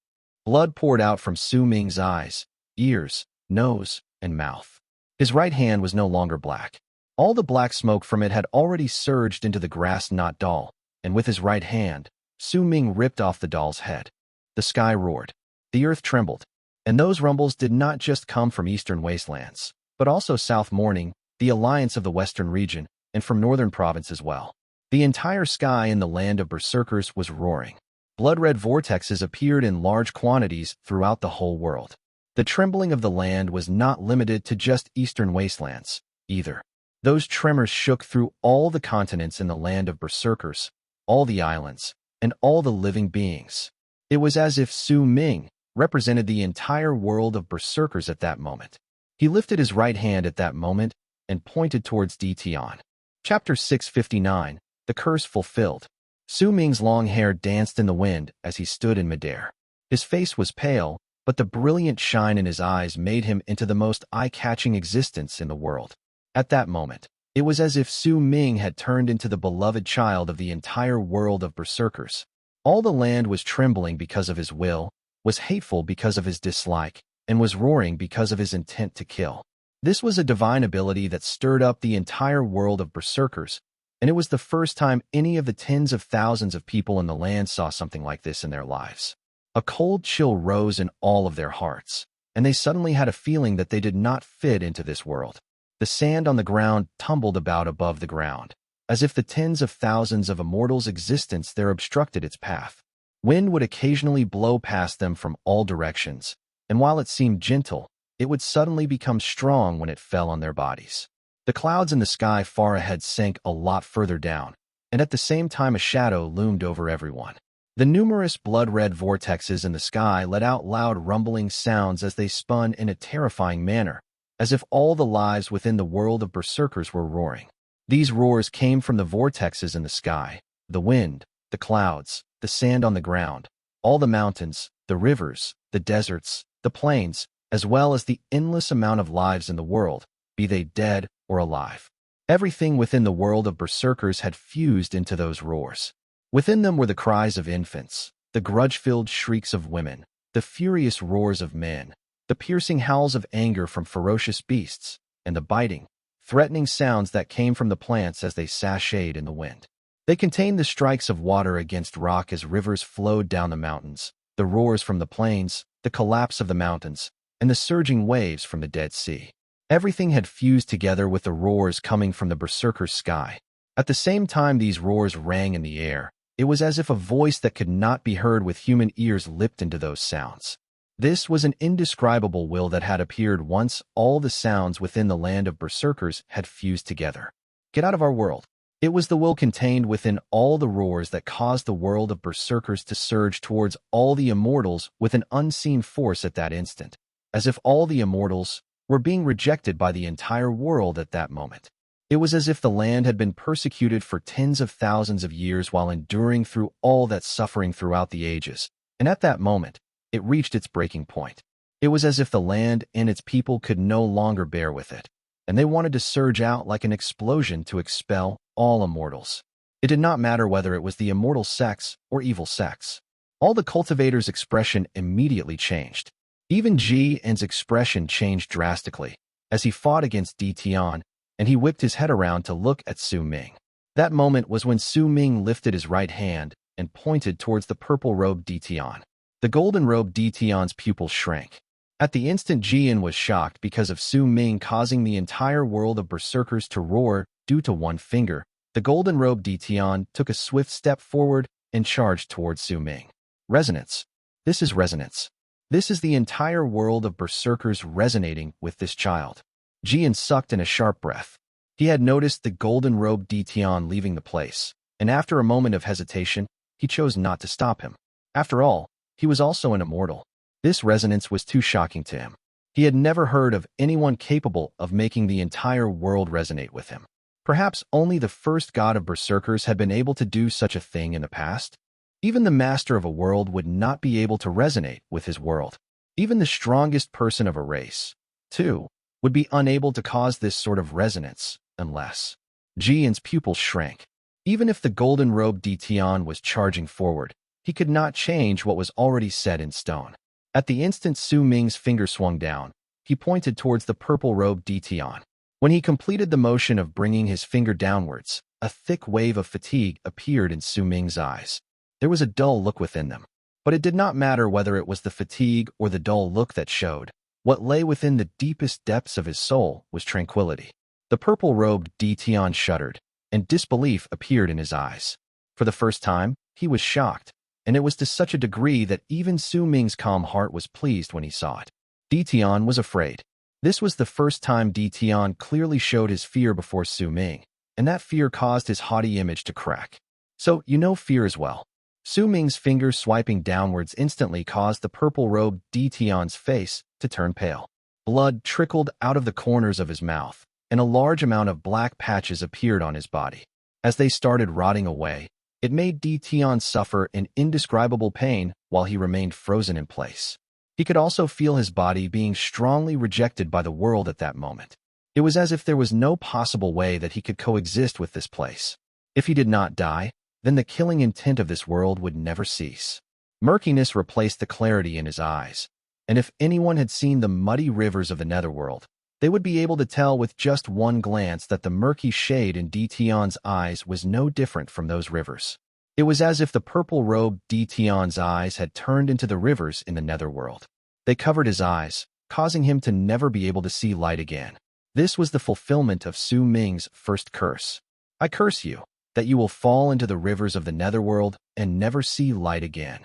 Blood poured out from Su Ming's eyes, ears, nose, and mouth. His right hand was no longer black. All the black smoke from it had already surged into the grass-knot doll, and with his right hand, Su Ming ripped off the doll's head. The sky roared. The earth trembled. And those rumbles did not just come from eastern wastelands, but also South Morning, the alliance of the western region, and from northern province as well. The entire sky in the land of Berserkers was roaring. Blood-red vortexes appeared in large quantities throughout the whole world. The trembling of the land was not limited to just eastern wastelands, either. Those tremors shook through all the continents in the land of Berserkers, all the islands, and all the living beings. It was as if Su Ming represented the entire world of Berserkers at that moment. He lifted his right hand at that moment and pointed towards Tian. Chapter 659, The Curse Fulfilled. Su Ming's long hair danced in the wind as he stood in midair. His face was pale, but the brilliant shine in his eyes made him into the most eye-catching existence in the world. At that moment, it was as if Su Ming had turned into the beloved child of the entire world of Berserkers. All the land was trembling because of his will, was hateful because of his dislike, and was roaring because of his intent to kill. This was a divine ability that stirred up the entire world of Berserkers, and it was the first time any of the tens of thousands of people in the land saw something like this in their lives. A cold chill rose in all of their hearts, and they suddenly had a feeling that they did not fit into this world. The sand on the ground tumbled about above the ground, as if the tens of thousands of Immortals' existence there obstructed its path. Wind would occasionally blow past them from all directions, and while it seemed gentle, it would suddenly become strong when it fell on their bodies. The clouds in the sky far ahead sank a lot further down, and at the same time a shadow loomed over everyone. The numerous blood-red vortexes in the sky let out loud rumbling sounds as they spun in a terrifying manner, as if all the lives within the world of Berserkers were roaring. These roars came from the vortexes in the sky, the wind, the clouds, the sand on the ground, all the mountains, the rivers, the deserts, the plains, as well as the endless amount of lives in the world, be they dead or alive. Everything within the world of Berserkers had fused into those roars. Within them were the cries of infants, the grudge-filled shrieks of women, the furious roars of men, the piercing howls of anger from ferocious beasts, and the biting, threatening sounds that came from the plants as they sashayed in the wind. They contained the strikes of water against rock as rivers flowed down the mountains, the roars from the plains, the collapse of the mountains, and the surging waves from the Dead Sea. Everything had fused together with the roars coming from the Berserker's sky. At the same time these roars rang in the air, it was as if a voice that could not be heard with human ears lipped into those sounds. This was an indescribable will that had appeared once all the sounds within the land of Berserkers had fused together. Get out of our world. It was the will contained within all the roars that caused the world of Berserkers to surge towards all the Immortals with an unseen force at that instant, as if all the Immortals were being rejected by the entire world at that moment. It was as if the land had been persecuted for tens of thousands of years while enduring through all that suffering throughout the ages, and at that moment, it reached its breaking point. It was as if the land and its people could no longer bear with it, and they wanted to surge out like an explosion to expel all Immortals. It did not matter whether it was the immortal sects or evil sects. All the cultivators' expression immediately changed. Even Jian's expression changed drastically as he fought against Tian, and he whipped his head around to look at Su Ming. That moment was when Su Ming lifted his right hand and pointed towards the purple-robed Tian. The golden-robed Tian's pupils shrank. At the instant, Jian was shocked because of Su Ming causing the entire world of berserkers to roar due to one finger. The golden-robed Tian took a swift step forward and charged towards Su Ming. Resonance. This is resonance. This is the entire world of berserkers resonating with this child. Jian sucked in a sharp breath. He had noticed the golden-robed Tian leaving the place, and after a moment of hesitation, he chose not to stop him. After all, he was also an immortal. This resonance was too shocking to him. He had never heard of anyone capable of making the entire world resonate with him. Perhaps only the first god of berserkers had been able to do such a thing in the past. Even the master of a world would not be able to resonate with his world. Even the strongest person of a race, too, would be unable to cause this sort of resonance unless Jian's pupils shrank. Even if the golden-robed Tian was charging forward, he could not change what was already set in stone. At the instant Su Ming's finger swung down, he pointed towards the purple-robed Tian. When he completed the motion of bringing his finger downwards, a thick wave of fatigue appeared in Su Ming's eyes. There was a dull look within them, but it did not matter whether it was the fatigue or the dull look that showed. What lay within the deepest depths of his soul was tranquility. The purple-robed Tian shuddered, and disbelief appeared in his eyes. For the first time, he was shocked, and it was to such a degree that even Su Ming's calm heart was pleased when he saw it. Tian was afraid. This was the first time Tian clearly showed his fear before Su Ming, and that fear caused his haughty image to crack. So, you know fear as well. Su Ming's finger swiping downwards instantly caused the purple-robed Tian's face to turn pale. Blood trickled out of the corners of his mouth, and a large amount of black patches appeared on his body. As they started rotting away, it made Tian suffer an indescribable pain while he remained frozen in place. He could also feel his body being strongly rejected by the world at that moment. It was as if there was no possible way that he could coexist with this place. If he did not die, then the killing intent of this world would never cease. Murkiness replaced the clarity in his eyes, and if anyone had seen the muddy rivers of the netherworld, they would be able to tell with just one glance that the murky shade in Tian's eyes was no different from those rivers. It was as if the purple-robed Tian's eyes had turned into the rivers in the netherworld. They covered his eyes, causing him to never be able to see light again. This was the fulfillment of Su Ming's first curse. I curse you, that you will fall into the rivers of the netherworld and never see light again.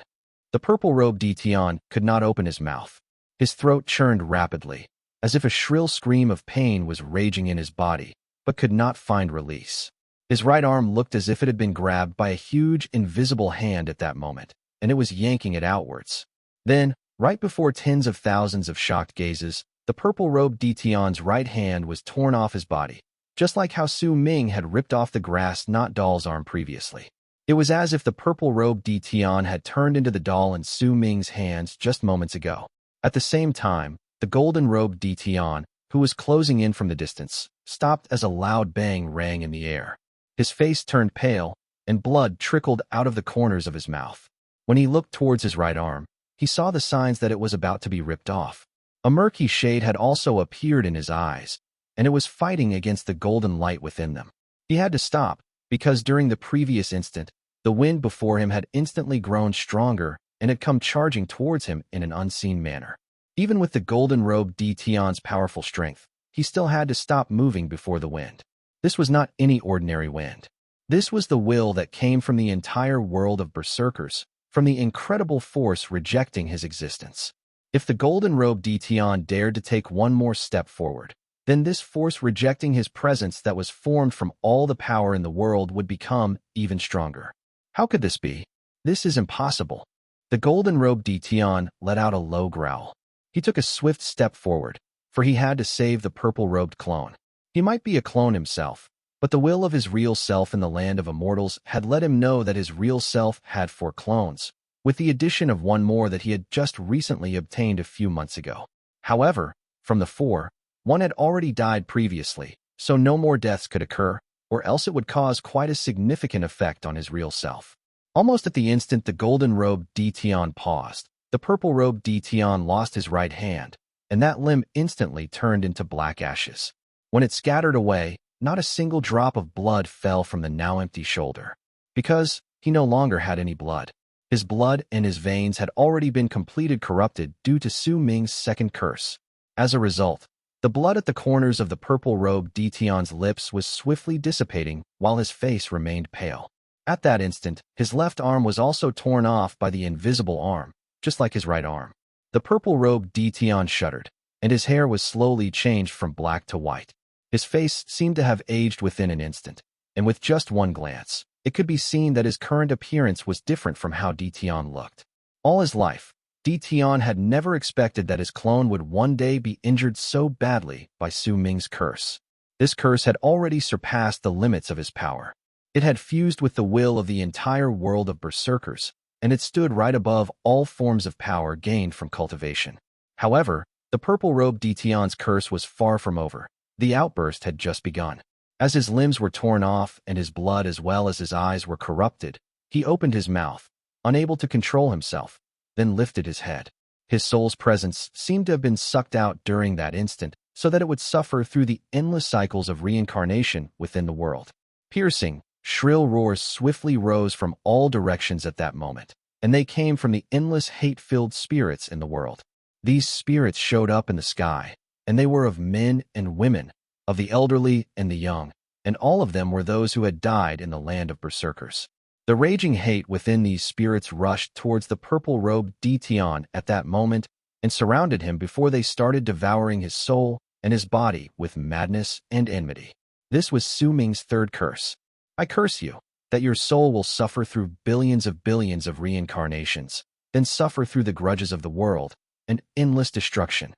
The purple-robed Tian could not open his mouth. His throat churned rapidly, as if a shrill scream of pain was raging in his body, but could not find release. His right arm looked as if it had been grabbed by a huge, invisible hand at that moment, and it was yanking it outwards. Then, right before tens of thousands of shocked gazes, the purple-robed Tian's right hand was torn off his body, just like how Su Ming had ripped off the grass knot doll's arm previously. It was as if the purple-robed Tian had turned into the doll in Su Ming's hands just moments ago. At the same time, the golden-robed Tian, who was closing in from the distance, stopped as a loud bang rang in the air. His face turned pale, and blood trickled out of the corners of his mouth. When he looked towards his right arm, he saw the signs that it was about to be ripped off. A murky shade had also appeared in his eyes, and it was fighting against the golden light within them. He had to stop, because during the previous instant, the wind before him had instantly grown stronger and had come charging towards him in an unseen manner. Even with the golden-robed Tian's powerful strength, he still had to stop moving before the wind. This was not any ordinary wind. This was the will that came from the entire world of berserkers, from the incredible force rejecting his existence. If the golden-robed Tian dared to take one more step forward, then this force rejecting his presence that was formed from all the power in the world would become even stronger. How could this be? This is impossible. The golden-robed Tian let out a low growl. He took a swift step forward, for he had to save the purple-robed clone. He might be a clone himself, but the will of his real self in the land of immortals had let him know that his real self had 4 clones, with the addition of one more that he had just recently obtained a few months ago. However, from the 4, one had already died previously, so no more deaths could occur, or else it would cause quite a significant effect on his real self. Almost at the instant the golden-robed Tian paused, the purple-robed Tian lost his right hand, and that limb instantly turned into black ashes. When it scattered away, not a single drop of blood fell from the now empty shoulder. Because he no longer had any blood. His blood and his veins had already been completely corrupted due to Su Ming's second curse. As a result, the blood at the corners of the purple-robed Tian's lips was swiftly dissipating while his face remained pale. At that instant, his left arm was also torn off by the invisible arm, just like his right arm. The purple-robed Tian shuddered, and his hair was slowly changed from black to white. His face seemed to have aged within an instant, and with just one glance, it could be seen that his current appearance was different from how Tian looked. All his life, Tian had never expected that his clone would one day be injured so badly by Su Ming's curse. This curse had already surpassed the limits of his power. It had fused with the will of the entire world of Berserkers, and it stood right above all forms of power gained from cultivation. However, the purple-robed Tian's curse was far from over. The outburst had just begun. As his limbs were torn off and his blood as well as his eyes were corrupted, he opened his mouth, unable to control himself, then lifted his head. His soul's presence seemed to have been sucked out during that instant, so that it would suffer through the endless cycles of reincarnation within the world. Piercing, shrill roars swiftly rose from all directions at that moment, and they came from the endless hate-filled spirits in the world. These spirits showed up in the sky, and they were of men and women, of the elderly and the young, and all of them were those who had died in the land of Berserkers. The raging hate within these spirits rushed towards the purple-robed Tian at that moment and surrounded him before they started devouring his soul and his body with madness and enmity. This was Su Ming's third curse. I curse you, that your soul will suffer through billions of reincarnations, then suffer through the grudges of the world and endless destruction.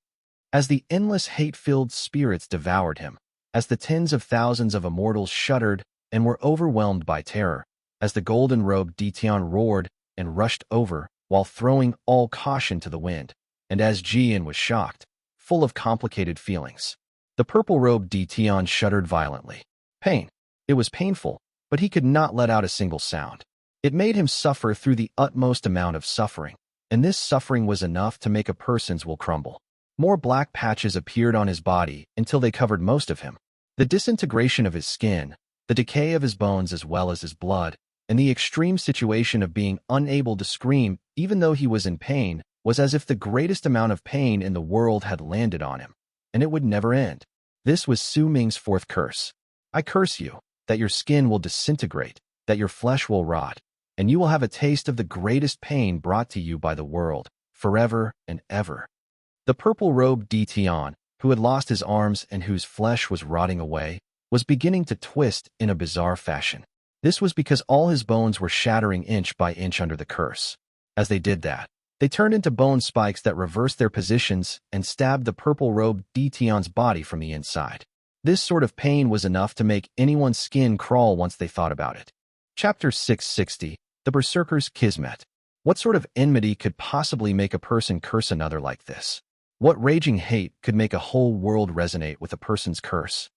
As the endless hate-filled spirits devoured him, as the tens of thousands of immortals shuddered and were overwhelmed by terror, as the golden-robed Tian roared and rushed over while throwing all caution to the wind, and as Jian was shocked, full of complicated feelings. The purple-robed Tian shuddered violently. Pain. It was painful, but he could not let out a single sound. It made him suffer through the utmost amount of suffering, and this suffering was enough to make a person's will crumble. More black patches appeared on his body until they covered most of him. The disintegration of his skin, the decay of his bones as well as his blood, and the extreme situation of being unable to scream even though he was in pain was as if the greatest amount of pain in the world had landed on him, and it would never end. This was Su Ming's fourth curse. I curse you, that your skin will disintegrate, that your flesh will rot, and you will have a taste of the greatest pain brought to you by the world, forever and ever. The purple-robed Tian, who had lost his arms and whose flesh was rotting away, was beginning to twist in a bizarre fashion. This was because all his bones were shattering inch by inch under the curse. As they did that, they turned into bone spikes that reversed their positions and stabbed the purple-robed Tian's body from the inside. This sort of pain was enough to make anyone's skin crawl once they thought about it. Chapter 660, The Berserkers' Kismet. What sort of enmity could possibly make a person curse another like this? What raging hate could make a whole world resonate with a person's curse?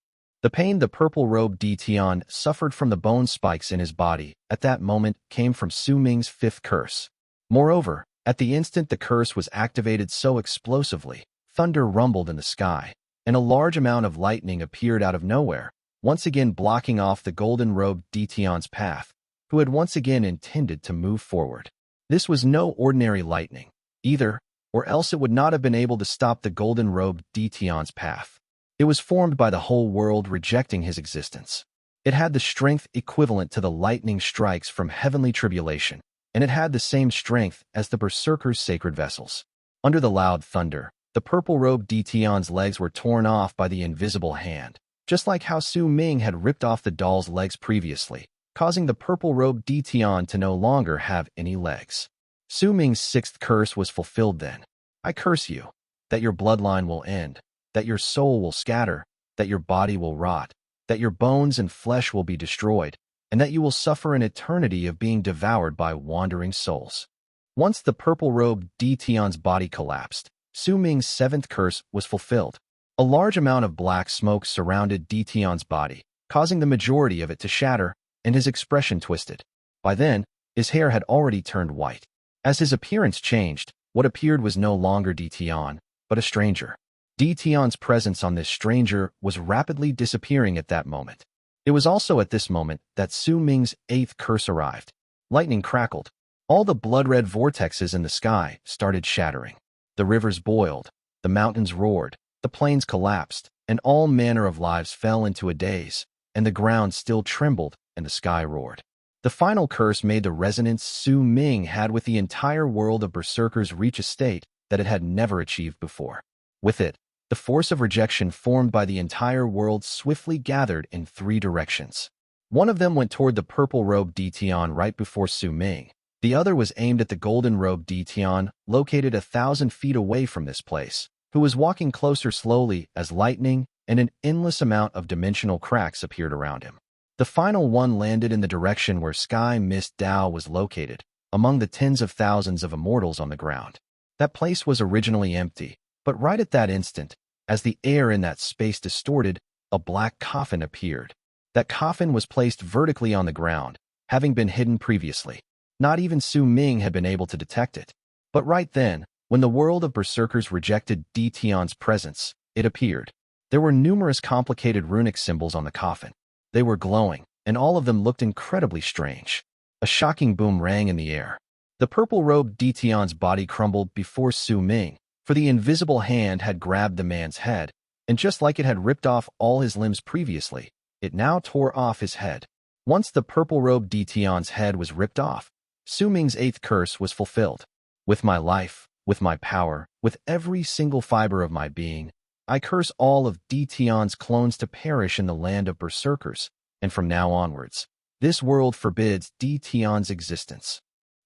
The pain the purple-robed Tian suffered from the bone spikes in his body at that moment came from Su Ming's fifth curse. Moreover, at the instant the curse was activated so explosively, thunder rumbled in the sky, and a large amount of lightning appeared out of nowhere, once again blocking off the golden-robed Tian's path, who had once again intended to move forward. This was no ordinary lightning, either, or else it would not have been able to stop the golden-robed Tian's path. It was formed by the whole world rejecting his existence. It had the strength equivalent to the lightning strikes from heavenly tribulation, and it had the same strength as the Berserkers' sacred vessels. Under the loud thunder, the purple-robed Tian's legs were torn off by the invisible hand, just like how Su Ming had ripped off the doll's legs previously, causing the purple-robed Tian to no longer have any legs. Su Ming's sixth curse was fulfilled then. I curse you, that your bloodline will end, that your soul will scatter, that your body will rot, that your bones and flesh will be destroyed, and that you will suffer an eternity of being devoured by wandering souls. Once the purple-robed Tian's body collapsed, Su Ming's seventh curse was fulfilled. A large amount of black smoke surrounded Tian's body, causing the majority of it to shatter, and his expression twisted. By then, his hair had already turned white. As his appearance changed, what appeared was no longer Tian, but a stranger. Tian's presence on this stranger was rapidly disappearing at that moment. It was also at this moment that Su Ming's 8th curse arrived. Lightning crackled. All the blood-red vortexes in the sky started shattering. The rivers boiled, the mountains roared, the plains collapsed, and all manner of lives fell into a daze, and the ground still trembled and the sky roared. The final curse made the resonance Su Ming had with the entire world of Berserkers reach a state that it had never achieved before. With it, the force of rejection formed by the entire world swiftly gathered in 3 directions. One of them went toward the purple-robed Tian right before Su Ming. The other was aimed at the golden-robed Tian, located 1,000 feet away from this place, who was walking closer slowly as lightning and an endless amount of dimensional cracks appeared around him. The final one landed in the direction where Sky Mist Dao was located, among the tens of thousands of Immortals on the ground. That place was originally empty, but right at that instant, as the air in that space distorted, a black coffin appeared. That coffin was placed vertically on the ground, having been hidden previously. Not even Su Ming had been able to detect it. But right then, when the world of Berserkers rejected Tian's presence, it appeared. There were numerous complicated runic symbols on the coffin. They were glowing, and all of them looked incredibly strange. A shocking boom rang in the air. The purple-robed Tian's body crumbled before Su Ming, for the invisible hand had grabbed the man's head, and just like it had ripped off all his limbs previously, it now tore off his head. Once the purple-robed Tian's head was ripped off, Su Ming's 8th curse was fulfilled. With my life, with my power, with every single fiber of my being, I curse all of Tian's clones to perish in the land of Berserkers, and from now onwards, this world forbids Tian's existence.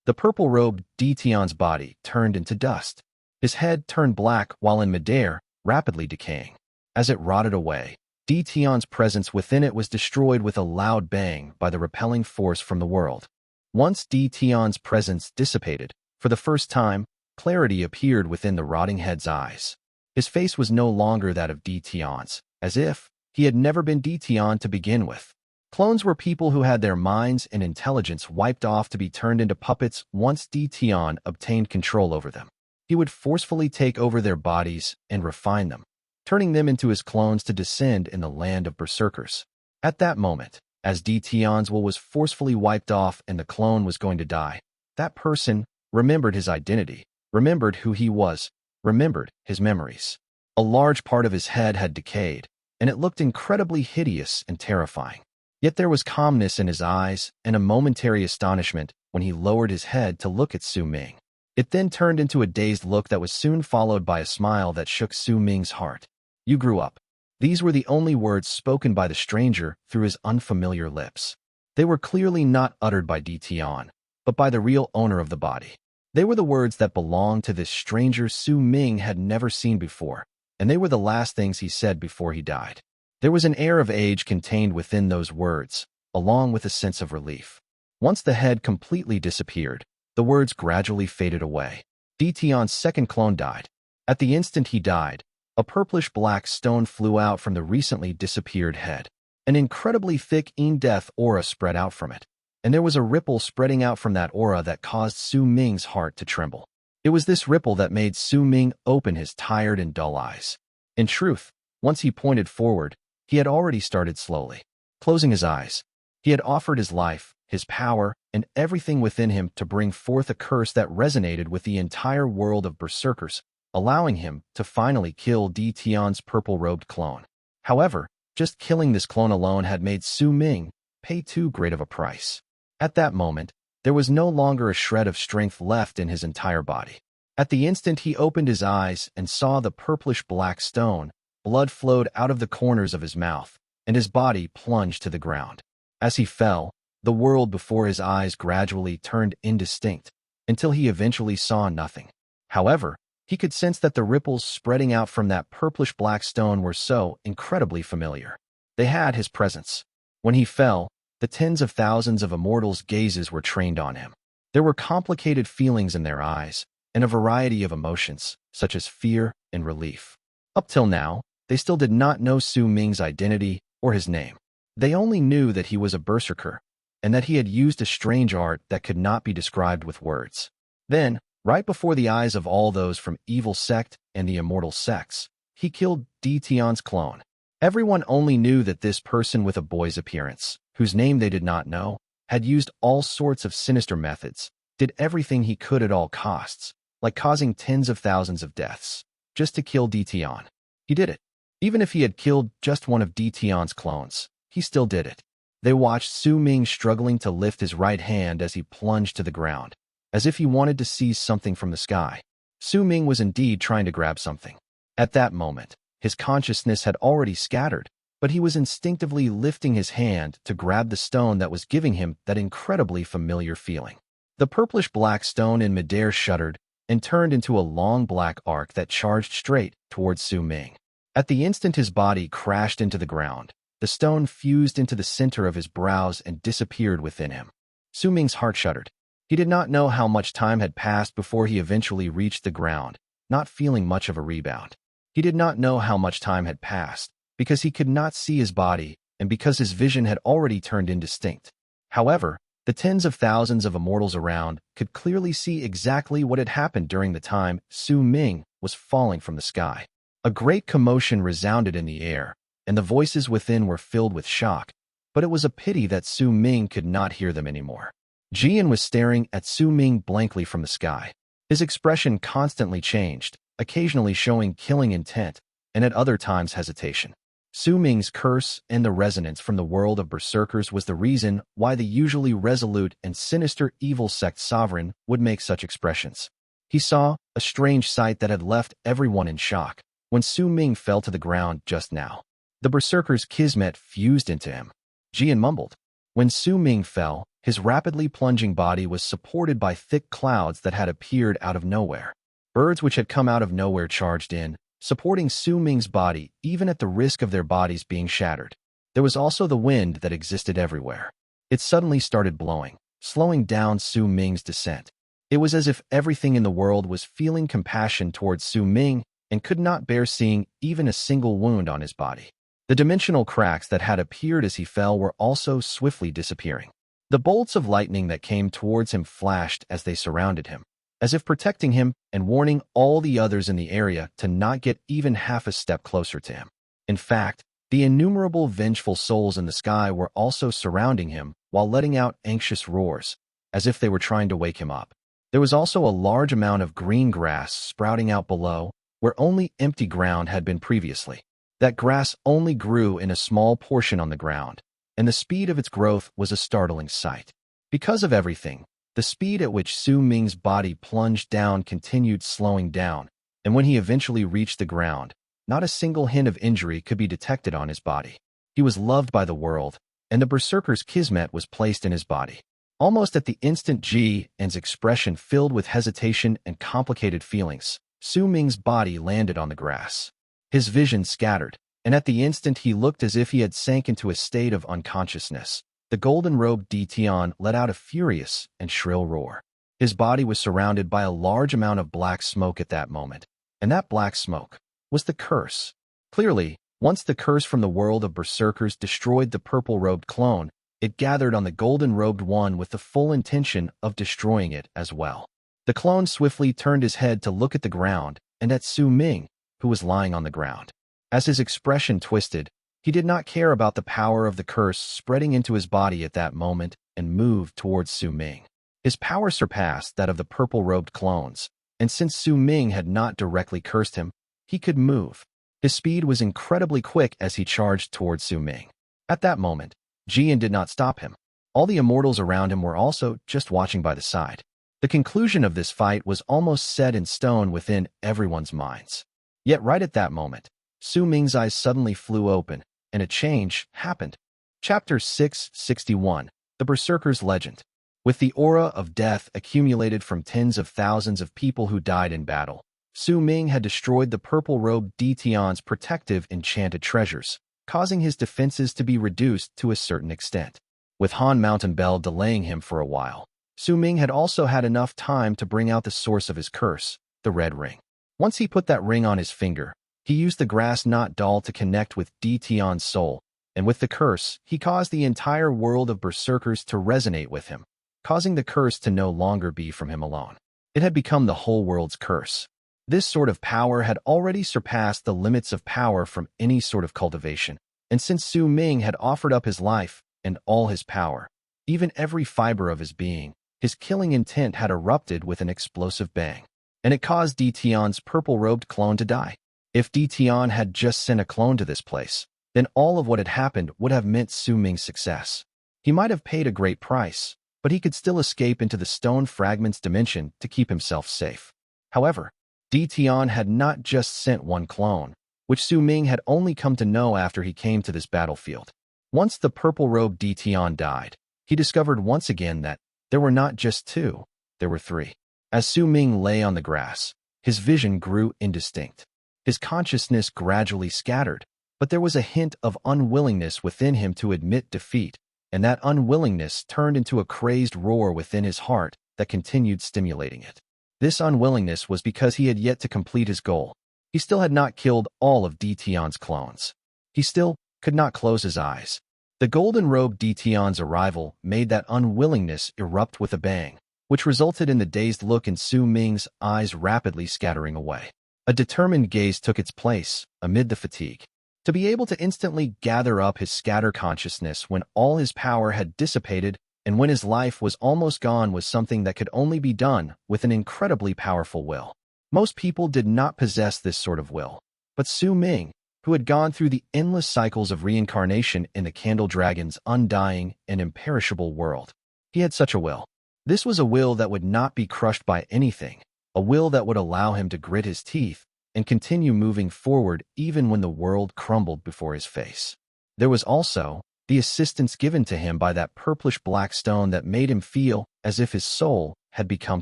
The purple-robed Tian's body turned into dust. His head turned black while in midair, rapidly decaying. As it rotted away, Tian's presence within it was destroyed with a loud bang by the repelling force from the world. Once Tian's presence dissipated, for the first time, clarity appeared within the rotting head's eyes. His face was no longer that of Tian's, as if he had never been Tian to begin with. Clones were people who had their minds and intelligence wiped off to be turned into puppets once Tian obtained control over them. He would forcefully take over their bodies and refine them, turning them into his clones to descend in the land of Berserkers. At that moment, as Tian's will was forcefully wiped off and the clone was going to die, that person remembered his identity, remembered who he was, remembered his memories. A large part of his head had decayed, and it looked incredibly hideous and terrifying. Yet there was calmness in his eyes and a momentary astonishment when he lowered his head to look at Su Ming. It then turned into a dazed look that was soon followed by a smile that shook Su Ming's heart. You grew up. These were the only words spoken by the stranger through his unfamiliar lips. They were clearly not uttered by Tian, but by the real owner of the body. They were the words that belonged to this stranger Su Ming had never seen before, and they were the last things he said before he died. There was an air of age contained within those words, along with a sense of relief. Once the head completely disappeared, the words gradually faded away. Tian's 2nd clone died. At the instant he died, a purplish-black stone flew out from the recently disappeared head. An incredibly thick in-death aura spread out from it, and there was a ripple spreading out from that aura that caused Su Ming's heart to tremble. It was this ripple that made Su Ming open his tired and dull eyes. In truth, once he pointed forward, he had already started slowly. Closing his eyes, he had offered his life, his power, and everything within him to bring forth a curse that resonated with the entire world of Berserkers, allowing him to finally kill Tian's purple-robed clone. However, just killing this clone alone had made Su Ming pay too great of a price. At that moment, there was no longer a shred of strength left in his entire body. At the instant he opened his eyes and saw the purplish-black stone, blood flowed out of the corners of his mouth, and his body plunged to the ground. As he fell, the world before his eyes gradually turned indistinct, until he eventually saw nothing. However, he could sense that the ripples spreading out from that purplish-black stone were so incredibly familiar. They had his presence. When he fell, the tens of thousands of Immortals' gazes were trained on him. There were complicated feelings in their eyes, and a variety of emotions, such as fear and relief. Up till now, they still did not know Su Ming's identity or his name. They only knew that he was a berserker, and that he had used a strange art that could not be described with words. Then, right before the eyes of all those from Evil Sect and the Immortal sects, he killed Tian's clone. Everyone only knew that this person with a boy's appearance, whose name they did not know, had used all sorts of sinister methods, did everything he could at all costs, like causing tens of thousands of deaths, just to kill Tian. He did it. Even if he had killed just one of Tian's clones, he still did it. They watched Su Ming struggling to lift his right hand as he plunged to the ground, as if he wanted to seize something from the sky. Su Ming was indeed trying to grab something. At that moment, his consciousness had already scattered, but he was instinctively lifting his hand to grab the stone that was giving him that incredibly familiar feeling. The purplish-black stone in midair shuddered and turned into a long black arc that charged straight towards Su Ming. At the instant his body crashed into the ground, the stone fused into the center of his brows and disappeared within him. Su Ming's heart shuddered. He did not know how much time had passed before he eventually reached the ground, not feeling much of a rebound. He did not know how much time had passed, because he could not see his body and because his vision had already turned indistinct. However, the tens of thousands of immortals around could clearly see exactly what had happened during the time Su Ming was falling from the sky. A great commotion resounded in the air, and the voices within were filled with shock, but it was a pity that Su Ming could not hear them anymore. Jian was staring at Su Ming blankly from the sky. His expression constantly changed, occasionally showing killing intent, and at other times hesitation. Su Ming's curse and the resonance from the world of berserkers was the reason why the usually resolute and sinister evil sect sovereign would make such expressions. He saw a strange sight that had left everyone in shock when Su Ming fell to the ground just now. The berserker's Kismet fused into him. Jian mumbled. When Su Ming fell, his rapidly plunging body was supported by thick clouds that had appeared out of nowhere. Birds which had come out of nowhere charged in, supporting Su Ming's body even at the risk of their bodies being shattered. There was also the wind that existed everywhere. It suddenly started blowing, slowing down Su Ming's descent. It was as if everything in the world was feeling compassion towards Su Ming and could not bear seeing even a single wound on his body. The dimensional cracks that had appeared as he fell were also swiftly disappearing. The bolts of lightning that came towards him flashed as they surrounded him, as if protecting him and warning all the others in the area to not get even half a step closer to him. In fact, the innumerable vengeful souls in the sky were also surrounding him while letting out anxious roars, as if they were trying to wake him up. There was also a large amount of green grass sprouting out below, where only empty ground had been previously. That grass only grew in a small portion on the ground, and the speed of its growth was a startling sight. Because of everything, the speed at which Su Ming's body plunged down continued slowing down, and when he eventually reached the ground, not a single hint of injury could be detected on his body. He was loved by the world, and the berserker's Kismet was placed in his body. Almost at the instant Jian's expression filled with hesitation and complicated feelings, Su Ming's body landed on the grass. His vision scattered, and at the instant he looked as if he had sank into a state of unconsciousness. The golden-robed Tian let out a furious and shrill roar. His body was surrounded by a large amount of black smoke at that moment, and that black smoke was the curse. Clearly, once the curse from the world of berserkers destroyed the purple-robed clone, it gathered on the golden-robed one with the full intention of destroying it as well. The clone swiftly turned his head to look at the ground and at Su Ming, who was lying on the ground. As his expression twisted, he did not care about the power of the curse spreading into his body at that moment and moved towards Su Ming. His power surpassed that of the purple-robed clones, and since Su Ming had not directly cursed him, he could move. His speed was incredibly quick as he charged towards Su Ming. At that moment, Jian did not stop him. All the immortals around him were also just watching by the side. The conclusion of this fight was almost set in stone within everyone's minds. Yet right at that moment, Su Ming's eyes suddenly flew open, and a change happened. Chapter 661, The Berserker's Legend. With the aura of death accumulated from tens of thousands of people who died in battle, Su Ming had destroyed the purple-robed Tian's protective enchanted treasures, causing his defenses to be reduced to a certain extent. With Han Mountain Bell delaying him for a while, Su Ming had also had enough time to bring out the source of his curse, the red ring. Once he put that ring on his finger, he used the grass knot doll to connect with Tian's soul, and with the curse, he caused the entire world of Berserkers to resonate with him, causing the curse to no longer be from him alone. It had become the whole world's curse. This sort of power had already surpassed the limits of power from any sort of cultivation, and since Su Ming had offered up his life and all his power, even every fiber of his being, his killing intent had erupted with an explosive bang, and it caused Tian's purple-robed clone to die. If Tian had just sent a clone to this place, then all of what had happened would have meant Su Ming's success. He might have paid a great price, but he could still escape into the stone fragments dimension to keep himself safe. However, Tian had not just sent one clone, which Su Ming had only come to know after he came to this battlefield. Once the purple-robed Tian died, he discovered once again that there were not just two, there were three. As Su Ming lay on the grass, his vision grew indistinct. His consciousness gradually scattered, but there was a hint of unwillingness within him to admit defeat, and that unwillingness turned into a crazed roar within his heart that continued stimulating it. This unwillingness was because he had yet to complete his goal. He still had not killed all of Tian's clones. He still could not close his eyes. The golden-robed Tian's arrival made that unwillingness erupt with a bang, which resulted in the dazed look in Su Ming's eyes rapidly scattering away. A determined gaze took its place amid the fatigue. To be able to instantly gather up his scattered consciousness when all his power had dissipated and when his life was almost gone was something that could only be done with an incredibly powerful will. Most people did not possess this sort of will, but Su Ming, who had gone through the endless cycles of reincarnation in the Candle Dragon's undying and imperishable world, he had such a will. This was a will that would not be crushed by anything, a will that would allow him to grit his teeth and continue moving forward even when the world crumbled before his face. There was also the assistance given to him by that purplish-black stone that made him feel as if his soul had become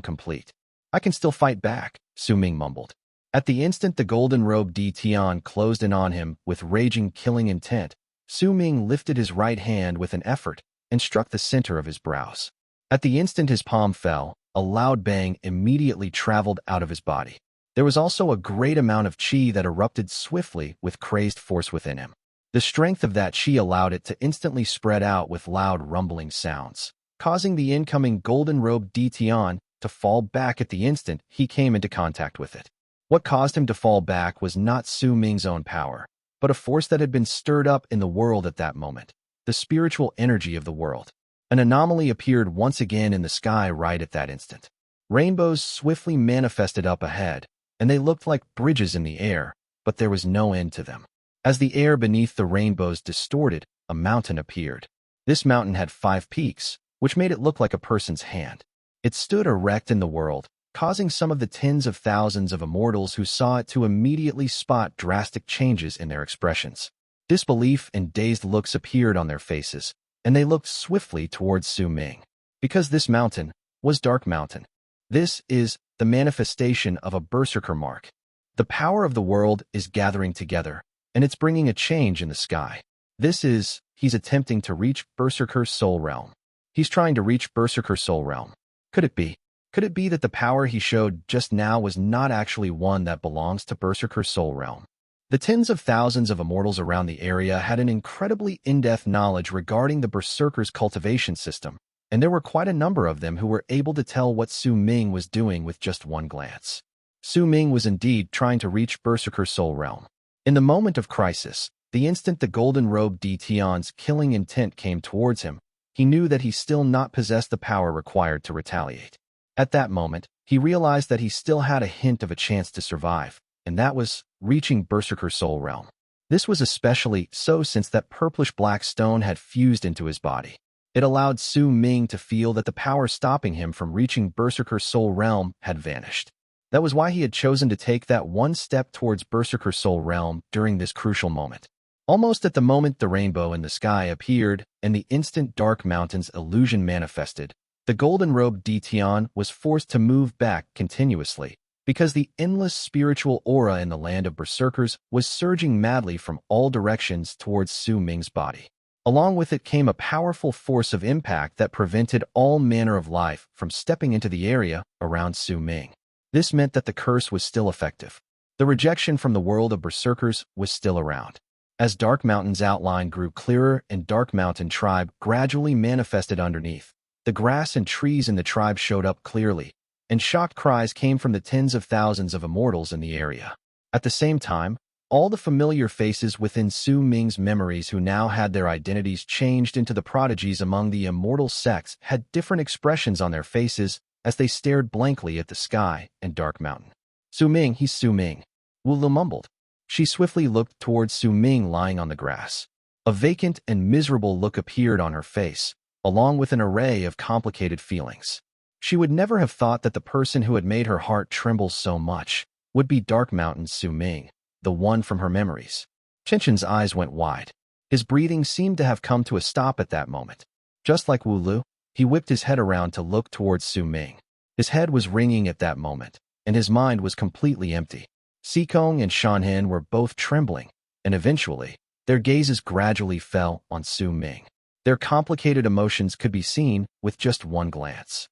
complete. "I can still fight back," Su Ming mumbled. At the instant the golden-robed Tian closed in on him with raging killing intent, Su Ming lifted his right hand with an effort and struck the center of his brows. At the instant his palm fell, a loud bang immediately traveled out of his body. There was also a great amount of chi that erupted swiftly with crazed force within him. The strength of that chi allowed it to instantly spread out with loud rumbling sounds, causing the incoming golden-robed Tian to fall back at the instant he came into contact with it. What caused him to fall back was not Su Ming's own power, but a force that had been stirred up in the world at that moment, the spiritual energy of the world. An anomaly appeared once again in the sky right at that instant. Rainbows swiftly manifested up ahead, and they looked like bridges in the air, but there was no end to them. As the air beneath the rainbows distorted, a mountain appeared. This mountain had 5 peaks, which made it look like a person's hand. It stood erect in the world, causing some of the tens of thousands of immortals who saw it to immediately spot drastic changes in their expressions. Disbelief and dazed looks appeared on their faces, and they looked swiftly towards Su Ming. Because this mountain was Dark Mountain. This is the manifestation of a Berserker mark. The power of the world is gathering together, and it's bringing a change in the sky. He's attempting to reach Berserker Soul Realm. He's trying to reach Berserker Soul Realm. Could it be? Could it be that the power he showed just now was not actually one that belongs to Berserker Soul Realm? The tens of thousands of immortals around the area had an incredibly in-depth knowledge regarding the Berserker's cultivation system, and there were quite a number of them who were able to tell what Su Ming was doing with just one glance. Su Ming was indeed trying to reach Berserker Soul Realm. In the moment of crisis, the instant the golden-robed Tian's killing intent came towards him, he knew that he still not possessed the power required to retaliate. At that moment, he realized that he still had a hint of a chance to survive, and that was reaching Berserker Soul Realm. This was especially so since that purplish-black stone had fused into his body. It allowed Su Ming to feel that the power stopping him from reaching Berserker Soul Realm had vanished. That was why he had chosen to take that one step towards Berserker Soul Realm during this crucial moment. Almost at the moment the rainbow in the sky appeared and the instant Dark Mountain's illusion manifested, the golden-robed Tian was forced to move back continuously because the endless spiritual aura in the land of Berserkers was surging madly from all directions towards Su Ming's body. Along with it came a powerful force of impact that prevented all manner of life from stepping into the area around Su Ming. This meant that the curse was still effective. The rejection from the world of Berserkers was still around. As Dark Mountain's outline grew clearer and Dark Mountain tribe gradually manifested underneath, the grass and trees in the tribe showed up clearly, and shocked cries came from the tens of thousands of immortals in the area. At the same time, all the familiar faces within Su Ming's memories who now had their identities changed into the prodigies among the immortal sects had different expressions on their faces as they stared blankly at the sky and Dark Mountain. Su Ming, he's Su Ming, Wu Lu mumbled. She swiftly looked towards Su Ming lying on the grass. A vacant and miserable look appeared on her face, along with an array of complicated feelings. She would never have thought that the person who had made her heart tremble so much would be Dark Mountain's Su Ming, the one from her memories. Chen's eyes went wide. His breathing seemed to have come to a stop at that moment. Just like Wu Lu, he whipped his head around to look towards Su Ming. His head was ringing at that moment, and his mind was completely empty. Sikong and Shanhen were both trembling, and eventually, their gazes gradually fell on Su Ming. Their complicated emotions could be seen with just one glance.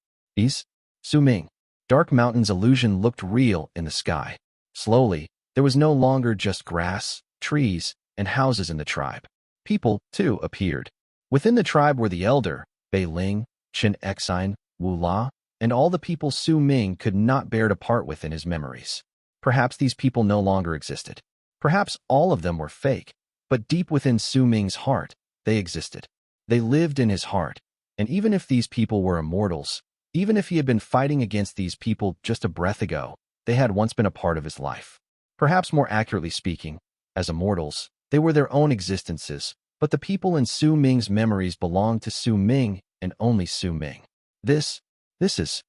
Su Ming. Dark Mountain's illusion looked real in the sky. Slowly, there was no longer just grass, trees, and houses in the tribe. People, too, appeared. Within the tribe were the Elder, Bei Ling, Chen Exine, Wu La, and all the people Su Ming could not bear to part with in his memories. Perhaps these people no longer existed. Perhaps all of them were fake, but deep within Su Ming's heart, they existed. They lived in his heart, and even if these people were immortals, even if he had been fighting against these people just a breath ago, they had once been a part of his life. Perhaps more accurately speaking, as immortals, they were their own existences, but the people in Su Ming's memories belonged to Su Ming and only Su Ming. This is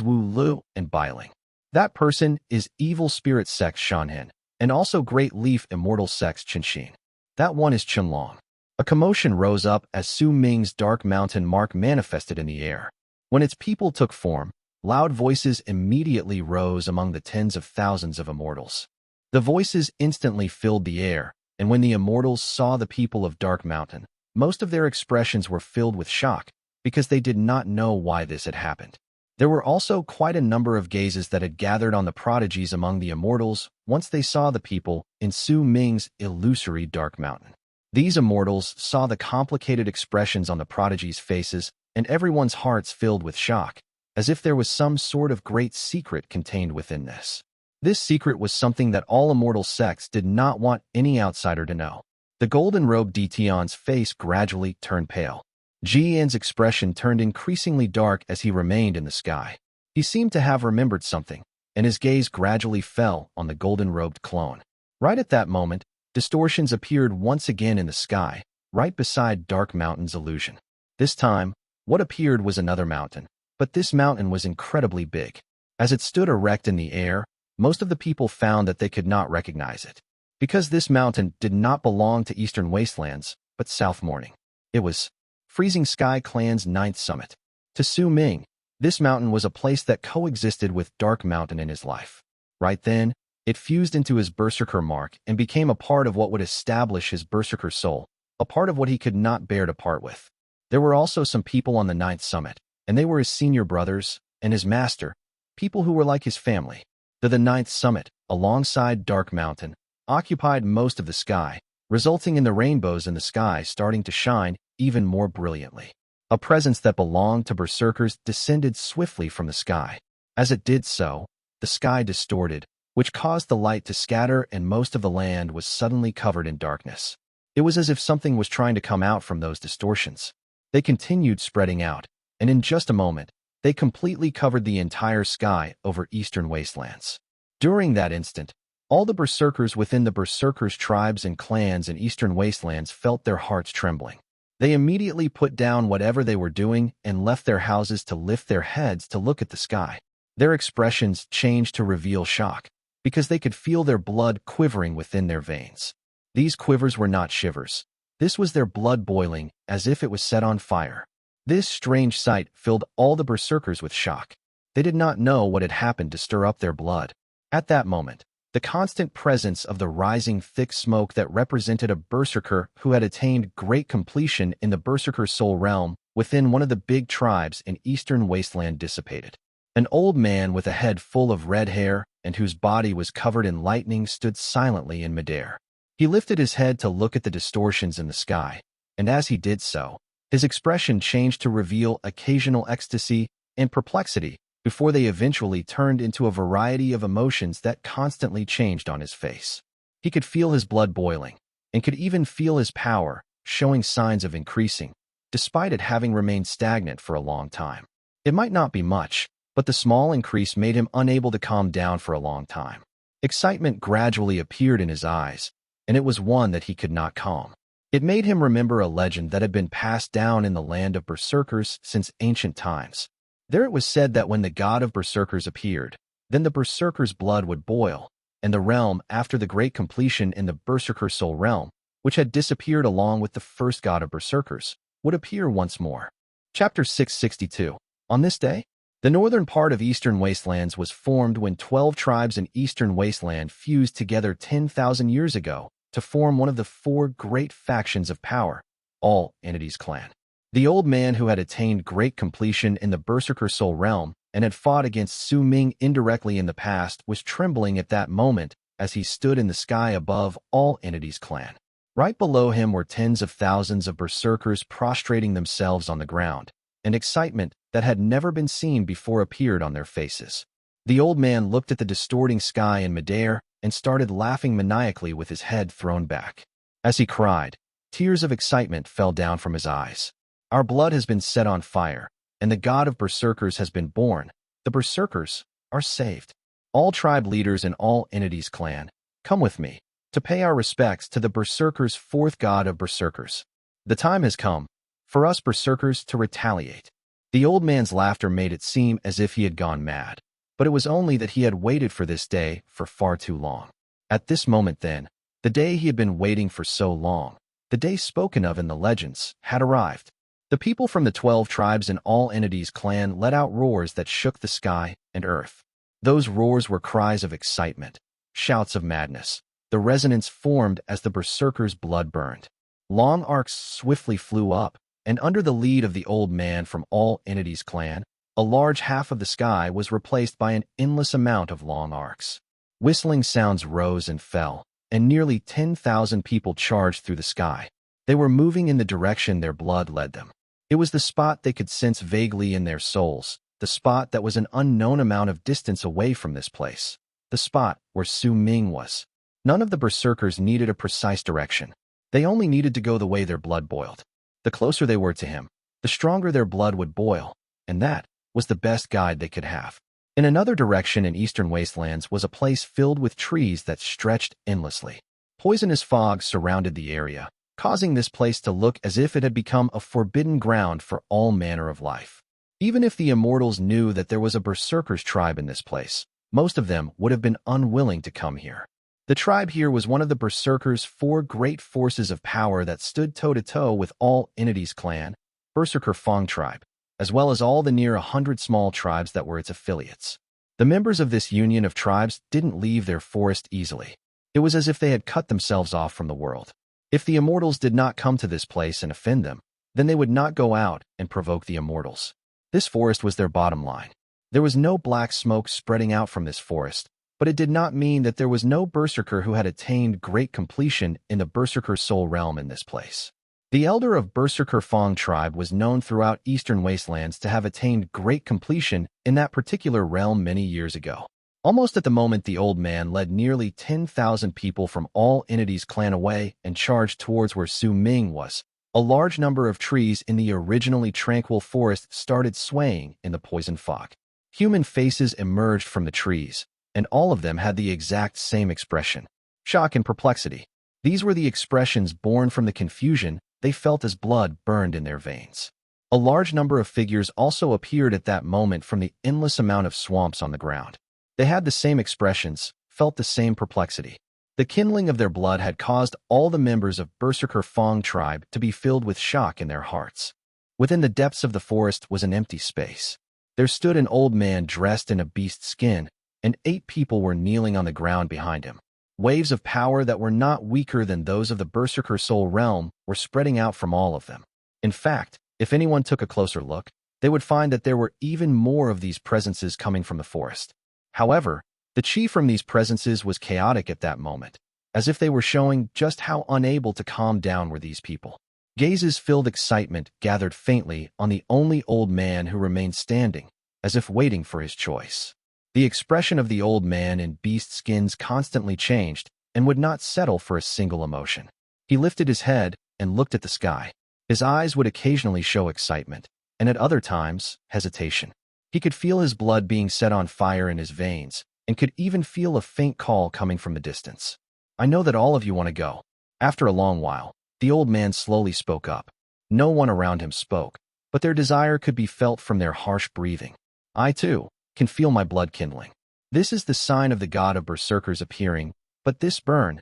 Wu Lu and Bailing. That person is Evil Spirit Sect Shanhen, and also Great Leaf Immortal Sect Chen. That one is Chenlong. A commotion rose up as Su Ming's Dark Mountain mark manifested in the air. When its people took form, loud voices immediately rose among the tens of thousands of immortals. The voices instantly filled the air, and when the immortals saw the people of Dark Mountain, most of their expressions were filled with shock, because they did not know why this had happened. There were also quite a number of gazes that had gathered on the prodigies among the immortals once they saw the people in Su Ming's illusory Dark Mountain. These immortals saw the complicated expressions on the prodigies' faces, and everyone's hearts filled with shock, as if there was some sort of great secret contained within this. This secret was something that all immortal sects did not want any outsider to know. The golden-robed Tian's face gradually turned pale. Jian's expression turned increasingly dark as he remained in the sky. He seemed to have remembered something, and his gaze gradually fell on the golden-robed clone. Right at that moment, distortions appeared once again in the sky, right beside Dark Mountain's illusion. This time, what appeared was another mountain, but this mountain was incredibly big. As it stood erect in the air, most of the people found that they could not recognize it, because this mountain did not belong to Eastern Wastelands, but South Morning. It was Freezing Sky Clan's 9th summit. To Su Ming, this mountain was a place that coexisted with Dark Mountain in his life. Right then, it fused into his Berserker mark and became a part of what would establish his Berserker soul, a part of what he could not bear to part with. There were also some people on the 9th summit, and they were his senior brothers and his master, people who were like his family. The 9th summit, alongside Dark Mountain, occupied most of the sky, resulting in the rainbows in the sky starting to shine even more brilliantly. A presence that belonged to Berserkers descended swiftly from the sky. As it did so, the sky distorted, which caused the light to scatter and most of the land was suddenly covered in darkness. It was as if something was trying to come out from those distortions. They continued spreading out, and in just a moment, they completely covered the entire sky over Eastern Wastelands. During that instant, all the Berserkers within the Berserkers' tribes and clans in Eastern Wastelands felt their hearts trembling. They immediately put down whatever they were doing and left their houses to lift their heads to look at the sky. Their expressions changed to reveal shock, because they could feel their blood quivering within their veins. These quivers were not shivers. This was their blood boiling, as if it was set on fire. This strange sight filled all the Berserkers with shock. They did not know what had happened to stir up their blood. At that moment, the constant presence of the rising thick smoke that represented a Berserker who had attained great completion in the Berserker soul realm within one of the big tribes in Eastern Wasteland dissipated. An old man with a head full of red hair and whose body was covered in lightning stood silently in midair. He lifted his head to look at the distortions in the sky, and as he did so, his expression changed to reveal occasional ecstasy and perplexity before they eventually turned into a variety of emotions that constantly changed on his face. He could feel his blood boiling, and could even feel his power showing signs of increasing, despite it having remained stagnant for a long time. It might not be much, but the small increase made him unable to calm down for a long time. Excitement gradually appeared in his eyes, and it was one that he could not calm. It made him remember a legend that had been passed down in the land of Berserkers since ancient times. There it was said that when the god of Berserkers appeared, then the Berserkers' blood would boil, and the realm, after the great completion in the Berserker soul realm, which had disappeared along with the first god of Berserkers, would appear once more. Chapter 662. On this day, the northern part of Eastern Wastelands was formed when 12 tribes in Eastern Wasteland fused together 10,000 years ago to form one of the 4 great factions of power, All Entities Clan. The old man who had attained great completion in the Berserker soul realm and had fought against Su Ming indirectly in the past was trembling at that moment as he stood in the sky above All Entities Clan. Right below him were tens of thousands of Berserkers prostrating themselves on the ground, and excitement that had never been seen before appeared on their faces. The old man looked at the distorting sky in midair and started laughing maniacally with his head thrown back. As he cried, tears of excitement fell down from his eyes. Our blood has been set on fire, and the god of Berserkers has been born. The Berserkers are saved. All tribe leaders in All Entities Clan, come with me to pay our respects to the Berserkers' 4th god of Berserkers. The time has come for us Berserkers to retaliate. The old man's laughter made it seem as if he had gone mad, but it was only that he had waited for this day for far too long. At this moment then, the day he had been waiting for so long, the day spoken of in the legends, had arrived. The people from the 12 tribes in All Entities Clan let out roars that shook the sky and earth. Those roars were cries of excitement, shouts of madness. The resonance formed as the Berserkers' blood burned. Long arcs swiftly flew up, and under the lead of the old man from All Entities Clan, a large half of the sky was replaced by an endless amount of long arcs. Whistling sounds rose and fell, and nearly 10,000 people charged through the sky. They were moving in the direction their blood led them. It was the spot they could sense vaguely in their souls, the spot that was an unknown amount of distance away from this place, the spot where Su Ming was. None of the Berserkers needed a precise direction. They only needed to go the way their blood boiled. The closer they were to him, the stronger their blood would boil, and that was the best guide they could have. In another direction in Eastern Wastelands was a place filled with trees that stretched endlessly. Poisonous fog surrounded the area, causing this place to look as if it had become a forbidden ground for all manner of life. Even if the Immortals knew that there was a Berserkers tribe in this place, most of them would have been unwilling to come here. The tribe here was one of the Berserkers' 4 great forces of power that stood toe-to-toe with All Entities Clan, Berserker Fong tribe, as well as all the near 100 small tribes that were its affiliates. The members of this union of tribes didn't leave their forest easily. It was as if they had cut themselves off from the world. If the Immortals did not come to this place and offend them, then they would not go out and provoke the Immortals. This forest was their bottom line. There was no black smoke spreading out from this forest, but it did not mean that there was no Berserker who had attained great completion in the Berserker soul realm in this place. The elder of Berserker Fong tribe was known throughout Eastern Wastelands to have attained great completion in that particular realm many years ago. Almost at the moment the old man led nearly 10,000 people from All Entities Clan away and charged towards where Su Ming was, a large number of trees in the originally tranquil forest started swaying in the poison fog. Human faces emerged from the trees, and all of them had the exact same expression: shock and perplexity. These were the expressions born from the confusion they felt as blood burned in their veins. A large number of figures also appeared at that moment from the endless amount of swamps on the ground. They had the same expressions, felt the same perplexity. The kindling of their blood had caused all the members of Berserker Fong tribe to be filled with shock in their hearts. Within the depths of the forest was an empty space. There stood an old man dressed in a beast's skin, and 8 people were kneeling on the ground behind him. Waves of power that were not weaker than those of the Berserker soul realm were spreading out from all of them. In fact, if anyone took a closer look, they would find that there were even more of these presences coming from the forest. However, the chi from these presences was chaotic at that moment. as if they were showing just how unable to calm down were these people. Gazes filled excitement gathered faintly on the only old man who remained standing, as if waiting for his choice. The expression of the old man in beast skins constantly changed and would not settle for a single emotion. He lifted his head and looked at the sky. His eyes would occasionally show excitement, and at other times, hesitation. He could feel his blood being set on fire in his veins, and could even feel a faint call coming from the distance. "I know that all of you want to go." After a long while, the old man slowly spoke up. No one around him spoke, but their desire could be felt from their harsh breathing. "I, too, can feel my blood kindling. This is the sign of the god of Berserkers appearing, but this burn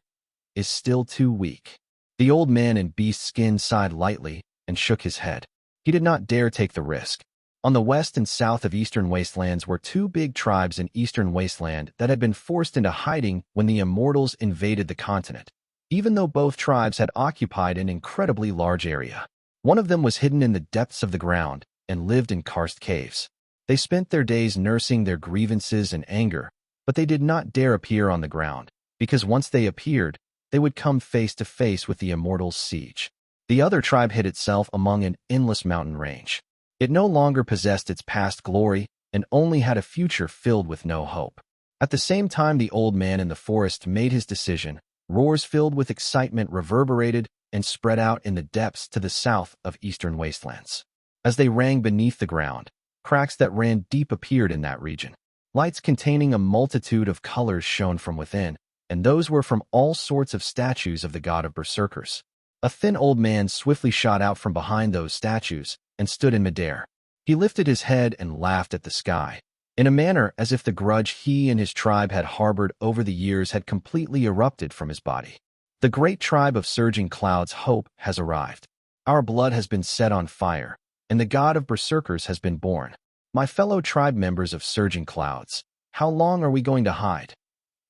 is still too weak." The old man in beast skin sighed lightly and shook his head. He did not dare take the risk. On the west and south of Eastern Wastelands were two big tribes in Eastern Wasteland that had been forced into hiding when the Immortals invaded the continent. Even though both tribes had occupied an incredibly large area, one of them was hidden in the depths of the ground and lived in karst caves. They spent their days nursing their grievances and anger, but they did not dare appear on the ground, because once they appeared, they would come face to face with the Immortals' siege. The other tribe hid itself among an endless mountain range. It no longer possessed its past glory and only had a future filled with no hope. At the same time the old man in the forest made his decision, roars filled with excitement reverberated and spread out in the depths to the south of Eastern Wastelands. As they rang beneath the ground, cracks that ran deep appeared in that region. Lights containing a multitude of colors shone from within, and those were from all sorts of statues of the god of Berserkers. A thin old man swiftly shot out from behind those statues and stood in midair. He lifted his head and laughed at the sky, in a manner as if the grudge he and his tribe had harbored over the years had completely erupted from his body. "The great tribe of surging clouds' hope has arrived. Our blood has been set on fire, and the god of Berserkers has been born. My fellow tribe members of surging clouds, how long are we going to hide?"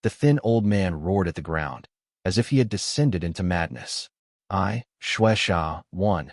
The thin old man roared at the ground, as if he had descended into madness. I, Shuesha, one,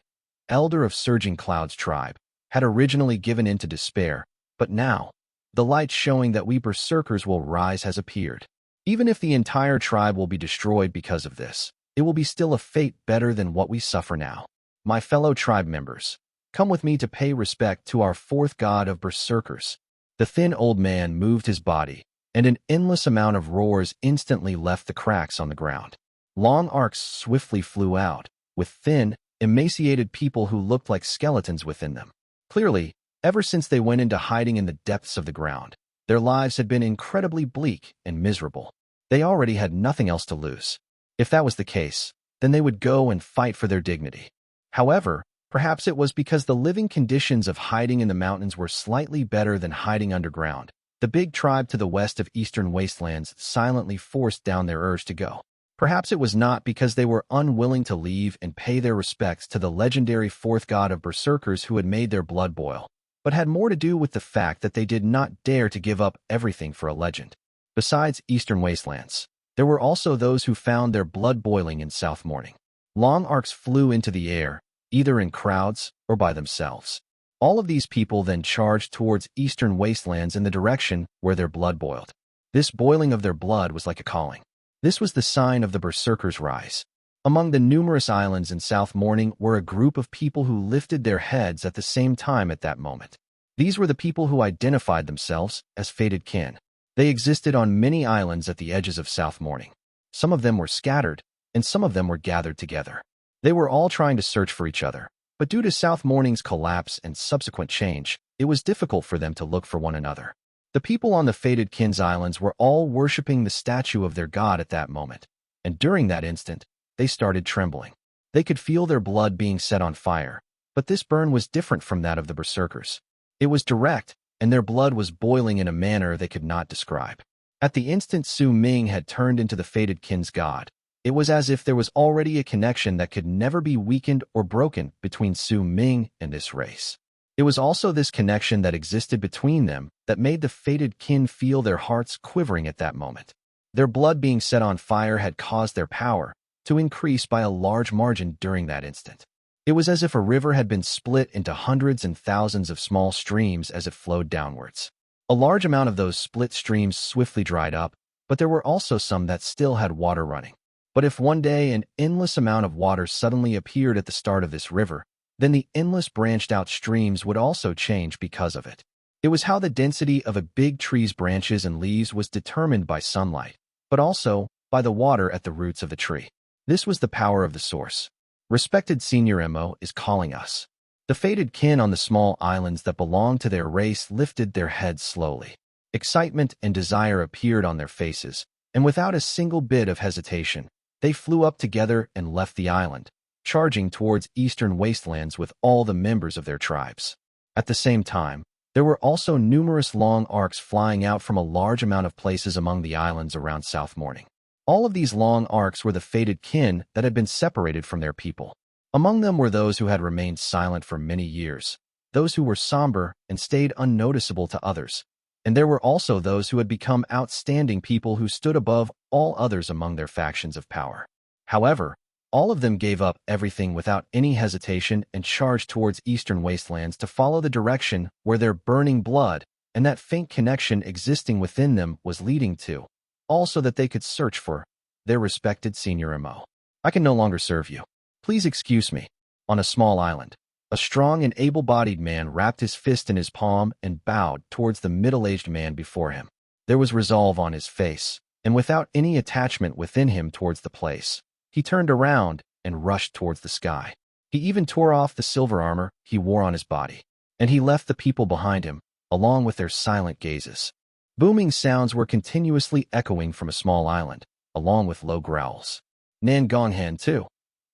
elder of Surging Cloud's tribe, had originally given in to despair, but now, the light showing that we Berserkers will rise has appeared. Even if the entire tribe will be destroyed because of this, it will be still a fate better than what we suffer now. My fellow tribe members, come with me to pay respect to our fourth god of Berserkers. The thin old man moved his body, and an endless amount of roars instantly left the cracks on the ground. Long arcs swiftly flew out, with thin, emaciated people who looked like skeletons within them. Clearly, ever since they went into hiding in the depths of the ground, their lives had been incredibly bleak and miserable. They already had nothing else to lose. If that was the case, then they would go and fight for their dignity. However, perhaps it was because the living conditions of hiding in the mountains were slightly better than hiding underground. The big tribe to the west of Eastern Wastelands silently forced down their urge to go. Perhaps it was not because they were unwilling to leave and pay their respects to the legendary fourth god of Berserkers who had made their blood boil, but had more to do with the fact that they did not dare to give up everything for a legend. Besides Eastern Wastelands, there were also those who found their blood boiling in South Morning. Long arcs flew into the air, either in crowds or by themselves. All of these people then charged towards Eastern Wastelands in the direction where their blood boiled. This boiling of their blood was like a calling. This was the sign of the Berserkers' rise. Among the numerous islands in South Morning were a group of people who lifted their heads at the same time at that moment. These were the people who identified themselves as fated kin. They existed on many islands at the edges of South Morning. Some of them were scattered, and some of them were gathered together. They were all trying to search for each other, but due to South Morning's collapse and subsequent change, it was difficult for them to look for one another. The people on the Fated Kin's Islands were all worshipping the statue of their god at that moment, and during that instant, they started trembling. They could feel their blood being set on fire, but this burn was different from that of the Berserkers. It was direct, and their blood was boiling in a manner they could not describe. At the instant Su Ming had turned into the Fated Kin's god, it was as if there was already a connection that could never be weakened or broken between Su Ming and this race. It was also this connection that existed between them that made the fated kin feel their hearts quivering at that moment. Their blood being set on fire had caused their power to increase by a large margin during that instant. It was as if a river had been split into hundreds and thousands of small streams as it flowed downwards. A large amount of those split streams swiftly dried up, but there were also some that still had water running. But if one day an endless amount of water suddenly appeared at the start of this river, then the endless branched-out streams would also change because of it. It was how the density of a big tree's branches and leaves was determined by sunlight, but also by the water at the roots of the tree. This was the power of the source. Respected Senior Mo is calling us. The fated kin on the small islands that belonged to their race lifted their heads slowly. Excitement and desire appeared on their faces, and without a single bit of hesitation, they flew up together and left the island, charging towards eastern wastelands with all the members of their tribes. At the same time, there were also numerous long arcs flying out from a large amount of places among the islands around South Morning. All of these long arcs were the fated kin that had been separated from their people. Among them were those who had remained silent for many years, those who were somber and stayed unnoticeable to others, and there were also those who had become outstanding people who stood above all others among their factions of power. However, all of them gave up everything without any hesitation and charged towards eastern wastelands to follow the direction where their burning blood and that faint connection existing within them was leading to, also that they could search for their respected Senior Mo. I can no longer serve you. Please excuse me. On a small island, a strong and able-bodied man wrapped his fist in his palm and bowed towards the middle-aged man before him. There was resolve on his face, and without any attachment within him towards the place, he turned around and rushed towards the sky. He even tore off the silver armor he wore on his body, and he left the people behind him, along with their silent gazes. Booming sounds were continuously echoing from a small island, along with low growls. Nan Gonghan too.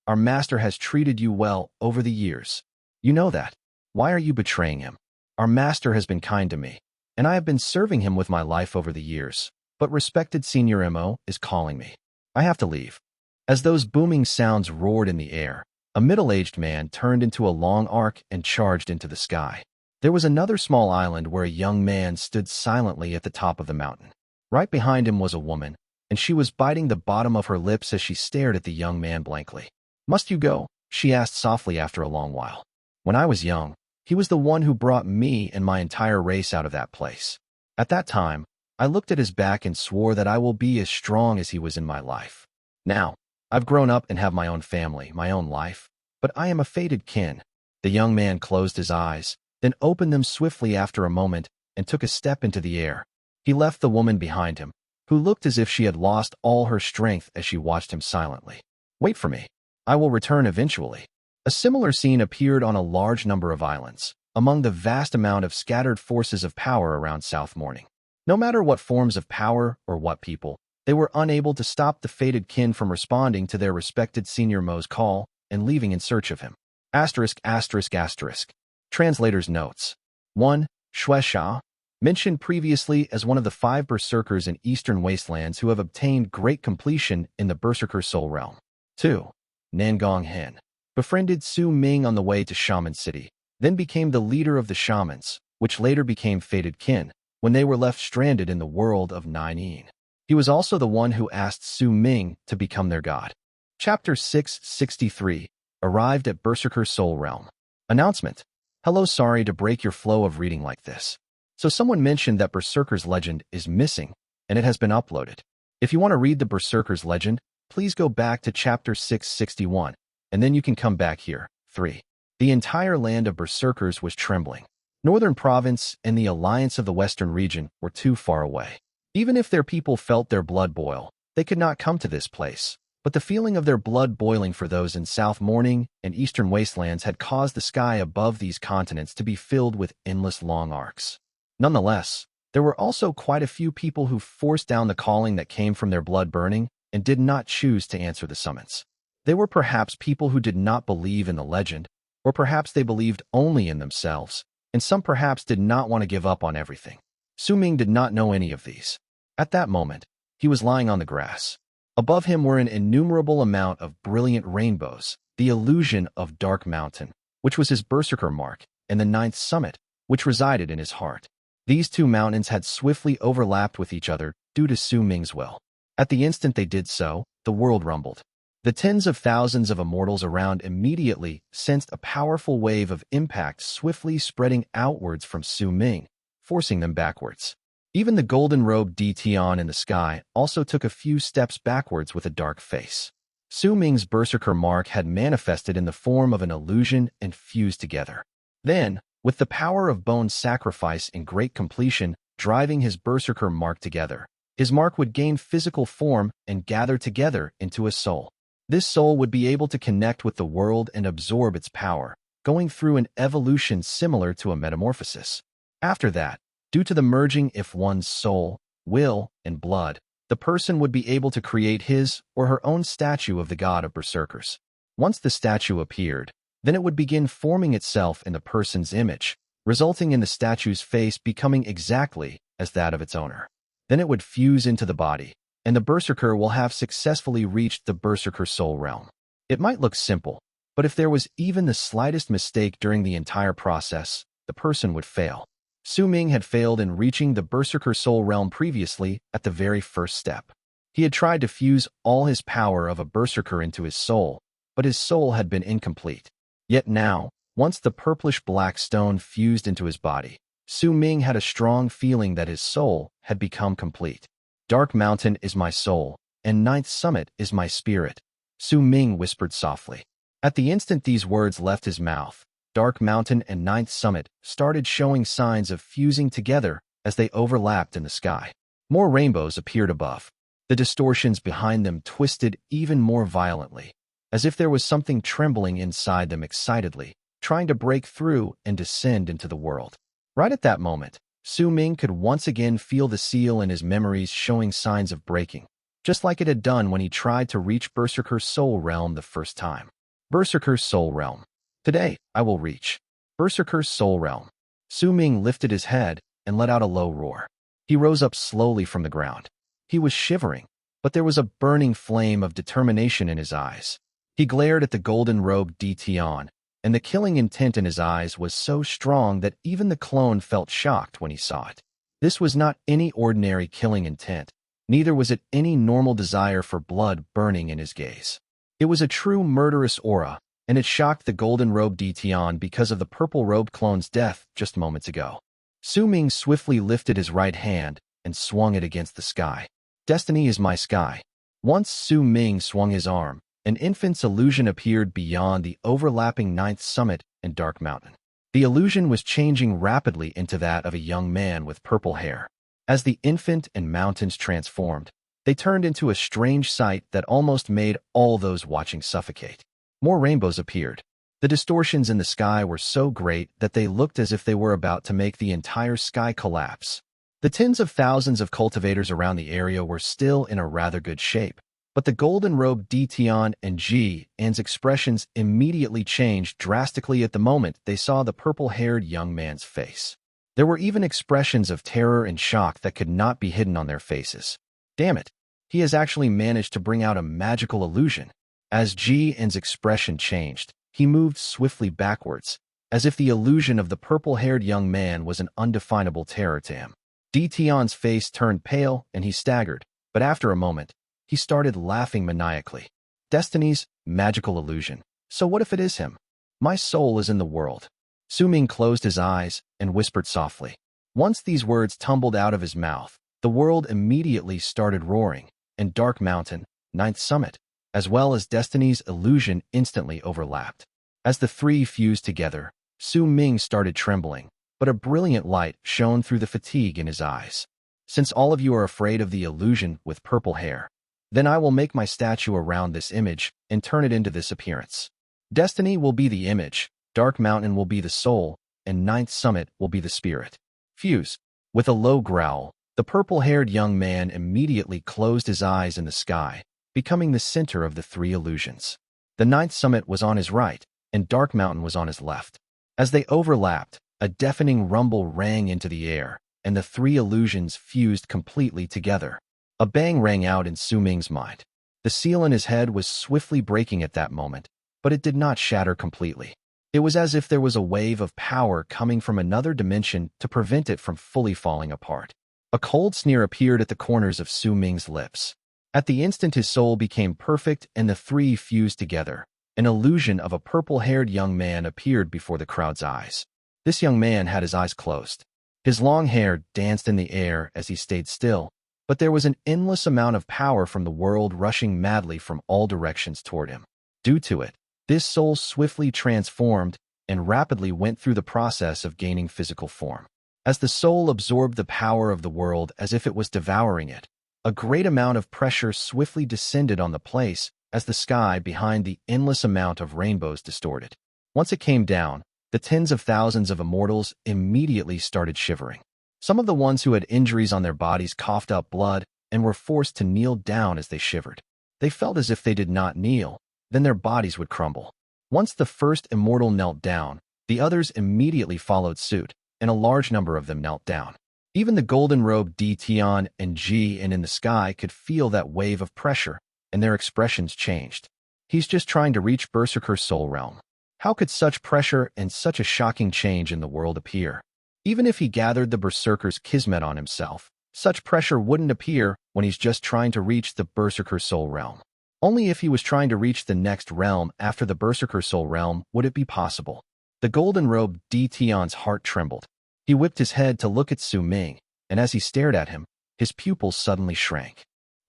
Our master has treated you well over the years. You know that. Why are you betraying him? Our master has been kind to me, and I have been serving him with my life over the years, but respected Senior Mo is calling me. I have to leave. As those booming sounds roared in the air, a middle-aged man turned into a long arc and charged into the sky. There was another small island where a young man stood silently at the top of the mountain. Right behind him was a woman, and she was biting the bottom of her lips as she stared at the young man blankly. Must you go? She asked softly after a long while. When I was young, he was the one who brought me and my entire race out of that place. At that time, I looked at his back and swore that I will be as strong as he was in my life. Now, I've grown up and have my own family, my own life, but I am a fated kin. The young man closed his eyes, then opened them swiftly after a moment and took a step into the air. He left the woman behind him, who looked as if she had lost all her strength as she watched him silently. Wait for me. I will return eventually. A similar scene appeared on a large number of islands, among the vast amount of scattered forces of power around South Morning. No matter what forms of power or what people, they were unable to stop the fated kin from responding to their respected Senior Mo's call and leaving in search of him. ****. Translator's notes. 1. Shueisha, mentioned previously as one of the 5 Berserkers in Eastern Wastelands who have obtained great completion in the Berserker Soul Realm. 2. Nangong Hen, befriended Su Ming on the way to Shaman City, then became the leader of the Shamans, which later became fated kin, when they were left stranded in the world of Nine. He was also the one who asked Su Ming to become their god. Chapter 663, arrived at Berserker Soul Realm. Announcement. Hello, sorry to break your flow of reading like this. So someone mentioned that Berserker's Legend is missing, and it has been uploaded. If you want to read the Berserker's Legend, please go back to chapter 661, and then you can come back here. 3. The entire land of Berserkers was trembling. Northern Province and the alliance of the Western region were too far away. Even if their people felt their blood boil, they could not come to this place. But the feeling of their blood boiling for those in South Morning and Eastern Wastelands had caused the sky above these continents to be filled with endless long arcs. Nonetheless, there were also quite a few people who forced down the calling that came from their blood burning and did not choose to answer the summons. They were perhaps people who did not believe in the legend, or perhaps they believed only in themselves, and some perhaps did not want to give up on everything. Su Ming did not know any of these. At that moment, he was lying on the grass. Above him were an innumerable amount of brilliant rainbows, the illusion of Dark Mountain, which was his Berserker mark, and the 9th summit, which resided in his heart. These 2 mountains had swiftly overlapped with each other due to Su Ming's will. At the instant they did so, the world rumbled. The tens of thousands of immortals around immediately sensed a powerful wave of impact swiftly spreading outwards from Su Ming, forcing them backwards. Even the golden-robed Tian in the sky also took a few steps backwards with a dark face. Su Ming's Berserker mark had manifested in the form of an illusion and fused together. Then, with the power of bone sacrifice in great completion driving his Berserker mark together, his mark would gain physical form and gather together into a soul. This soul would be able to connect with the world and absorb its power, going through an evolution similar to a metamorphosis. After that, due to the merging of one's soul, will, and blood, the person would be able to create his or her own statue of the god of Berserkers. Once the statue appeared, then it would begin forming itself in the person's image, resulting in the statue's face becoming exactly as that of its owner. Then it would fuse into the body, and the Berserker will have successfully reached the Berserker soul realm. It might look simple, but if there was even the slightest mistake during the entire process, the person would fail. Su Ming had failed in reaching the Berserker soul realm previously at the very first step. He had tried to fuse all his power of a Berserker into his soul, but his soul had been incomplete. Yet now, once the purplish-black stone fused into his body, Su Ming had a strong feeling that his soul had become complete. Dark Mountain is my soul, and Ninth Summit is my spirit, Su Ming whispered softly. At the instant these words left his mouth, Dark Mountain and Ninth Summit started showing signs of fusing together as they overlapped in the sky. More rainbows appeared above. The distortions behind them twisted even more violently, as if there was something trembling inside them excitedly, trying to break through and descend into the world. Right at that moment, Su Ming could once again feel the seal in his memories showing signs of breaking, just like it had done when he tried to reach Berserker's soul realm the first time. Berserker's soul realm. Today, I will reach Berserker's soul realm. Su Ming lifted his head and let out a low roar. He rose up slowly from the ground. He was shivering, but there was a burning flame of determination in his eyes. He glared at the golden-robed Tian, and the killing intent in his eyes was so strong that even the clone felt shocked when he saw it. This was not any ordinary killing intent, neither was it any normal desire for blood burning in his gaze. It was a true murderous aura, and it shocked the golden-robed Tian because of the purple-robed clone's death just moments ago. Su Ming swiftly lifted his right hand and swung it against the sky. Destiny is my sky. Once Su Ming swung his arm, an infant's illusion appeared beyond the overlapping Ninth Summit and Dark Mountain. The illusion was changing rapidly into that of a young man with purple hair. As the infant and mountains transformed, they turned into a strange sight that almost made all those watching suffocate. More rainbows appeared. The distortions in the sky were so great that they looked as if they were about to make the entire sky collapse. The tens of thousands of cultivators around the area were still in a rather good shape, but the golden-robed Tian and Jian's expressions immediately changed drastically at the moment they saw the purple-haired young man's face. There were even expressions of terror and shock that could not be hidden on their faces. Damn it, he has actually managed to bring out a magical illusion. As Jian's expression changed, he moved swiftly backwards, as if the illusion of the purple-haired young man was an undefinable terror to him. Tian's face turned pale and he staggered, but after a moment, he started laughing maniacally. Destiny's magical illusion. So what if it is him? My soul is in the world. Su Ming closed his eyes and whispered softly. Once these words tumbled out of his mouth, the world immediately started roaring, and Dark Mountain, Ninth Summit, as well as Destiny's illusion instantly overlapped. As the three fused together, Su Ming started trembling, but a brilliant light shone through the fatigue in his eyes. Since all of you are afraid of the illusion with purple hair, then I will make my statue around this image and turn it into this appearance. Destiny will be the image, Dark Mountain will be the soul, and Ninth Summit will be the spirit. Fuse. With a low growl, the purple-haired young man immediately closed his eyes in the sky, becoming the center of the three illusions. The Ninth Summit was on his right, and Dark Mountain was on his left. As they overlapped, a deafening rumble rang into the air, and the three illusions fused completely together. A bang rang out in Su Ming's mind. The seal in his head was swiftly breaking at that moment, but it did not shatter completely. It was as if there was a wave of power coming from another dimension to prevent it from fully falling apart. A cold sneer appeared at the corners of Su Ming's lips. At the instant his soul became perfect and the three fused together, an illusion of a purple-haired young man appeared before the crowd's eyes. This young man had his eyes closed. His long hair danced in the air as he stayed still, but there was an endless amount of power from the world rushing madly from all directions toward him. Due to it, this soul swiftly transformed and rapidly went through the process of gaining physical form. As the soul absorbed the power of the world as if it was devouring it, a great amount of pressure swiftly descended on the place as the sky behind the endless amount of rainbows distorted. Once it came down, the tens of thousands of immortals immediately started shivering. Some of the ones who had injuries on their bodies coughed up blood and were forced to kneel down as they shivered. They felt as if they did not kneel, then their bodies would crumble. Once the first immortal knelt down, the others immediately followed suit, and a large number of them knelt down. Even the golden-robed Tian and Chen in the sky could feel that wave of pressure, and their expressions changed. He's just trying to reach Berserker soul realm. How could such pressure and such a shocking change in the world appear? Even if he gathered the Berserker's Kismet on himself, such pressure wouldn't appear when he's just trying to reach the Berserker soul realm. Only if he was trying to reach the next realm after the Berserker soul realm would it be possible. The golden-robed Tian's heart trembled. He whipped his head to look at Sowing, and as he stared at him, his pupils suddenly shrank.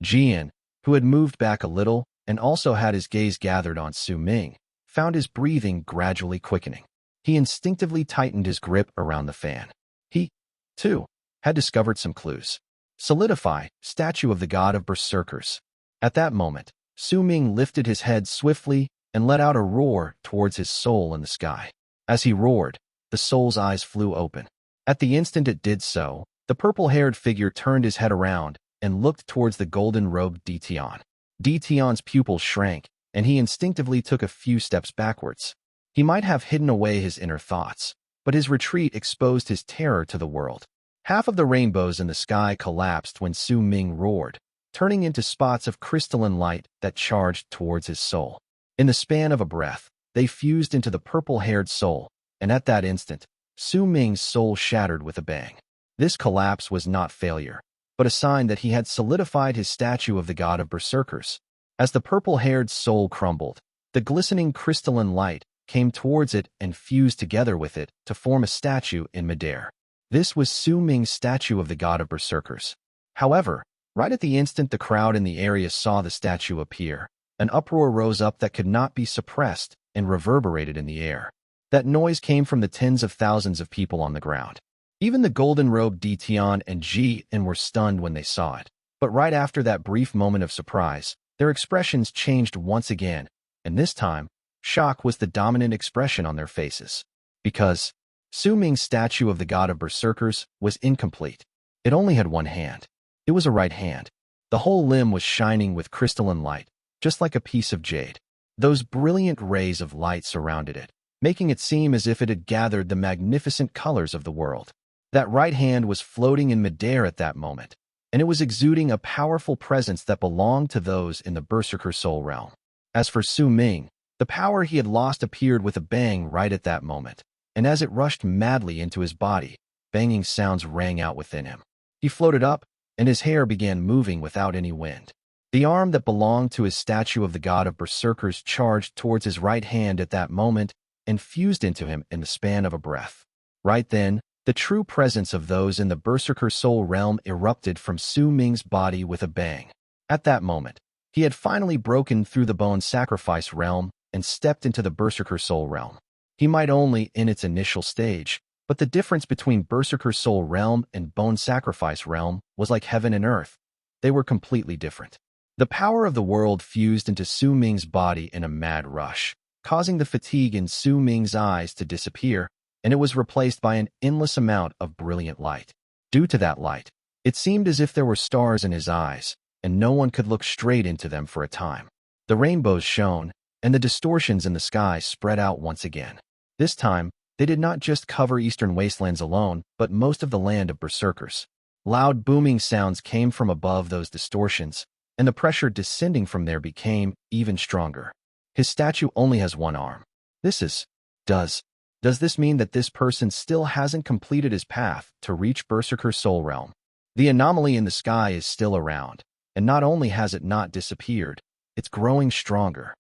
Chen, who had moved back a little and also had his gaze gathered on Sowing, found his breathing gradually quickening. He instinctively tightened his grip around the fan. He, too, had discovered some clues. Solidify, statue of the god of Berserkers. At that moment, Sowing lifted his head swiftly and let out a roar towards his soul in the sky. As he roared, the soul's eyes flew open. At the instant it did so, the purple-haired figure turned his head around and looked towards the golden-robed Tian. Tian's pupils shrank, and he instinctively took a few steps backwards. He might have hidden away his inner thoughts, but his retreat exposed his terror to the world. Half of the rainbows in the sky collapsed when Sowing roared, turning into spots of crystalline light that charged towards his soul. In the span of a breath, they fused into the purple-haired soul, and at that instant, Sowing's soul shattered with a bang. This collapse was not failure, but a sign that he had solidified his statue of the god of Berserkers. As the purple-haired soul crumbled, the glistening crystalline light came towards it and fused together with it to form a statue in midair. This was Sowing's statue of the god of Berserkers. However, right at the instant the crowd in the area saw the statue appear, an uproar rose up that could not be suppressed and reverberated in the air. That noise came from the tens of thousands of people on the ground. Even the golden-robed Tian and Chen were stunned when they saw it. But right after that brief moment of surprise, their expressions changed once again, and this time, shock was the dominant expression on their faces. Because Sowing's statue of the god of Berserkers was incomplete. It only had one hand. It was a right hand. The whole limb was shining with crystalline light, just like a piece of jade. Those brilliant rays of light surrounded it, making it seem as if it had gathered the magnificent colors of the world. That right hand was floating in midair at that moment, and it was exuding a powerful presence that belonged to those in the Berserker soul realm. As for Sowing, the power he had lost appeared with a bang right at that moment, and as it rushed madly into his body, banging sounds rang out within him. He floated up, and his hair began moving without any wind. The arm that belonged to his statue of the god of Berserkers charged towards his right hand at that moment and fused into him in the span of a breath. Right then, the true presence of those in the Berserker soul realm erupted from Sowing's body with a bang. At that moment, he had finally broken through the bone sacrifice realm and stepped into the Berserker soul realm. He might only in its initial stage, but the difference between Berserker soul realm and bone sacrifice realm was like heaven and earth. They were completely different. The power of the world fused into Sowing's body in a mad rush, causing the fatigue in Sowing's eyes to disappear, and it was replaced by an endless amount of brilliant light. Due to that light, it seemed as if there were stars in his eyes, and no one could look straight into them for a time. The rainbows shone, and the distortions in the sky spread out once again. This time, they did not just cover eastern wastelands alone, but most of the land of Berserkers. Loud booming sounds came from above those distortions, and the pressure descending from there became even stronger. His statue only has one arm. Does this mean that this person still hasn't completed his path to reach Berserker soul realm? The anomaly in the sky is still around, and not only has it not disappeared, it's growing stronger.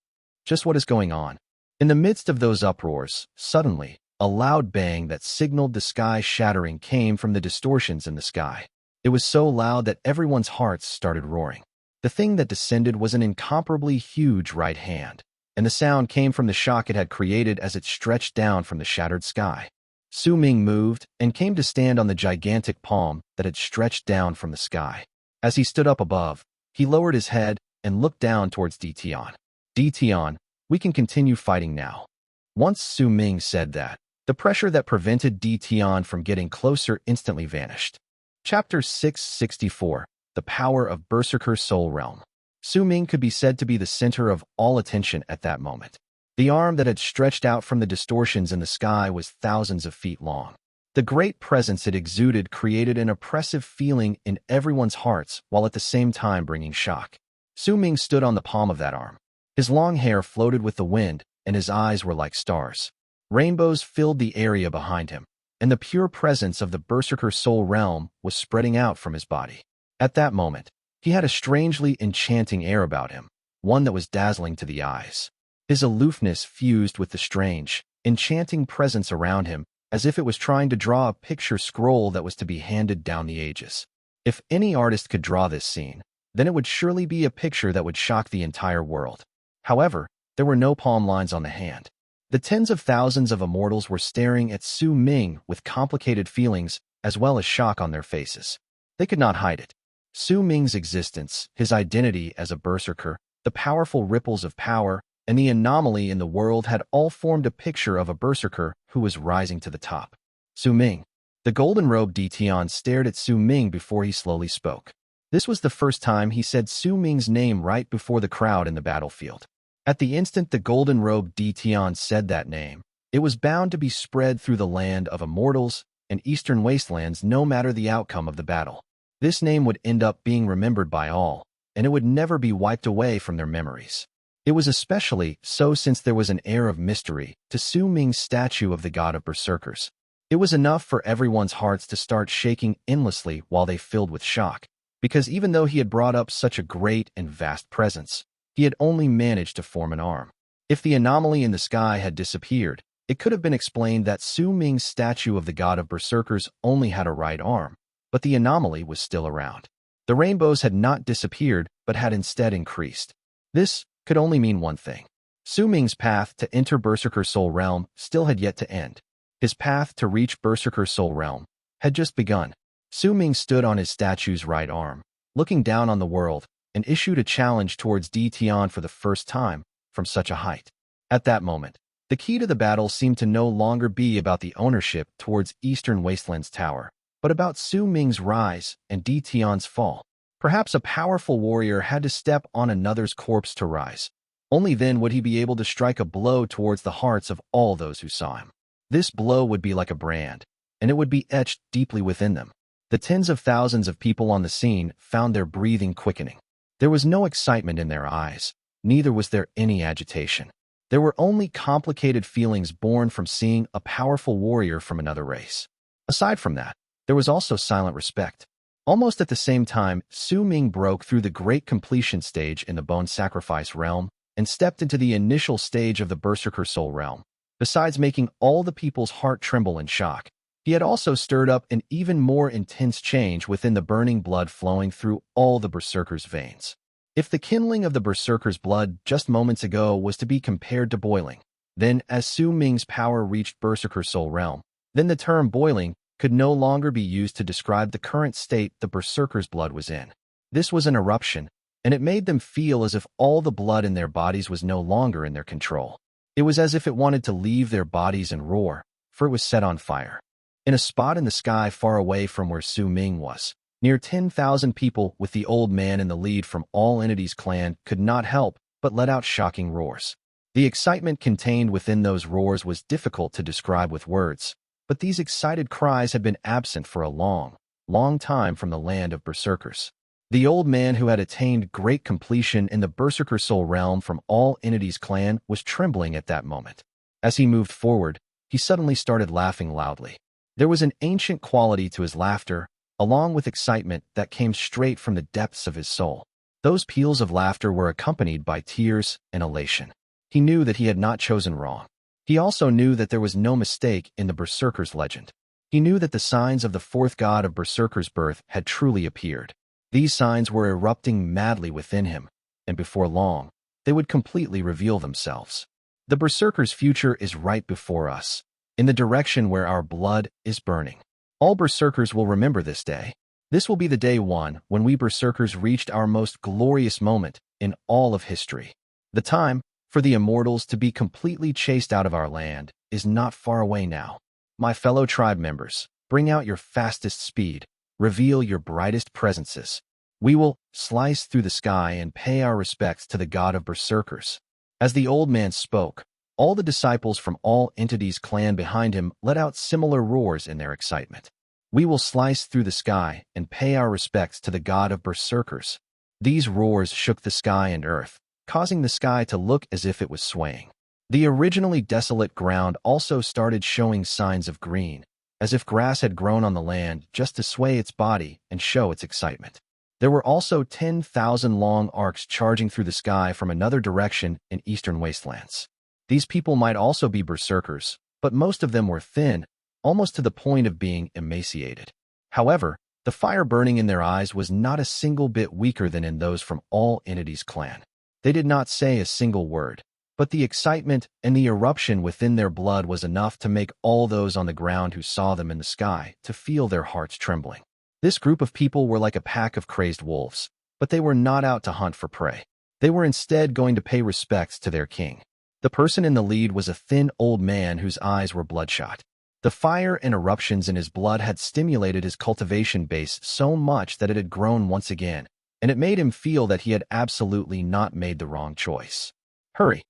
Just what is going on? In the midst of those uproars, suddenly, A loud bang that signaled the sky shattering came from the distortions in the sky. It was so loud that everyone's hearts started roaring. The thing that descended was an incomparably huge right hand, and the sound came from the shock it had created as it stretched down from the shattered sky. Sowing moved and came to stand on the gigantic palm that had stretched down from the sky. As he stood up above, he lowered his head and looked down towards Tian. Tian, we can continue fighting now. Once Sowing said that, the pressure that prevented Tian from getting closer instantly vanished. Chapter 664, The Power of Berserker Soul Realm. Sowing could be said to be the center of all attention at that moment. The arm that had stretched out from the distortions in the sky was thousands of feet long. The great presence it exuded created an oppressive feeling in everyone's hearts while at the same time bringing shock. Sowing stood on the palm of that arm. His long hair floated with the wind, and his eyes were like stars. Rainbows filled the area behind him, and the pure presence of the Berserker Soul Realm was spreading out from his body. At that moment, he had a strangely enchanting air about him, one that was dazzling to the eyes. His aloofness fused with the strange, enchanting presence around him, as if it was trying to draw a picture scroll that was to be handed down the ages. If any artist could draw this scene, then it would surely be a picture that would shock the entire world. However, there were no palm lines on the hand. The tens of thousands of immortals were staring at Sowing with complicated feelings as well as shock on their faces. They could not hide it. Sowing's existence, his identity as a berserker, the powerful ripples of power, and the anomaly in the world had all formed a picture of a berserker who was rising to the top. Sowing. The golden-robed Tian stared at Sowing before he slowly spoke. This was the first time he said Sowing's name right before the crowd in the battlefield. At the instant the golden-robed Tian said that name, it was bound to be spread through the land of Immortals and Eastern Wastelands no matter the outcome of the battle. This name would end up being remembered by all, and it would never be wiped away from their memories. It was especially so since there was an air of mystery to Sowing's statue of the god of Berserkers. It was enough for everyone's hearts to start shaking endlessly while they filled with shock, because even though he had brought up such a great and vast presence, he had only managed to form an arm. If the anomaly in the sky had disappeared, it could have been explained that Sowing's statue of the god of Berserkers only had a right arm, but the anomaly was still around. The rainbows had not disappeared, but had instead increased. This could only mean one thing. Sowing's path to enter Berserker Soul Realm still had yet to end. His path to reach Berserker Soul Realm had just begun. Sowing stood on his statue's right arm, looking down on the world, and issued a challenge towards Tian for the first time from such a height. At that moment, the key to the battle seemed to no longer be about the ownership towards Eastern Wasteland's tower, but about Sowing's rise and Tian's fall. Perhaps a powerful warrior had to step on another's corpse to rise. Only then would he be able to strike a blow towards the hearts of all those who saw him. This blow would be like a brand, and it would be etched deeply within them. The tens of thousands of people on the scene found their breathing quickening. There was no excitement in their eyes, neither was there any agitation. There were only complicated feelings born from seeing a powerful warrior from another race. Aside from that, there was also silent respect. Almost at the same time, Sowing broke through the great completion stage in the bone sacrifice realm and stepped into the initial stage of the Berserker Soul Realm. Besides making all the people's heart tremble in shock, he had also stirred up an even more intense change within the burning blood flowing through all the Berserkers' veins. If the kindling of the Berserkers' blood just moments ago was to be compared to boiling, then as Sowing's power reached Berserker Soul Realm, then the term boiling could no longer be used to describe the current state the Berserkers' blood was in. This was an eruption, and it made them feel as if all the blood in their bodies was no longer in their control. It was as if it wanted to leave their bodies and roar, for it was set on fire. In a spot in the sky far away from where Sowing was, near 10,000 people with the old man in the lead from all entities clan could not help but let out shocking roars. The excitement contained within those roars was difficult to describe with words, but these excited cries had been absent for a long, long time from the land of Berserkers. The old man who had attained great completion in the Berserker Soul Realm from all entities clan was trembling at that moment. As he moved forward, he suddenly started laughing loudly. There was an ancient quality to his laughter, along with excitement that came straight from the depths of his soul. Those peals of laughter were accompanied by tears and elation. He knew that he had not chosen wrong. He also knew that there was no mistake in the Berserker's legend. He knew that the signs of the fourth god of Berserker's birth had truly appeared. These signs were erupting madly within him, and before long, they would completely reveal themselves. The Berserker's future is right before us, in the direction where our blood is burning. All Berserkers will remember this day. This will be the day one when we Berserkers reached our most glorious moment in all of history. The time for the Immortals to be completely chased out of our land is not far away now. My fellow tribe members, bring out your fastest speed, reveal your brightest presences. We will slice through the sky and pay our respects to the god of Berserkers. As the old man spoke, all the disciples from all entities clan behind him let out similar roars in their excitement. We will slice through the sky and pay our respects to the god of Berserkers. These roars shook the sky and earth, causing the sky to look as if it was swaying. The originally desolate ground also started showing signs of green, as if grass had grown on the land just to sway its body and show its excitement. There were also 10,000 long arcs charging through the sky from another direction in eastern wastelands. These people might also be Berserkers, but most of them were thin, almost to the point of being emaciated. However, the fire burning in their eyes was not a single bit weaker than in those from all entities clan. They did not say a single word, but the excitement and the eruption within their blood was enough to make all those on the ground who saw them in the sky to feel their hearts trembling. This group of people were like a pack of crazed wolves, but they were not out to hunt for prey. They were instead going to pay respects to their king. The person in the lead was a thin old man whose eyes were bloodshot. The fire and eruptions in his blood had stimulated his cultivation base so much that it had grown once again, and it made him feel that he had absolutely not made the wrong choice. Hurry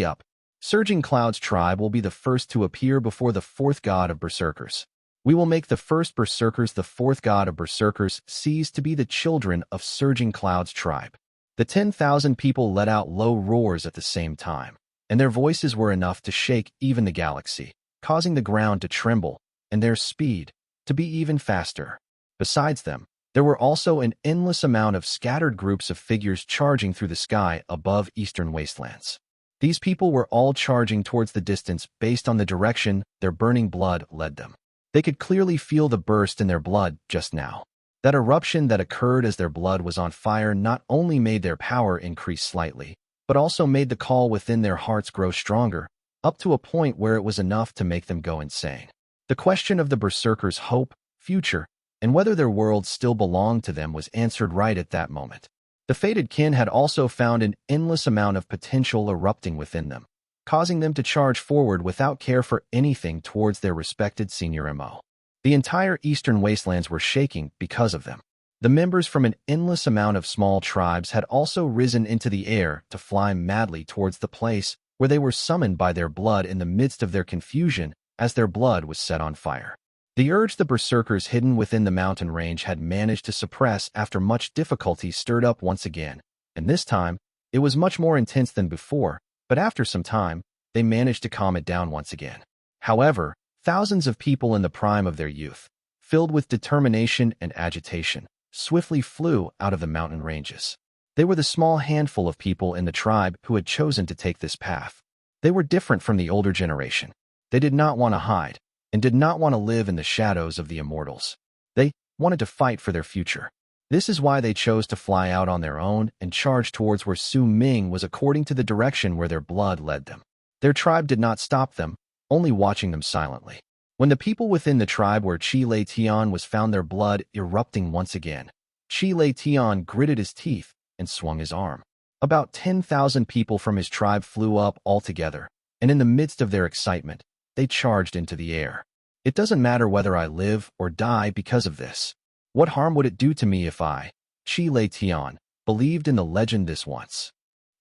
up. Surging Cloud's tribe will be the first to appear before the fourth god of Berserkers. We will make the first Berserkers the fourth god of Berserkers cease to be the children of Surging Cloud's tribe. The 10,000 people let out low roars at the same time, and their voices were enough to shake even the galaxy, causing the ground to tremble, and their speed to be even faster. Besides them, there were also an endless amount of scattered groups of figures charging through the sky above eastern wastelands. These people were all charging towards the distance based on the direction their burning blood led them. They could clearly feel the burst in their blood just now. That eruption that occurred as their blood was on fire not only made their power increase slightly, but also made the call within their hearts grow stronger, up to a point where it was enough to make them go insane. The question of the Berserkers' hope, future, and whether their world still belonged to them was answered right at that moment. The fated kin had also found an endless amount of potential erupting within them, causing them to charge forward without care for anything towards their respected senior MO. The entire eastern wastelands were shaking because of them. The members from an endless amount of small tribes had also risen into the air to fly madly towards the place where they were summoned by their blood in the midst of their confusion as their blood was set on fire. The urge the Berserkers hidden within the mountain range had managed to suppress after much difficulty stirred up once again, and this time, it was much more intense than before, but after some time, they managed to calm it down once again. However, thousands of people in the prime of their youth, filled with determination and agitation, swiftly flew out of the mountain ranges. They were the small handful of people in the tribe who had chosen to take this path. They were different from the older generation. They did not want to hide, and did not want to live in the shadows of the Immortals. They wanted to fight for their future. This is why they chose to fly out on their own and charge towards where Su Ming was according to the direction where their blood led them. Their tribe did not stop them, only watching them silently. When the people within the tribe where Tian was found their blood erupting once again, Tian gritted his teeth and swung his arm. About 10,000 people from his tribe flew up altogether, and in the midst of their excitement, they charged into the air. It doesn't matter whether I live or die because of this. What harm would it do to me if I, Tian, believed in the legend this once?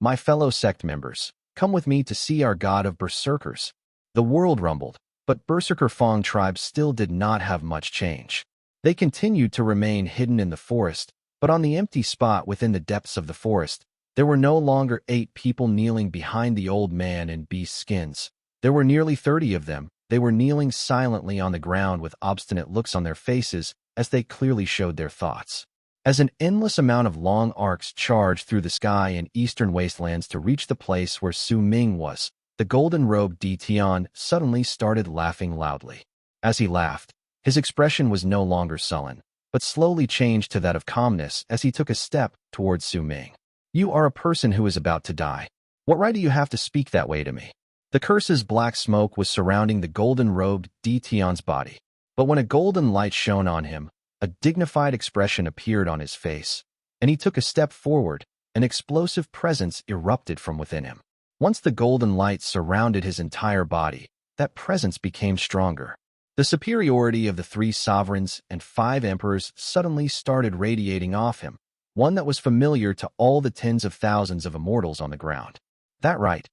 My fellow sect members, come with me to see our god of Berserkers. The world rumbled, but Berserker Fong tribe still did not have much change. They continued to remain hidden in the forest, but on the empty spot within the depths of the forest, there were no longer 8 people kneeling behind the old man in beast skins. There were nearly 30 of them. They were kneeling silently on the ground with obstinate looks on their faces as they clearly showed their thoughts. As an endless amount of long arcs charged through the sky in eastern wastelands to reach the place where Su Ming was, the golden-robed Tian suddenly started laughing loudly. As he laughed, his expression was no longer sullen, but slowly changed to that of calmness as he took a step towards Sowing. You are a person who is about to die. What right do you have to speak that way to me? The curse's black smoke was surrounding the golden-robed Tian's body, but when a golden light shone on him, a dignified expression appeared on his face, and he took a step forward. An explosive presence erupted from within him. Once the golden light surrounded his entire body, that presence became stronger. The superiority of the 3 sovereigns and 5 emperors suddenly started radiating off him, one that was familiar to all the tens of thousands of immortals on the ground. That right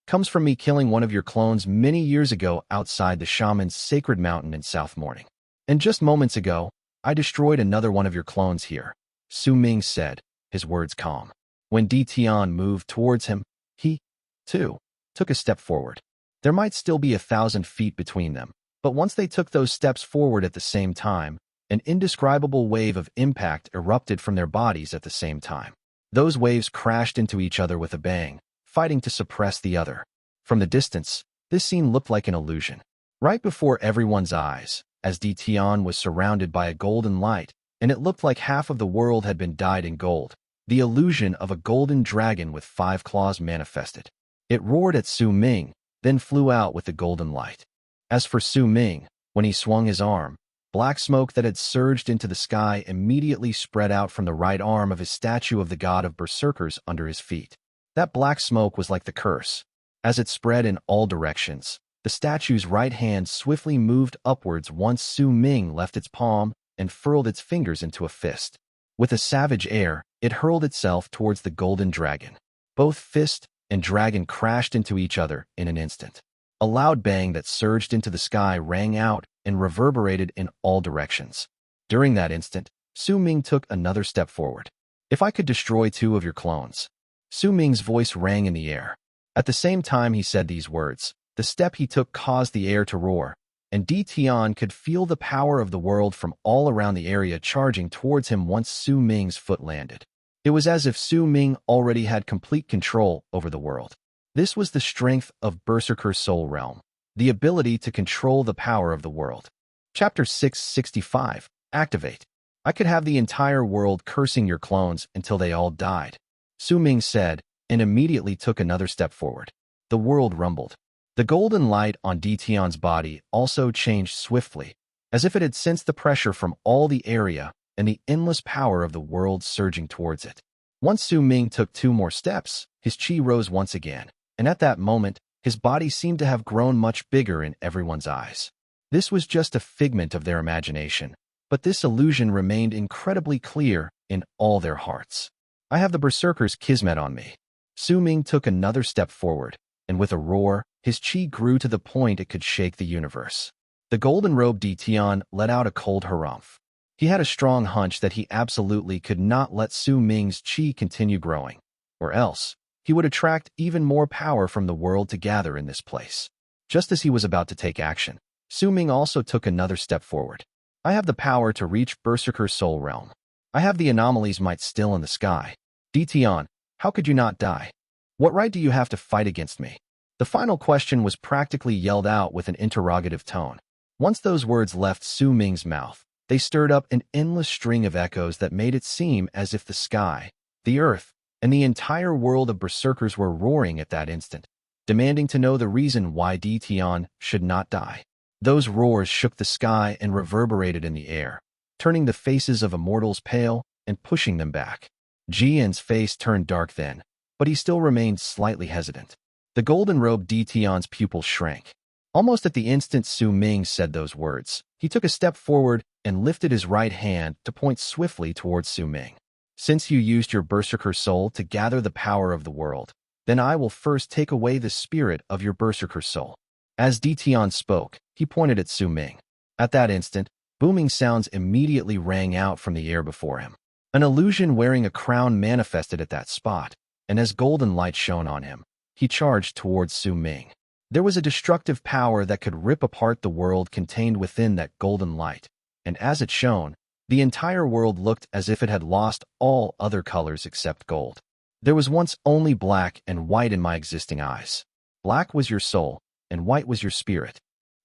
comes from me killing one of your clones many years ago outside the shaman's sacred mountain in South Morning. And just moments ago, I destroyed another one of your clones here, Sowing said, his words calm. When Tian moved towards him, he, too, took a step forward. There might still be 1,000 feet between them, but once they took those steps forward at the same time, an indescribable wave of impact erupted from their bodies at the same time. Those waves crashed into each other with a bang, fighting to suppress the other. From the distance, this scene looked like an illusion. Right before everyone's eyes, as Tian was surrounded by a golden light, and it looked like half of the world had been dyed in gold, the illusion of a golden dragon with 5 claws manifested. It roared at Sowing, then flew out with the golden light. As for Sowing, when he swung his arm, black smoke that had surged into the sky immediately spread out from the right arm of his statue of the god of Berserkers under his feet. That black smoke was like the curse. As it spread in all directions, the statue's right hand swiftly moved upwards once Sowing left its palm and furled its fingers into a fist. With a savage air, it hurled itself towards the golden dragon. Both fist and dragon crashed into each other in an instant. A loud bang that surged into the sky rang out and reverberated in all directions. During that instant, Sowing took another step forward. If I could destroy 2 of your clones. Sowing's voice rang in the air. At the same time he said these words, the step he took caused the air to roar, and Tian could feel the power of the world from all around the area charging towards him once Sowing's foot landed. It was as if Sowing already had complete control over the world. This was the strength of Berserker Soul Realm, the ability to control the power of the world. Chapter 665, Activate. I could have the entire world cursing your clones until they all died, Sowing said, and immediately took another step forward. The world rumbled. The golden light on Tian's body also changed swiftly, as if it had sensed the pressure from all the area and the endless power of the world surging towards it. Once Sowing took 2 more steps, his chi rose once again, and at that moment, his body seemed to have grown much bigger in everyone's eyes. This was just a figment of their imagination, but this illusion remained incredibly clear in all their hearts. I have the Berserker's Kismet on me. Sowing took another step forward, and with a roar, his chi grew to the point it could shake the universe. The golden-robed Tian let out a cold harumph. He had a strong hunch that he absolutely could not let Sowing's chi continue growing, or else he would attract even more power from the world to gather in this place. Just as he was about to take action, Sowing also took another step forward. I have the power to reach Berserker Soul Realm. I have the anomalies might still in the sky. Tian, how could you not die? What right do you have to fight against me? The final question was practically yelled out with an interrogative tone. Once those words left Sowing's mouth, they stirred up an endless string of echoes that made it seem as if the sky, the earth, and the entire world of berserkers were roaring at that instant, demanding to know the reason why Tian should not die. Those roars shook the sky and reverberated in the air, turning the faces of immortals pale and pushing them back. Jian's face turned dark then, but he still remained slightly hesitant. The golden-robed Tian's pupils shrank. Almost at the instant Sowing said those words, he took a step forward and lifted his right hand to point swiftly towards Sowing. Since you used your Berserker soul to gather the power of the world, then I will first take away the spirit of your Berserker soul. As Tian spoke, he pointed at Sowing. At that instant, booming sounds immediately rang out from the air before him. An illusion wearing a crown manifested at that spot, and as golden light shone on him, he charged towards Sowing. There was a destructive power that could rip apart the world contained within that golden light, and as it shone, the entire world looked as if it had lost all other colors except gold. There was once only black and white in my existing eyes. Black was your soul, and white was your spirit.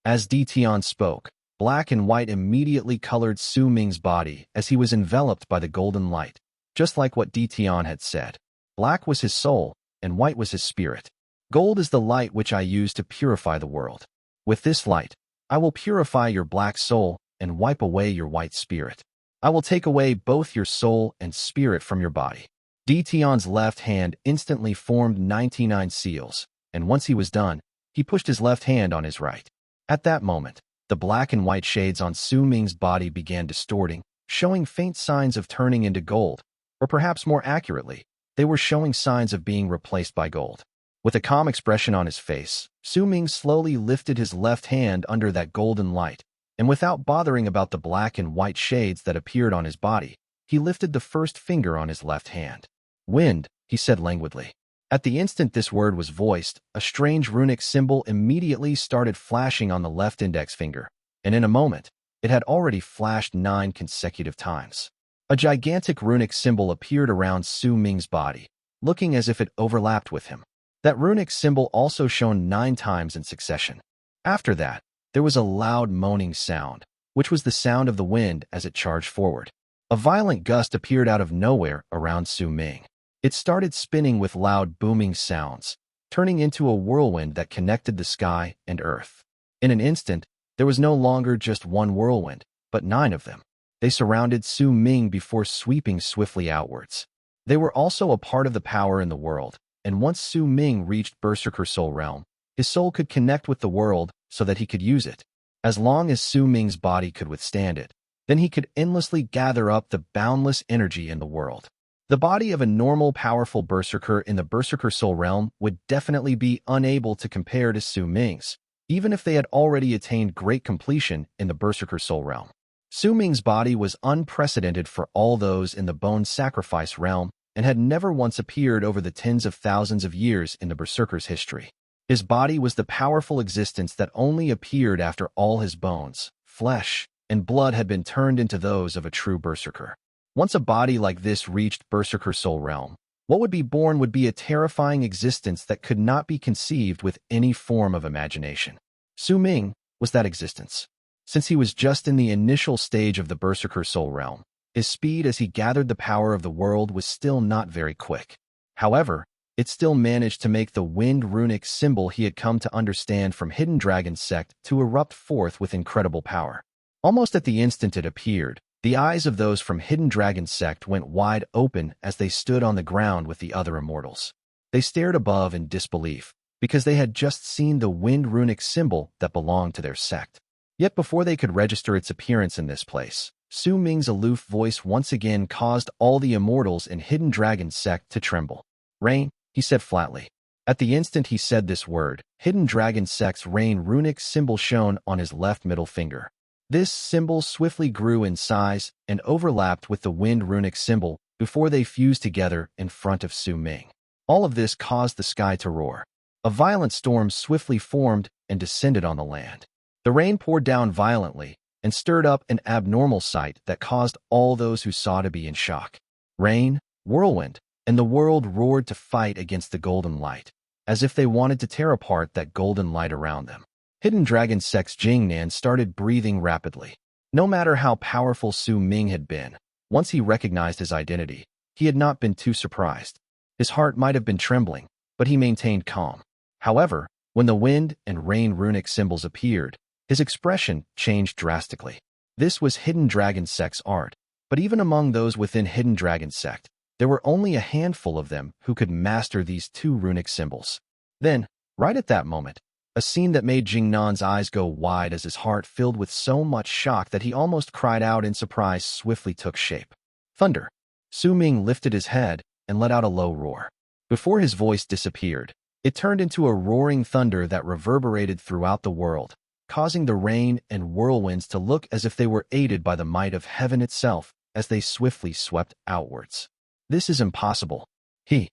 As Tian spoke, black and white immediately colored Su Ming's body as he was enveloped by the golden light. Just like what Tian had said, black was his soul, and white was his spirit. Gold is the light which I use to purify the world. With this light, I will purify your black soul and wipe away your white spirit. I will take away both your soul and spirit from your body. Tian's left hand instantly formed 99 seals, and once he was done, he pushed his left hand on his right. At that moment, the black and white shades on Su Ming's body began distorting, showing faint signs of turning into gold, or perhaps more accurately, they were showing signs of being replaced by gold. With a calm expression on his face, Su Ming slowly lifted his left hand under that golden light, and without bothering about the black and white shades that appeared on his body, he lifted the first finger on his left hand. Wind, he said languidly. At the instant this word was voiced, a strange runic symbol immediately started flashing on the left index finger, and in a moment, it had already flashed 9 consecutive times. A gigantic runic symbol appeared around Su Ming's body, looking as if it overlapped with him. That runic symbol also shone 9 times in succession. After that, there was a loud moaning sound, which was the sound of the wind as it charged forward. A violent gust appeared out of nowhere around Su Ming. It started spinning with loud booming sounds, turning into a whirlwind that connected the sky and earth. In an instant, there was no longer just one whirlwind, but 9 of them. They surrounded Su Ming before sweeping swiftly outwards. They were also a part of the power in the world, and once Su Ming reached Berserker Soul Realm, his soul could connect with the world so that he could use it. As long as Su Ming's body could withstand it, then he could endlessly gather up the boundless energy in the world. The body of a normal, powerful Berserker in the Berserker Soul Realm would definitely be unable to compare to Su Ming's, even if they had already attained great completion in the Berserker Soul Realm. Su Ming's body was unprecedented for all those in the Bone Sacrifice Realm and had never once appeared over the tens of thousands of years in the Berserker's history. His body was the powerful existence that only appeared after all his bones, flesh, and blood had been turned into those of a true Berserker. Once a body like this reached Berserker Soul Realm, what would be born would be a terrifying existence that could not be conceived with any form of imagination. Su Ming was that existence. Since he was just in the initial stage of the Berserker Soul Realm, his speed as he gathered the power of the world was still not very quick. However, it still managed to make the wind runic symbol he had come to understand from Hidden Dragon Sect to erupt forth with incredible power. Almost at the instant it appeared, the eyes of those from Hidden Dragon Sect went wide open as they stood on the ground with the other Immortals. They stared above in disbelief, because they had just seen the wind runic symbol that belonged to their sect. Yet before they could register its appearance in this place, Su Ming's aloof voice once again caused all the Immortals in Hidden Dragon Sect to tremble. "Rain," he said flatly. At the instant he said this word, Hidden Dragon Sect's rain runic symbol shone on his left middle finger. This symbol swiftly grew in size and overlapped with the wind runic symbol before they fused together in front of Su Ming. All of this caused the sky to roar. A violent storm swiftly formed and descended on the land. The rain poured down violently and stirred up an abnormal sight that caused all those who saw to be in shock. Rain, whirlwind, and the world roared to fight against the golden light, as if they wanted to tear apart that golden light around them. Hidden Dragon Sect's Jingnan started breathing rapidly. No matter how powerful Su Ming had been, once he recognized his identity, he had not been too surprised. His heart might have been trembling, but he maintained calm. However, when the wind and rain runic symbols appeared, his expression changed drastically. This was Hidden Dragon Sect's art, but even among those within Hidden Dragon Sect, there were only a handful of them who could master these 2 runic symbols. Then, right at that moment, a scene that made Jingnan's eyes go wide as his heart filled with so much shock that he almost cried out in surprise swiftly took shape. Thunder. Su Ming lifted his head and let out a low roar. Before his voice disappeared, it turned into a roaring thunder that reverberated throughout the world, causing the rain and whirlwinds to look as if they were aided by the might of heaven itself as they swiftly swept outwards. This is impossible. He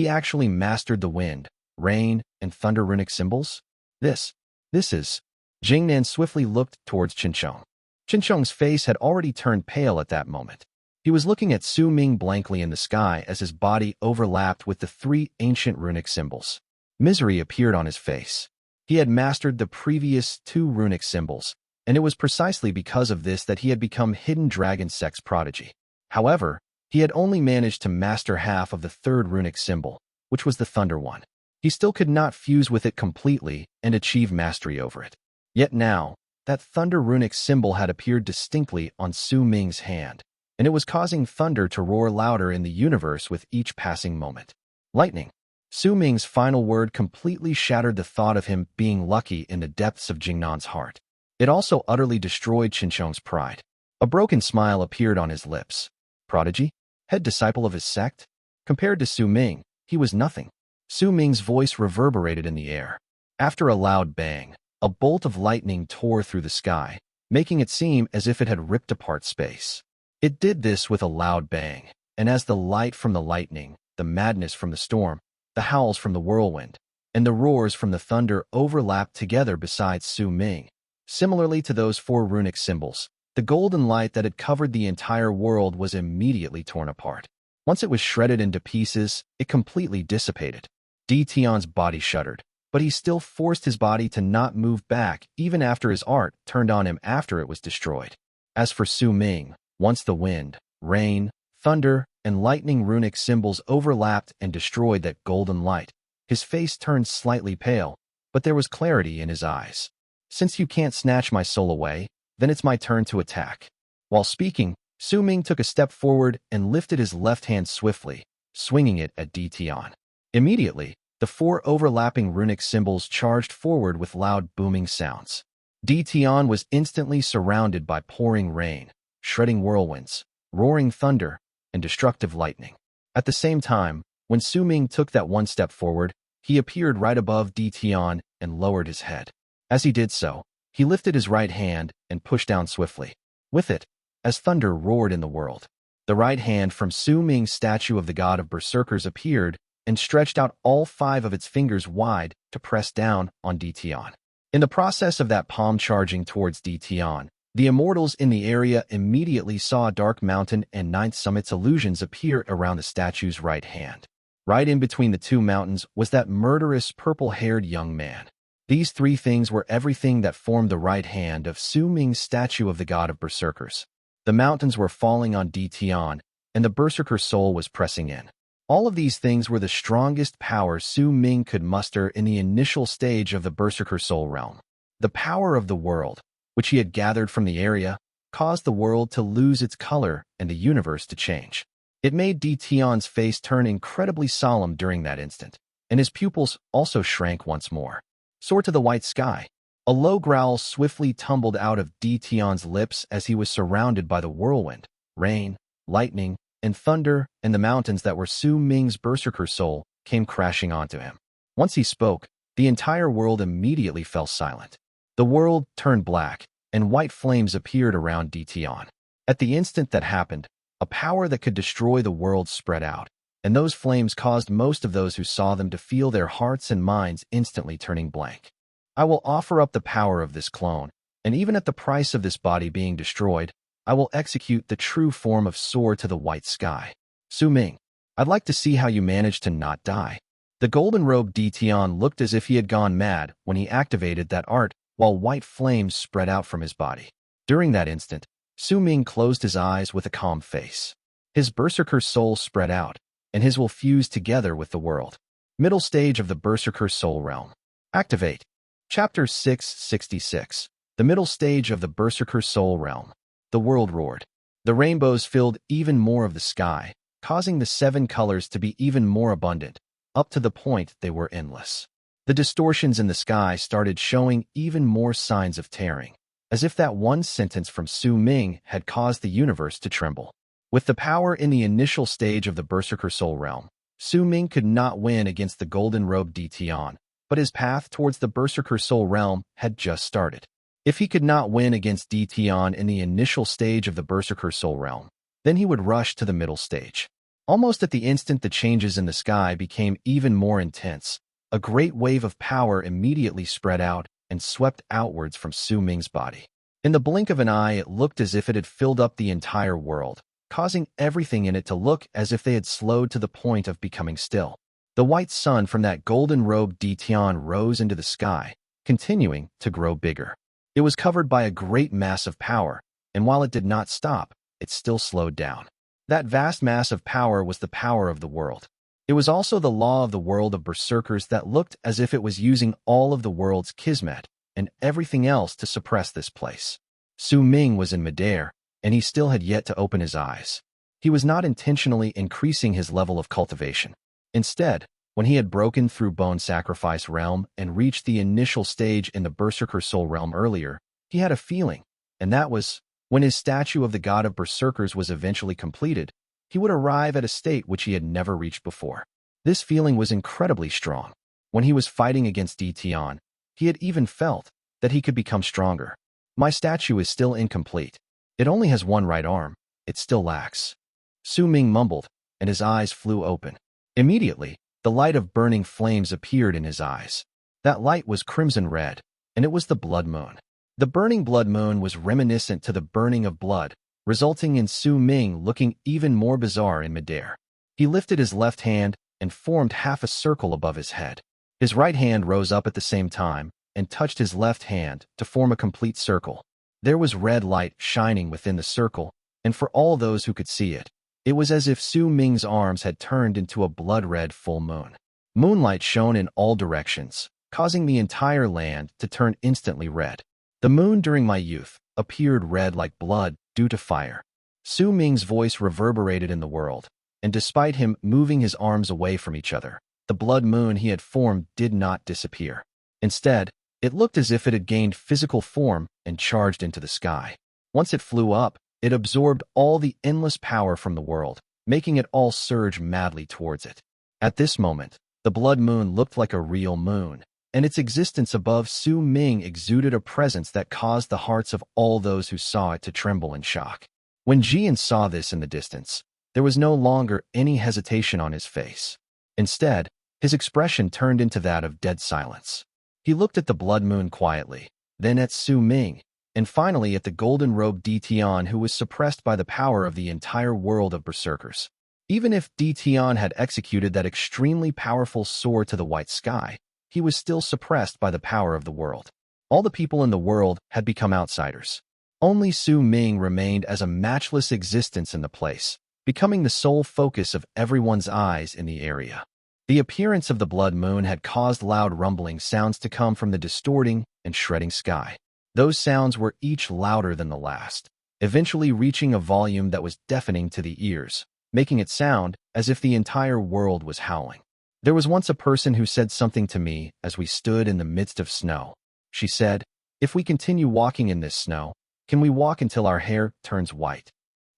actually mastered the wind, rain, and thunder runic symbols? This is... Jingnan swiftly looked towards Chong. Chong's face had already turned pale at that moment. He was looking at Su Ming blankly in the sky as his body overlapped with the 3 ancient runic symbols. Misery appeared on his face. He had mastered the previous 2 runic symbols, and it was precisely because of this that he had become Hidden Dragon Sect's prodigy. However, he had only managed to master half of the 3rd runic symbol, which was the Thunder one. He still could not fuse with it completely and achieve mastery over it. Yet now, that Thunder runic symbol had appeared distinctly on Su Ming's hand, and it was causing thunder to roar louder in the universe with each passing moment. Lightning. Su Ming's final word completely shattered the thought of him being lucky in the depths of Jingnan's heart. It also utterly destroyed Chong's pride. A broken smile appeared on his lips. Prodigy? Head disciple of his sect? Compared to Su Ming, he was nothing. Su Ming's voice reverberated in the air. After a loud bang, a bolt of lightning tore through the sky, making it seem as if it had ripped apart space. It did this with a loud bang, and as the light from the lightning, the madness from the storm, the howls from the whirlwind, and the roars from the thunder overlapped together beside Su Ming. Similarly to those 4 runic symbols, the golden light that had covered the entire world was immediately torn apart. Once it was shredded into pieces, it completely dissipated. Tian's body shuddered, but he still forced his body to not move back even after his art turned on him after it was destroyed. As for Su Ming, once the wind, rain, thunder, and lightning runic symbols overlapped and destroyed that golden light, his face turned slightly pale, but there was clarity in his eyes. Since you can't snatch my soul away, then it's my turn to attack. While speaking, Su Ming took a step forward and lifted his left hand swiftly, swinging it at Tian. Immediately, the 4 overlapping runic symbols charged forward with loud booming sounds. Tian was instantly surrounded by pouring rain, shredding whirlwinds, roaring thunder, and destructive lightning. At the same time, when Su Ming took that one step forward, he appeared right above Tian and lowered his head. As he did so, he lifted his right hand and pushed down swiftly. With it, as thunder roared in the world, the right hand from Su Ming's statue of the god of Berserkers appeared and stretched out all 5 of its fingers wide to press down on Tian. In the process of that palm charging towards Tian, the Immortals in the area immediately saw Dark Mountain and Ninth Summit's illusions appear around the statue's right hand. Right in between the 2 mountains was that murderous purple-haired young man. These 3 things were everything that formed the right hand of Su Ming's statue of the god of Berserkers. The mountains were falling on Tian, and the Berserker soul was pressing in. All of these things were the strongest power Su Ming could muster in the initial stage of the Berserker soul realm. The power of the world, which he had gathered from the area, caused the world to lose its color and the universe to change. It made Tian's face turn incredibly solemn during that instant, and his pupils also shrank once more. Soar to the white sky. A low growl swiftly tumbled out of Tian's lips as he was surrounded by the whirlwind, rain, lightning, and thunder, and the mountains that were Su Ming's Berserker soul came crashing onto him. Once he spoke, the entire world immediately fell silent. The world turned black, and white flames appeared around Tian. At the instant that happened, a power that could destroy the world spread out, and those flames caused most of those who saw them to feel their hearts and minds instantly turning blank. I will offer up the power of this clone, and even at the price of this body being destroyed, I will execute the true form of Soar to the White Sky. Su Ming, I'd like to see how you manage to not die. The golden-robed Tian looked as if he had gone mad when he activated that art, while white flames spread out from his body. During that instant, Su Ming closed his eyes with a calm face. His Berserker soul spread out, and his will fuse together with the world. Middle stage of the Berserker soul realm. Activate. Chapter 666. The middle stage of the Berserker soul realm. The world roared. The rainbows filled even more of the sky, causing the 7 colors to be even more abundant, up to the point they were endless. The distortions in the sky started showing even more signs of tearing, as if that one sentence from Su Ming had caused the universe to tremble. With the power in the initial stage of the Berserker soul realm, Su Ming could not win against the golden-robed Tian, but his path towards the Berserker soul realm had just started. If he could not win against Tian in the initial stage of the Berserker soul realm, then he would rush to the middle stage. Almost at the instant the changes in the sky became even more intense, a great wave of power immediately spread out and swept outwards from Su Ming's body. In the blink of an eye, it looked as if it had filled up the entire world, causing everything in it to look as if they had slowed to the point of becoming still. The white sun from that golden-robed Tian rose into the sky, continuing to grow bigger. It was covered by a great mass of power, and while it did not stop, it still slowed down. That vast mass of power was the power of the world. It was also the law of the world of Berserkers that looked as if it was using all of the world's Kismet and everything else to suppress this place. Sowing was in midair, and he still had yet to open his eyes. He was not intentionally increasing his level of cultivation. Instead, when he had broken through Bone Sacrifice Realm and reached the initial stage in the Berserker Soul Realm earlier, he had a feeling, and that was, when his statue of the god of Berserkers was eventually completed, he would arrive at a state which he had never reached before. This feeling was incredibly strong. When he was fighting against Tian, he had even felt that he could become stronger. My statue is still incomplete. It only has one right arm. It still lacks. Sowing mumbled, and his eyes flew open. Immediately, the light of burning flames appeared in his eyes. That light was crimson red, and it was the blood moon. The burning blood moon was reminiscent to the burning of blood, resulting in Sowing looking even more bizarre in midair. He lifted his left hand and formed half a circle above his head. His right hand rose up at the same time and touched his left hand to form a complete circle. There was red light shining within the circle, and for all those who could see it, it was as if Sowing's arms had turned into a blood-red full moon. Moonlight shone in all directions, causing the entire land to turn instantly red. The moon during my youth appeared red like blood due to fire. Sowing's voice reverberated in the world, and despite him moving his arms away from each other, the blood moon he had formed did not disappear. Instead, it looked as if it had gained physical form and charged into the sky. Once it flew up, it absorbed all the endless power from the world, making it all surge madly towards it. At this moment, the blood moon looked like a real moon, and its existence above Sowing exuded a presence that caused the hearts of all those who saw it to tremble in shock. When Jian saw this in the distance, there was no longer any hesitation on his face. Instead, his expression turned into that of dead silence. He looked at the blood moon quietly, then at Sowing, and finally at the golden-robed Tian, who was suppressed by the power of the entire world of Berserkers. Even if Tian had executed that extremely powerful soar to the white sky, he was still suppressed by the power of the world. All the people in the world had become outsiders. Only Sowing remained as a matchless existence in the place, becoming the sole focus of everyone's eyes in the area. The appearance of the blood moon had caused loud rumbling sounds to come from the distorting and shredding sky. Those sounds were each louder than the last, eventually reaching a volume that was deafening to the ears, making it sound as if the entire world was howling. There was once a person who said something to me as we stood in the midst of snow. She said, "If we continue walking in this snow, can we walk until our hair turns white?"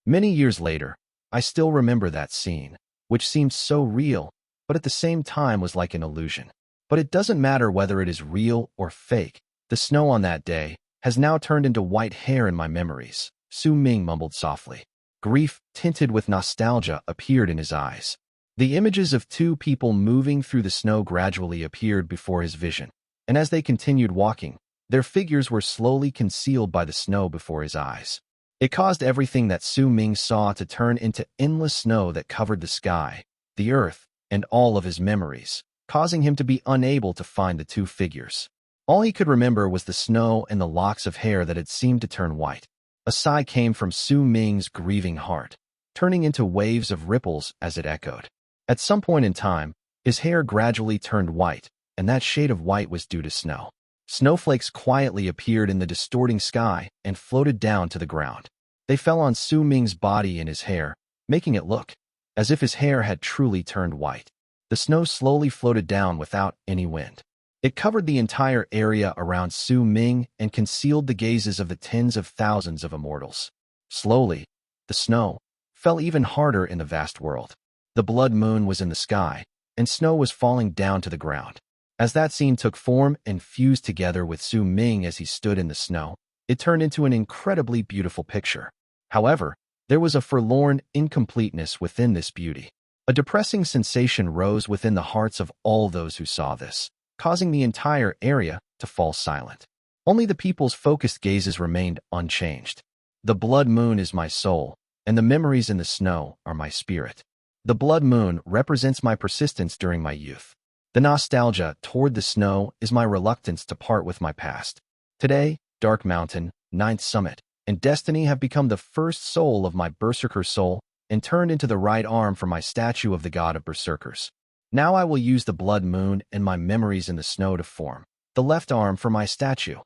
Many years later, I still remember that scene, which seemed so real, but at the same time was like an illusion. But it doesn't matter whether it is real or fake. The snow on that day has now turned into white hair in my memories, Sowing mumbled softly. Grief, tinted with nostalgia, appeared in his eyes. The images of two people moving through the snow gradually appeared before his vision, and as they continued walking, their figures were slowly concealed by the snow before his eyes. It caused everything that Sowing saw to turn into endless snow that covered the sky, the earth, and all of his memories, causing him to be unable to find the two figures. All he could remember was the snow and the locks of hair that had seemed to turn white. A sigh came from Sowing's grieving heart, turning into waves of ripples as it echoed. At some point in time, his hair gradually turned white, and that shade of white was due to snow. Snowflakes quietly appeared in the distorting sky and floated down to the ground. They fell on Sowing's body and his hair, making it look as if his hair had truly turned white. The snow slowly floated down without any wind. It covered the entire area around Sowing and concealed the gazes of the tens of thousands of Immortals. Slowly, the snow fell even harder in the vast world. The blood moon was in the sky, and snow was falling down to the ground. As that scene took form and fused together with Sowing as he stood in the snow, it turned into an incredibly beautiful picture. However, there was a forlorn incompleteness within this beauty. A depressing sensation rose within the hearts of all those who saw this, causing the entire area to fall silent. Only the people's focused gazes remained unchanged. The blood moon is my soul, and the memories in the snow are my spirit. The blood moon represents my persistence during my youth. The nostalgia toward the snow is my reluctance to part with my past. Today, Dark Mountain, Ninth Summit, and Destiny have become the first soul of my Berserker soul and turned into the right arm for my statue of the god of Berserkers. Now I will use the blood moon and my memories in the snow to form the left arm for my statue.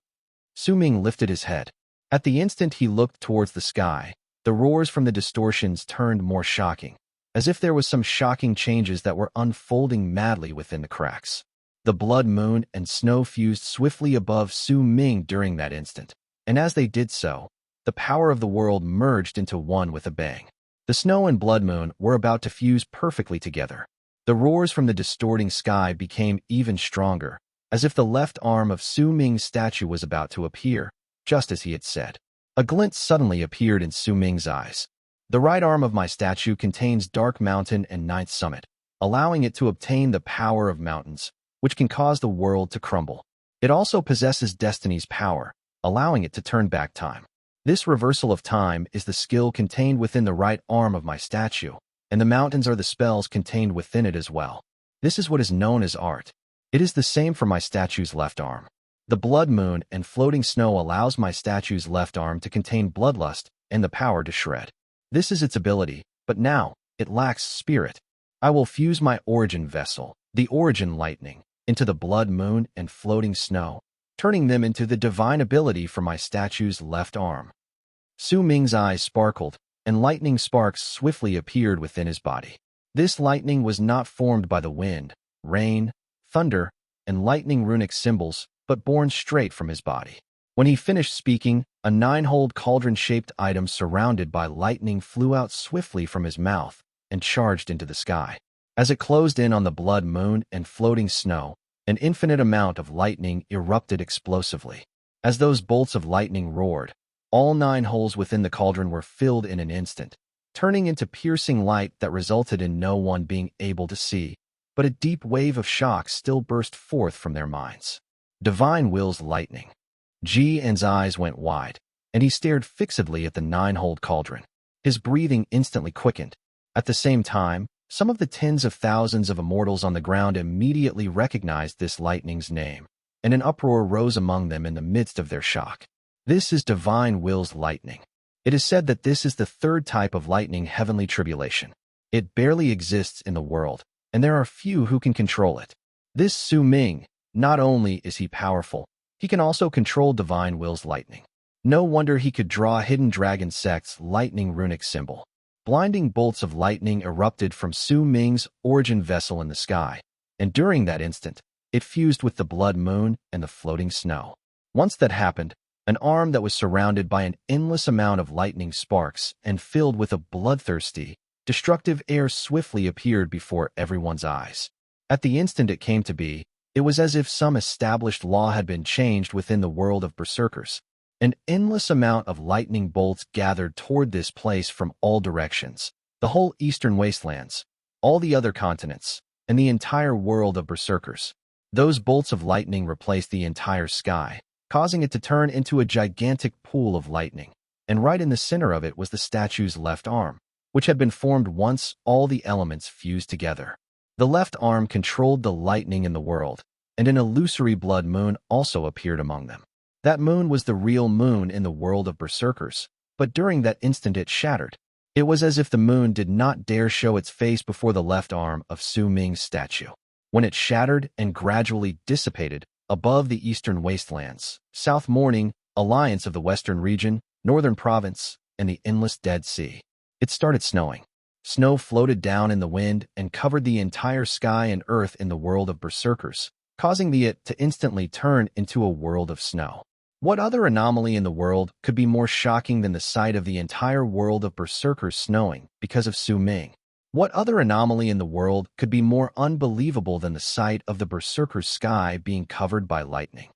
Sowing lifted his head. At the instant he looked towards the sky, the roars from the distortions turned more shocking, as if there was some shocking changes that were unfolding madly within the cracks. The blood moon and snow fused swiftly above Sowing during that instant, and as they did so, the power of the world merged into one with a bang. The snow and blood moon were about to fuse perfectly together. The roars from the distorting sky became even stronger, as if the left arm of Sowing's statue was about to appear, just as he had said. A glint suddenly appeared in Sowing's eyes. The right arm of my statue contains Dark Mountain and Ninth Summit, allowing it to obtain the power of mountains, which can cause the world to crumble. It also possesses Destiny's power, allowing it to turn back time. This reversal of time is the skill contained within the right arm of my statue, and the mountains are the spells contained within it as well. This is what is known as art. It is the same for my statue's left arm. The blood moon and floating snow allows my statue's left arm to contain bloodlust and the power to shred. This is its ability, but now, it lacks spirit. I will fuse my origin vessel, the origin lightning, into the blood moon and floating snow, turning them into the divine ability for my statue's left arm. Sowing's eyes sparkled, and lightning sparks swiftly appeared within his body. This lightning was not formed by the wind, rain, thunder, and lightning runic symbols, but born straight from his body. When he finished speaking, a 9-holed cauldron-shaped item surrounded by lightning flew out swiftly from his mouth and charged into the sky. As it closed in on the blood moon and floating snow, an infinite amount of lightning erupted explosively. As those bolts of lightning roared, all 9 holes within the cauldron were filled in an instant, turning into piercing light that resulted in no one being able to see, but a deep wave of shock still burst forth from their minds. Divine Will's lightning. Jian's eyes went wide, and he stared fixedly at the 9-holed cauldron. His breathing instantly quickened. At the same time, some of the tens of thousands of immortals on the ground immediately recognized this lightning's name, and an uproar rose among them in the midst of their shock. This is Divine Will's lightning. It is said that this is the 3rd type of lightning heavenly tribulation. It barely exists in the world, and there are few who can control it. This Sowing, not only is he powerful, he can also control Divine Will's lightning. No wonder he could draw Hidden Dragon Sect's lightning runic symbol. Blinding bolts of lightning erupted from Sowing's origin vessel in the sky, and during that instant, it fused with the blood moon and the floating snow. Once that happened, an arm that was surrounded by an endless amount of lightning sparks and filled with a bloodthirsty, destructive air swiftly appeared before everyone's eyes. At the instant it came to be, it was as if some established law had been changed within the world of Berserkers. An endless amount of lightning bolts gathered toward this place from all directions, the whole eastern wastelands, all the other continents, and the entire world of Berserkers. Those bolts of lightning replaced the entire sky, causing it to turn into a gigantic pool of lightning, and right in the center of it was the statue's left arm, which had been formed once all the elements fused together. The left arm controlled the lightning in the world, and an illusory blood moon also appeared among them. That moon was the real moon in the world of Berserkers, but during that instant it shattered. It was as if the moon did not dare show its face before the left arm of Sowing's statue. When it shattered and gradually dissipated, above the eastern wastelands, South Morning, Alliance of the Western Region, Northern Province, and the endless Dead Sea, it started snowing. Snow floated down in the wind and covered the entire sky and earth in the world of Berserkers, causing it to instantly turn into a world of snow. What other anomaly in the world could be more shocking than the sight of the entire world of Berserkers snowing because of Sowing? What other anomaly in the world could be more unbelievable than the sight of the Berserker's sky being covered by lightning?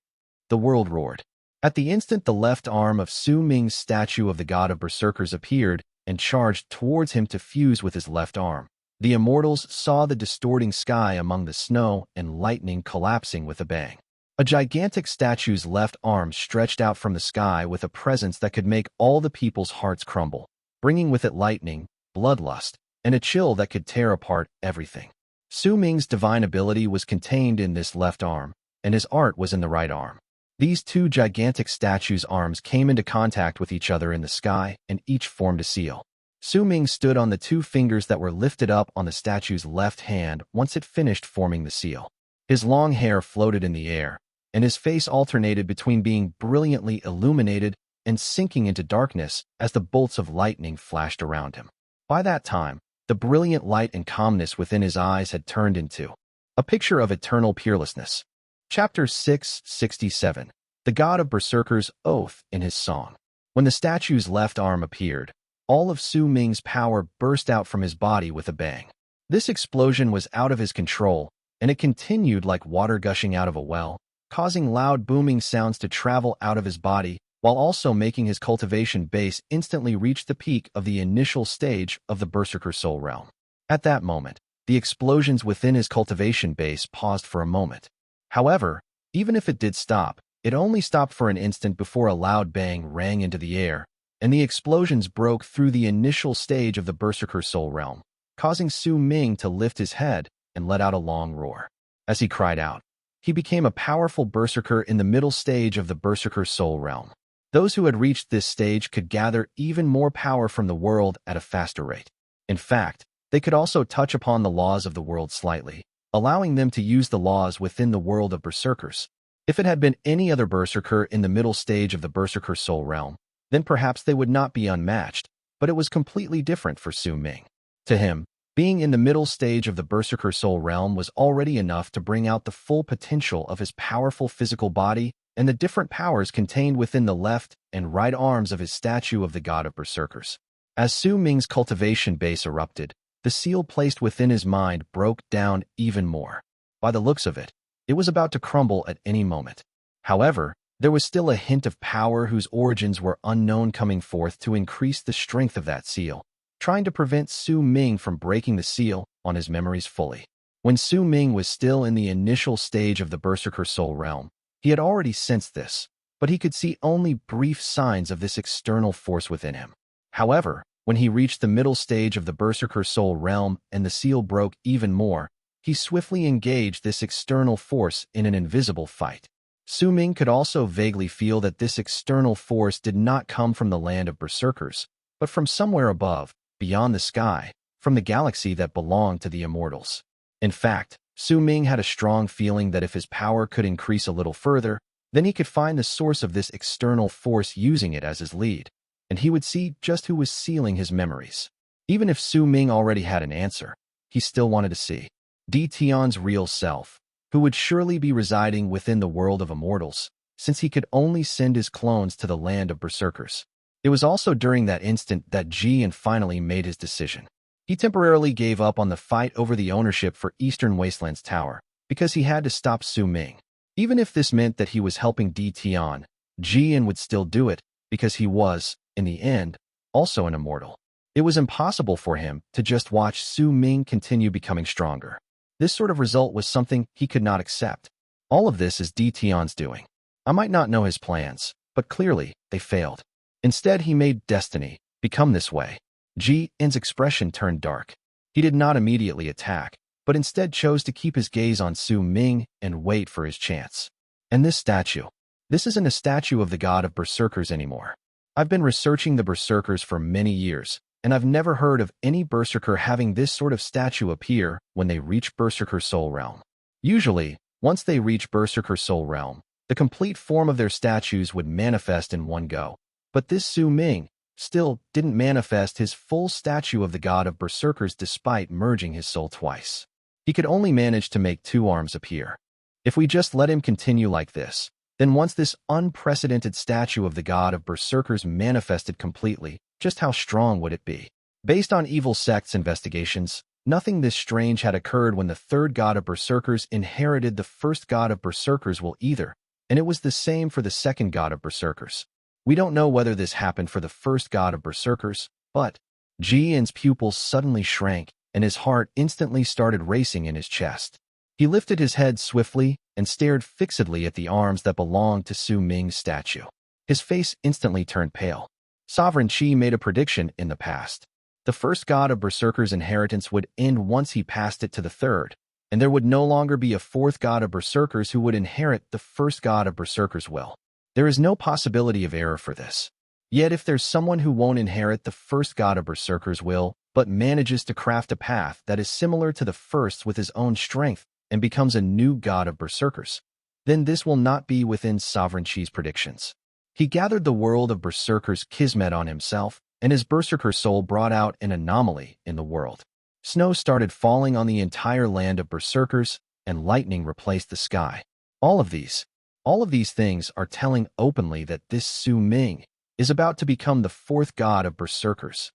The world roared. At the instant the left arm of Sowing's statue of the god of Berserkers appeared and charged towards him to fuse with his left arm. The Immortals saw the distorting sky among the snow and lightning collapsing with a bang. A gigantic statue's left arm stretched out from the sky with a presence that could make all the people's hearts crumble, bringing with it lightning, bloodlust, and a chill that could tear apart everything. Su Ming's divine ability was contained in this left arm, and his art was in the right arm. These two gigantic statues' arms came into contact with each other in the sky, and each formed a seal. Su Ming stood on the two fingers that were lifted up on the statue's left hand once it finished forming the seal. His long hair floated in the air, and his face alternated between being brilliantly illuminated and sinking into darkness as the bolts of lightning flashed around him. By that time, the brilliant light and calmness within his eyes had turned into a picture of eternal peerlessness. Chapter 667. The God of Berserkers' Oath in his song. When the statue's left arm appeared, all of Su Ming's power burst out from his body with a bang. This explosion was out of his control, and it continued like water gushing out of a well, causing loud booming sounds to travel out of his body, while also making his cultivation base instantly reach the peak of the initial stage of the Berserker soul realm. At that moment, the explosions within his cultivation base paused for a moment. However, even if it did stop, it only stopped for an instant before a loud bang rang into the air, and the explosions broke through the initial stage of the Berserker soul realm, causing Su Ming to lift his head and let out a long roar. As he cried out, he became a powerful Berserker in the middle stage of the Berserker soul realm. Those who had reached this stage could gather even more power from the world at a faster rate. In fact, they could also touch upon the laws of the world slightly, allowing them to use the laws within the world of Berserkers. If it had been any other Berserker in the middle stage of the Berserker soul realm, then perhaps they would not be unmatched, but it was completely different for Su Ming. To him, being in the middle stage of the Berserker soul realm was already enough to bring out the full potential of his powerful physical body and the different powers contained within the left and right arms of his statue of the God of Berserkers. As Su Ming's cultivation base erupted, the seal placed within his mind broke down even more. By the looks of it, it was about to crumble at any moment. However, there was still a hint of power whose origins were unknown coming forth to increase the strength of that seal, trying to prevent Su Ming from breaking the seal on his memories fully. When Su Ming was still in the initial stage of the Berserker soul realm, he had already sensed this, but he could see only brief signs of this external force within him. However, when he reached the middle stage of the Berserker soul realm and the seal broke even more, he swiftly engaged this external force in an invisible fight. Su Ming could also vaguely feel that this external force did not come from the land of Berserkers, but from somewhere above, beyond the sky, from the galaxy that belonged to the Immortals. In fact, Su Ming had a strong feeling that if his power could increase a little further, then he could find the source of this external force using it as his lead, and he would see just who was sealing his memories. Even if Su Ming already had an answer, he still wanted to see Tian's real self, who would surely be residing within the world of Immortals, since he could only send his clones to the land of Berserkers. It was also during that instant that Tian finally made his decision. He temporarily gave up on the fight over the ownership for Eastern Wasteland's tower, because he had to stop Su Ming. Even if this meant that he was helping Tian, Tian would still do it, because he was, in the end, also an immortal. It was impossible for him to just watch Su Ming continue becoming stronger. This sort of result was something he could not accept. All of this is Tian's doing. I might not know his plans, but clearly, they failed. Instead, he made destiny become this way. Jian's expression turned dark. He did not immediately attack, but instead chose to keep his gaze on Su Ming and wait for his chance. And this statue. This isn't a statue of the God of Berserkers anymore. I've been researching the Berserkers for many years, and I've never heard of any Berserker having this sort of statue appear when they reach Berserker Soul Realm. Usually, once they reach Berserker Soul Realm, the complete form of their statues would manifest in one go. But this Su Ming still didn't manifest his full statue of the God of Berserkers despite merging his soul twice. He could only manage to make two arms appear. If we just let him continue like this, then once this unprecedented statue of the God of Berserkers manifested completely, just how strong would it be? Based on Evil Sect's investigations, nothing this strange had occurred when the third God of Berserkers inherited the first God of Berserkers will either, and it was the same for the second God of Berserkers. We don't know whether this happened for the first God of Berserkers, but Jian's pupils suddenly shrank, and his heart instantly started racing in his chest. He lifted his head swiftly and stared fixedly at the arms that belonged to Su Ming's statue. His face instantly turned pale. Sovereign Qi made a prediction in the past. The first god of Berserker's inheritance would end once he passed it to the third, and there would no longer be a fourth god of Berserkers who would inherit the first god of Berserker's will. There is no possibility of error for this. Yet if there's someone who won't inherit the first god of Berserker's will, but manages to craft a path that is similar to the first with his own strength and becomes a new god of Berserkers, then this will not be within Sovereign Chi's predictions. He gathered the world of Berserkers Kismet on himself, and his Berserker soul brought out an anomaly in the world. Snow started falling on the entire land of Berserkers, and lightning replaced the sky. All of these things are telling openly that this Sowing is about to become the fourth god of Berserkers.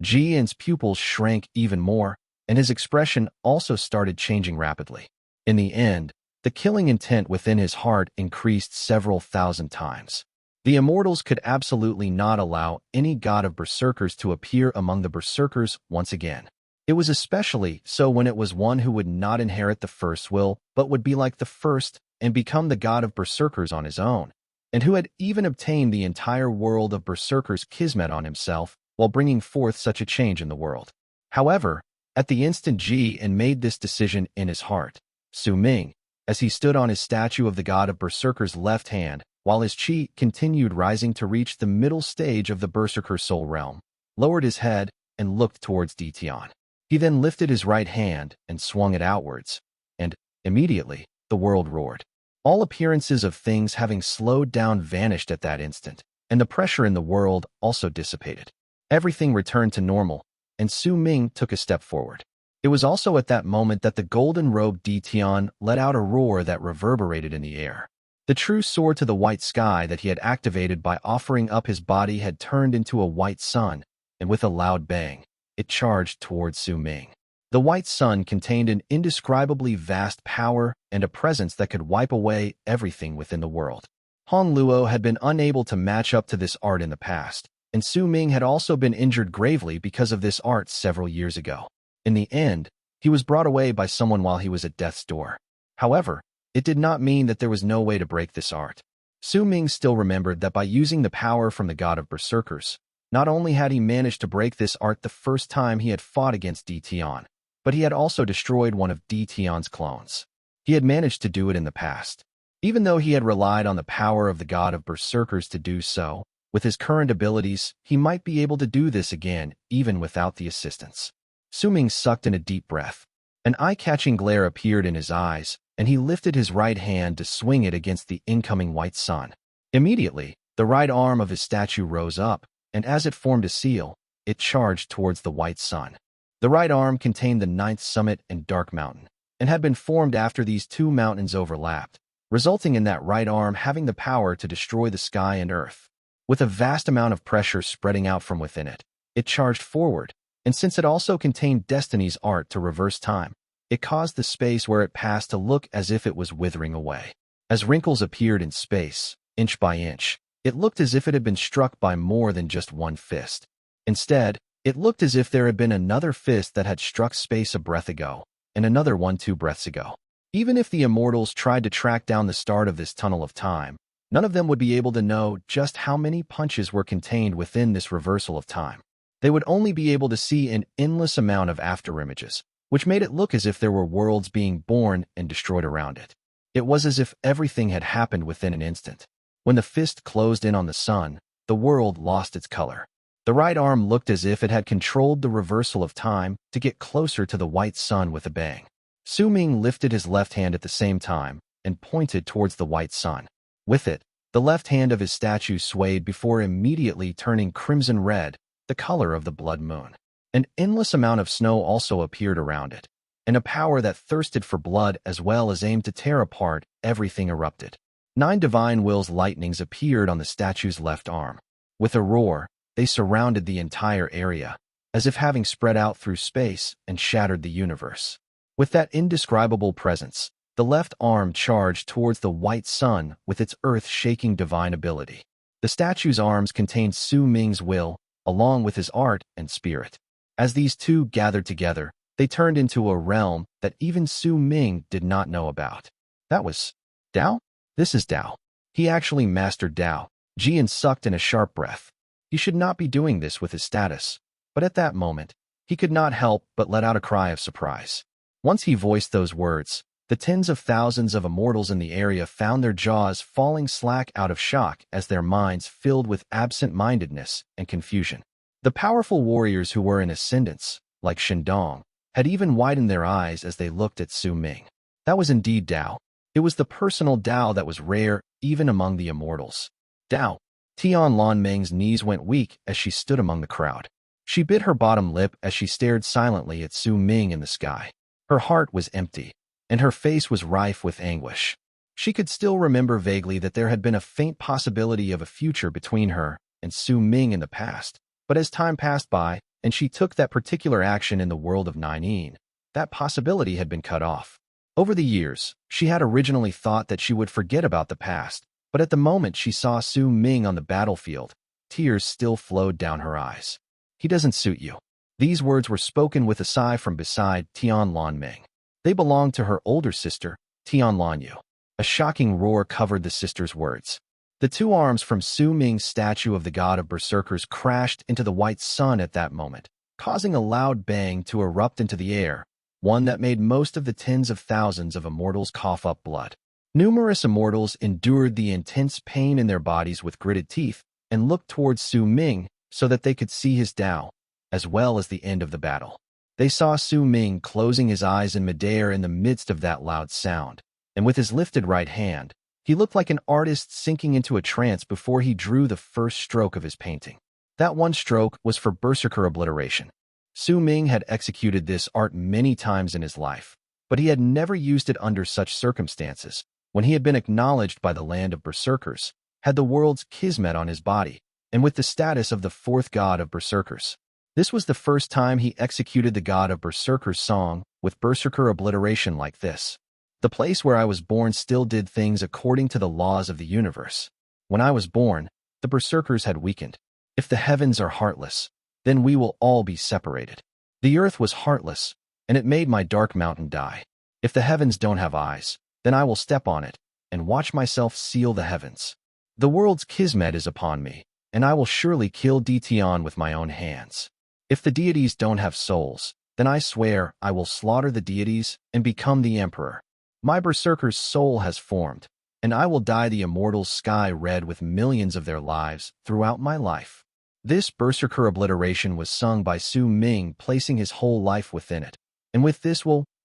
Jian's pupils shrank even more, and his expression also started changing rapidly. In the end, the killing intent within his heart increased several thousand times. The Immortals could absolutely not allow any god of Berserkers to appear among the Berserkers once again. It was especially so when it was one who would not inherit the first will, but would be like the first and become the god of Berserkers on his own, and who had even obtained the entire world of Berserkers Kismet on himself while bringing forth such a change in the world. However, at the instant Jian made this decision in his heart, Sowing, as he stood on his statue of the god of Berserker's left hand, while his chi continued rising to reach the middle stage of the Berserker soul realm, lowered his head and looked towards Tian. He then lifted his right hand and swung it outwards, and, immediately, the world roared. All appearances of things having slowed down vanished at that instant, and the pressure in the world also dissipated. Everything returned to normal, and Sowing took a step forward. It was also at that moment that the golden-robed Tian let out a roar that reverberated in the air. The true sword to the white sky that he had activated by offering up his body had turned into a white sun, and with a loud bang, it charged towards Sowing. The white sun contained an indescribably vast power and a presence that could wipe away everything within the world. Hong Luo had been unable to match up to this art in the past, and Sowing had also been injured gravely because of this art several years ago. In the end, he was brought away by someone while he was at death's door. However, it did not mean that there was no way to break this art. Sowing still remembered that by using the power from the god of Berserkers, not only had he managed to break this art the first time he had fought against Tian, but he had also destroyed one of Tian's clones. He had managed to do it in the past. Even though he had relied on the power of the god of Berserkers to do so, with his current abilities, he might be able to do this again, even without the assistance. Sowing sucked in a deep breath. An eye-catching glare appeared in his eyes, and he lifted his right hand to swing it against the incoming white sun. Immediately, the right arm of his statue rose up, and as it formed a seal, it charged towards the white sun. The right arm contained the ninth summit and Dark Mountain, and had been formed after these two mountains overlapped, resulting in that right arm having the power to destroy the sky and earth. With a vast amount of pressure spreading out from within it, it charged forward, and since it also contained Destiny's art to reverse time, it caused the space where it passed to look as if it was withering away. As wrinkles appeared in space, inch by inch, it looked as if it had been struck by more than just one fist. Instead, it looked as if there had been another fist that had struck space a breath ago, and another one 2 breaths ago. Even if the Immortals tried to track down the start of this tunnel of time, none of them would be able to know just how many punches were contained within this reversal of time. They would only be able to see an endless amount of afterimages, which made it look as if there were worlds being born and destroyed around it. It was as if everything had happened within an instant. When the fist closed in on the sun, the world lost its color. The right arm looked as if it had controlled the reversal of time to get closer to the white sun with a bang. Sowing lifted his left hand at the same time and pointed towards the white sun. With it, the left hand of his statue swayed before immediately turning crimson red, the color of the blood moon. An endless amount of snow also appeared around it, and a power that thirsted for blood as well as aimed to tear apart everything erupted. 9 divine will's lightnings appeared on the statue's left arm. With a roar, they surrounded the entire area, as if having spread out through space and shattered the universe. With that indescribable presence, the left arm charged towards the white sun with its earth-shaking divine ability. The statue's arms contained Sowing's will, along with his art and spirit. As these two gathered together, they turned into a realm that even Sowing did not know about. That was Tao? This is Tao. He actually mastered Tao. Jian sucked in a sharp breath. He should not be doing this with his status. But at that moment, he could not help but let out a cry of surprise. Once he voiced those words, the tens of thousands of immortals in the area found their jaws falling slack out of shock as their minds filled with absent-mindedness and confusion. The powerful warriors who were in ascendance, like Shindong, had even widened their eyes as they looked at Su Ming. That was indeed Dao. It was the personal Dao that was rare even among the immortals. Dao. Tian Lanming's knees went weak as she stood among the crowd. She bit her bottom lip as she stared silently at Su Ming in the sky. Her heart was empty, and her face was rife with anguish. She could still remember vaguely that there had been a faint possibility of a future between her and Su Ming in the past, but as time passed by, and she took that particular action in the world of Nine, that possibility had been cut off. Over the years, she had originally thought that she would forget about the past, but at the moment she saw Su Ming on the battlefield, tears still flowed down her eyes. He doesn't suit you. These words were spoken with a sigh from beside Tian Lanming. They belonged to her older sister, Tian Lanyu. A shocking roar covered the sister's words. The two arms from Su Ming's statue of the god of Berserkers crashed into the white sun at that moment, causing a loud bang to erupt into the air, one that made most of the tens of thousands of immortals cough up blood. Numerous immortals endured the intense pain in their bodies with gritted teeth and looked towards Su Ming so that they could see his Dao, as well as the end of the battle. They saw Su Ming closing his eyes in midair in the midst of that loud sound, and with his lifted right hand, he looked like an artist sinking into a trance before he drew the first stroke of his painting. That one stroke was for Berserker obliteration. Su Ming had executed this art many times in his life, but he had never used it under such circumstances, when he had been acknowledged by the land of Berserkers, had the world's Kismet on his body, and with the status of the fourth god of Berserkers. This was the first time he executed the god of Berserkers' song with Berserker obliteration like this. The place where I was born still did things according to the laws of the universe. When I was born, the Berserkers had weakened. If the heavens are heartless, then we will all be separated. The earth was heartless, and it made my dark mountain die. If the heavens don't have eyes, then I will step on it and watch myself seal the heavens. The world's Kismet is upon me, and I will surely kill Tian with my own hands. If the deities don't have souls, then I swear I will slaughter the deities and become the emperor. My Berserker's soul has formed, and I will dye the Immortals' sky red with millions of their lives throughout my life. This Berserker obliteration was sung by Su Ming, placing his whole life within it. And with this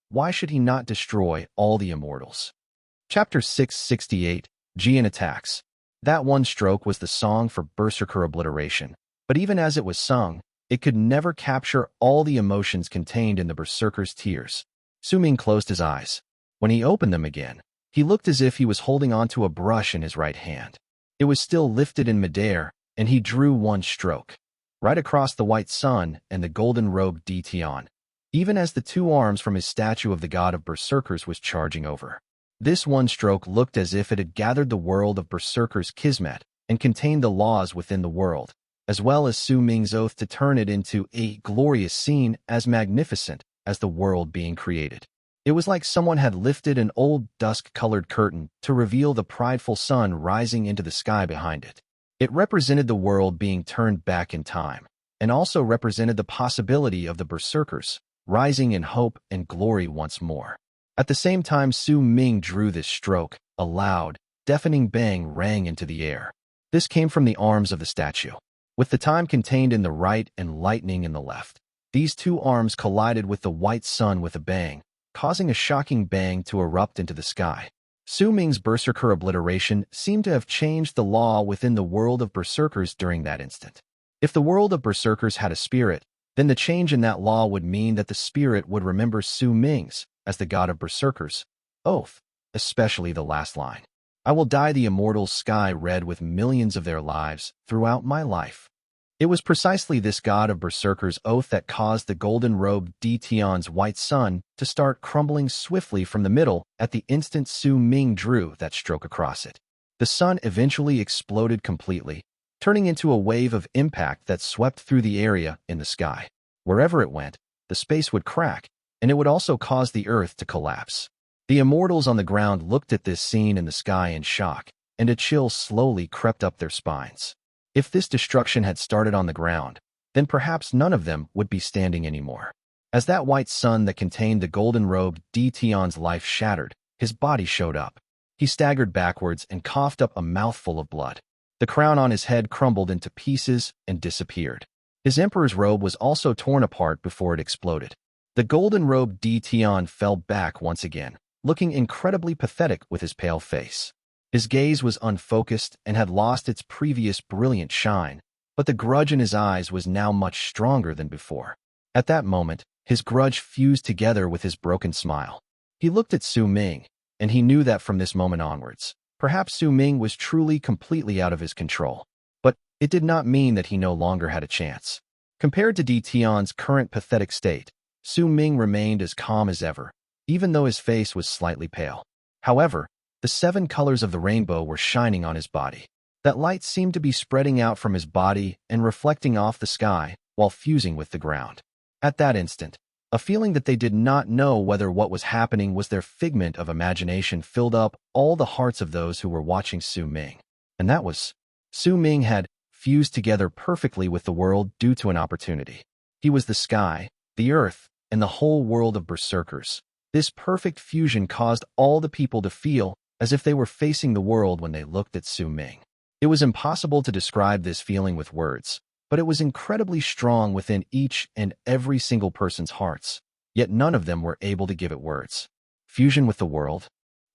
why should he not destroy all the Immortals? Chapter 668, Jian Attacks. That one stroke was the song for Berserker obliteration, but even as it was sung, it could never capture all the emotions contained in the Berserker's tears. Su Ming closed his eyes. When he opened them again, he looked as if he was holding onto a brush in his right hand. It was still lifted in midair, and he drew one stroke, right across the white sun and the golden-robed Tian, even as the two arms from his statue of the god of Berserkers was charging over. This one stroke looked as if it had gathered the world of Berserkers' Kismet and contained the laws within the world, as well as Su Ming's oath to turn it into a glorious scene as magnificent as the world being created. It was like someone had lifted an old dusk-colored curtain to reveal the prideful sun rising into the sky behind it. It represented the world being turned back in time, and also represented the possibility of the Berserkers rising in hope and glory once more. At the same time Su Ming drew this stroke, a loud, deafening bang rang into the air. This came from the arms of the statue, with the time contained in the right and lightning in the left. These two arms collided with the white sun with a bang, causing a shocking bang to erupt into the sky. Su Ming's Berserker obliteration seemed to have changed the law within the world of Berserkers during that instant. If the world of Berserkers had a spirit, then the change in that law would mean that the spirit would remember Su Ming's, as the god of Berserkers, oath, especially the last line. I will dye the Immortals' sky red with millions of their lives throughout my life. It was precisely this god of Berserkers' oath that caused the golden-robed Tian's white sun to start crumbling swiftly from the middle at the instant Su Ming drew that stroke across it. The sun eventually exploded completely, turning into a wave of impact that swept through the area in the sky. Wherever it went, the space would crack, and it would also cause the earth to collapse. The Immortals on the ground looked at this scene in the sky in shock, and a chill slowly crept up their spines. If this destruction had started on the ground, then perhaps none of them would be standing anymore. As that white sun that contained the golden-robed Tian's life shattered, his body showed up. He staggered backwards and coughed up a mouthful of blood. The crown on his head crumbled into pieces and disappeared. His emperor's robe was also torn apart before it exploded. The golden-robed Tian fell back once again, looking incredibly pathetic with his pale face. His gaze was unfocused and had lost its previous brilliant shine, but the grudge in his eyes was now much stronger than before. At that moment, his grudge fused together with his broken smile. He looked at Su Ming, and he knew that from this moment onwards, perhaps Su Ming was truly completely out of his control. But it did not mean that he no longer had a chance. Compared to Tian's current pathetic state, Su Ming remained as calm as ever, even though his face was slightly pale. However, the 7 colors of the rainbow were shining on his body. That light seemed to be spreading out from his body and reflecting off the sky while fusing with the ground. At that instant, a feeling that they did not know whether what was happening was their figment of imagination filled up all the hearts of those who were watching Su Ming. And that was, Su Ming had fused together perfectly with the world due to an opportunity. He was the sky, the earth, and the whole world of berserkers. This perfect fusion caused all the people to feel as if they were facing the world when they looked at Su Ming. It was impossible to describe this feeling with words, but it was incredibly strong within each and every single person's hearts, yet none of them were able to give it words. Fusion with the world?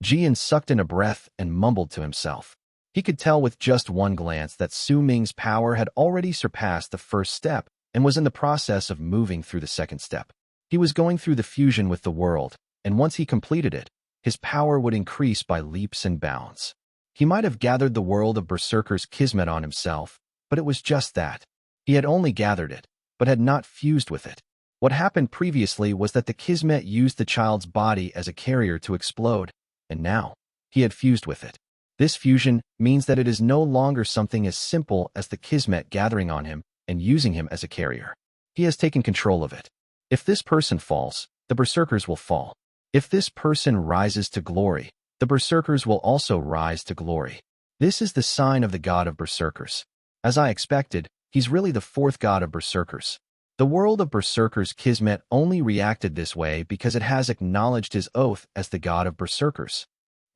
Jian sucked in a breath and mumbled to himself. He could tell with just one glance that Su Ming's power had already surpassed the first step and was in the process of moving through the second step. He was going through the fusion with the world, and once he completed it, his power would increase by leaps and bounds. He might have gathered the world of Berserkers' Kismet on himself, but it was just that. He had only gathered it, but had not fused with it. What happened previously was that the Kismet used the child's body as a carrier to explode, and now he had fused with it. This fusion means that it is no longer something as simple as the Kismet gathering on him and using him as a carrier. He has taken control of it. If this person falls, the Berserkers will fall. If this person rises to glory, the Berserkers will also rise to glory. This is the sign of the god of Berserkers. As I expected, he's really the 4th god of Berserkers. The world of Berserkers Kismet only reacted this way because it has acknowledged his oath as the god of Berserkers.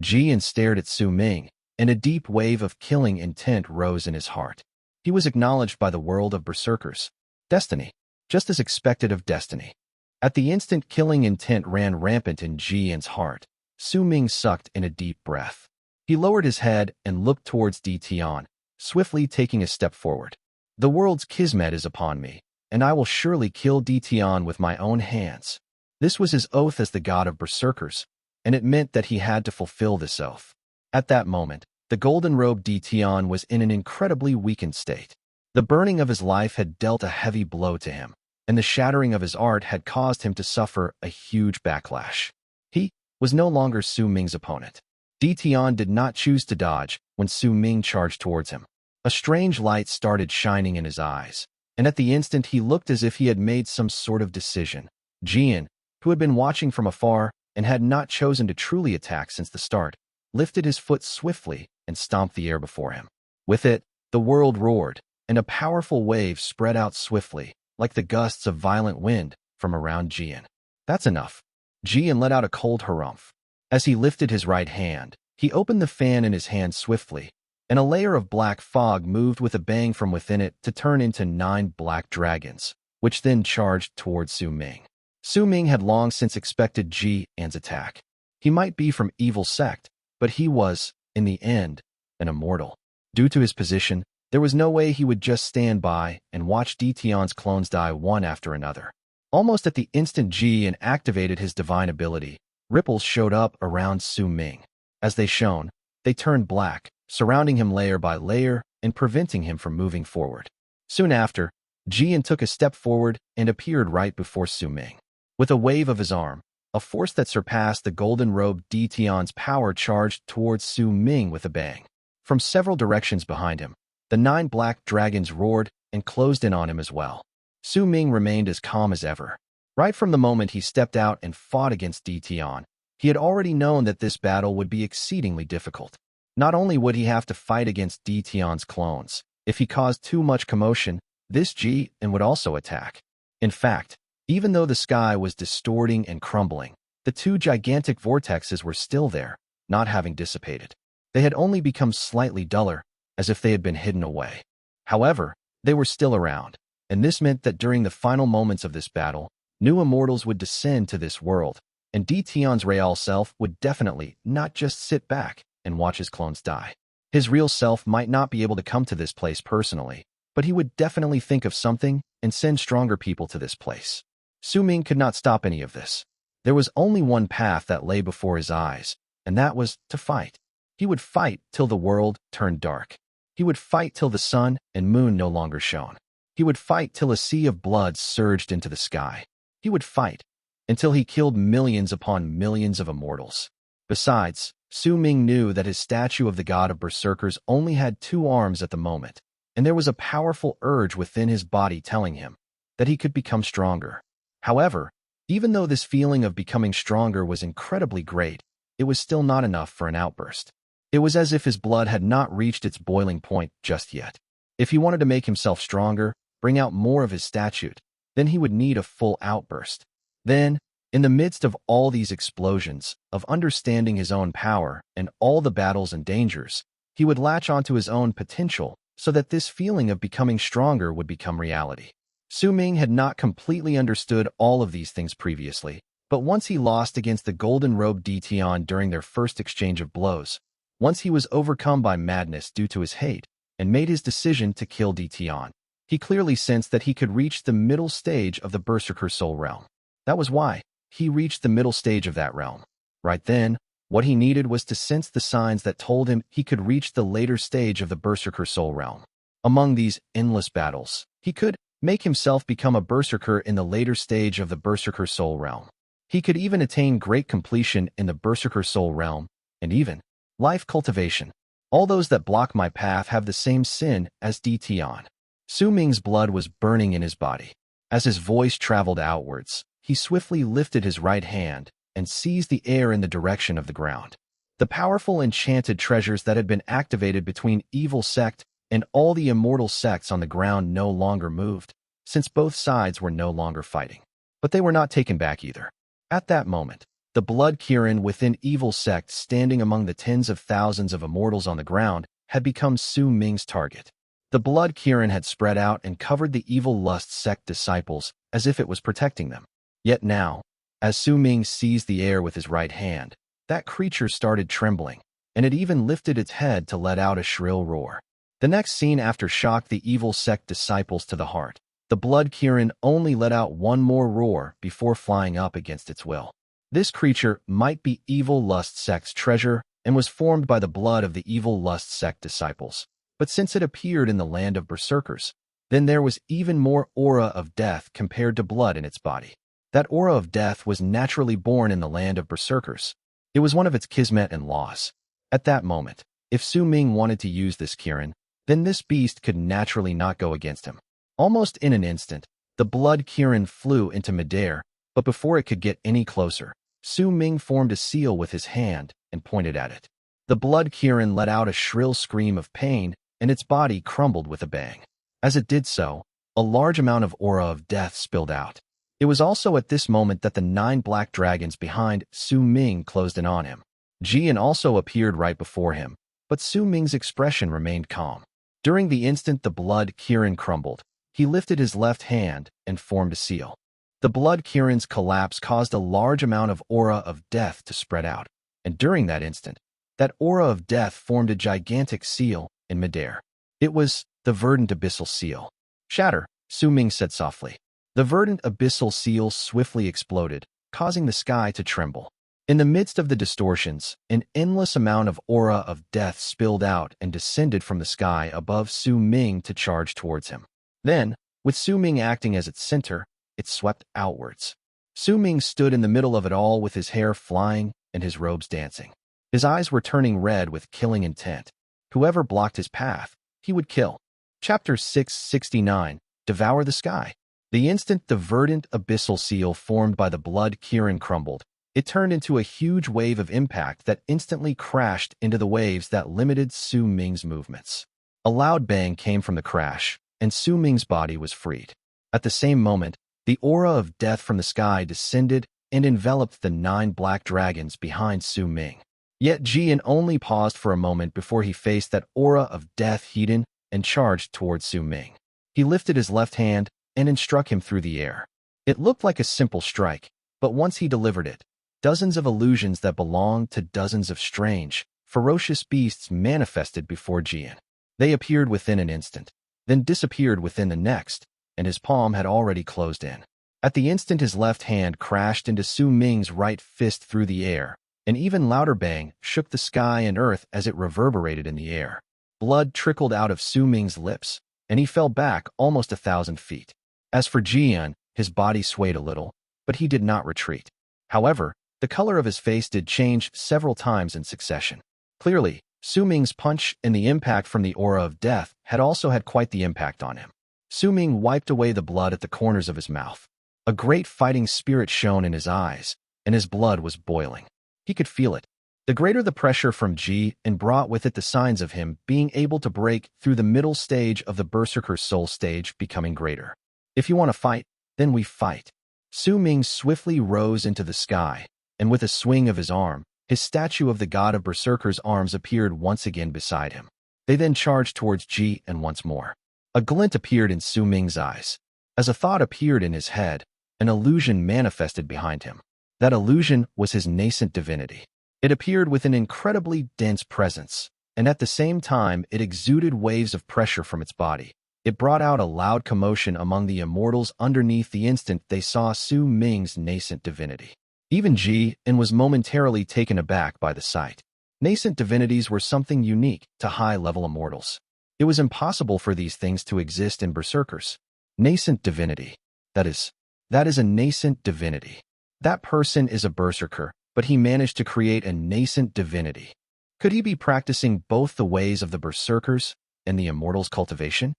Jian stared at Su Ming, and a deep wave of killing intent rose in his heart. He was acknowledged by the world of Berserkers. Destiny, just as expected of destiny. At the instant killing intent ran rampant in Jian's heart, Su Ming sucked in a deep breath. He lowered his head and looked towards Tian, swiftly taking a step forward. The world's Kismet is upon me, and I will surely kill Tian with my own hands. This was his oath as the god of Berserkers, and it meant that he had to fulfill this oath. At that moment, the golden-robed Tian was in an incredibly weakened state. The burning of his life had dealt a heavy blow to him, and the shattering of his art had caused him to suffer a huge backlash. He was no longer Su Ming's opponent. Tian did not choose to dodge when Su Ming charged towards him. A strange light started shining in his eyes, and at the instant he looked as if he had made some sort of decision. Jian, who had been watching from afar and had not chosen to truly attack since the start, lifted his foot swiftly and stomped the air before him. With it, the world roared, and a powerful wave spread out swiftly, like the gusts of violent wind, from around Jian. That's enough. Jian let out a cold harumph. As he lifted his right hand, he opened the fan in his hand swiftly, and a layer of black fog moved with a bang from within it to turn into 9 black dragons, which then charged towards Su Ming. Su Ming had long since expected Jian's attack. He might be from evil Sect, but he was, in the end, an immortal. Due to his position, there was no way he would just stand by and watch Tian's clones die one after another. Almost at the instant Jian activated his divine ability, ripples showed up around Su Ming. As they shone, they turned black, surrounding him layer by layer and preventing him from moving forward. Soon after, Jian took a step forward and appeared right before Su Ming. With a wave of his arm, a force that surpassed the golden-robed Tian's power charged towards Su Ming with a bang. From several directions behind him, the 9 black dragons roared and closed in on him as well. Su Ming remained as calm as ever. Right from the moment he stepped out and fought against Tian, he had already known that this battle would be exceedingly difficult. Not only would he have to fight against Tian's clones, if he caused too much commotion, this G and would also attack. In fact, even though the sky was distorting and crumbling, the two gigantic vortexes were still there, not having dissipated. They had only become slightly duller, as if they had been hidden away. However, they were still around, and this meant that during the final moments of this battle, new Immortals would descend to this world, and Tian's real self would definitely not just sit back and watch his clones die. His real self might not be able to come to this place personally, but he would definitely think of something and send stronger people to this place. Sowing could not stop any of this. There was only one path that lay before his eyes, and that was to fight. He would fight till the world turned dark. He would fight till the sun and moon no longer shone. He would fight till a sea of blood surged into the sky. He would fight until he killed millions upon millions of Immortals. Besides, Sowing knew that his statue of the god of Berserkers only had 2 arms at the moment, and there was a powerful urge within his body telling him that he could become stronger. However, even though this feeling of becoming stronger was incredibly great, it was still not enough for an outburst. It was as if his blood had not reached its boiling point just yet. If he wanted to make himself stronger, bring out more of his statute, then he would need a full outburst. Then, in the midst of all these explosions, of understanding his own power and all the battles and dangers, he would latch onto his own potential so that this feeling of becoming stronger would become reality. Sowing had not completely understood all of these things previously, but once he lost against the golden-robed Tian during their first exchange of blows, once he was overcome by madness due to his hate and made his decision to kill Tian, he clearly sensed that he could reach the middle stage of the Berserker soul realm. That was why he reached the middle stage of that realm. Right then, what he needed was to sense the signs that told him he could reach the later stage of the Berserker soul realm. Among these endless battles, he could make himself become a Berserker in the later stage of the Berserker soul realm. He could even attain great completion in the Berserker soul realm, and even life cultivation. All those that block my path have the same sin as Tian. Sowing's blood was burning in his body. As his voice traveled outwards, he swiftly lifted his right hand and seized the air in the direction of the ground. The powerful enchanted treasures that had been activated between Evil Sect and all the Immortal sects on the ground no longer moved, since both sides were no longer fighting. But they were not taken back either. At that moment, the blood Kirin within Evil Sect standing among the tens of thousands of Immortals on the ground had become Sowing's target. The blood Kirin had spread out and covered the Evil Lust Sect disciples as if it was protecting them. Yet now, as Sowing seized the air with his right hand, that creature started trembling, and it even lifted its head to let out a shrill roar. The next scene after shocked the Evil Sect disciples to the heart. The blood Kirin only let out one more roar before flying up against its will. This creature might be Evil Lust Sect's treasure and was formed by the blood of the Evil Lust Sect disciples. But since it appeared in the land of Berserkers, then there was even more aura of death compared to blood in its body. That aura of death was naturally born in the land of Berserkers. It was one of its Kismet and laws. At that moment, if Sowing wanted to use this Kirin, then this beast could naturally not go against him. Almost in an instant, the blood Kirin flew into midair, but before it could get any closer, Sowing formed a seal with his hand and pointed at it. The blood Kirin let out a shrill scream of pain, and its body crumbled with a bang. As it did so, a large amount of aura of death spilled out. It was also at this moment that the 9 black dragons behind Sowing closed in on him. Jian also appeared right before him, but Sowing's expression remained calm. During the instant the blood Kirin crumbled, he lifted his left hand and formed a seal. The blood Kirin's collapse caused a large amount of aura of death to spread out, and during that instant, that aura of death formed a gigantic seal in midair. It was the Verdant Abyssal seal. Shatter, Sowing said softly. The Verdant Abyssal seal swiftly exploded, causing the sky to tremble. In the midst of the distortions, an endless amount of aura of death spilled out and descended from the sky above Sowing to charge towards him. Then, with Sowing acting as its center, it swept outwards. Sowing stood in the middle of it all with his hair flying and his robes dancing. His eyes were turning red with killing intent. Whoever blocked his path, he would kill. Chapter 669, Devour the Sky. The instant the Verdant Abyssal seal formed by the blood Kirin crumbled, it turned into a huge wave of impact that instantly crashed into the waves that limited Sowing's movements. A loud bang came from the crash, and Su Ming's body was freed. At the same moment, the aura of death from the sky descended and enveloped the 9 black dragons behind Su Ming. Yet Jian only paused for a moment before he faced that aura of death hidden and charged towards Su Ming. He lifted his left hand and struck him through the air. It looked like a simple strike, but once he delivered it, dozens of illusions that belonged to dozens of strange, ferocious beasts manifested before Jian. They appeared within an instant, then disappeared within the next, and his palm had already closed in. At the instant his left hand crashed into Su Ming's right fist through the air. An even louder bang shook the sky and earth as it reverberated in the air. Blood trickled out of Su Ming's lips, and he fell back almost 1,000 feet. As for Jian, his body swayed a little, but he did not retreat. However, the color of his face did change several times in succession. Clearly, Su Ming's punch and the impact from the aura of death had also had quite the impact on him. Su Ming wiped away the blood at the corners of his mouth. A great fighting spirit shone in his eyes, and his blood was boiling. He could feel it. The greater the pressure from Ji and brought with it the signs of him being able to break through the middle stage of the Berserker soul stage becoming greater. If you want to fight, then we fight. Su Ming swiftly rose into the sky, and with a swing of his arm, his statue of the god of Berserker's arms appeared once again beside him. They then charged towards Ji and once more. A glint appeared in Su Ming's eyes. As a thought appeared in his head, an illusion manifested behind him. That illusion was his nascent divinity. It appeared with an incredibly dense presence, and at the same time it exuded waves of pressure from its body. It brought out a loud commotion among the Immortals underneath the instant they saw Su Ming's nascent divinity. Even Ji was momentarily taken aback by the sight. Nascent divinities were something unique to high-level Immortals. It was impossible for these things to exist in Berserkers. Nascent divinity. That is a nascent divinity. That person is a Berserker, but he managed to create a nascent divinity. Could he be practicing both the ways of the Berserkers and the Immortals' cultivation?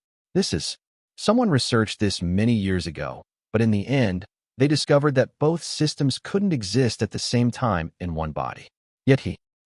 Someone researched this many years ago, but in the end, they discovered that both systems couldn't exist at the same time in one body. Yet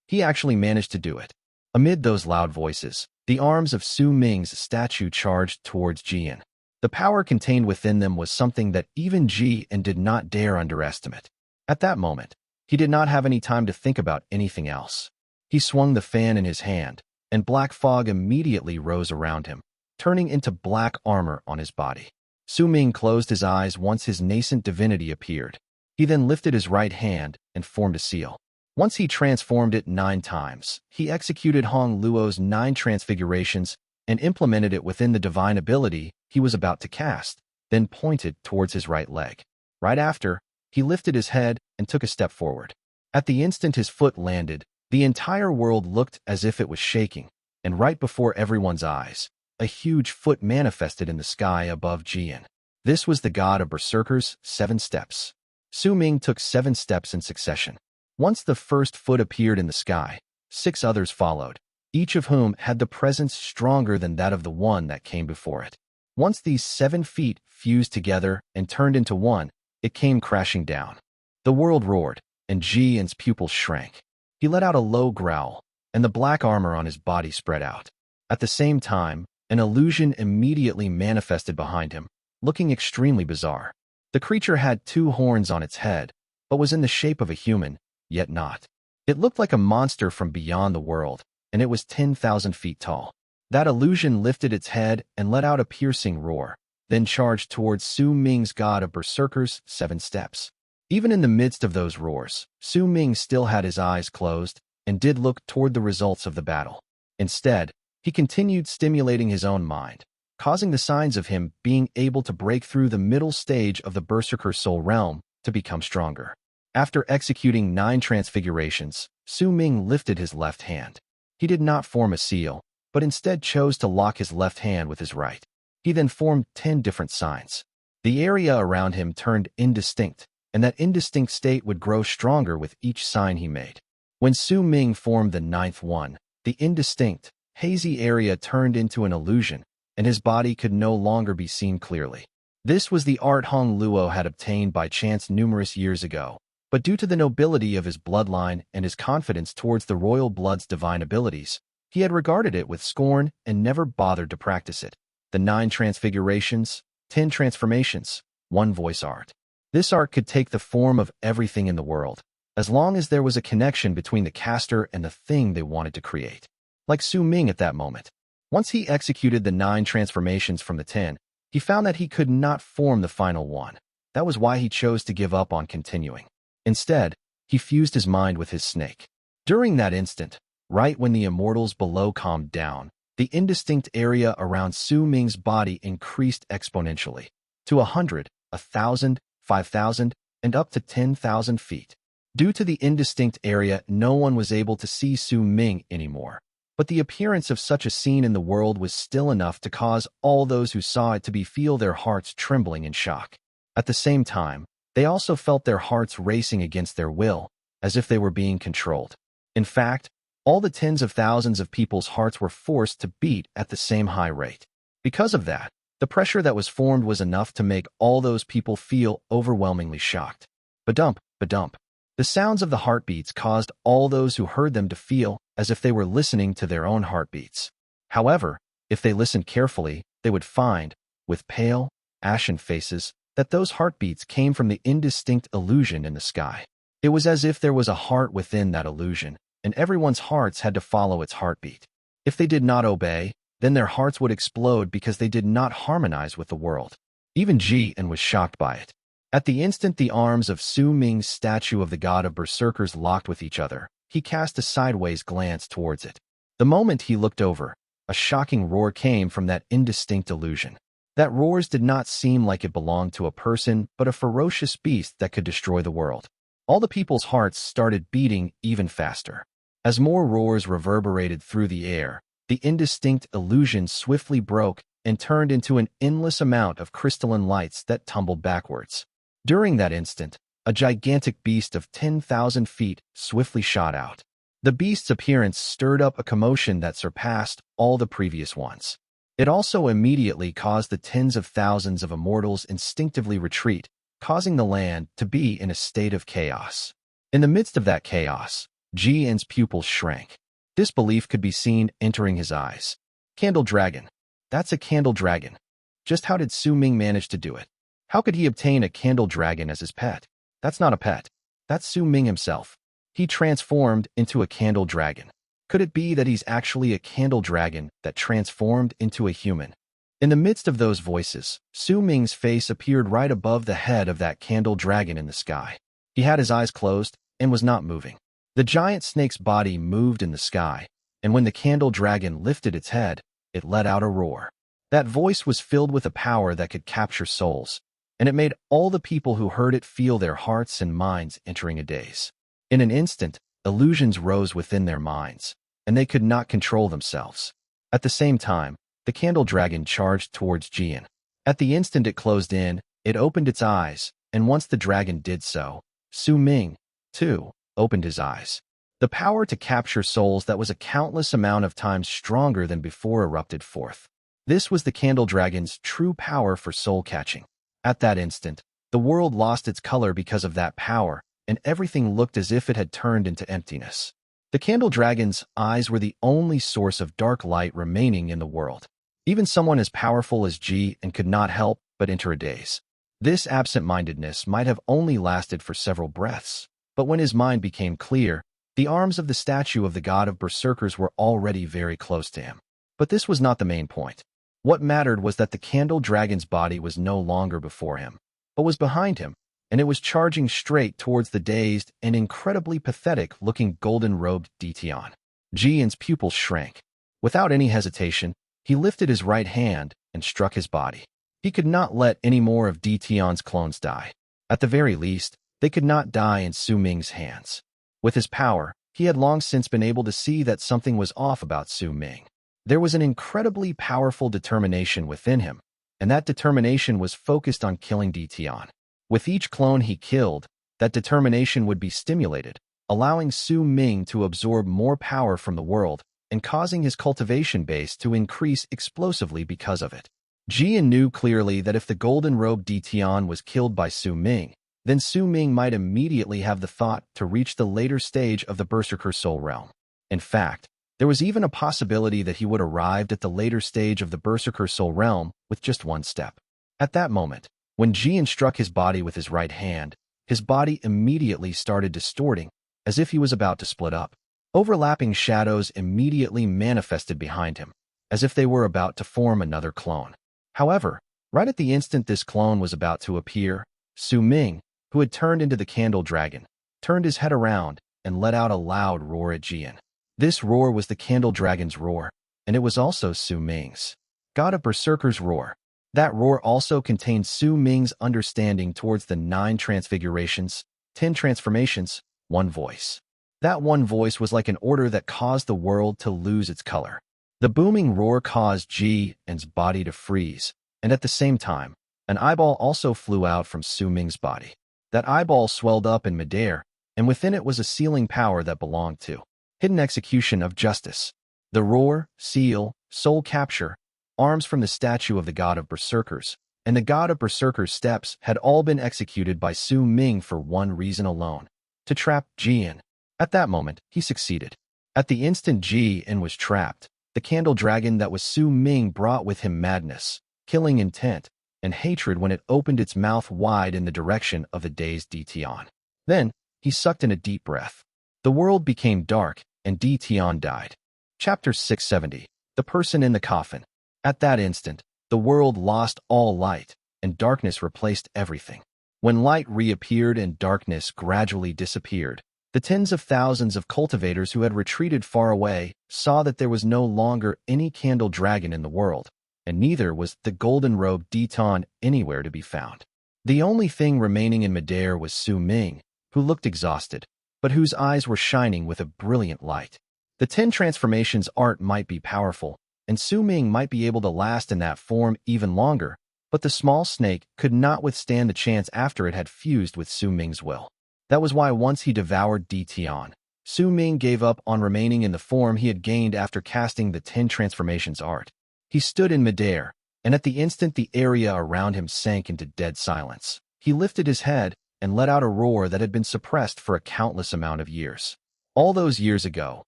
he actually managed to do it. Amid those loud voices, the arms of Su Ming's statue charged towards Jian. The power contained within them was something that even Jian did not dare underestimate. At that moment, he did not have any time to think about anything else. He swung the fan in his hand, and black fog immediately rose around him, turning into black armor on his body. Su Ming closed his eyes once his nascent divinity appeared. He then lifted his right hand and formed a seal. Once he transformed it 9 times, he executed Hong Luo's 9 transfigurations and implemented it within the divine ability he was about to cast, then pointed towards his right leg. Right after, he lifted his head and took a step forward. At the instant his foot landed, the entire world looked as if it was shaking, and right before everyone's eyes, a huge foot manifested in the sky above Jian. This was the god of Berserkers' 7 steps. Su Ming took 7 steps in succession. Once the first foot appeared in the sky, 6 others followed, each of whom had the presence stronger than that of the one that came before it. Once these 7 feet fused together and turned into one, it came crashing down. The world roared, and Jian's pupils shrank. He let out a low growl, and the black armor on his body spread out. At the same time, an illusion immediately manifested behind him, looking extremely bizarre. The creature had 2 horns on its head, but was in the shape of a human, yet not. It looked like a monster from beyond the world, and it was 10,000 feet tall. That illusion lifted its head and let out a piercing roar, then charged towards Su Ming's god of Berserkers' 7 steps. Even in the midst of those roars, Su Ming still had his eyes closed and did look toward the results of the battle. Instead, he continued stimulating his own mind, causing the signs of him being able to break through the middle stage of the Berserker soul realm to become stronger. After executing 9 transfigurations, Su Ming lifted his left hand. He did not form a seal, but instead chose to lock his left hand with his right. He then formed 10 different signs. The area around him turned indistinct, and that indistinct state would grow stronger with each sign he made. When Su Ming formed the 9th one, the indistinct, hazy area turned into an illusion, and his body could no longer be seen clearly. This was the art Hong Luo had obtained by chance numerous years ago, but due to the nobility of his bloodline and his confidence towards the royal blood's divine abilities, he had regarded it with scorn and never bothered to practice it. the 9 transfigurations, 10 transformations, 1 voice art. This art could take the form of everything in the world, as long as there was a connection between the caster and the thing they wanted to create. Like Su Ming at that moment. Once he executed the 9 transformations from the 10, he found that he could not form the final one. That was why he chose to give up on continuing. Instead, he fused his mind with his snake. During that instant, right when the Immortals below calmed down, the indistinct area around Su Ming's body increased exponentially to 100, 1,000, 5,000, and up to 10,000 feet. Due to the indistinct area, no one was able to see Su Ming anymore. But the appearance of such a scene in the world was still enough to cause all those who saw it to feel their hearts trembling in shock. At the same time, they also felt their hearts racing against their will, as if they were being controlled. In fact, all the tens of thousands of people's hearts were forced to beat at the same high rate. Because of that, the pressure that was formed was enough to make all those people feel overwhelmingly shocked. Ba-dump, ba-dump. The sounds of the heartbeats caused all those who heard them to feel as if they were listening to their own heartbeats. However, if they listened carefully, they would find, with pale, ashen faces, that those heartbeats came from the indistinct illusion in the sky. It was as if there was a heart within that illusion, and everyone's hearts had to follow its heartbeat. If they did not obey, then their hearts would explode because they did not harmonize with the world. Even Jian was shocked by it. At the instant the arms of Su Ming's statue of the god of Berserkers locked with each other, he cast a sideways glance towards it. The moment he looked over, a shocking roar came from that indistinct illusion. That roars did not seem like it belonged to a person, but a ferocious beast that could destroy the world. All the people's hearts started beating even faster. As more roars reverberated through the air, the indistinct illusion swiftly broke and turned into an endless amount of crystalline lights that tumbled backwards. During that instant, a gigantic beast of 10,000 feet swiftly shot out. The beast's appearance stirred up a commotion that surpassed all the previous ones. It also immediately caused the tens of thousands of Immortals instinctively retreat, causing the land to be in a state of chaos. In the midst of that chaos, Jian's pupils shrank. Disbelief could be seen entering his eyes. Candle Dragon. That's a Candle Dragon. Just how did Su Ming manage to do it? How could he obtain a Candle Dragon as his pet? That's not a pet. That's Su Ming himself. He transformed into a Candle Dragon. Could it be that he's actually a Candle Dragon that transformed into a human? In the midst of those voices, Su Ming's face appeared right above the head of that Candle Dragon in the sky. He had his eyes closed and was not moving. The giant snake's body moved in the sky, and when the Candle Dragon lifted its head, it let out a roar. That voice was filled with a power that could capture souls, and it made all the people who heard it feel their hearts and minds entering a daze. In an instant, illusions rose within their minds, and they could not control themselves. At the same time, the Candle Dragon charged towards Jian. At the instant it closed in, it opened its eyes, and once the dragon did so, Su Ming, too, opened his eyes. The power to capture souls that was a countless amount of times stronger than before erupted forth. This was the Candle Dragon's true power for soul catching. At that instant, the world lost its color because of that power, and everything looked as if it had turned into emptiness. The Candle Dragon's eyes were the only source of dark light remaining in the world. Even someone as powerful as Jian could not help but enter a daze. This absent-mindedness might have only lasted for several breaths, but when his mind became clear, the arms of the statue of the god of Berserkers were already very close to him. But this was not the main point. What mattered was that the Candle Dragon's body was no longer before him, but was behind him, and it was charging straight towards the dazed and incredibly pathetic-looking golden-robed Tian. Jian's pupils shrank. Without any hesitation, he lifted his right hand and struck his body. He could not let any more of Tian's clones die. At the very least, they could not die in Su Ming's hands. With his power, he had long since been able to see that something was off about Su Ming. There was an incredibly powerful determination within him, and that determination was focused on killing Tian. With each clone he killed, that determination would be stimulated, allowing Su Ming to absorb more power from the world and causing his cultivation base to increase explosively because of it. Jian knew clearly that if the golden-robed Tian was killed by Su Ming, then Su Ming might immediately have the thought to reach the later stage of the Berserker soul realm. In fact, There was even a possibility that he would arrive at the later stage of the Berserker soul realm with just one step. At that moment, when Jian struck his body with his right hand, his body immediately started distorting, as if he was about to split up. Overlapping shadows immediately manifested behind him, as if they were about to form another clone. However, right at the instant this clone was about to appear, Su Ming, who had turned into the Candle Dragon, turned his head around and let out a loud roar at Jian. This roar was the Candle Dragon's roar, and it was also Su Ming's. God of Berserkers' roar. That roar also contained Su Ming's understanding towards the 9 transfigurations, 10 transformations, one voice. That one voice was like an order that caused the world to lose its color. The booming roar caused Jian's body to freeze, and at the same time, an eyeball also flew out from Su Ming's body. That eyeball swelled up in midair, and within it was a sealing power that belonged to hidden execution of justice. The roar, seal, soul capture, arms from the statue of the God of Berserkers, and the God of Berserkers' steps had all been executed by Su Ming for one reason alone: to trap Jian. At that moment, he succeeded. At the instant Jian was trapped, the Candle Dragon that was Su Ming brought with him madness, killing intent, and hatred when it opened its mouth wide in the direction of the dazed Tian. Then, he sucked in a deep breath. The world became dark, and Tian died. Chapter 670. The Person in the Coffin. At that instant, the world lost all light, and darkness replaced everything. When light reappeared and darkness gradually disappeared, the tens of thousands of cultivators who had retreated far away saw that there was no longer any Candle Dragon in the world, and neither was the golden-robed Tian anywhere to be found. The only thing remaining in midair was Su Ming, who looked exhausted, but whose eyes were shining with a brilliant light. The 10 transformations art might be powerful, and Su Ming might be able to last in that form even longer, but the small snake could not withstand the chance after it had fused with Su Ming's will. That was why once he devoured Tian, Su Ming gave up on remaining in the form he had gained after casting the 10 transformations art. He stood in midair, and at the instant the area around him sank into dead silence. He lifted his head and let out a roar that had been suppressed for a countless amount of years. All those years ago,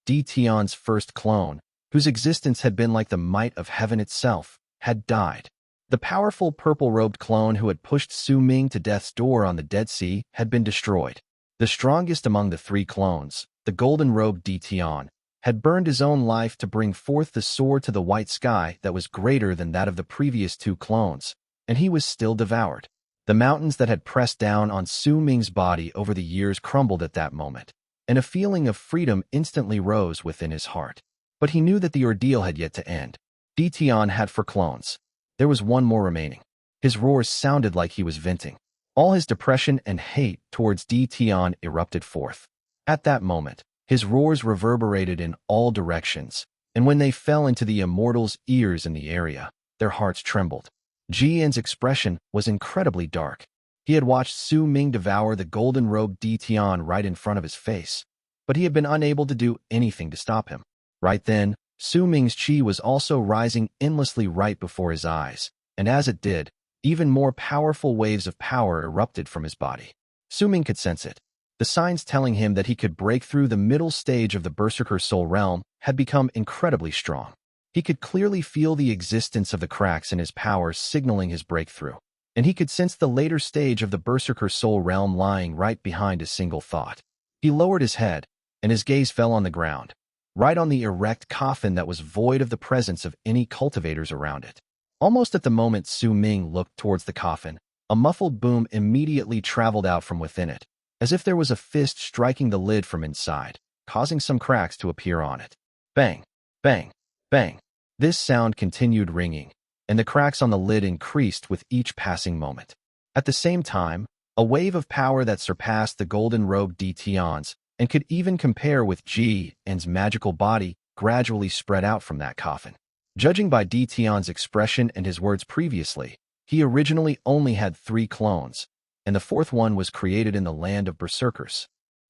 Tian's first clone, whose existence had been like the might of heaven itself, had died. The powerful purple-robed clone who had pushed Su Ming to death's door on the Dead Sea had been destroyed. The strongest among the 3 clones, the golden-robed Tian, had burned his own life to bring forth the sword to the white sky that was greater than that of the previous 2 clones, and he was still devoured. The mountains that had pressed down on Su Ming's body over the years crumbled at that moment, and a feeling of freedom instantly rose within his heart. But he knew that the ordeal had yet to end. Tian had 4 clones. There was one more remaining. His roars sounded like he was venting. All his depression and hate towards Tian erupted forth. At that moment, his roars reverberated in all directions, and when they fell into the Immortals' ears in the area, their hearts trembled. Jian's expression was incredibly dark. He had watched Su Ming devour the golden-robed Tian right in front of his face, but he had been unable to do anything to stop him. Right then, Su Ming's chi was also rising endlessly right before his eyes, and as it did, even more powerful waves of power erupted from his body. Su Ming could sense it. The signs telling him that he could break through the middle stage of the Berserker soul realm had become incredibly strong. He could clearly feel the existence of the cracks in his power signaling his breakthrough, and he could sense the later stage of the Berserker soul realm lying right behind a single thought. He lowered his head, and his gaze fell on the ground, right on the erect coffin that was void of the presence of any cultivators around it. Almost at the moment Su Ming looked towards the coffin, a muffled boom immediately traveled out from within it, as if there was a fist striking the lid from inside, causing some cracks to appear on it. Bang! Bang! Bang! This sound continued ringing, and the cracks on the lid increased with each passing moment. At the same time, a wave of power that surpassed the golden-robed Tian's and could even compare with Jian's magical body gradually spread out from that coffin. Judging by Tian's expression and his words previously, he originally only had 3 clones, and the 4th one was created in the land of Berserkers.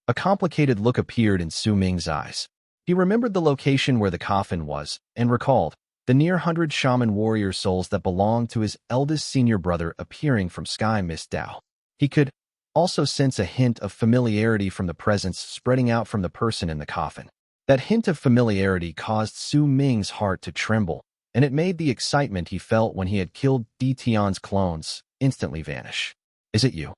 A complicated look appeared in Su Ming's eyes. He remembered the location where the coffin was, and recalled the near 100 shaman warrior souls that belonged to his eldest senior brother appearing from Sky Mist Dao. He could also sense a hint of familiarity from the presence spreading out from the person in the coffin. That hint of familiarity caused Su Ming's heart to tremble, and it made the excitement he felt when he had killed Tian's clones instantly vanish. Is it you?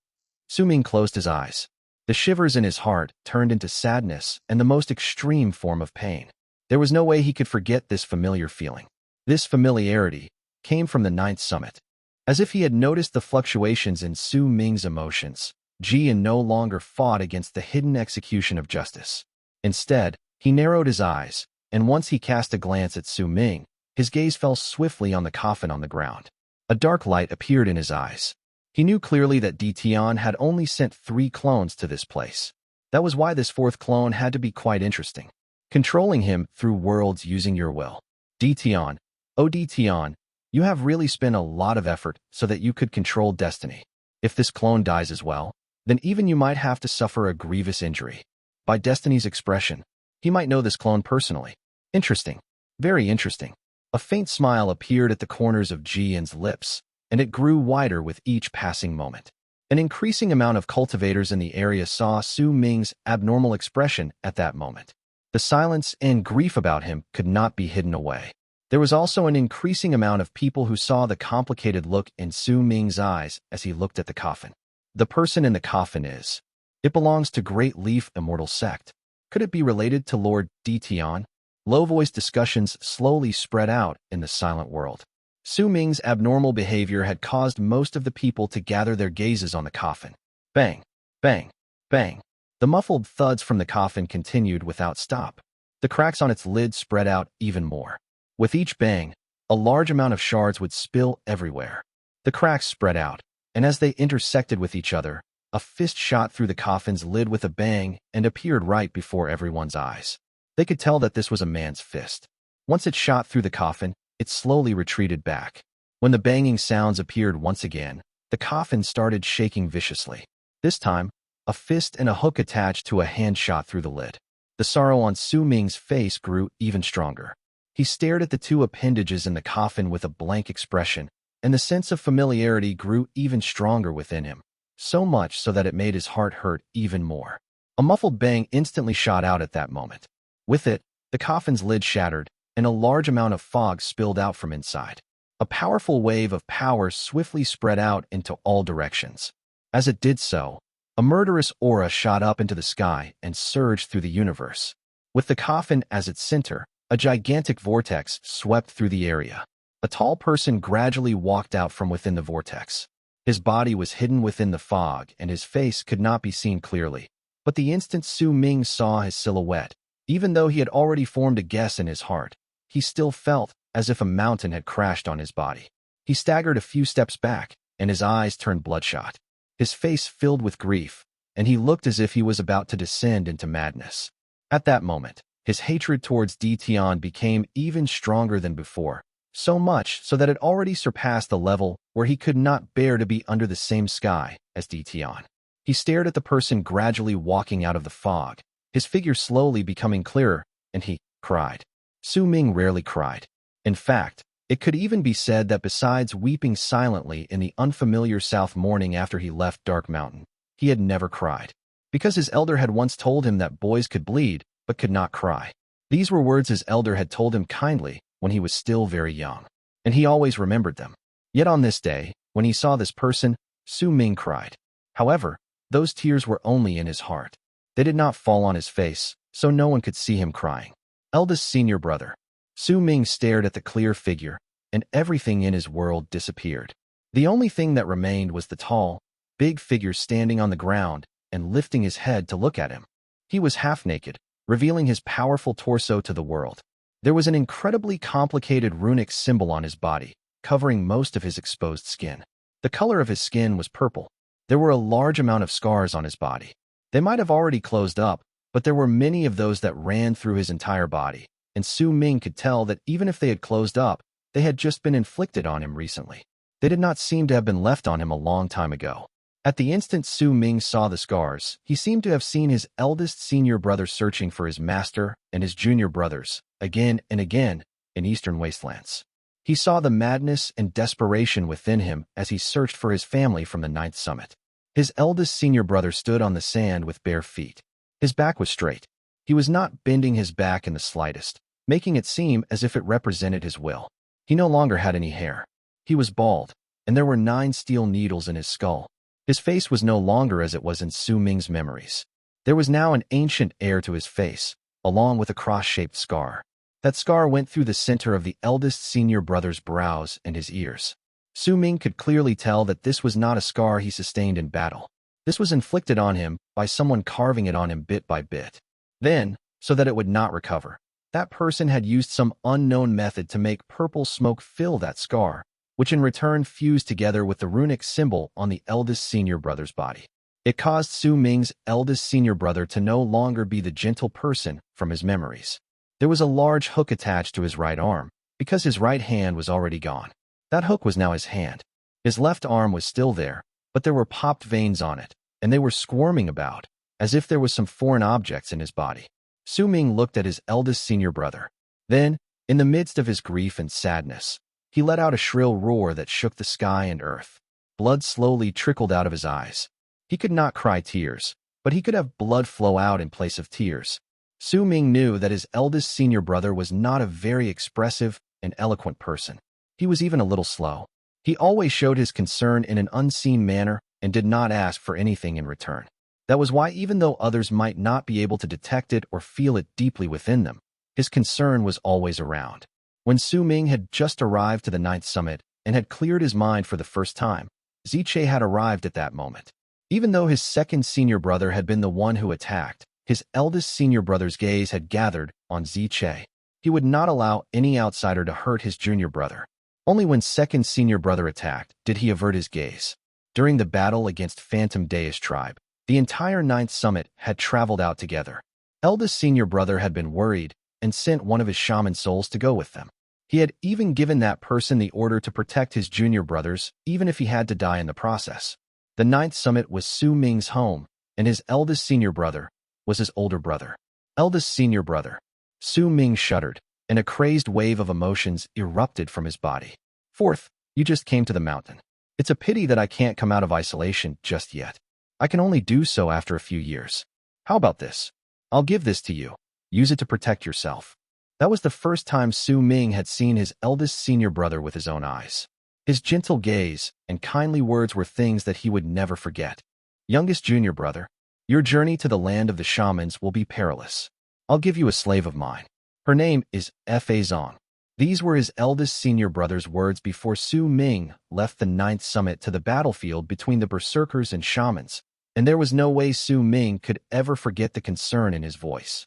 Su Ming closed his eyes. The shivers in his heart turned into sadness and the most extreme form of pain. There was no way he could forget this familiar feeling. This familiarity came from the ninth summit. As if he had noticed the fluctuations in Su Ming's emotions, Jian no longer fought against the hidden execution of justice. Instead, he narrowed his eyes, and once he cast a glance at Su Ming, his gaze fell swiftly on the coffin on the ground. A dark light appeared in his eyes. He knew clearly that Tian had only sent 3 clones to this place. That was why this 4th clone had to be quite interesting. Controlling him through worlds using your will. Tian, oh Tian, you have really spent a lot of effort so that you could control destiny. If this clone dies as well, then even you might have to suffer a grievous injury. By destiny's expression, he might know this clone personally. Interesting. Very interesting. A faint smile appeared at the corners of Jian's lips, and it grew wider with each passing moment. An increasing amount of cultivators in the area saw Su Ming's abnormal expression at that moment. The silence and grief about him could not be hidden away. There was also an increasing amount of people who saw the complicated look in Su Ming's eyes as he looked at the coffin. The person in the coffin is. It belongs to Great Leaf Immortal Sect. Could it be related to Lord Tian? Low-voiced discussions slowly spread out in the silent world. Su Ming's abnormal behavior had caused most of the people to gather their gazes on the coffin. Bang, bang, bang. The muffled thuds from the coffin continued without stop. The cracks on its lid spread out even more. With each bang, a large amount of shards would spill everywhere. The cracks spread out, and as they intersected with each other, a fist shot through the coffin's lid with a bang and appeared right before everyone's eyes. They could tell that this was a man's fist. Once it shot through the coffin, it slowly retreated back. When the banging sounds appeared once again, the coffin started shaking viciously. This time, a fist and a hook attached to a hand shot through the lid. The sorrow on Su Ming's face grew even stronger. He stared at the 2 appendages in the coffin with a blank expression, and the sense of familiarity grew even stronger within him, so much so that it made his heart hurt even more. A muffled bang instantly shot out at that moment. With it, the coffin's lid shattered, and a large amount of fog spilled out from inside. A powerful wave of power swiftly spread out into all directions. As it did so, a murderous aura shot up into the sky and surged through the universe. With the coffin as its center, a gigantic vortex swept through the area. A tall person gradually walked out from within the vortex. His body was hidden within the fog, and his face could not be seen clearly. But the instant Su Ming saw his silhouette, even though he had already formed a guess in his heart, he still felt as if a mountain had crashed on his body. He staggered a few steps back, and his eyes turned bloodshot. His face filled with grief, and he looked as if he was about to descend into madness. At that moment, his hatred towards Tian became even stronger than before, so much so that it already surpassed the level where he could not bear to be under the same sky as Tian. He stared at the person gradually walking out of the fog, his figure slowly becoming clearer, and he cried. Su Ming rarely cried. In fact, it could even be said that besides weeping silently in the unfamiliar south morning after he left Dark Mountain, he had never cried. Because his elder had once told him that boys could bleed, but could not cry. These were words his elder had told him kindly when he was still very young, and he always remembered them. Yet on this day, when he saw this person, Su Ming cried. However, those tears were only in his heart. They did not fall on his face, so no one could see him crying. Eldest senior brother. Su Ming stared at the clear figure, and everything in his world disappeared. The only thing that remained was the tall, big figure standing on the ground and lifting his head to look at him. He was half naked, revealing his powerful torso to the world. There was an incredibly complicated runic symbol on his body, covering most of his exposed skin. The color of his skin was purple. There were a large amount of scars on his body. They might have already closed up, but there were many of those that ran through his entire body, and Su Ming could tell that even if they had closed up, they had just been inflicted on him recently. They did not seem to have been left on him a long time ago. At the instant Su Ming saw the scars, he seemed to have seen his eldest senior brother searching for his master and his junior brothers, again and again, in eastern wastelands. He saw the madness and desperation within him as he searched for his family from the ninth summit. His eldest senior brother stood on the sand with bare feet. His back was straight. He was not bending his back in the slightest, making it seem as if it represented his will. He no longer had any hair. He was bald, and there were 9 steel needles in his skull. His face was no longer as it was in Su Ming's memories. There was now an ancient air to his face, along with a cross-shaped scar. That scar went through the center of the eldest senior brother's brows and his ears. Su Ming could clearly tell that this was not a scar he sustained in battle. This was inflicted on him by someone carving it on him bit by bit. Then, so that it would not recover, that person had used some unknown method to make purple smoke fill that scar, which in return fused together with the runic symbol on the eldest senior brother's body. It caused Su Ming's eldest senior brother to no longer be the gentle person from his memories. There was a large hook attached to his right arm, because his right hand was already gone. That hook was now his hand. His left arm was still there, but there were popped veins on it, and they were squirming about, as if there was some foreign objects in his body. Su Ming looked at his eldest senior brother. Then, in the midst of his grief and sadness, he let out a shrill roar that shook the sky and earth. Blood slowly trickled out of his eyes. He could not cry tears, but he could have blood flow out in place of tears. Su Ming knew that his eldest senior brother was not a very expressive and eloquent person. He was even a little slow. He always showed his concern in an unseen manner and did not ask for anything in return. That was why, even though others might not be able to detect it or feel it deeply within them, his concern was always around. When Su Ming had just arrived to the 9th summit and had cleared his mind for the first time, Ziche had arrived at that moment. Even though his second senior brother had been the one who attacked, his eldest senior brother's gaze had gathered on Ziche. He would not allow any outsider to hurt his junior brother. Only when second senior brother attacked did he avert his gaze. During the battle against Phantom Deus tribe, the entire 9th summit had traveled out together. Eldest senior brother had been worried and sent one of his shaman souls to go with them. He had even given that person the order to protect his junior brothers, even if he had to die in the process. The 9th summit was Su Ming's home, and his eldest senior brother was his older brother. Eldest senior brother. Su Ming shuddered, and a crazed wave of emotions erupted from his body. Fourth, you just came to the mountain. It's a pity that I can't come out of isolation just yet. I can only do so after a few years. How about this? I'll give this to you. Use it to protect yourself. That was the first time Su Ming had seen his eldest senior brother with his own eyes. His gentle gaze and kindly words were things that he would never forget. Youngest junior brother, your journey to the land of the shamans will be perilous. I'll give you a slave of mine. Her name is Fa Zong. These were his eldest senior brother's words before Su Ming left the 9th summit to the battlefield between the Berserkers and shamans, and there was no way Su Ming could ever forget the concern in his voice.